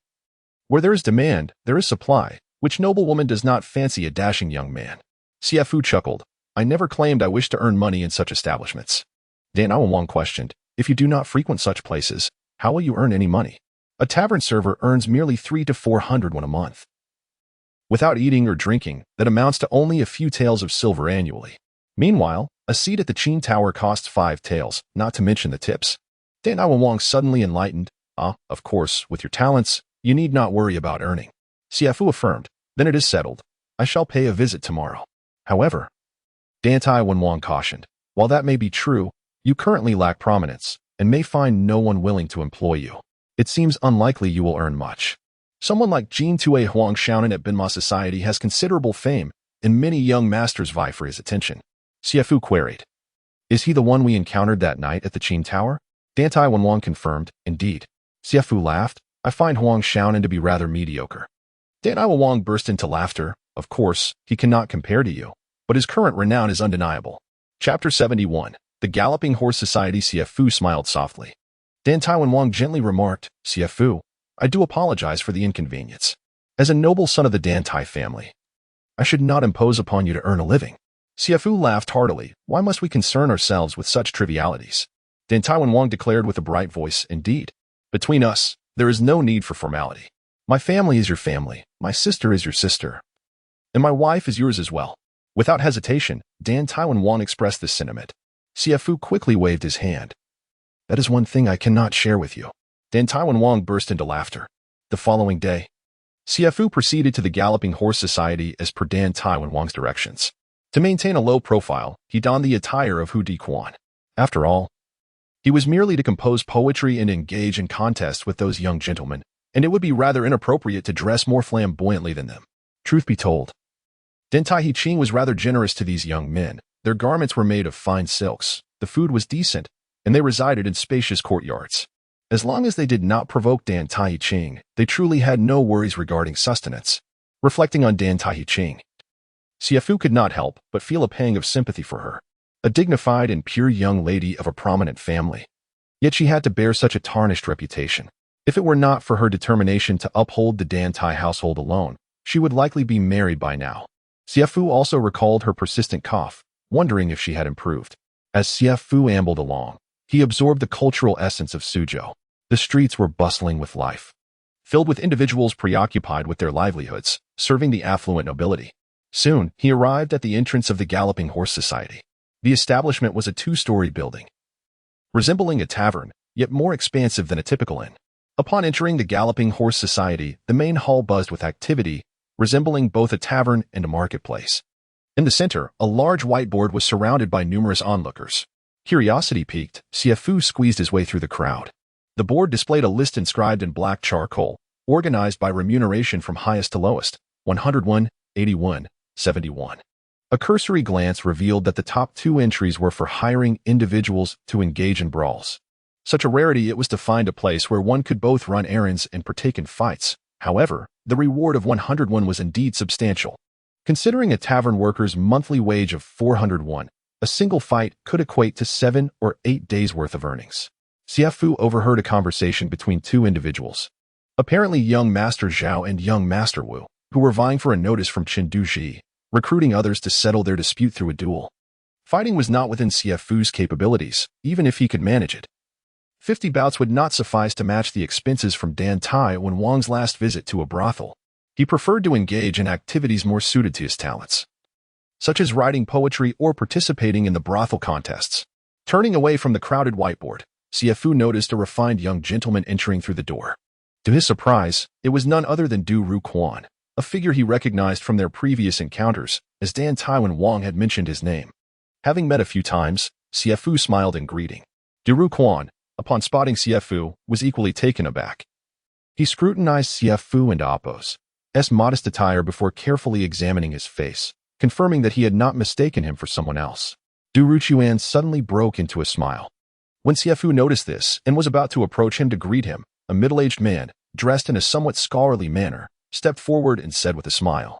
Where there is demand, there is supply. Which noblewoman does not fancy a dashing young man? Xie Fu chuckled. I never claimed I wished to earn money in such establishments. Dantai Wang questioned, if you do not frequent such places, how will you earn any money? A tavern server earns merely 300 to 400 won a month. Without eating or drinking, that amounts to only a few taels of silver annually. Meanwhile, a seat at the Qin Tower costs 5 taels, not to mention the tips. Dantai Wang suddenly enlightened. Of course, with your talents, you need not worry about earning. Xie Fu affirmed. Then it is settled. I shall pay a visit tomorrow. However, Dantai Wang cautioned. While that may be true, you currently lack prominence, and may find no one willing to employ you. It seems unlikely you will earn much. Someone like Jin Tue Huang Shaonan at Binma Society has considerable fame, and many young masters vie for his attention. Xie Fu queried. Is he the one we encountered that night at the Qin Tower? Dantai Wang confirmed, indeed. Xie Fu laughed. I find Huang Shaonan to be rather mediocre. Dantai Wang burst into laughter. Of course, he cannot compare to you, but his current renown is undeniable. Chapter 71. The Galloping Horse Society. Xie Fu smiled softly. Dantai Wang gently remarked, Xie Fu, I do apologize for the inconvenience. As a noble son of the Dantai family, I should not impose upon you to earn a living. Xie Fu laughed heartily. Why must we concern ourselves with such trivialities? Dantai Wang declared with a bright voice, indeed. Between us, there is no need for formality. My family is your family, my sister is your sister, and my wife is yours as well. Without hesitation, Dantai Wang expressed this sentiment. Xie Fu quickly waved his hand. That is one thing I cannot share with you. Dantai Wang burst into laughter. The following day, Xie Fu proceeded to the Galloping Horse Society as per Dantai Wang's directions. To maintain a low profile, he donned the attire of Hu Di Quan. After all, he was merely to compose poetry and engage in contests with those young gentlemen, and it would be rather inappropriate to dress more flamboyantly than them. Truth be told, Dantai Hiqing was rather generous to these young men. Their garments were made of fine silks, the food was decent, and they resided in spacious courtyards. As long as they did not provoke Dantai Hiqing, they truly had no worries regarding sustenance. Reflecting on Dantai Hiqing, Xie Fu could not help but feel a pang of sympathy for her, a dignified and pure young lady of a prominent family. Yet she had to bear such a tarnished reputation. If it were not for her determination to uphold the Dantai household alone, she would likely be married by now. Xie Fu also recalled her persistent cough, wondering if she had improved. As Xie Fu ambled along, he absorbed the cultural essence of Suzhou. The streets were bustling with life, filled with individuals preoccupied with their livelihoods, serving the affluent nobility. Soon, he arrived at the entrance of the Galloping Horse Society. The establishment was a two-story building, resembling a tavern, yet more expansive than a typical inn. Upon entering the Galloping Horse Society, the main hall buzzed with activity, resembling both a tavern and a marketplace. In the center, a large whiteboard was surrounded by numerous onlookers. Curiosity piqued, Xie Fu squeezed his way through the crowd. The board displayed a list inscribed in black charcoal, organized by remuneration from highest to lowest, 101, 81, 71. A cursory glance revealed that the top two entries were for hiring individuals to engage in brawls. Such a rarity it was to find a place where one could both run errands and partake in fights. However, the reward of 101 was indeed substantial. Considering a tavern worker's monthly wage of 401, a single fight could equate to 7 or 8 days' worth of earnings. Xie Fu overheard a conversation between two individuals, apparently young Master Zhao and young Master Wu, who were vying for a notice from Chengdu Ji, recruiting others to settle their dispute through a duel. Fighting was not within Xie Fu's capabilities, even if he could manage it. 50 bouts would not suffice to match the expenses from Dantai when Wang's last visit to a brothel. He preferred to engage in activities more suited to his talents, such as writing poetry or participating in the brothel contests. Turning away from the crowded whiteboard, Xie Fu noticed a refined young gentleman entering through the door. To his surprise, it was none other than Du Ruquan, a figure he recognized from their previous encounters, as Dantai when Wang had mentioned his name. Having met a few times, Xie Fu smiled in greeting. Du Ruquan, upon spotting Xie Fu, was equally taken aback. He scrutinized Xie Fu and Appo's modest attire before carefully examining his face, confirming that he had not mistaken him for someone else. Du Ruquan suddenly broke into a smile. When Xie Fu noticed this and was about to approach him to greet him, a middle-aged man, dressed in a somewhat scholarly manner, stepped forward and said with a smile,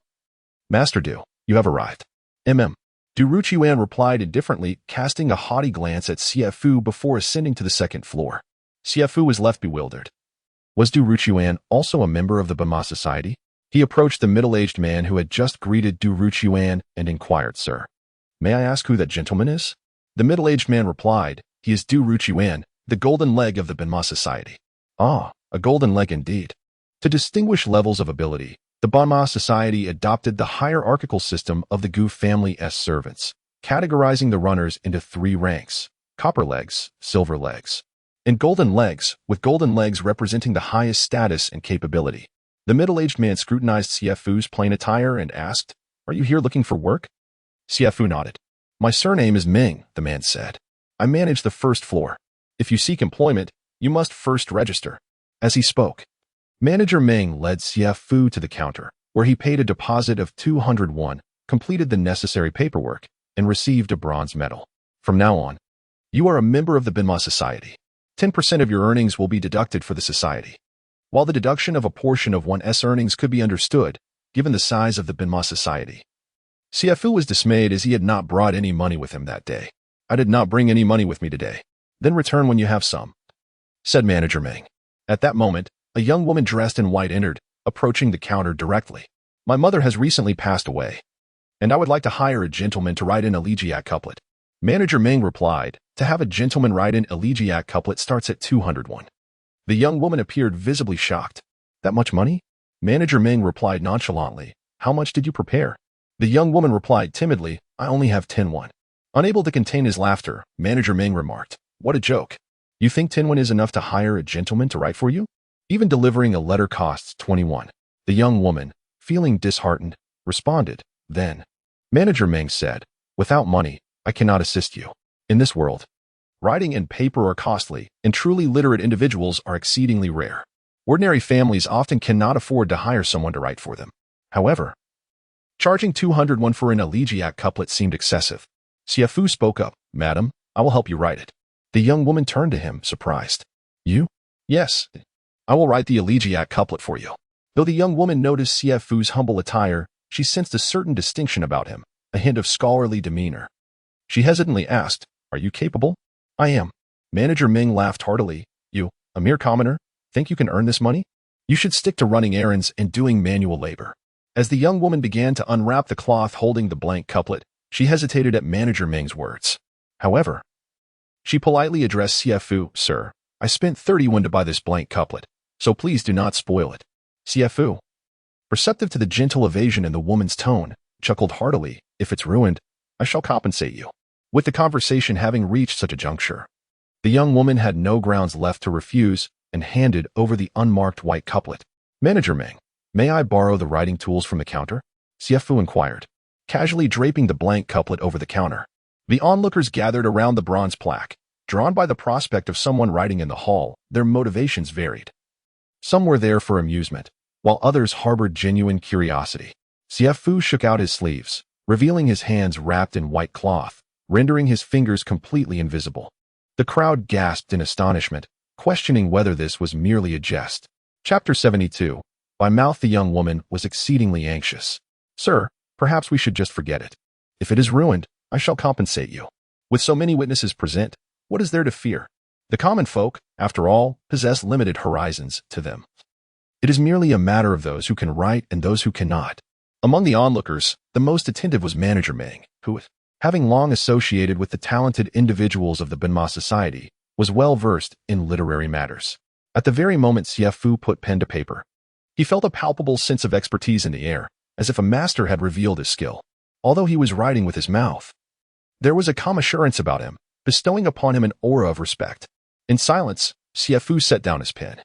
"Master Du, you have arrived." Du Ruquan replied indifferently, casting a haughty glance at Xie Fu before ascending to the second floor. Xie Fu was left bewildered. Was Du Ruquan also a member of the Bama Society? He approached the middle-aged man who had just greeted Du Ruquan and inquired, "Sir, may I ask who that gentleman is?" The middle-aged man replied, "He is Du Ruquan, the golden leg of the Bama Society." Ah, a golden leg indeed. To distinguish levels of ability, the Bama Society adopted the hierarchical system of the Gu family's servants, categorizing the runners into 3 ranks: copper legs, silver legs, and golden legs, with golden legs representing the highest status and capability. The middle-aged man scrutinized Xie Fu's plain attire and asked, "Are you here looking for work?" Xie Fu nodded. "My surname is Ming," the man said. "I manage the first floor. If you seek employment, you must first register." As he spoke, Manager Ming led Xie Fu to the counter, where he paid a deposit of 201, completed the necessary paperwork, and received a bronze medal. From now on, you are a member of the Bama Society. 10% of your earnings will be deducted for the society. While the deduction of a portion of one's earnings could be understood, given the size of the Bama Society, Xie Fu was dismayed as he had not brought any money with him that day. "I did not bring any money with me today. Then return when you have some," said Manager Ming. At that moment, a young woman dressed in white entered, approaching the counter directly. "My mother has recently passed away, and I would like to hire a gentleman to write an elegiac couplet." Manager Ming replied, "To have a gentleman write an elegiac couplet starts at 201. The young woman appeared visibly shocked. "That much money?" Manager Ming replied nonchalantly, "How much did you prepare?" The young woman replied timidly, "I only have 10 won." Unable to contain his laughter, Manager Ming remarked, "What a joke. You think 10 won is enough to hire a gentleman to write for you? Even delivering a letter costs 21. The young woman, feeling disheartened, responded, "Then." Manager Ming said, "Without money, I cannot assist you. In this world, writing and paper are costly, and truly literate individuals are exceedingly rare. Ordinary families often cannot afford to hire someone to write for them. However, charging 201 for an elegiac couplet seemed excessive." Xie Fu spoke up, "Madam, I will help you write it." The young woman turned to him, surprised. "You?" "Yes, I will write the elegiac couplet for you." Though the young woman noticed Xie Fu's humble attire, she sensed a certain distinction about him, a hint of scholarly demeanor. She hesitantly asked, "Are you capable?" "I am." Manager Ming laughed heartily. You, a mere commoner, think you can earn this money? You should stick to running errands and doing manual labor. As the young woman began to unwrap the cloth holding the blank couplet, she hesitated at Manager Ming's words. However, she politely addressed Xie Fu. Sir, I spent 31 to buy this blank couplet, so please do not spoil it. Xie Fu, perceptive to the gentle evasion in the woman's tone, chuckled heartily. If it's ruined, I shall compensate you. With the conversation having reached such a juncture, the young woman had no grounds left to refuse and handed over the unmarked white couplet. Manager Ming, may I borrow the writing tools from the counter? Xie Fu inquired, casually draping the blank couplet over the counter. The onlookers gathered around the bronze plaque, drawn by the prospect of someone writing in the hall. Their motivations varied. Some were there for amusement, while others harbored genuine curiosity. Xie Fu shook out his sleeves, revealing his hands wrapped in white cloth, rendering his fingers completely invisible. The crowd gasped in astonishment, questioning whether this was merely a jest. Chapter 72. By mouth the young woman was exceedingly anxious. Sir, perhaps we should just forget it. If it is ruined, I shall compensate you. With so many witnesses present, what is there to fear? The common folk, after all, possess limited horizons to them. It is merely a matter of those who can write and those who cannot. Among the onlookers, the most attentive was Manager Ming, who, having long associated with the talented individuals of the Benma Society, was well versed in literary matters. At the very moment Xie Fu put pen to paper, he felt a palpable sense of expertise in the air, as if a master had revealed his skill. Although he was writing with his mouth, there was a calm assurance about him, bestowing upon him an aura of respect. In silence, Xie Fu set down his pen,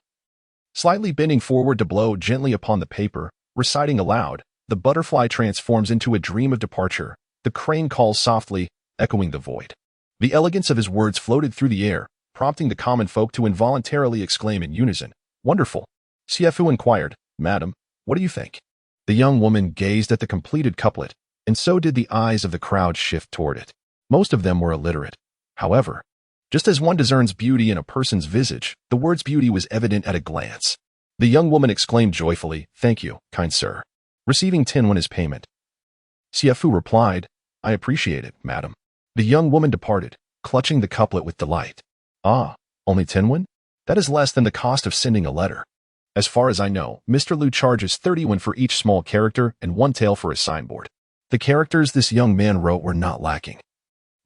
slightly bending forward to blow gently upon the paper, reciting aloud. The butterfly transforms into a dream of departure. The crane calls softly, echoing the void. The elegance of his words floated through the air, prompting the common folk to involuntarily exclaim in unison, Wonderful. Xie Fu inquired, Madam, what do you think? The young woman gazed at the completed couplet, and so did the eyes of the crowd shift toward it. Most of them were illiterate. However, just as one discerns beauty in a person's visage, the word's beauty was evident at a glance. The young woman exclaimed joyfully, Thank you, kind sir. Receiving 10 won as payment. Xie Fu replied, I appreciate it, madam. The young woman departed, clutching the couplet with delight. Ah, only 10 won? That is less than the cost of sending a letter. As far as I know, Mr. Liu charges 30 won for each small character and 1 tael for his signboard. The characters this young man wrote were not lacking.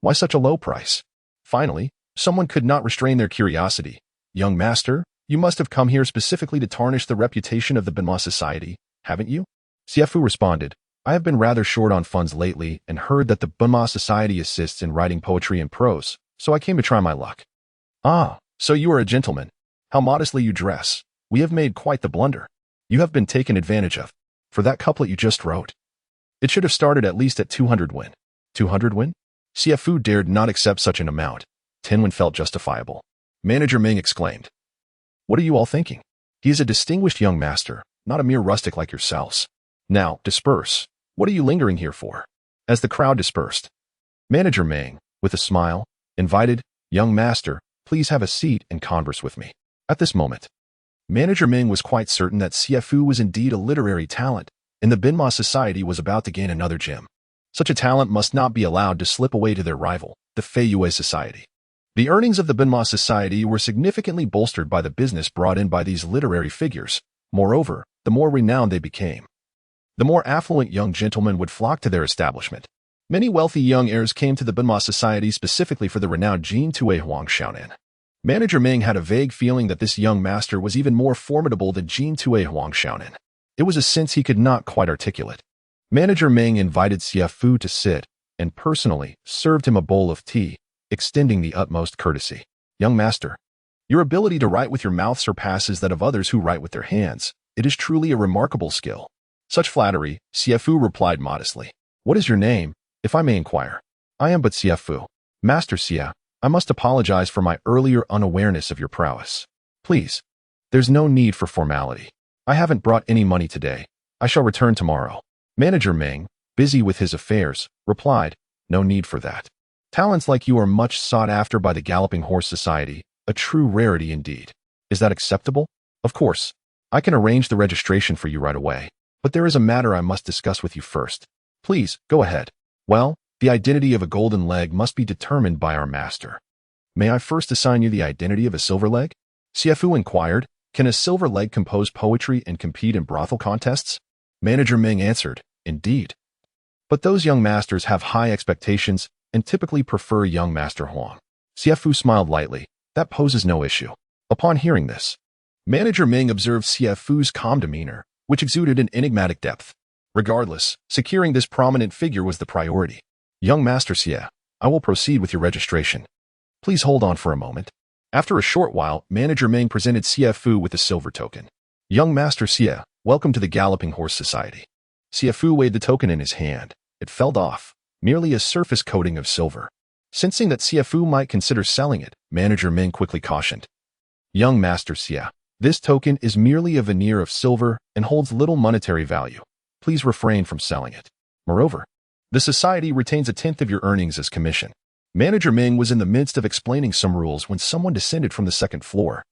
Why such a low price? Finally, someone could not restrain their curiosity. Young master, you must have come here specifically to tarnish the reputation of the Benma Society, haven't you? Xie Fu responded, I have been rather short on funds lately and heard that the Benma Society assists in writing poetry and prose, so I came to try my luck. Ah, so you are a gentleman. How modestly you dress. We have made quite the blunder. You have been taken advantage of. For that couplet you just wrote, it should have started at least at 200 won. 200 won? Xie Fu dared not accept such an amount. 10 won felt justifiable. Manager Ming exclaimed, What are you all thinking? He is a distinguished young master, not a mere rustic like yourselves. Now, disperse. What are you lingering here for? As the crowd dispersed, Manager Ming, with a smile, invited, Young master, please have a seat and converse with me. At this moment, Manager Ming was quite certain that Xie Fu was indeed a literary talent, and the Benma Society was about to gain another gem. Such a talent must not be allowed to slip away to their rival, the Fei Yue Society. The earnings of the Benma Society were significantly bolstered by the business brought in by these literary figures. Moreover, the more renowned they became, the more affluent young gentlemen would flock to their establishment. Many wealthy young heirs came to the Benma Society specifically for the renowned Jin Tue Huang Xiaonan. Manager Ming had a vague feeling that this young master was even more formidable than Jin Tue Huang Xiaonan. It was a sense he could not quite articulate. Manager Ming invited Xie Fu to sit, and personally served him a bowl of tea, extending the utmost courtesy. Young master, your ability to write with your mouth surpasses that of others who write with their hands. It is truly a remarkable skill. Such flattery, Xie Fu replied modestly. What is your name, if I may inquire? I am but Xie Fu. Master Xie, I must apologize for my earlier unawareness of your prowess. Please, there's no need for formality. I haven't brought any money today. I shall return tomorrow. Manager Ming, busy with his affairs, replied, No need for that. Talents like you are much sought after by the Galloping Horse Society, a true rarity indeed. Is that acceptable? Of course. I can arrange the registration for you right away. But there is a matter I must discuss with you first. Please, go ahead. Well, the identity of a golden leg must be determined by our master. May I first assign you the identity of a silver leg? Xie Fu inquired. Can a silver leg compose poetry and compete in brothel contests? Manager Ming answered, indeed. But those young masters have high expectations and typically prefer young master Huang. Xie Fu smiled lightly. That poses no issue. Upon hearing this, Manager Ming observed Xie Fu's calm demeanor, which exuded an enigmatic depth. Regardless, securing this prominent figure was the priority. Young Master Xie, I will proceed with your registration. Please hold on for a moment. After a short while, Manager Ming presented Xie Fu with a silver token. Young Master Xie, welcome to the Galloping Horse Society. Xie Fu weighed the token in his hand. It fell off, merely a surface coating of silver. Sensing that Xie Fu might consider selling it, Manager Ming quickly cautioned. Young Master Xie, this token is merely a veneer of silver and holds little monetary value. Please refrain from selling it. Moreover, the society retains 1/10 of your earnings as commission. Manager Ming was in the midst of explaining some rules when someone descended from the second floor,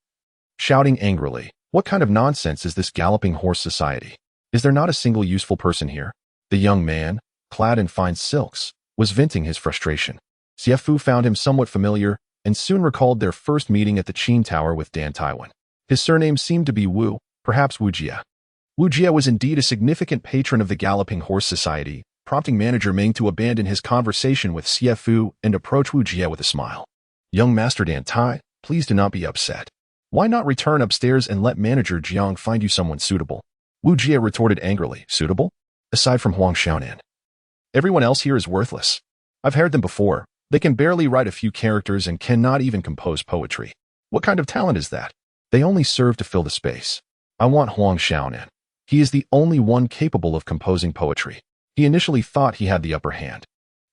shouting angrily, "What kind of nonsense is this Galloping Horse Society? Is there not a single useful person here?" The young man, clad in fine silks, was venting his frustration. Xie Fu found him somewhat familiar and soon recalled their first meeting at the Qin Tower with Dantai. His surname seemed to be Wu, perhaps Wu Jie. Wu Jie was indeed a significant patron of the Galloping Horse Society, prompting Manager Ming to abandon his conversation with Xie Fu and approach Wu Jie with a smile. Young Master Dantai, please do not be upset. Why not return upstairs and let Manager Jiang find you someone suitable? Wu Jie retorted angrily. Suitable? Aside from Huang Xiaonan. Everyone else here is worthless. I've heard them before. They can barely write a few characters and cannot even compose poetry. What kind of talent is that? They only serve to fill the space. I want Huang Xiaonan. He is the only one capable of composing poetry. He initially thought he had the upper hand.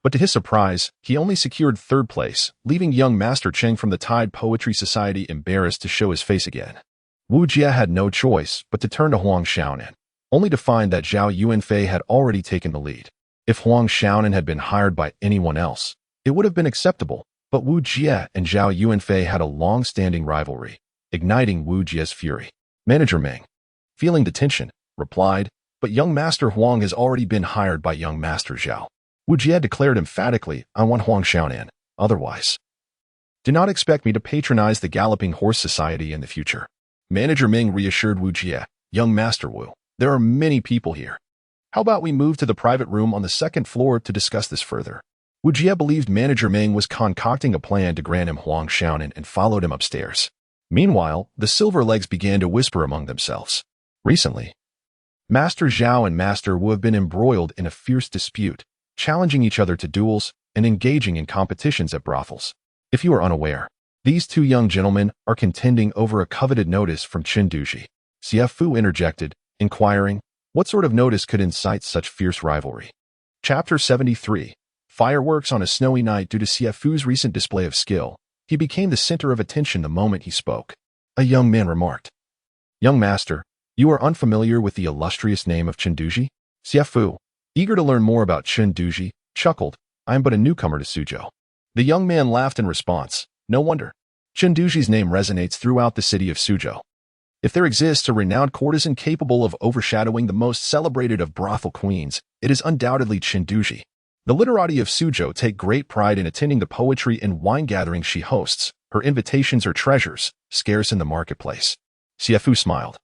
But to his surprise, he only secured 3rd place, leaving young Master Cheng from the Tide Poetry Society embarrassed to show his face again. Wu Jie had no choice but to turn to Huang Xiaonan, only to find that Zhao Yuanfei had already taken the lead. If Huang Xiaonan had been hired by anyone else, it would have been acceptable, but Wu Jie and Zhao Yuanfei had a long-standing rivalry, igniting Wu Jie's fury. Manager Ming, feeling the tension, replied, but young Master Huang has already been hired by young Master Zhao. Wu Jie declared emphatically, I want Huang Xiaonan, otherwise. Do not expect me to patronize the Galloping Horse Society in the future. Manager Ming reassured Wu Jie, young Master Wu, there are many people here. How about we move to the private room on the 2nd floor to discuss this further? Wu Jie believed Manager Ming was concocting a plan to grant him Huang Xiaonan and followed him upstairs. Meanwhile, the silver legs began to whisper among themselves. Recently, Master Zhao and Master Wu have been embroiled in a fierce dispute, challenging each other to duels and engaging in competitions at brothels. If you are unaware, these 2 young gentlemen are contending over a coveted notice from Qin Duji. Xie Fu interjected, inquiring, what sort of notice could incite such fierce rivalry? Chapter 73. Fireworks on a snowy night. Due to Xie Fu's recent display of skill, he became the center of attention the moment he spoke. A young man remarked, Young Master, you are unfamiliar with the illustrious name of Qin Duji? Xie Fu, eager to learn more about Qin Duji, chuckled, I am but a newcomer to Suzhou. The young man laughed in response. No wonder. Qin Duji's name resonates throughout the city of Suzhou. If there exists a renowned courtesan capable of overshadowing the most celebrated of brothel queens, it is undoubtedly Qin Duji. The literati of Suzhou take great pride in attending the poetry and wine gatherings she hosts. Her invitations are treasures, scarce in the marketplace. Xie Fu smiled.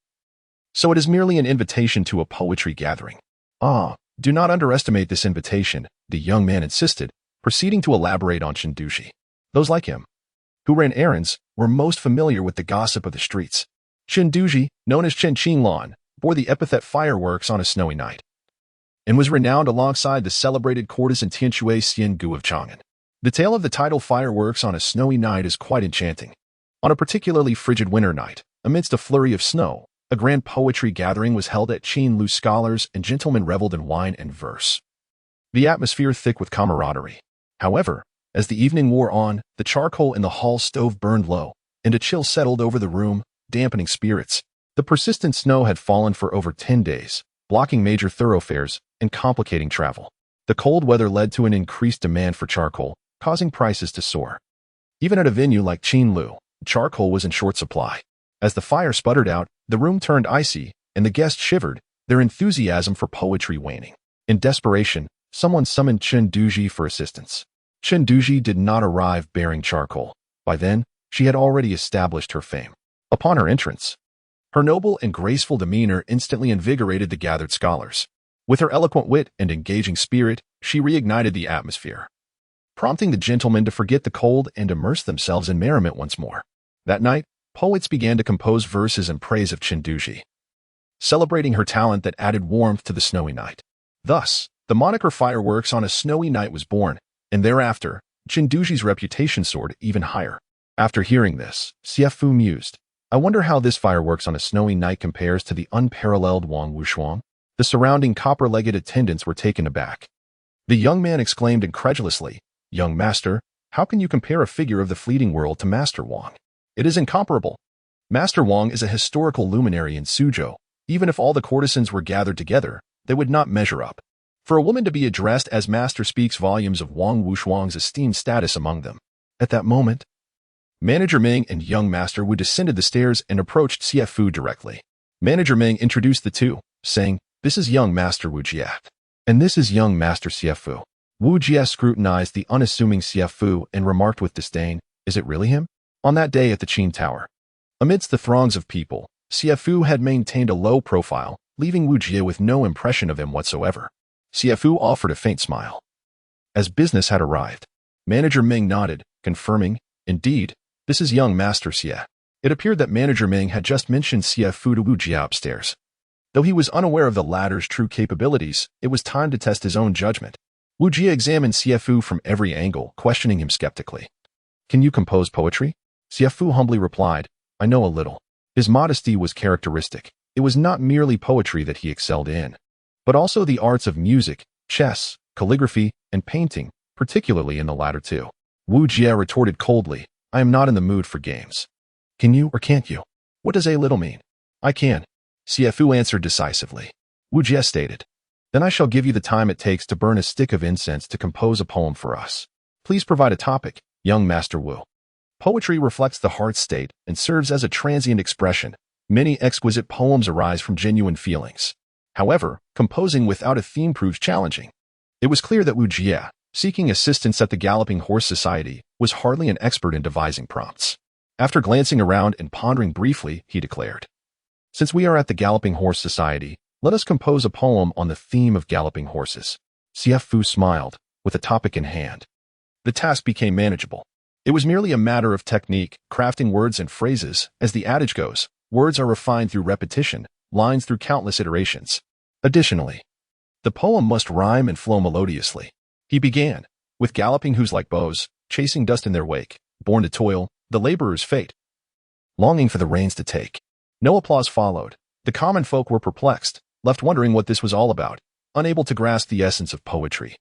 So it is merely an invitation to a poetry gathering. Ah, do not underestimate this invitation, the young man insisted, proceeding to elaborate on Qin Duji. Those like him, who ran errands, were most familiar with the gossip of the streets. Qin Duji, known as Chen Qinglan, bore the epithet fireworks on a snowy night, and was renowned alongside the celebrated courtesan Tianxue Xian Gu of Chang'an. The tale of the title Fireworks on a Snowy Night is quite enchanting. On a particularly frigid winter night, amidst a flurry of snow, a grand poetry gathering was held at Qin Lu. Scholars and gentlemen reveled in wine and verse, the atmosphere thick with camaraderie. However, as the evening wore on, the charcoal in the hall stove burned low, and a chill settled over the room, dampening spirits. The persistent snow had fallen for over 10 days, blocking major thoroughfares and complicating travel. The cold weather led to an increased demand for charcoal, causing prices to soar. Even at a venue like Qin Lu, charcoal was in short supply. As the fire sputtered out, the room turned icy, and the guests shivered, their enthusiasm for poetry waning. In desperation, someone summoned Qin Duji for assistance. Qin Duji did not arrive bearing charcoal, By then, she had already established her fame. Upon her entrance, her noble and graceful demeanor instantly invigorated the gathered scholars. With her eloquent wit and engaging spirit, she reignited the atmosphere, prompting the gentlemen to forget the cold and immerse themselves in merriment once more. That night, poets began to compose verses in praise of Chinduji, celebrating her talent that added warmth to the snowy night. Thus, the moniker Fireworks on a Snowy Night was born, and thereafter, Chinduji's reputation soared even higher. After hearing this, Xie Fu mused, I wonder how this Fireworks on a Snowy Night compares to the unparalleled Wang Wushuang. The surrounding copper-legged attendants were taken aback. The young man exclaimed incredulously, Young master, how can you compare a figure of the fleeting world to Master Wang? It is incomparable. Master Wang is a historical luminary in Suzhou. Even if all the courtesans were gathered together, they would not measure up. For a woman to be addressed as master speaks volumes of Wang Wushuang's esteemed status among them. At that moment, Manager Ming and young Master Wu descended the stairs and approached Xie Fu directly. Manager Ming introduced the two, saying, This is young Master Wu Jie. And this is young Master Xie Fu. Wu Jie scrutinized the unassuming Xie Fu and remarked with disdain, Is it really him? On that day at the Qin Tower, amidst the throngs of people, Xie Fu had maintained a low profile, leaving Wu Jie with no impression of him whatsoever. Xie Fu offered a faint smile. As business had arrived, Manager Ming nodded, confirming, Indeed, this is young Master Xie. It appeared that Manager Ming had just mentioned Xie Fu to Wu Jie upstairs. Though he was unaware of the latter's true capabilities, it was time to test his own judgment. Wu Jie examined Xie Fu from every angle, questioning him skeptically. Can you compose poetry? Xie Fu humbly replied, I know a little. His modesty was characteristic. It was not merely poetry that he excelled in, but also the arts of music, chess, calligraphy, and painting, particularly in the latter two. Wu Jie retorted coldly, I am not in the mood for games. Can you or can't you? What does a little mean? I can. Xie Fu answered decisively. Wu Jie stated, Then I shall give you the time it takes to burn a stick of incense to compose a poem for us. Please provide a topic, young Master Wu. Poetry reflects the heart state and serves as a transient expression. Many exquisite poems arise from genuine feelings. However, composing without a theme proves challenging. It was clear that Wu Jie, seeking assistance at the Galloping Horse Society, was hardly an expert in devising prompts. After glancing around and pondering briefly, he declared, Since we are at the Galloping Horse Society, let us compose a poem on the theme of galloping horses. Xie Fu smiled, with a topic in hand. The task became manageable. It was merely a matter of technique, crafting words and phrases. As the adage goes, words are refined through repetition, lines through countless iterations. Additionally, the poem must rhyme and flow melodiously. He began, with galloping who's like bows, chasing dust in their wake, born to toil, the laborer's fate, longing for the reins to take. No applause followed. The common folk were perplexed, left wondering what this was all about, unable to grasp the essence of poetry,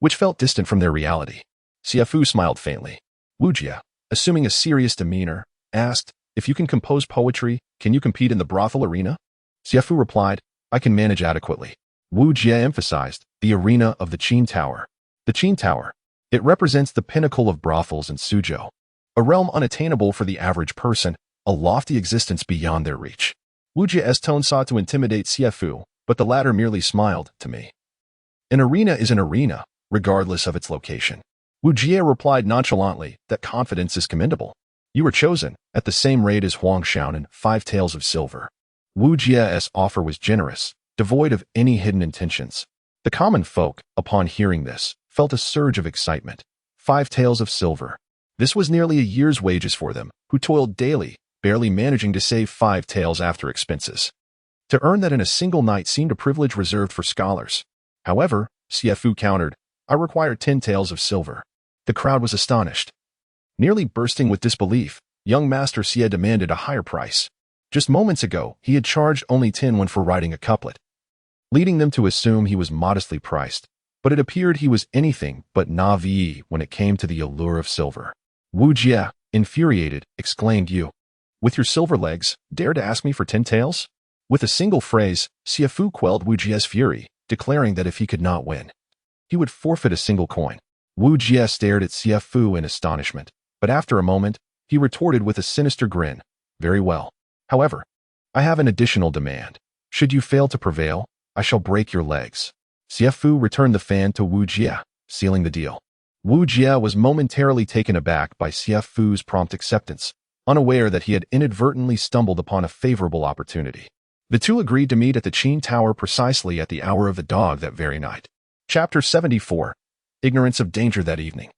which felt distant from their reality. Xie Fu smiled faintly. Wu Jie, assuming a serious demeanor, asked, If you can compose poetry, can you compete in the brothel arena? Xie Fu replied, I can manage adequately. Wu Jie emphasized, the arena of the Qin Tower. The Qin Tower. It represents the pinnacle of brothels in Suzhou, a realm unattainable for the average person, a lofty existence beyond their reach. Wu Jie's tone sought to intimidate Xie Fu, but the latter merely smiled, to me. An arena is an arena, regardless of its location. Wu Jie replied nonchalantly that confidence is commendable. You were chosen, at the same rate as Huang Xiaonan, 5 taels of silver. Wu Jie's offer was generous, devoid of any hidden intentions. The common folk, upon hearing this, felt a surge of excitement. 5 taels of silver. This was nearly a year's wages for them, who toiled daily, barely managing to save 5 taels after expenses. To earn that in a single night seemed a privilege reserved for scholars. However, Xie Fu countered, I require 10 taels of silver. The crowd was astonished. Nearly bursting with disbelief, young Master Xie demanded a higher price. Just moments ago, he had charged only 10 when for writing a couplet, leading them to assume he was modestly priced, but it appeared he was anything but naive when it came to the allure of silver. Wu Jie, infuriated, exclaimed, You, with your silver legs, dare to ask me for 10 taels? With a single phrase, Xie Fu quelled Wu Jie's fury, declaring that if he could not win, he would forfeit a single coin. Wu Jie stared at Xie Fu in astonishment, but after a moment, he retorted with a sinister grin, Very well. However, I have an additional demand. Should you fail to prevail, I shall break your legs. Xie Fu returned the fan to Wu Jie, sealing the deal. Wu Jie was momentarily taken aback by Xie Fu's prompt acceptance, unaware that he had inadvertently stumbled upon a favorable opportunity. The two agreed to meet at the Qin Tower precisely at the hour of the dog that very night. Chapter 74. Ignorance of danger that evening.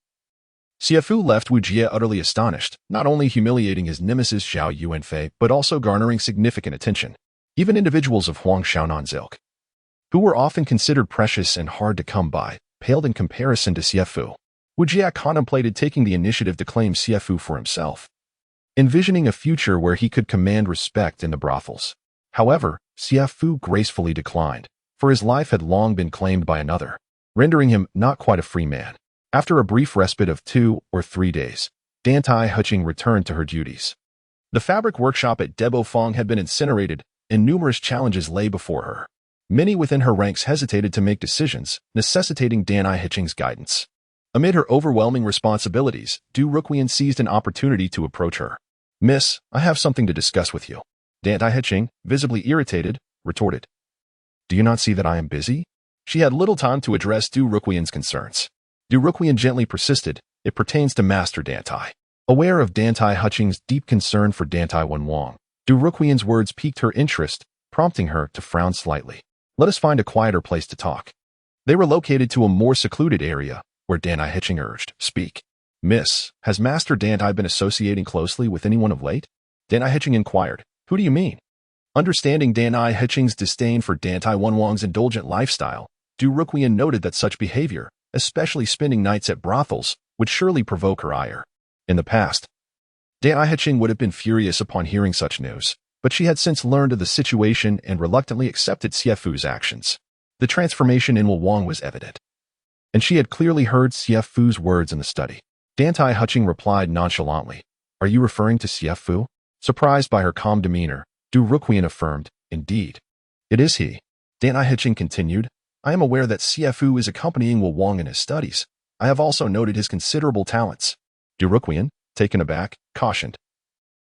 Xie Fu left Wu Jie utterly astonished, not only humiliating his nemesis Zhao Yuanfei, but also garnering significant attention. Even individuals of Huang Xiaonan's ilk, who were often considered precious and hard to come by, paled in comparison to Xie Fu. Wu Jie contemplated taking the initiative to claim Xie Fu for himself, envisioning a future where he could command respect in the brothels. However, Xie Fu gracefully declined, for his life had long been claimed by another, rendering him not quite a free man. After a brief respite of 2 or 3 days, Dantai Huqing returned to her duties. The fabric workshop at Debofang had been incinerated, and numerous challenges lay before her. Many within her ranks hesitated to make decisions, necessitating Dantai Huqing's guidance. Amid her overwhelming responsibilities, Du Ruqian seized an opportunity to approach her. "Miss, I have something to discuss with you." Dantai Huqing, visibly irritated, retorted. "Do you not see that I am busy?" She had little time to address Du Ruqian's concerns. Du Ruqian gently persisted, "It pertains to Master Dantai." Aware of Dantai Huqing's deep concern for Dantai Wenwang, Du Ruqian's words piqued her interest, prompting her to frown slightly. "Let us find a quieter place to talk." They were located to a more secluded area, where Dantai Huqing urged, "Speak." "Miss, has Master Dantai been associating closely with anyone of late?" Dantai Huqing inquired. "Who do you mean?" Understanding Dantai Huqing's disdain for Dantai Wenwang's indulgent lifestyle, Du Ruqian noted that such behavior, especially spending nights at brothels, would surely provoke her ire. In the past, Dantai Huqing would have been furious upon hearing such news, but she had since learned of the situation and reluctantly accepted Xie Fu's actions. The transformation in Wu Wang was evident, and she had clearly heard Xie Fu's words in the study. Dantai Huqing replied nonchalantly, "Are you referring to Xie Fu?" Surprised by her calm demeanor, Du Ruqian affirmed, "Indeed, it is he." Dantai Huqing continued, "I am aware that Xie Fu is accompanying Wu Wang in his studies. I have also noted his considerable talents." Du Ruqian, taken aback, cautioned,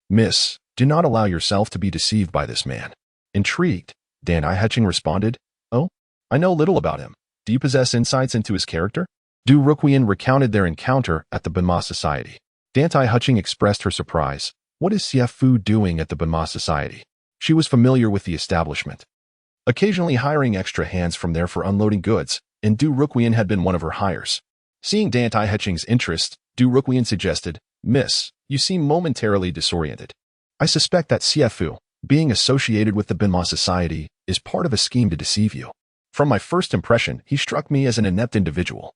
"Miss, do not allow yourself to be deceived by this man." Intrigued, Dantai Huqing responded, "Oh, I know little about him. Do you possess insights into his character?" Du Ruqian recounted their encounter at the Benma Society. Dantai Huqing expressed her surprise. What is Xie Fu doing at the Benma Society? She was familiar with the establishment, occasionally hiring extra hands from there for unloading goods, and Du Ruqian had been one of her hires. Seeing Dantai Huqing's interest, Du Ruqian suggested, "Miss, you seem momentarily disoriented. I suspect that Xie Fu, being associated with the Benma Society, is part of a scheme to deceive you. From my first impression, he struck me as an inept individual."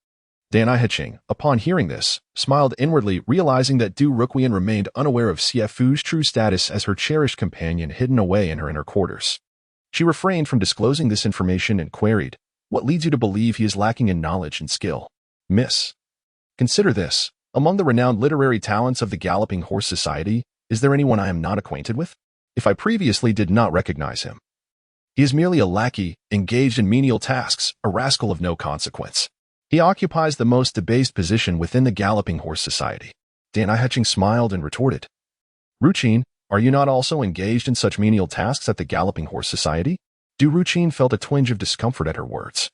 Dantai Huqing, upon hearing this, smiled inwardly, realizing that Du Ruqian remained unaware of Xie Fu's true status as her cherished companion hidden away in her inner quarters. She refrained from disclosing this information and queried, "What leads you to believe he is lacking in knowledge and skill?" "Miss, consider this. Among the renowned literary talents of the Galloping Horse Society, is there anyone I am not acquainted with? If I previously did not recognize him, he is merely a lackey, engaged in menial tasks, a rascal of no consequence. He occupies the most debased position within the Galloping Horse Society." Dantai Huqing smiled and retorted, "Ruqin, are you not also engaged in such menial tasks at the Galloping Horse Society?" Du Ruqin felt a twinge of discomfort at her words.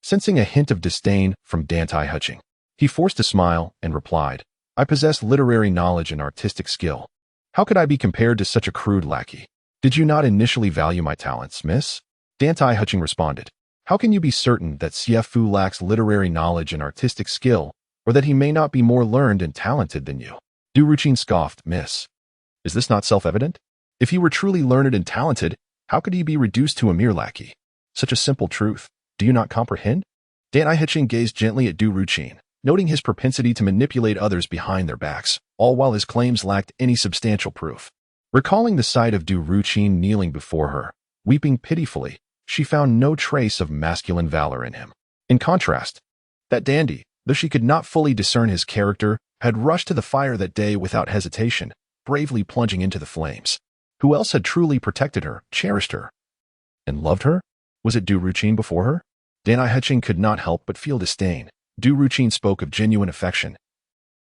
Sensing a hint of disdain from Dantai Huqing, he forced a smile and replied, "I possess literary knowledge and artistic skill. How could I be compared to such a crude lackey?" "Did you not initially value my talents, miss?" Dantai Huqing responded. "How can you be certain that Xie Fu lacks literary knowledge and artistic skill, or that he may not be more learned and talented than you?" Du Ruqin scoffed, "Miss, is this not self-evident? If he were truly learned and talented, how could he be reduced to a mere lackey? Such a simple truth. Do you not comprehend?" Dantai Huqing gazed gently at Du Ruqin, noting his propensity to manipulate others behind their backs, all while his claims lacked any substantial proof. Recalling the sight of Du Ruqin kneeling before her, weeping pitifully, she found no trace of masculine valor in him. In contrast, that dandy, though she could not fully discern his character, had rushed to the fire that day without hesitation, bravely plunging into the flames. Who else had truly protected her, cherished her, and loved her? Was it Du Ruqin before her? Dantai Huqing could not help but feel disdain. Du Ruqin spoke of genuine affection,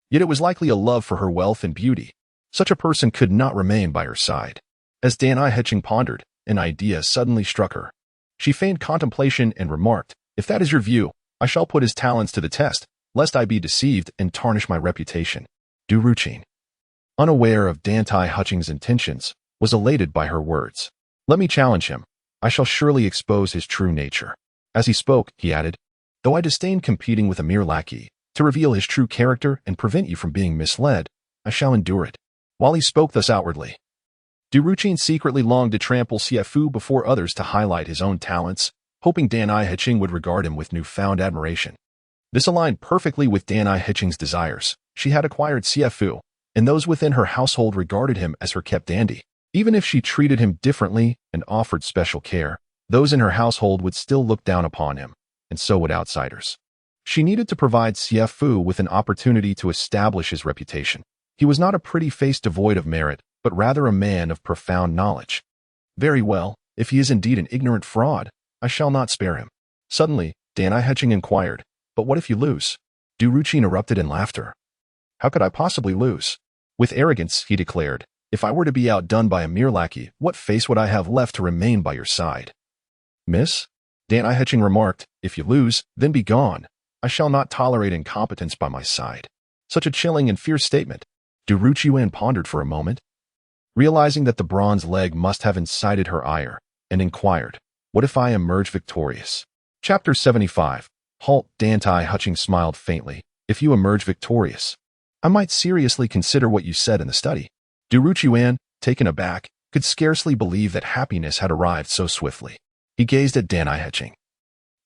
yet it was likely a love for her wealth and beauty. Such a person could not remain by her side. As Dantai Huqing pondered, an idea suddenly struck her. She feigned contemplation and remarked, "If that is your view, I shall put his talents to the test. lest I be deceived and tarnish my reputation. Du Ruqin, unaware of Dantai Hutchings' intentions, was elated by her words. Let me challenge him. I shall surely expose his true nature. As he spoke, he added, though I disdain competing with a mere lackey, to reveal his true character and prevent you from being misled, I shall endure it. While he spoke thus outwardly, Du Ruqin secretly longed to trample Xie Fu before others to highlight his own talents, hoping Dantai Hutching would regard him with newfound admiration. This aligned perfectly with Dantai Hutching's desires. She had acquired Xie Fu, and those within her household regarded him as her kept dandy. Even if she treated him differently and offered special care, those in her household would still look down upon him, and so would outsiders. She needed to provide Xie Fu with an opportunity to establish his reputation. He was not a pretty face devoid of merit, but rather a man of profound knowledge. Very well, if he is indeed an ignorant fraud, I shall not spare him. Suddenly, Dantai Hutching inquired, but what if you lose? Du Ruqin erupted in laughter. How could I possibly lose? With arrogance, he declared, if I were to be outdone by a mere lackey, what face would I have left to remain by your side? Miss? Dantai Hutching remarked, if you lose, then be gone. I shall not tolerate incompetence by my side. Such a chilling and fierce statement. Du Ruqin pondered for a moment, realizing that the bronze leg must have incited her ire, and inquired, what if I emerge victorious? Chapter 75. Halt. Dantai Hutching smiled faintly. If you emerge victorious, I might seriously consider what you said in the study. Du Ruqin, taken aback, could scarcely believe that happiness had arrived so swiftly. He gazed at Dantai Hutching,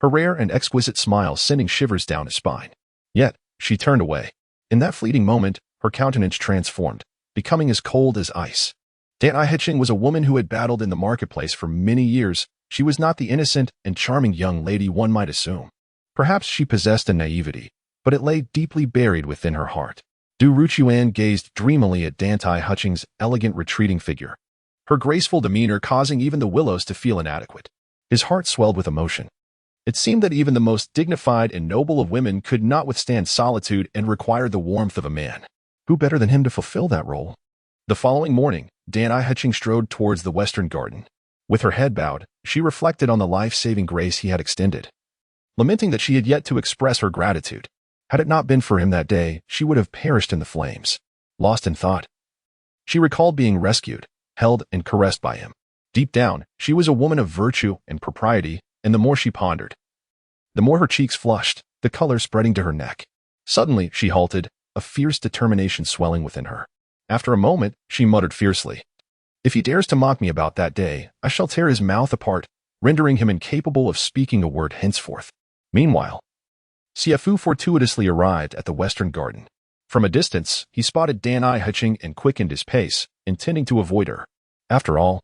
her rare and exquisite smile sending shivers down his spine. Yet, she turned away. In that fleeting moment, her countenance transformed, becoming as cold as ice. Dantai Hutching was a woman who had battled in the marketplace for many years. She was not the innocent and charming young lady one might assume. Perhaps she possessed a naivety, but it lay deeply buried within her heart. Du Ruqin gazed dreamily at Dantai Hutching's elegant retreating figure, her graceful demeanor causing even the willows to feel inadequate. His heart swelled with emotion. It seemed that even the most dignified and noble of women could not withstand solitude and required the warmth of a man. Who better than him to fulfill that role? The following morning, Dantai Hutching strode towards the western garden. With her head bowed, she reflected on the life-saving grace he had extended, lamenting that she had yet to express her gratitude. Had it not been for him that day, she would have perished in the flames. Lost in thought, she recalled being rescued, held, and caressed by him. Deep down, she was a woman of virtue and propriety, and the more she pondered, the more her cheeks flushed, the color spreading to her neck. Suddenly, she halted, a fierce determination swelling within her. After a moment, she muttered fiercely, if he dares to mock me about that day, I shall tear his mouth apart, rendering him incapable of speaking a word henceforth. Meanwhile, Xie Fu fortuitously arrived at the western garden. From a distance, he spotted Dantai Hutching and quickened his pace, intending to avoid her. After all,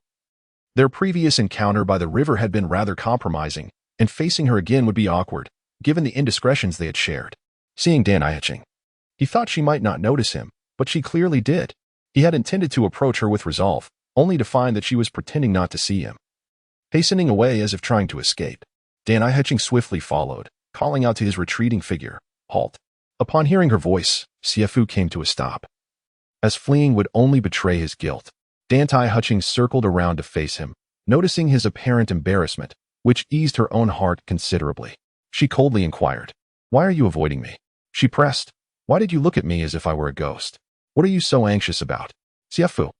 their previous encounter by the river had been rather compromising, and facing her again would be awkward, given the indiscretions they had shared. Seeing Dantai Hutching, he thought she might not notice him, but she clearly did. He had intended to approach her with resolve, only to find that she was pretending not to see him, hastening away as if trying to escape. Dantai Hutching swiftly followed, calling out to his retreating figure, halt. Upon hearing her voice, Xie Fu came to a stop. As fleeing would only betray his guilt, Dantai Hutching circled around to face him, noticing his apparent embarrassment, which eased her own heart considerably. She coldly inquired, why are you avoiding me? She pressed, why did you look at me as if I were a ghost? What are you so anxious about? Xie Fu,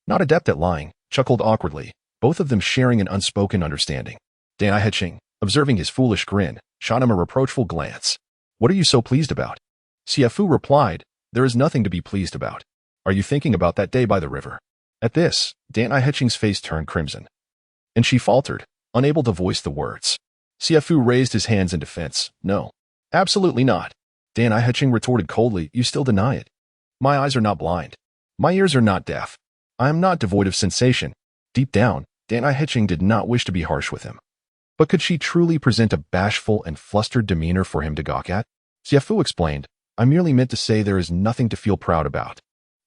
not adept at lying, chuckled awkwardly, both of them sharing an unspoken understanding. Dantai Hutching, observing his foolish grin, shot him a reproachful glance. What are you so pleased about? Xie Fu replied, there is nothing to be pleased about. Are you thinking about that day by the river? At this, Dantai Hutching's face turned crimson, and she faltered, unable to voice the words. Xie Fu raised his hands in defense. No, absolutely not. Dantai Hutching retorted coldly, you still deny it. My eyes are not blind. My ears are not deaf. I am not devoid of sensation. Deep down, Dantai Hutching did not wish to be harsh with him. But could she truly present a bashful and flustered demeanor for him to gawk at? Xie Fu explained, I merely meant to say there is nothing to feel proud about.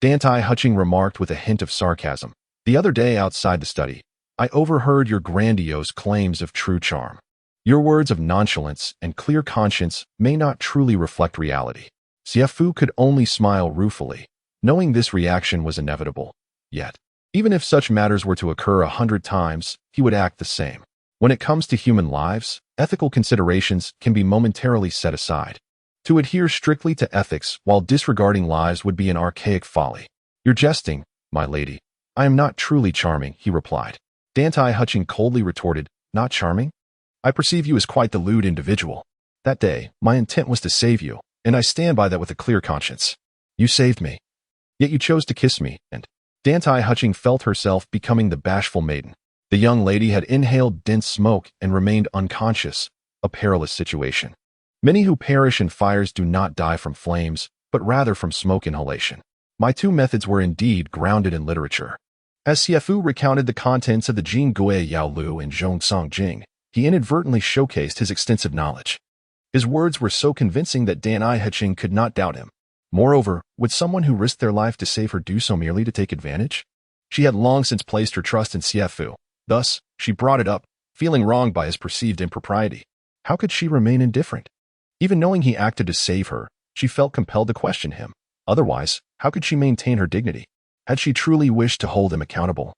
Dantai Hutching remarked with a hint of sarcasm. The other day outside the study, I overheard your grandiose claims of true charm. Your words of nonchalance and clear conscience may not truly reflect reality. Xie Fu could only smile ruefully, knowing this reaction was inevitable. Yet, even if such matters were to occur 100 times, he would act the same. When it comes to human lives, ethical considerations can be momentarily set aside. To adhere strictly to ethics while disregarding lives would be an archaic folly. You're jesting, my lady. I am not truly charming, he replied. Dantai Hutching coldly retorted, not charming? I perceive you as quite the lewd individual. That day, my intent was to save you, and I stand by that with a clear conscience. You saved me. Yet you chose to kiss me, and Dantai Hutching felt herself becoming the bashful maiden. The young lady had inhaled dense smoke and remained unconscious, a perilous situation. Many who perish in fires do not die from flames, but rather from smoke inhalation. My two methods were indeed grounded in literature. As Xie Fu recounted the contents of the Jing Gui Yao Lu and Zhong Song Jing, he inadvertently showcased his extensive knowledge. His words were so convincing that Dantai Hutching could not doubt him. Moreover, would someone who risked their life to save her do so merely to take advantage? She had long since placed her trust in Xie Fu. Thus, she brought it up, feeling wronged by his perceived impropriety. How could she remain indifferent? Even knowing he acted to save her, she felt compelled to question him. Otherwise, how could she maintain her dignity? Had she truly wished to hold him accountable,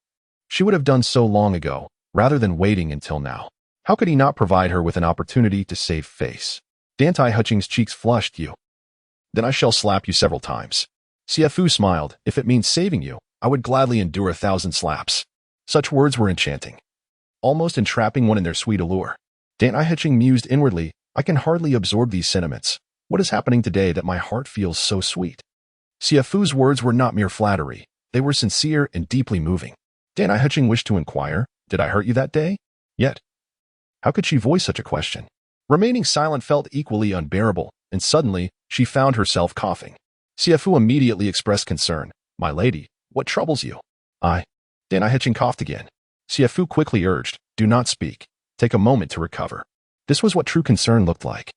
she would have done so long ago, rather than waiting until now. How could he not provide her with an opportunity to save face? Dantai Hutching's cheeks flushed. You. Then I shall slap you several times. Xie Fu smiled. If it means saving you, I would gladly endure 1,000 slaps. Such words were enchanting, almost entrapping one in their sweet allure. Dantai Hutching mused inwardly, I can hardly absorb these sentiments. What is happening today that my heart feels so sweet? Xie Fu's words were not mere flattery. They were sincere and deeply moving. Dantai Hutching wished to inquire, did I hurt you that day? Yet, how could she voice such a question? Remaining silent felt equally unbearable, and suddenly, she found herself coughing. Xie Fu immediately expressed concern. My lady, what troubles you? Dantai Hutching coughed again. Xie Fu quickly urged, do not speak. Take a moment to recover. This was what true concern looked like.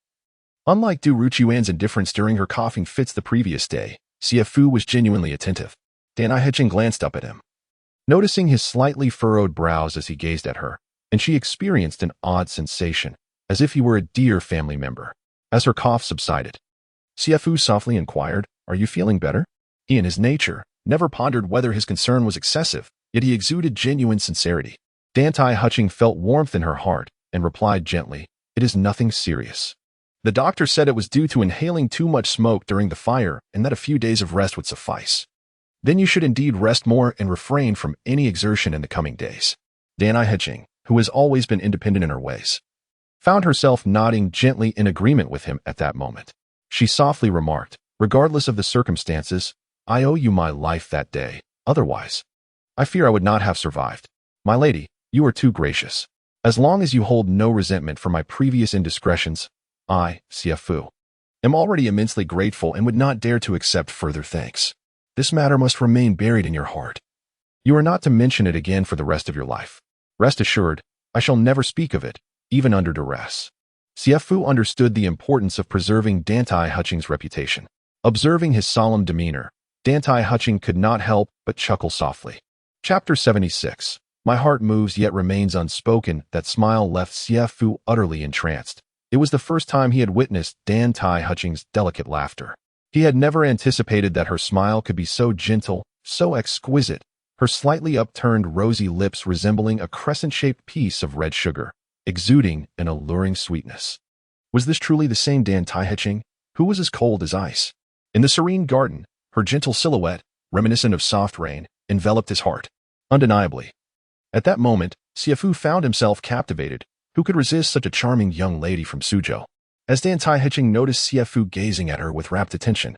Unlike Du Ruchuan's indifference during her coughing fits the previous day, Xie Fu was genuinely attentive. Dantai Hutching glanced up at him, noticing his slightly furrowed brows as he gazed at her, and she experienced an odd sensation, as if he were a dear family member. As her cough subsided, Xie Fu softly inquired, are you feeling better? He in his nature never pondered whether his concern was excessive, yet he exuded genuine sincerity. Dantai Hutching felt warmth in her heart and replied gently, it is nothing serious. The doctor said it was due to inhaling too much smoke during the fire and that a few days of rest would suffice. Then you should indeed rest more and refrain from any exertion in the coming days. Dantai Hutching, who has always been independent in her ways, found herself nodding gently in agreement with him at that moment. She softly remarked, regardless of the circumstances, I owe you my life that day. Otherwise, I fear I would not have survived. My lady, you are too gracious. As long as you hold no resentment for my previous indiscretions, I, Xie Fu, am already immensely grateful and would not dare to accept further thanks. This matter must remain buried in your heart. You are not to mention it again for the rest of your life. Rest assured, I shall never speak of it, even under duress. Xie Fu understood the importance of preserving Dantai Hutching's reputation. Observing his solemn demeanor, Dantai Hutching could not help but chuckle softly. Chapter 76. My heart moves yet remains unspoken. That smile left Xie Fu utterly entranced. It was the first time he had witnessed Dantai Hutching's delicate laughter. He had never anticipated that her smile could be so gentle, so exquisite, her slightly upturned rosy lips resembling a crescent-shaped piece of red sugar, exuding an alluring sweetness. Was this truly the same Dantai Hutching, who was as cold as ice? In the serene garden, her gentle silhouette, reminiscent of soft rain, enveloped his heart. Undeniably. At that moment, Xie Fu found himself captivated. Who could resist such a charming young lady from Suzhou? As Dantai Hutching noticed Xie Fu gazing at her with rapt attention,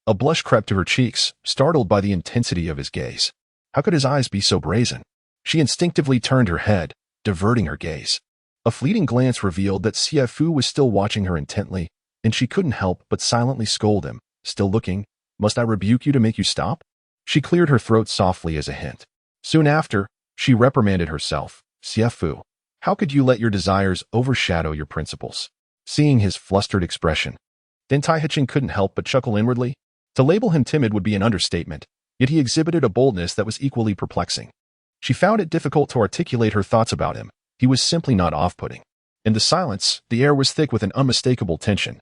a blush crept to her cheeks, startled by the intensity of his gaze. How could his eyes be so brazen? She instinctively turned her head, diverting her gaze. A fleeting glance revealed that Xie Fu was still watching her intently, and she couldn't help but silently scold him. Still looking? Must I rebuke you to make you stop? She cleared her throat softly as a hint. Soon after, she reprimanded herself. Xie Fu, how could you let your desires overshadow your principles? Seeing his flustered expression, Dantai Hutching couldn't help but chuckle inwardly. To label him timid would be an understatement, yet he exhibited a boldness that was equally perplexing. She found it difficult to articulate her thoughts about him. He was simply not off-putting. In the silence, the air was thick with an unmistakable tension,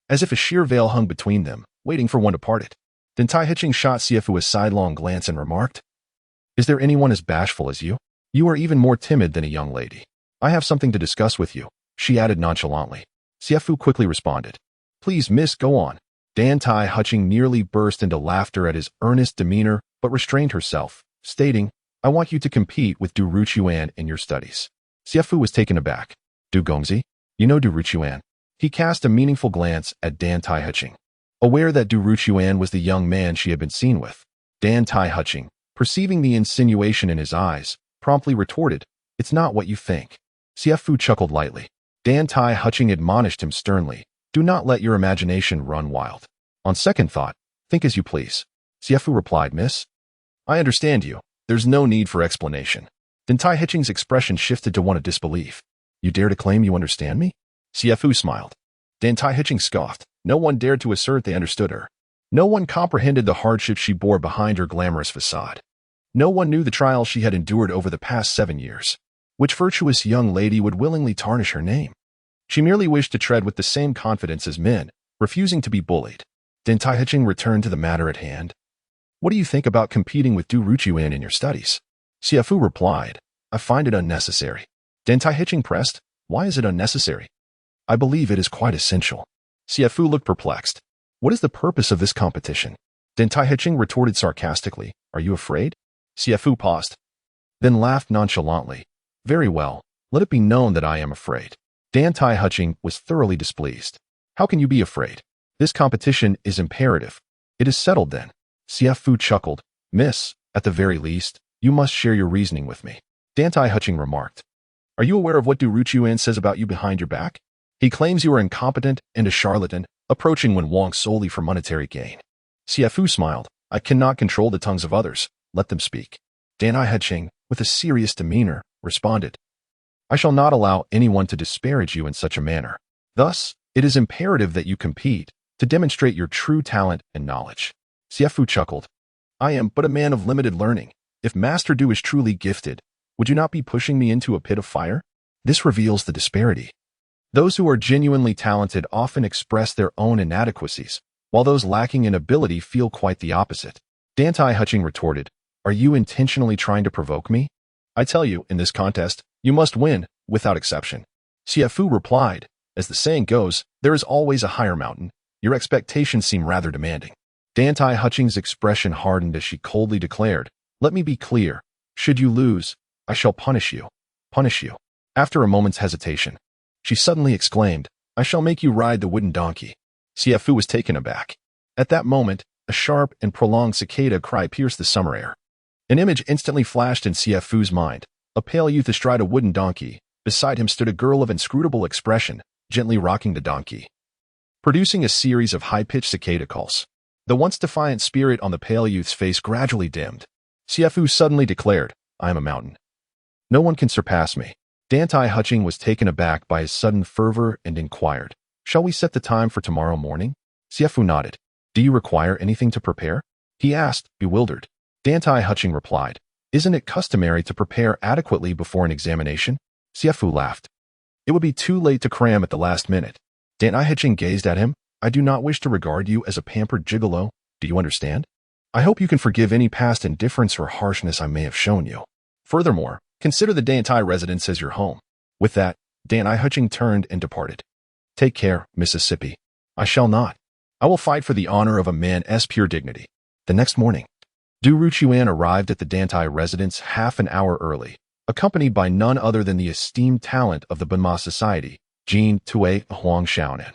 as if a sheer veil hung between them, waiting for one to part it. Dantai Hutching shot Xie Fu a sidelong glance and remarked, is there anyone as bashful as you? You are even more timid than a young lady. I have something to discuss with you, she added nonchalantly. Xie Fu quickly responded, Please, miss, go on. Dantai Hutching nearly burst into laughter at his earnest demeanor, but restrained herself, stating, I want you to compete with Du Ruchuan in your studies. Xie Fu was taken aback. Du Gongzi? You know Du Ruchuan? He cast a meaningful glance at Dantai Hutching. Aware that Du Ruchuan was the young man she had been seen with, Dantai Hutching, perceiving the insinuation in his eyes, promptly retorted, It's not what you think. Xie Fu chuckled lightly. Dantai Hutching admonished him sternly, Do not let your imagination run wild. On second thought, think as you please. Xie Fu replied, Miss, I understand you. There's no need for explanation. Dantai Hutching's expression shifted to one of disbelief. You dare to claim you understand me? Xie Fu smiled. Dantai Hutching scoffed. No one dared to assert they understood her. No one comprehended the hardship she bore behind her glamorous facade. No one knew the trials she had endured over the past 7 years. Which virtuous young lady would willingly tarnish her name? She merely wished to tread with the same confidence as men, refusing to be bullied. Dantai Hutching returned to the matter at hand. What do you think about competing with Du Ruchuan in your studies? Xie Fu replied, I find it unnecessary. Dantai Hutching pressed, Why is it unnecessary? I believe it is quite essential. Xie Fu looked perplexed. What is the purpose of this competition? Dantai Hutching retorted sarcastically, Are you afraid? Xie Fu paused, then laughed nonchalantly. Very well, let it be known that I am afraid. Dantai Hutching was thoroughly displeased. How can you be afraid? This competition is imperative. It is settled then. Xie Fu chuckled. Miss, at the very least, you must share your reasoning with me. Dantai Hutching remarked. Are you aware of what Du Ruchuan says about you behind your back? He claims you are incompetent and a charlatan, approaching Wen Wang solely for monetary gain. Xie Fu smiled. I cannot control the tongues of others. Let them speak. Dantai Hutching, with a serious demeanor, responded. I shall not allow anyone to disparage you in such a manner. Thus, it is imperative that you compete to demonstrate your true talent and knowledge. Xie Fu chuckled. I am but a man of limited learning. If Master Du is truly gifted, would you not be pushing me into a pit of fire? This reveals the disparity. Those who are genuinely talented often express their own inadequacies, while those lacking in ability feel quite the opposite. Dantai Hutching retorted, Are you intentionally trying to provoke me? I tell you, in this contest, you must win, without exception. Xie Fu replied, As the saying goes, there is always a higher mountain. Your expectations seem rather demanding. Dantai Hutching's expression hardened as she coldly declared, Let me be clear. Should you lose, I shall punish you. Punish you. After a moment's hesitation, she suddenly exclaimed, I shall make you ride the wooden donkey. Xie Fu was taken aback. At that moment, a sharp and prolonged cicada cry pierced the summer air. An image instantly flashed in Xie Fu's mind. A pale youth astride a wooden donkey. Beside him stood a girl of inscrutable expression, gently rocking the donkey, producing a series of high-pitched cicada calls. The once defiant spirit on the pale youth's face gradually dimmed. Xie Fu suddenly declared, I am a mountain. No one can surpass me. Dantai Hutching was taken aback by his sudden fervor and inquired, Shall we set the time for tomorrow morning? Xie Fu nodded. Do you require anything to prepare? He asked, bewildered. Dantai Hutching replied, Isn't it customary to prepare adequately before an examination? Xie Fu laughed. It would be too late to cram at the last minute. Dantai Hutching gazed at him. I do not wish to regard you as a pampered gigolo. Do you understand? I hope you can forgive any past indifference or harshness I may have shown you. Furthermore, consider the Dantai residence as your home. With that, Dantai Hutching turned and departed. Take care, Mississippi. I shall not. I will fight for the honor of a man's pure dignity. The next morning, Du Ruchuan arrived at the Dantai residence half an hour early, accompanied by none other than the esteemed talent of the Bunma Society, Jin Tue Huang Xiaonan.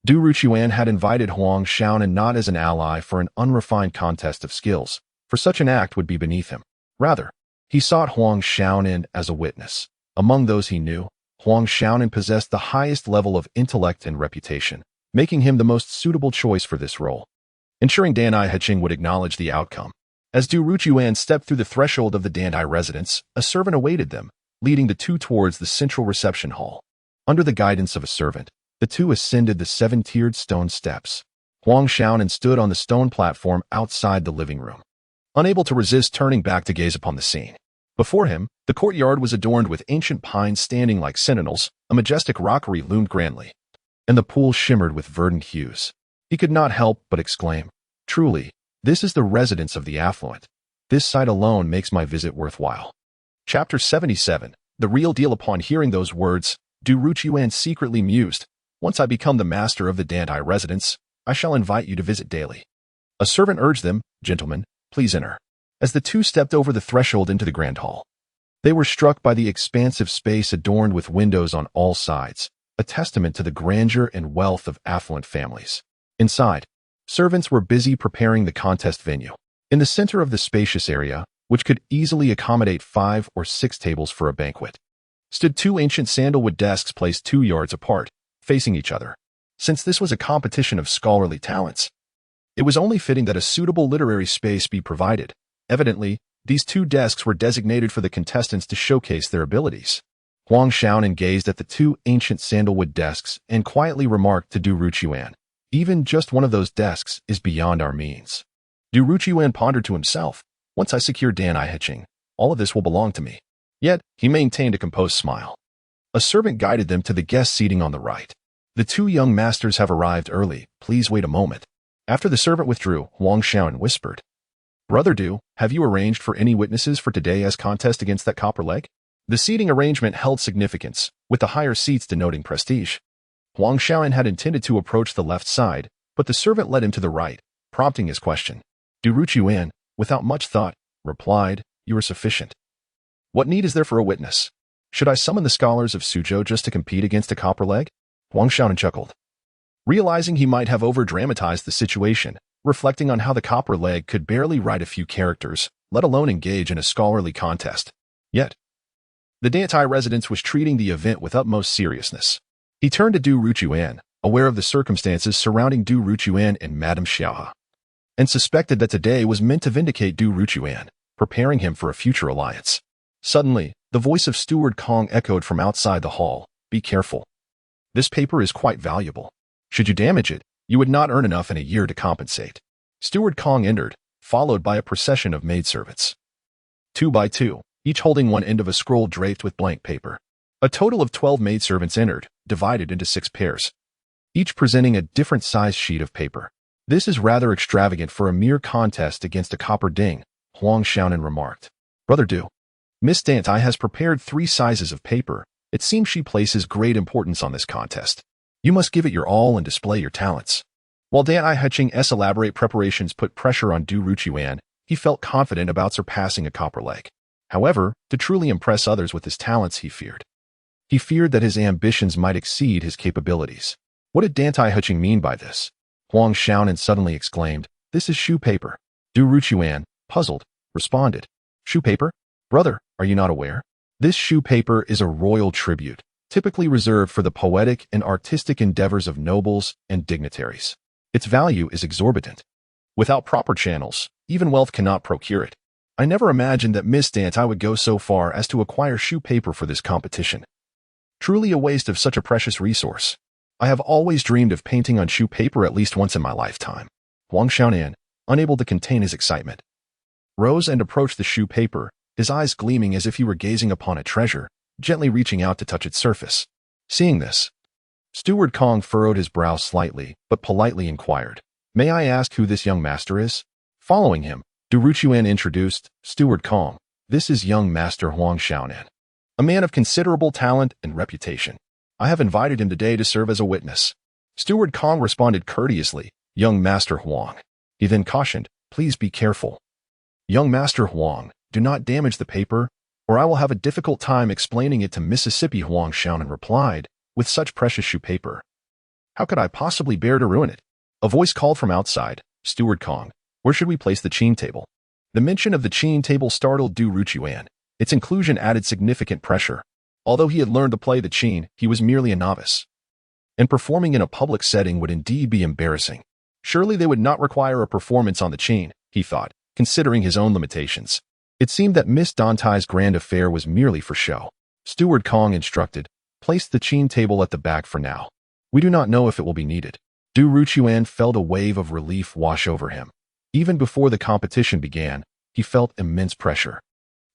Du Ruchuan had invited Huang Xiaonan not as an ally for an unrefined contest of skills, for such an act would be beneath him. Rather, he sought Huang Xiaonan as a witness. Among those he knew, Huang Xiaonan possessed the highest level of intellect and reputation, making him the most suitable choice for this role. Ensuring Dantai Hutching would acknowledge the outcome. As Du Ruchuan stepped through the threshold of the Dantai residence, a servant awaited them, leading the two towards the central reception hall. Under the guidance of a servant, the two ascended the 7-tiered stone steps. Huang Xiaonan stood on the stone platform outside the living room, unable to resist turning back to gaze upon the scene. Before him, the courtyard was adorned with ancient pines standing like sentinels, a majestic rockery loomed grandly, and the pool shimmered with verdant hues. He could not help but exclaim, Truly, this is the residence of the affluent. This sight alone makes my visit worthwhile. Chapter 77. The real deal. Upon hearing those words, Du Ruchuan secretly mused, Once I become the master of the Dantai residence, I shall invite you to visit daily." A servant urged them, "Gentlemen, please enter." As the two stepped over the threshold into the grand hall, they were struck by the expansive space adorned with windows on all sides, a testament to the grandeur and wealth of affluent families. Inside, servants were busy preparing the contest venue. In the center of the spacious area, which could easily accommodate 5 or 6 tables for a banquet, stood 2 ancient sandalwood desks placed 2 yards apart, facing each other. Since this was a competition of scholarly talents, it was only fitting that a suitable literary space be provided. Evidently, these 2 desks were designated for the contestants to showcase their abilities. Huang Xiaonan gazed at the 2 ancient sandalwood desks and quietly remarked to Du Ruqiuan, "Even just one of those desks is beyond our means." Du Ruqiuan pondered to himself, "Once I secure Dantai Hiching, all of this will belong to me." Yet, he maintained a composed smile. A servant guided them to the guest seating on the right. "The 2 young masters have arrived early. Please wait a moment." After the servant withdrew, Huang Xiaonan whispered, "Brother Du, have you arranged for any witnesses for today's contest against that copper leg?" The seating arrangement held significance, with the higher seats denoting prestige. Huang Xiaonan had intended to approach the left side, but the servant led him to the right, prompting his question. Du Ruqiuan, without much thought, replied, "You are sufficient. What need is there for a witness? Should I summon the scholars of Suzhou just to compete against a copper leg?" Huang Xiaonan chuckled, realizing he might have over-dramatized the situation, reflecting on how the copper leg could barely write a few characters, let alone engage in a scholarly contest. Yet, the Dantai residence was treating the event with utmost seriousness. He turned to Du Ruqiuan, aware of the circumstances surrounding Du Ruqiuan and Madame Xiaohe, and suspected that today was meant to vindicate Du Ruqiuan, preparing him for a future alliance. Suddenly, the voice of Steward Kong echoed from outside the hall, "Be careful. This paper is quite valuable. Should you damage it, you would not earn enough in a year to compensate." Steward Kong entered, followed by a procession of maidservants. 2 by 2, each holding one end of a scroll draped with blank paper. A total of 12 maidservants entered, divided into 6 pairs, each presenting a different sized sheet of paper. "This is rather extravagant for a mere contest against a copper ding," Huang Xiaonan remarked. "Brother Du, Miss Dantai has prepared 3 sizes of paper. It seems she places great importance on this contest. You must give it your all and display your talents." While Dantai Hiching's elaborate preparations put pressure on Du Ruqiuan, he felt confident about surpassing a copper leg. However, to truly impress others with his talents, he feared that his ambitions might exceed his capabilities. What did Dantai Hiching mean by this? Huang Xiaonan suddenly exclaimed, "This is shoe paper." Du Ruqiuan, puzzled, responded, "Shoe paper? Brother, are you not aware? This shoe paper is a royal tribute, typically reserved for the poetic and artistic endeavors of nobles and dignitaries. Its value is exorbitant. Without proper channels, even wealth cannot procure it. I never imagined that Miss Dantai would go so far as to acquire shoe paper for this competition. Truly a waste of such a precious resource. I have always dreamed of painting on shoe paper at least once in my lifetime." Huang Xiaonan, unable to contain his excitement, rose and approached the shoe paper, his eyes gleaming as if he were gazing upon a treasure, gently reaching out to touch its surface. Seeing this, Steward Kong furrowed his brow slightly, but politely inquired, "May I ask who this young master is?" Following him, Du Ruqiuan introduced, "Steward Kong, this is young Master Huang Xiaonan, a man of considerable talent and reputation. I have invited him today to serve as a witness." Steward Kong responded courteously, "Young Master Huang." He then cautioned, "Please be careful. Young Master Huang, do not damage the paper, or I will have a difficult time explaining it to Mississippi." Huang Xiaonan replied, "With such precious shoe paper, how could I possibly bear to ruin it?" A voice called from outside, "Steward Kong, where should we place the qin table?" The mention of the qin table startled Du Ruqiuan. Its inclusion added significant pressure. Although he had learned to play the qin, he was merely a novice, and performing in a public setting would indeed be embarrassing. Surely they would not require a performance on the qin, he thought, considering his own limitations. It seemed that Miss Dantai's grand affair was merely for show. Steward Kong instructed, "Place the qin table at the back for now. We do not know if it will be needed." Du Ruqiuan felt a wave of relief wash over him. Even before the competition began, he felt immense pressure.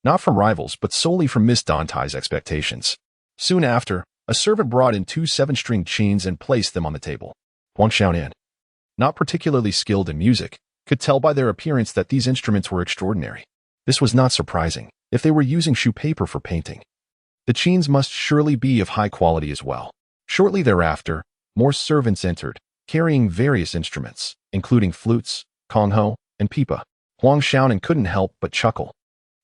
Not from rivals, but solely from Miss Dantai's expectations. Soon after, a servant brought in 2 7-string qins and placed them on the table. Huang Xiaonan, not particularly skilled in music, could tell by their appearance that these instruments were extraordinary. This was not surprising, if they were using shoe paper for painting. The qins must surely be of high quality as well. Shortly thereafter, more servants entered, carrying various instruments, including flutes, kongho, and pipa. Huang Xiaonan couldn't help but chuckle.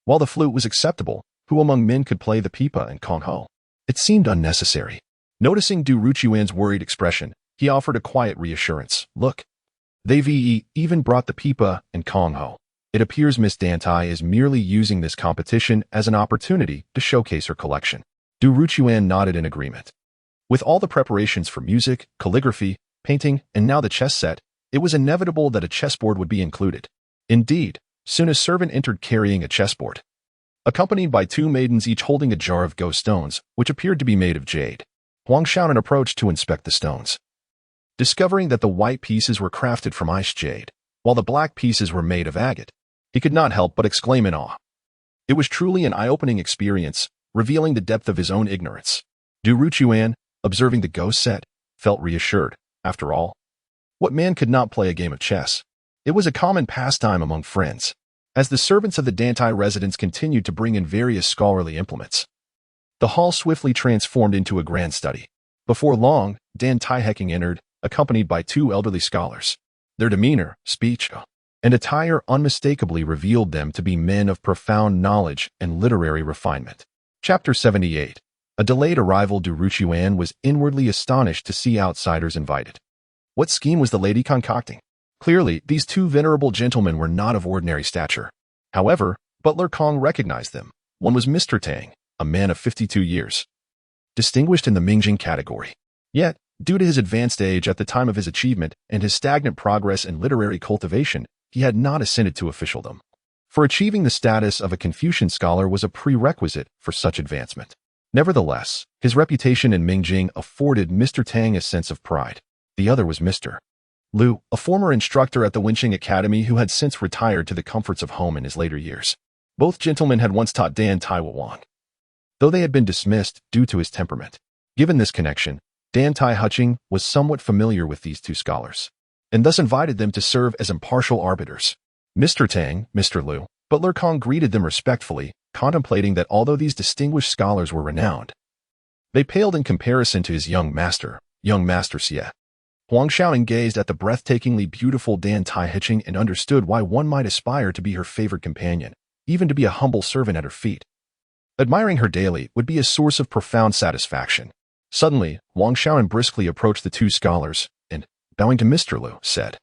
While the flute was acceptable, who among men could play the pipa and kongho? It seemed unnecessary. Noticing Du Ruchuan's worried expression, he offered a quiet reassurance. Look, they've even brought the pipa and kongho. It appears Miss Dantai is merely using this competition as an opportunity to showcase her collection. Du Ruchuan nodded in agreement. With all the preparations for music, calligraphy, painting, and now the chess set, it was inevitable that a chessboard would be included. Indeed, soon a servant entered carrying a chessboard, accompanied by two maidens each holding a jar of ghost stones, which appeared to be made of jade. Huang Xiaonan approached to inspect the stones, discovering that the white pieces were crafted from ice jade, while the black pieces were made of agate. He could not help but exclaim in awe. It was truly an eye-opening experience, revealing the depth of his own ignorance. Du Ruchuan, observing the ghost set, felt reassured. After all, what man could not play a game of chess? It was a common pastime among friends. As the servants of the Dantai residence continued to bring in various scholarly implements, the hall swiftly transformed into a grand study. Before long, Dantai Hecking entered, accompanied by two elderly scholars. Their demeanor, speech, and attire unmistakably revealed them to be men of profound knowledge and literary refinement. Chapter 78. A delayed arrival. Du Ruchuan was inwardly astonished to see outsiders invited. What scheme was the lady concocting? Clearly, these two venerable gentlemen were not of ordinary stature. However, Butler Kong recognized them. One was Mr. Tang, a man of 52 years, distinguished in the Mingjing category. Yet, due to his advanced age at the time of his achievement and his stagnant progress in literary cultivation, he had not ascended to officialdom. For achieving the status of a Confucian scholar was a prerequisite for such advancement. Nevertheless, his reputation in Mingjing afforded Mr. Tang a sense of pride. The other was Mr. Liu, a former instructor at the Wenqing Academy who had since retired to the comforts of home in his later years. Both gentlemen had once taught Dantai Wang, though they had been dismissed due to his temperament. Given this connection, Dantai Hutching was somewhat familiar with these two scholars, and thus invited them to serve as impartial arbiters. Mr. Tang, Mr. Liu, Butler Kong greeted them respectfully, contemplating that although these distinguished scholars were renowned, they paled in comparison to his young master Xie. Huang Xiaonan gazed at the breathtakingly beautiful Dantai Hutching and understood why one might aspire to be her favored companion, even to be a humble servant at her feet. Admiring her daily would be a source of profound satisfaction. Suddenly, Huang Xiaonan briskly approached the two scholars and, bowing to Mr. Liu, said,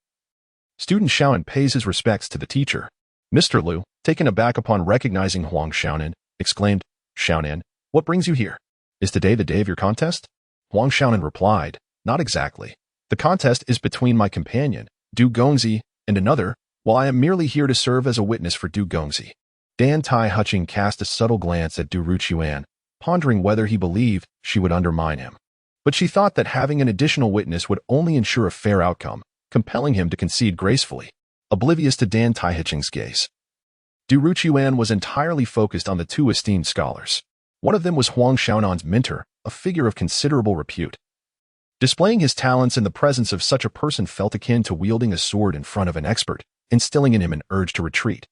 "Student Xiaonan pays his respects to the teacher." Mr. Liu, taken aback upon recognizing Huang Xiaonan, exclaimed, "Xiaonan, what brings you here? Is today the day of your contest?" Huang Xiaonan replied, "Not exactly. The contest is between my companion, Du Gongzi, and another, while I am merely here to serve as a witness for Du Gongzi." Dantai Hutching cast a subtle glance at Du Ruchuan, pondering whether he believed she would undermine him. But she thought that having an additional witness would only ensure a fair outcome, compelling him to concede gracefully, oblivious to Dantai Hutching's gaze. Du Ruchuan was entirely focused on the two esteemed scholars. One of them was Huang Xiaonan's mentor, a figure of considerable repute. Displaying his talents in the presence of such a person felt akin to wielding a sword in front of an expert, instilling in him an urge to retreat.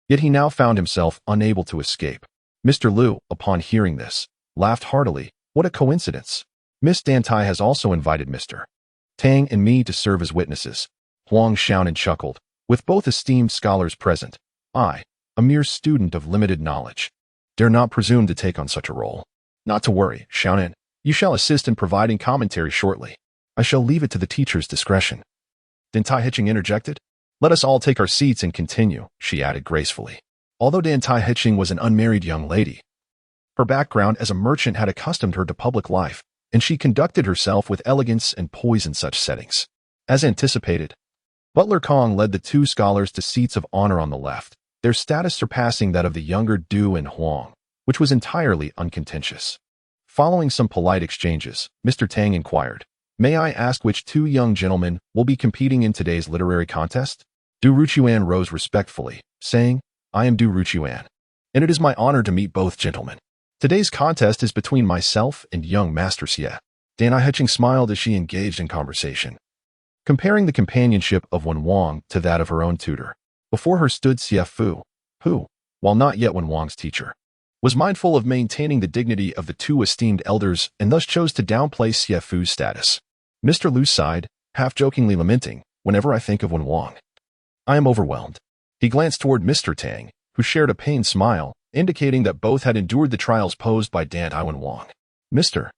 Yet he now found himself unable to escape. Mr. Liu, upon hearing this, laughed heartily. What a coincidence. Miss Dantai has also invited Mr. Tang and me to serve as witnesses. Huang Xiaonan chuckled. With both esteemed scholars present, I, a mere student of limited knowledge, dare not presume to take on such a role. Not to worry, Xiaonan. You shall assist in providing commentary shortly. I shall leave it to the teacher's discretion. Dantai Hutching interjected. Let us all take our seats and continue, she added gracefully. Although Dantai Hutching was an unmarried young lady, her background as a merchant had accustomed her to public life, and she conducted herself with elegance and poise in such settings. As anticipated, Butler Kong led the two scholars to seats of honor on the left, their status surpassing that of the younger Du and Huang, which was entirely uncontentious. Following some polite exchanges, Mr. Tang inquired, "May I ask which two young gentlemen will be competing in today's literary contest?" Du Ruchuan rose respectfully, saying, "I am Du Ruchuan, and it is my honor to meet both gentlemen. Today's contest is between myself and young Master Xie." Dantai Hutching smiled as she engaged in conversation, comparing the companionship of Wen Wang to that of her own tutor. Before her stood Xie Fu, who, while not yet Wen Wang's teacher, was mindful of maintaining the dignity of the two esteemed elders and thus chose to downplay Xie Fu's status. Mr. Lu sighed, half-jokingly lamenting, whenever I think of Wen Wang, I am overwhelmed. He glanced toward Mr. Tang, who shared a pained smile, indicating that both had endured the trials posed by Dantai Wang. Mr.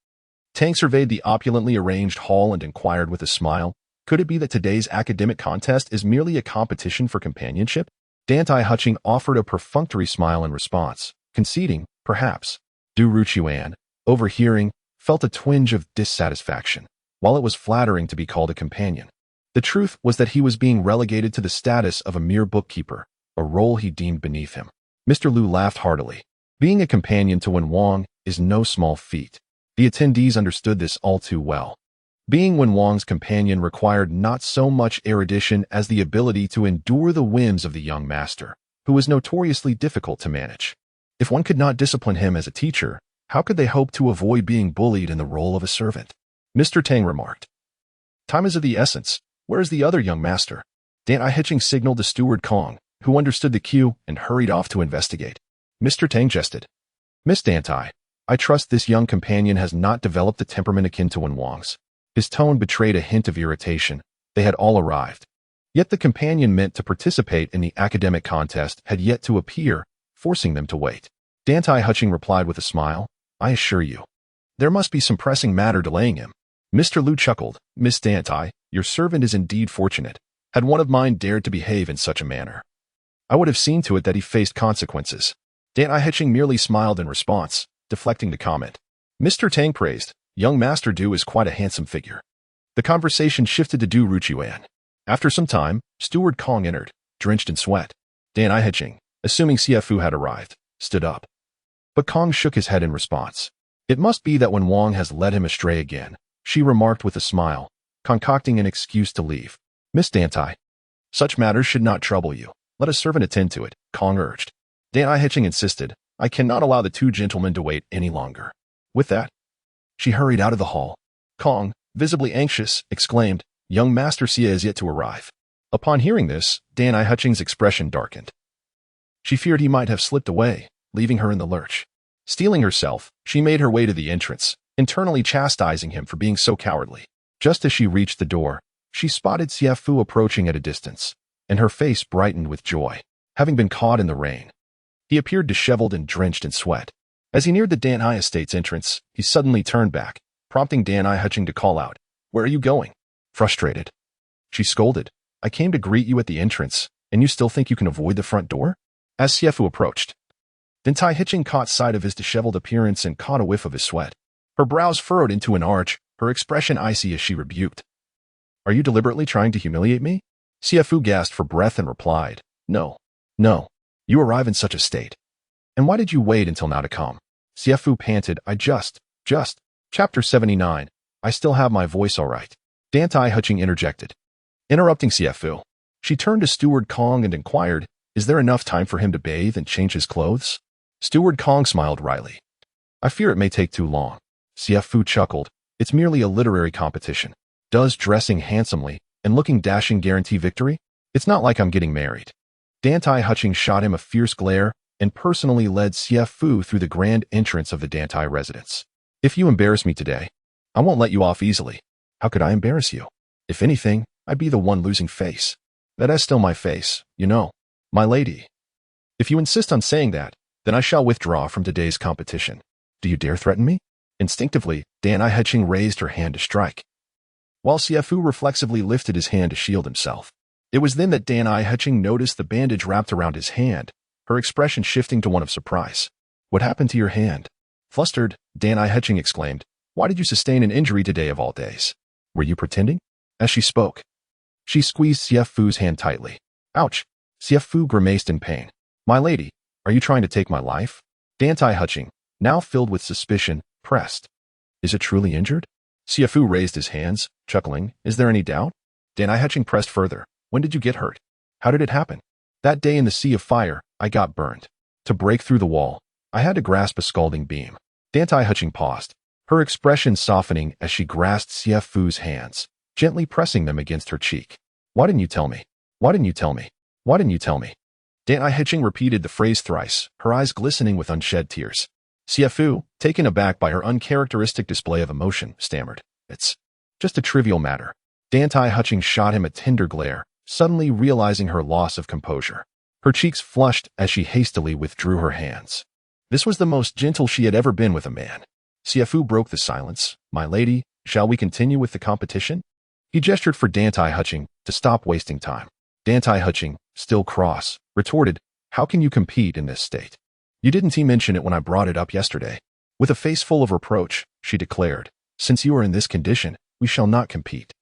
Tang surveyed the opulently arranged hall and inquired with a smile, could it be that today's academic contest is merely a competition for companionship? Dantai Hutching offered a perfunctory smile in response, conceding, perhaps. Du Ruchuan, overhearing, felt a twinge of dissatisfaction. While it was flattering to be called a companion, the truth was that he was being relegated to the status of a mere bookkeeper, a role he deemed beneath him. Mr. Lu laughed heartily. Being a companion to Wen Wang is no small feat. The attendees understood this all too well. Being Wen Wang's companion required not so much erudition as the ability to endure the whims of the young master, who was notoriously difficult to manage. If one could not discipline him as a teacher, how could they hope to avoid being bullied in the role of a servant? Mr. Tang remarked. Time is of the essence. Where is the other young master? Dantai Hitching signaled to Steward Kong, who understood the cue and hurried off to investigate. Mr. Tang jested. Miss Dantai, I trust this young companion has not developed a temperament akin to Wen Wang's. His tone betrayed a hint of irritation. They had all arrived. Yet the companion meant to participate in the academic contest had yet to appear, forcing them to wait. Dantai Hutching replied with a smile, I assure you, there must be some pressing matter delaying him. Mr. Lu chuckled, Miss Dantai, your servant is indeed fortunate. Had one of mine dared to behave in such a manner, I would have seen to it that he faced consequences. Dantai Hitching merely smiled in response, deflecting the comment. Mr. Tang praised, young Master Du is quite a handsome figure. The conversation shifted to Du Ruchuan. After some time, Steward Kong entered, drenched in sweat. Dantai Hitching, assuming Xie Fu had arrived, stood up. But Kong shook his head in response. It must be that Wen Wang has led him astray again, she remarked with a smile, concocting an excuse to leave. Miss Dantai, such matters should not trouble you. Let a servant attend to it, Kong urged. Dantai Hitching insisted, I cannot allow the two gentlemen to wait any longer. With that, she hurried out of the hall. Kong, visibly anxious, exclaimed, young Master Xie is yet to arrive. Upon hearing this, Dantai Hutching's expression darkened. She feared he might have slipped away, leaving her in the lurch. Steeling herself, she made her way to the entrance, internally chastising him for being so cowardly. Just as she reached the door, she spotted Xie Fu approaching at a distance, and her face brightened with joy, having been caught in the rain. He appeared disheveled and drenched in sweat. As he neared the Dantai estate's entrance, he suddenly turned back, prompting Dantai Hutching to call out, Where are you going? Frustrated, she scolded, I came to greet you at the entrance, and you still think you can avoid the front door? As Xie Fu approached, Dantai Hitching caught sight of his disheveled appearance and caught a whiff of his sweat. Her brows furrowed into an arch, her expression icy as she rebuked. Are you deliberately trying to humiliate me? Xie Fu gasped for breath and replied, No. You arrive in such a state. And why did you wait until now to come? Xie Fu panted, Chapter 79. I still have my voice all right. Dantai Hutching interjected. Interrupting Xie Fu, she turned to Steward Kong and inquired, Is there enough time for him to bathe and change his clothes? Steward Kong smiled wryly. I fear it may take too long. Xie Fu chuckled. It's merely a literary competition. Does dressing handsomely and looking dashing guarantee victory? It's not like I'm getting married. Dantai Hutching shot him a fierce glare and personally led Xie Fu through the grand entrance of the Dantai residence. If you embarrass me today, I won't let you off easily. How could I embarrass you? If anything, I'd be the one losing face. That is still my face, you know, my lady. If you insist on saying that, then I shall withdraw from today's competition. Do you dare threaten me? Instinctively, Dantai Hutching raised her hand to strike, while Xie Fu reflexively lifted his hand to shield himself. It was then that Dantai Hutching noticed the bandage wrapped around his hand, her expression shifting to one of surprise. What happened to your hand? Flustered, Dantai Hutching exclaimed, Why did you sustain an injury today of all days? Were you pretending? As she spoke, she squeezed Xie Fu's hand tightly. Ouch! Xie Fu grimaced in pain. My lady, are you trying to take my life? Dantai Hutching, now filled with suspicion, pressed. Is it truly injured? Xie Fu raised his hands, chuckling. Is there any doubt? Dantai Hutching pressed further. When did you get hurt? How did it happen? That day in the sea of fire, I got burned. To break through the wall, I had to grasp a scalding beam. Dantai Hutching paused, her expression softening as she grasped Xie Fu's hands, gently pressing them against her cheek. Why didn't you tell me? Why didn't you tell me? Why didn't you tell me? Dantai Hutching repeated the phrase thrice, her eyes glistening with unshed tears. Xie Fu, taken aback by her uncharacteristic display of emotion, stammered, Just a trivial matter. Dantai Hutching shot him a tender glare, suddenly realizing her loss of composure. Her cheeks flushed as she hastily withdrew her hands. This was the most gentle she had ever been with a man. Xie Fu broke the silence. "My lady, shall we continue with the competition?" He gestured for Dantai Hutching to stop wasting time. Dantai Hutching, still cross, retorted, "How can you compete in this state? You didn't mention it when I brought it up yesterday." With a face full of reproach, she declared, "Since you are in this condition, we shall not compete.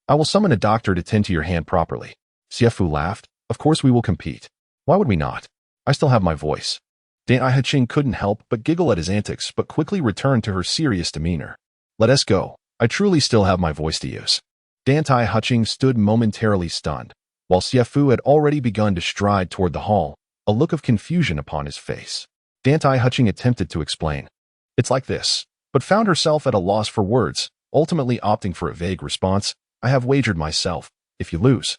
I will summon a doctor to tend to your hand properly." Xie Fu laughed. "Of course we will compete. Why would we not? I still have my voice." Dantai Hutching couldn't help but giggle at his antics, but quickly returned to her serious demeanor. "Let us go. I truly still have my voice to use." Dantai Hutching stood momentarily stunned, while Xie Fu had already begun to stride toward the hall, a look of confusion upon his face. Dantai Hutching attempted to explain. "It's like this," but found herself at a loss for words, ultimately opting for a vague response. "I have wagered myself. If you lose,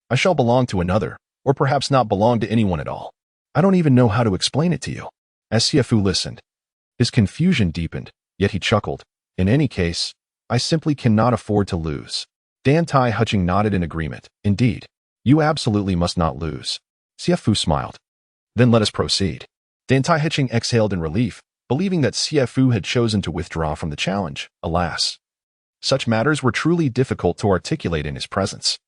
I shall belong to another, or perhaps not belong to anyone at all. I don't even know how to explain it to you." As Xie Fu listened, his confusion deepened, yet he chuckled. "In any case, I simply cannot afford to lose." Dantai Hutching nodded in agreement. "Indeed, you absolutely must not lose." Xie Fu smiled. "Then let us proceed." Dantai Hutching exhaled in relief, believing that Xie Fu had chosen to withdraw from the challenge. Alas, such matters were truly difficult to articulate in his presence.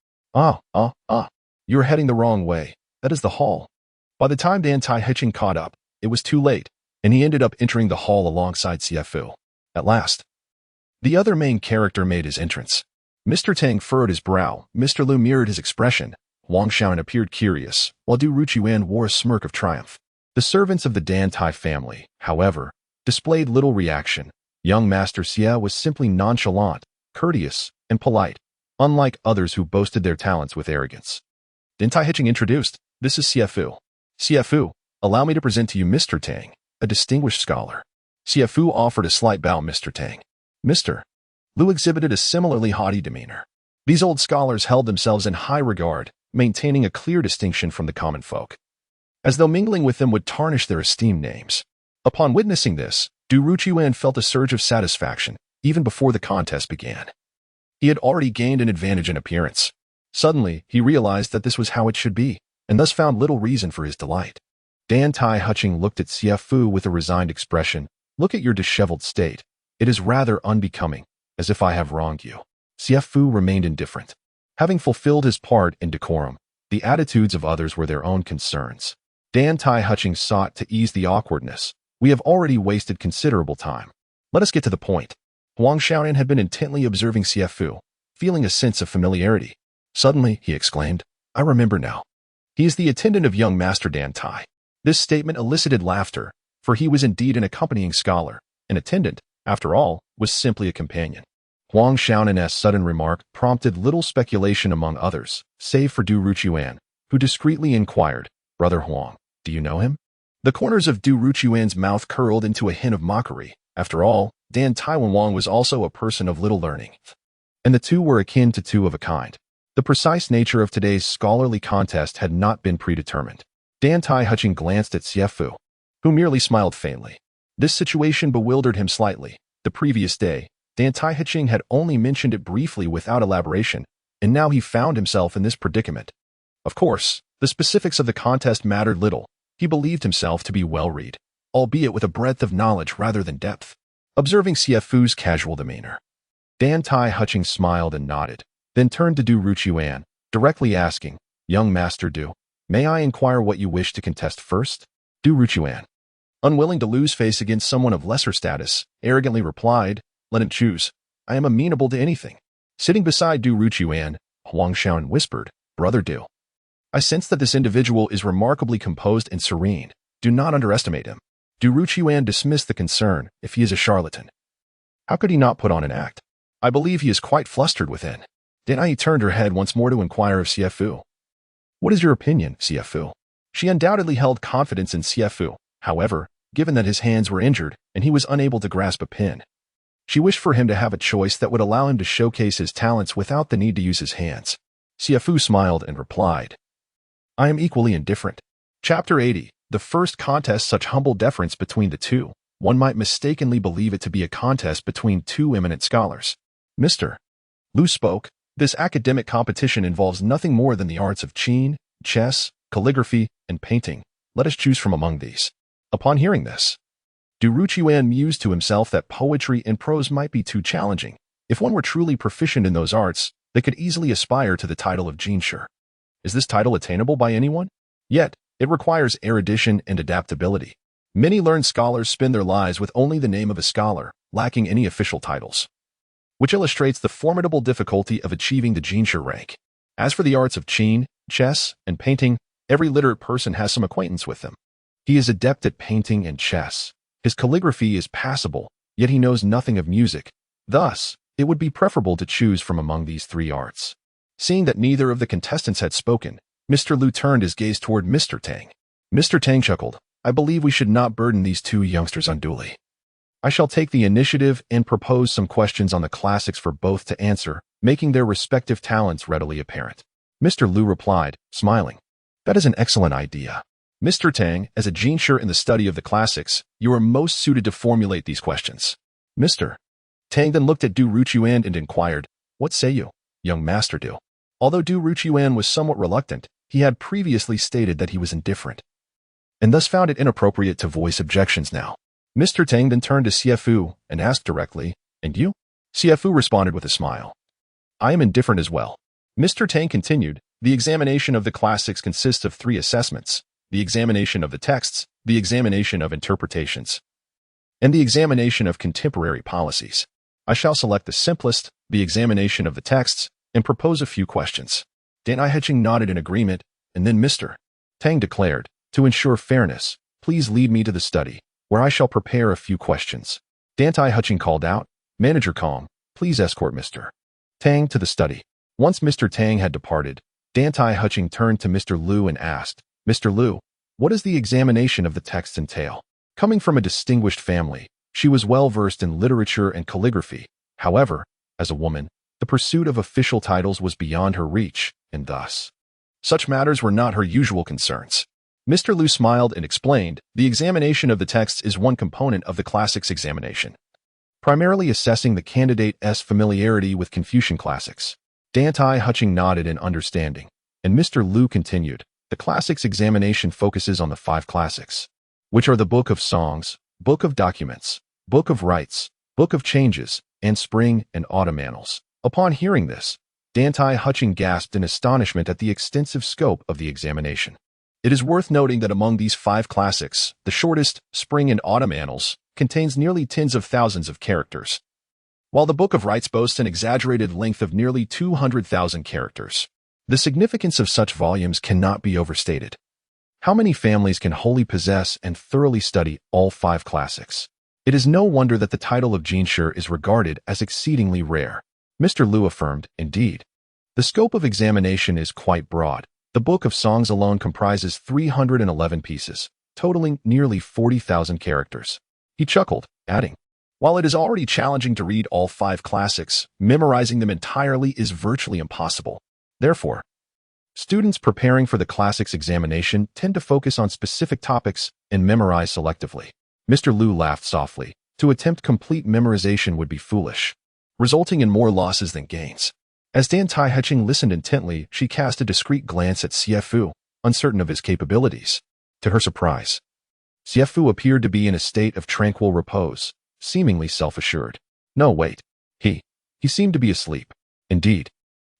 You are heading the wrong way. That is the hall." By the time Dantai Hutching caught up, it was too late, and he ended up entering the hall alongside Xie Fu. At last, the other main character made his entrance. Mr. Tang furrowed his brow, Mr. Lu mirrored his expression, Huang Shaoan appeared curious, while Du Ruqiuan wore a smirk of triumph. The servants of the Dantai family, however, displayed little reaction. Young Master Xie was simply nonchalant, courteous, and polite, unlike others who boasted their talents with arrogance. Dantai Hutching introduced, "This is Xie Fu. Xie Fu, allow me to present to you Mr. Tang, a distinguished scholar." Xie Fu offered a slight bow. "Mr. Tang." Mr. Lu exhibited a similarly haughty demeanor. These old scholars held themselves in high regard, maintaining a clear distinction from the common folk, as though mingling with them would tarnish their esteemed names. Upon witnessing this, Du Ruqiuan felt a surge of satisfaction, even before the contest began. He had already gained an advantage in appearance. Suddenly, he realized that this was how it should be, and thus found little reason for his delight. Dantai Hutching looked at Xie Fu with a resigned expression. "Look at your disheveled state. It is rather unbecoming, as if I have wronged you." Xie Fu remained indifferent. Having fulfilled his part in decorum, the attitudes of others were their own concerns. Dantai Hutching sought to ease the awkwardness. "We have already wasted considerable time. Let us get to the point." Huang Shaoan had been intently observing Xie Fu, feeling a sense of familiarity. Suddenly, he exclaimed, "I remember now. He is the attendant of young Master Dantai." This statement elicited laughter, for he was indeed an accompanying scholar. An attendant, after all, was simply a companion. Huang Shaoan's sudden remark prompted little speculation among others, save for Du Ruqiuan, who discreetly inquired, "Brother Huang, do you know him?" The corners of Du Ruqiuan's mouth curled into a hint of mockery. After all, Dantai Wang was also a person of little learning, and the two were akin to two of a kind. The precise nature of today's scholarly contest had not been predetermined. Dantai Hutching glanced at Xie Fu, who merely smiled faintly. This situation bewildered him slightly. The previous day, Dantai Hutching had only mentioned it briefly without elaboration, and now he found himself in this predicament. Of course, the specifics of the contest mattered little. He believed himself to be well-read, albeit with a breadth of knowledge rather than depth. Observing Xie Fu's casual demeanor, Dantai Hutching smiled and nodded, then turned to Du Ruqiuan, directly asking, "Young Master Du, may I inquire what you wish to contest first?" Du Ruqiuan, unwilling to lose face against someone of lesser status, arrogantly replied, "Let him choose. I am amenable to anything." Sitting beside Du Ruqiuan, Huang Shaoan whispered, "Brother Du, I sense that this individual is remarkably composed and serene. Do not underestimate him." Du Ruqiuan dismissed the concern. If he is a charlatan, how could he not put on an act? I believe he is quite flustered within. Danai turned her head once more to inquire of Xie Fu. "What is your opinion, Xie Fu?" She undoubtedly held confidence in Xie Fu. However, given that his hands were injured and he was unable to grasp a pen, she wished for him to have a choice that would allow him to showcase his talents without the need to use his hands. Xie Fu smiled and replied, "I am equally indifferent." Chapter 80. The first contest. Such humble deference between the two, one might mistakenly believe it to be a contest between two eminent scholars. Mr. Lu spoke. This academic competition involves nothing more than the arts of qin, chess, calligraphy, and painting. Let us choose from among these. Upon hearing this, Du Ruqian mused to himself that poetry and prose might be too challenging. If one were truly proficient in those arts, they could easily aspire to the title of Jinshi. Is this title attainable by anyone? Yet, it requires erudition and adaptability. Many learned scholars spend their lives with only the name of a scholar, lacking any official titles, which illustrates the formidable difficulty of achieving the Jinshi rank. As for the arts of qin, chess, and painting, every literate person has some acquaintance with them. He is adept at painting and chess. His calligraphy is passable, yet he knows nothing of music. Thus, it would be preferable to choose from among these three arts. Seeing that neither of the contestants had spoken, Mr. Lu turned his gaze toward Mr. Tang. Mr. Tang chuckled. I believe we should not burden these two youngsters unduly. I shall take the initiative and propose some questions on the classics for both to answer, making their respective talents readily apparent. Mr. Lu replied, smiling. That is an excellent idea. Mr. Tang, as a Jinshi in the study of the classics, you are most suited to formulate these questions. Mr. Tang then looked at Du Ruqian and inquired, What say you, young Master Du? Although Du Ruqian was somewhat reluctant, he had previously stated that he was indifferent, and thus found it inappropriate to voice objections now. Mr. Tang then turned to Xie Fu and asked directly, And you? Xie Fu responded with a smile. I am indifferent as well. Mr. Tang continued, The examination of the classics consists of three assessments: the examination of the texts, the examination of interpretations, and the examination of contemporary policies. I shall select the simplest, the examination of the texts, and propose a few questions. Dantai Manor nodded in agreement, and then Mr. Tang declared, To ensure fairness, please lead me to the study, where I shall prepare a few questions. Dantai Manor called out, Manager Kong, please escort Mr. Tang to the study. Once Mr. Tang had departed, Dantai Manor turned to Mr. Lu and asked, Mr. Lu, what does the examination of the texts entail? Coming from a distinguished family, she was well versed in literature and calligraphy. However, as a woman, the pursuit of official titles was beyond her reach, and thus, such matters were not her usual concerns. Mr. Lu smiled and explained, The examination of the texts is one component of the classics examination, primarily assessing the candidate's familiarity with Confucian classics. Dantai Manor nodded in understanding, and Mr. Lu continued, The classics examination focuses on the five classics, which are the Book of Songs, Book of Documents, Book of Rites, Book of Changes, and Spring and Autumn Annals. Upon hearing this, Dantai Manor gasped in astonishment at the extensive scope of the examination. It is worth noting that among these five classics, the shortest, Spring and Autumn Annals, contains nearly tens of thousands of characters, while the Book of Rites boasts an exaggerated length of nearly 200,000 characters. The significance of such volumes cannot be overstated. How many families can wholly possess and thoroughly study all five classics? It is no wonder that the title of Jinshi is regarded as exceedingly rare. Mr. Lu affirmed, Indeed, the scope of examination is quite broad. The Book of Songs alone comprises 311 pieces, totaling nearly 40,000 characters. He chuckled, adding, While it is already challenging to read all five classics, memorizing them entirely is virtually impossible. Therefore, students preparing for the classics examination tend to focus on specific topics and memorize selectively. Mr. Lu laughed softly. To attempt complete memorization would be foolish, resulting in more losses than gains. As Dantai Manor listened intently, she cast a discreet glance at Xie Fu, uncertain of his capabilities. To her surprise, Xie Fu appeared to be in a state of tranquil repose, seemingly self-assured. No, wait. He seemed to be asleep. Indeed,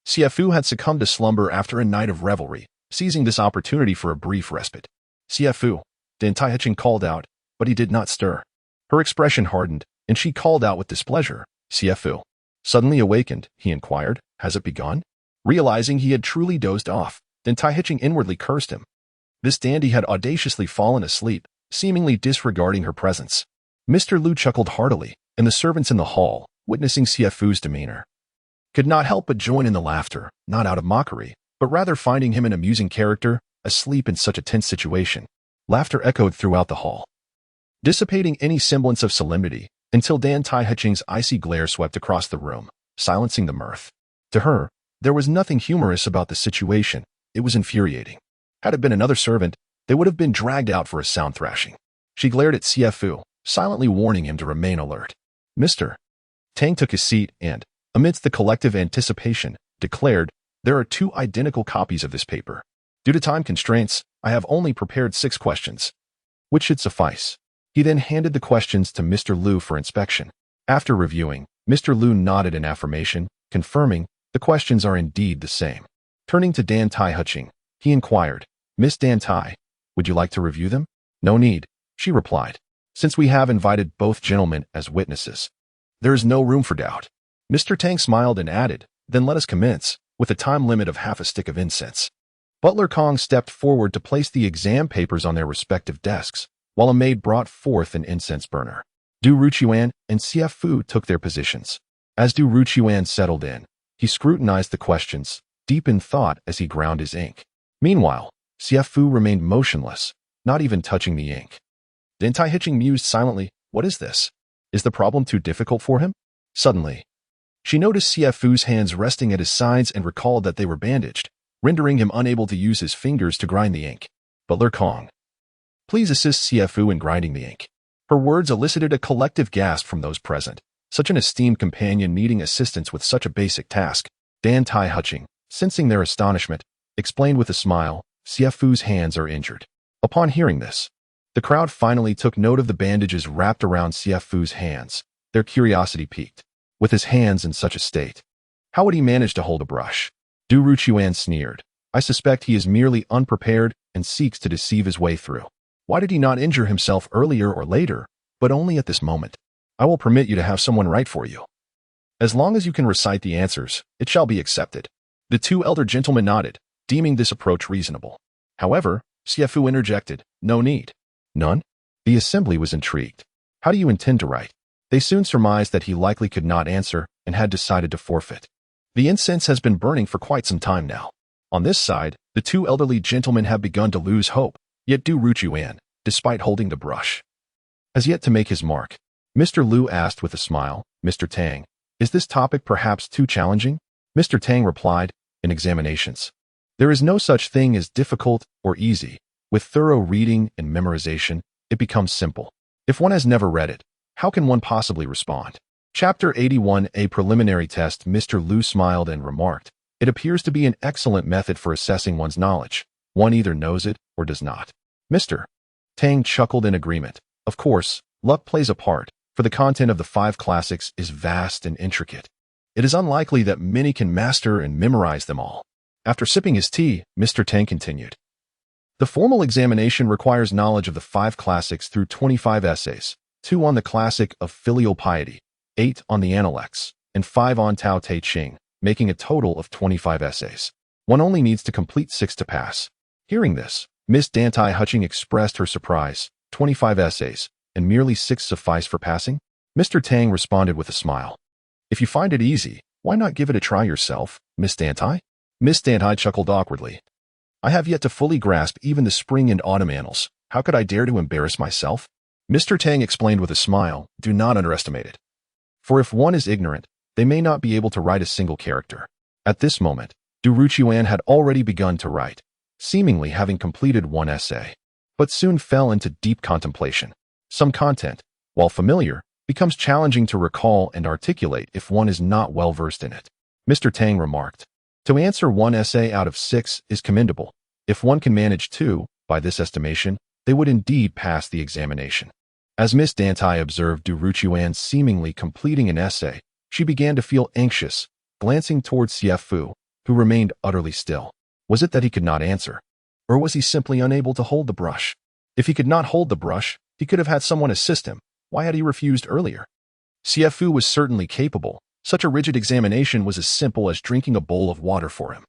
Xie Fu had succumbed to slumber after a night of revelry, seizing this opportunity for a brief respite. Xie Fu, Dantai Manor called out, but he did not stir. Her expression hardened, and she called out with displeasure, Xie Fu. Suddenly awakened, he inquired, Has it begun? Realizing he had truly dozed off, Dantai Manor inwardly cursed him. This dandy had audaciously fallen asleep, seemingly disregarding her presence. Mr. Lu chuckled heartily, and the servants in the hall, witnessing Xie Fu's demeanor, could not help but join in the laughter, not out of mockery, but rather finding him an amusing character, asleep in such a tense situation. Laughter echoed throughout the hall, dissipating any semblance of solemnity, until Dantai Manor's icy glare swept across the room, silencing the mirth. To her, there was nothing humorous about the situation. It was infuriating. Had it been another servant, they would have been dragged out for a sound thrashing. She glared at Xie Fu, silently warning him to remain alert. Mr. Tang took his seat and, amidst the collective anticipation, declared, "There are 2 identical copies of this paper. Due to time constraints, I have only prepared 6 questions, which should suffice." He then handed the questions to Mr. Liu for inspection. After reviewing, Mr. Liu nodded in affirmation, confirming the questions are indeed the same. Turning to Dantai Huching, he inquired, "Miss Dantai, would you like to review them?" "No need," she replied, "since we have invited both gentlemen as witnesses. There is no room for doubt." Mr. Tang smiled and added, "Then let us commence, with a time limit of half a stick of incense." Butler Kong stepped forward to place the exam papers on their respective desks, while a maid brought forth an incense burner. Du Ruqiuan and Xie Fu took their positions. As Du Ruqiuan settled in, he scrutinized the questions, deep in thought as he ground his ink. Meanwhile, Xie Fu remained motionless, not even touching the ink. Dantai Hitching mused silently, "What is this? Is the problem too difficult for him?" Suddenly, she noticed Xie Fu's hands resting at his sides and recalled that they were bandaged, rendering him unable to use his fingers to grind the ink. "Butler Kong, please assist Xie Fu in grinding the ink." Her words elicited a collective gasp from those present. Such an esteemed companion needing assistance with such a basic task. Dantai Huching, sensing their astonishment, explained with a smile, "Xie Fu's hands are injured." Upon hearing this, the crowd finally took note of the bandages wrapped around Xie Fu's hands. Their curiosity piqued. With his hands in such a state, how would he manage to hold a brush? Du Ruqiuan sneered, "I suspect he is merely unprepared and seeks to deceive his way through. Why did he not injure himself earlier or later, but only at this moment? I will permit you to have someone write for you. As long as you can recite the answers, it shall be accepted." The 2 elder gentlemen nodded, deeming this approach reasonable. However, Xie Fu interjected, "No need." "None?" The assembly was intrigued. "How do you intend to write?" They soon surmised that he likely could not answer and had decided to forfeit. The incense has been burning for quite some time now. On this side, the 2 elderly gentlemen have begun to lose hope, yet Du Ruqiuan, despite holding the brush, has yet to make his mark. Mr. Liu asked with a smile, "Mr. Tang, is this topic perhaps too challenging?" Mr. Tang replied, "In examinations, there is no such thing as difficult or easy. With thorough reading and memorization, it becomes simple. If one has never read it, how can one possibly respond?" Chapter 81, A Preliminary Test. Mr. Liu smiled and remarked, "It appears to be an excellent method for assessing one's knowledge. One either knows it or does not." Mr. Tang chuckled in agreement. "Of course, luck plays a part, for the content of the 5 classics is vast and intricate. It is unlikely that many can master and memorize them all." After sipping his tea, Mr. Tang continued, "The formal examination requires knowledge of the 5 classics through 25 essays, 2 on the classic of filial piety, 8 on the Analects, and 5 on Tao Te Ching, making a total of 25 essays. One only needs to complete 6 to pass." Hearing this, Miss Dantai Huching expressed her surprise. 25 essays, and merely 6 suffice for passing? Mr. Tang responded with a smile. "If you find it easy, why not give it a try yourself, Miss Dantai?" Miss Dantai chuckled awkwardly. "I have yet to fully grasp even the spring and autumn annals. How could I dare to embarrass myself?" Mr. Tang explained with a smile, "Do not underestimate it. For if one is ignorant, they may not be able to write a single character." At this moment, Du Ruqiuan had already begun to write, seemingly having completed 1 essay, but soon fell into deep contemplation. Some content, while familiar, becomes challenging to recall and articulate if one is not well versed in it. Mr. Tang remarked, "To answer 1 essay out of 6 is commendable. If one can manage 2, by this estimation, they would indeed pass the examination." As Miss Dantai observed Du Ruqiuan seemingly completing an essay, she began to feel anxious, glancing towards Xie Fu, who remained utterly still. Was it that he could not answer? Or was he simply unable to hold the brush? If he could not hold the brush, he could have had someone assist him. Why had he refused earlier? Xie Fu was certainly capable. Such a rigid examination was as simple as drinking a bowl of water for him.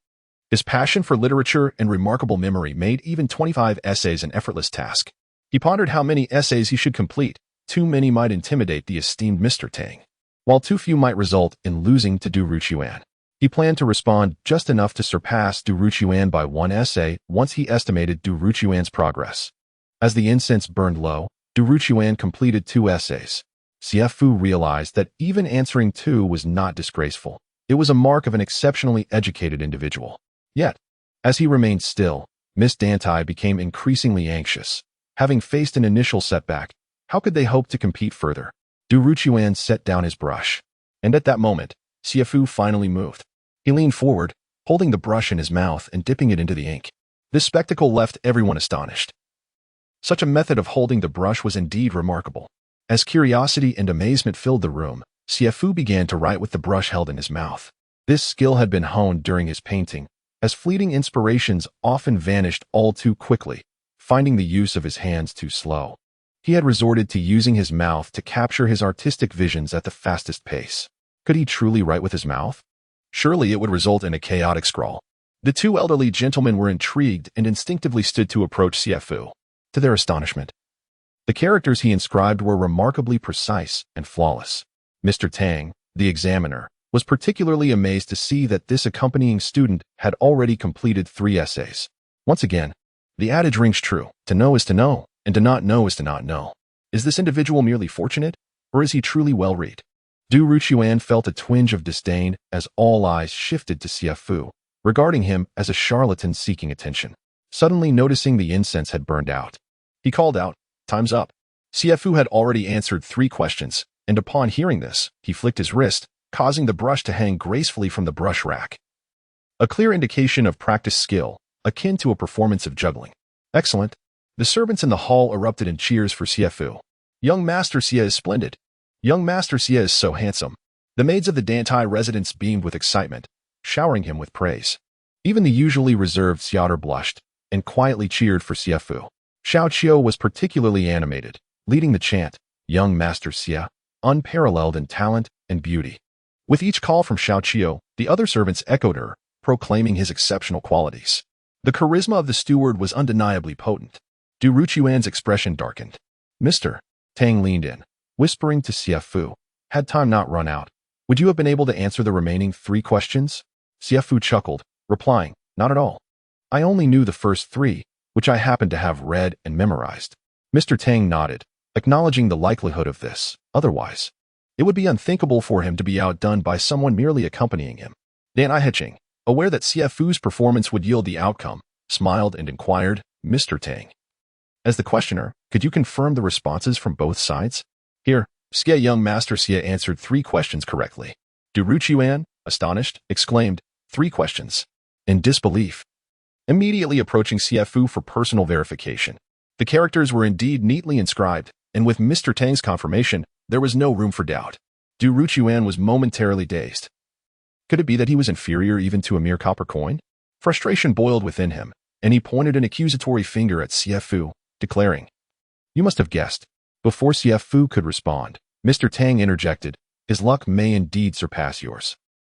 His passion for literature and remarkable memory made even 25 essays an effortless task. He pondered how many essays he should complete. Too many might intimidate the esteemed Mr. Tang, while too few might result in losing to Du Ruqiuan. He planned to respond just enough to surpass Du Ruqiuan by 1 essay once he estimated Du Ruqiuan's progress. As the incense burned low, Du Ruqiuan completed 2 essays. Xie Fu realized that even answering 2 was not disgraceful. It was a mark of an exceptionally educated individual. Yet, as he remained still, Miss Dantai became increasingly anxious. Having faced an initial setback, how could they hope to compete further? Du Ruqiuan set down his brush. And at that moment, Xie Fu finally moved. He leaned forward, holding the brush in his mouth and dipping it into the ink. This spectacle left everyone astonished. Such a method of holding the brush was indeed remarkable. As curiosity and amazement filled the room, Xie Fu began to write with the brush held in his mouth. This skill had been honed during his painting, as fleeting inspirations often vanished all too quickly, finding the use of his hands too slow. He had resorted to using his mouth to capture his artistic visions at the fastest pace. Could he truly write with his mouth? Surely it would result in a chaotic scrawl. The two elderly gentlemen were intrigued and instinctively stood to approach Xie Fu. To their astonishment, the characters he inscribed were remarkably precise and flawless. Mr. Tang, the examiner, was particularly amazed to see that this accompanying student had already completed 3 essays. Once again, the adage rings true: to know is to know, and to not know is to not know. Is this individual merely fortunate, or is he truly well-read? Du Ruchuan felt a twinge of disdain as all eyes shifted to Xie Fu, regarding him as a charlatan seeking attention. Suddenly noticing the incense had burned out, he called out, "Time's up." Xie Fu had already answered 3 questions, and upon hearing this, he flicked his wrist, causing the brush to hang gracefully from the brush rack. A clear indication of practiced skill, akin to a performance of juggling. Excellent. The servants in the hall erupted in cheers for Xie Fu. Young Master Xie is splendid. Young Master Xie is so handsome. The maids of the Dantai residence beamed with excitement, showering him with praise. Even the usually reserved Xiaoter blushed and quietly cheered for Xie Fu. Xiao Qiu was particularly animated, leading the chant, "Young Master Xie, unparalleled in talent and beauty." With each call from Xiao Qiu, the other servants echoed her, proclaiming his exceptional qualities. The charisma of the steward was undeniably potent. Du Ruchuan's expression darkened. Mr. Tang leaned in, whispering to Xie Fu, "Had time not run out, would you have been able to answer the remaining 3 questions?" Xie Fu chuckled, replying, "Not at all. I only knew the first 3, which I happened to have read and memorized." Mr. Tang nodded, acknowledging the likelihood of this. Otherwise, it would be unthinkable for him to be outdone by someone merely accompanying him. Dantai Heching, aware that Xie Fu's performance would yield the outcome, smiled and inquired, "Mr. Tang, as the questioner, could you confirm the responses from both sides?" "Here, Xie young Master Xie answered 3 questions correctly." Du Ruchuan, astonished, exclaimed, 3 questions. In disbelief. Immediately approaching Xie Fu for personal verification. The characters were indeed neatly inscribed, and with Mr. Tang's confirmation, there was no room for doubt. Du Ruchuan was momentarily dazed. Could it be that he was inferior even to a mere copper coin? Frustration boiled within him, and he pointed an accusatory finger at Xie Fu, declaring, "You must have guessed." Before Xie Fu could respond, Mr. Tang interjected, "His luck may indeed surpass yours.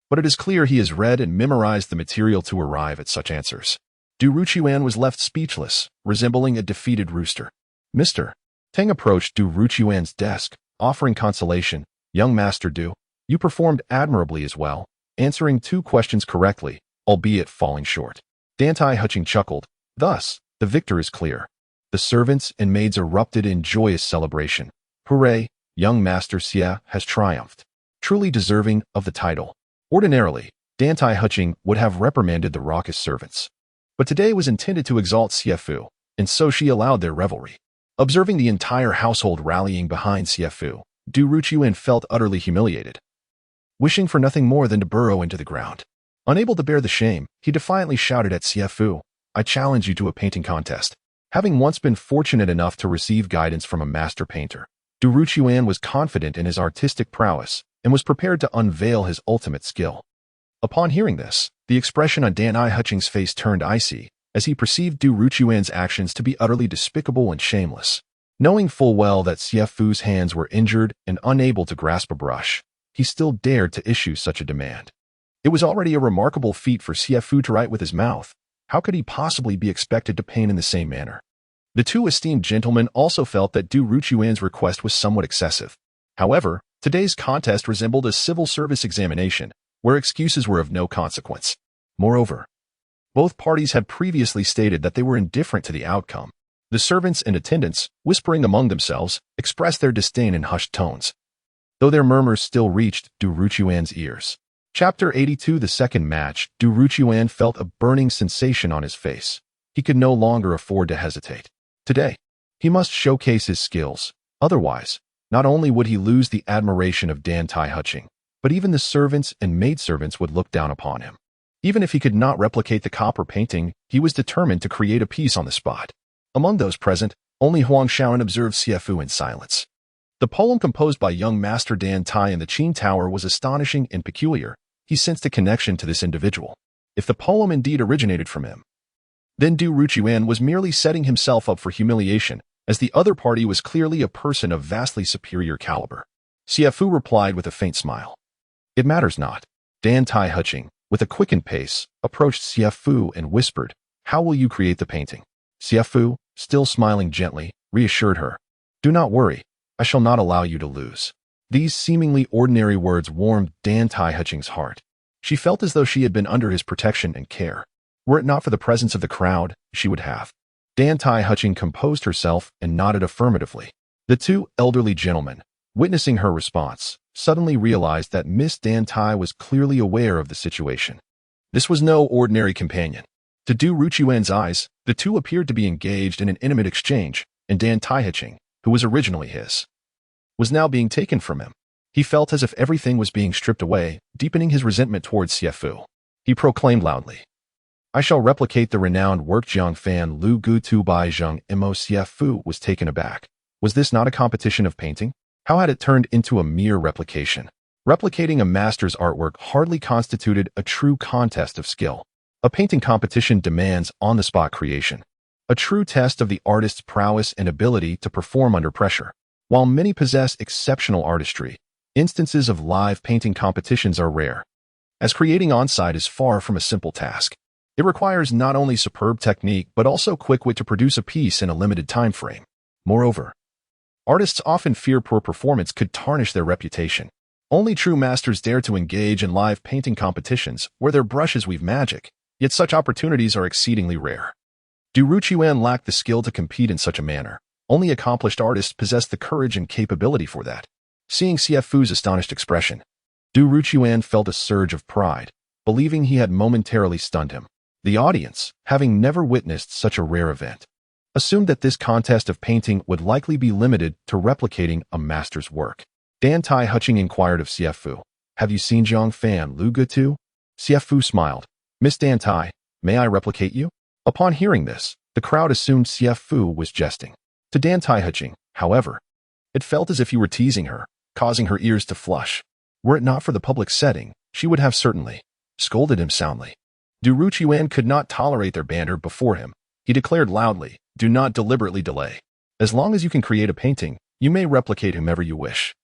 But it is clear he has read and memorized the material to arrive at such answers." Du Ruchuan was left speechless, resembling a defeated rooster. Mr. Tang approached Du Ruchuan's desk, offering consolation. "Young Master Du, you performed admirably as well, answering 2 questions correctly, albeit falling short." Dantai Heching chuckled. Thus, the victor is clear. The servants and maids erupted in joyous celebration. Hooray, young Master Xie has triumphed. Truly deserving of the title. Ordinarily, Dantai Heching would have reprimanded the raucous servants. But today was intended to exalt Xie Fu, and so she allowed their revelry. Observing the entire household rallying behind Xie Fu, Du Ruchuan felt utterly humiliated, wishing for nothing more than to burrow into the ground. Unable to bear the shame, he defiantly shouted at Xie Fu, "I challenge you to a painting contest." Having once been fortunate enough to receive guidance from a master painter, Du Ruchuan was confident in his artistic prowess and was prepared to unveil his ultimate skill. Upon hearing this, the expression on Dantai Heching's face turned icy, as he perceived Du Ruchuan's actions to be utterly despicable and shameless. Knowing full well that Xie Fu's hands were injured and unable to grasp a brush, he still dared to issue such a demand. It was already a remarkable feat for Xie Fu to write with his mouth. How could he possibly be expected to paint in the same manner? The 2 esteemed gentlemen also felt that Du Ruchuan's request was somewhat excessive. However, today's contest resembled a civil service examination, where excuses were of no consequence. Moreover, both parties had previously stated that they were indifferent to the outcome. The servants and attendants, whispering among themselves, expressed their disdain in hushed tones, though their murmurs still reached Du Ruchuan's ears. Chapter 82. The second match. Du Ruchuan felt a burning sensation on his face. He could no longer afford to hesitate. Today, he must showcase his skills. Otherwise, not only would he lose the admiration of Dantai Heching, but even the servants and maidservants would look down upon him. Even if he could not replicate the copper painting, he was determined to create a piece on the spot. Among those present, only Huang Shaoan observed Xie Fu in silence. The poem composed by young Master Dantai in the Qin Tower was astonishing and peculiar. He sensed a connection to this individual. If the poem indeed originated from him, then Du Ruqian was merely setting himself up for humiliation, as the other party was clearly a person of vastly superior caliber. Xie Fu replied with a faint smile. It matters not. Dantai Huching, with a quickened pace, approached Xie Fu and whispered, "How will you create the painting?" Xie Fu, still smiling gently, reassured her, "Do not worry. I shall not allow you to lose." These seemingly ordinary words warmed Dantai Huching's heart. She felt as though she had been under his protection and care. Were it not for the presence of the crowd, she would have. Dantai Huching composed herself and nodded affirmatively. The two elderly gentlemen, witnessing her response, suddenly realized that Miss Dantai was clearly aware of the situation. This was no ordinary companion. To Du Ruqian's eyes, the two appeared to be engaged in an intimate exchange, and Dantai Huching, who was originally his, was now being taken from him. He felt as if everything was being stripped away, deepening his resentment towards Xie Fu. He proclaimed loudly, "I shall replicate the renowned work Jiang Fan Lu Gu Tu Bai Zheng Mo." Xie Fu was taken aback. Was this not a competition of painting? How had it turned into a mere replication? Replicating a master's artwork hardly constituted a true contest of skill. A painting competition demands on-the-spot creation, a true test of the artist's prowess and ability to perform under pressure. While many possess exceptional artistry, instances of live painting competitions are rare, as creating on-site is far from a simple task. It requires not only superb technique but also quick wit to produce a piece in a limited time frame. Moreover, artists often fear poor performance could tarnish their reputation. Only true masters dare to engage in live painting competitions where their brushes weave magic, yet such opportunities are exceedingly rare. Du Ruqian lacked the skill to compete in such a manner. Only accomplished artists possess the courage and capability for that. Seeing Xie Fu's astonished expression, Du Ruqian felt a surge of pride, believing he had momentarily stunned him. The audience, having never witnessed such a rare event, assumed that this contest of painting would likely be limited to replicating a master's work. Dantai Huching inquired of Xie Fu, "Have you seen Jiang Fan Lu Gu Tu?" Xie Fu smiled. "Miss Dantai, may I replicate you?" Upon hearing this, the crowd assumed Xie Fu was jesting. To Dantai Huching, however, it felt as if he were teasing her, causing her ears to flush. Were it not for the public setting, she would have certainly scolded him soundly. Du Ruqian could not tolerate their banter before him. He declared loudly, "Do not deliberately delay. As long as you can create a painting, you may replicate whomever you wish."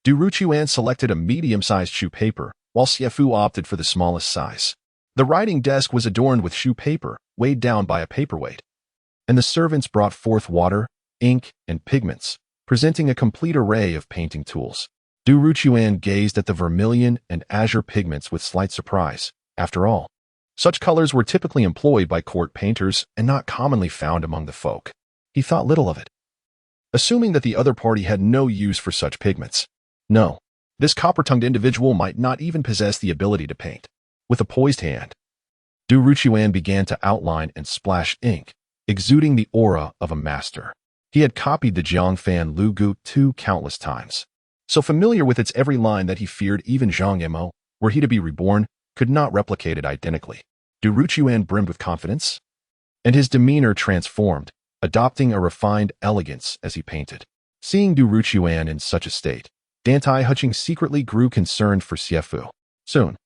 Du Ruqian selected a medium-sized shoe paper, while Xie Fu opted for the smallest size. The writing desk was adorned with shoe paper, weighed down by a paperweight, and the servants brought forth water, ink, and pigments, presenting a complete array of painting tools. Du Ruqian gazed at the vermilion and azure pigments with slight surprise. After all, such colors were typically employed by court painters and not commonly found among the folk. He thought little of it, assuming that the other party had no use for such pigments. No, this copper-tongued individual might not even possess the ability to paint. With a poised hand, Du Ruqian began to outline and splash ink, exuding the aura of a master. He had copied the Jiang Fan Lu Gu Tu countless times, so familiar with its every line that he feared even Zhang Mo, were he to be reborn, could not replicate it identically. Du Ruqian brimmed with confidence, and his demeanor transformed, adopting a refined elegance as he painted. Seeing Du Ruqian in such a state, Dantai Huching secretly grew concerned for Xie Fu. Soon,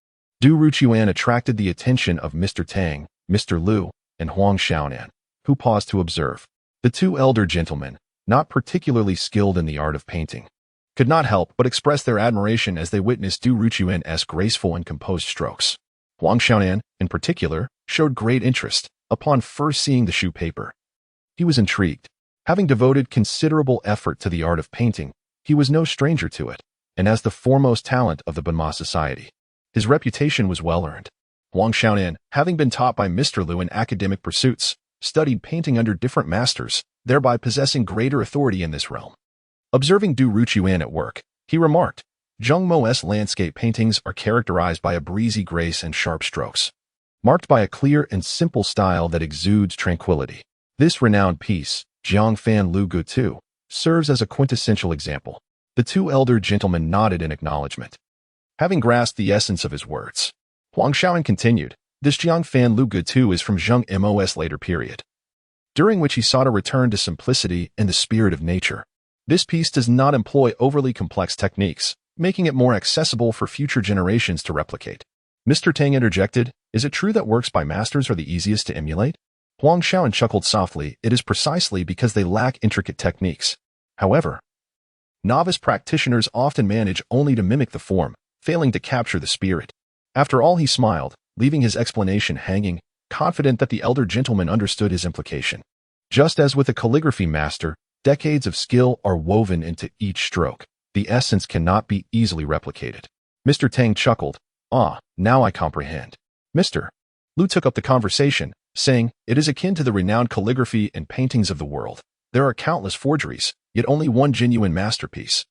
Du Ruqian attracted the attention of Mr. Tang, Mr. Liu, and Huang Shaonan, who paused to observe. The two elder gentlemen, not particularly skilled in the art of painting, could not help but express their admiration as they witnessed Du Ruqian's graceful and composed strokes. Huang Shaonan, in particular, showed great interest upon first seeing the shoe paper. He was intrigued. Having devoted considerable effort to the art of painting, he was no stranger to it, and as the foremost talent of the Banma society, his reputation was well earned. Huang Shaonan, having been taught by Mr. Liu in academic pursuits, studied painting under different masters, thereby possessing greater authority in this realm. Observing Du Ruqian at work, he remarked, "Zheng Mo's landscape paintings are characterized by a breezy grace and sharp strokes, marked by a clear and simple style that exudes tranquility. This renowned piece, Jiang Fan Lu Gu Tu, serves as a quintessential example." The two elder gentlemen nodded in acknowledgement. Having grasped the essence of his words, Huang Shaoan continued, this Jiang Fan Lu Gutu is from Zheng Mos later period, during which he sought a return to simplicity and the spirit of nature. This piece does not employ overly complex techniques, making it more accessible for future generations to replicate. Mr. Tang interjected, is it true that works by masters are the easiest to emulate? Huang Shaoan chuckled softly, it is precisely because they lack intricate techniques. However, novice practitioners often manage only to mimic the form, failing to capture the spirit. After all, he smiled, leaving his explanation hanging, confident that the elder gentleman understood his implication. Just as with a calligraphy master, decades of skill are woven into each stroke. The essence cannot be easily replicated. Mr. Tang chuckled, now I comprehend. Mr. Lu took up the conversation, saying, it is akin to the renowned calligraphy and paintings of the world. There are countless forgeries, yet only one genuine masterpiece,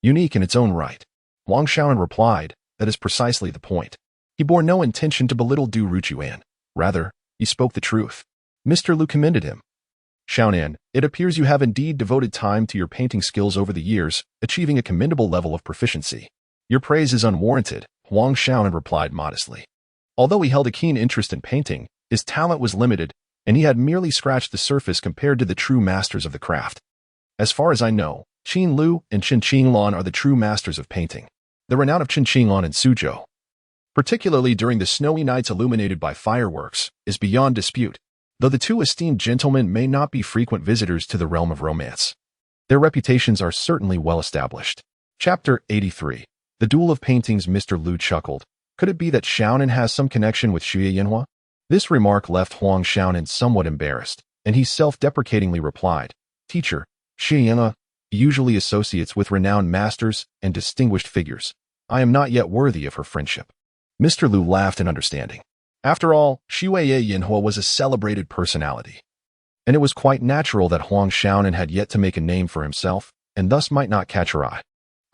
unique in its own right. Huang Shaoan replied, that is precisely the point. He bore no intention to belittle Du Ruchuan. Rather, he spoke the truth. Mr. Lu commended him. Shaonan, it appears you have indeed devoted time to your painting skills over the years, achieving a commendable level of proficiency. Your praise is unwarranted, Huang Shaonan replied modestly. Although he held a keen interest in painting, his talent was limited, and he had merely scratched the surface compared to the true masters of the craft. As far as I know, Qin Lu and Qin Qinglan are the true masters of painting. The renown of Qin Qinglan and Suzhou, particularly during the snowy nights illuminated by fireworks, is beyond dispute, though the two esteemed gentlemen may not be frequent visitors to the realm of romance. Their reputations are certainly well established. Chapter 83. The Duel of Paintings. Mr. Lu chuckled. Could it be that Shaonan has some connection with Xie Yanhua? This remark left Huang Shaonan somewhat embarrassed, and he self-deprecatingly replied, Teacher, Xie Yanhua usually associates with renowned masters and distinguished figures. I am not yet worthy of her friendship. Mr. Lu laughed in understanding. After all, Xie Yanhua was a celebrated personality, and it was quite natural that Huang Shaonan had yet to make a name for himself, and thus might not catch her eye.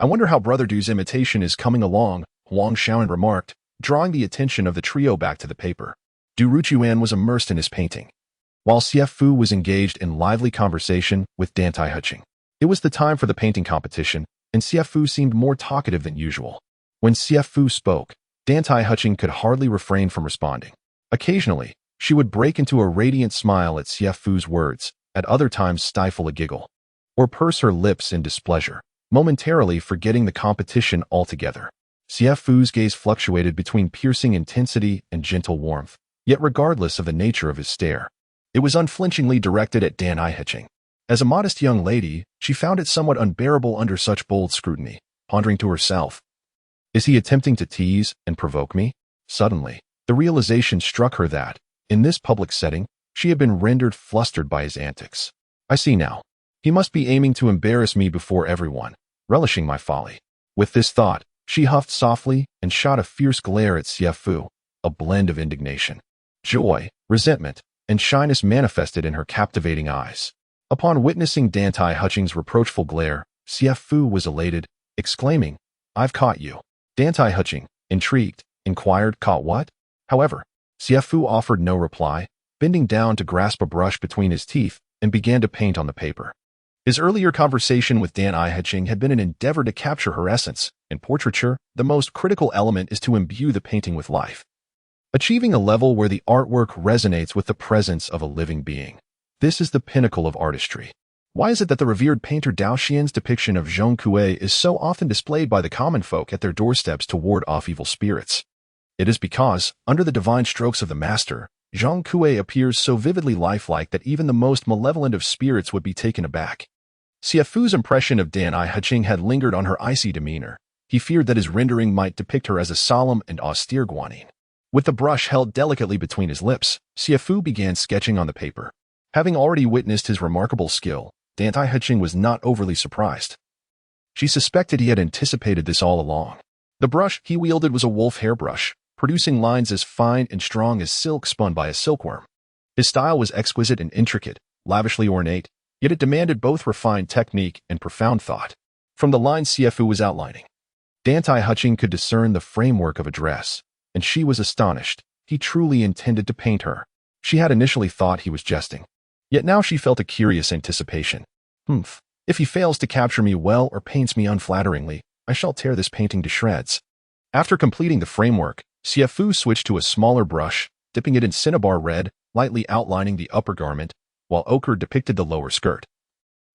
I wonder how Brother Du's imitation is coming along, Huang Shaonan remarked, drawing the attention of the trio back to the paper. Du Ruchuan was immersed in his painting, while Xie Fu was engaged in lively conversation with Dantai Manor. It was the time for the painting competition, and Xie Fu seemed more talkative than usual. When Xie Fu spoke, Dantai Manor could hardly refrain from responding. Occasionally, she would break into a radiant smile at Xie Fu's words, at other times stifle a giggle, or purse her lips in displeasure, momentarily forgetting the competition altogether. Xie Fu's gaze fluctuated between piercing intensity and gentle warmth, yet regardless of the nature of his stare, it was unflinchingly directed at Dantai Manor. As a modest young lady, she found it somewhat unbearable under such bold scrutiny, pondering to herself, is he attempting to tease and provoke me? Suddenly, the realization struck her that, in this public setting, she had been rendered flustered by his antics. I see now. He must be aiming to embarrass me before everyone, relishing my folly. With this thought, she huffed softly and shot a fierce glare at Xie Fu, a blend of indignation, joy, resentment, and shyness manifested in her captivating eyes. Upon witnessing Dantai Manor's reproachful glare, Xie Fu was elated, exclaiming, I've caught you. Dantai Manor, intrigued, inquired, caught what? However, Xie Fu offered no reply, bending down to grasp a brush between his teeth and began to paint on the paper. His earlier conversation with Dantai Manor had been an endeavor to capture her essence. In portraiture, the most critical element is to imbue the painting with life, achieving a level where the artwork resonates with the presence of a living being. This is the pinnacle of artistry. Why is it that the revered painter Dao Xian's depiction of Zhong Kuei is so often displayed by the common folk at their doorsteps to ward off evil spirits? It is because, under the divine strokes of the master, Zhong Kuei appears so vividly lifelike that even the most malevolent of spirits would be taken aback. Xie Fu's impression of Dantai Manor had lingered on her icy demeanor. He feared that his rendering might depict her as a solemn and austere guanyin. With the brush held delicately between his lips, Xie Fu began sketching on the paper. Having already witnessed his remarkable skill, Dantai Manor was not overly surprised. She suspected he had anticipated this all along. The brush he wielded was a wolf hairbrush, producing lines as fine and strong as silk spun by a silkworm. His style was exquisite and intricate, lavishly ornate, yet it demanded both refined technique and profound thought. From the lines Xie Fu was outlining, Dantai Manor could discern the framework of a dress, and she was astonished. He truly intended to paint her. She had initially thought he was jesting, yet now she felt a curious anticipation. If he fails to capture me well or paints me unflatteringly, I shall tear this painting to shreds. After completing the framework, Xie Fu switched to a smaller brush, dipping it in cinnabar red, lightly outlining the upper garment, while ochre depicted the lower skirt,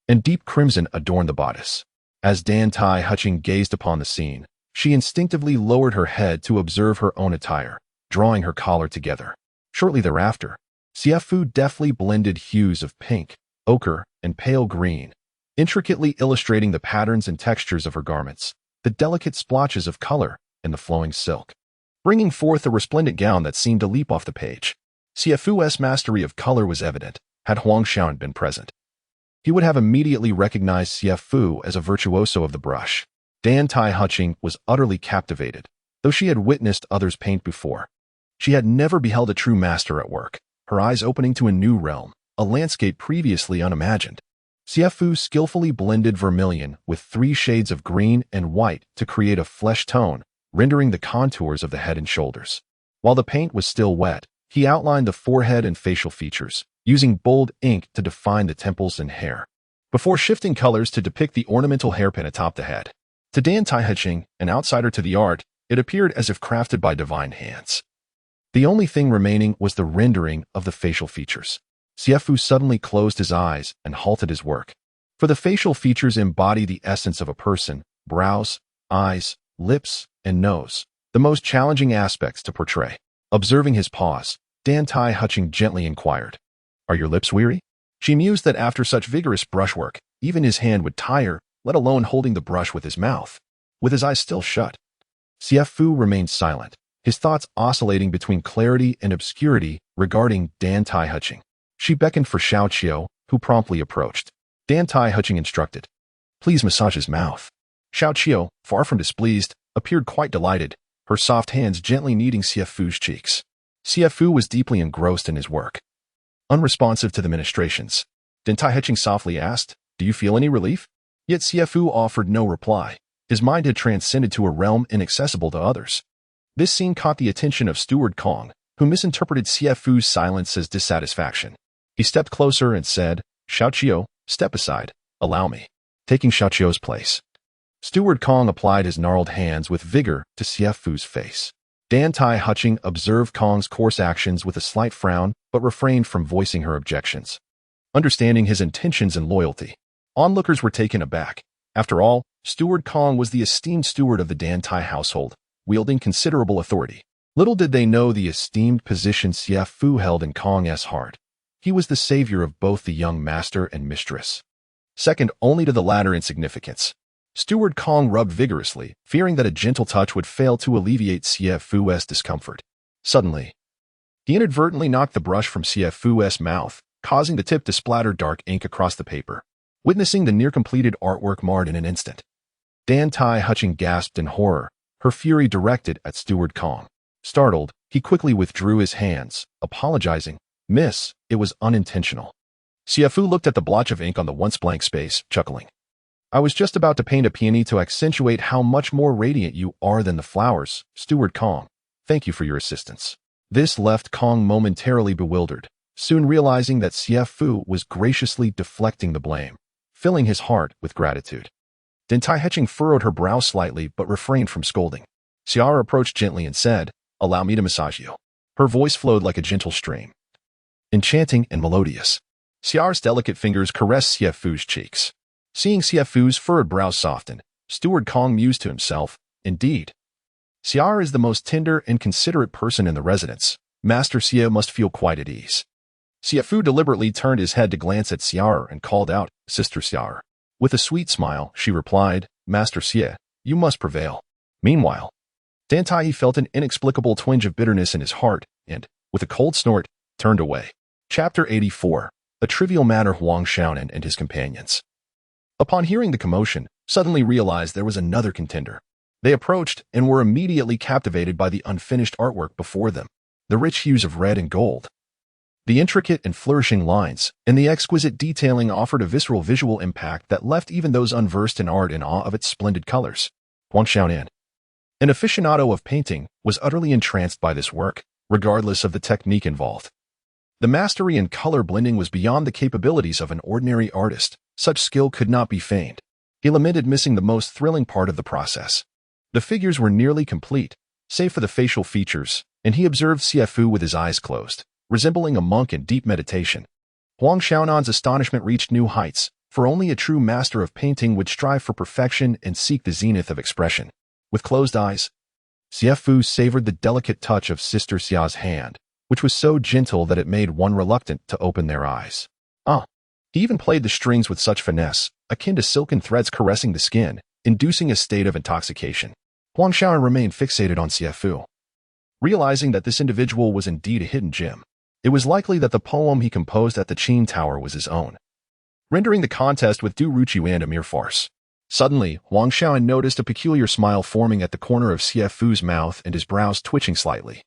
and deep crimson adorned the bodice. As Dantai Hutching gazed upon the scene, she instinctively lowered her head to observe her own attire, drawing her collar together. Shortly thereafter, Xie Fu deftly blended hues of pink, ochre, and pale green, intricately illustrating the patterns and textures of her garments, the delicate splotches of color, and the flowing silk, bringing forth a resplendent gown that seemed to leap off the page. Xie Fu's mastery of color was evident, had Huang Xiaonan been present. He would have immediately recognized Xie Fu as a virtuoso of the brush. Dantai Hutching was utterly captivated, though she had witnessed others paint before. She had never beheld a true master at work, her eyes opening to a new realm, a landscape previously unimagined. Xie Fu skillfully blended vermilion with 3 shades of green and white to create a flesh tone, rendering the contours of the head and shoulders. While the paint was still wet, he outlined the forehead and facial features, using bold ink to define the temples and hair, before shifting colors to depict the ornamental hairpin atop the head. To Dantai Hutching, an outsider to the art, it appeared as if crafted by divine hands. The only thing remaining was the rendering of the facial features. Xie Fu suddenly closed his eyes and halted his work. For the facial features embody the essence of a person: brows, eyes, lips, and nose, the most challenging aspects to portray. Observing his pause, Dantai Hutching gently inquired, "Are your lips weary?" She mused that after such vigorous brushwork, even his hand would tire, let alone holding the brush with his mouth. With his eyes still shut, Xie Fu remained silent, his thoughts oscillating between clarity and obscurity regarding Dantai Hutching. She beckoned for Xiao Qiu, who promptly approached. Dantai Hutching instructed, "Please massage his mouth." Xiao Qiu, far from displeased, appeared quite delighted, her soft hands gently kneading Xie Fu's cheeks. Xie Fu was deeply engrossed in his work. Unresponsive to the ministrations, Dantai Hutching softly asked, "Do you feel any relief?" Yet Xie Fu offered no reply. His mind had transcended to a realm inaccessible to others. This scene caught the attention of Steward Kong, who misinterpreted Xie Fu's silence as dissatisfaction. He stepped closer and said, "Xiao Qiu, step aside. Allow me." Taking Xiao Qiu's place, Steward Kong applied his gnarled hands with vigor to Xie Fu's face. Dantai Hutching observed Kong's coarse actions with a slight frown, but refrained from voicing her objections. Understanding his intentions and loyalty, onlookers were taken aback. After all, Steward Kong was the esteemed steward of the Dantai household, wielding considerable authority. Little did they know the esteemed position Xie Fu held in Kong's heart. He was the savior of both the young master and mistress, second only to the latter in significance. Steward Kong rubbed vigorously, fearing that a gentle touch would fail to alleviate Xie Fu's discomfort. Suddenly, he inadvertently knocked the brush from Xie Fu's mouth, causing the tip to splatter dark ink across the paper. Witnessing the near-completed artwork marred in an instant, Dantai Hutching gasped in horror, her fury directed at Steward Kong. Startled, he quickly withdrew his hands, apologizing, "Miss, it was unintentional." Xie Fu looked at the blotch of ink on the once blank space, chuckling. "I was just about to paint a peony to accentuate how much more radiant you are than the flowers, Steward Kong. Thank you for your assistance." This left Kong momentarily bewildered, soon realizing that Xie Fu was graciously deflecting the blame, filling his heart with gratitude. Dantai Hutching furrowed her brow slightly but refrained from scolding. Xiara approached gently and said, "Allow me to massage you." Her voice flowed like a gentle stream, enchanting and melodious. Xiara's delicate fingers caressed Xie Fu's cheeks. Seeing Xie Fu's furrowed brows soften, Steward Kong mused to himself, "Indeed, Xiara is the most tender and considerate person in the residence. Master Xie must feel quite at ease." Xie Fu deliberately turned his head to glance at Xiara and called out, "Sister Xiara." With a sweet smile, she replied, "Master Xie, you must prevail." Meanwhile, Dantai felt an inexplicable twinge of bitterness in his heart and, with a cold snort, turned away. Chapter 84. A Trivial Matter. Huang Xiaonan and his companions, upon hearing the commotion, suddenly realized there was another contender. They approached and were immediately captivated by the unfinished artwork before them. The rich hues of red and gold, the intricate and flourishing lines, and the exquisite detailing offered a visceral visual impact that left even those unversed in art in awe of its splendid colors. Huang Xiaonan, an aficionado of painting, was utterly entranced by this work, regardless of the technique involved. The mastery in color blending was beyond the capabilities of an ordinary artist. Such skill could not be feigned. He lamented missing the most thrilling part of the process: The figures were nearly complete, save for the facial features, and he observed Xie Fu with his eyes closed, resembling a monk in deep meditation. Huang Xiaonan's astonishment reached new heights, for only a true master of painting would strive for perfection and seek the zenith of expression. With closed eyes, Xie Fu savored the delicate touch of Sister Xia's hand, which was so gentle that it made one reluctant to open their eyes. He even played the strings with such finesse, akin to silken threads caressing the skin, inducing a state of intoxication. Huang Xiaonan remained fixated on Xie Fu. Realizing that this individual was indeed a hidden gem, it was likely that the poem he composed at the Qin Tower was his own, rendering the contest with Du Ruqian a mere farce. Suddenly, Huang Xiaonan noticed a peculiar smile forming at the corner of Xie Fu's mouth and his brows twitching slightly,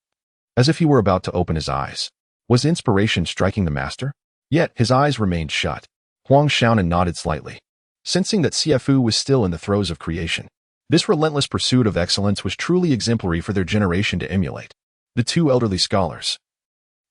as if he were about to open his eyes. Was inspiration striking the master? Yet his eyes remained shut. Huang Xiaonan nodded slightly, sensing that Xie Fu was still in the throes of creation. This relentless pursuit of excellence was truly exemplary for their generation to emulate. The two elderly scholars,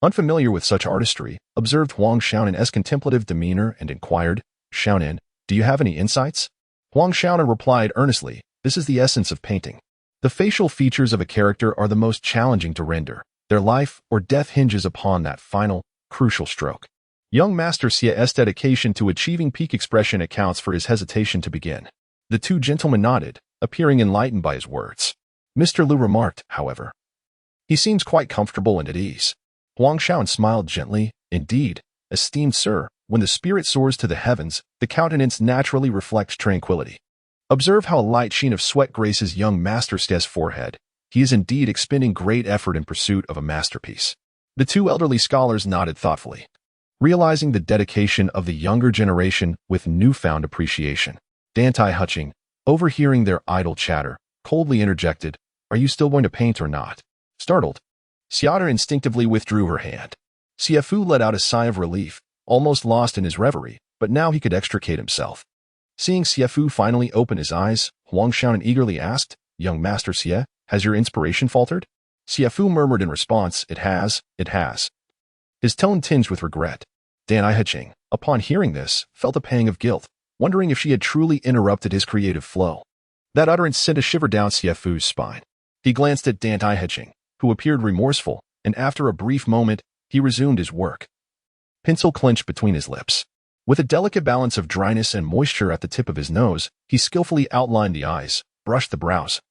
unfamiliar with such artistry, observed Huang Xiaonan's contemplative demeanor and inquired, "Xiaonan, do you have any insights?" Huang Xiaonan replied earnestly, "This is the essence of painting. The facial features of a character are the most challenging to render. Their life or death hinges upon that final, crucial stroke." Young Master Xie's dedication to achieving peak expression accounts for his hesitation to begin. The two gentlemen nodded, appearing enlightened by his words. Mr. Liu remarked, however, "He seems quite comfortable and at ease." Huang Xiaonan smiled gently. "Indeed, esteemed sir, when the spirit soars to the heavens, the countenance naturally reflects tranquility. Observe how a light sheen of sweat graces young Master Xie's forehead. He is indeed expending great effort in pursuit of a masterpiece." The two elderly scholars nodded thoughtfully, realizing the dedication of the younger generation with newfound appreciation. Dantai Hutching, overhearing their idle chatter, coldly interjected, "Are you still going to paint or not?" Startled, Xiaoda instinctively withdrew her hand. Xie Fu let out a sigh of relief, almost lost in his reverie, but now he could extricate himself. Seeing Xie Fu finally open his eyes, Huang Xiaonan eagerly asked, "Young Master Xie, has your inspiration faltered?" Xie Fu murmured in response, "It has. His tone tinged with regret. Dantai Hutching, upon hearing this, felt a pang of guilt, wondering if she had truly interrupted his creative flow. That utterance sent a shiver down Xie Fu's spine. He glanced at Dantai Hutching, who appeared remorseful, and after a brief moment, he resumed his work. Pencil clenched between his lips. With a delicate balance of dryness and moisture at the tip of his nose, he skillfully outlined the eyes, brushed the brows,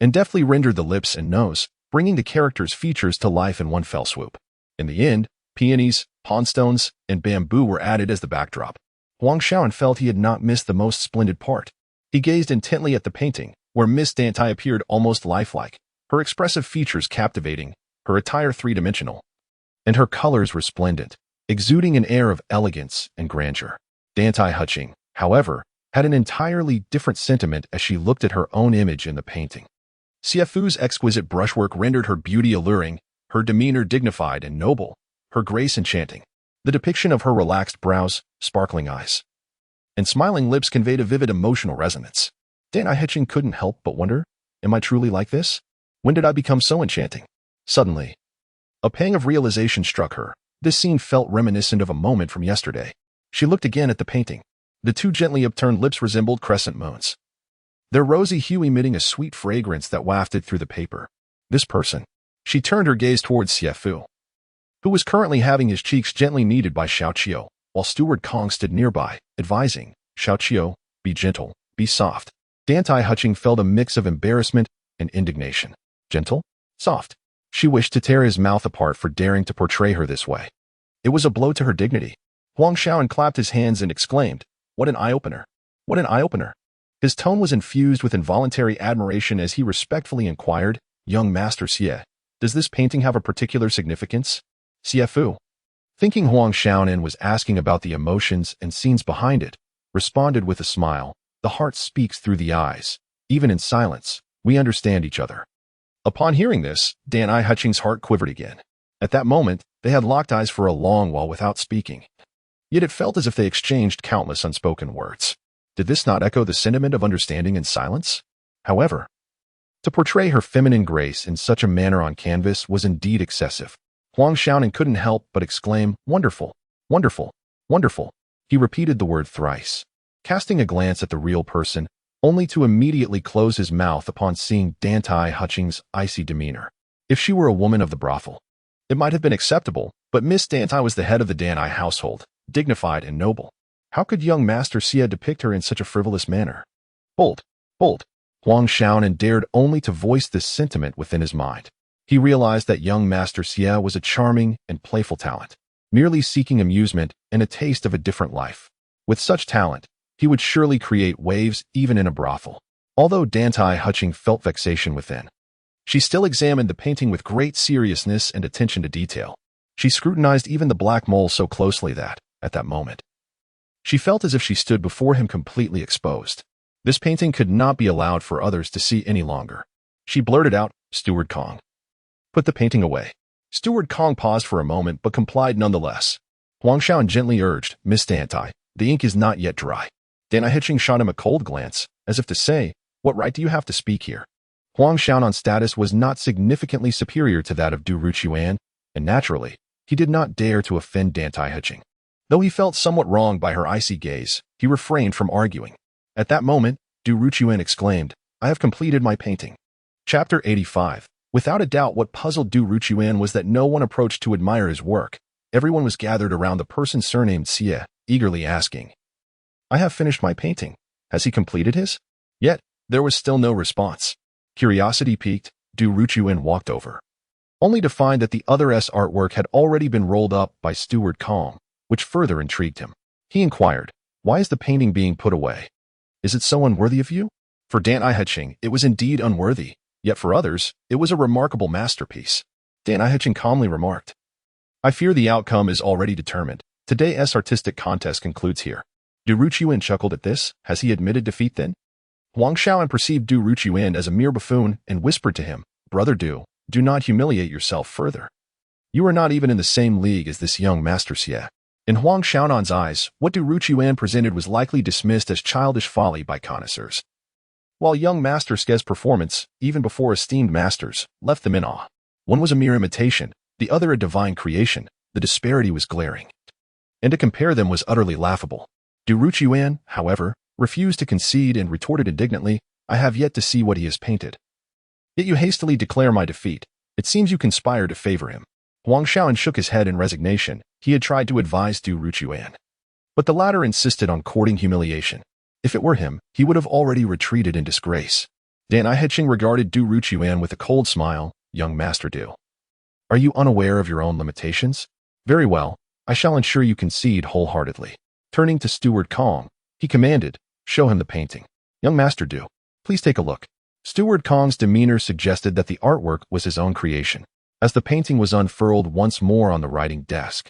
and deftly rendered the lips and nose, bringing the character's features to life in one fell swoop. In the end, peonies, pondstones, and bamboo were added as the backdrop. Huang Xiaonan felt he had not missed the most splendid part. He gazed intently at the painting, where Miss Dantai appeared almost lifelike, her expressive features captivating, her attire three-dimensional, and her colors resplendent, exuding an air of elegance and grandeur. Dantai Hutching, however, had an entirely different sentiment as she looked at her own image in the painting. Xie Fu's exquisite brushwork rendered her beauty alluring, her demeanor dignified and noble, her grace enchanting. The depiction of her relaxed brows, sparkling eyes, and smiling lips conveyed a vivid emotional resonance. Dantai Hutching couldn't help but wonder, am I truly like this? When did I become so enchanting? Suddenly, a pang of realization struck her. This scene felt reminiscent of a moment from yesterday. She looked again at the painting. The two gently upturned lips resembled crescent moons, their rosy hue emitting a sweet fragrance that wafted through the paper. This person. She turned her gaze towards Xie Fu, who was currently having his cheeks gently kneaded by Xiaoqiu, while Steward Kong stood nearby, advising, "Xiaoqiu, be gentle, be soft." Dantai Hutching felt a mix of embarrassment and indignation. Gentle? Soft? She wished to tear his mouth apart for daring to portray her this way. It was a blow to her dignity. Huang Xiaonan clapped his hands and exclaimed, "What an eye-opener! What an eye-opener!" His tone was infused with involuntary admiration as he respectfully inquired, "Young Master Xie, does this painting have a particular significance?" Xie Fu, thinking Huang Xiaonan was asking about the emotions and scenes behind it, responded with a smile, "The heart speaks through the eyes. Even in silence, we understand each other." Upon hearing this, Dantai Hutching's heart quivered again. At that moment, they had locked eyes for a long while without speaking. Yet it felt as if they exchanged countless unspoken words. Did this not echo the sentiment of understanding in silence? However, to portray her feminine grace in such a manner on canvas was indeed excessive. Huang Xiaonan couldn't help but exclaim, "Wonderful, wonderful, wonderful." He repeated the word thrice. Casting a glance at the real person, only to immediately close his mouth upon seeing Dantai Hutching's icy demeanor. If she were a woman of the brothel, it might have been acceptable, but Miss Dantai was the head of the Dantai household, dignified and noble. How could young Master Xie depict her in such a frivolous manner? Bold, bold. Huang Xiaonan dared only to voice this sentiment within his mind. He realized that young Master Xie was a charming and playful talent, merely seeking amusement and a taste of a different life. With such talent, he would surely create waves even in a brothel. Although Dantai Hutching felt vexation within, she still examined the painting with great seriousness and attention to detail. She scrutinized even the black mole so closely that, at that moment, she felt as if she stood before him completely exposed. This painting could not be allowed for others to see any longer. She blurted out, "Steward Kong, put the painting away." Steward Kong paused for a moment but complied nonetheless. Huang Xiaonan gently urged, "Miss Dantai, the ink is not yet dry." Dantai Hutching shot him a cold glance, as if to say, "What right do you have to speak here?" Huang Xiaonan's status was not significantly superior to that of Du Ruchuan, and naturally, he did not dare to offend Dantai Hutching. Though he felt somewhat wronged by her icy gaze, he refrained from arguing. At that moment, Du Ruchuan exclaimed, "I have completed my painting." Chapter 85. Without a doubt, what puzzled Du Ruchuan was that no one approached to admire his work. Everyone was gathered around the person surnamed Xie, eagerly asking, "I have finished my painting. Has he completed his?" Yet, there was still no response. Curiosity piqued, Du Ruchuan walked over, only to find that the other's artwork had already been rolled up by Steward Kong, which further intrigued him. He inquired, "Why is the painting being put away? Is it so unworthy of you?" For Dantai Hutching, it was indeed unworthy, yet for others, it was a remarkable masterpiece. Dantai Hutching calmly remarked, "I fear the outcome is already determined. Today's artistic contest concludes here." Du Ruchuan chuckled at this. Has he admitted defeat then? Huang Xiaonan perceived Du Ruchuan as a mere buffoon and whispered to him, "Brother Du, do not humiliate yourself further. You are not even in the same league as this young Master Xie." In Huang Xiaonan's eyes, what Du Ruchuan presented was likely dismissed as childish folly by connoisseurs, while young Master Xie's performance, even before esteemed masters, left them in awe. One was a mere imitation, the other a divine creation. The disparity was glaring, and to compare them was utterly laughable. Du Ruchuan, however, refused to concede and retorted indignantly, "I have yet to see what he has painted. Yet you hastily declare my defeat. It seems you conspire to favor him." Huang Xiaonan shook his head in resignation. He had tried to advise Du Ruchuan, but the latter insisted on courting humiliation. If it were him, he would have already retreated in disgrace. Dantai Hutching regarded Du Ruchuan with a cold smile. "Young Master Du, are you unaware of your own limitations? Very well, I shall ensure you concede wholeheartedly." Turning to Steward Kong, he commanded, "Show him the painting. Young Master Du, please take a look." Steward Kong's demeanor suggested that the artwork was his own creation. As the painting was unfurled once more on the writing desk,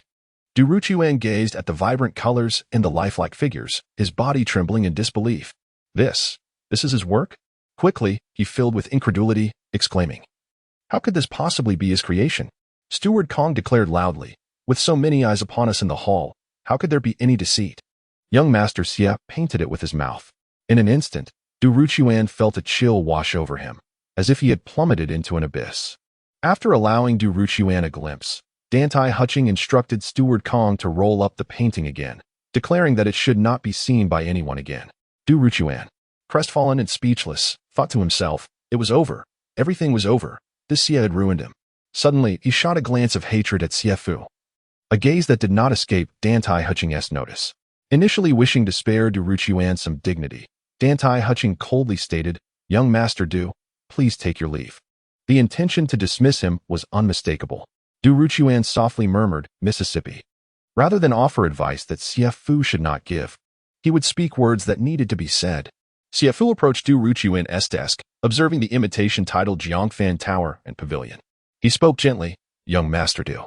Du Ruchuan gazed at the vibrant colors and the lifelike figures, his body trembling in disbelief. This is his work?" Quickly, he filled with incredulity, exclaiming, "How could this possibly be his creation?" Steward Kong declared loudly, "With so many eyes upon us in the hall, how could there be any deceit?" Young Master Xie painted it with his mouth. In an instant, Du Ruchuan felt a chill wash over him, as if he had plummeted into an abyss. After allowing Du Ruchuan a glimpse, Dantai Hutching instructed Steward Kong to roll up the painting again, declaring that it should not be seen by anyone again. Du Ruchuan, crestfallen and speechless, thought to himself, it was over. Everything was over. This Xie had ruined him. Suddenly, he shot a glance of hatred at Xie Fu, a gaze that did not escape Dantai Hutching's notice. Initially wishing to spare Du Ruchuan some dignity, Dantai Hutching coldly stated, "Young Master Du, please take your leave." The intention to dismiss him was unmistakable. Du Ruchuan softly murmured, "Mississippi," rather than offer advice that Xie Fu should not give. He would speak words that needed to be said. Xie Fu approached Du Ruchuan's desk, observing the imitation titled Jiangfan Tower and Pavilion. He spoke gently, "Young Master Du,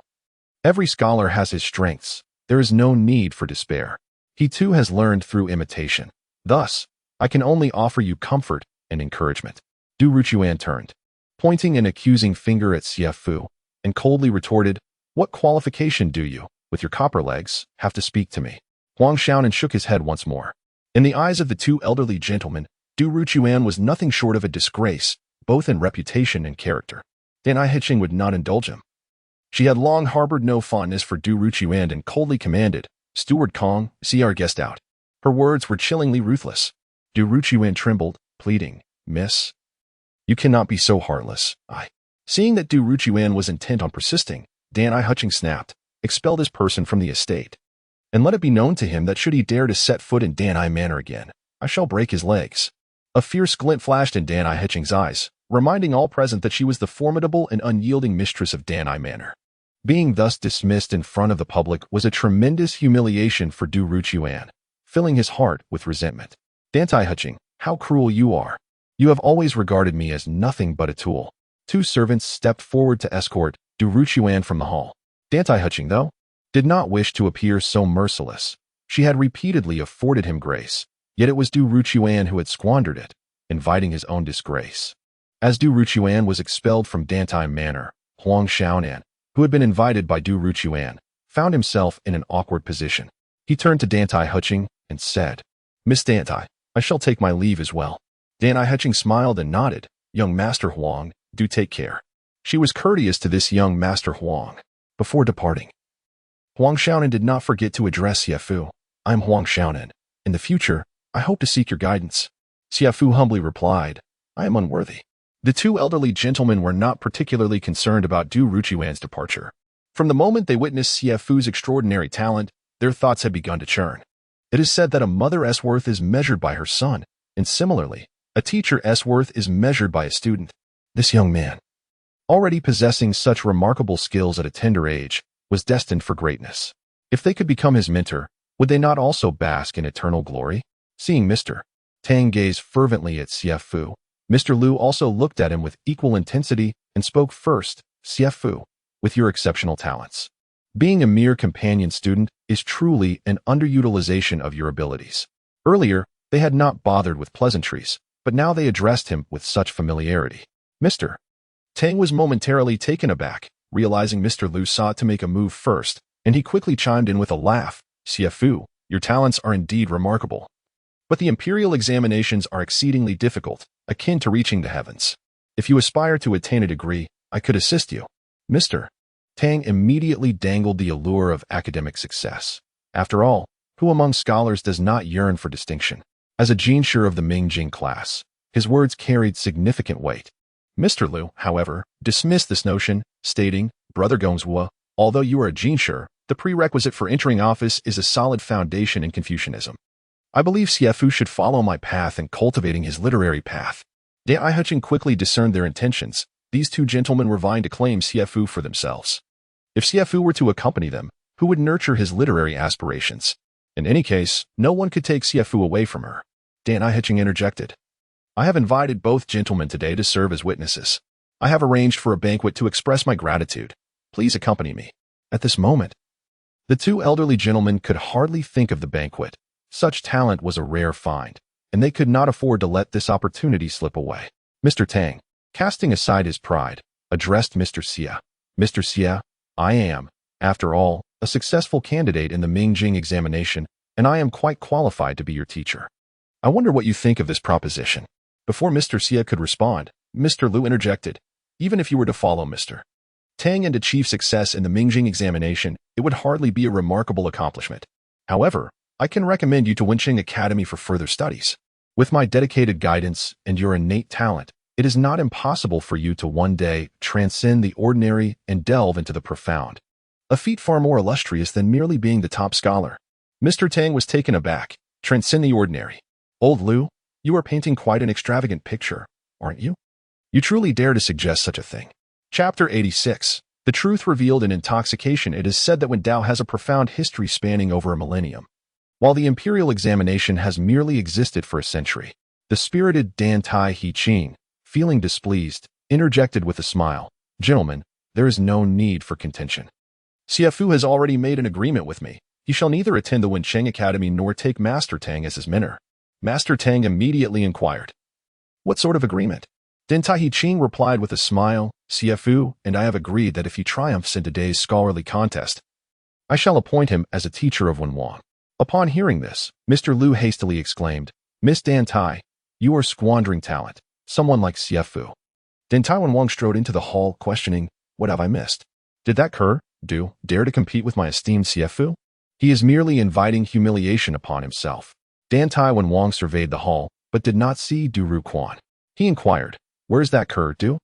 every scholar has his strengths. There is no need for despair. He too has learned through imitation. Thus, I can only offer you comfort and encouragement." Du Ruchuan turned, pointing an accusing finger at Xie Fu, and coldly retorted, "What qualification do you, with your copper legs, have to speak to me?" Huang Xiaonan shook his head once more. In the eyes of the two elderly gentlemen, Du Ruchuan was nothing short of a disgrace, both in reputation and character. Dantai Hutching would not indulge him. She had long harbored no fondness for Du Ruchuan and coldly commanded, "Steward Kong, see our guest out." Her words were chillingly ruthless. Du Ruqiuan trembled, pleading, "Miss, you cannot be so heartless." Seeing that Du Ruqiuan was intent on persisting, Dantai Hutching snapped, "Expel this person from the estate, and let it be known to him that should he dare to set foot in Dantai Manor again, I shall break his legs." A fierce glint flashed in Dantai Hutching's eyes, reminding all present that she was the formidable and unyielding mistress of Dantai Manor. Being thus dismissed in front of the public was a tremendous humiliation for Du Ruqiuan, filling his heart with resentment. "Dantai Hutching, how cruel you are. You have always regarded me as nothing but a tool." Two servants stepped forward to escort Du Ruqiuan from the hall. Dantai Hutching, though, did not wish to appear so merciless. She had repeatedly afforded him grace, yet it was Du Ruqiuan who had squandered it, inviting his own disgrace. As Du Ruqiuan was expelled from Dantai Manor, Huang Xiaonan, who had been invited by Du Ruqiuan, found himself in an awkward position. He turned to Dantai Hutching and said, "Miss Dantai, I shall take my leave as well." Dantai Hutching smiled and nodded. "Young Master Huang, do take care." She was courteous to this young Master Huang. Before departing, Huang Xiaonan did not forget to address Xie Fu. "I am Huang Xiaonan. In the future, I hope to seek your guidance." Xie Fu humbly replied, "I am unworthy." The two elderly gentlemen were not particularly concerned about Du Ruqiuan's departure. From the moment they witnessed Xie Fu's extraordinary talent, their thoughts had begun to churn. It is said that a mother's worth is measured by her son, and similarly, a teacher's worth is measured by a student. This young man, already possessing such remarkable skills at a tender age, was destined for greatness. If they could become his mentor, would they not also bask in eternal glory? Seeing Mr. Tang gaze fervently at Xie Fu, Mr. Liu also looked at him with equal intensity and spoke first. "Xie Fu, with your exceptional talents, being a mere companion student is truly an underutilization of your abilities." Earlier, they had not bothered with pleasantries, but now they addressed him with such familiarity. Mr. Tang was momentarily taken aback, realizing Mr. Liu sought to make a move first, and he quickly chimed in with a laugh. "Xie Fu, your talents are indeed remarkable. But the imperial examinations are exceedingly difficult, akin to reaching the heavens. If you aspire to attain a degree, I could assist you." Mr. Tang immediately dangled the allure of academic success. After all, who among scholars does not yearn for distinction? As a jinshi of the Mingjing class, his words carried significant weight. Mr. Liu, however, dismissed this notion, stating, "Brother Gongzhua, although you are a jinshi, the prerequisite for entering office is a solid foundation in Confucianism. I believe Xie Fu should follow my path in cultivating his literary path." Dantai Hutching quickly discerned their intentions. These two gentlemen were vying to claim Xie Fu for themselves. If Xie Fu were to accompany them, who would nurture his literary aspirations? In any case, no one could take Xie Fu away from her. Dantai Hutching interjected, "I have invited both gentlemen today to serve as witnesses. I have arranged for a banquet to express my gratitude. Please accompany me." At this moment, the two elderly gentlemen could hardly think of the banquet. Such talent was a rare find, and they could not afford to let this opportunity slip away. Mr. Tang, casting aside his pride, addressed Mr. Xie. "Mr. Xie, I am, after all, a successful candidate in the Mingjing examination, and I am quite qualified to be your teacher. I wonder what you think of this proposition." Before Mr. Xie could respond, Mr. Liu interjected, "Even if you were to follow Mr. Tang and achieve success in the Mingjing examination, it would hardly be a remarkable accomplishment. However, I can recommend you to Wenqing Academy for further studies. With my dedicated guidance and your innate talent, it is not impossible for you to one day transcend the ordinary and delve into the profound, a feat far more illustrious than merely being the top scholar." Mr. Tang was taken aback. "Transcend the ordinary. Old Liu, you are painting quite an extravagant picture, aren't you? You truly dare to suggest such a thing." Chapter 86. The truth revealed in intoxication. It is said that when Tao has a profound history spanning over a millennium, while the imperial examination has merely existed for a century, the spirited Dantai Hutching, feeling displeased, interjected with a smile, "Gentlemen, there is no need for contention. Xie Fu has already made an agreement with me. He shall neither attend the Wenqing Academy nor take Master Tang as his mentor." Master Tang immediately inquired, "What sort of agreement?" Dantai Hutching replied with a smile, "Xie Fu and I have agreed that if he triumphs in today's scholarly contest, I shall appoint him as a teacher of Wenwang." Upon hearing this, Mr. Liu hastily exclaimed, "Miss Dantai, you are squandering talent. Someone like Xie Fu." Dantai Wenwang strode into the hall, questioning, "What have I missed? Did that cur, Du, dare to compete with my esteemed Xie Fu? He is merely inviting humiliation upon himself." Dantai Wenwang surveyed the hall, but did not see Du Ruquan. He inquired, "Where's that cur, Du?"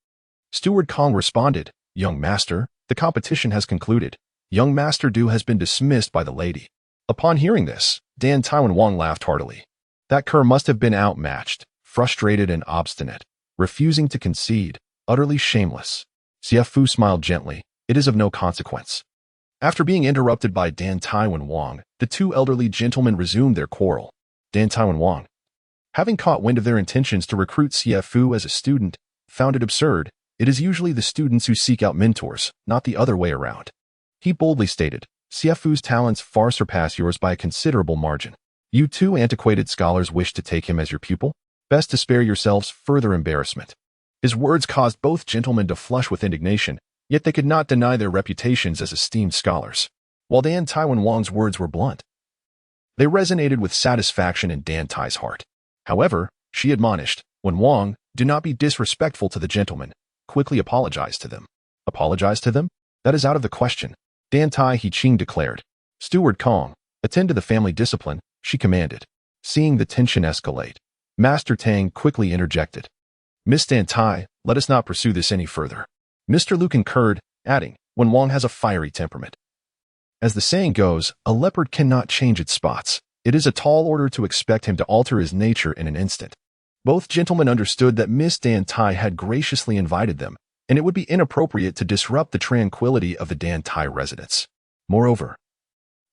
Steward Kong responded, "Young master, the competition has concluded. Young master Du has been dismissed by the lady." Upon hearing this, Dantai Wang laughed heartily. That cur must have been outmatched, frustrated and obstinate, refusing to concede, utterly shameless. Xie Fu smiled gently. "It is of no consequence." After being interrupted by Dantai Wang, the two elderly gentlemen resumed their quarrel. Dantai Wang, having caught wind of their intentions to recruit Xie Fu as a student, found it absurd. It is usually the students who seek out mentors, not the other way around. He boldly stated, "Xie Fu's talents far surpass yours by a considerable margin. You two antiquated scholars wish to take him as your pupil? Best to spare yourselves further embarrassment." His words caused both gentlemen to flush with indignation, yet they could not deny their reputations as esteemed scholars. While Dantai Wang's words were blunt, they resonated with satisfaction in Dantai's heart. However, she admonished, "When Wang, do not be disrespectful to the gentlemen. Quickly apologize to them." "Apologize to them? That is out of the question," Dantai Hiqing declared. "Steward Kong, attend to the family discipline," she commanded. Seeing the tension escalate, Master Tang quickly interjected, "Miss Dantai, let us not pursue this any further." Mr. Lu concurred, adding, "When Wang has a fiery temperament. As the saying goes, a leopard cannot change its spots. It is a tall order to expect him to alter his nature in an instant." Both gentlemen understood that Miss Dantai had graciously invited them, and it would be inappropriate to disrupt the tranquility of the Dantai residence. Moreover,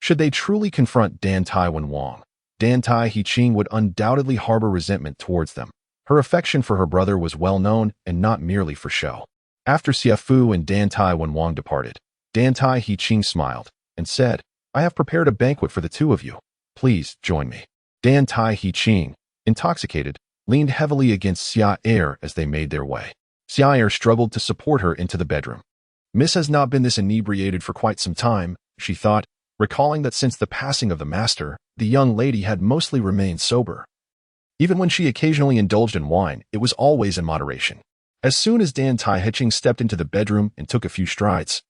should they truly confront Dantai Wang, Dantai Hiqing would undoubtedly harbor resentment towards them. Her affection for her brother was well known and not merely for show. After Xie Fu and Dantai Wang departed, Dantai Hiqing smiled and said, "I have prepared a banquet for the two of you. Please join me." Dantai Hiqing, intoxicated, leaned heavily against Xia Er as they made their way. Xia Er struggled to support her into the bedroom. Miss has not been this inebriated for quite some time, she thought, recalling that since the passing of the master, the young lady had mostly remained sober. Even when she occasionally indulged in wine, it was always in moderation. As soon as Dantai Hiqing stepped into the bedroom and took a few strides,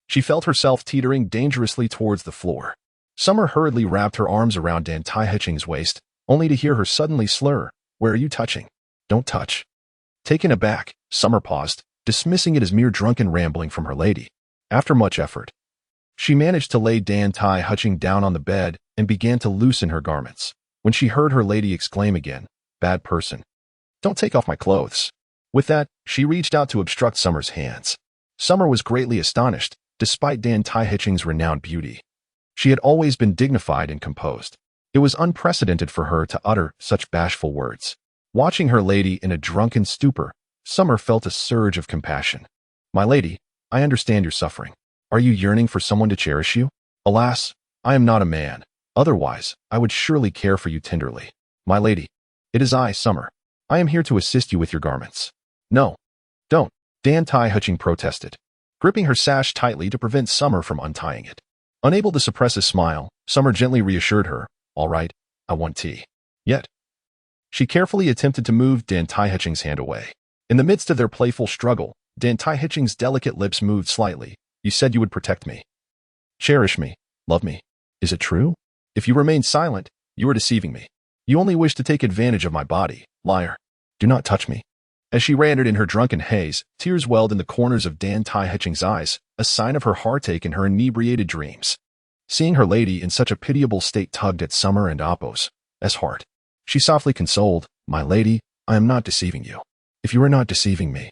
she felt herself teetering dangerously towards the floor. Summer hurriedly wrapped her arms around Dantai Hiqing's waist, only to hear her suddenly slur, "Where are you touching? Don't touch." Taken aback, Summer paused, dismissing it as mere drunken rambling from her lady. After much effort, she managed to lay Dantai Hiqing down on the bed and began to loosen her garments. When she heard her lady exclaim again, "Bad person. Don't take off my clothes." With that, she reached out to obstruct Summer's hands. Summer was greatly astonished, despite Dantai Hiqing's renowned beauty. She had always been dignified and composed. It was unprecedented for her to utter such bashful words. Watching her lady in a drunken stupor, Summer felt a surge of compassion. "My lady, I understand your suffering. Are you yearning for someone to cherish you? Alas, I am not a man. Otherwise, I would surely care for you tenderly. My lady, it is I, Summer. I am here to assist you with your garments." "No, don't," Dantai Hiqing protested, gripping her sash tightly to prevent Summer from untying it. Unable to suppress a smile, Summer gently reassured her, "All right, I want tea." Yet, she carefully attempted to move Dantai Hiqing's hand away. In the midst of their playful struggle, Dantai Hiqing's delicate lips moved slightly. "You said you would protect me, cherish me, love me. Is it true? If you remain silent, you are deceiving me. You only wish to take advantage of my body, liar. Do not touch me." As she ranted in her drunken haze, tears welled in the corners of Dantai Hiqing's eyes, a sign of her heartache in her inebriated dreams. Seeing her lady in such a pitiable state tugged at Summer and Appo's heart, she softly consoled, "My lady, I am not deceiving you. If you are not deceiving me,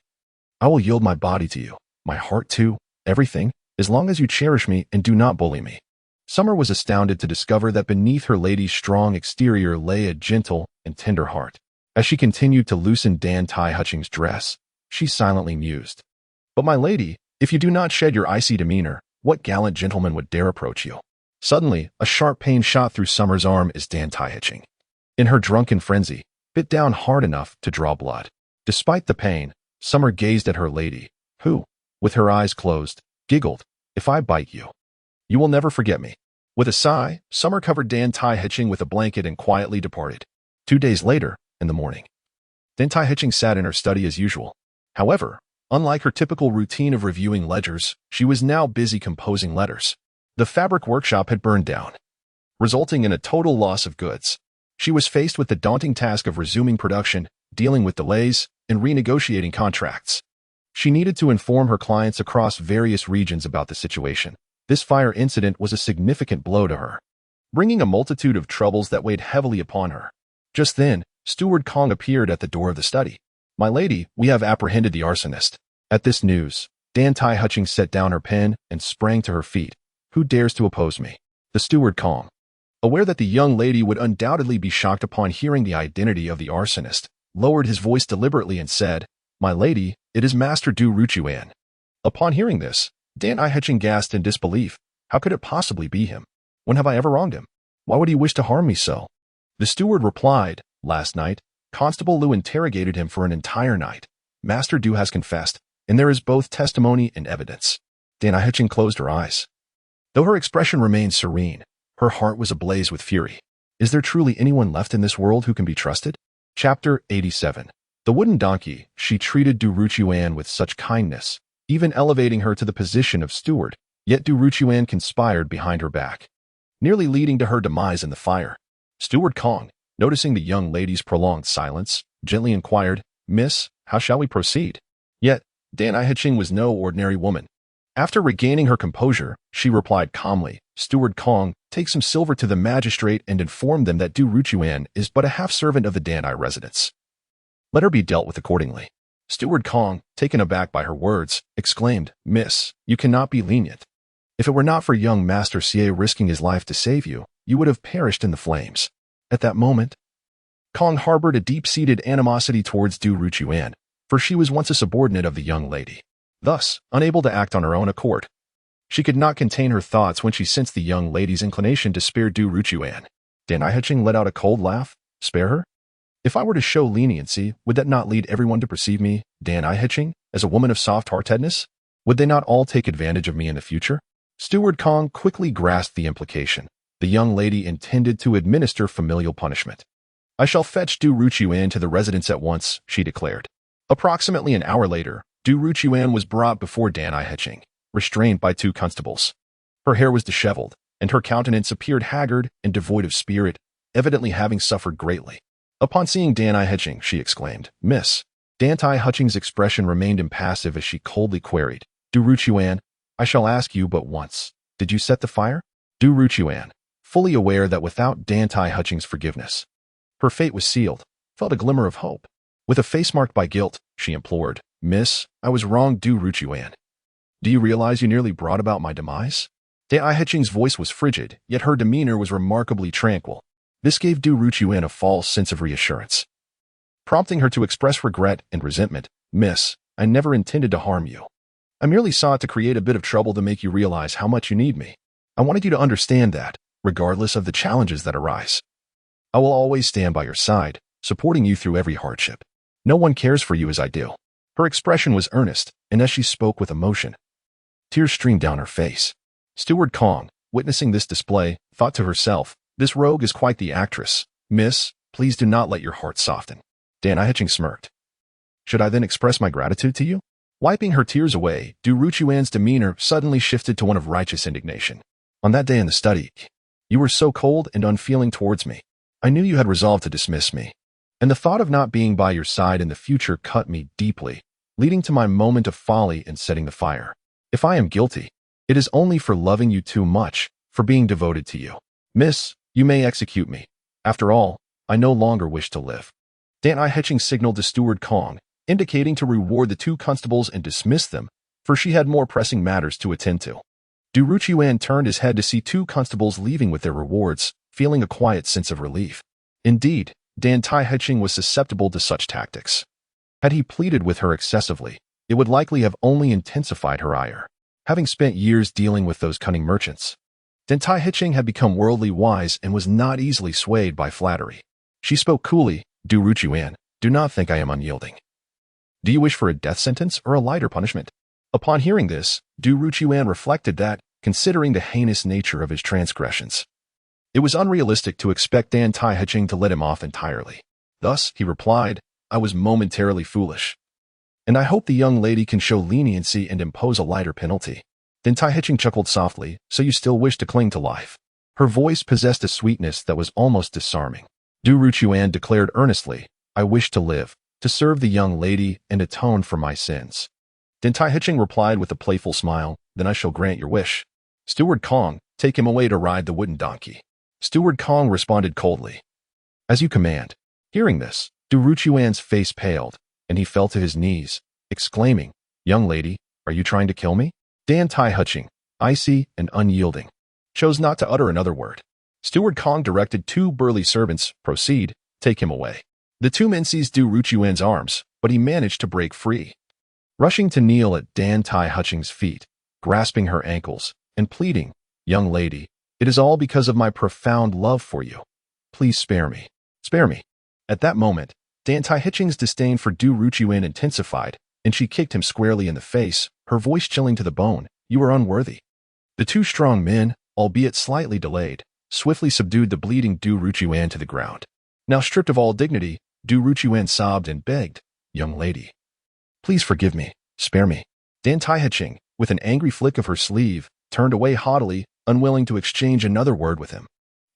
I will yield my body to you, my heart too, everything, as long as you cherish me and do not bully me." Summer was astounded to discover that beneath her lady's strong exterior lay a gentle and tender heart. As she continued to loosen Dantai Hiqing's dress, she silently mused, "But my lady, if you do not shed your icy demeanor, what gallant gentleman would dare approach you?" Suddenly, a sharp pain shot through Summer's arm as Dantai Hiqing, in her drunken frenzy, bit down hard enough to draw blood. Despite the pain, Summer gazed at her lady, who, with her eyes closed, giggled, "If I bite you, you will never forget me." With a sigh, Summer covered Dantai Hiqing with a blanket and quietly departed. 2 days later, in the morning, Dantai Hiqing sat in her study as usual. However, unlike her typical routine of reviewing ledgers, she was now busy composing letters. The fabric workshop had burned down, resulting in a total loss of goods. She was faced with the daunting task of resuming production, dealing with delays, and renegotiating contracts. She needed to inform her clients across various regions about the situation. This fire incident was a significant blow to her, bringing a multitude of troubles that weighed heavily upon her. Just then, Steward Kong appeared at the door of the study. "My lady, we have apprehended the arsonist." At this news, Dantai Hutchings set down her pen and sprang to her feet. "Who dares to oppose me?" The steward Kong, aware that the young lady would undoubtedly be shocked upon hearing the identity of the arsonist, lowered his voice deliberately and said, "My lady, it is Master Du Ruchuan." Upon hearing this, Dantai Hutching gasped in disbelief. How could it possibly be him? When have I ever wronged him? Why would he wish to harm me so? The steward replied, "Last night, Constable Liu interrogated him for an entire night. Master Du has confessed, and there is both testimony and evidence." Dantai Hutching closed her eyes. Though her expression remained serene, her heart was ablaze with fury. Is there truly anyone left in this world who can be trusted? Chapter 87. The wooden donkey. She treated Du Ruchuan with such kindness, even elevating her to the position of steward, yet Du Ruchuan conspired behind her back, nearly leading to her demise in the fire. Steward Kong, noticing the young lady's prolonged silence, gently inquired, "Miss, how shall we proceed?" Yet, Dantai Hutching was no ordinary woman. After regaining her composure, she replied calmly, "Steward Kong, take some silver to the magistrate and inform them that Du Ruchuan is but a half-servant of the Dantai residence. Let her be dealt with accordingly." Steward Kong, taken aback by her words, exclaimed, "Miss, you cannot be lenient. If it were not for young Master Xie risking his life to save you, you would have perished in the flames." At that moment, Kong harbored a deep-seated animosity towards Du Ruchuan, for she was once a subordinate of the young lady. Thus, unable to act on her own accord, she could not contain her thoughts when she sensed the young lady's inclination to spare Du Ruchuan. Dantai Hutching let out a cold laugh. "Spare her? If I were to show leniency, would that not lead everyone to perceive me, Dantai Hutching, as a woman of soft-heartedness? Would they not all take advantage of me in the future?" Steward Kong quickly grasped the implication. The young lady intended to administer familial punishment. "I shall fetch Du Ruchuan to the residence at once," she declared. Approximately an hour later, Du Ruchuan was brought before Dantai Hutching, restrained by two constables. Her hair was disheveled, and her countenance appeared haggard and devoid of spirit, evidently having suffered greatly. Upon seeing Dantai Hutching, she exclaimed, "Miss." Dantai Hutching's expression remained impassive as she coldly queried, "Du Ruchuan, I shall ask you but once. Did you set the fire?" Du Ruchuan, fully aware that without Dantai Hutching's forgiveness, her fate was sealed, felt a glimmer of hope. With a face marked by guilt, she implored, "Miss, I was wrong, Du Ruchuan. Do you realize you nearly brought about my demise?" Dantai Hutching's voice was frigid, yet her demeanor was remarkably tranquil. This gave Du Ruchuan a false sense of reassurance, prompting her to express regret and resentment. "Miss, I never intended to harm you. I merely sought to create a bit of trouble to make you realize how much you need me. I wanted you to understand that, regardless of the challenges that arise, I will always stand by your side, supporting you through every hardship. No one cares for you as I do." Her expression was earnest, and as she spoke with emotion, tears streamed down her face. Steward Kong, witnessing this display, thought to herself, "This rogue is quite the actress. Miss, please do not let your heart soften." Dantai Hutching smirked. "Should I then express my gratitude to you?" Wiping her tears away, Du Ruchuan's demeanor suddenly shifted to one of righteous indignation. "On that day in the study, you were so cold and unfeeling towards me. I knew you had resolved to dismiss me, and the thought of not being by your side in the future cut me deeply, leading to my moment of folly in setting the fire. If I am guilty, it is only for loving you too much, for being devoted to you. Miss, you may execute me. After all, I no longer wish to live." Dantai Hutching signaled to Steward Kong, indicating to reward the two constables and dismiss them, for she had more pressing matters to attend to. Du Ruchuan turned his head to see two constables leaving with their rewards, feeling a quiet sense of relief. Indeed, Dantai Hutching was susceptible to such tactics. Had he pleaded with her excessively, it would likely have only intensified her ire. Having spent years dealing with those cunning merchants, Dantai Hutching had become worldly wise and was not easily swayed by flattery. She spoke coolly, "Du Ruchuan, do not think I am unyielding. Do you wish for a death sentence or a lighter punishment?" Upon hearing this, Du Ruchuan reflected that, considering the heinous nature of his transgressions, it was unrealistic to expect Dantai Hutching to let him off entirely. Thus, he replied, "I was momentarily foolish, and I hope the young lady can show leniency and impose a lighter penalty." Dantai Hutching chuckled softly, "So you still wish to cling to life?" Her voice possessed a sweetness that was almost disarming. Du Ruchuan declared earnestly, I wish to live, to serve the young lady and atone for my sins. Dantai Hiching replied with a playful smile, then I shall grant your wish. Steward Kong, take him away to ride the wooden donkey. Steward Kong responded coldly. As you command. Hearing this, Du Ruchuan's face paled, and he fell to his knees, exclaiming, Young lady, are you trying to kill me? Dantai Hiching, icy and unyielding, chose not to utter another word. Steward Kong directed two burly servants, proceed, take him away. The two men seized Du Ruchuan's arms, but he managed to break free. Rushing to kneel at Dantai Hiching's feet, grasping her ankles, and pleading, Young lady, it is all because of my profound love for you. Please spare me. Spare me. At that moment, Dantai Hiching's disdain for Du Ruchuan intensified, and she kicked him squarely in the face, her voice chilling to the bone, You are unworthy. The two strong men, albeit slightly delayed, swiftly subdued the bleeding Du Ruchuan to the ground. Now stripped of all dignity, Du Ruchuan sobbed and begged, Young lady, please forgive me, spare me. Dantai Hiching, with an angry flick of her sleeve, turned away haughtily, unwilling to exchange another word with him.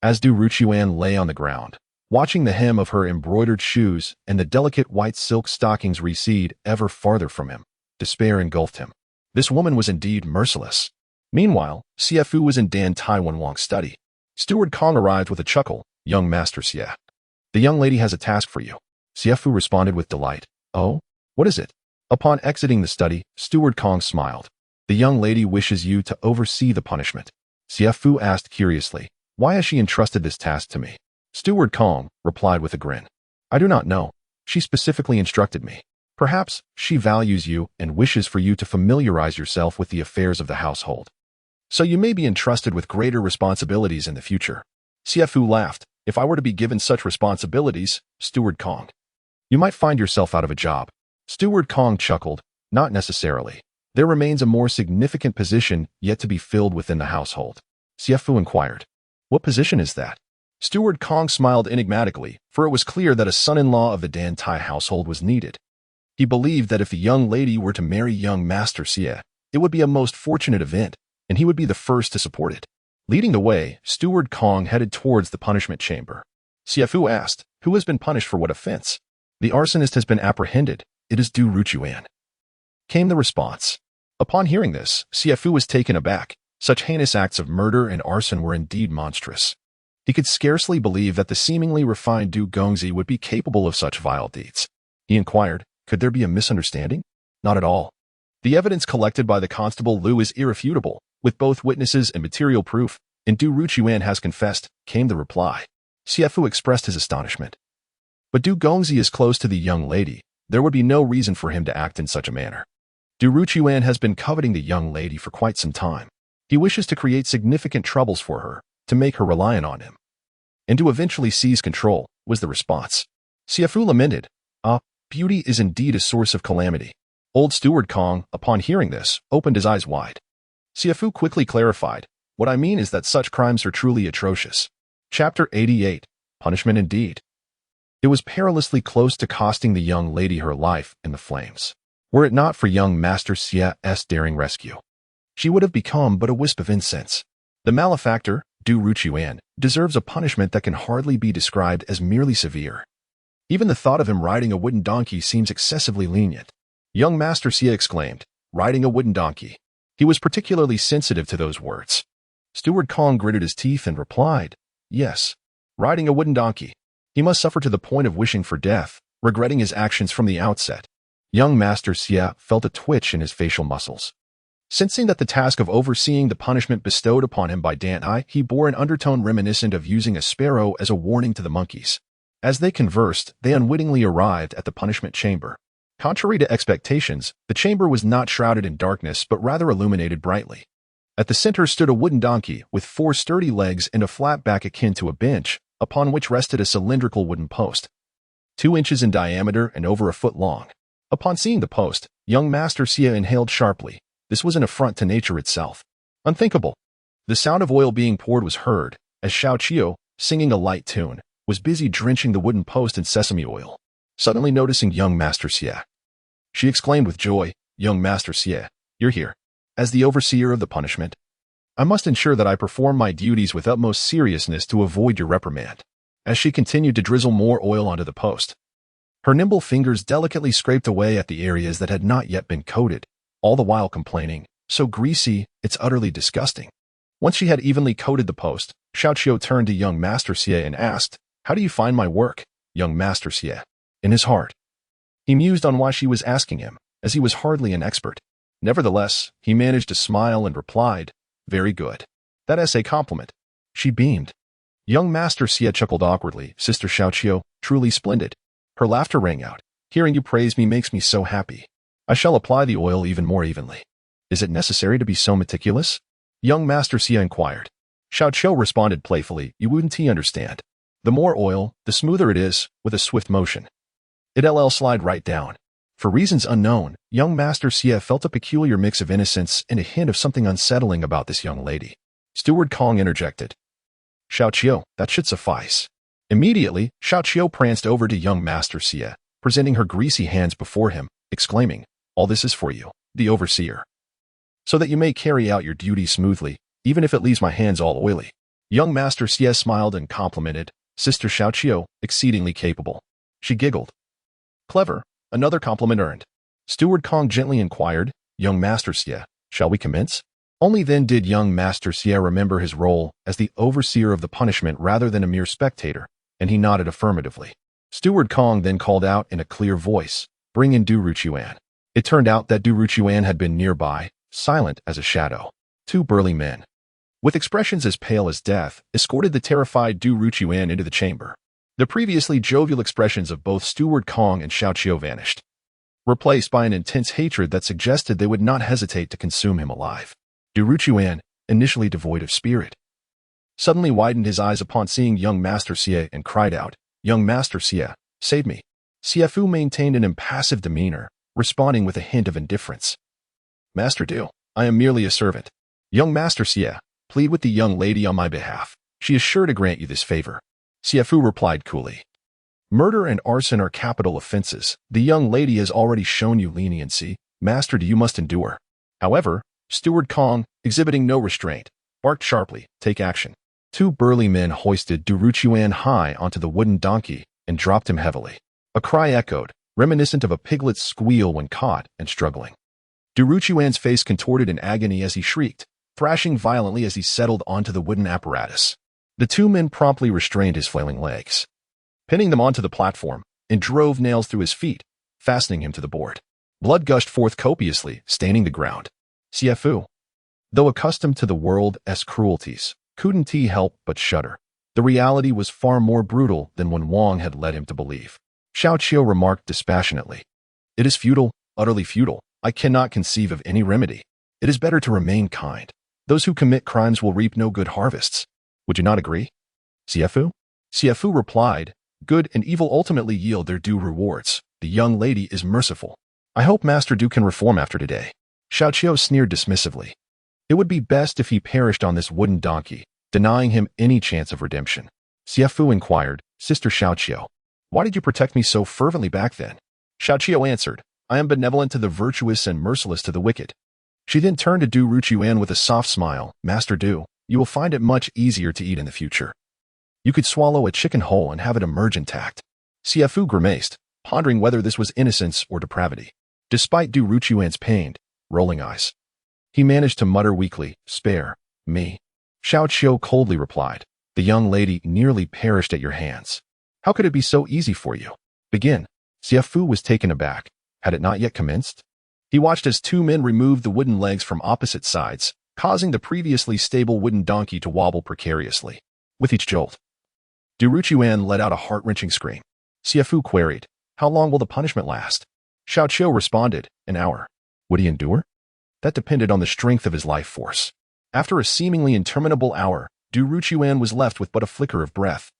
As Du Ruchuan lay on the ground, watching the hem of her embroidered shoes and the delicate white silk stockings recede ever farther from him, despair engulfed him. This woman was indeed merciless. Meanwhile, Xie Fu was in Dantai Wanwang's study. Steward Kong arrived with a chuckle, Young Master Xie. The young lady has a task for you. Xie Fu responded with delight. Oh? What is it? Upon exiting the study, Steward Kong smiled. The young lady wishes you to oversee the punishment. Xie Fu asked curiously, Why has she entrusted this task to me? Steward Kong replied with a grin. I do not know. She specifically instructed me. Perhaps she values you and wishes for you to familiarize yourself with the affairs of the household. So you may be entrusted with greater responsibilities in the future. Xie Fu laughed. If I were to be given such responsibilities, Steward Kong, you might find yourself out of a job. Steward Kong chuckled. Not necessarily. There remains a more significant position yet to be filled within the household. Xie Fu inquired. What position is that? Steward Kong smiled enigmatically, for it was clear that a son-in-law of the Dantai household was needed. He believed that if the young lady were to marry young Master Xie, it would be a most fortunate event, and he would be the first to support it. Leading the way, Steward Kong headed towards the punishment chamber. Xie Fu asked, Who has been punished for what offense? The arsonist has been apprehended. It is Du Ruchuan. Came the response. Upon hearing this, Xie Fu was taken aback. Such heinous acts of murder and arson were indeed monstrous. He could scarcely believe that the seemingly refined Du Gongzi would be capable of such vile deeds. He inquired, Could there be a misunderstanding? Not at all. The evidence collected by the Constable Liu is irrefutable, with both witnesses and material proof, and Du Ruchuan has confessed, came the reply. Xie Fu expressed his astonishment. But Du Gongzi is close to the young lady. There would be no reason for him to act in such a manner. Du Ruchuan has been coveting the young lady for quite some time. He wishes to create significant troubles for her, to make her reliant on him, and to eventually seize control, was the response. Xie Fu lamented, Beauty is indeed a source of calamity. Old Steward Kong, upon hearing this, opened his eyes wide. Xie Fu quickly clarified, What I mean is that such crimes are truly atrocious. Chapter 88, Punishment Indeed. It was perilously close to costing the young lady her life in the flames. Were it not for young Master Xie's daring rescue, she would have become but a wisp of incense. The malefactor, Du Ruchuan, deserves a punishment that can hardly be described as merely severe. Even the thought of him riding a wooden donkey seems excessively lenient. Young Master Xie exclaimed, Riding a wooden donkey. He was particularly sensitive to those words. Steward Kong gritted his teeth and replied, Yes, riding a wooden donkey. He must suffer to the point of wishing for death, regretting his actions from the outset. Young Master Xie felt a twitch in his facial muscles. Sensing that the task of overseeing the punishment bestowed upon him by Dantai, he bore an undertone reminiscent of using a sparrow as a warning to the monkeys. As they conversed, they unwittingly arrived at the punishment chamber. Contrary to expectations, the chamber was not shrouded in darkness but rather illuminated brightly. At the center stood a wooden donkey with 4 sturdy legs and a flat back akin to a bench, upon which rested a cylindrical wooden post, 2 inches in diameter and over a foot long. Upon seeing the post, young Master Xie inhaled sharply. This was an affront to nature itself. Unthinkable. The sound of oil being poured was heard, as Xiao Qiu, singing a light tune, was busy drenching the wooden post in sesame oil. Suddenly noticing young Master Xie, she exclaimed with joy, Young Master Xie, you're here. As the overseer of the punishment, I must ensure that I perform my duties with utmost seriousness to avoid your reprimand. as she continued to drizzle more oil onto the post. Her nimble fingers delicately scraped away at the areas that had not yet been coated, all the while complaining, "So greasy, it's utterly disgusting." Once she had evenly coated the post, Xiao turned to young Master Xie and asked, "How do you find my work, young Master Xie?" In his heart, he mused on why she was asking him, as he was hardly an expert. Nevertheless, he managed to smile and replied, "Very good. That's a compliment." She beamed. Young Master Xie chuckled awkwardly. "Sister Xiao, truly splendid." Her laughter rang out. "Hearing you praise me makes me so happy. I shall apply the oil even more evenly." "Is it necessary to be so meticulous?" Young Master Xie inquired. Xiao responded playfully, "You wouldn't understand. The more oil, the smoother it is, with a swift motion. It'll slide right down." For reasons unknown, young Master Xie felt a peculiar mix of innocence and a hint of something unsettling about this young lady. Steward Kong interjected, "Xiao, that should suffice." Immediately, Xiao pranced over to young Master Xie, presenting her greasy hands before him, exclaiming, "All this is for you, the overseer, so that you may carry out your duty smoothly, even if it leaves my hands all oily." Young Master Xie smiled and complimented, "Sister Xiao, exceedingly capable." She giggled. "Clever, another compliment earned." Steward Kong gently inquired, "Young Master Xie, shall we commence?" Only then did young Master Xie remember his role as the overseer of the punishment rather than a mere spectator, and he nodded affirmatively. Steward Kong then called out in a clear voice, "Bring in Du Ruchuan." It turned out that Du Ruchuan had been nearby, silent as a shadow. Two burly men, with expressions as pale as death, escorted the terrified Du Ruchuan into the chamber. The previously jovial expressions of both Steward Kong and Xiao vanished, replaced by an intense hatred that suggested they would not hesitate to consume him alive. Du Ruchuan, initially devoid of spirit, suddenly widened his eyes upon seeing young Master Xie and cried out, "Young Master Xie, save me." Xie Fu maintained an impassive demeanor, responding with a hint of indifference. "Master Du, I am merely a servant." "Young Master Xie, plead with the young lady on my behalf. She is sure to grant you this favor." Xie Fu replied coolly, "Murder and arson are capital offenses. The young lady has already shown you leniency. Master Du, you must endure." However, Steward Kong, exhibiting no restraint, barked sharply, "Take action." Two burly men hoisted Du Ruchuan high onto the wooden donkey and dropped him heavily. A cry echoed, reminiscent of a piglet's squeal when caught and struggling. Du Ruchuan's face contorted in agony as he shrieked, thrashing violently as he settled onto the wooden apparatus. The two men promptly restrained his flailing legs, pinning them onto the platform, and drove nails through his feet, fastening him to the board. Blood gushed forth copiously, staining the ground. Xie Fu, though accustomed to the world's cruelties, couldn't he help but shudder. The reality was far more brutal than when Wang had led him to believe. Xiao remarked dispassionately, "It is futile, utterly futile. I cannot conceive of any remedy. It is better to remain kind. Those who commit crimes will reap no good harvests. Would you not agree?" Xie Fu? Xie Fu replied, "Good and evil ultimately yield their due rewards. The young lady is merciful. I hope Master Du can reform after today." Xiao sneered dismissively. It would be best if he perished on this wooden donkey, denying him any chance of redemption. Xie Fu inquired, "Sister Xiao, why did you protect me so fervently back then?" Xiao answered, "I am benevolent to the virtuous and merciless to the wicked." She then turned to Du Ruchuan with a soft smile, "Master Du, you will find it much easier to eat in the future. You could swallow a chicken whole and have it emerge intact." Xie Fu grimaced, pondering whether this was innocence or depravity. Despite Du Ruchuan's pained, rolling eyes, he managed to mutter weakly, "Spare me." Xiao coldly replied, "The young lady nearly perished at your hands. How could it be so easy for you? Begin." Xie Fu was taken aback. Had it not yet commenced? He watched as two men removed the wooden legs from opposite sides, causing the previously stable wooden donkey to wobble precariously. With each jolt, Du Ruchuan let out a heart-wrenching scream. Xie Fu queried, "How long will the punishment last?" Xiao responded, "An hour." Would he endure? That depended on the strength of his life force. After a seemingly interminable hour, Du Ruchuan was left with but a flicker of breath,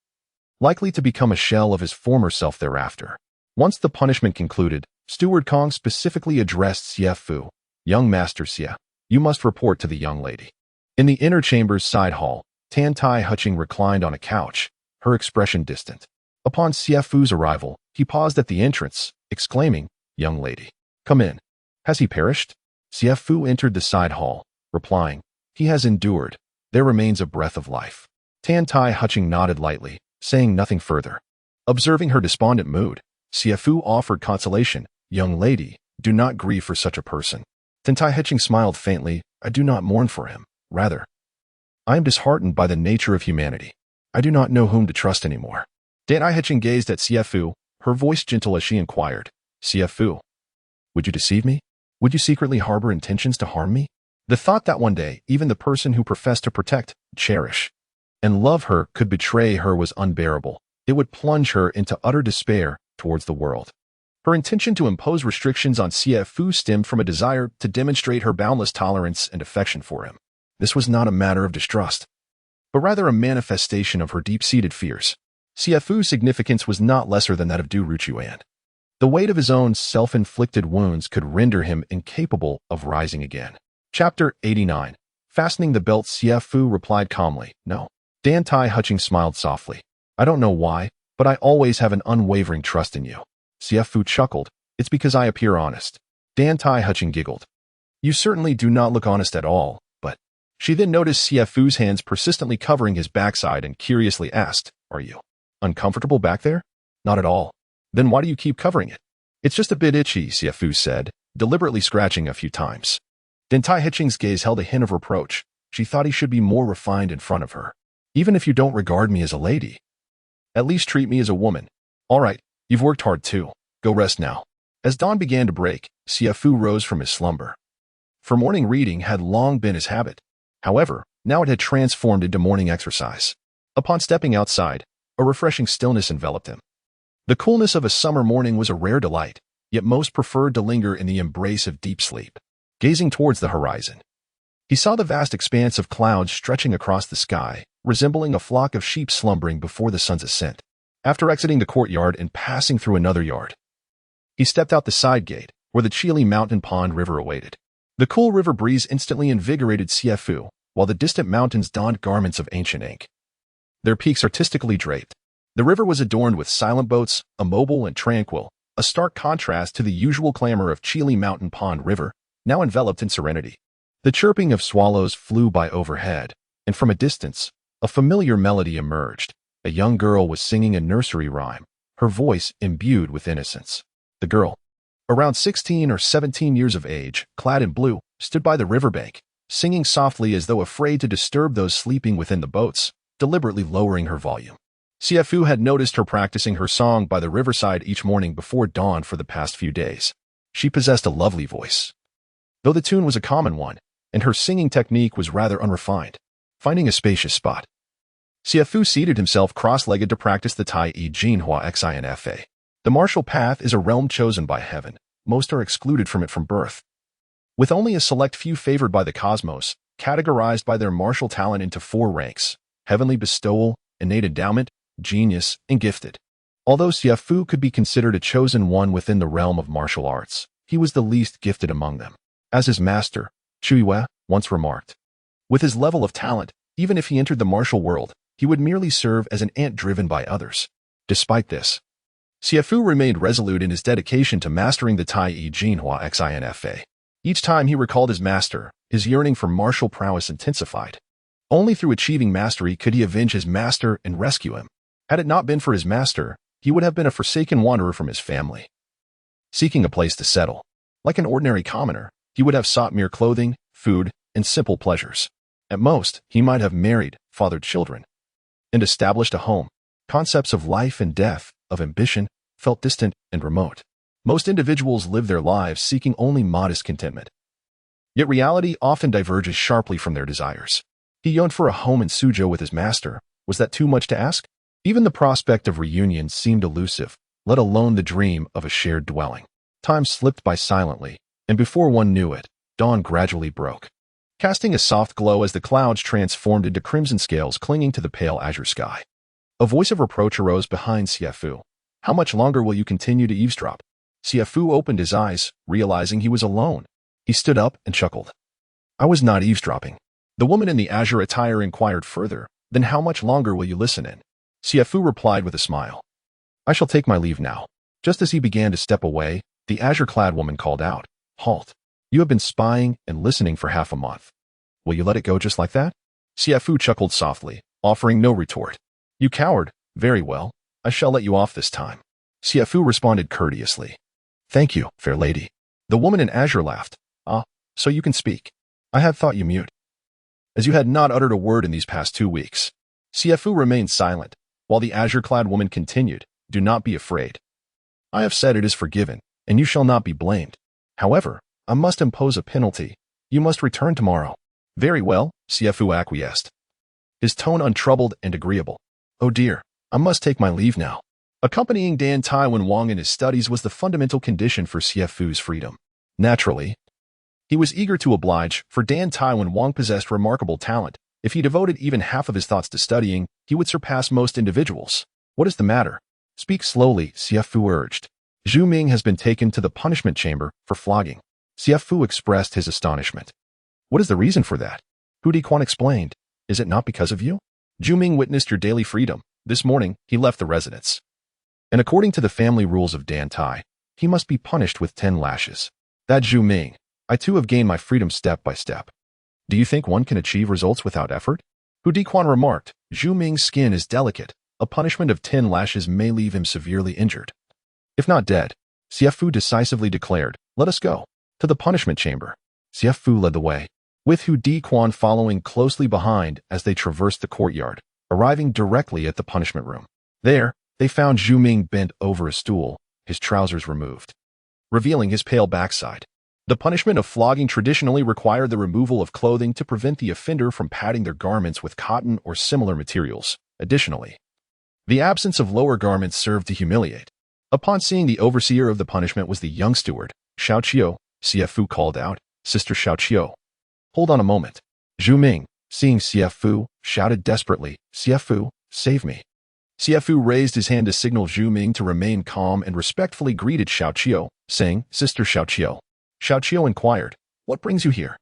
likely to become a shell of his former self thereafter. Once the punishment concluded, Steward Kong specifically addressed Xie Fu, "Young Master Xie, you must report to the young lady." In the inner chamber's side hall, Dantai Manor reclined on a couch, her expression distant. Upon Xie Fu's arrival, he paused at the entrance, exclaiming, "Young lady, come in." "Has he perished?" Xie Fu entered the side hall, replying, "He has endured. There remains a breath of life." Dantai Manor nodded lightly, saying nothing further. Observing her despondent mood, Xie Fu offered consolation. Young lady, do not grieve for such a person. Dantai Manor smiled faintly. I do not mourn for him. Rather, I am disheartened by the nature of humanity. I do not know whom to trust anymore. Dantai Manor gazed at Xie Fu, her voice gentle as she inquired, Xie Fu, would you deceive me? Would you secretly harbor intentions to harm me? The thought that one day, even the person who professed to protect, cherish, and love her could betray her was unbearable. It would plunge her into utter despair towards the world. Her intention to impose restrictions on Xie Fu stemmed from a desire to demonstrate her boundless tolerance and affection for him. This was not a matter of distrust, but rather a manifestation of her deep-seated fears. Xie Fu's significance was not lesser than that of Du Ruchuan. The weight of his own self-inflicted wounds could render him incapable of rising again. Chapter 89. Fastening the belt. Xie Fu replied calmly, no. Dantai Manor smiled softly. I don't know why, but I always have an unwavering trust in you. Xie Fu chuckled. It's because I appear honest. Dantai Manor giggled. You certainly do not look honest at all, but... She then noticed Xie Fu's hands persistently covering his backside and curiously asked, are you uncomfortable back there? Not at all. Then why do you keep covering it? It's just a bit itchy, Xie Fu said, deliberately scratching a few times. Dantai Manor's gaze held a hint of reproach. She thought he should be more refined in front of her. Even if you don't regard me as a lady, at least treat me as a woman. All right, you've worked hard too. Go rest now. As dawn began to break, Xie Fu rose from his slumber. For morning reading had long been his habit. However, now it had transformed into morning exercise. Upon stepping outside, a refreshing stillness enveloped him. The coolness of a summer morning was a rare delight, yet most preferred to linger in the embrace of deep sleep. Gazing towards the horizon, he saw the vast expanse of clouds stretching across the sky, resembling a flock of sheep slumbering before the sun's ascent. After exiting the courtyard and passing through another yard, he stepped out the side gate, where the Chili Mountain Pond River awaited. The cool river breeze instantly invigorated Xie Fu, while the distant mountains donned garments of ancient ink, their peaks artistically draped. The river was adorned with silent boats, immobile and tranquil, a stark contrast to the usual clamor of Chili Mountain Pond River, now enveloped in serenity. The chirping of swallows flew by overhead, and from a distance, a familiar melody emerged. A young girl was singing a nursery rhyme, her voice imbued with innocence. The girl, around 16 or 17 years of age, clad in blue, stood by the riverbank, singing softly as though afraid to disturb those sleeping within the boats, deliberately lowering her volume. Xie Fu had noticed her practicing her song by the riverside each morning before dawn for the past few days. She possessed a lovely voice, though the tune was a common one, and her singing technique was rather unrefined. Finding a spacious spot, Xie Fu seated himself cross-legged to practice the Tai I Jinhua Xinfa. The martial path is a realm chosen by heaven. Most are excluded from it from birth, with only a select few favored by the cosmos, categorized by their martial talent into 4 ranks: heavenly bestowal, innate endowment, genius, and gifted. Although Xie Fu could be considered a chosen one within the realm of martial arts, he was the least gifted among them. As his master, Yue, once remarked, with his level of talent, even if he entered the martial world, he would merely serve as an ant driven by others. Despite this, Xie Fu remained resolute in his dedication to mastering the Tai I Jinhua Xinfa. Each time he recalled his master, his yearning for martial prowess intensified. Only through achieving mastery could he avenge his master and rescue him. Had it not been for his master, he would have been a forsaken wanderer from his family, seeking a place to settle. Like an ordinary commoner, he would have sought mere clothing, food, and simple pleasures. At most, he might have married, fathered children, and established a home. Concepts of life and death, of ambition, felt distant and remote. Most individuals live their lives seeking only modest contentment. Yet reality often diverges sharply from their desires. He yearned for a home in Suzhou with his master. Was that too much to ask? Even the prospect of reunion seemed elusive, let alone the dream of a shared dwelling. Time slipped by silently, and before one knew it, dawn gradually broke, casting a soft glow as the clouds transformed into crimson scales clinging to the pale azure sky. A voice of reproach arose behind Xie Fu. How much longer will you continue to eavesdrop? Xie Fu opened his eyes, realizing he was alone. He stood up and chuckled. I was not eavesdropping. The woman in the azure attire inquired further, then how much longer will you listen in? Xie Fu replied with a smile. I shall take my leave now. Just as he began to step away, the azure-clad woman called out, Halt! You have been spying and listening for half a month. Will you let it go just like that? Xie Fu chuckled softly, offering no retort. You coward, Very well, I shall let you off this time. Xie Fu responded courteously. Thank you, fair lady. The woman in azure laughed. Ah, so you can speak. I had thought you mute, as you had not uttered a word in these past 2 weeks. Xie Fu remained silent, while the azure-clad woman continued, Do not be afraid. I have said it is forgiven, and you shall not be blamed. However, I must impose a penalty. You must return tomorrow. Very well, Xie Fu acquiesced, his tone untroubled and agreeable. Oh dear, I must take my leave now. Accompanying Dantai Wang in his studies was the fundamental condition for Xie Fu's freedom. Naturally, he was eager to oblige, for Dantai Wang possessed remarkable talent. If he devoted even half of his thoughts to studying, he would surpass most individuals. What is the matter? Speak slowly, Xie Fu urged. Zhu Ming has been taken to the punishment chamber for flogging. Xie Fu expressed his astonishment. What is the reason for that? Hu Diquan explained. Is it not because of you? Zhu Ming witnessed your daily freedom. This morning, he left the residence, and according to the family rules of Dantai, he must be punished with 10 lashes. That Zhu Ming, I too have gained my freedom step by step. Do you think one can achieve results without effort? Hu Diquan remarked, Zhu Ming's skin is delicate. A punishment of 10 lashes may leave him severely injured, if not dead. Xie Fu decisively declared, Let us go to the punishment chamber. Xie Fu led the way, with Hu Diquan following closely behind as they traversed the courtyard, arriving directly at the punishment room. There, they found Zhu Ming bent over a stool, his trousers removed, revealing his pale backside. The punishment of flogging traditionally required the removal of clothing to prevent the offender from padding their garments with cotton or similar materials. Additionally, the absence of lower garments served to humiliate. Upon seeing the overseer of the punishment was the young steward, Xiao, Xie Fu called out, Sister Xiao. Hold on a moment. Zhu Ming, seeing Xie Fu, shouted desperately, Xie Fu, save me. Xie Fu raised his hand to signal Zhu Ming to remain calm and respectfully greeted Xiao, saying, Sister Xiao. Xiao inquired, What brings you here?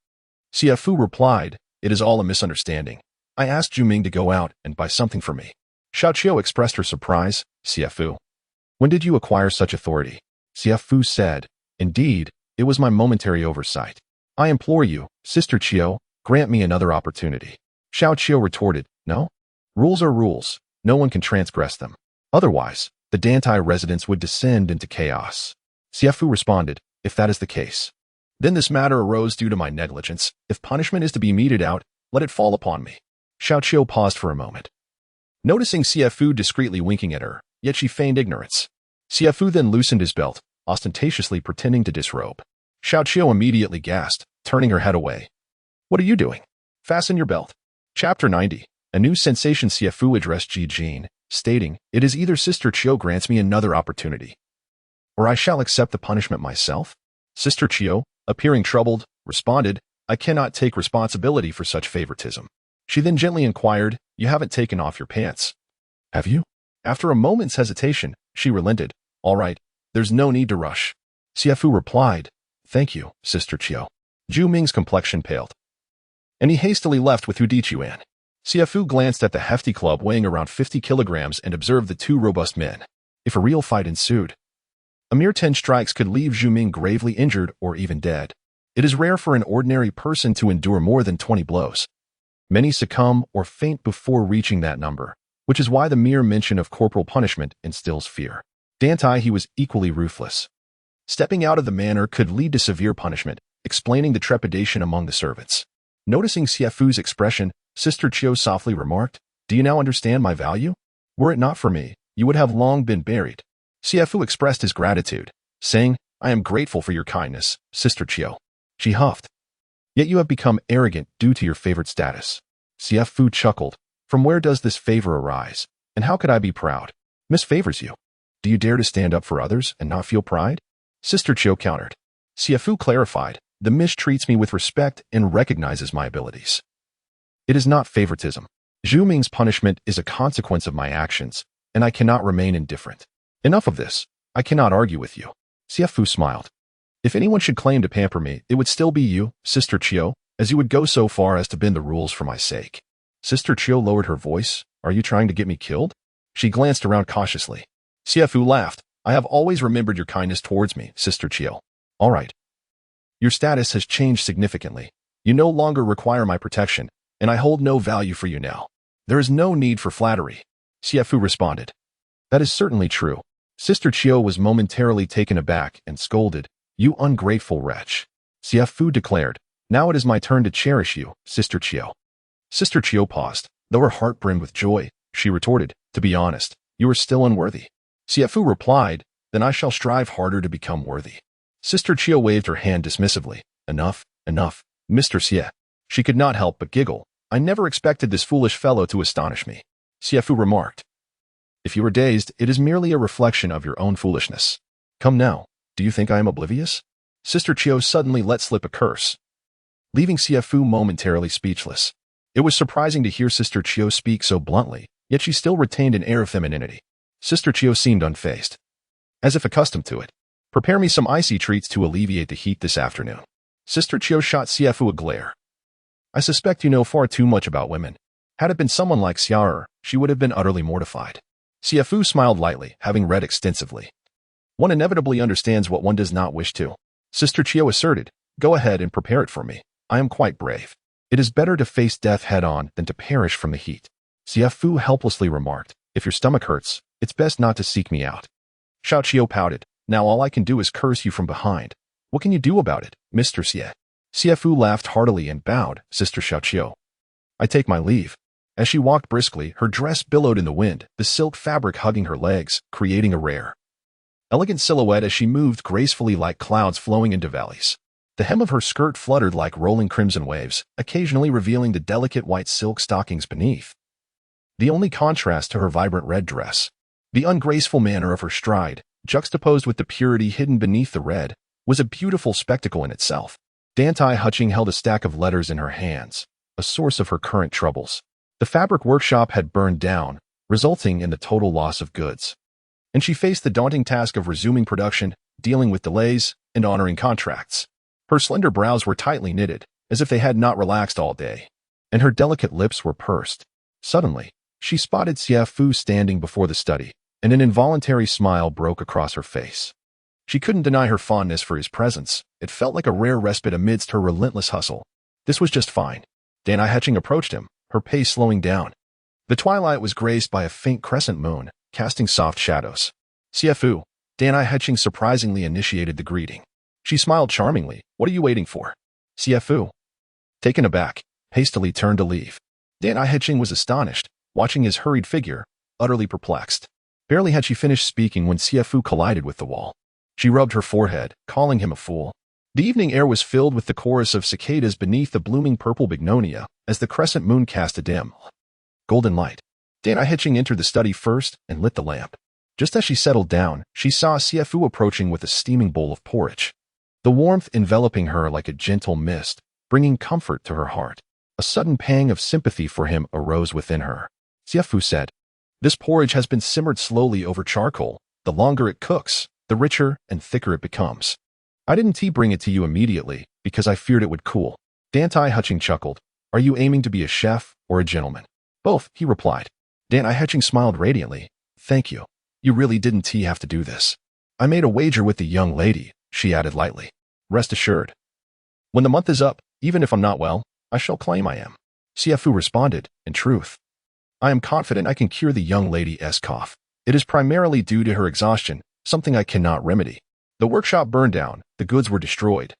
Xie Fu replied, It is all a misunderstanding. I asked Zhu Ming to go out and buy something for me. Xiao expressed her surprise. Xie Fu, when did you acquire such authority? Xie Fu said, Indeed, it was my momentary oversight. I implore you, Sister Qiu, grant me another opportunity. Xiao retorted, No? Rules are rules. No one can transgress them. Otherwise, the Dantai residence would descend into chaos. Xie Fu responded, If that is the case, then this matter arose due to my negligence. If punishment is to be meted out, let it fall upon me. Xiao paused for a moment, noticing Xie Fu discreetly winking at her, yet she feigned ignorance. Xie Fu then loosened his belt, ostentatiously pretending to disrobe. Xiao immediately gasped, turning her head away. What are you doing? Fasten your belt. Chapter 90. A new sensation. Xie Fu addressed Ji Jin, stating, It is either Sister Qiu grants me another opportunity, or I shall accept the punishment myself. Sister Qiu, appearing troubled, responded, I cannot take responsibility for such favoritism. She then gently inquired, You haven't taken off your pants, have you? After a moment's hesitation, she relented, All right, there's no need to rush. Xie Fu replied, Thank you, Sister Qiu. Zhu Ming's complexion paled, and he hastily left with Hu Diquan. Xie Fu glanced at the hefty club weighing around 50 kilograms and observed the 2 robust men. If a real fight ensued, a mere 10 strikes could leave Zhu Ming gravely injured or even dead. It is rare for an ordinary person to endure more than 20 blows. Many succumb or faint before reaching that number, which is why the mere mention of corporal punishment instills fear. Dantai, he was equally ruthless. Stepping out of the manor could lead to severe punishment, explaining the trepidation among the servants. Noticing Xie Fu's expression, Sister Qiu softly remarked, Do you now understand my value? Were it not for me, you would have long been buried. Xie Fu expressed his gratitude, saying, I am grateful for your kindness, Sister Qiu. She huffed. Yet you have become arrogant due to your favored status. Xie Fu chuckled. From where does this favor arise? And how could I be proud? Miss favors you. Do you dare to stand up for others and not feel pride? Sister Qiu countered. Xie Fu clarified, The Miss treats me with respect and recognizes my abilities. It is not favoritism. Zhu Ming's punishment is a consequence of my actions, and I cannot remain indifferent. Enough of this. I cannot argue with you. Xie Fu smiled. If anyone should claim to pamper me, it would still be you, Sister Qiu, as you would go so far as to bend the rules for my sake. Sister Qiu lowered her voice. Are you trying to get me killed? She glanced around cautiously. Xie Fu laughed. I have always remembered your kindness towards me, Sister Qiu. All right. Your status has changed significantly. You no longer require my protection, and I hold no value for you now. There is no need for flattery. Xie Fu responded. That is certainly true. Sister Chiu was momentarily taken aback and scolded. You ungrateful wretch. Xie Fu declared. Now it is my turn to cherish you, Sister Chiu. Sister Chiu paused. Though her heart brimmed with joy, she retorted, to be honest, you are still unworthy. Xie Fu replied, then I shall strive harder to become worthy. Sister Chiu waved her hand dismissively. Enough, enough, Mr. Xie. She could not help but giggle. I never expected this foolish fellow to astonish me. Xie Fu remarked. If you are dazed, it is merely a reflection of your own foolishness. Come now, do you think I am oblivious? Sister Chiu suddenly let slip a curse, leaving Xie Fu momentarily speechless. It was surprising to hear Sister Chiu speak so bluntly, yet she still retained an air of femininity. Sister Chiu seemed unfazed, as if accustomed to it. Prepare me some icy treats to alleviate the heat this afternoon. Sister Chiu shot Xie Fu a glare. I suspect you know far too much about women. Had it been someone like Xiao'er, she would have been utterly mortified. Xie Fu smiled lightly, having read extensively. One inevitably understands what one does not wish to. Sister Chiu asserted, go ahead and prepare it for me. I am quite brave. It is better to face death head-on than to perish from the heat. Xie Fu helplessly remarked, if your stomach hurts, it's best not to seek me out. Xiao Qiu pouted, now all I can do is curse you from behind. What can you do about it, Mr. Xie? Xie Fu laughed heartily and bowed, Sister Xiao Qiu. I take my leave. As she walked briskly, her dress billowed in the wind, the silk fabric hugging her legs, creating a rare, elegant silhouette as she moved gracefully like clouds flowing into valleys. The hem of her skirt fluttered like rolling crimson waves, occasionally revealing the delicate white silk stockings beneath, the only contrast to her vibrant red dress. The ungraceful manner of her stride, juxtaposed with the purity hidden beneath the red, was a beautiful spectacle in itself. Dantai Hutching held a stack of letters in her hands, a source of her current troubles. The fabric workshop had burned down, resulting in the total loss of goods, and she faced the daunting task of resuming production, dealing with delays, and honoring contracts. Her slender brows were tightly knitted, as if they had not relaxed all day, and her delicate lips were pursed. Suddenly, she spotted Xie Fu standing before the study, and an involuntary smile broke across her face. She couldn't deny her fondness for his presence. It felt like a rare respite amidst her relentless hustle. This was just fine. Dantai Hutching approached him, her pace slowing down. The twilight was graced by a faint crescent moon, casting soft shadows. Xie Fu, Dantai Hutching surprisingly initiated the greeting. She smiled charmingly. What are you waiting for? Xie Fu, taken aback, hastily turned to leave. Dantai Hutching was astonished, watching his hurried figure, utterly perplexed. Barely had she finished speaking when Xie Fu collided with the wall. She rubbed her forehead, calling him a fool. The evening air was filled with the chorus of cicadas beneath the blooming purple bignonia as the crescent moon cast a dim, golden light. Dantai Hutching entered the study first and lit the lamp. Just as she settled down, she saw Xie Fu approaching with a steaming bowl of porridge, the warmth enveloping her like a gentle mist, bringing comfort to her heart. A sudden pang of sympathy for him arose within her. Xie Fu said, this porridge has been simmered slowly over charcoal. The longer it cooks, the richer and thicker it becomes. I didn't bring it to you immediately, because I feared it would cool. Dantai Hutching chuckled. Are you aiming to be a chef or a gentleman? Both, he replied. Dantai Hutching smiled radiantly. Thank you. You really didn't have to do this. I made a wager with the young lady, she added lightly. Rest assured. When the month is up, even if I'm not well, I shall claim I am. Xie Fu responded, in truth, I am confident I can cure the young lady's cough. It is primarily due to her exhaustion, something I cannot remedy. The workshop burned down, the goods were destroyed.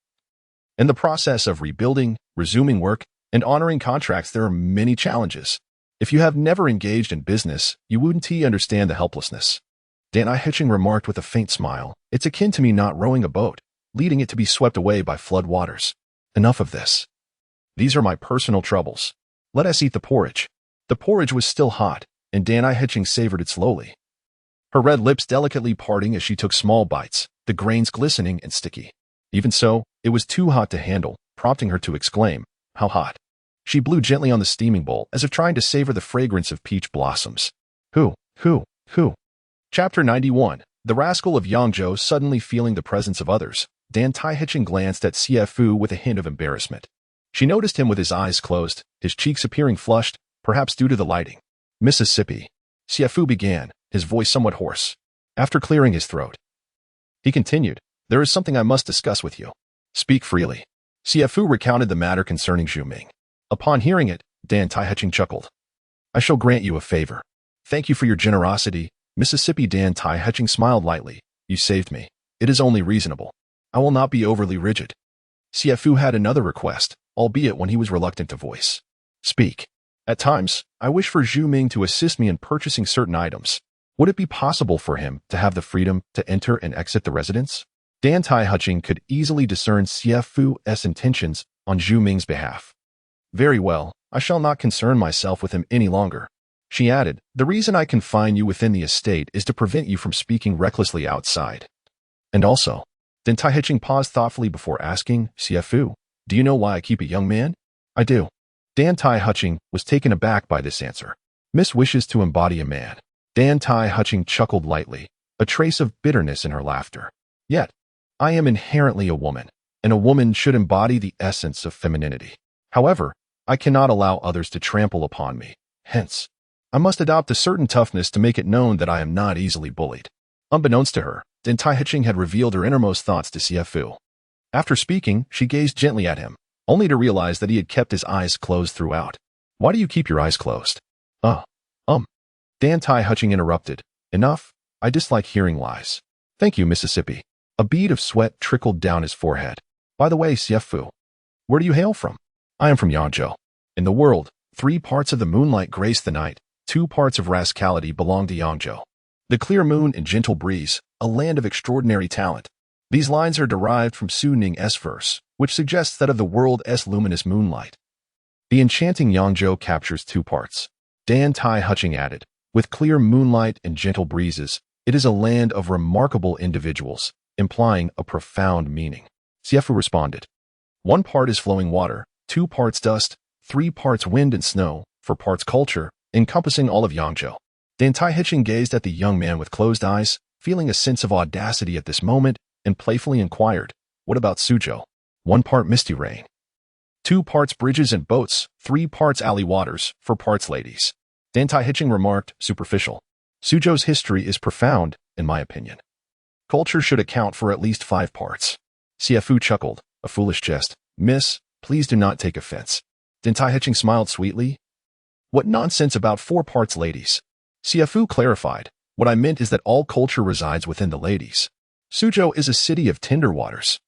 In the process of rebuilding, resuming work, and honoring contracts, there are many challenges. If you have never engaged in business, you wouldn't understand the helplessness. Dantai Hutching remarked with a faint smile. It's akin to me not rowing a boat, leading it to be swept away by flood waters. Enough of this. These are my personal troubles. Let us eat the porridge. The porridge was still hot, and Dantai Hutching savored it slowly, her red lips delicately parting as she took small bites, the grains glistening and sticky. Even so, it was too hot to handle, prompting her to exclaim, how hot? She blew gently on the steaming bowl as if trying to savor the fragrance of peach blossoms. Who? Chapter 91. The rascal of Yangzhou suddenly feeling the presence of others. Dantai Hutching glanced at Xie Fu with a hint of embarrassment. She noticed him with his eyes closed, his cheeks appearing flushed, perhaps due to the lighting. Mississippi. Xie Fu began, his voice somewhat hoarse. After clearing his throat, he continued, there is something I must discuss with you. Speak freely. Xie Fu recounted the matter concerning Zhu Ming. Upon hearing it, Dantai Hutching chuckled. I shall grant you a favor. Thank you for your generosity. Mississippi Dantai Hutching smiled lightly. You saved me. It is only reasonable. I will not be overly rigid. Xie Fu had another request, albeit one he was reluctant to voice. Speak. At times, I wish for Zhu Ming to assist me in purchasing certain items. Would it be possible for him to have the freedom to enter and exit the residence? Dantai Hutching could easily discern Xie Fu's intentions on Zhu Ming's behalf. Very well, I shall not concern myself with him any longer. She added, the reason I confine you within the estate is to prevent you from speaking recklessly outside. And also, Dantai Hutching paused thoughtfully before asking, Xie Fu, do you know why I keep a young man? I do. Dantai Hutching was taken aback by this answer. Miss wishes to embody a man. Dantai Hutching chuckled lightly, a trace of bitterness in her laughter. Yet, I am inherently a woman, and a woman should embody the essence of femininity. However, I cannot allow others to trample upon me. Hence, I must adopt a certain toughness to make it known that I am not easily bullied. Unbeknownst to her, Dantai Hutching had revealed her innermost thoughts to Xie Fu. After speaking, she gazed gently at him, only to realize that he had kept his eyes closed throughout. Why do you keep your eyes closed? Dantai Hutching interrupted. Enough, I dislike hearing lies. Thank you, Mississippi. A bead of sweat trickled down his forehead. By the way, Xie Fu, where do you hail from? I am from Yangzhou. In the world, 3 parts of the moonlight grace the night, 2 parts of rascality belong to Yangzhou. The clear moon and gentle breeze, a land of extraordinary talent. These lines are derived from Su Ning's verse, which suggests that of the world's luminous moonlight. The enchanting Yangzhou captures 2 parts. Dantai Hutching added, with clear moonlight and gentle breezes, it is a land of remarkable individuals, implying a profound meaning. Xie Fu responded, 1 part is flowing water, 2 parts dust, 3 parts wind and snow, 4 parts culture, encompassing all of Yangzhou. Dantai Hutching gazed at the young man with closed eyes, feeling a sense of audacity at this moment, and playfully inquired, what about Suzhou? 1 part misty rain, 2 parts bridges and boats, 3 parts alley waters, 4 parts ladies. Dantai Hutching remarked, superficial. Suzhou's history is profound, in my opinion. Culture should account for at least 5 parts. Xie Fu chuckled, a foolish jest. Miss, please do not take offense. Dantai Hutching smiled sweetly. What nonsense about 4 parts ladies? Xie Fu clarified, what I meant is that all culture resides within the ladies. Suzhou is a city of tender waters.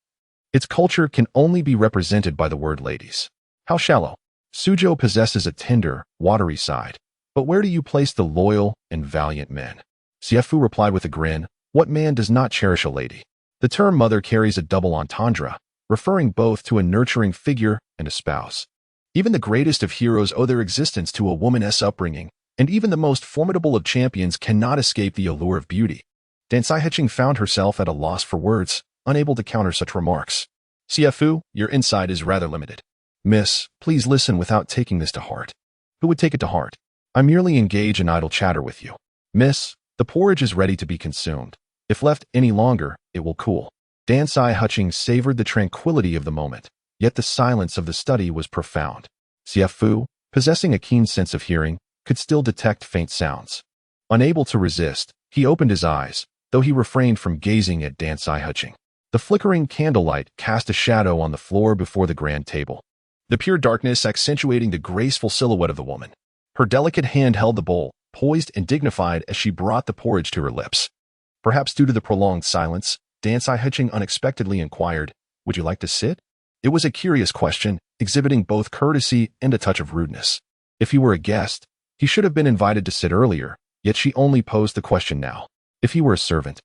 Its culture can only be represented by the word ladies. How shallow. Suzhou possesses a tender, watery side. But where do you place the loyal and valiant men? Xie Fu replied with a grin, what man does not cherish a lady? The term mother carries a double entendre, referring both to a nurturing figure and a spouse. Even the greatest of heroes owe their existence to a woman's upbringing, and even the most formidable of champions cannot escape the allure of beauty. Dantai Hutching found herself at a loss for words, unable to counter such remarks. Xie Fu, your insight is rather limited. Miss, please listen without taking this to heart. Who would take it to heart? I merely engage in idle chatter with you. Miss, the porridge is ready to be consumed. If left any longer, it will cool. Dantai Hutching savored the tranquility of the moment, yet the silence of the study was profound. Xie Fu, possessing a keen sense of hearing, could still detect faint sounds. Unable to resist, he opened his eyes, though he refrained from gazing at Dantai Hutching. The flickering candlelight cast a shadow on the floor before the grand table, the pure darkness accentuating the graceful silhouette of the woman. Her delicate hand held the bowl, poised and dignified as she brought the porridge to her lips. Perhaps due to the prolonged silence, Dantai Hutching unexpectedly inquired, would you like to sit? It was a curious question, exhibiting both courtesy and a touch of rudeness. If he were a guest, he should have been invited to sit earlier, yet she only posed the question now. If he were a servant,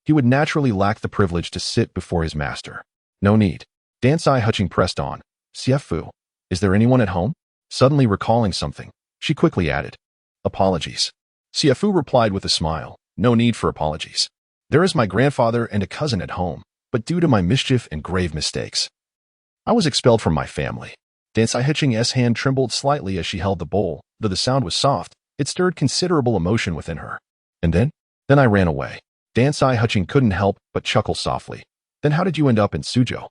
he would naturally lack the privilege to sit before his master. No need. Dantai Hutching pressed on. Xie Fu, is there anyone at home? Suddenly recalling something, she quickly added, apologies. Xie Fu replied with a smile, no need for apologies. There is my grandfather and a cousin at home, but due to my mischief and grave mistakes, I was expelled from my family. Dantai Hutching's hand trembled slightly as she held the bowl. Though the sound was soft, it stirred considerable emotion within her. And then I ran away. Dantai Hutching couldn't help but chuckle softly. Then how did you end up in Suzhou?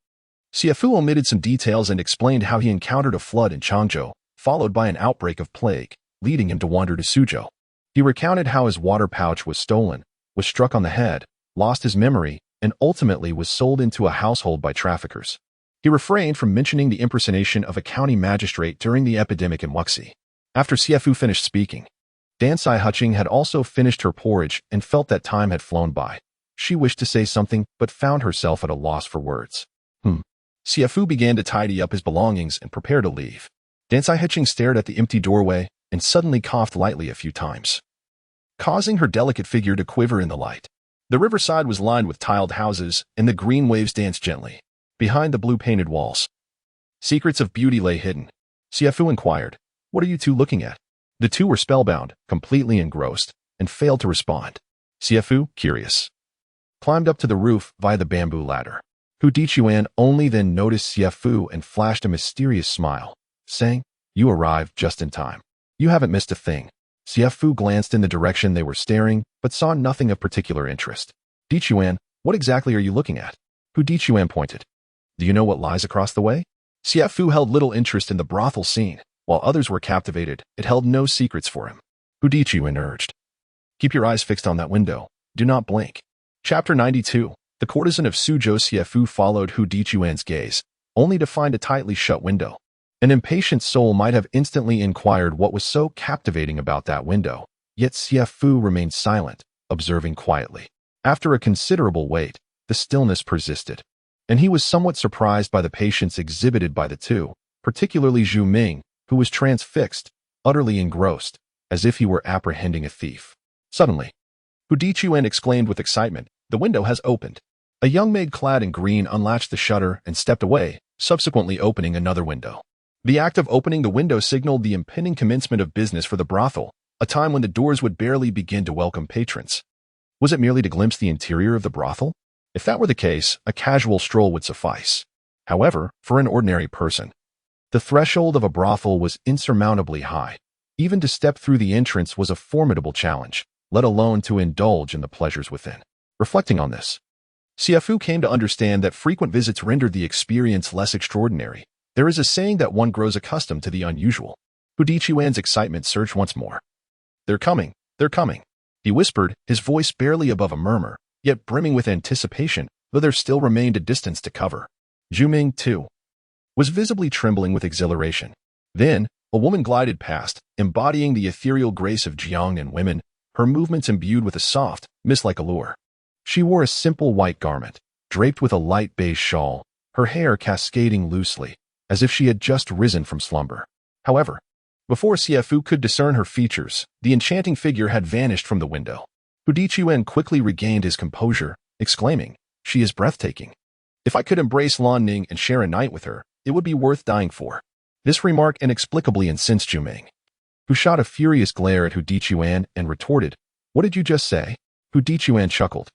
Xie Fu omitted some details and explained how he encountered a flood in Changzhou, followed by an outbreak of plague, leading him to wander to Suzhou. He recounted how his water pouch was stolen, was struck on the head, lost his memory, and ultimately was sold into a household by traffickers. He refrained from mentioning the impersonation of a county magistrate during the epidemic in Wuxi. After Xie Fu finished speaking, Dantai Hutching had also finished her porridge and felt that time had flown by. She wished to say something, but found herself at a loss for words. Xie Fu began to tidy up his belongings and prepare to leave. Dantai Hutching stared at the empty doorway and suddenly coughed lightly a few times, causing her delicate figure to quiver in the light. The riverside was lined with tiled houses, and the green waves danced gently behind the blue-painted walls. Secrets of beauty lay hidden. Xie Fu inquired, "What are you two looking at?" The two were spellbound, completely engrossed, and failed to respond. Xie Fu, curious, climbed up to the roof via the bamboo ladder. Hu Dichuan only then noticed Xie Fu and flashed a mysterious smile, saying, "You arrived just in time. You haven't missed a thing." Xie Fu glanced in the direction they were staring, but saw nothing of particular interest. "Dichuan, what exactly are you looking at?" Hu Dichuan pointed. "Do you know what lies across the way?" Xie Fu held little interest in the brothel scene. While others were captivated, it held no secrets for him. Hu Dichuan urged, "Keep your eyes fixed on that window. Do not blink." Chapter 92. The courtesan of Suzhou. Xie Fu followed Hu Dichuan's gaze, only to find a tightly shut window. An impatient soul might have instantly inquired what was so captivating about that window, yet Xie Fu remained silent, observing quietly. After a considerable wait, the stillness persisted, and he was somewhat surprised by the patience exhibited by the two, particularly Zhu Ming, who was transfixed, utterly engrossed, as if he were apprehending a thief. Suddenly, Hu Dichuan exclaimed with excitement, "The window has opened." A young maid clad in green unlatched the shutter and stepped away, subsequently opening another window. The act of opening the window signaled the impending commencement of business for the brothel, a time when the doors would barely begin to welcome patrons. Was it merely to glimpse the interior of the brothel? If that were the case, a casual stroll would suffice. However, for an ordinary person, the threshold of a brothel was insurmountably high. Even to step through the entrance was a formidable challenge, let alone to indulge in the pleasures within. Reflecting on this, Xie Fu came to understand that frequent visits rendered the experience less extraordinary. There is a saying that one grows accustomed to the unusual. Hu Dichuan's excitement surged once more. "They're coming, they're coming," he whispered, his voice barely above a murmur, yet brimming with anticipation, though there still remained a distance to cover. Zhu Ming, too, was visibly trembling with exhilaration. Then, a woman glided past, embodying the ethereal grace of Jiangnan women, her movements imbued with a soft, mist-like allure. She wore a simple white garment, draped with a light beige shawl, her hair cascading loosely, as if she had just risen from slumber. However, before Xie Fu could discern her features, the enchanting figure had vanished from the window. Hu Dichuan quickly regained his composure, exclaiming, "She is breathtaking. If I could embrace Lan Ning and share a night with her, it would be worth dying for." This remark inexplicably incensed Zhu Ming, who shot a furious glare at Hu Dichuan and retorted, "What did you just say?" Hu Dichuan chuckled.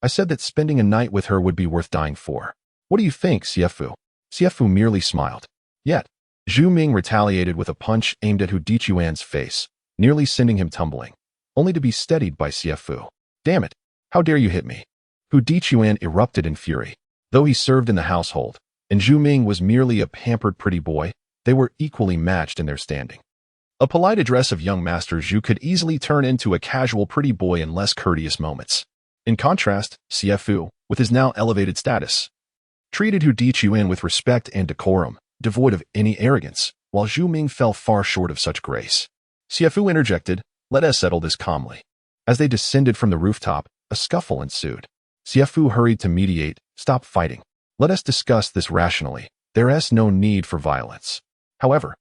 "I said that spending a night with her would be worth dying for. What do you think, Xie Fu?" Xie Fu merely smiled. Yet, Zhu Ming retaliated with a punch aimed at Hu Dichuan's face, nearly sending him tumbling, only to be steadied by Xie Fu. "Damn it! How dare you hit me?" Hu Dichuan erupted in fury. Though he served in the household, and Zhu Ming was merely a pampered pretty boy, they were equally matched in their standing. A polite address of young Master Zhu could easily turn into a casual pretty boy in less courteous moments. In contrast, Xie Fu, with his now elevated status, treated Hu Dichuan with respect and decorum, devoid of any arrogance, while Zhu Ming fell far short of such grace. Xie Fu interjected, "Let us settle this calmly." As they descended from the rooftop, a scuffle ensued. Xie Fu hurried to mediate, "Stop fighting. Let us discuss this rationally. There is no need for violence." However,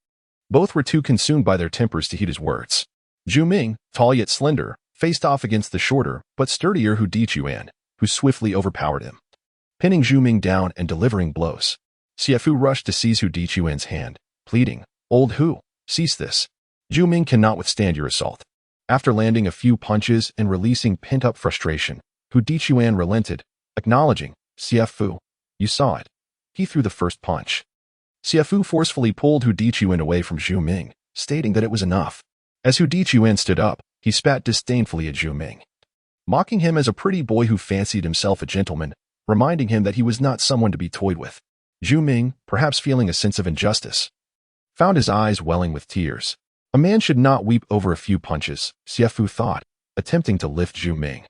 both were too consumed by their tempers to heed his words. Zhu Ming, tall yet slender, faced off against the shorter but sturdier Hu Dichuan, who swiftly overpowered him, pinning Zhu Ming down and delivering blows. Xie Fu rushed to seize Hu Dichuan's hand, pleading, "Old Hu, cease this. Zhu Ming cannot withstand your assault." After landing a few punches and releasing pent-up frustration, Hu Dichuan relented, acknowledging, "Xie Fu, you saw it." He threw the first punch. Xie Fu forcefully pulled Hu Dichuan away from Zhu Ming, stating that it was enough. As Hu Dichuan stood up, he spat disdainfully at Zhu Ming, mocking him as a pretty boy who fancied himself a gentleman, reminding him that he was not someone to be toyed with. Zhu Ming, perhaps feeling a sense of injustice, found his eyes welling with tears. A man should not weep over a few punches, Xie Fu thought, attempting to lift Zhu Ming,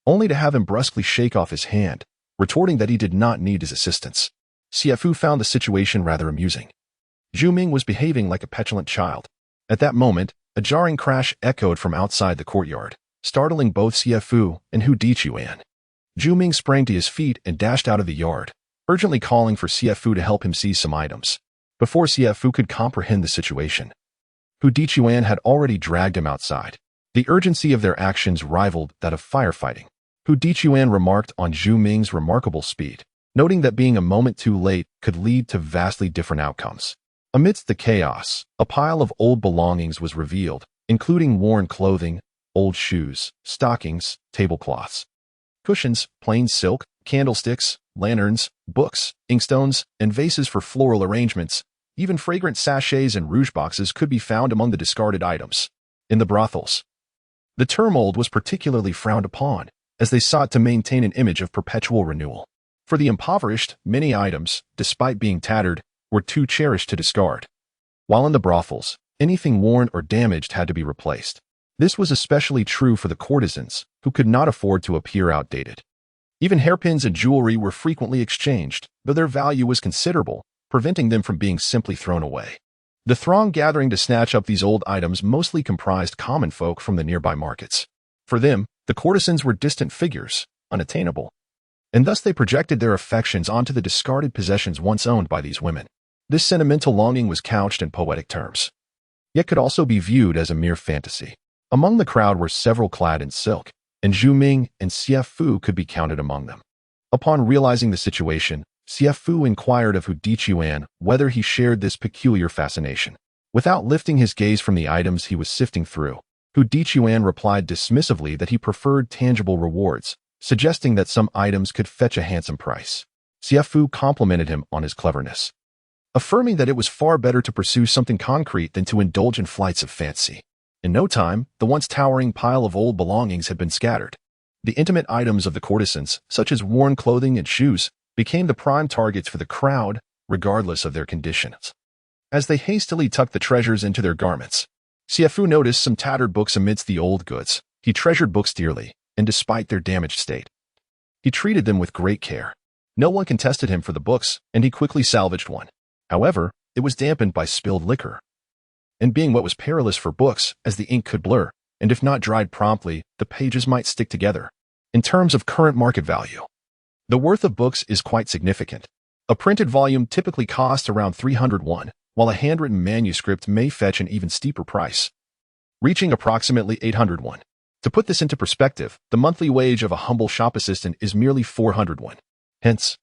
only to have him brusquely shake off his hand, retorting that he did not need his assistance. Xie Fu found the situation rather amusing. Zhu Ming was behaving like a petulant child. At that moment, A jarring crash echoed from outside the courtyard, startling both Xie Fu and Hu Dichuan. Zhu Ming sprang to his feet and dashed out of the yard, urgently calling for Xie Fu to help him seize some items. Before Xie Fu could comprehend the situation, Hu Dichuan had already dragged him outside. The urgency of their actions rivaled that of firefighting. Hu Dichuan remarked on Zhu Ming's remarkable speed, noting that being a moment too late could lead to vastly different outcomes. Amidst the chaos, a pile of old belongings was revealed, including worn clothing, old shoes, stockings, tablecloths, cushions, plain silk, candlesticks, lanterns, books, inkstones, and vases for floral arrangements. Even fragrant sachets and rouge boxes could be found among the discarded items. In the brothels, the turmoil was particularly frowned upon, as they sought to maintain an image of perpetual renewal. For the impoverished, many items, despite being tattered, were too cherished to discard. While in the brothels, anything worn or damaged had to be replaced. This was especially true for the courtesans, who could not afford to appear outdated. Even hairpins and jewelry were frequently exchanged, though their value was considerable, preventing them from being simply thrown away. The throng gathering to snatch up these old items mostly comprised common folk from the nearby markets. For them, the courtesans were distant figures, unattainable, and thus they projected their affections onto the discarded possessions once owned by these women. This sentimental longing was couched in poetic terms, yet could also be viewed as a mere fantasy. Among the crowd were several clad in silk, and Zhu Ming and Xie Fu could be counted among them. Upon realizing the situation, Xie Fu inquired of Hu Dichuan whether he shared this peculiar fascination. Without lifting his gaze from the items he was sifting through, Hu Dichuan replied dismissively that he preferred tangible rewards, suggesting that some items could fetch a handsome price. Xie Fu complimented him on his cleverness, affirming that it was far better to pursue something concrete than to indulge in flights of fancy. In no time, the once towering pile of old belongings had been scattered. The intimate items of the courtesans, such as worn clothing and shoes, became the prime targets for the crowd, regardless of their conditions. As they hastily tucked the treasures into their garments, Xie Fu noticed some tattered books amidst the old goods. He treasured books dearly, and despite their damaged state, he treated them with great care. No one contested him for the books, and he quickly salvaged one. However, it was dampened by spilled liquor, and being what was perilous for books, as the ink could blur, and if not dried promptly, the pages might stick together. In terms of current market value, the worth of books is quite significant. A printed volume typically costs around 300 won, while a handwritten manuscript may fetch an even steeper price, reaching approximately 800 won. To put this into perspective, the monthly wage of a humble shop assistant is merely 400 won. Hence,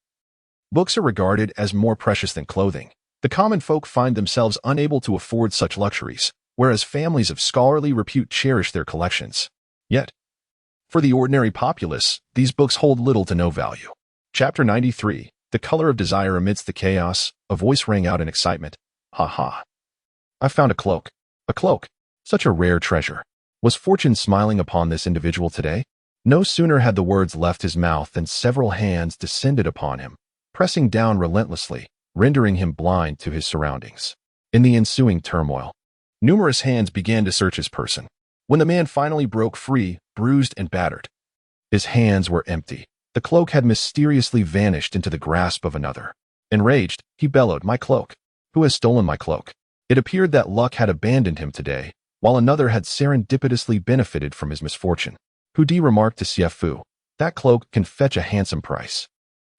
books are regarded as more precious than clothing. The common folk find themselves unable to afford such luxuries, whereas families of scholarly repute cherish their collections. Yet, for the ordinary populace, these books hold little to no value. Chapter 93, The Color of Desire. Amidst the chaos, a voice rang out in excitement. Ha ha. I found a cloak. A cloak. Such a rare treasure. Was fortune smiling upon this individual today? No sooner had the words left his mouth than several hands descended upon him, pressing down relentlessly, rendering him blind to his surroundings. In the ensuing turmoil, numerous hands began to search his person. When the man finally broke free, bruised and battered, his hands were empty. The cloak had mysteriously vanished into the grasp of another. Enraged, he bellowed, "My cloak! Who has stolen my cloak?" It appeared that luck had abandoned him today, while another had serendipitously benefited from his misfortune. Hu Di remarked to Xie Fu, "That cloak can fetch a handsome price."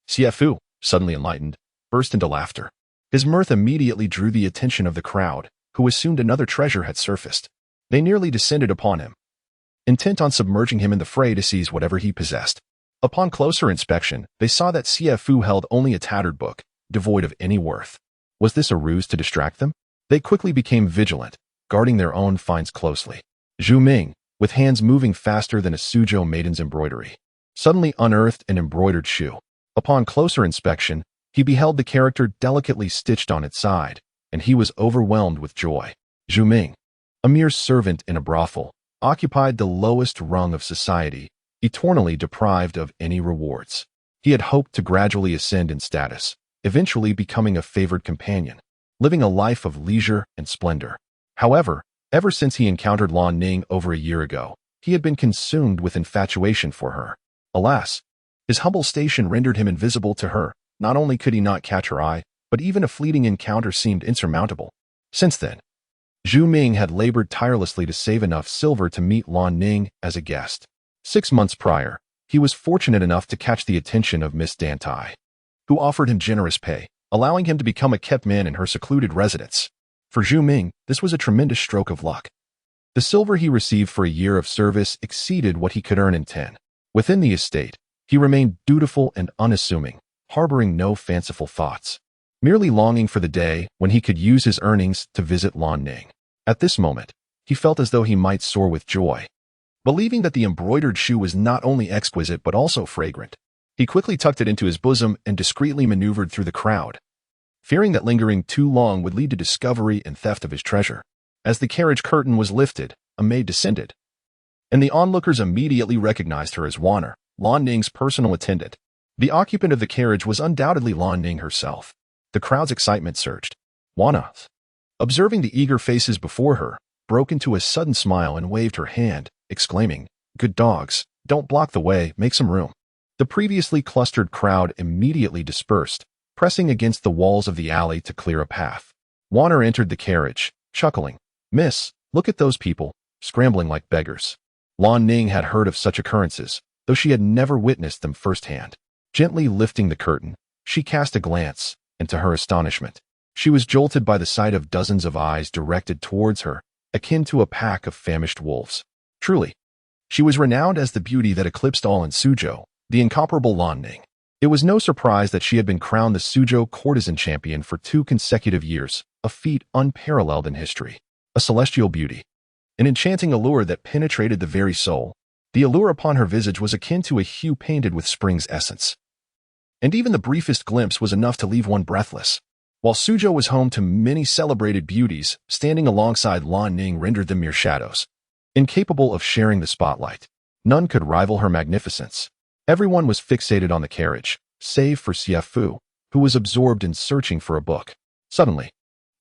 Xie Fu, suddenly enlightened, burst into laughter. His mirth immediately drew the attention of the crowd, who assumed another treasure had surfaced. They nearly descended upon him, intent on submerging him in the fray to seize whatever he possessed. Upon closer inspection, they saw that Xie Fu held only a tattered book, devoid of any worth. Was this a ruse to distract them? They quickly became vigilant, guarding their own finds closely. Zhu Ming, with hands moving faster than a Suzhou maiden's embroidery, suddenly unearthed an embroidered shoe. Upon closer inspection, he beheld the character delicately stitched on its side, and he was overwhelmed with joy. Zhu Ming, a mere servant in a brothel, occupied the lowest rung of society, eternally deprived of any rewards. He had hoped to gradually ascend in status, eventually becoming a favored companion, living a life of leisure and splendor. However, ever since he encountered Lan Ning over a year ago, he had been consumed with infatuation for her. Alas, his humble station rendered him invisible to her. Not only could he not catch her eye, but even a fleeting encounter seemed insurmountable. Since then, Zhu Ming had labored tirelessly to save enough silver to meet Lan Ning as a guest. 6 months prior, he was fortunate enough to catch the attention of Miss Dantai, who offered him generous pay, allowing him to become a kept man in her secluded residence. For Zhu Ming, this was a tremendous stroke of luck. The silver he received for a year of service exceeded what he could earn in 10. Within the estate, he remained dutiful and unassuming, harboring no fanciful thoughts, merely longing for the day when he could use his earnings to visit Lan Ning. At this moment, he felt as though he might soar with joy. Believing that the embroidered shoe was not only exquisite but also fragrant, he quickly tucked it into his bosom and discreetly maneuvered through the crowd, fearing that lingering too long would lead to discovery and theft of his treasure. As the carriage curtain was lifted, a maid descended, and the onlookers immediately recognized her as Wanner, Lan Ning's personal attendant. The occupant of the carriage was undoubtedly Lan Ning herself. The crowd's excitement surged. Wanner, observing the eager faces before her, broke into a sudden smile and waved her hand, exclaiming, "Good dogs, don't block the way, make some room." The previously clustered crowd immediately dispersed, pressing against the walls of the alley to clear a path. Wanner entered the carriage, chuckling. "Miss, look at those people, scrambling like beggars." Lan Ning had heard of such occurrences, though she had never witnessed them firsthand. Gently lifting the curtain, she cast a glance, and to her astonishment, she was jolted by the sight of dozens of eyes directed towards her, akin to a pack of famished wolves. Truly, she was renowned as the beauty that eclipsed all in Suzhou, the incomparable Lan Ning. It was no surprise that she had been crowned the Suzhou courtesan champion for 2 consecutive years, a feat unparalleled in history. A celestial beauty, an enchanting allure that penetrated the very soul. The allure upon her visage was akin to a hue painted with spring's essence, and even the briefest glimpse was enough to leave one breathless. While Suzhou was home to many celebrated beauties, standing alongside Lan Ning rendered them mere shadows, incapable of sharing the spotlight. None could rival her magnificence. Everyone was fixated on the carriage, save for Xie Fu, who was absorbed in searching for a book. Suddenly,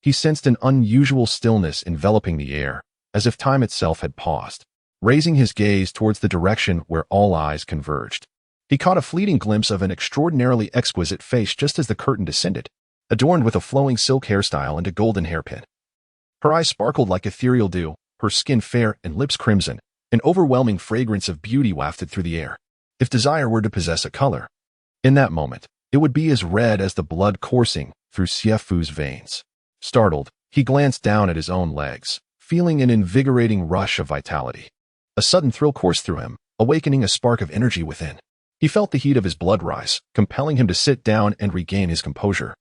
he sensed an unusual stillness enveloping the air, as if time itself had paused. Raising his gaze towards the direction where all eyes converged, he caught a fleeting glimpse of an extraordinarily exquisite face just as the curtain descended, adorned with a flowing silk hairstyle and a golden hairpin. Her eyes sparkled like ethereal dew, her skin fair and lips crimson, an overwhelming fragrance of beauty wafted through the air. If desire were to possess a color, in that moment, it would be as red as the blood coursing through Xie Fu's veins. Startled, he glanced down at his own legs, feeling an invigorating rush of vitality. A sudden thrill coursed through him, awakening a spark of energy within. He felt the heat of his blood rise, compelling him to sit down and regain his composure.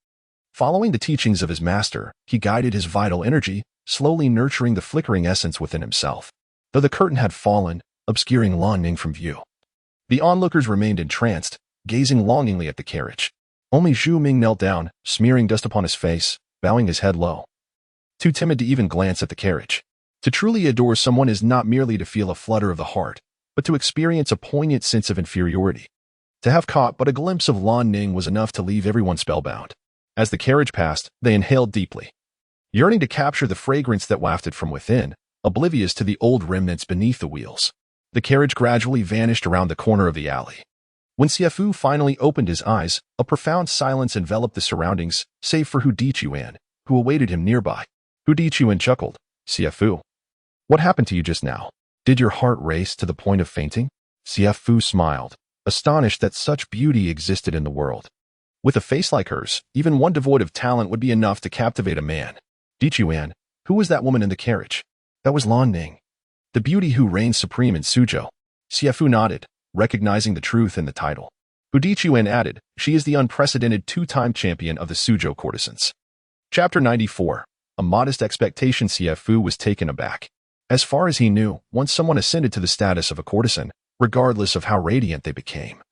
Following the teachings of his master, he guided his vital energy, slowly nurturing the flickering essence within himself. Though the curtain had fallen, obscuring Lan Ning from view, the onlookers remained entranced, gazing longingly at the carriage. Only Zhu Ming knelt down, smearing dust upon his face, bowing his head low, too timid to even glance at the carriage. To truly adore someone is not merely to feel a flutter of the heart, but to experience a poignant sense of inferiority. To have caught but a glimpse of Lan Ning was enough to leave everyone spellbound. As the carriage passed, they inhaled deeply, yearning to capture the fragrance that wafted from within, oblivious to the old remnants beneath the wheels. The carriage gradually vanished around the corner of the alley. When Xie Fu finally opened his eyes, a profound silence enveloped the surroundings, save for Hu Dichuan, who awaited him nearby. Hu Dichuan chuckled. "Xie Fu, what happened to you just now? Did your heart race to the point of fainting?" Xie Fu smiled, astonished that such beauty existed in the world. With a face like hers, even one devoid of talent would be enough to captivate a man. "Dichuan, who was that woman in the carriage?" "That was Lan Ning, the beauty who reigns supreme in Suzhou." Xie Fu nodded, recognizing the truth in the title. Hu Dichuan added, "She is the unprecedented 2-time champion of the Suzhou courtesans." Chapter 94. A modest expectation. Xie Fu was taken aback. As far as he knew, once someone ascended to the status of a courtesan, regardless of how radiant they became,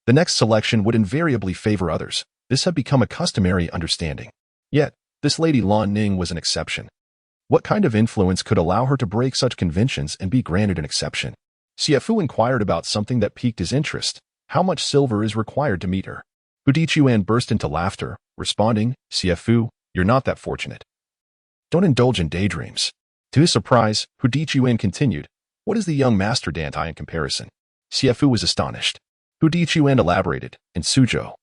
the next selection would invariably favor others. This had become a customary understanding. Yet, this lady Lan Ning was an exception. What kind of influence could allow her to break such conventions and be granted an exception? Xie Fu inquired about something that piqued his interest. How much silver is required to meet her? Hu Dichuan burst into laughter, responding, "Xie Fu, you're not that fortunate. Don't indulge in daydreams." To his surprise, Hu Dichuan continued, "What is the young master Dantai in comparison?" Xie Fu was astonished. Hu Dichuan elaborated, "In Suzhou,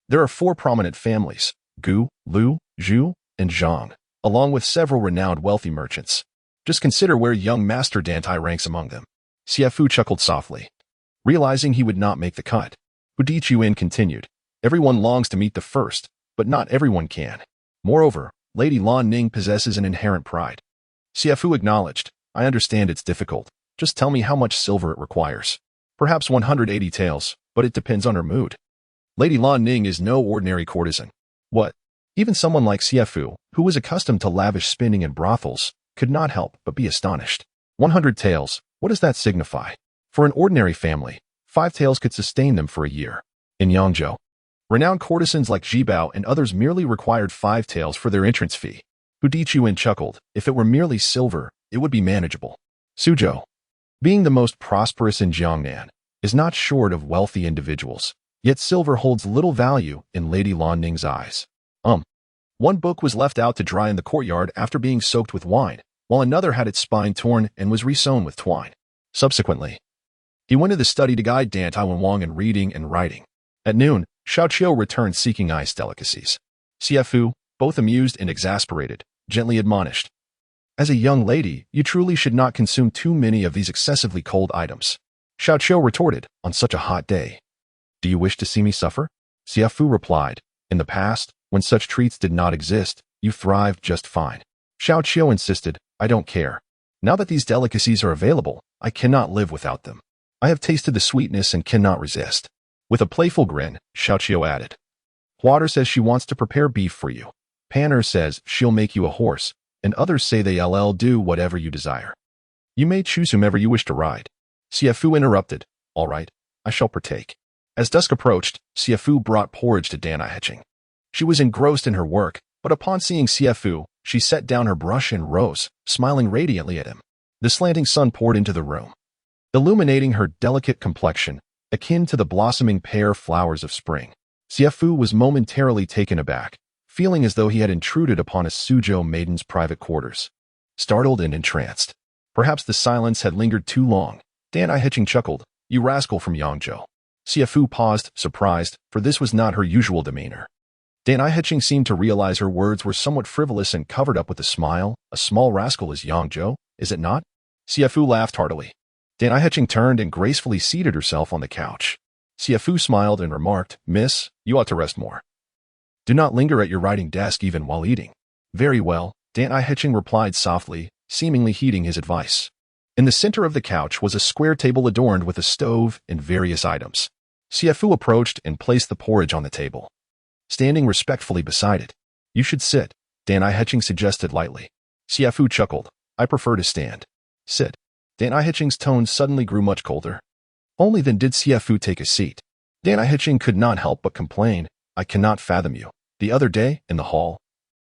there are 4 prominent families, Gu, Lu, Zhu, and Zhang, along with several renowned wealthy merchants. Just consider where young Master Dantai ranks among them. Xie Fu chuckled softly, realizing he would not make the cut. Hu continued, everyone longs to meet the first, but not everyone can. Moreover, Lady Lan Ning possesses an inherent pride. Xie Fu acknowledged, I understand it's difficult. Just tell me how much silver it requires. Perhaps 180 taels, but it depends on her mood. Lady Lan Ning is no ordinary courtesan. What? Even someone like Xie Fu, who was accustomed to lavish spinning in brothels, could not help but be astonished. 100 taels, what does that signify? For an ordinary family, 5 taels could sustain them for a year. In Yangzhou, renowned courtesans like Jibao and others merely required 5 taels for their entrance fee. Hu chuckled, if it were merely silver, it would be manageable. Suzhou, being the most prosperous in Jiangnan, is not short of wealthy individuals, yet silver holds little value in Lady Lan Ning's eyes. One book was left out to dry in the courtyard after being soaked with wine, while another had its spine torn and was resewn with twine. Subsequently, he went to the study to guide Dantai Wang in reading and writing. At noon, Xiao returned seeking ice delicacies. Xie Fu, both amused and exasperated, gently admonished, as a young lady, you truly should not consume too many of these excessively cold items. Xiao retorted, on such a hot day. Do you wish to see me suffer? Xie Fu replied, in the past, when such treats did not exist, you thrived just fine. Xiao insisted, I don't care. Now that these delicacies are available, I cannot live without them. I have tasted the sweetness and cannot resist. With a playful grin, Xiao added, Huater says she wants to prepare beef for you. Panner says she'll make you a horse, and others say they'll do whatever you desire. You may choose whomever you wish to ride. Xie Fu interrupted, all right, I shall partake. As dusk approached, Xie Fu brought porridge to Dantai. She was engrossed in her work, but upon seeing Xie Fu, she set down her brush and rose, smiling radiantly at him. The slanting sun poured into the room, illuminating her delicate complexion, akin to the blossoming pear flowers of spring. Xie Fu was momentarily taken aback, feeling as though he had intruded upon a Suzhou maiden's private quarters. Startled and entranced. Perhaps the silence had lingered too long. Dantai chuckled, you rascal from Yangzhou. Xie Fu paused, surprised, for this was not her usual demeanor. Dantai seemed to realize her words were somewhat frivolous and covered up with a smile. A small rascal is Yangzhou, is it not? Xie Fu laughed heartily. Dantai turned and gracefully seated herself on the couch. Xie Fu smiled and remarked, Miss, you ought to rest more. Do not linger at your writing desk even while eating. Very well, Dantai replied softly, seemingly heeding his advice. In the center of the couch was a square table adorned with a stove and various items. Xie Fu approached and placed the porridge on the table, standing respectfully beside it. You should sit, Dantai suggested lightly. Xie Fu chuckled, I prefer to stand. Sit. Dantai tone suddenly grew much colder. Only then did Xie Fu take a seat. Dantai could not help but complain, I cannot fathom you. The other day, in the hall,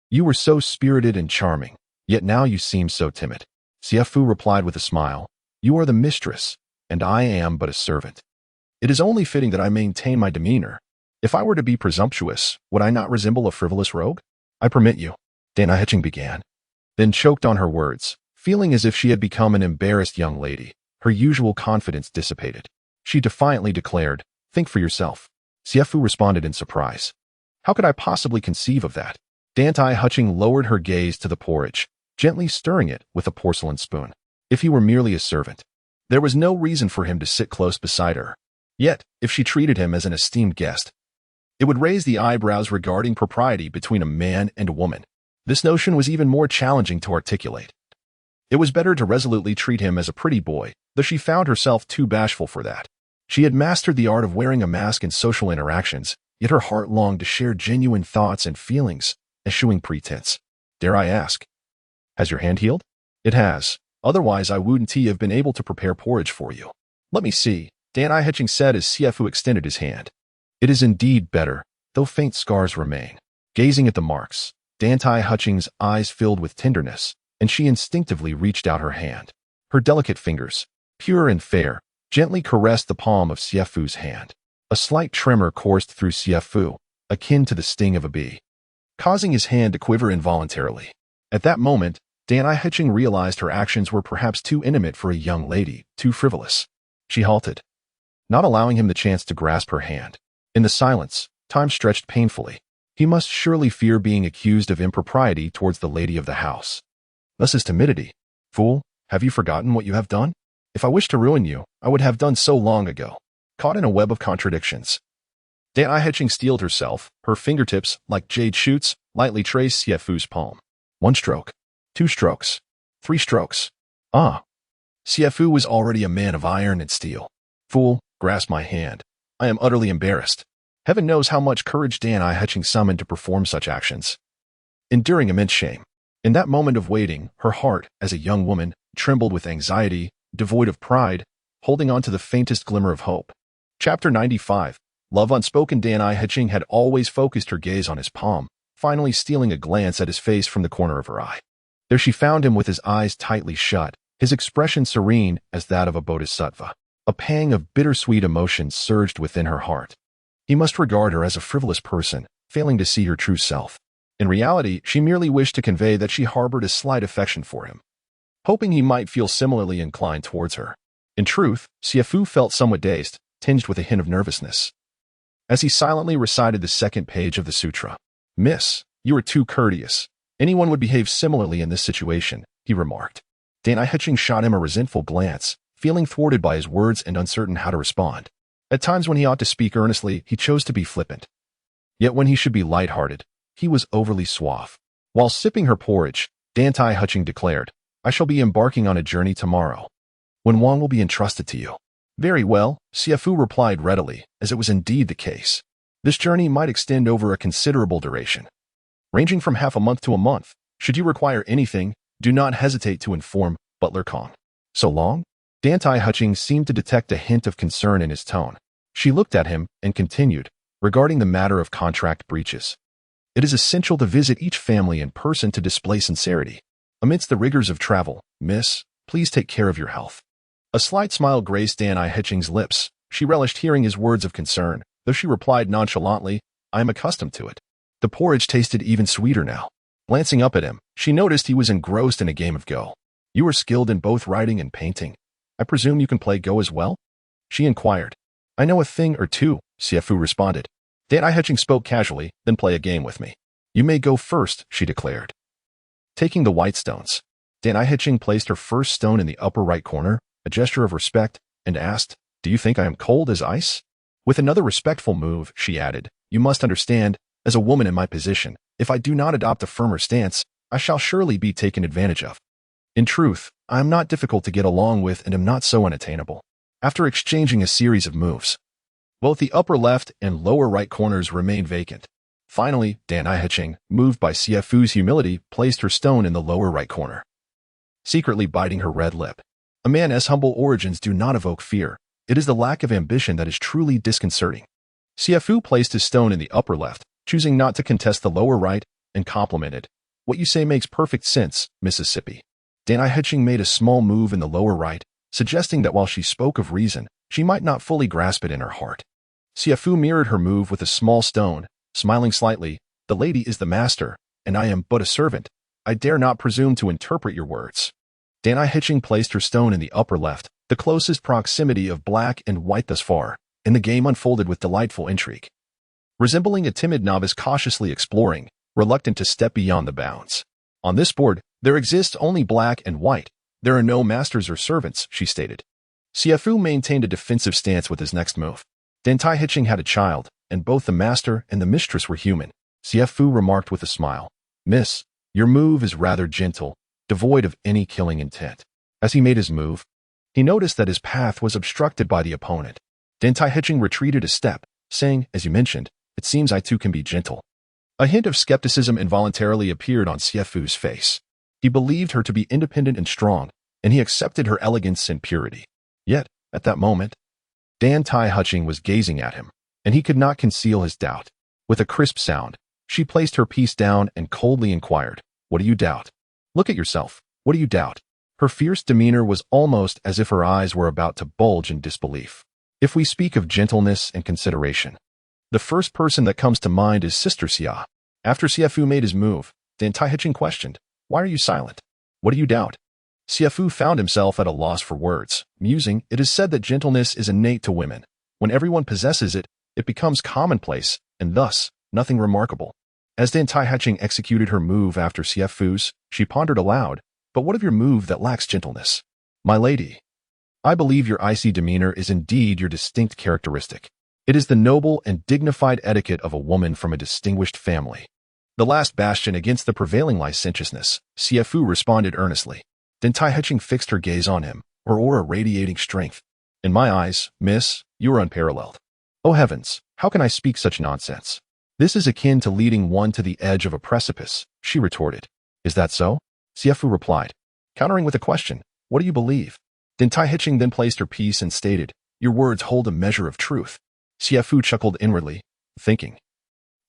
you were so spirited and charming, yet now you seem so timid. Xie Fu replied with a smile, you are the mistress, and I am but a servant. It is only fitting that I maintain my demeanor. If I were to be presumptuous, would I not resemble a frivolous rogue? I permit you, Dantai began, then choked on her words, feeling as if she had become an embarrassed young lady. Her usual confidence dissipated. She defiantly declared, think for yourself. Xie Fu responded in surprise. How could I possibly conceive of that? Dantai lowered her gaze to the porridge, gently stirring it with a porcelain spoon. If he were merely a servant, there was no reason for him to sit close beside her. Yet, if she treated him as an esteemed guest, it would raise the eyebrows regarding propriety between a man and a woman. This notion was even more challenging to articulate. It was better to resolutely treat him as a pretty boy, though she found herself too bashful for that. She had mastered the art of wearing a mask in social interactions, yet her heart longed to share genuine thoughts and feelings, eschewing pretense. Dare I ask, has your hand healed? It has. Otherwise I wouldn't have been able to prepare porridge for you. Let me see, Dantai said as Xie Fu extended his hand. It is indeed better, though faint scars remain. Gazing at the marks, Dantai's eyes filled with tenderness, and she instinctively reached out her hand. Her delicate fingers, pure and fair, gently caressed the palm of Xie Fu's hand. A slight tremor coursed through Xie Fu, akin to the sting of a bee, causing his hand to quiver involuntarily. At that moment, Dantai realized her actions were perhaps too intimate for a young lady, too frivolous. She halted, not allowing him the chance to grasp her hand. In the silence, time stretched painfully. He must surely fear being accused of impropriety towards the lady of the house. Thus his timidity. Fool, have you forgotten what you have done? If I wished to ruin you, I would have done so long ago. Caught in a web of contradictions. Dantai Heching steeled herself, her fingertips, like jade shoots, lightly traced Xie Fu's palm. 1 stroke. 2 strokes. 3 strokes. Ah. Xie Fu was already a man of iron and steel. Fool, grasp my hand. I am utterly embarrassed. Heaven knows how much courage Dantai Heching summoned to perform such actions. Enduring immense shame. In that moment of waiting, her heart, as a young woman, trembled with anxiety, devoid of pride, holding on to the faintest glimmer of hope. Chapter 95. Love unspoken. Dantai Heching had always focused her gaze on his palm, finally stealing a glance at his face from the corner of her eye. There she found him with his eyes tightly shut, his expression serene as that of a bodhisattva. A pang of bittersweet emotion surged within her heart. He must regard her as a frivolous person, failing to see her true self. In reality, she merely wished to convey that she harbored a slight affection for him, hoping he might feel similarly inclined towards her. In truth, Xie Fu felt somewhat dazed, tinged with a hint of nervousness, as he silently recited the 2nd page of the sutra. Miss, you are too courteous. Anyone would behave similarly in this situation, he remarked. Dantai Heching shot him a resentful glance, feeling thwarted by his words and uncertain how to respond. At times when he ought to speak earnestly, he chose to be flippant. Yet when he should be light-hearted, he was overly suave. While sipping her porridge, Dantai Heching declared, I shall be embarking on a journey tomorrow, when Wang will be entrusted to you. Very well, Xie Fu replied readily, as it was indeed the case. This journey might extend over a considerable duration, ranging from half a month to a month. Should you require anything, do not hesitate to inform Butler Kong. So long? Dantai Heching seemed to detect a hint of concern in his tone. She looked at him and continued, regarding the matter of contract breaches. It is essential to visit each family in person to display sincerity. Amidst the rigors of travel, miss, please take care of your health. A slight smile graced Dantai Heching's lips. She relished hearing his words of concern, though she replied nonchalantly, I am accustomed to it. The porridge tasted even sweeter now. Glancing up at him, she noticed he was engrossed in a game of Go. You are skilled in both writing and painting. I presume you can play Go as well? She inquired. I know a thing or two, Xie Fu responded. Dantai Heching spoke casually, then play a game with me. You may go first, she declared. Taking the white stones, Dantai Heching placed her first stone in the upper right corner, a gesture of respect, and asked, Do you think I am cold as ice? With another respectful move, she added, You must understand, as a woman in my position, if I do not adopt a firmer stance, I shall surely be taken advantage of. In truth, I am not difficult to get along with and am not so unattainable. After exchanging a series of moves, both the upper left and lower right corners remained vacant. Finally, Dantai Heching, moved by Xie Fu's humility, placed her stone in the lower right corner, secretly biting her red lip. A man's humble origins do not evoke fear. It is the lack of ambition that is truly disconcerting. Xie Fu placed his stone in the upper left, choosing not to contest the lower right, and complimented. What you say makes perfect sense, Mississippi. Dantai Heching made a small move in the lower right, suggesting that while she spoke of reason, she might not fully grasp it in her heart. Xie Fu mirrored her move with a small stone, smiling slightly. The lady is the master, and I am but a servant. I dare not presume to interpret your words. Dantai Heching placed her stone in the upper left, the closest proximity of black and white thus far, and the game unfolded with delightful intrigue. Resembling a timid novice cautiously exploring, reluctant to step beyond the bounds. On this board, there exists only black and white. There are no masters or servants, she stated. Xie Fu maintained a defensive stance with his next move. Dantai Heching had a child, and both the master and the mistress were human. Xie Fu remarked with a smile, Miss, your move is rather gentle, devoid of any killing intent. As he made his move, he noticed that his path was obstructed by the opponent. Dantai Heching retreated a step, saying, As you mentioned, it seems I too can be gentle. A hint of skepticism involuntarily appeared on Xie Fu's face. He believed her to be independent and strong, and he accepted her elegance and purity. Yet, at that moment, Dantai Heching was gazing at him, and he could not conceal his doubt. With a crisp sound, she placed her piece down and coldly inquired, What do you doubt? Look at yourself. What do you doubt? Her fierce demeanor was almost as if her eyes were about to bulge in disbelief. If we speak of gentleness and consideration, the first person that comes to mind is Sister Xia. After Xie Fu made his move, Dantai Heching questioned, Why are you silent? What do you doubt? Xie Fu found himself at a loss for words. Musing, it is said that gentleness is innate to women. When everyone possesses it, it becomes commonplace, and thus, nothing remarkable. As Dantai Hatching executed her move after Xie Fu's, she pondered aloud, "But what of your move that lacks gentleness? My lady, I believe your icy demeanor is indeed your distinct characteristic. It is the noble and dignified etiquette of a woman from a distinguished family. The last bastion against the prevailing licentiousness," Xie Fu responded earnestly. Dantai Hatching fixed her gaze on him, her aura radiating strength. "In my eyes, miss, you are unparalleled. Oh heavens, how can I speak such nonsense? This is akin to leading one to the edge of a precipice," she retorted. "Is that so?" Xie Fu replied, countering with a question. "What do you believe?" Dantai Hatching then placed her piece and stated, "Your words hold a measure of truth." Xie Fu chuckled inwardly, thinking,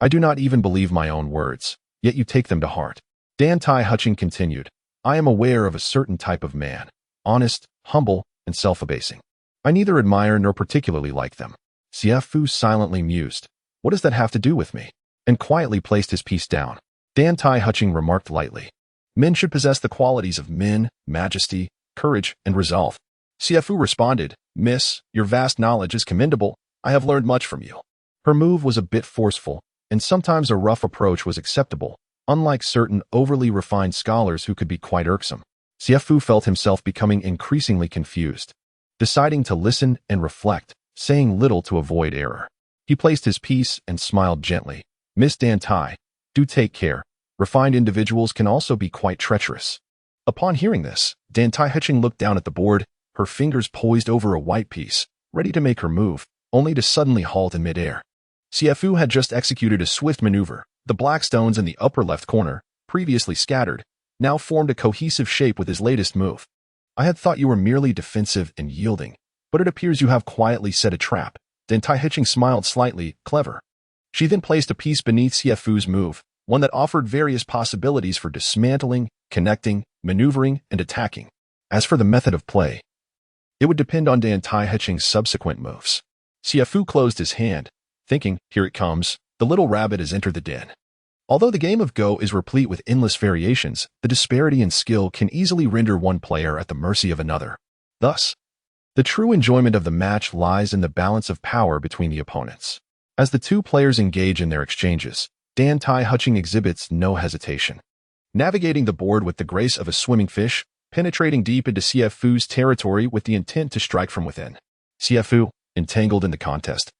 "I do not even believe my own words, yet you take them to heart." Dantai Hatching continued, "I am aware of a certain type of man, honest, humble, and self-abasing. I neither admire nor particularly like them." Xie Fu silently mused, "What does that have to do with me?" and quietly placed his piece down. Dantai Hatching remarked lightly, "Men should possess the qualities of men, majesty, courage, and resolve." Xie Fu responded, "Miss, your vast knowledge is commendable. I have learned much from you." Her move was a bit forceful, and sometimes a rough approach was acceptable, unlike certain overly refined scholars who could be quite irksome. Xie Fu felt himself becoming increasingly confused, deciding to listen and reflect, saying little to avoid error. He placed his piece and smiled gently. "Miss Dantai, do take care. Refined individuals can also be quite treacherous." Upon hearing this, Dantai Hatching looked down at the board, her fingers poised over a white piece, ready to make her move, only to suddenly halt in midair. Xie Fu had just executed a swift maneuver. The black stones in the upper left corner, previously scattered, now formed a cohesive shape with his latest move. "I had thought you were merely defensive and yielding, but it appears you have quietly set a trap." Dantai Hatching smiled slightly, clever. She then placed a piece beneath Xie Fu's move, one that offered various possibilities for dismantling, connecting, maneuvering, and attacking. As for the method of play, it would depend on Dantai Hatching's subsequent moves. Xie Fu closed his hand, thinking, "Here it comes. The little rabbit has entered the den." Although the game of Go is replete with endless variations, the disparity in skill can easily render one player at the mercy of another. Thus, the true enjoyment of the match lies in the balance of power between the opponents. As the two players engage in their exchanges, Dantai Hatching exhibits no hesitation, navigating the board with the grace of a swimming fish, penetrating deep into Xie Fu's territory with the intent to strike from within. Xie Fu, entangled in the contest,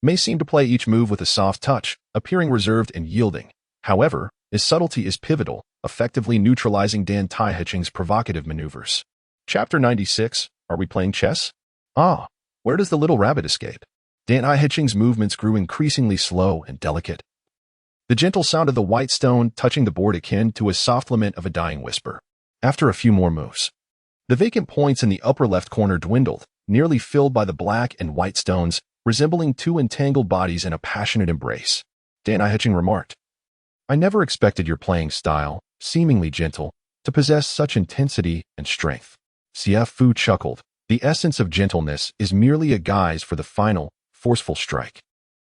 may seem to play each move with a soft touch, appearing reserved and yielding. However, his subtlety is pivotal, effectively neutralizing Dantai Hatching's provocative maneuvers. Chapter 96, Are we playing chess? Ah, where does the little rabbit escape? Dantai Hatching's movements grew increasingly slow and delicate. The gentle sound of the white stone touching the board akin to a soft lament of a dying whisper. After a few more moves, the vacant points in the upper left corner dwindled, nearly filled by the black and white stones, resembling two entangled bodies in a passionate embrace. Dantai Hatching remarked, "I never expected your playing style, seemingly gentle, to possess such intensity and strength." Xie Fu chuckled. "The essence of gentleness is merely a guise for the final, forceful strike."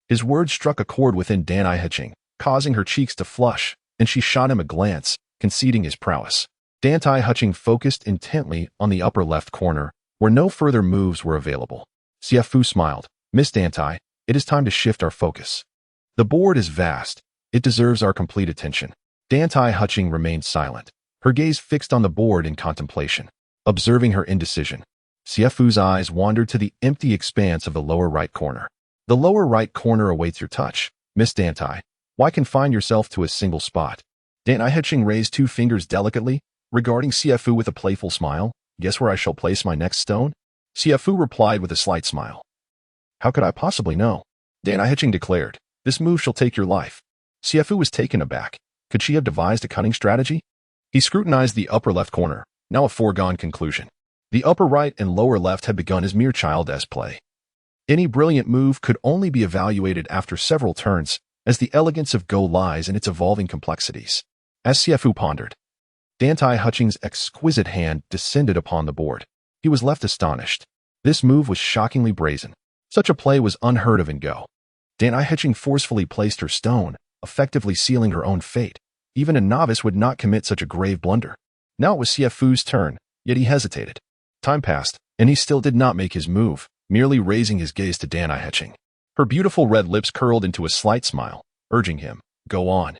His words struck a chord within Dantai Hatching, causing her cheeks to flush, and she shot him a glance, conceding his prowess. Dantai Hatching focused intently on the upper left corner, where no further moves were available. Xie Fu smiled. "Miss Dantai, it is time to shift our focus. The board is vast. It deserves our complete attention." Dantai Hatching remained silent, her gaze fixed on the board in contemplation. Observing her indecision, Xie Fu's eyes wandered to the empty expanse of the lower right corner. "The lower right corner awaits your touch. Miss Dantai, why confine yourself to a single spot?" Dantai Hatching raised two fingers delicately, regarding Xie Fu with a playful smile. "Guess where I shall place my next stone?" Xie Fu replied with a slight smile. "How could I possibly know?" Dantai Hatching declared, "This move shall take your life." Xie Fu was taken aback. Could she have devised a cunning strategy? He scrutinized the upper left corner, now a foregone conclusion. The upper right and lower left had begun as mere child-esque play. Any brilliant move could only be evaluated after several turns, as the elegance of Go lies in its evolving complexities. As Xie Fu pondered, Dantai Hatching's exquisite hand descended upon the board. He was left astonished. This move was shockingly brazen. Such a play was unheard of in Go. Dantai Hatching forcefully placed her stone, effectively sealing her own fate. Even a novice would not commit such a grave blunder. Now it was Xie Fu's turn, yet he hesitated. Time passed, and he still did not make his move, merely raising his gaze to Dantai Hatching. Her beautiful red lips curled into a slight smile, urging him, "Go on,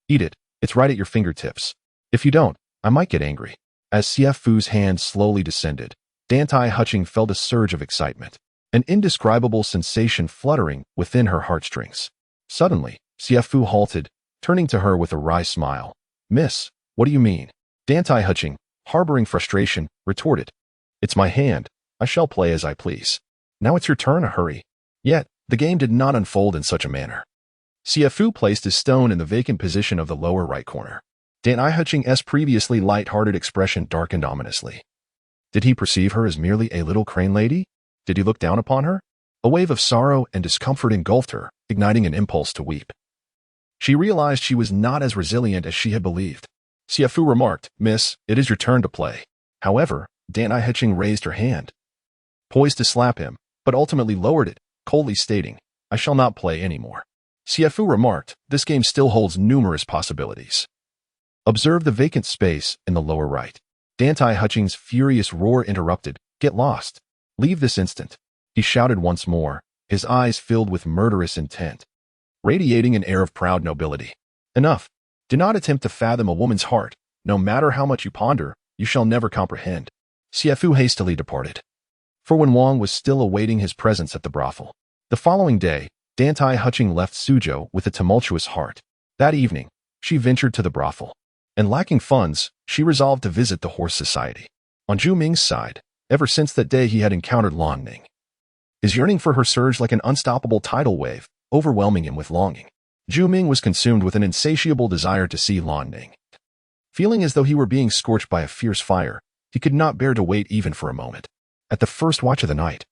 Eat it. It's right at your fingertips. If you don't, I might get angry. As Xie Fu's hand slowly descended, Dantai Hutching felt a surge of excitement, an indescribable sensation fluttering within her heartstrings. Suddenly, Xie Fu halted, turning to her with a wry smile. Miss, what do you mean? Dantai Hutching, harboring frustration, retorted. It's my hand. I shall play as I please. Now it's your turn, hurry. Yet, the game did not unfold in such a manner. Xie Fu placed his stone in the vacant position of the lower right corner. Dantai Hutching's previously light-hearted expression darkened ominously. Did he perceive her as merely a little crane lady? Did he look down upon her? A wave of sorrow and discomfort engulfed her, igniting an impulse to weep. She realized she was not as resilient as she had believed. Xie Fu remarked, Miss, it is your turn to play. However, Dantai Hutching raised her hand, poised to slap him, but ultimately lowered it, coldly stating, I shall not play anymore. Xie Fu remarked, this game still holds numerous possibilities. Observe the vacant space in the lower right. Dantai Hutching's furious roar interrupted. Get lost. Leave this instant. He shouted once more, his eyes filled with murderous intent, radiating an air of proud nobility. Enough. Do not attempt to fathom a woman's heart. No matter how much you ponder, you shall never comprehend. Xie Fu hastily departed. For when Wang was still awaiting his presence at the brothel. The following day, Dantai Hutching left Suzhou with a tumultuous heart. That evening, she ventured to the brothel. And lacking funds, she resolved to visit the horse society. On Zhu Ming's side, ever since that day he had encountered Lan Ning. His yearning for her surged like an unstoppable tidal wave, overwhelming him with longing. Zhu Ming was consumed with an insatiable desire to see Lan Ning. Feeling as though he were being scorched by a fierce fire, he could not bear to wait even for a moment. At the first watch of the night,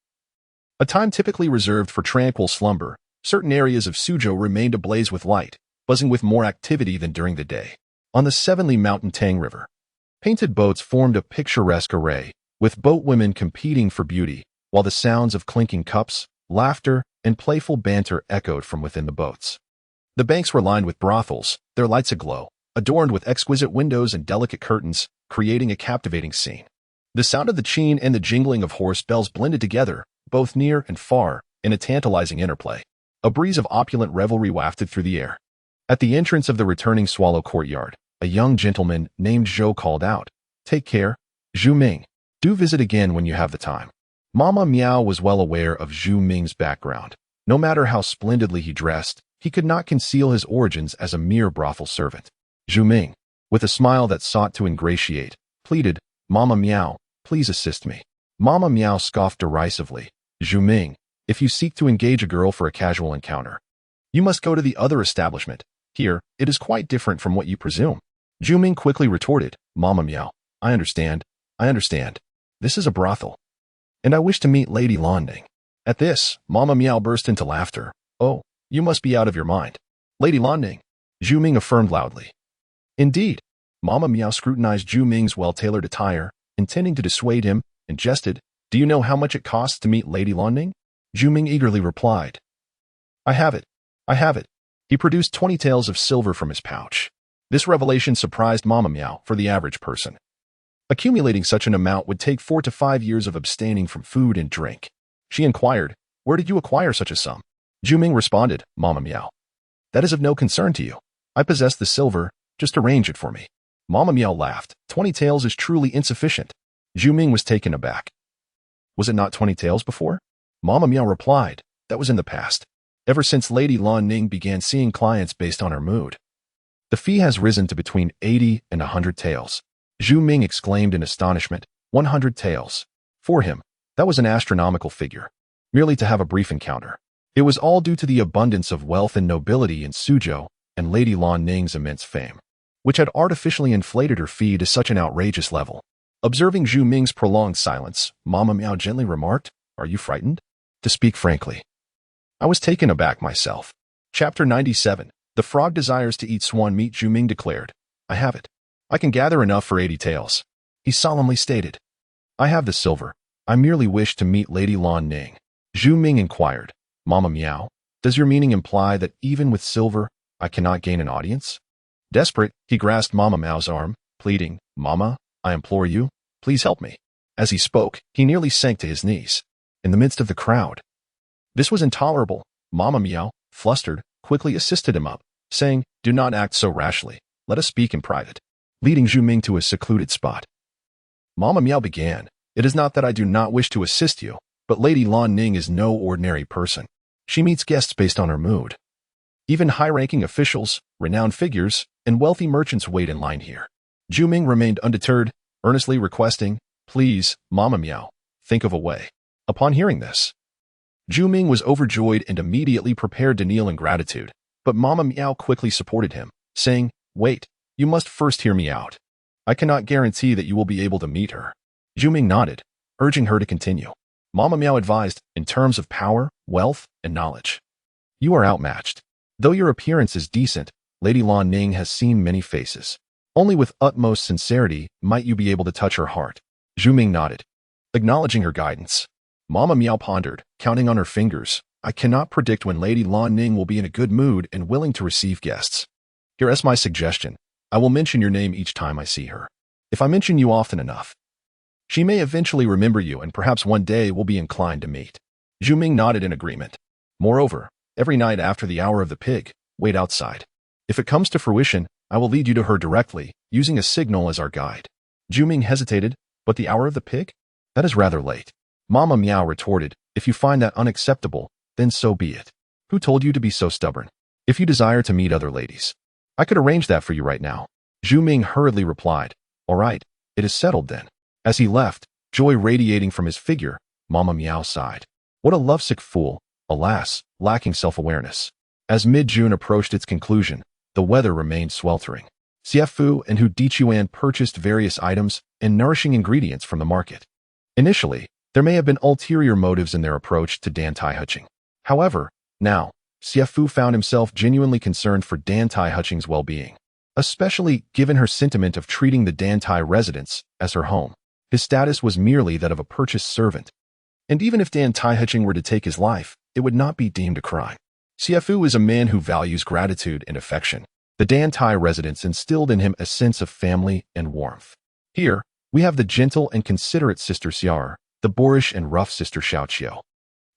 a time typically reserved for tranquil slumber, certain areas of Suzhou remained ablaze with light, buzzing with more activity than during the day. On the Sevenly Mountain Tang River, painted boats formed a picturesque array, with boatwomen competing for beauty, while the sounds of clinking cups, laughter, and playful banter echoed from within the boats. The banks were lined with brothels, their lights aglow, adorned with exquisite windows and delicate curtains, creating a captivating scene. The sound of the cheen and the jingling of horse bells blended together, both near and far, in a tantalizing interplay. A breeze of opulent revelry wafted through the air. At the entrance of the returning Swallow Courtyard, a young gentleman named Zhou called out, Take care, Zhu Ming. Do visit again when you have the time. Mama Miao was well aware of Zhu Ming's background. No matter how splendidly he dressed, he could not conceal his origins as a mere brothel servant. Zhu Ming, with a smile that sought to ingratiate, pleaded, Mama Miao, please assist me. Mama Miao scoffed derisively. Zhu Ming, if you seek to engage a girl for a casual encounter, you must go to the other establishment. Here, it is quite different from what you presume. Zhu Ming quickly retorted, Mama Miao, I understand. This is a brothel. And I wish to meet Lady Lan Ning. At this, Mama Miao burst into laughter. Oh, you must be out of your mind. Lady Lan Ning, Zhu Ming affirmed loudly. Indeed. Mama Miao scrutinized Zhu Ming's well-tailored attire, intending to dissuade him, and jested, Do you know how much it costs to meet Lady Lan Ning? Zhu Ming eagerly replied, I have it. He produced 20 taels of silver from his pouch. This revelation surprised Mama Miao for the average person. Accumulating such an amount would take 4 to 5 years of abstaining from food and drink. She inquired, Where did you acquire such a sum? Zhu Ming responded, Mama Miao. That is of no concern to you. I possess the silver, just arrange it for me. Mama Miao laughed. 20 taels is truly insufficient. Zhu Ming was taken aback. Was it not 20 taels before? Mama Miao replied, That was in the past. Ever since Lady Lan Ning began seeing clients based on her mood. The fee has risen to between 80 and 100 taels. Zhu Ming exclaimed in astonishment, 100 taels. For him, that was an astronomical figure. Merely to have a brief encounter. It was all due to the abundance of wealth and nobility in Suzhou and Lady Lan Ning's immense fame, which had artificially inflated her fee to such an outrageous level. Observing Zhu Ming's prolonged silence, Mama Miao gently remarked, Are you frightened? To speak frankly, I was taken aback myself. Chapter 97. The frog desires to eat swan meat. Zhu Ming declared, I have it. I can gather enough for 80 taels. He solemnly stated, I have the silver. I merely wish to meet Lady Lan Ning. Zhu Ming inquired, Mama Miao, does your meaning imply that even with silver, I cannot gain an audience? Desperate, he grasped Mama Miao's arm, pleading, Mama, I implore you, please help me. As he spoke, he nearly sank to his knees, in the midst of the crowd. This was intolerable. Mama Miao, flustered, quickly assisted him up. saying, "Do not act so rashly. Let us speak in private," leading Zhu Ming to a secluded spot. Mama Miao began, "It is not that I do not wish to assist you, but Lady Lan Ning is no ordinary person. She meets guests based on her mood. Even high-ranking officials, renowned figures, and wealthy merchants wait in line here." Zhu Ming remained undeterred, earnestly requesting, "Please, Mama Miao, think of a way." Upon hearing this, Zhu Ming was overjoyed and immediately prepared to kneel in gratitude, but Mama Miao quickly supported him, saying, "Wait, you must first hear me out. I cannot guarantee that you will be able to meet her." Zhu Ming nodded, urging her to continue. Mama Miao advised, "In terms of power, wealth, and knowledge, you are outmatched. Though your appearance is decent, Lady Lan Ning has seen many faces. Only with utmost sincerity might you be able to touch her heart." Zhu Ming nodded, acknowledging her guidance. Mama Miao pondered, counting on her fingers. "I cannot predict when Lady Lan Ning will be in a good mood and willing to receive guests. Here is my suggestion. I will mention your name each time I see her. If I mention you often enough, she may eventually remember you and perhaps one day will be inclined to meet." Zhu Ming nodded in agreement. "Moreover, every night after the hour of the pig, wait outside. If it comes to fruition, I will lead you to her directly, using a signal as our guide." Zhu Ming hesitated, "But the hour of the pig? That is rather late." Mama Miao retorted, "If you find that unacceptable, then so be it. Who told you to be so stubborn? If you desire to meet other ladies, I could arrange that for you right now." Zhu Ming hurriedly replied, "All right, it is settled then." As he left, joy radiating from his figure, Mama Miao sighed. What a lovesick fool, alas, lacking self-awareness. As mid-June approached its conclusion, the weather remained sweltering. Xie Fu and Hu Dichuan purchased various items and nourishing ingredients from the market. Initially, there may have been ulterior motives in their approach to Dantai Huching. However, now, Xie Fu found himself genuinely concerned for Dantai Huching's well-being, especially given her sentiment of treating the Dantai residence as her home. His status was merely that of a purchased servant, and even if Dantai Huching were to take his life, it would not be deemed a crime. Xie Fu is a man who values gratitude and affection. The Dantai residence instilled in him a sense of family and warmth. Here, we have the gentle and considerate Sister Xiar, the boorish and rough Sister Xiaoqiu,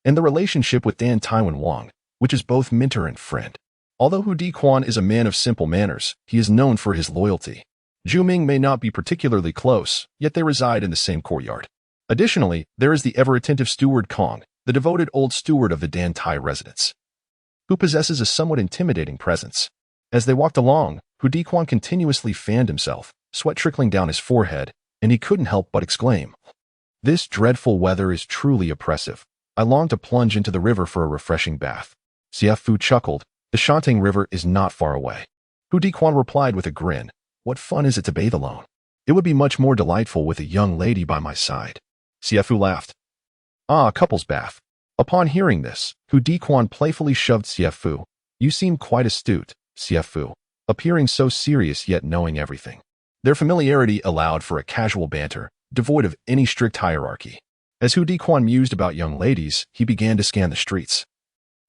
and the relationship with Dan Taiwan Wang, which is both mentor and friend. Although Hu Dichuan is a man of simple manners, he is known for his loyalty. Zhu Ming may not be particularly close, yet they reside in the same courtyard. Additionally, there is the ever-attentive steward Kong, the devoted old steward of the Dantai residence, who possesses a somewhat intimidating presence. As they walked along, Hu Dichuan continuously fanned himself, sweat trickling down his forehead, and he couldn't help but exclaim, "This dreadful weather is truly oppressive. I long to plunge into the river for a refreshing bath." Xie Fu chuckled, "The Shanting River is not far away." Hu Dichuan replied with a grin, "What fun is it to bathe alone? It would be much more delightful with a young lady by my side." Xie Fu laughed. "Ah, a couple's bath." Upon hearing this, Hu Dichuan playfully shoved Xie Fu. "You seem quite astute, Xie Fu, appearing so serious yet knowing everything." Their familiarity allowed for a casual banter, devoid of any strict hierarchy. As Hu Dichuan mused about young ladies, he began to scan the streets,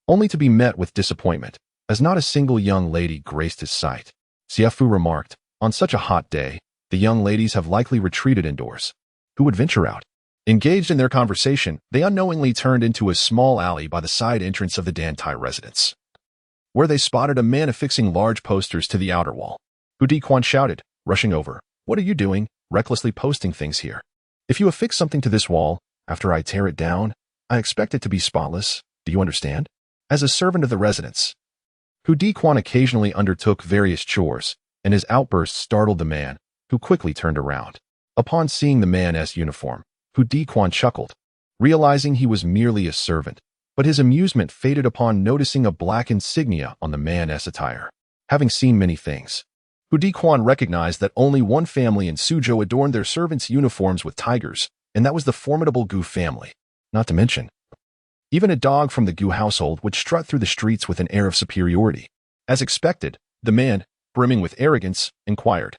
only to be met with disappointment, as not a single young lady graced his sight. Xie Fu remarked, "On such a hot day, the young ladies have likely retreated indoors. Who would venture out?" Engaged in their conversation, they unknowingly turned into a small alley by the side entrance of the Dantai residence, where they spotted a man affixing large posters to the outer wall. Hu Dichuan shouted, rushing over, "What are you doing, recklessly posting things here? If you affix something to this wall, after I tear it down, I expect it to be spotless. Do you understand?" As a servant of the residence, Hu Dichuan occasionally undertook various chores, and his outbursts startled the man, who quickly turned around. Upon seeing the man's uniform, Hu Dichuan chuckled, realizing he was merely a servant, but his amusement faded upon noticing a black insignia on the man's attire. Having seen many things, Hu Dichuan recognized that only one family in Suzhou adorned their servants' uniforms with tigers, and that was the formidable Gu family. Not to mention, even a dog from the Gu household would strut through the streets with an air of superiority. As expected, the man, brimming with arrogance, inquired,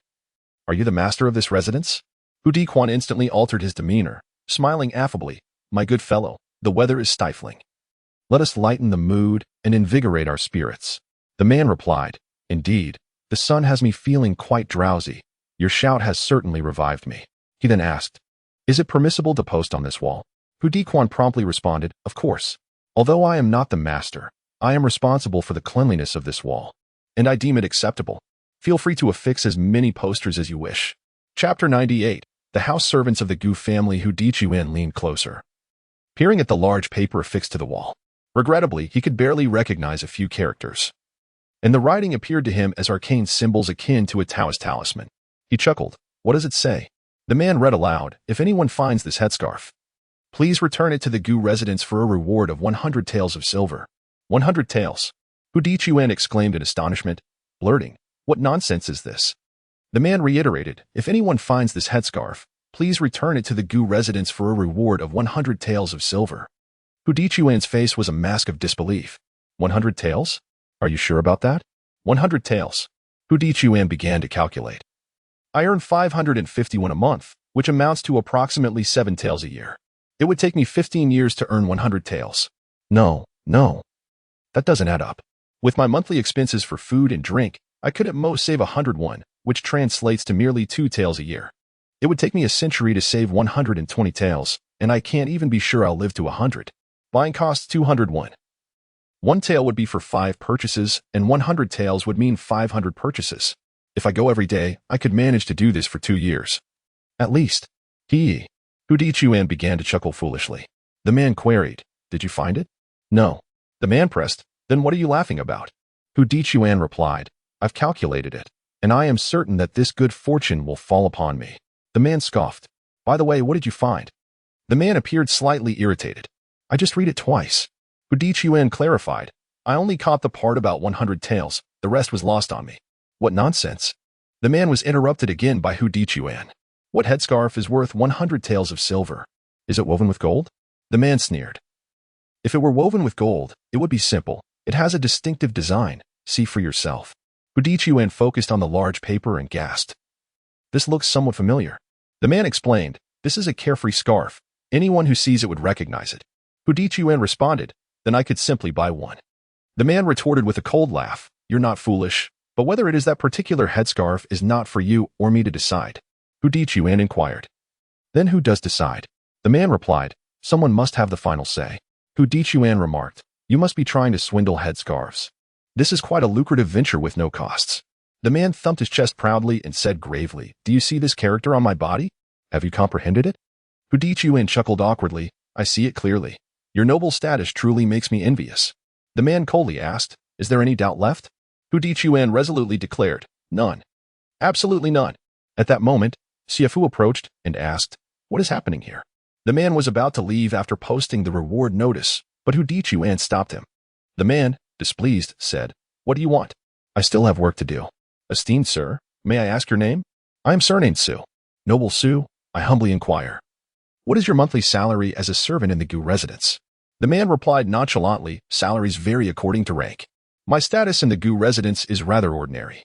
"Are you the master of this residence?" Hu Dichuan instantly altered his demeanor, smiling affably, "My good fellow, the weather is stifling. Let us lighten the mood and invigorate our spirits." The man replied, "Indeed, the sun has me feeling quite drowsy. Your shout has certainly revived me." He then asked, "Is it permissible to post on this wall?" Hu Dichuan promptly responded, "Of course. Although I am not the master, I am responsible for the cleanliness of this wall." and I deem it acceptable. Feel free to affix as many posters as you wish. Chapter 98. The house servants of the Gu family. Hu Dichuan leaned closer, peering at the large paper affixed to the wall. Regrettably, he could barely recognize a few characters, and the writing appeared to him as arcane symbols akin to a Taoist talisman. He chuckled. What does it say? The man read aloud, if anyone finds this headscarf, please return it to the Gu residence for a reward of 100 taels of silver. 100 taels. Hu Dichuan exclaimed in astonishment, blurting, what nonsense is this? The man reiterated, if anyone finds this headscarf, please return it to the Gu residence for a reward of 100 taels of silver. Hu Dichuan's face was a mask of disbelief. 100 taels? Are you sure about that? 100 taels. Hu Dichuan began to calculate. I earn 551 a month, which amounts to approximately 7 taels a year. It would take me 15 years to earn 100 taels. No. That doesn't add up. With my monthly expenses for food and drink, I could at most save 101, which translates to merely 2 taels a year. It would take me a century to save 120 taels, and I can't even be sure I'll live to 100. Buying costs 201. 1 tael would be for 5 purchases, and 100 taels would mean 500 purchases. If I go every day, I could manage to do this for 2 years. At least. Hu Dichuan began to chuckle foolishly. The man queried, did you find it? No. The man pressed, then what are you laughing about? Hu Dichuan replied, I've calculated it, and I am certain that this good fortune will fall upon me. The man scoffed. By the way, what did you find? The man appeared slightly irritated. I just read it twice. Hu Dichuan clarified, I only caught the part about 100 taels, the rest was lost on me. What nonsense. The man was interrupted again by Hu Dichuan. What headscarf is worth 100 taels of silver? Is it woven with gold? The man sneered. If it were woven with gold, it would be simple. It has a distinctive design. See for yourself. Hu Dichuan focused on the large paper and gasped. This looks somewhat familiar. The man explained, this is a carefree scarf. Anyone who sees it would recognize it. Hu Dichuan responded, then I could simply buy one. The man retorted with a cold laugh, you're not foolish, but whether it is that particular headscarf is not for you or me to decide. Hu Dichuan inquired. Then who does decide? The man replied, someone must have the final say. Hu Dichuan remarked, you must be trying to swindle headscarves. This is quite a lucrative venture with no costs. The man thumped his chest proudly and said gravely, do you see this character on my body? Have you comprehended it? Hu Dichuan chuckled awkwardly, I see it clearly. Your noble status truly makes me envious. The man coldly asked, is there any doubt left? Hu Dichuan resolutely declared, none. Absolutely none. At that moment, Xie Fu approached and asked, what is happening here? The man was about to leave after posting the reward notice, but Hu Dichuan stopped him. The man, displeased, said, what do you want? I still have work to do. Esteemed sir, may I ask your name? I am surnamed Su. Noble Su, I humbly inquire. What is your monthly salary as a servant in the Gu residence? The man replied nonchalantly, salaries vary according to rank. My status in the Gu residence is rather ordinary.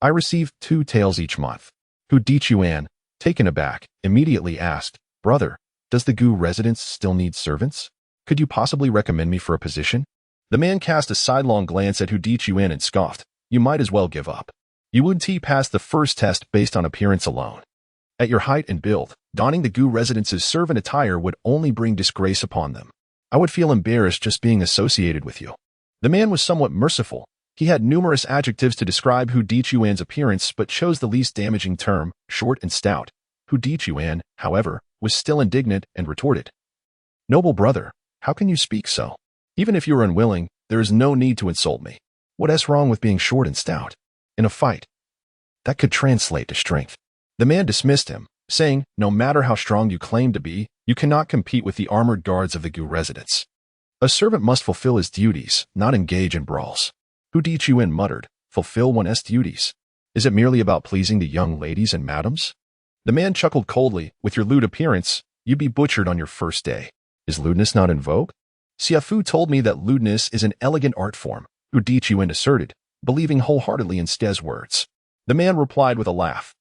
I receive 2 taels each month. Hu Dichuan, taken aback, immediately asked, brother, does the Gu residence still need servants? Could you possibly recommend me for a position? The man cast a sidelong glance at Hu Dichuan and scoffed, you might as well give up. You wouldn't pass the first test based on appearance alone. At your height and build, donning the Gu residence's servant attire would only bring disgrace upon them. I would feel embarrassed just being associated with you. The man was somewhat merciful. He had numerous adjectives to describe Hu Dichuan's appearance but chose the least damaging term, short and stout. Hu Dichuan, however, was still indignant and retorted. Noble brother, how can you speak so? Even if you are unwilling, there is no need to insult me. What's wrong with being short and stout? In a fight, that could translate to strength. The man dismissed him, saying, no matter how strong you claim to be, you cannot compete with the armored guards of the Gu residence. A servant must fulfill his duties, not engage in brawls. Hu Dichuan muttered, fulfill one's duties. Is it merely about pleasing the young ladies and madams? The man chuckled coldly, with your lewd appearance, you'd be butchered on your first day. Is lewdness not in vogue? Xie Fu told me that lewdness is an elegant art form, Hu Dichuan asserted, believing wholeheartedly in Ste's words. The man replied with a laugh.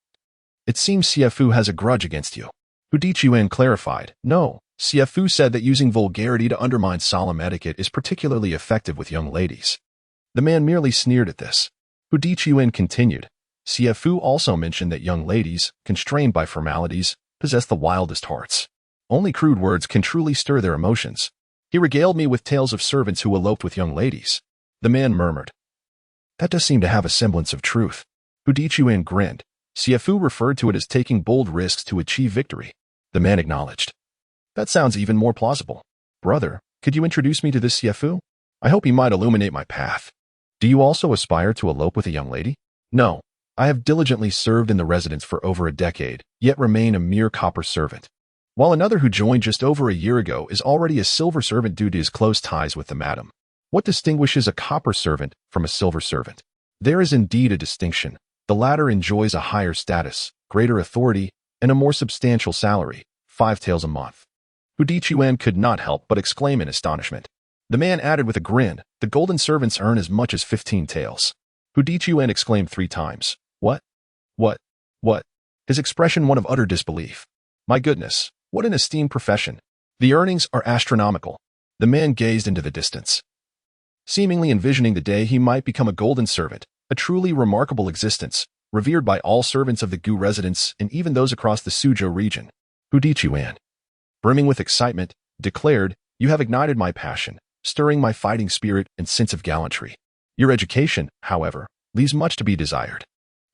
It seems Xie Fu has a grudge against you. Hu Dichuan clarified, no, Xie Fu said that using vulgarity to undermine solemn etiquette is particularly effective with young ladies. The man merely sneered at this. Hu Dichuan continued, Xie Fu also mentioned that young ladies, constrained by formalities, possess the wildest hearts. Only crude words can truly stir their emotions. He regaled me with tales of servants who eloped with young ladies. The man murmured. That does seem to have a semblance of truth. Hu Dichuan grinned. Xie Fu referred to it as taking bold risks to achieve victory. The man acknowledged. That sounds even more plausible. Brother, could you introduce me to this Xie Fu? I hope he might illuminate my path. Do you also aspire to elope with a young lady? No. I have diligently served in the residence for over a decade, yet remain a mere copper servant. While another who joined just over a year ago is already a silver servant due to his close ties with the madam. What distinguishes a copper servant from a silver servant? There is indeed a distinction. The latter enjoys a higher status, greater authority, and a more substantial salary, 5 taels a month. Hu Dichuan could not help but exclaim in astonishment. The man added with a grin, the golden servants earn as much as 15 taels. Hu Dichuan exclaimed 3 times. What? What? His expression one of utter disbelief. My goodness, what an esteemed profession. The earnings are astronomical. The man gazed into the distance, seemingly envisioning the day he might become a golden servant, a truly remarkable existence, revered by all servants of the Gu residence and even those across the Suzhou region. Hu Dichuan, brimming with excitement, declared, You have ignited my passion, stirring my fighting spirit and sense of gallantry. Your education, however, leaves much to be desired.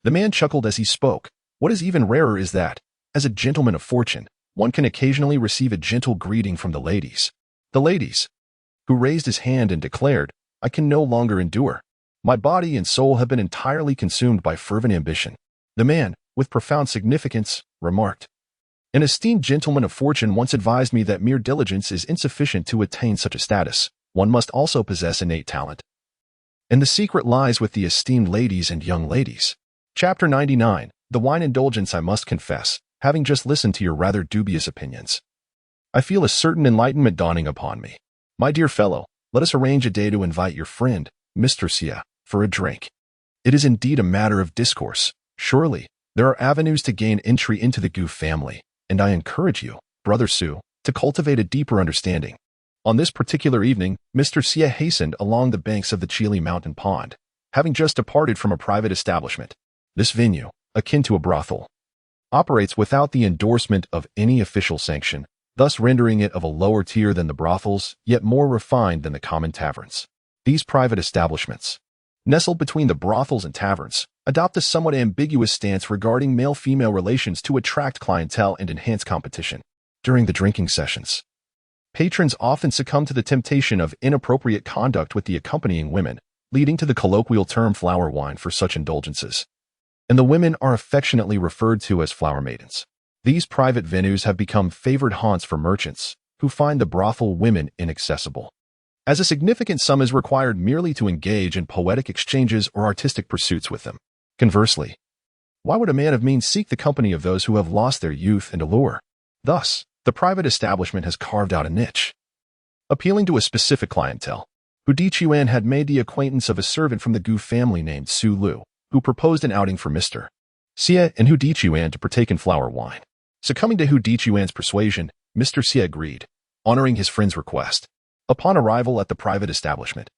The man chuckled as he spoke. What is even rarer is that, as a gentleman of fortune, one can occasionally receive a gentle greeting from the ladies. The ladies, who raised his hand and declared, I can no longer endure. My body and soul have been entirely consumed by fervent ambition. The man, with profound significance, remarked, An esteemed gentleman of fortune once advised me that mere diligence is insufficient to attain such a status. One must also possess innate talent. And the secret lies with the esteemed ladies and young ladies. Chapter 99. The wine indulgence. I must confess, having just listened to your rather dubious opinions, I feel a certain enlightenment dawning upon me. My dear fellow, let us arrange a day to invite your friend, Mr. Xie, for a drink. It is indeed a matter of discourse. Surely, there are avenues to gain entry into the Gu family, and I encourage you, Brother Su, to cultivate a deeper understanding. On this particular evening, Mr. Xie hastened along the banks of the Chili Mountain Pond, having just departed from a private establishment. This venue, akin to a brothel, operates without the endorsement of any official sanction, thus rendering it of a lower tier than the brothels, yet more refined than the common taverns. These private establishments, nestled between the brothels and taverns, adopt a somewhat ambiguous stance regarding male-female relations to attract clientele and enhance competition. During the drinking sessions, patrons often succumb to the temptation of inappropriate conduct with the accompanying women, leading to the colloquial term flower wine for such indulgences. And the women are affectionately referred to as flower maidens. These private venues have become favored haunts for merchants, who find the brothel women inaccessible, as a significant sum is required merely to engage in poetic exchanges or artistic pursuits with them. Conversely, why would a man of means seek the company of those who have lost their youth and allure? Thus, the private establishment has carved out a niche, appealing to a specific clientele. Hu Dichuan had made the acquaintance of a servant from the Gu family named Su Lu, who proposed an outing for Mr. Xie and Hu Dichuan to partake in flower wine. Succumbing to Hu Dichuan's persuasion, Mr. Xie agreed, honoring his friend's request. Upon arrival at the private establishment,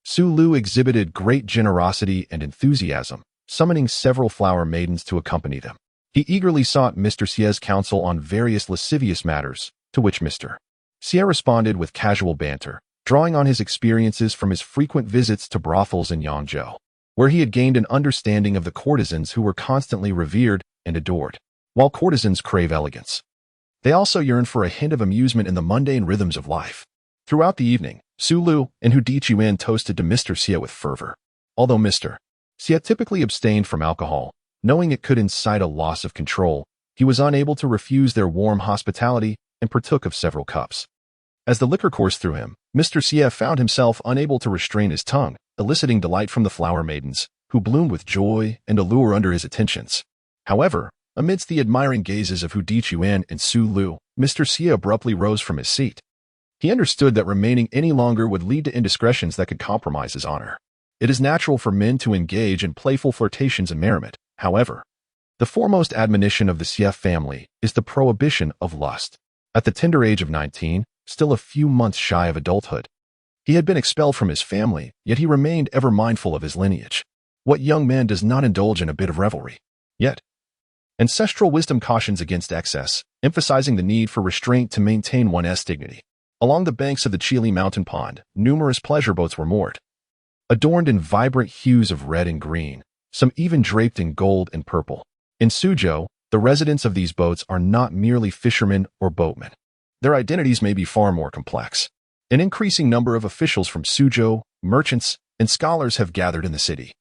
Su Lu exhibited great generosity and enthusiasm, summoning several flower maidens to accompany them. He eagerly sought Mr. Xie's counsel on various lascivious matters, to which Mr. Xie responded with casual banter, drawing on his experiences from his frequent visits to brothels in Yangzhou, where he had gained an understanding of the courtesans who were constantly revered and adored. While courtesans crave elegance, they also yearn for a hint of amusement in the mundane rhythms of life. Throughout the evening, Su Lu and Hu Dichuan toasted to Mr. Xie with fervor. Although Mr. Xie typically abstained from alcohol, knowing it could incite a loss of control, he was unable to refuse their warm hospitality and partook of several cups. As the liquor coursed through him, Mr. Xie found himself unable to restrain his tongue, eliciting delight from the flower maidens, who bloomed with joy and allure under his attentions. However, amidst the admiring gazes of Hu Dichuan and Su Lu, Mr. Xie abruptly rose from his seat. He understood that remaining any longer would lead to indiscretions that could compromise his honor. It is natural for men to engage in playful flirtations and merriment. However, the foremost admonition of the Xie family is the prohibition of lust. At the tender age of 19, still a few months shy of adulthood, he had been expelled from his family, yet he remained ever mindful of his lineage. What young man does not indulge in a bit of revelry? Yet, ancestral wisdom cautions against excess, emphasizing the need for restraint to maintain one's dignity. Along the banks of the Chili Mountain Pond, numerous pleasure boats were moored. adorned in vibrant hues of red and green, some even draped in gold and purple. In Suzhou, the residents of these boats are not merely fishermen or boatmen. Their identities may be far more complex. An increasing number of officials from Suzhou, merchants, and scholars have gathered in the city,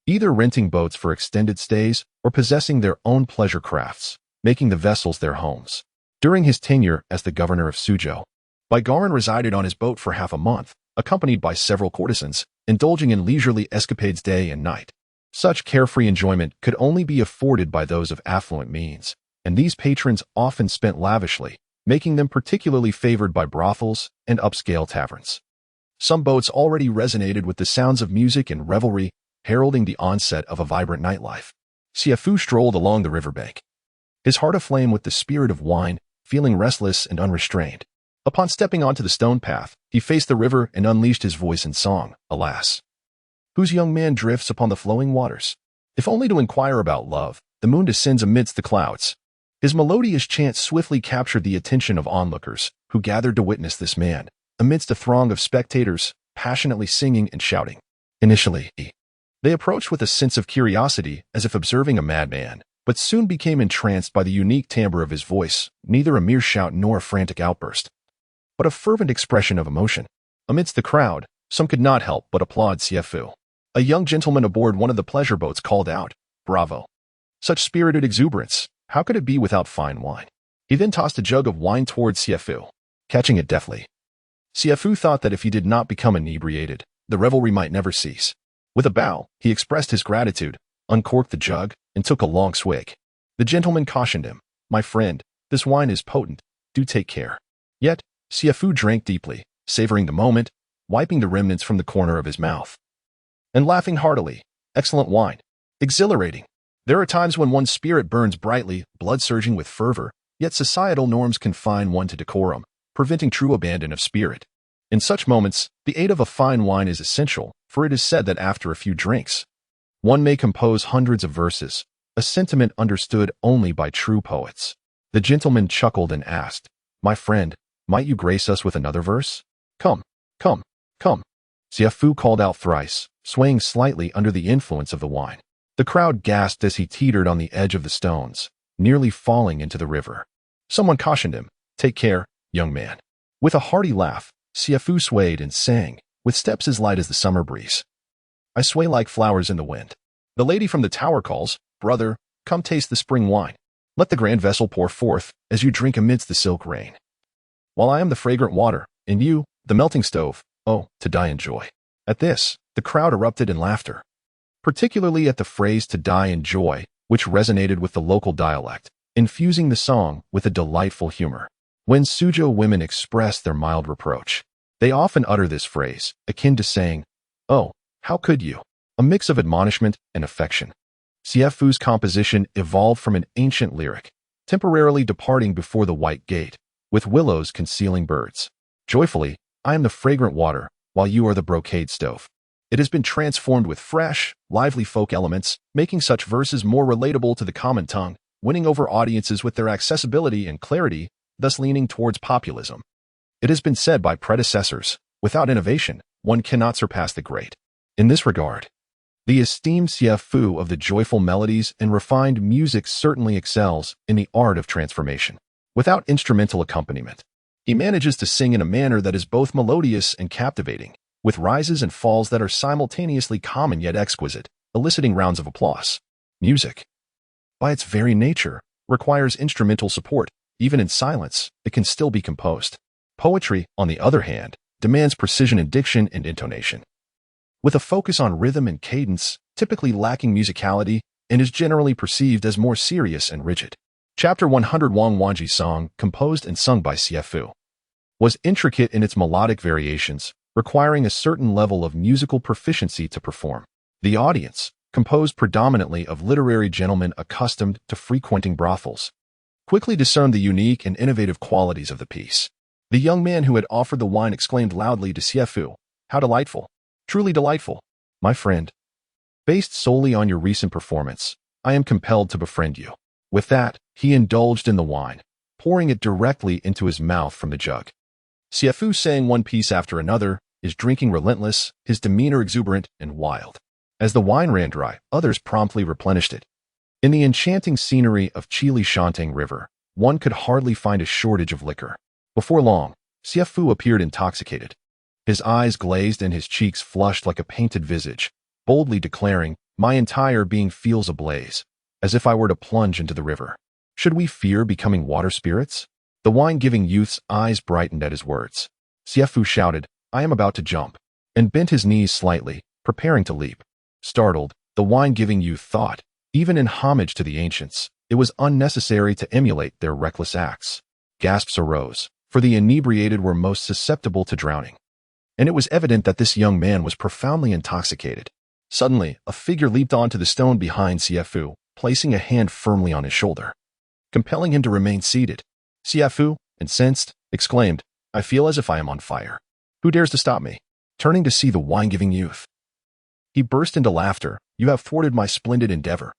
either renting boats for extended stays or possessing their own pleasure crafts, making the vessels their homes. During his tenure as the governor of Suzhou, Baigaran resided on his boat for half a month, accompanied by several courtesans, indulging in leisurely escapades day and night. Such carefree enjoyment could only be afforded by those of affluent means, and these patrons often spent lavishly, making them particularly favored by brothels and upscale taverns. Some boats already resonated with the sounds of music and revelry, heralding the onset of a vibrant nightlife. Xie Fu strolled along the riverbank, his heart aflame with the spirit of wine, feeling restless and unrestrained. Upon stepping onto the stone path, he faced the river and unleashed his voice in song. Alas, whose young man drifts upon the flowing waters? If only to inquire about love, the moon descends amidst the clouds. His melodious chant swiftly captured the attention of onlookers, who gathered to witness this man, amidst a throng of spectators, passionately singing and shouting. Initially, they approached with a sense of curiosity, as if observing a madman, but soon became entranced by the unique timbre of his voice, neither a mere shout nor a frantic outburst, but a fervent expression of emotion. Amidst the crowd, some could not help but applaud Xie Fu. A young gentleman aboard one of the pleasure boats called out, "Bravo! Such spirited exuberance! How could it be without fine wine?" He then tossed a jug of wine towards Xie Fu, catching it deftly. Xie Fu thought that if he did not become inebriated, the revelry might never cease. With a bow, he expressed his gratitude, uncorked the jug, and took a long swig. The gentleman cautioned him, "My friend, this wine is potent, do take care." Yet, Xie Fu drank deeply, savoring the moment, wiping the remnants from the corner of his mouth, and laughing heartily. Excellent wine. Exhilarating. There are times when one's spirit burns brightly, blood surging with fervor, yet societal norms confine one to decorum, preventing true abandon of spirit. In such moments, the aid of a fine wine is essential, for it is said that after a few drinks, one may compose hundreds of verses, a sentiment understood only by true poets. The gentleman chuckled and asked, "My friend, might you grace us with another verse?" Come, come, come." Xie Fu called out thrice, swaying slightly under the influence of the wine. The crowd gasped as he teetered on the edge of the stones, nearly falling into the river. Someone cautioned him, "Take care, young man." With a hearty laugh, Xie Fu swayed and sang, with steps as light as the summer breeze. "I sway like flowers in the wind. The lady from the tower calls, 'Brother, come taste the spring wine. Let the grand vessel pour forth, as you drink amidst the silk rain. While I am the fragrant water, and you, the melting stove, oh, to die in joy." At this, the crowd erupted in laughter, particularly at the phrase "to die in joy," which resonated with the local dialect, infusing the song with a delightful humor. When Suzhou women express their mild reproach, they often utter this phrase, akin to saying, "Oh, how could you?" A mix of admonishment and affection. Xie Fu's composition evolved from an ancient lyric, temporarily departing before the white gate, with willows concealing birds. Joyfully, I am the fragrant water, while you are the brocade stove. It has been transformed with fresh, lively folk elements, making such verses more relatable to the common tongue, winning over audiences with their accessibility and clarity, thus leaning towards populism. It has been said by predecessors, without innovation, one cannot surpass the great. In this regard, the esteemed Xie Fu of the joyful melodies and refined music certainly excels in the art of transformation. Without instrumental accompaniment, he manages to sing in a manner that is both melodious and captivating, with rises and falls that are simultaneously common yet exquisite, eliciting rounds of applause. Music, by its very nature, requires instrumental support. Even in silence, it can still be composed. Poetry, on the other hand, demands precision in diction and intonation, with a focus on rhythm and cadence, typically lacking musicality, and is generally perceived as more serious and rigid. Chapter 100 Wang Wanji's song, composed and sung by Xie Fu, was intricate in its melodic variations, requiring a certain level of musical proficiency to perform. The audience, composed predominantly of literary gentlemen accustomed to frequenting brothels, quickly discerned the unique and innovative qualities of the piece. The young man who had offered the wine exclaimed loudly to Xie Fu, "How delightful! Truly delightful! My friend, based solely on your recent performance, I am compelled to befriend you." With that, he indulged in the wine, pouring it directly into his mouth from the jug. Xie Fu sang one piece after another, his drinking relentless, his demeanor exuberant and wild. As the wine ran dry, others promptly replenished it. In the enchanting scenery of Xie Shanting River, one could hardly find a shortage of liquor. Before long, Xie Fu appeared intoxicated. His eyes glazed and his cheeks flushed like a painted visage, boldly declaring, "My entire being feels ablaze, as if I were to plunge into the river." Should we fear becoming water spirits? The wine-giving youth's eyes brightened at his words. Xie Fu shouted, "I am about to jump," and bent his knees slightly, preparing to leap. Startled, the wine-giving youth thought, even in homage to the ancients, it was unnecessary to emulate their reckless acts. Gasps arose, for the inebriated were most susceptible to drowning. And it was evident that this young man was profoundly intoxicated. Suddenly, a figure leaped onto the stone behind Xie Fu, placing a hand firmly on his shoulder, compelling him to remain seated. Xie Fu, incensed, exclaimed, "I feel as if I am on fire. Who dares to stop me?" Turning to see the wine-giving youth, he burst into laughter. "You have thwarted my splendid endeavor.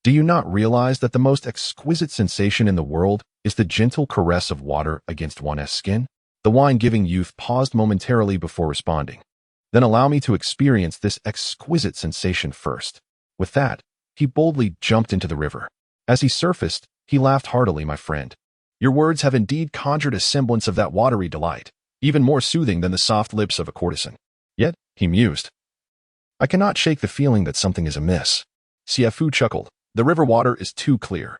Do you not realize that the most exquisite sensation in the world is the gentle caress of water against one's skin?" The wine-giving youth paused momentarily before responding. "Then allow me to experience this exquisite sensation first." With that, he boldly jumped into the river. As he surfaced, he laughed heartily. "My friend, your words have indeed conjured a semblance of that watery delight, even more soothing than the soft lips of a courtesan. Yet," he mused, "I cannot shake the feeling that something is amiss." Xie Fu chuckled. "The river water is too clear.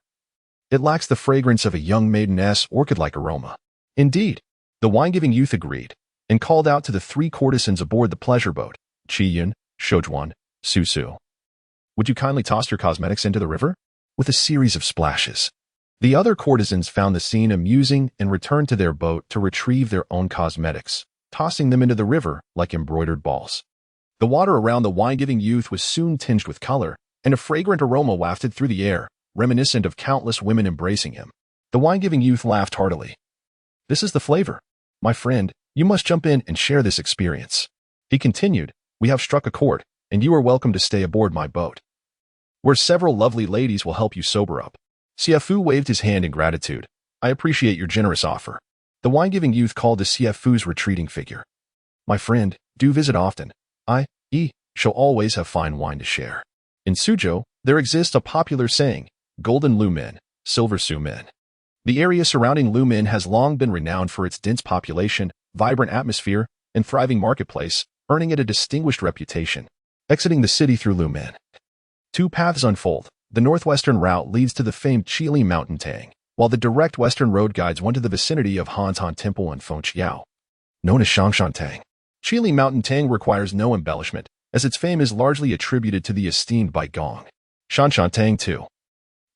It lacks the fragrance of a young maiden's orchid-like aroma." "Indeed," the wine-giving youth agreed, and called out to the 3 courtesans aboard the pleasure boat, Qiyun, Shoujuan, Su, "Would you kindly toss your cosmetics into the river?" With a series of splashes, the other courtesans found the scene amusing and returned to their boat to retrieve their own cosmetics, tossing them into the river like embroidered balls. The water around the wine-giving youth was soon tinged with color, and a fragrant aroma wafted through the air, reminiscent of countless women embracing him. The wine-giving youth laughed heartily. "This is the flavor. My friend, you must jump in and share this experience." He continued, "We have struck a chord, and you are welcome to stay aboard my boat, where several lovely ladies will help you sober up." Xie Fu waved his hand in gratitude. "I appreciate your generous offer." The wine-giving youth called to Xie Fu's retreating figure. "My friend, do visit often. Shall always have fine wine to share." In Suzhou, there exists a popular saying, "Golden Lumin, Silver Sumin." The area surrounding Lumin has long been renowned for its dense population, vibrant atmosphere, and thriving marketplace, earning it a distinguished reputation. Exiting the city through Lumin, 2 paths unfold. The northwestern route leads to the famed Qili Mountain Tang, while the direct western road guides one to the vicinity of Hanshan Temple and Fengqiao, known as Shangshan Tang. Qili Mountain Tang requires no embellishment, as its fame is largely attributed to the esteemed Bai Gong. Shangshan Tang, too,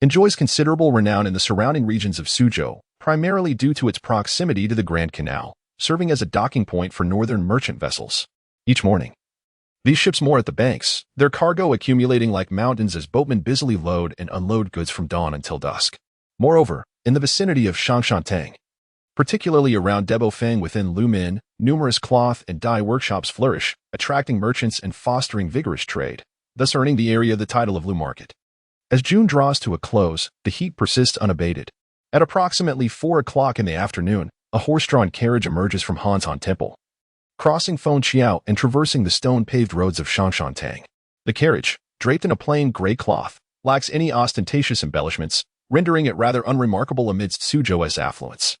enjoys considerable renown in the surrounding regions of Suzhou, primarily due to its proximity to the Grand Canal, serving as a docking point for northern merchant vessels. Each morning, these ships moor at the banks, their cargo accumulating like mountains as boatmen busily load and unload goods from dawn until dusk. Moreover, in the vicinity of Shangshan Tang, particularly around Debofeng within Lumin, numerous cloth and dye workshops flourish, attracting merchants and fostering vigorous trade, thus earning the area the title of Lu Market. As June draws to a close, the heat persists unabated. At approximately 4 o'clock in the afternoon, a horse-drawn carriage emerges from Hanshan Temple, crossing Fengqiao and traversing the stone-paved roads of Shangshan Tang. The carriage, draped in a plain gray cloth, lacks any ostentatious embellishments, rendering it rather unremarkable amidst Suzhou's affluence.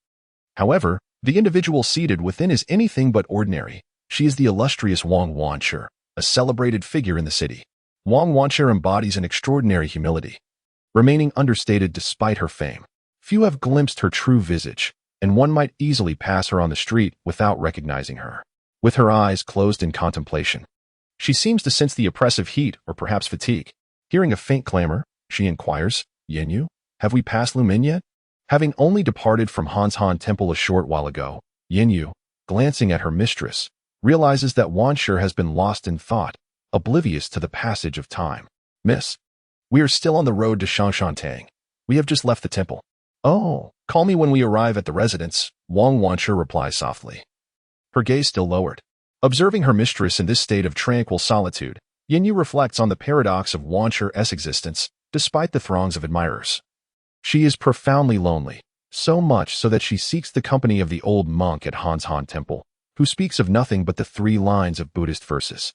However, the individual seated within is anything but ordinary. She is the illustrious Wang Wanshi, a celebrated figure in the city. Wang Wanshi embodies an extraordinary humility, remaining understated despite her fame. Few have glimpsed her true visage, and one might easily pass her on the street without recognizing her. With her eyes closed in contemplation, she seems to sense the oppressive heat or perhaps fatigue. Hearing a faint clamor, she inquires, "Yanyu, have we passed Lumin yet?" Having only departed from Hanshan Temple a short while ago, Yanyu, glancing at her mistress, realizes that Wanshi has been lost in thought, oblivious to the passage of time. "Miss, we are still on the road to Shangshan Tang. We have just left the temple." "Oh, call me when we arrive at the residence," Wang Wanshi replies softly, her gaze still lowered. Observing her mistress in this state of tranquil solitude, Yanyu reflects on the paradox of Wanshi's existence, despite the throngs of admirers. She is profoundly lonely, so much so that she seeks the company of the old monk at Hanshan Temple, who speaks of nothing but the 3 lines of Buddhist verses.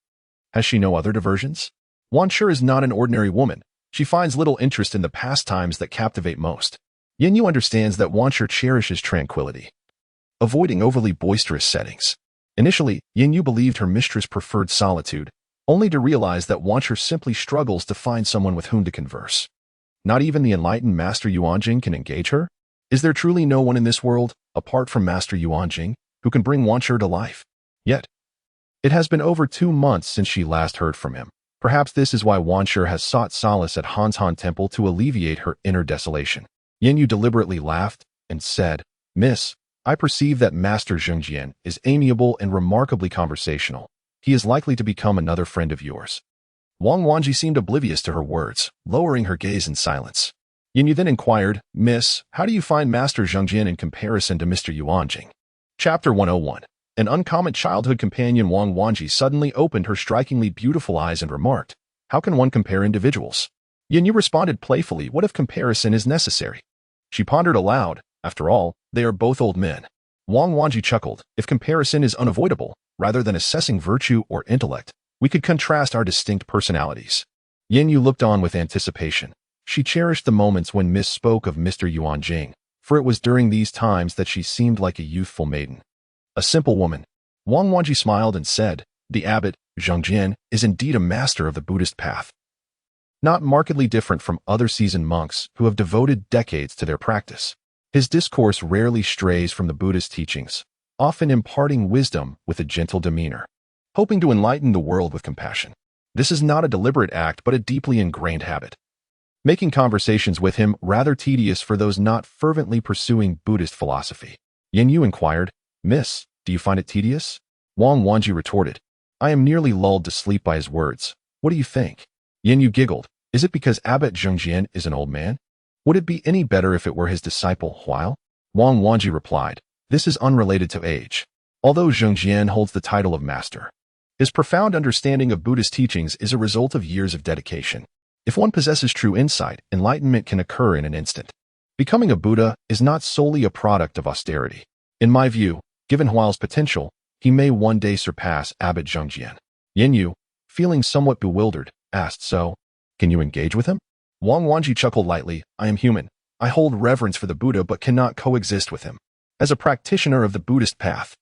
Has she no other diversions? Wanshi is not an ordinary woman. She finds little interest in the pastimes that captivate most. Yin understands that Wanshi cherishes tranquility, avoiding overly boisterous settings. Initially, Yin believed her mistress preferred solitude, only to realize that Wanshi simply struggles to find someone with whom to converse. Not even the enlightened Master Yuanjing can engage her? Is there truly no one in this world, apart from Master Yuanjing, who can bring Wanshi to life? Yet, it has been over 2 months since she last heard from him. Perhaps this is why Wanshi has sought solace at Hanshan Temple to alleviate her inner desolation. Yin deliberately laughed and said, "Miss, I perceive that Master Zhengjian is amiable and remarkably conversational. He is likely to become another friend of yours." Wang Wanji seemed oblivious to her words, lowering her gaze in silence. Yin then inquired, "Miss, how do you find Master Zhengjian in comparison to Mr. Yuanjing?" Chapter 101. An uncommon childhood companion. Wang Wanji suddenly opened her strikingly beautiful eyes and remarked, "How can one compare individuals?" Yin responded playfully, "What if comparison is necessary?" She pondered aloud, "After all, they are both old men." Wang Wanji chuckled, "If comparison is unavoidable, rather than assessing virtue or intellect, we could contrast our distinct personalities." Yin looked on with anticipation. She cherished the moments when Miss spoke of Mr. Yuanjing, for it was during these times that she seemed like a youthful maiden. A simple woman. Wang Wanji smiled and said, "The abbot, Zhengjian, is indeed a master of the Buddhist path. Not markedly different from other seasoned monks who have devoted decades to their practice. His discourse rarely strays from the Buddhist teachings, often imparting wisdom with a gentle demeanor, hoping to enlighten the world with compassion. This is not a deliberate act but a deeply ingrained habit, making conversations with him rather tedious for those not fervently pursuing Buddhist philosophy." Yin inquired, "Miss, do you find it tedious?" Wang Wanji retorted, "I am nearly lulled to sleep by his words. What do you think?" Yin giggled, "Is it because Abbot Zhengjian is an old man? Would it be any better if it were his disciple Huile?" Wang Wanji replied, "This is unrelated to age. Although Zhengjian holds the title of master, his profound understanding of Buddhist teachings is a result of years of dedication. If one possesses true insight, enlightenment can occur in an instant. Becoming a Buddha is not solely a product of austerity. In my view, given Huile's potential, he may one day surpass Abbot Zhengjian." Yin feeling somewhat bewildered, asked, "So, can you engage with him?" Wang Wanji chuckled lightly, "I am human. I hold reverence for the Buddha but cannot coexist with him. As a practitioner of the Buddhist path,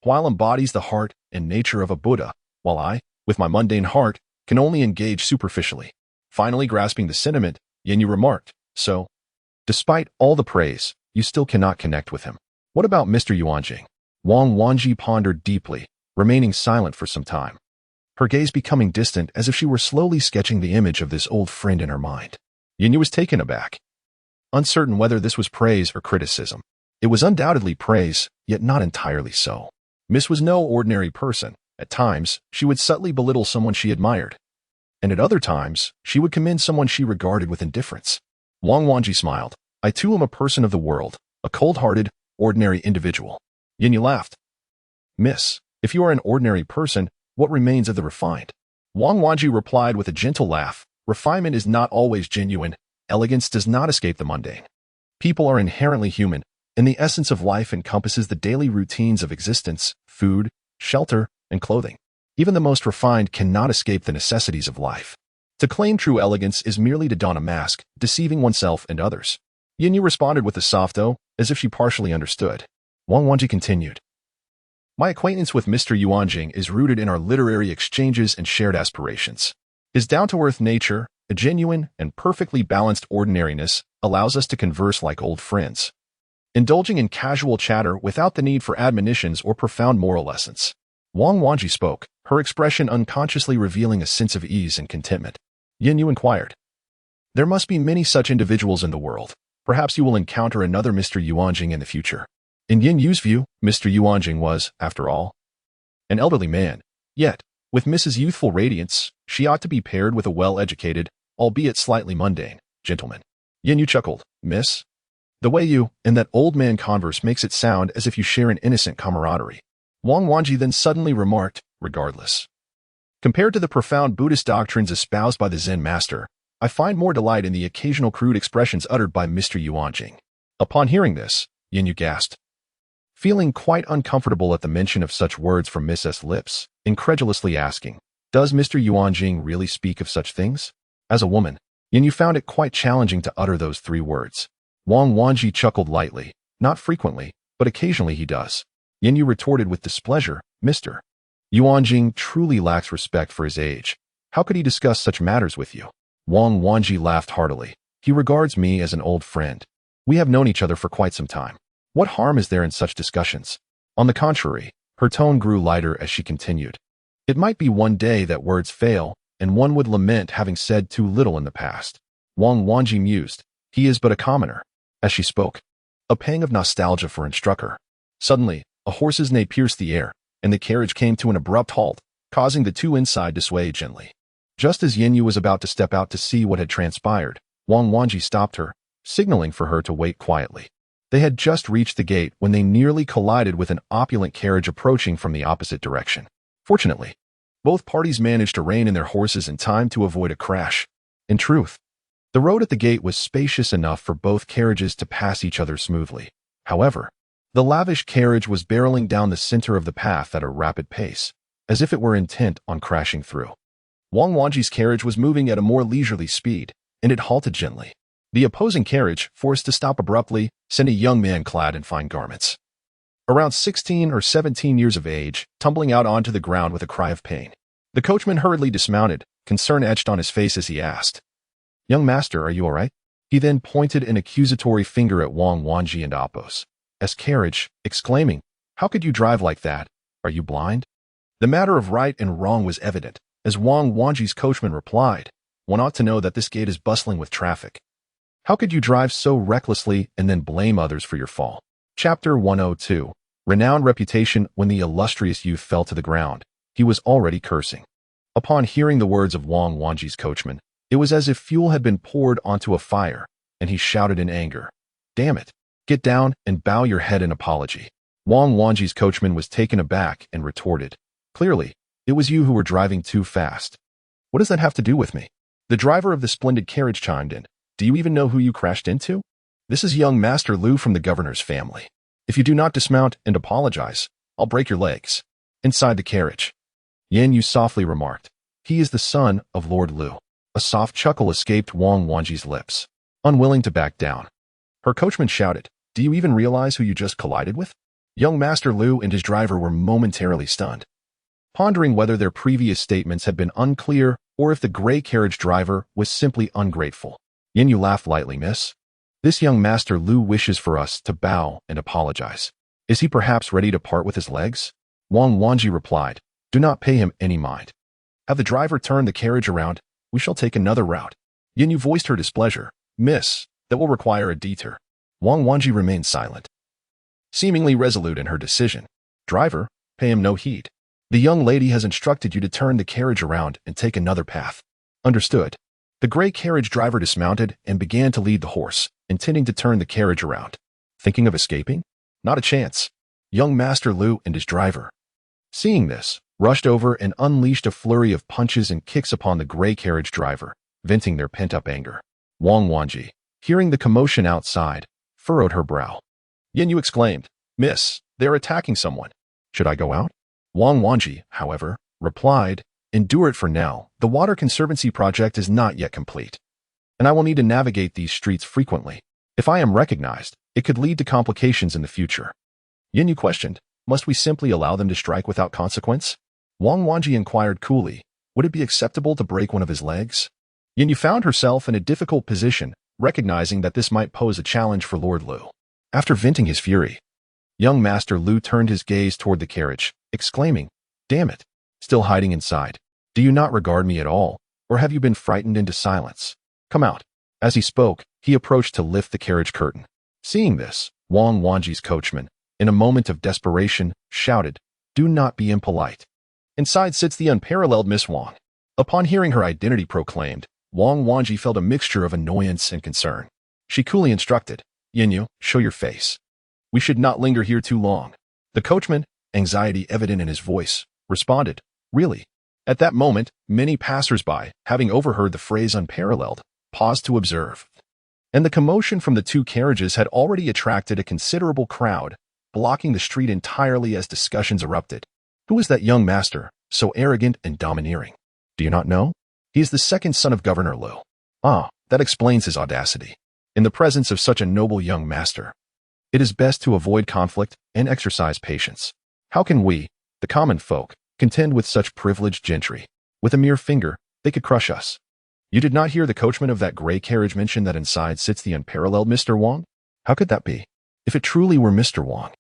Huile embodies the heart and nature of a Buddha, while I, with my mundane heart, can only engage superficially." Finally grasping the sentiment, Yin remarked, "So, despite all the praise, you still cannot connect with him. What about Mr. Yuanjing?" Wang Wanji pondered deeply, remaining silent for some time, her gaze becoming distant as if she were slowly sketching the image of this old friend in her mind. Yin was taken aback, uncertain whether this was praise or criticism. It was undoubtedly praise, yet not entirely so. Miss was no ordinary person. At times, she would subtly belittle someone she admired, and at other times, she would commend someone she regarded with indifference. Wang Wanji smiled. "I too am a person of the world, a cold-hearted, ordinary individual." Yin laughed. "Miss, if you are an ordinary person, what remains of the refined?" Wang Wanji replied with a gentle laugh, "Refinement is not always genuine. Elegance does not escape the mundane. People are inherently human, and the essence of life encompasses the daily routines of existence, food, shelter, and clothing. Even the most refined cannot escape the necessities of life. To claim true elegance is merely to don a mask, deceiving oneself and others." Yin responded with a soft "oh," as if she partially understood. Wang Wanji continued, "My acquaintance with Mr. Yuanjing is rooted in our literary exchanges and shared aspirations. His down-to-earth nature, a genuine and perfectly balanced ordinariness, allows us to converse like old friends, indulging in casual chatter without the need for admonitions or profound moral lessons." Wang Wanji spoke, her expression unconsciously revealing a sense of ease and contentment. Yin inquired, "There must be many such individuals in the world. Perhaps you will encounter another Mr. Yuanjing in the future." In Yin's view, Mr. Yuanjing was, after all, an elderly man. Yet, with Mrs. Youthful Radiance, she ought to be paired with a well-educated, albeit slightly mundane, gentleman. Yin chuckled, "Miss, the way you and that old man converse makes it sound as if you share an innocent camaraderie." Wang Wanji then suddenly remarked, "Regardless, compared to the profound Buddhist doctrines espoused by the Zen master, I find more delight in the occasional crude expressions uttered by Mr. Yuanjing." Upon hearing this, Yin gasped, feeling quite uncomfortable at the mention of such words from Miss S. lips, incredulously asking, "Does Mr. Yuanjing really speak of such things?" As a woman, Yin Yu found it quite challenging to utter those three words. Wang Wanji chuckled lightly. Not frequently, but occasionally he does. Yin Yu retorted with displeasure, "Mr. Yuanjing truly lacks respect for his age. How could he discuss such matters with you?" Wang Wanji laughed heartily. "He regards me as an old friend. We have known each other for quite some time. What harm is there in such discussions?" On the contrary, her tone grew lighter as she continued. "It might be one day that words fail, and one would lament having said too little in the past." Wang Wanji mused. "He is but a commoner." As she spoke, a pang of nostalgia for instructor. Suddenly, a horse's neigh pierced the air, and the carriage came to an abrupt halt, causing the two inside to sway gently. Just as Yin Yu was about to step out to see what had transpired, Wang Wanji stopped her, signaling for her to wait quietly. They had just reached the gate when they nearly collided with an opulent carriage approaching from the opposite direction. Fortunately, both parties managed to rein in their horses in time to avoid a crash. In truth, the road at the gate was spacious enough for both carriages to pass each other smoothly. However, the lavish carriage was barreling down the center of the path at a rapid pace, as if it were intent on crashing through. Wang Wanji's carriage was moving at a more leisurely speed, and it halted gently. The opposing carriage, forced to stop abruptly, sent a young man clad in fine garments, around 16 or 17 years of age, tumbling out onto the ground with a cry of pain. The coachman hurriedly dismounted, concern etched on his face as he asked, "Young master, are you all right?" He then pointed an accusatory finger at Wang Wanji and Apos' carriage, exclaiming, "How could you drive like that? Are you blind?" The matter of right and wrong was evident, as Wang Wanji's coachman replied, "One ought to know that this gate is bustling with traffic. How could you drive so recklessly and then blame others for your fall?" Chapter 102. Renowned reputation. When the illustrious youth fell to the ground, he was already cursing. Upon hearing the words of Wang Wanji's coachman, it was as if fuel had been poured onto a fire, and he shouted in anger, "Damn it! Get down and bow your head in apology." Wang Wanji's coachman was taken aback and retorted, "Clearly, it was you who were driving too fast." "What does that have to do with me?" The driver of the splendid carriage chimed in. "Do you even know who you crashed into? This is young Master Lu from the governor's family. If you do not dismount and apologize, I'll break your legs." Inside the carriage, Yin Yu softly remarked, "He is the son of Lord Lu." A soft chuckle escaped Wang Wanji's lips. Unwilling to back down, her coachman shouted, "Do you even realize who you just collided with?" Young Master Lu and his driver were momentarily stunned, pondering whether their previous statements had been unclear or if the gray carriage driver was simply ungrateful. Yin Yu laughed lightly. "Miss, this young Master Lu wishes for us to bow and apologize. Is he perhaps ready to part with his legs?" Wang Wanji replied, "Do not pay him any mind. Have the driver turn the carriage around. We shall take another route." Yin Yu voiced her displeasure. "Miss, that will require a detour." Wang Wanji remained silent, seemingly resolute in her decision. "Driver, pay him no heed. The young lady has instructed you to turn the carriage around and take another path." "Understood." The gray carriage driver dismounted and began to lead the horse, intending to turn the carriage around. Thinking of escaping? Not a chance. Young Master Lu and his driver, seeing this, rushed over and unleashed a flurry of punches and kicks upon the gray carriage driver, venting their pent-up anger. Wang Wanji, hearing the commotion outside, furrowed her brow. Yin Yu exclaimed, "Miss, they are attacking someone. Should I go out?" Wang Wanji, however, replied, "Endure it for now. The Water Conservancy project is not yet complete, and I will need to navigate these streets frequently. If I am recognized, it could lead to complications in the future." Yin Yu questioned, "Must we simply allow them to strike without consequence?" Wang Wanji inquired coolly, "Would it be acceptable to break one of his legs?" Yin Yu found herself in a difficult position, recognizing that this might pose a challenge for Lord Lu. After venting his fury, young Master Lu turned his gaze toward the carriage, exclaiming, "Damn it! Still hiding inside. Do you not regard me at all, or have you been frightened into silence? Come out." As he spoke, he approached to lift the carriage curtain. Seeing this, Wang Wanji's coachman, in a moment of desperation, shouted, "Do not be impolite. Inside sits the unparalleled Miss Wang." Upon hearing her identity proclaimed, Wang Wanji felt a mixture of annoyance and concern. She coolly instructed, "Yin Yu, show your face. We should not linger here too long." The coachman, anxiety evident in his voice, responded, "Really?" At that moment, many passers-by, having overheard the phrase unparalleled, paused to observe. And the commotion from the two carriages had already attracted a considerable crowd, blocking the street entirely as discussions erupted. Who is that young master, so arrogant and domineering? Do you not know? He is the second son of Governor Lu. Ah, that explains his audacity. In the presence of such a noble young master, it is best to avoid conflict and exercise patience. How can we, the common folk, contend with such privileged gentry? With a mere finger, they could crush us. You did not hear the coachman of that gray carriage mention that inside sits the unparalleled Mr. Wang? How could that be? If it truly were Mr. Wang,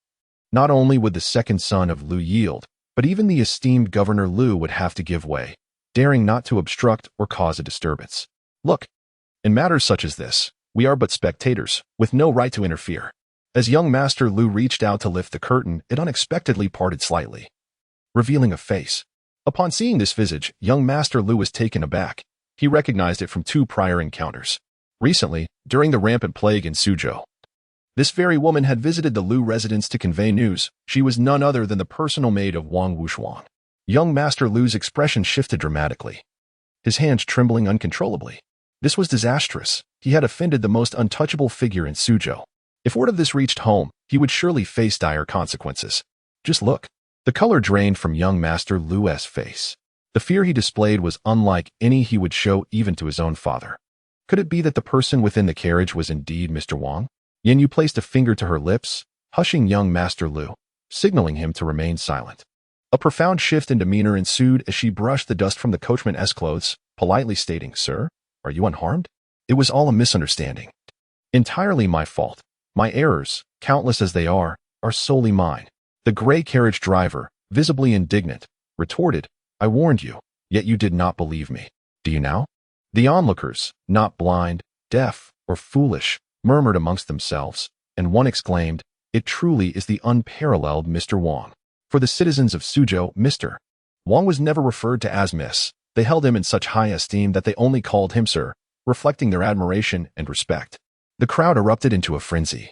not only would the second son of Lu yield, but even the esteemed Governor Lu would have to give way, daring not to obstruct or cause a disturbance. Look, in matters such as this, we are but spectators, with no right to interfere. As young Master Lu reached out to lift the curtain, it unexpectedly parted slightly, revealing a face. Upon seeing this visage, young Master Lu was taken aback. He recognized it from 2 prior encounters. Recently, during the rampant plague in Suzhou, this very woman had visited the Lu residence to convey news. She was none other than the personal maid of Wang Wushuang. Young Master Lu's expression shifted dramatically, his hands trembling uncontrollably. This was disastrous. He had offended the most untouchable figure in Suzhou. If word of this reached home, he would surely face dire consequences. Just look. The color drained from young Master Lu's face. The fear he displayed was unlike any he would show even to his own father. Could it be that the person within the carriage was indeed Mr. Wang? Yin Yu placed a finger to her lips, hushing young Master Lu, signaling him to remain silent. A profound shift in demeanor ensued as she brushed the dust from the coachman's clothes, politely stating, "Sir, are you unharmed? It was all a misunderstanding. Entirely my fault. My errors, countless as they are solely mine." The gray carriage driver, visibly indignant, retorted, "I warned you, yet you did not believe me. Do you now?" The onlookers, not blind, deaf, or foolish, murmured amongst themselves, and one exclaimed, "It truly is the unparalleled Mr. Wang." For the citizens of Suzhou, Mr. Wang was never referred to as Miss. They held him in such high esteem that they only called him Sir, reflecting their admiration and respect. The crowd erupted into a frenzy,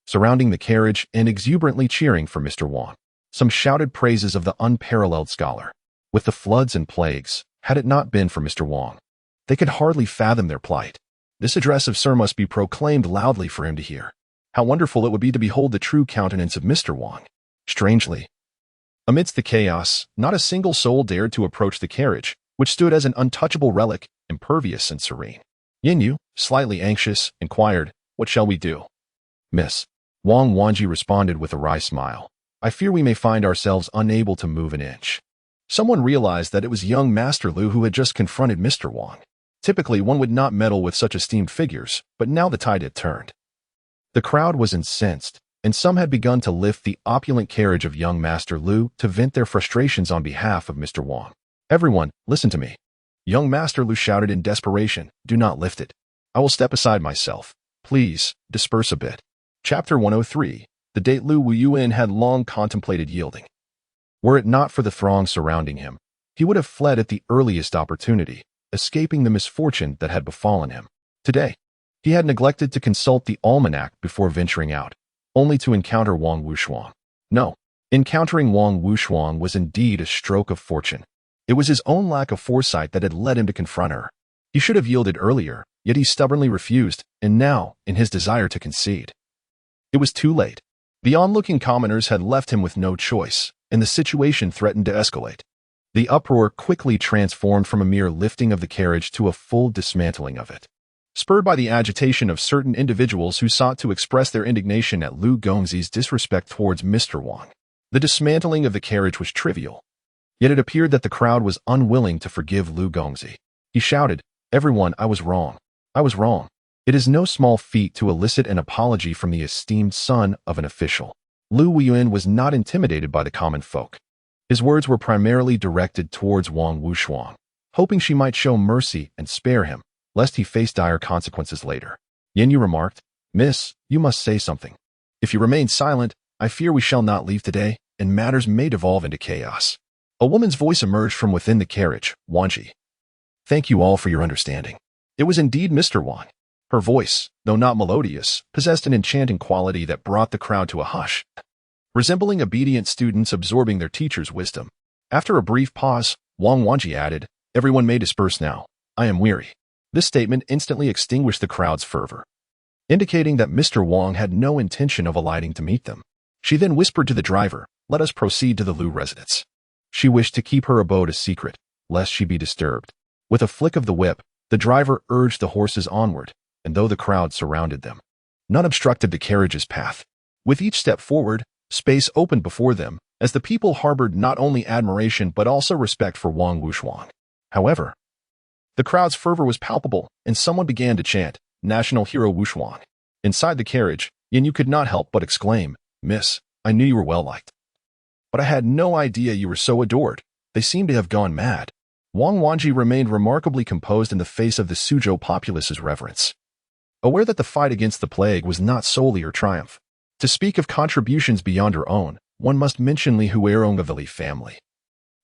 surrounding the carriage and exuberantly cheering for Mr. Wang. Some shouted praises of the unparalleled scholar. With the floods and plagues, had it not been for Mr. Wang, they could hardly fathom their plight. This address of Sir must be proclaimed loudly for him to hear. How wonderful it would be to behold the true countenance of Mr. Wang. Strangely, amidst the chaos, not a single soul dared to approach the carriage, which stood as an untouchable relic, impervious and serene. Yin Yu, slightly anxious, inquired, "What shall we do?" "Miss," Wang Wanji responded with a wry smile, "I fear we may find ourselves unable to move an inch." Someone realized that it was young Master Lu who had just confronted Mr. Wang. Typically, one would not meddle with such esteemed figures, but now the tide had turned. The crowd was incensed, and some had begun to lift the opulent carriage of young Master Lu to vent their frustrations on behalf of Mr. Wang. "Everyone, listen to me." Young Master Lu shouted in desperation, "Do not lift it. I will step aside myself. Please, disperse a bit." Chapter 103. The date Lu Wuyuan had long contemplated yielding. Were it not for the throng surrounding him, he would have fled at the earliest opportunity, escaping the misfortune that had befallen him. Today, he had neglected to consult the almanac before venturing out, only to encounter Wang Wushuang. No, encountering Wang Wushuang was indeed a stroke of fortune. It was his own lack of foresight that had led him to confront her. He should have yielded earlier, yet he stubbornly refused, and now, in his desire to concede, it was too late. The onlooking commoners had left him with no choice, and the situation threatened to escalate. The uproar quickly transformed from a mere lifting of the carriage to a full dismantling of it. Spurred by the agitation of certain individuals who sought to express their indignation at Lu Gongzi's disrespect towards Mr. Wang, the dismantling of the carriage was trivial. Yet it appeared that the crowd was unwilling to forgive Lu Gongzi. He shouted, "Everyone, I was wrong. I was wrong." It is no small feat to elicit an apology from the esteemed son of an official. Lu Wuyuan was not intimidated by the common folk. His words were primarily directed towards Wang Wushuang, hoping she might show mercy and spare him, lest he face dire consequences later. Yin Yu remarked, "Miss, you must say something. If you remain silent, I fear we shall not leave today, and matters may devolve into chaos." A woman's voice emerged from within the carriage, "Wanji. Thank you all for your understanding." It was indeed Mr. Wang. Her voice, though not melodious, possessed an enchanting quality that brought the crowd to a hush, resembling obedient students absorbing their teacher's wisdom. After a brief pause, Wang Wanji added, "Everyone may disperse now. I am weary." This statement instantly extinguished the crowd's fervor, indicating that Mr. Wang had no intention of alighting to meet them. She then whispered to the driver, "Let us proceed to the Lu residence." She wished to keep her abode a secret, lest she be disturbed. With a flick of the whip, the driver urged the horses onward, and though the crowd surrounded them, none obstructed the carriage's path. With each step forward, space opened before them, as the people harbored not only admiration but also respect for Wang Wuxuang. However, the crowd's fervor was palpable, and someone began to chant, "National Hero Wuxuang." Inside the carriage, Yin could not help but exclaim, "Miss, I knew you were well-liked, but I had no idea you were so adored. They seem to have gone mad." Wang Wanji remained remarkably composed in the face of the Suzhou populace's reverence, aware that the fight against the plague was not solely her triumph. To speak of contributions beyond her own, one must mention Li Huerongavili family.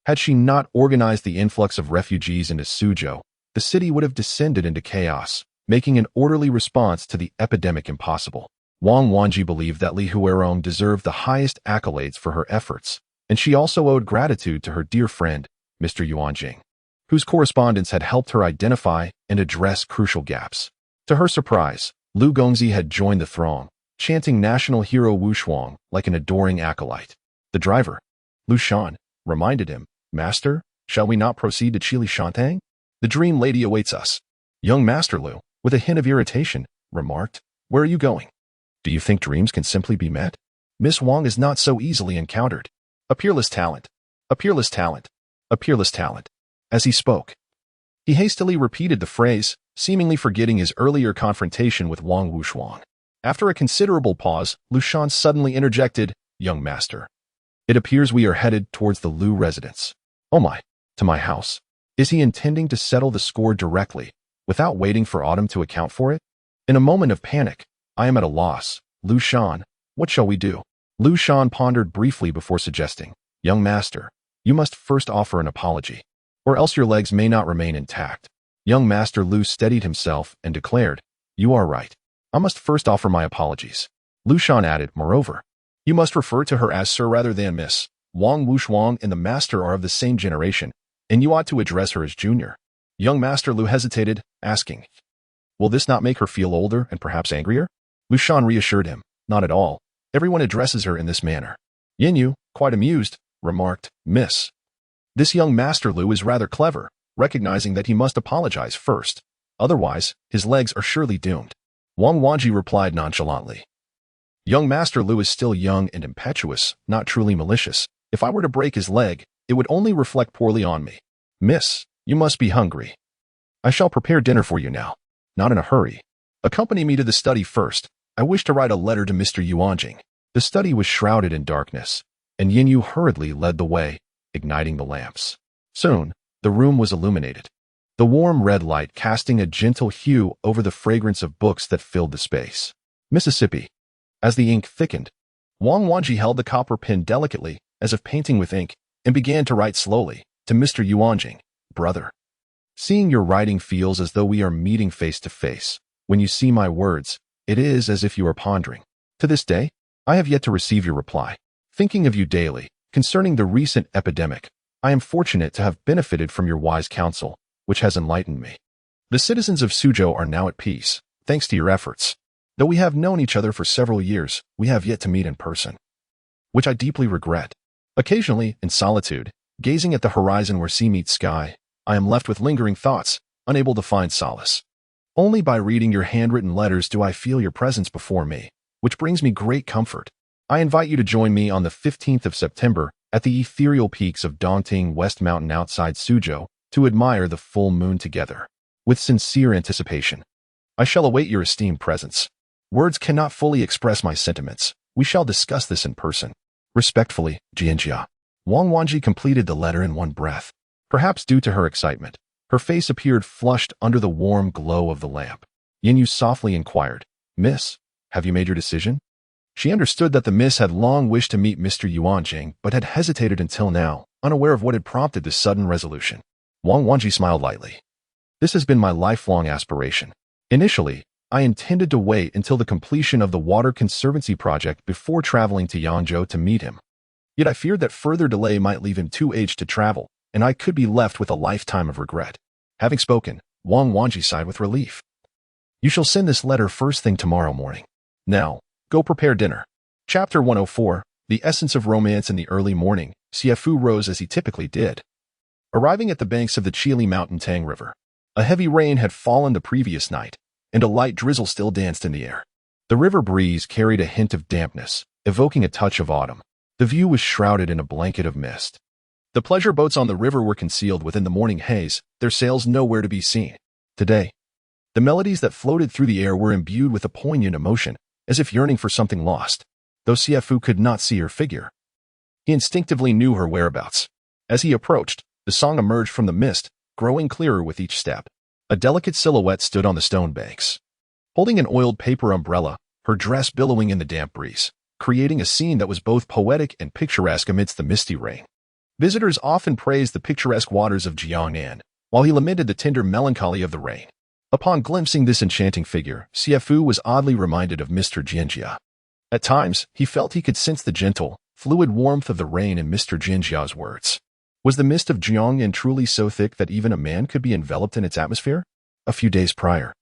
Had she not organized the influx of refugees into Suzhou, the city would have descended into chaos, making an orderly response to the epidemic impossible. Wang Wanji believed that Li Huerong deserved the highest accolades for her efforts, and she also owed gratitude to her dear friend, Mr. Yuanjing, whose correspondence had helped her identify and address crucial gaps. To her surprise, Lu Gongzi had joined the throng, chanting National Hero Wuxuang like an adoring acolyte. The driver, Lu Shan, reminded him, "Master, shall we not proceed to Chili Shantang? The dream lady awaits us." Young Master Lu, with a hint of irritation, remarked, "Where are you going? Do you think dreams can simply be met? Miss Wang is not so easily encountered. A peerless talent, a peerless talent, a peerless talent." As he spoke, he hastily repeated the phrase, seemingly forgetting his earlier confrontation with Wang Wuxuang. After a considerable pause, Lu Shan suddenly interjected, "Young master, it appears we are headed towards the Lu residence." "Oh my, to my house. Is he intending to settle the score directly, without waiting for autumn to account for it?" In a moment of panic, "I am at a loss. Lu Shan, what shall we do?" Lu Shan pondered briefly before suggesting, "Young master, you must first offer an apology, or else your legs may not remain intact." Young Master Lu steadied himself and declared, "You are right. I must first offer my apologies." Lu Shan added, "Moreover, you must refer to her as sir rather than miss. Wang Wuxuang and the master are of the same generation, and you ought to address her as junior." Young Master Lu hesitated, asking, "Will this not make her feel older and perhaps angrier?" Lu Shan reassured him, "Not at all. Everyone addresses her in this manner." Yin Yu, quite amused, remarked, "Miss, this young Master Lu is rather clever, recognizing that he must apologize first. Otherwise, his legs are surely doomed." Wang Wanji replied nonchalantly, "Young Master Lu is still young and impetuous, not truly malicious. If I were to break his leg, it would only reflect poorly on me. Miss, you must be hungry. I shall prepare dinner for you now. Not in a hurry. Accompany me to the study first. I wish to write a letter to Mr. Yuanjing." The study was shrouded in darkness, and Yin Yu hurriedly led the way, igniting the lamps. Soon, the room was illuminated, the warm red light casting a gentle hue over the fragrance of books that filled the space. Mississippi. As the ink thickened, Wang Wanji held the copper pen delicately, as if painting with ink, and began to write slowly, to Mr. Yuanjing, "Brother, seeing your writing feels as though we are meeting face to face. When you see my words, it is as if you are pondering. To this day, I have yet to receive your reply. Thinking of you daily, concerning the recent epidemic, I am fortunate to have benefited from your wise counsel, which has enlightened me. The citizens of Suzhou are now at peace, thanks to your efforts. Though we have known each other for several years, we have yet to meet in person, which I deeply regret. Occasionally, in solitude, gazing at the horizon where sea meets sky, I am left with lingering thoughts, unable to find solace. Only by reading your handwritten letters do I feel your presence before me, which brings me great comfort. I invite you to join me on the 15th of September at the ethereal peaks of Dongting West Mountain outside Suzhou to admire the full moon together. With sincere anticipation, I shall await your esteemed presence. Words cannot fully express my sentiments. We shall discuss this in person. Respectfully, Jianjia." Wang Wanji completed the letter in one breath. Perhaps due to her excitement, her face appeared flushed under the warm glow of the lamp. Yin Yu softly inquired, "Miss, have you made your decision?" She understood that the miss had long wished to meet Mr. Yuanjing, but had hesitated until now, unaware of what had prompted this sudden resolution. Wang Wanji smiled lightly. "This has been my lifelong aspiration. Initially, I intended to wait until the completion of the Water Conservancy project before traveling to Yangzhou to meet him. Yet I feared that further delay might leave him too aged to travel, and I could be left with a lifetime of regret." Having spoken, Wang Wanji sighed with relief. "You shall send this letter first thing tomorrow morning. Now, go prepare dinner." Chapter 104, The essence of romance in the early morning, Xie Fu rose as he typically did. Arriving at the banks of the Chili Mountain Tang River, a heavy rain had fallen the previous night, and a light drizzle still danced in the air. The river breeze carried a hint of dampness, evoking a touch of autumn. The view was shrouded in a blanket of mist. The pleasure boats on the river were concealed within the morning haze, their sails nowhere to be seen. Today, the melodies that floated through the air were imbued with a poignant emotion, as if yearning for something lost. Though Xie Fu could not see her figure, he instinctively knew her whereabouts. As he approached, the song emerged from the mist, growing clearer with each step. A delicate silhouette stood on the stone banks, holding an oiled paper umbrella, her dress billowing in the damp breeze, creating a scene that was both poetic and picturesque amidst the misty rain. Visitors often praised the picturesque waters of Jiangnan, while he lamented the tender melancholy of the rain. Upon glimpsing this enchanting figure, Xie Fu was oddly reminded of Mr. Jinjia. At times, he felt he could sense the gentle, fluid warmth of the rain in Mr. Jinjia's words. Was the mist of Jiangnan truly so thick that even a man could be enveloped in its atmosphere? A few days prior,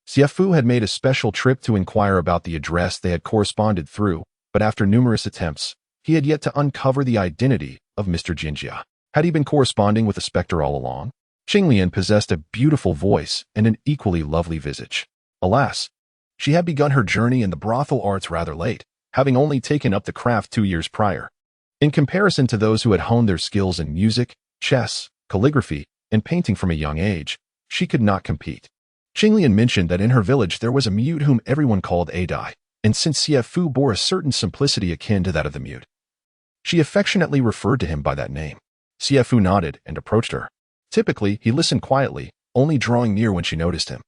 Xie Fu had made a special trip to inquire about the address they had corresponded through, but after numerous attempts, he had yet to uncover the identity of Mr. Jinjia. Had he been corresponding with a specter all along? Qinglian possessed a beautiful voice and an equally lovely visage. Alas, she had begun her journey in the brothel arts rather late, having only taken up the craft 2 years prior. In comparison to those who had honed their skills in music, chess, calligraphy, and painting from a young age, she could not compete. Qinglian mentioned that in her village there was a mute whom everyone called Adai, and since Xie Fu bore a certain simplicity akin to that of the mute, she affectionately referred to him by that name. Xie Fu nodded and approached her. Typically, he listened quietly, only drawing near when she noticed him.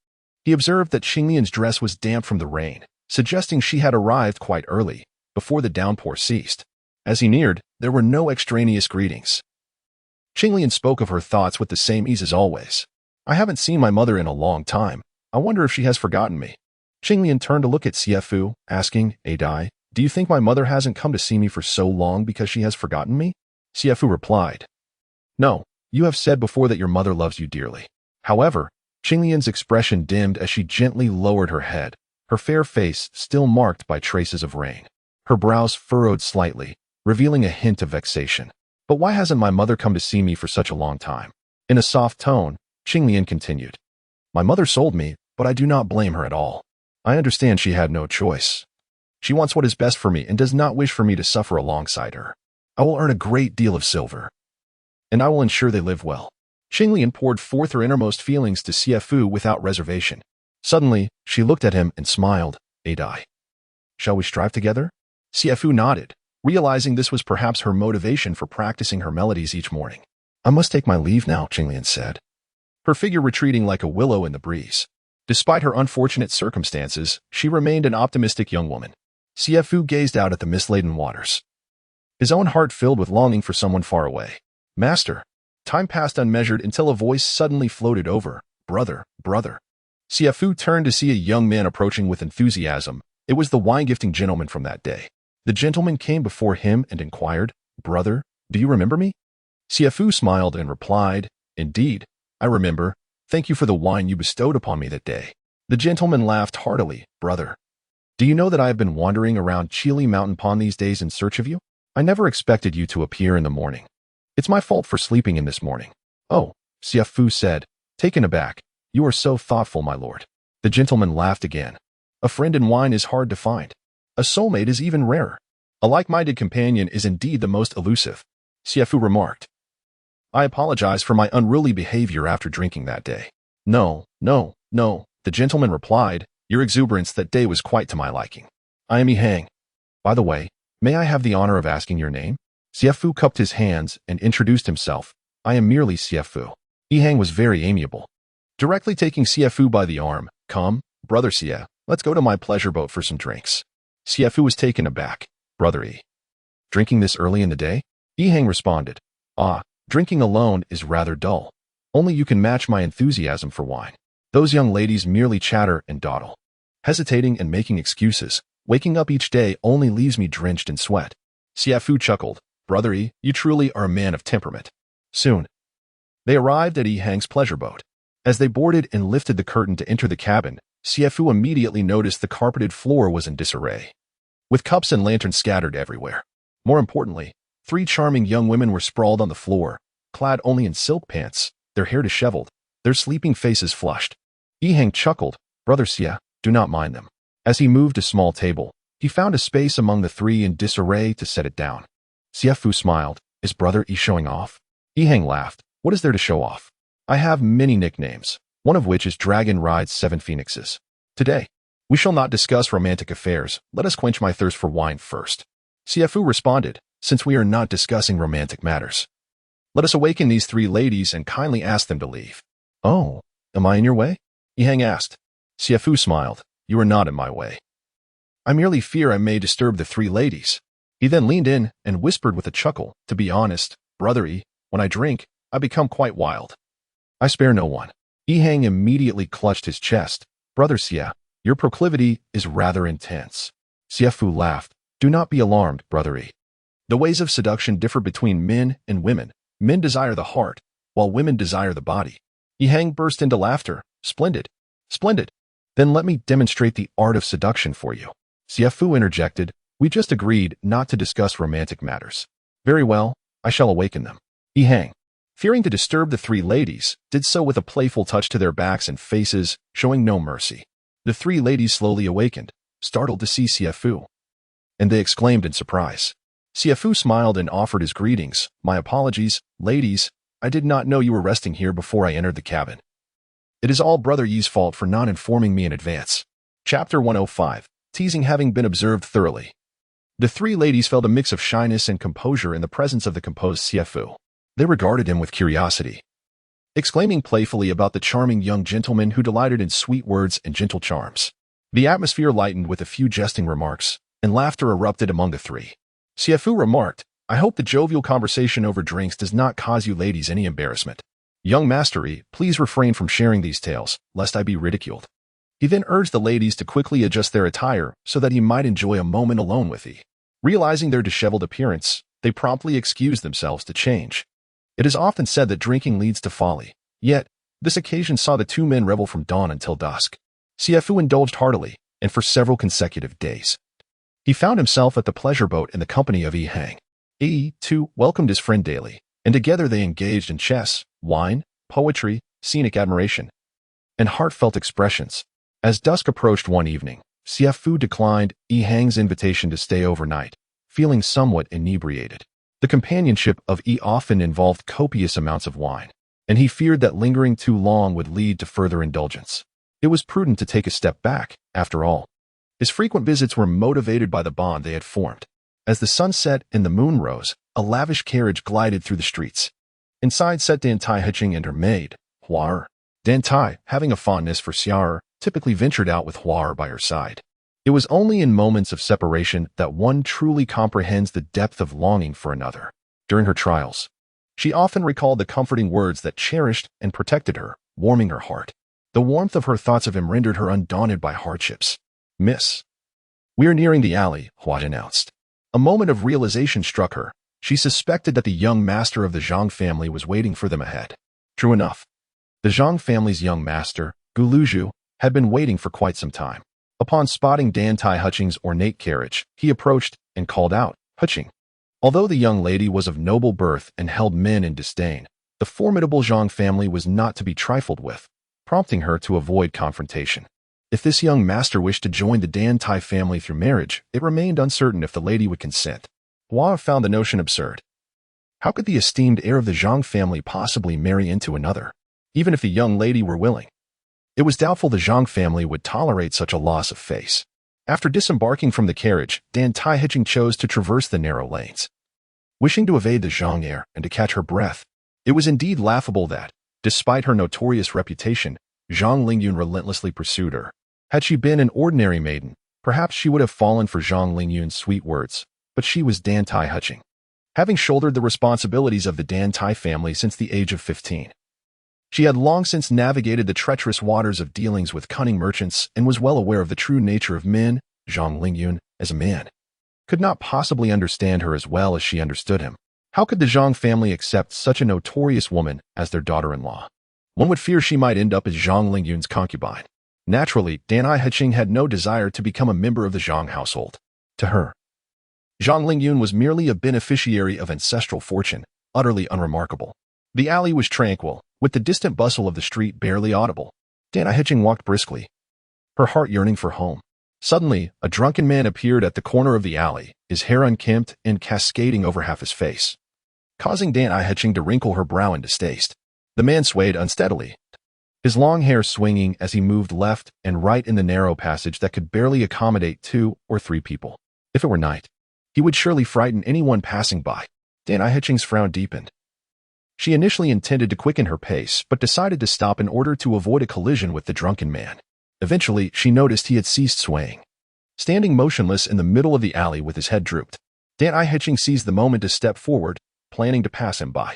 He observed that Qinglian's dress was damp from the rain, suggesting she had arrived quite early, before the downpour ceased. As he neared, there were no extraneous greetings. Qinglian spoke of her thoughts with the same ease as always. I haven't seen my mother in a long time. I wonder if she has forgotten me. Qinglian turned to look at Xie Fu, asking, Adai, do you think my mother hasn't come to see me for so long because she has forgotten me? Xie Fu replied, No, you have said before that your mother loves you dearly. However, Qinglian's expression dimmed as she gently lowered her head, her fair face still marked by traces of rain. Her brows furrowed slightly, revealing a hint of vexation. But why hasn't my mother come to see me for such a long time? In a soft tone, Qinglian continued, My mother sold me, but I do not blame her at all. I understand she had no choice. She wants what is best for me and does not wish for me to suffer alongside her. I will earn a great deal of silver, and I will ensure they live well. Qinglian poured forth her innermost feelings to Xie Fu without reservation. Suddenly, she looked at him and smiled, Adai. Shall we strive together? Xie Fu nodded, realizing this was perhaps her motivation for practicing her melodies each morning. I must take my leave now, Qinglian said, her figure retreating like a willow in the breeze. Despite her unfortunate circumstances, she remained an optimistic young woman. Xie Fu gazed out at the mist-laden waters, his own heart filled with longing for someone far away. Master. Time passed unmeasured until a voice suddenly floated over. Brother, brother. Xie Fu turned to see a young man approaching with enthusiasm. It was the wine-gifting gentleman from that day. The gentleman came before him and inquired, Brother, do you remember me? Xie Fu smiled and replied, Indeed, I remember. Thank you for the wine you bestowed upon me that day. The gentleman laughed heartily. Brother, do you know that I have been wandering around Chili Mountain Pond these days in search of you? I never expected you to appear in the morning. It's my fault for sleeping in this morning. Oh, Xie Fu said, taken aback. You are so thoughtful, my lord. The gentleman laughed again. A friend in wine is hard to find. A soulmate is even rarer. A like-minded companion is indeed the most elusive, Xie Fu remarked. I apologize for my unruly behavior after drinking that day. No, the gentleman replied. Your exuberance that day was quite to my liking. I am Hang. By the way, may I have the honor of asking your name? Xie Fu cupped his hands and introduced himself. I am merely Xie Fu. Hang was very amiable. Directly taking Xie Fu by the arm, Come, brother Xie, let's go to my pleasure boat for some drinks. Xie Fu was taken aback. Brother E. Drinking this early in the day? Hang responded. Drinking alone is rather dull. Only you can match my enthusiasm for wine. Those young ladies merely chatter and dawdle, hesitating and making excuses. Waking up each day only leaves me drenched in sweat. Xie Fu chuckled. Brother E, you truly are a man of temperament. Soon, they arrived at Hang's pleasure boat. As they boarded and lifted the curtain to enter the cabin, Xie Fu immediately noticed the carpeted floor was in disarray, with cups and lanterns scattered everywhere. More importantly, 3 charming young women were sprawled on the floor, clad only in silk pants, their hair disheveled, their sleeping faces flushed. Yiheng chuckled. Brother Xie, do not mind them. As he moved a small table, he found a space among the 3 in disarray to set it down. Xie Fu smiled. Is Brother Yi showing off? Yiheng laughed. What is there to show off? I have many nicknames, one of which is Dragon Rides 7 Phoenixes. Today, we shall not discuss romantic affairs. Let us quench my thirst for wine first. Xie Fu responded, since we are not discussing romantic matters. Let us awaken these 3 ladies and kindly ask them to leave. Oh, am I in your way? Yiheng asked. Xie Fu smiled. You are not in my way. I merely fear I may disturb the 3 ladies. He then leaned in and whispered with a chuckle, to be honest, Brother Yi, when I drink, I become quite wild. I spare no one. Yiheng immediately clutched his chest. Brother Xie, your proclivity is rather intense. Xie Fu laughed. Do not be alarmed, Brother Yi. The ways of seduction differ between men and women. Men desire the heart, while women desire the body. Yiheng burst into laughter. Splendid. Splendid. Then let me demonstrate the art of seduction for you. Xie Fu interjected. We just agreed not to discuss romantic matters. Very well, I shall awaken them. Yiheng, fearing to disturb the 3 ladies, did so with a playful touch to their backs and faces, showing no mercy. The 3 ladies slowly awakened, startled to see Xie Fu, and they exclaimed in surprise. Xie Fu smiled and offered his greetings. My apologies, ladies, I did not know you were resting here before I entered the cabin. It is all Brother Yi's fault for not informing me in advance. Chapter 105, Teasing having been observed thoroughly. The 3 ladies felt a mix of shyness and composure in the presence of the composed Xie Fu. They regarded him with curiosity, exclaiming playfully about the charming young gentleman who delighted in sweet words and gentle charms. The atmosphere lightened with a few jesting remarks, and laughter erupted among the 3. Xie Fu remarked, I hope the jovial conversation over drinks does not cause you ladies any embarrassment. Young Master Yi, please refrain from sharing these tales, lest I be ridiculed. He then urged the ladies to quickly adjust their attire so that he might enjoy a moment alone with Yi. Realizing their disheveled appearance, they promptly excused themselves to change. It is often said that drinking leads to folly, yet this occasion saw the 2 men revel from dawn until dusk. Xie Fu indulged heartily, and for several consecutive days. He found himself at the pleasure boat in the company of Yiheng. Yi, too, welcomed his friend daily, and together they engaged in chess, wine, poetry, scenic admiration, and heartfelt expressions. As dusk approached one evening, Xie Fu declined Yiheng's invitation to stay overnight, feeling somewhat inebriated. The companionship of Yi often involved copious amounts of wine, and he feared that lingering too long would lead to further indulgence. It was prudent to take a step back, after all. His frequent visits were motivated by the bond they had formed. As the sun set and the moon rose, a lavish carriage glided through the streets. Inside sat Dantai Heching and her maid, Huar. Dantai, having a fondness for Xiaer, typically ventured out with Huar by her side. It was only in moments of separation that one truly comprehends the depth of longing for another. During her trials, she often recalled the comforting words that cherished and protected her, warming her heart. The warmth of her thoughts of him rendered her undaunted by hardships. Miss, we are nearing the alley, Hua announced. A moment of realization struck her. She suspected that the young master of the Zhang family was waiting for them ahead. True enough. The Zhang family's young master, Guluju, had been waiting for quite some time. Upon spotting Dantai Heching's ornate carriage, he approached and called out, Heching. Although the young lady was of noble birth and held men in disdain, the formidable Zhang family was not to be trifled with, prompting her to avoid confrontation. If this young master wished to join the Dantai family through marriage, it remained uncertain if the lady would consent. Hua found the notion absurd. How could the esteemed heir of the Zhang family possibly marry into another, even if the young lady were willing? It was doubtful the Zhang family would tolerate such a loss of face. After disembarking from the carriage, Dantai Heching chose to traverse the narrow lanes. Wishing to evade the Zhang heir and to catch her breath, it was indeed laughable that, despite her notorious reputation, Zhang Lingyun relentlessly pursued her. Had she been an ordinary maiden, perhaps she would have fallen for Zhang Lingyun's sweet words, but she was Dantai Heching, having shouldered the responsibilities of the Dantai family since the age of 15. She had long since navigated the treacherous waters of dealings with cunning merchants and was well aware of the true nature of men. Zhang Lingyun, as a man, could not possibly understand her as well as she understood him. How could the Zhang family accept such a notorious woman as their daughter-in-law? One would fear she might end up as Zhang Lingyun's concubine. Naturally, Dantai Heching had no desire to become a member of the Zhang household. To her, Zhang Lingyun was merely a beneficiary of ancestral fortune, utterly unremarkable. The alley was tranquil, with the distant bustle of the street barely audible. Dantai Hitching walked briskly, her heart yearning for home. Suddenly, a drunken man appeared at the corner of the alley, his hair unkempt and cascading over half his face, causing Dantai Hitching to wrinkle her brow in distaste. The man swayed unsteadily, his long hair swinging as he moved left and right in the narrow passage that could barely accommodate 2 or 3 people. If it were night, he would surely frighten anyone passing by. Dantai Hitching's frown deepened. She initially intended to quicken her pace, but decided to stop in order to avoid a collision with the drunken man. Eventually, she noticed he had ceased swaying, standing motionless in the middle of the alley with his head drooped. Dantai Hitching seized the moment to step forward, planning to pass him by.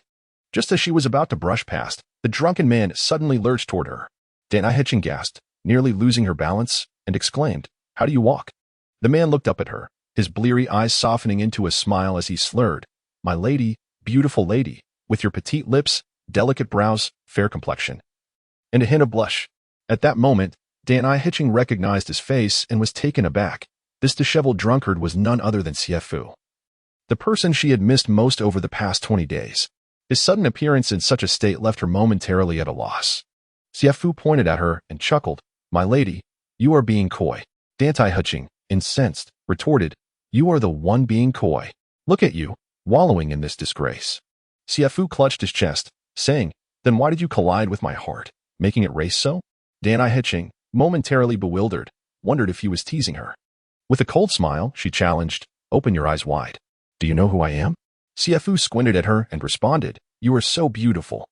Just as she was about to brush past, the drunken man suddenly lurched toward her. Dantai Hitching gasped, nearly losing her balance, and exclaimed, "How do you walk?" The man looked up at her, his bleary eyes softening into a smile as he slurred, "My lady, beautiful lady, with your petite lips, delicate brows, fair complexion," and a hint of blush. At that moment, Dantai Hitching recognized his face and was taken aback. This disheveled drunkard was none other than Xie Fu, the person she had missed most over the past 20 days. His sudden appearance in such a state left her momentarily at a loss. Xie Fu pointed at her and chuckled, "My lady, you are being coy." Dantai Hitching, incensed, retorted, "You are the one being coy. Look at you, wallowing in this disgrace." Xie Fu clutched his chest, saying, "Then why did you collide with my heart, making it race so?" Dantai Hitching, momentarily bewildered, wondered if he was teasing her. With a cold smile, she challenged, "Open your eyes wide. Do you know who I am?" Xie Fu squinted at her and responded, "You are so beautiful.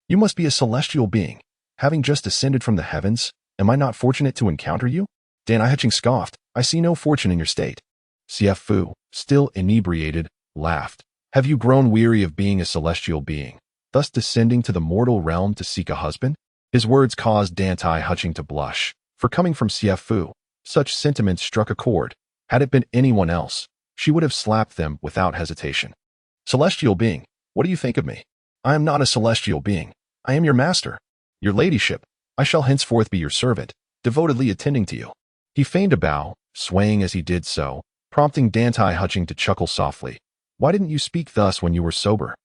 You must be a celestial being. Having just descended from the heavens, am I not fortunate to encounter you?" Dantai Hitching scoffed, "I see no fortune in your state." Xie Fu, still inebriated, laughed. "Have you grown weary of being a celestial being, thus descending to the mortal realm to seek a husband?" His words caused Dantai Hitching to blush, for coming from Xie Fu, such sentiments struck a chord. Had it been anyone else, she would have slapped them without hesitation. "Celestial being, what do you think of me? I am not a celestial being. I am your master. Your ladyship, I shall henceforth be your servant, devotedly attending to you." He feigned a bow, swaying as he did so, prompting Dantai Hitching to chuckle softly. "Why didn't you speak thus when you were sober?"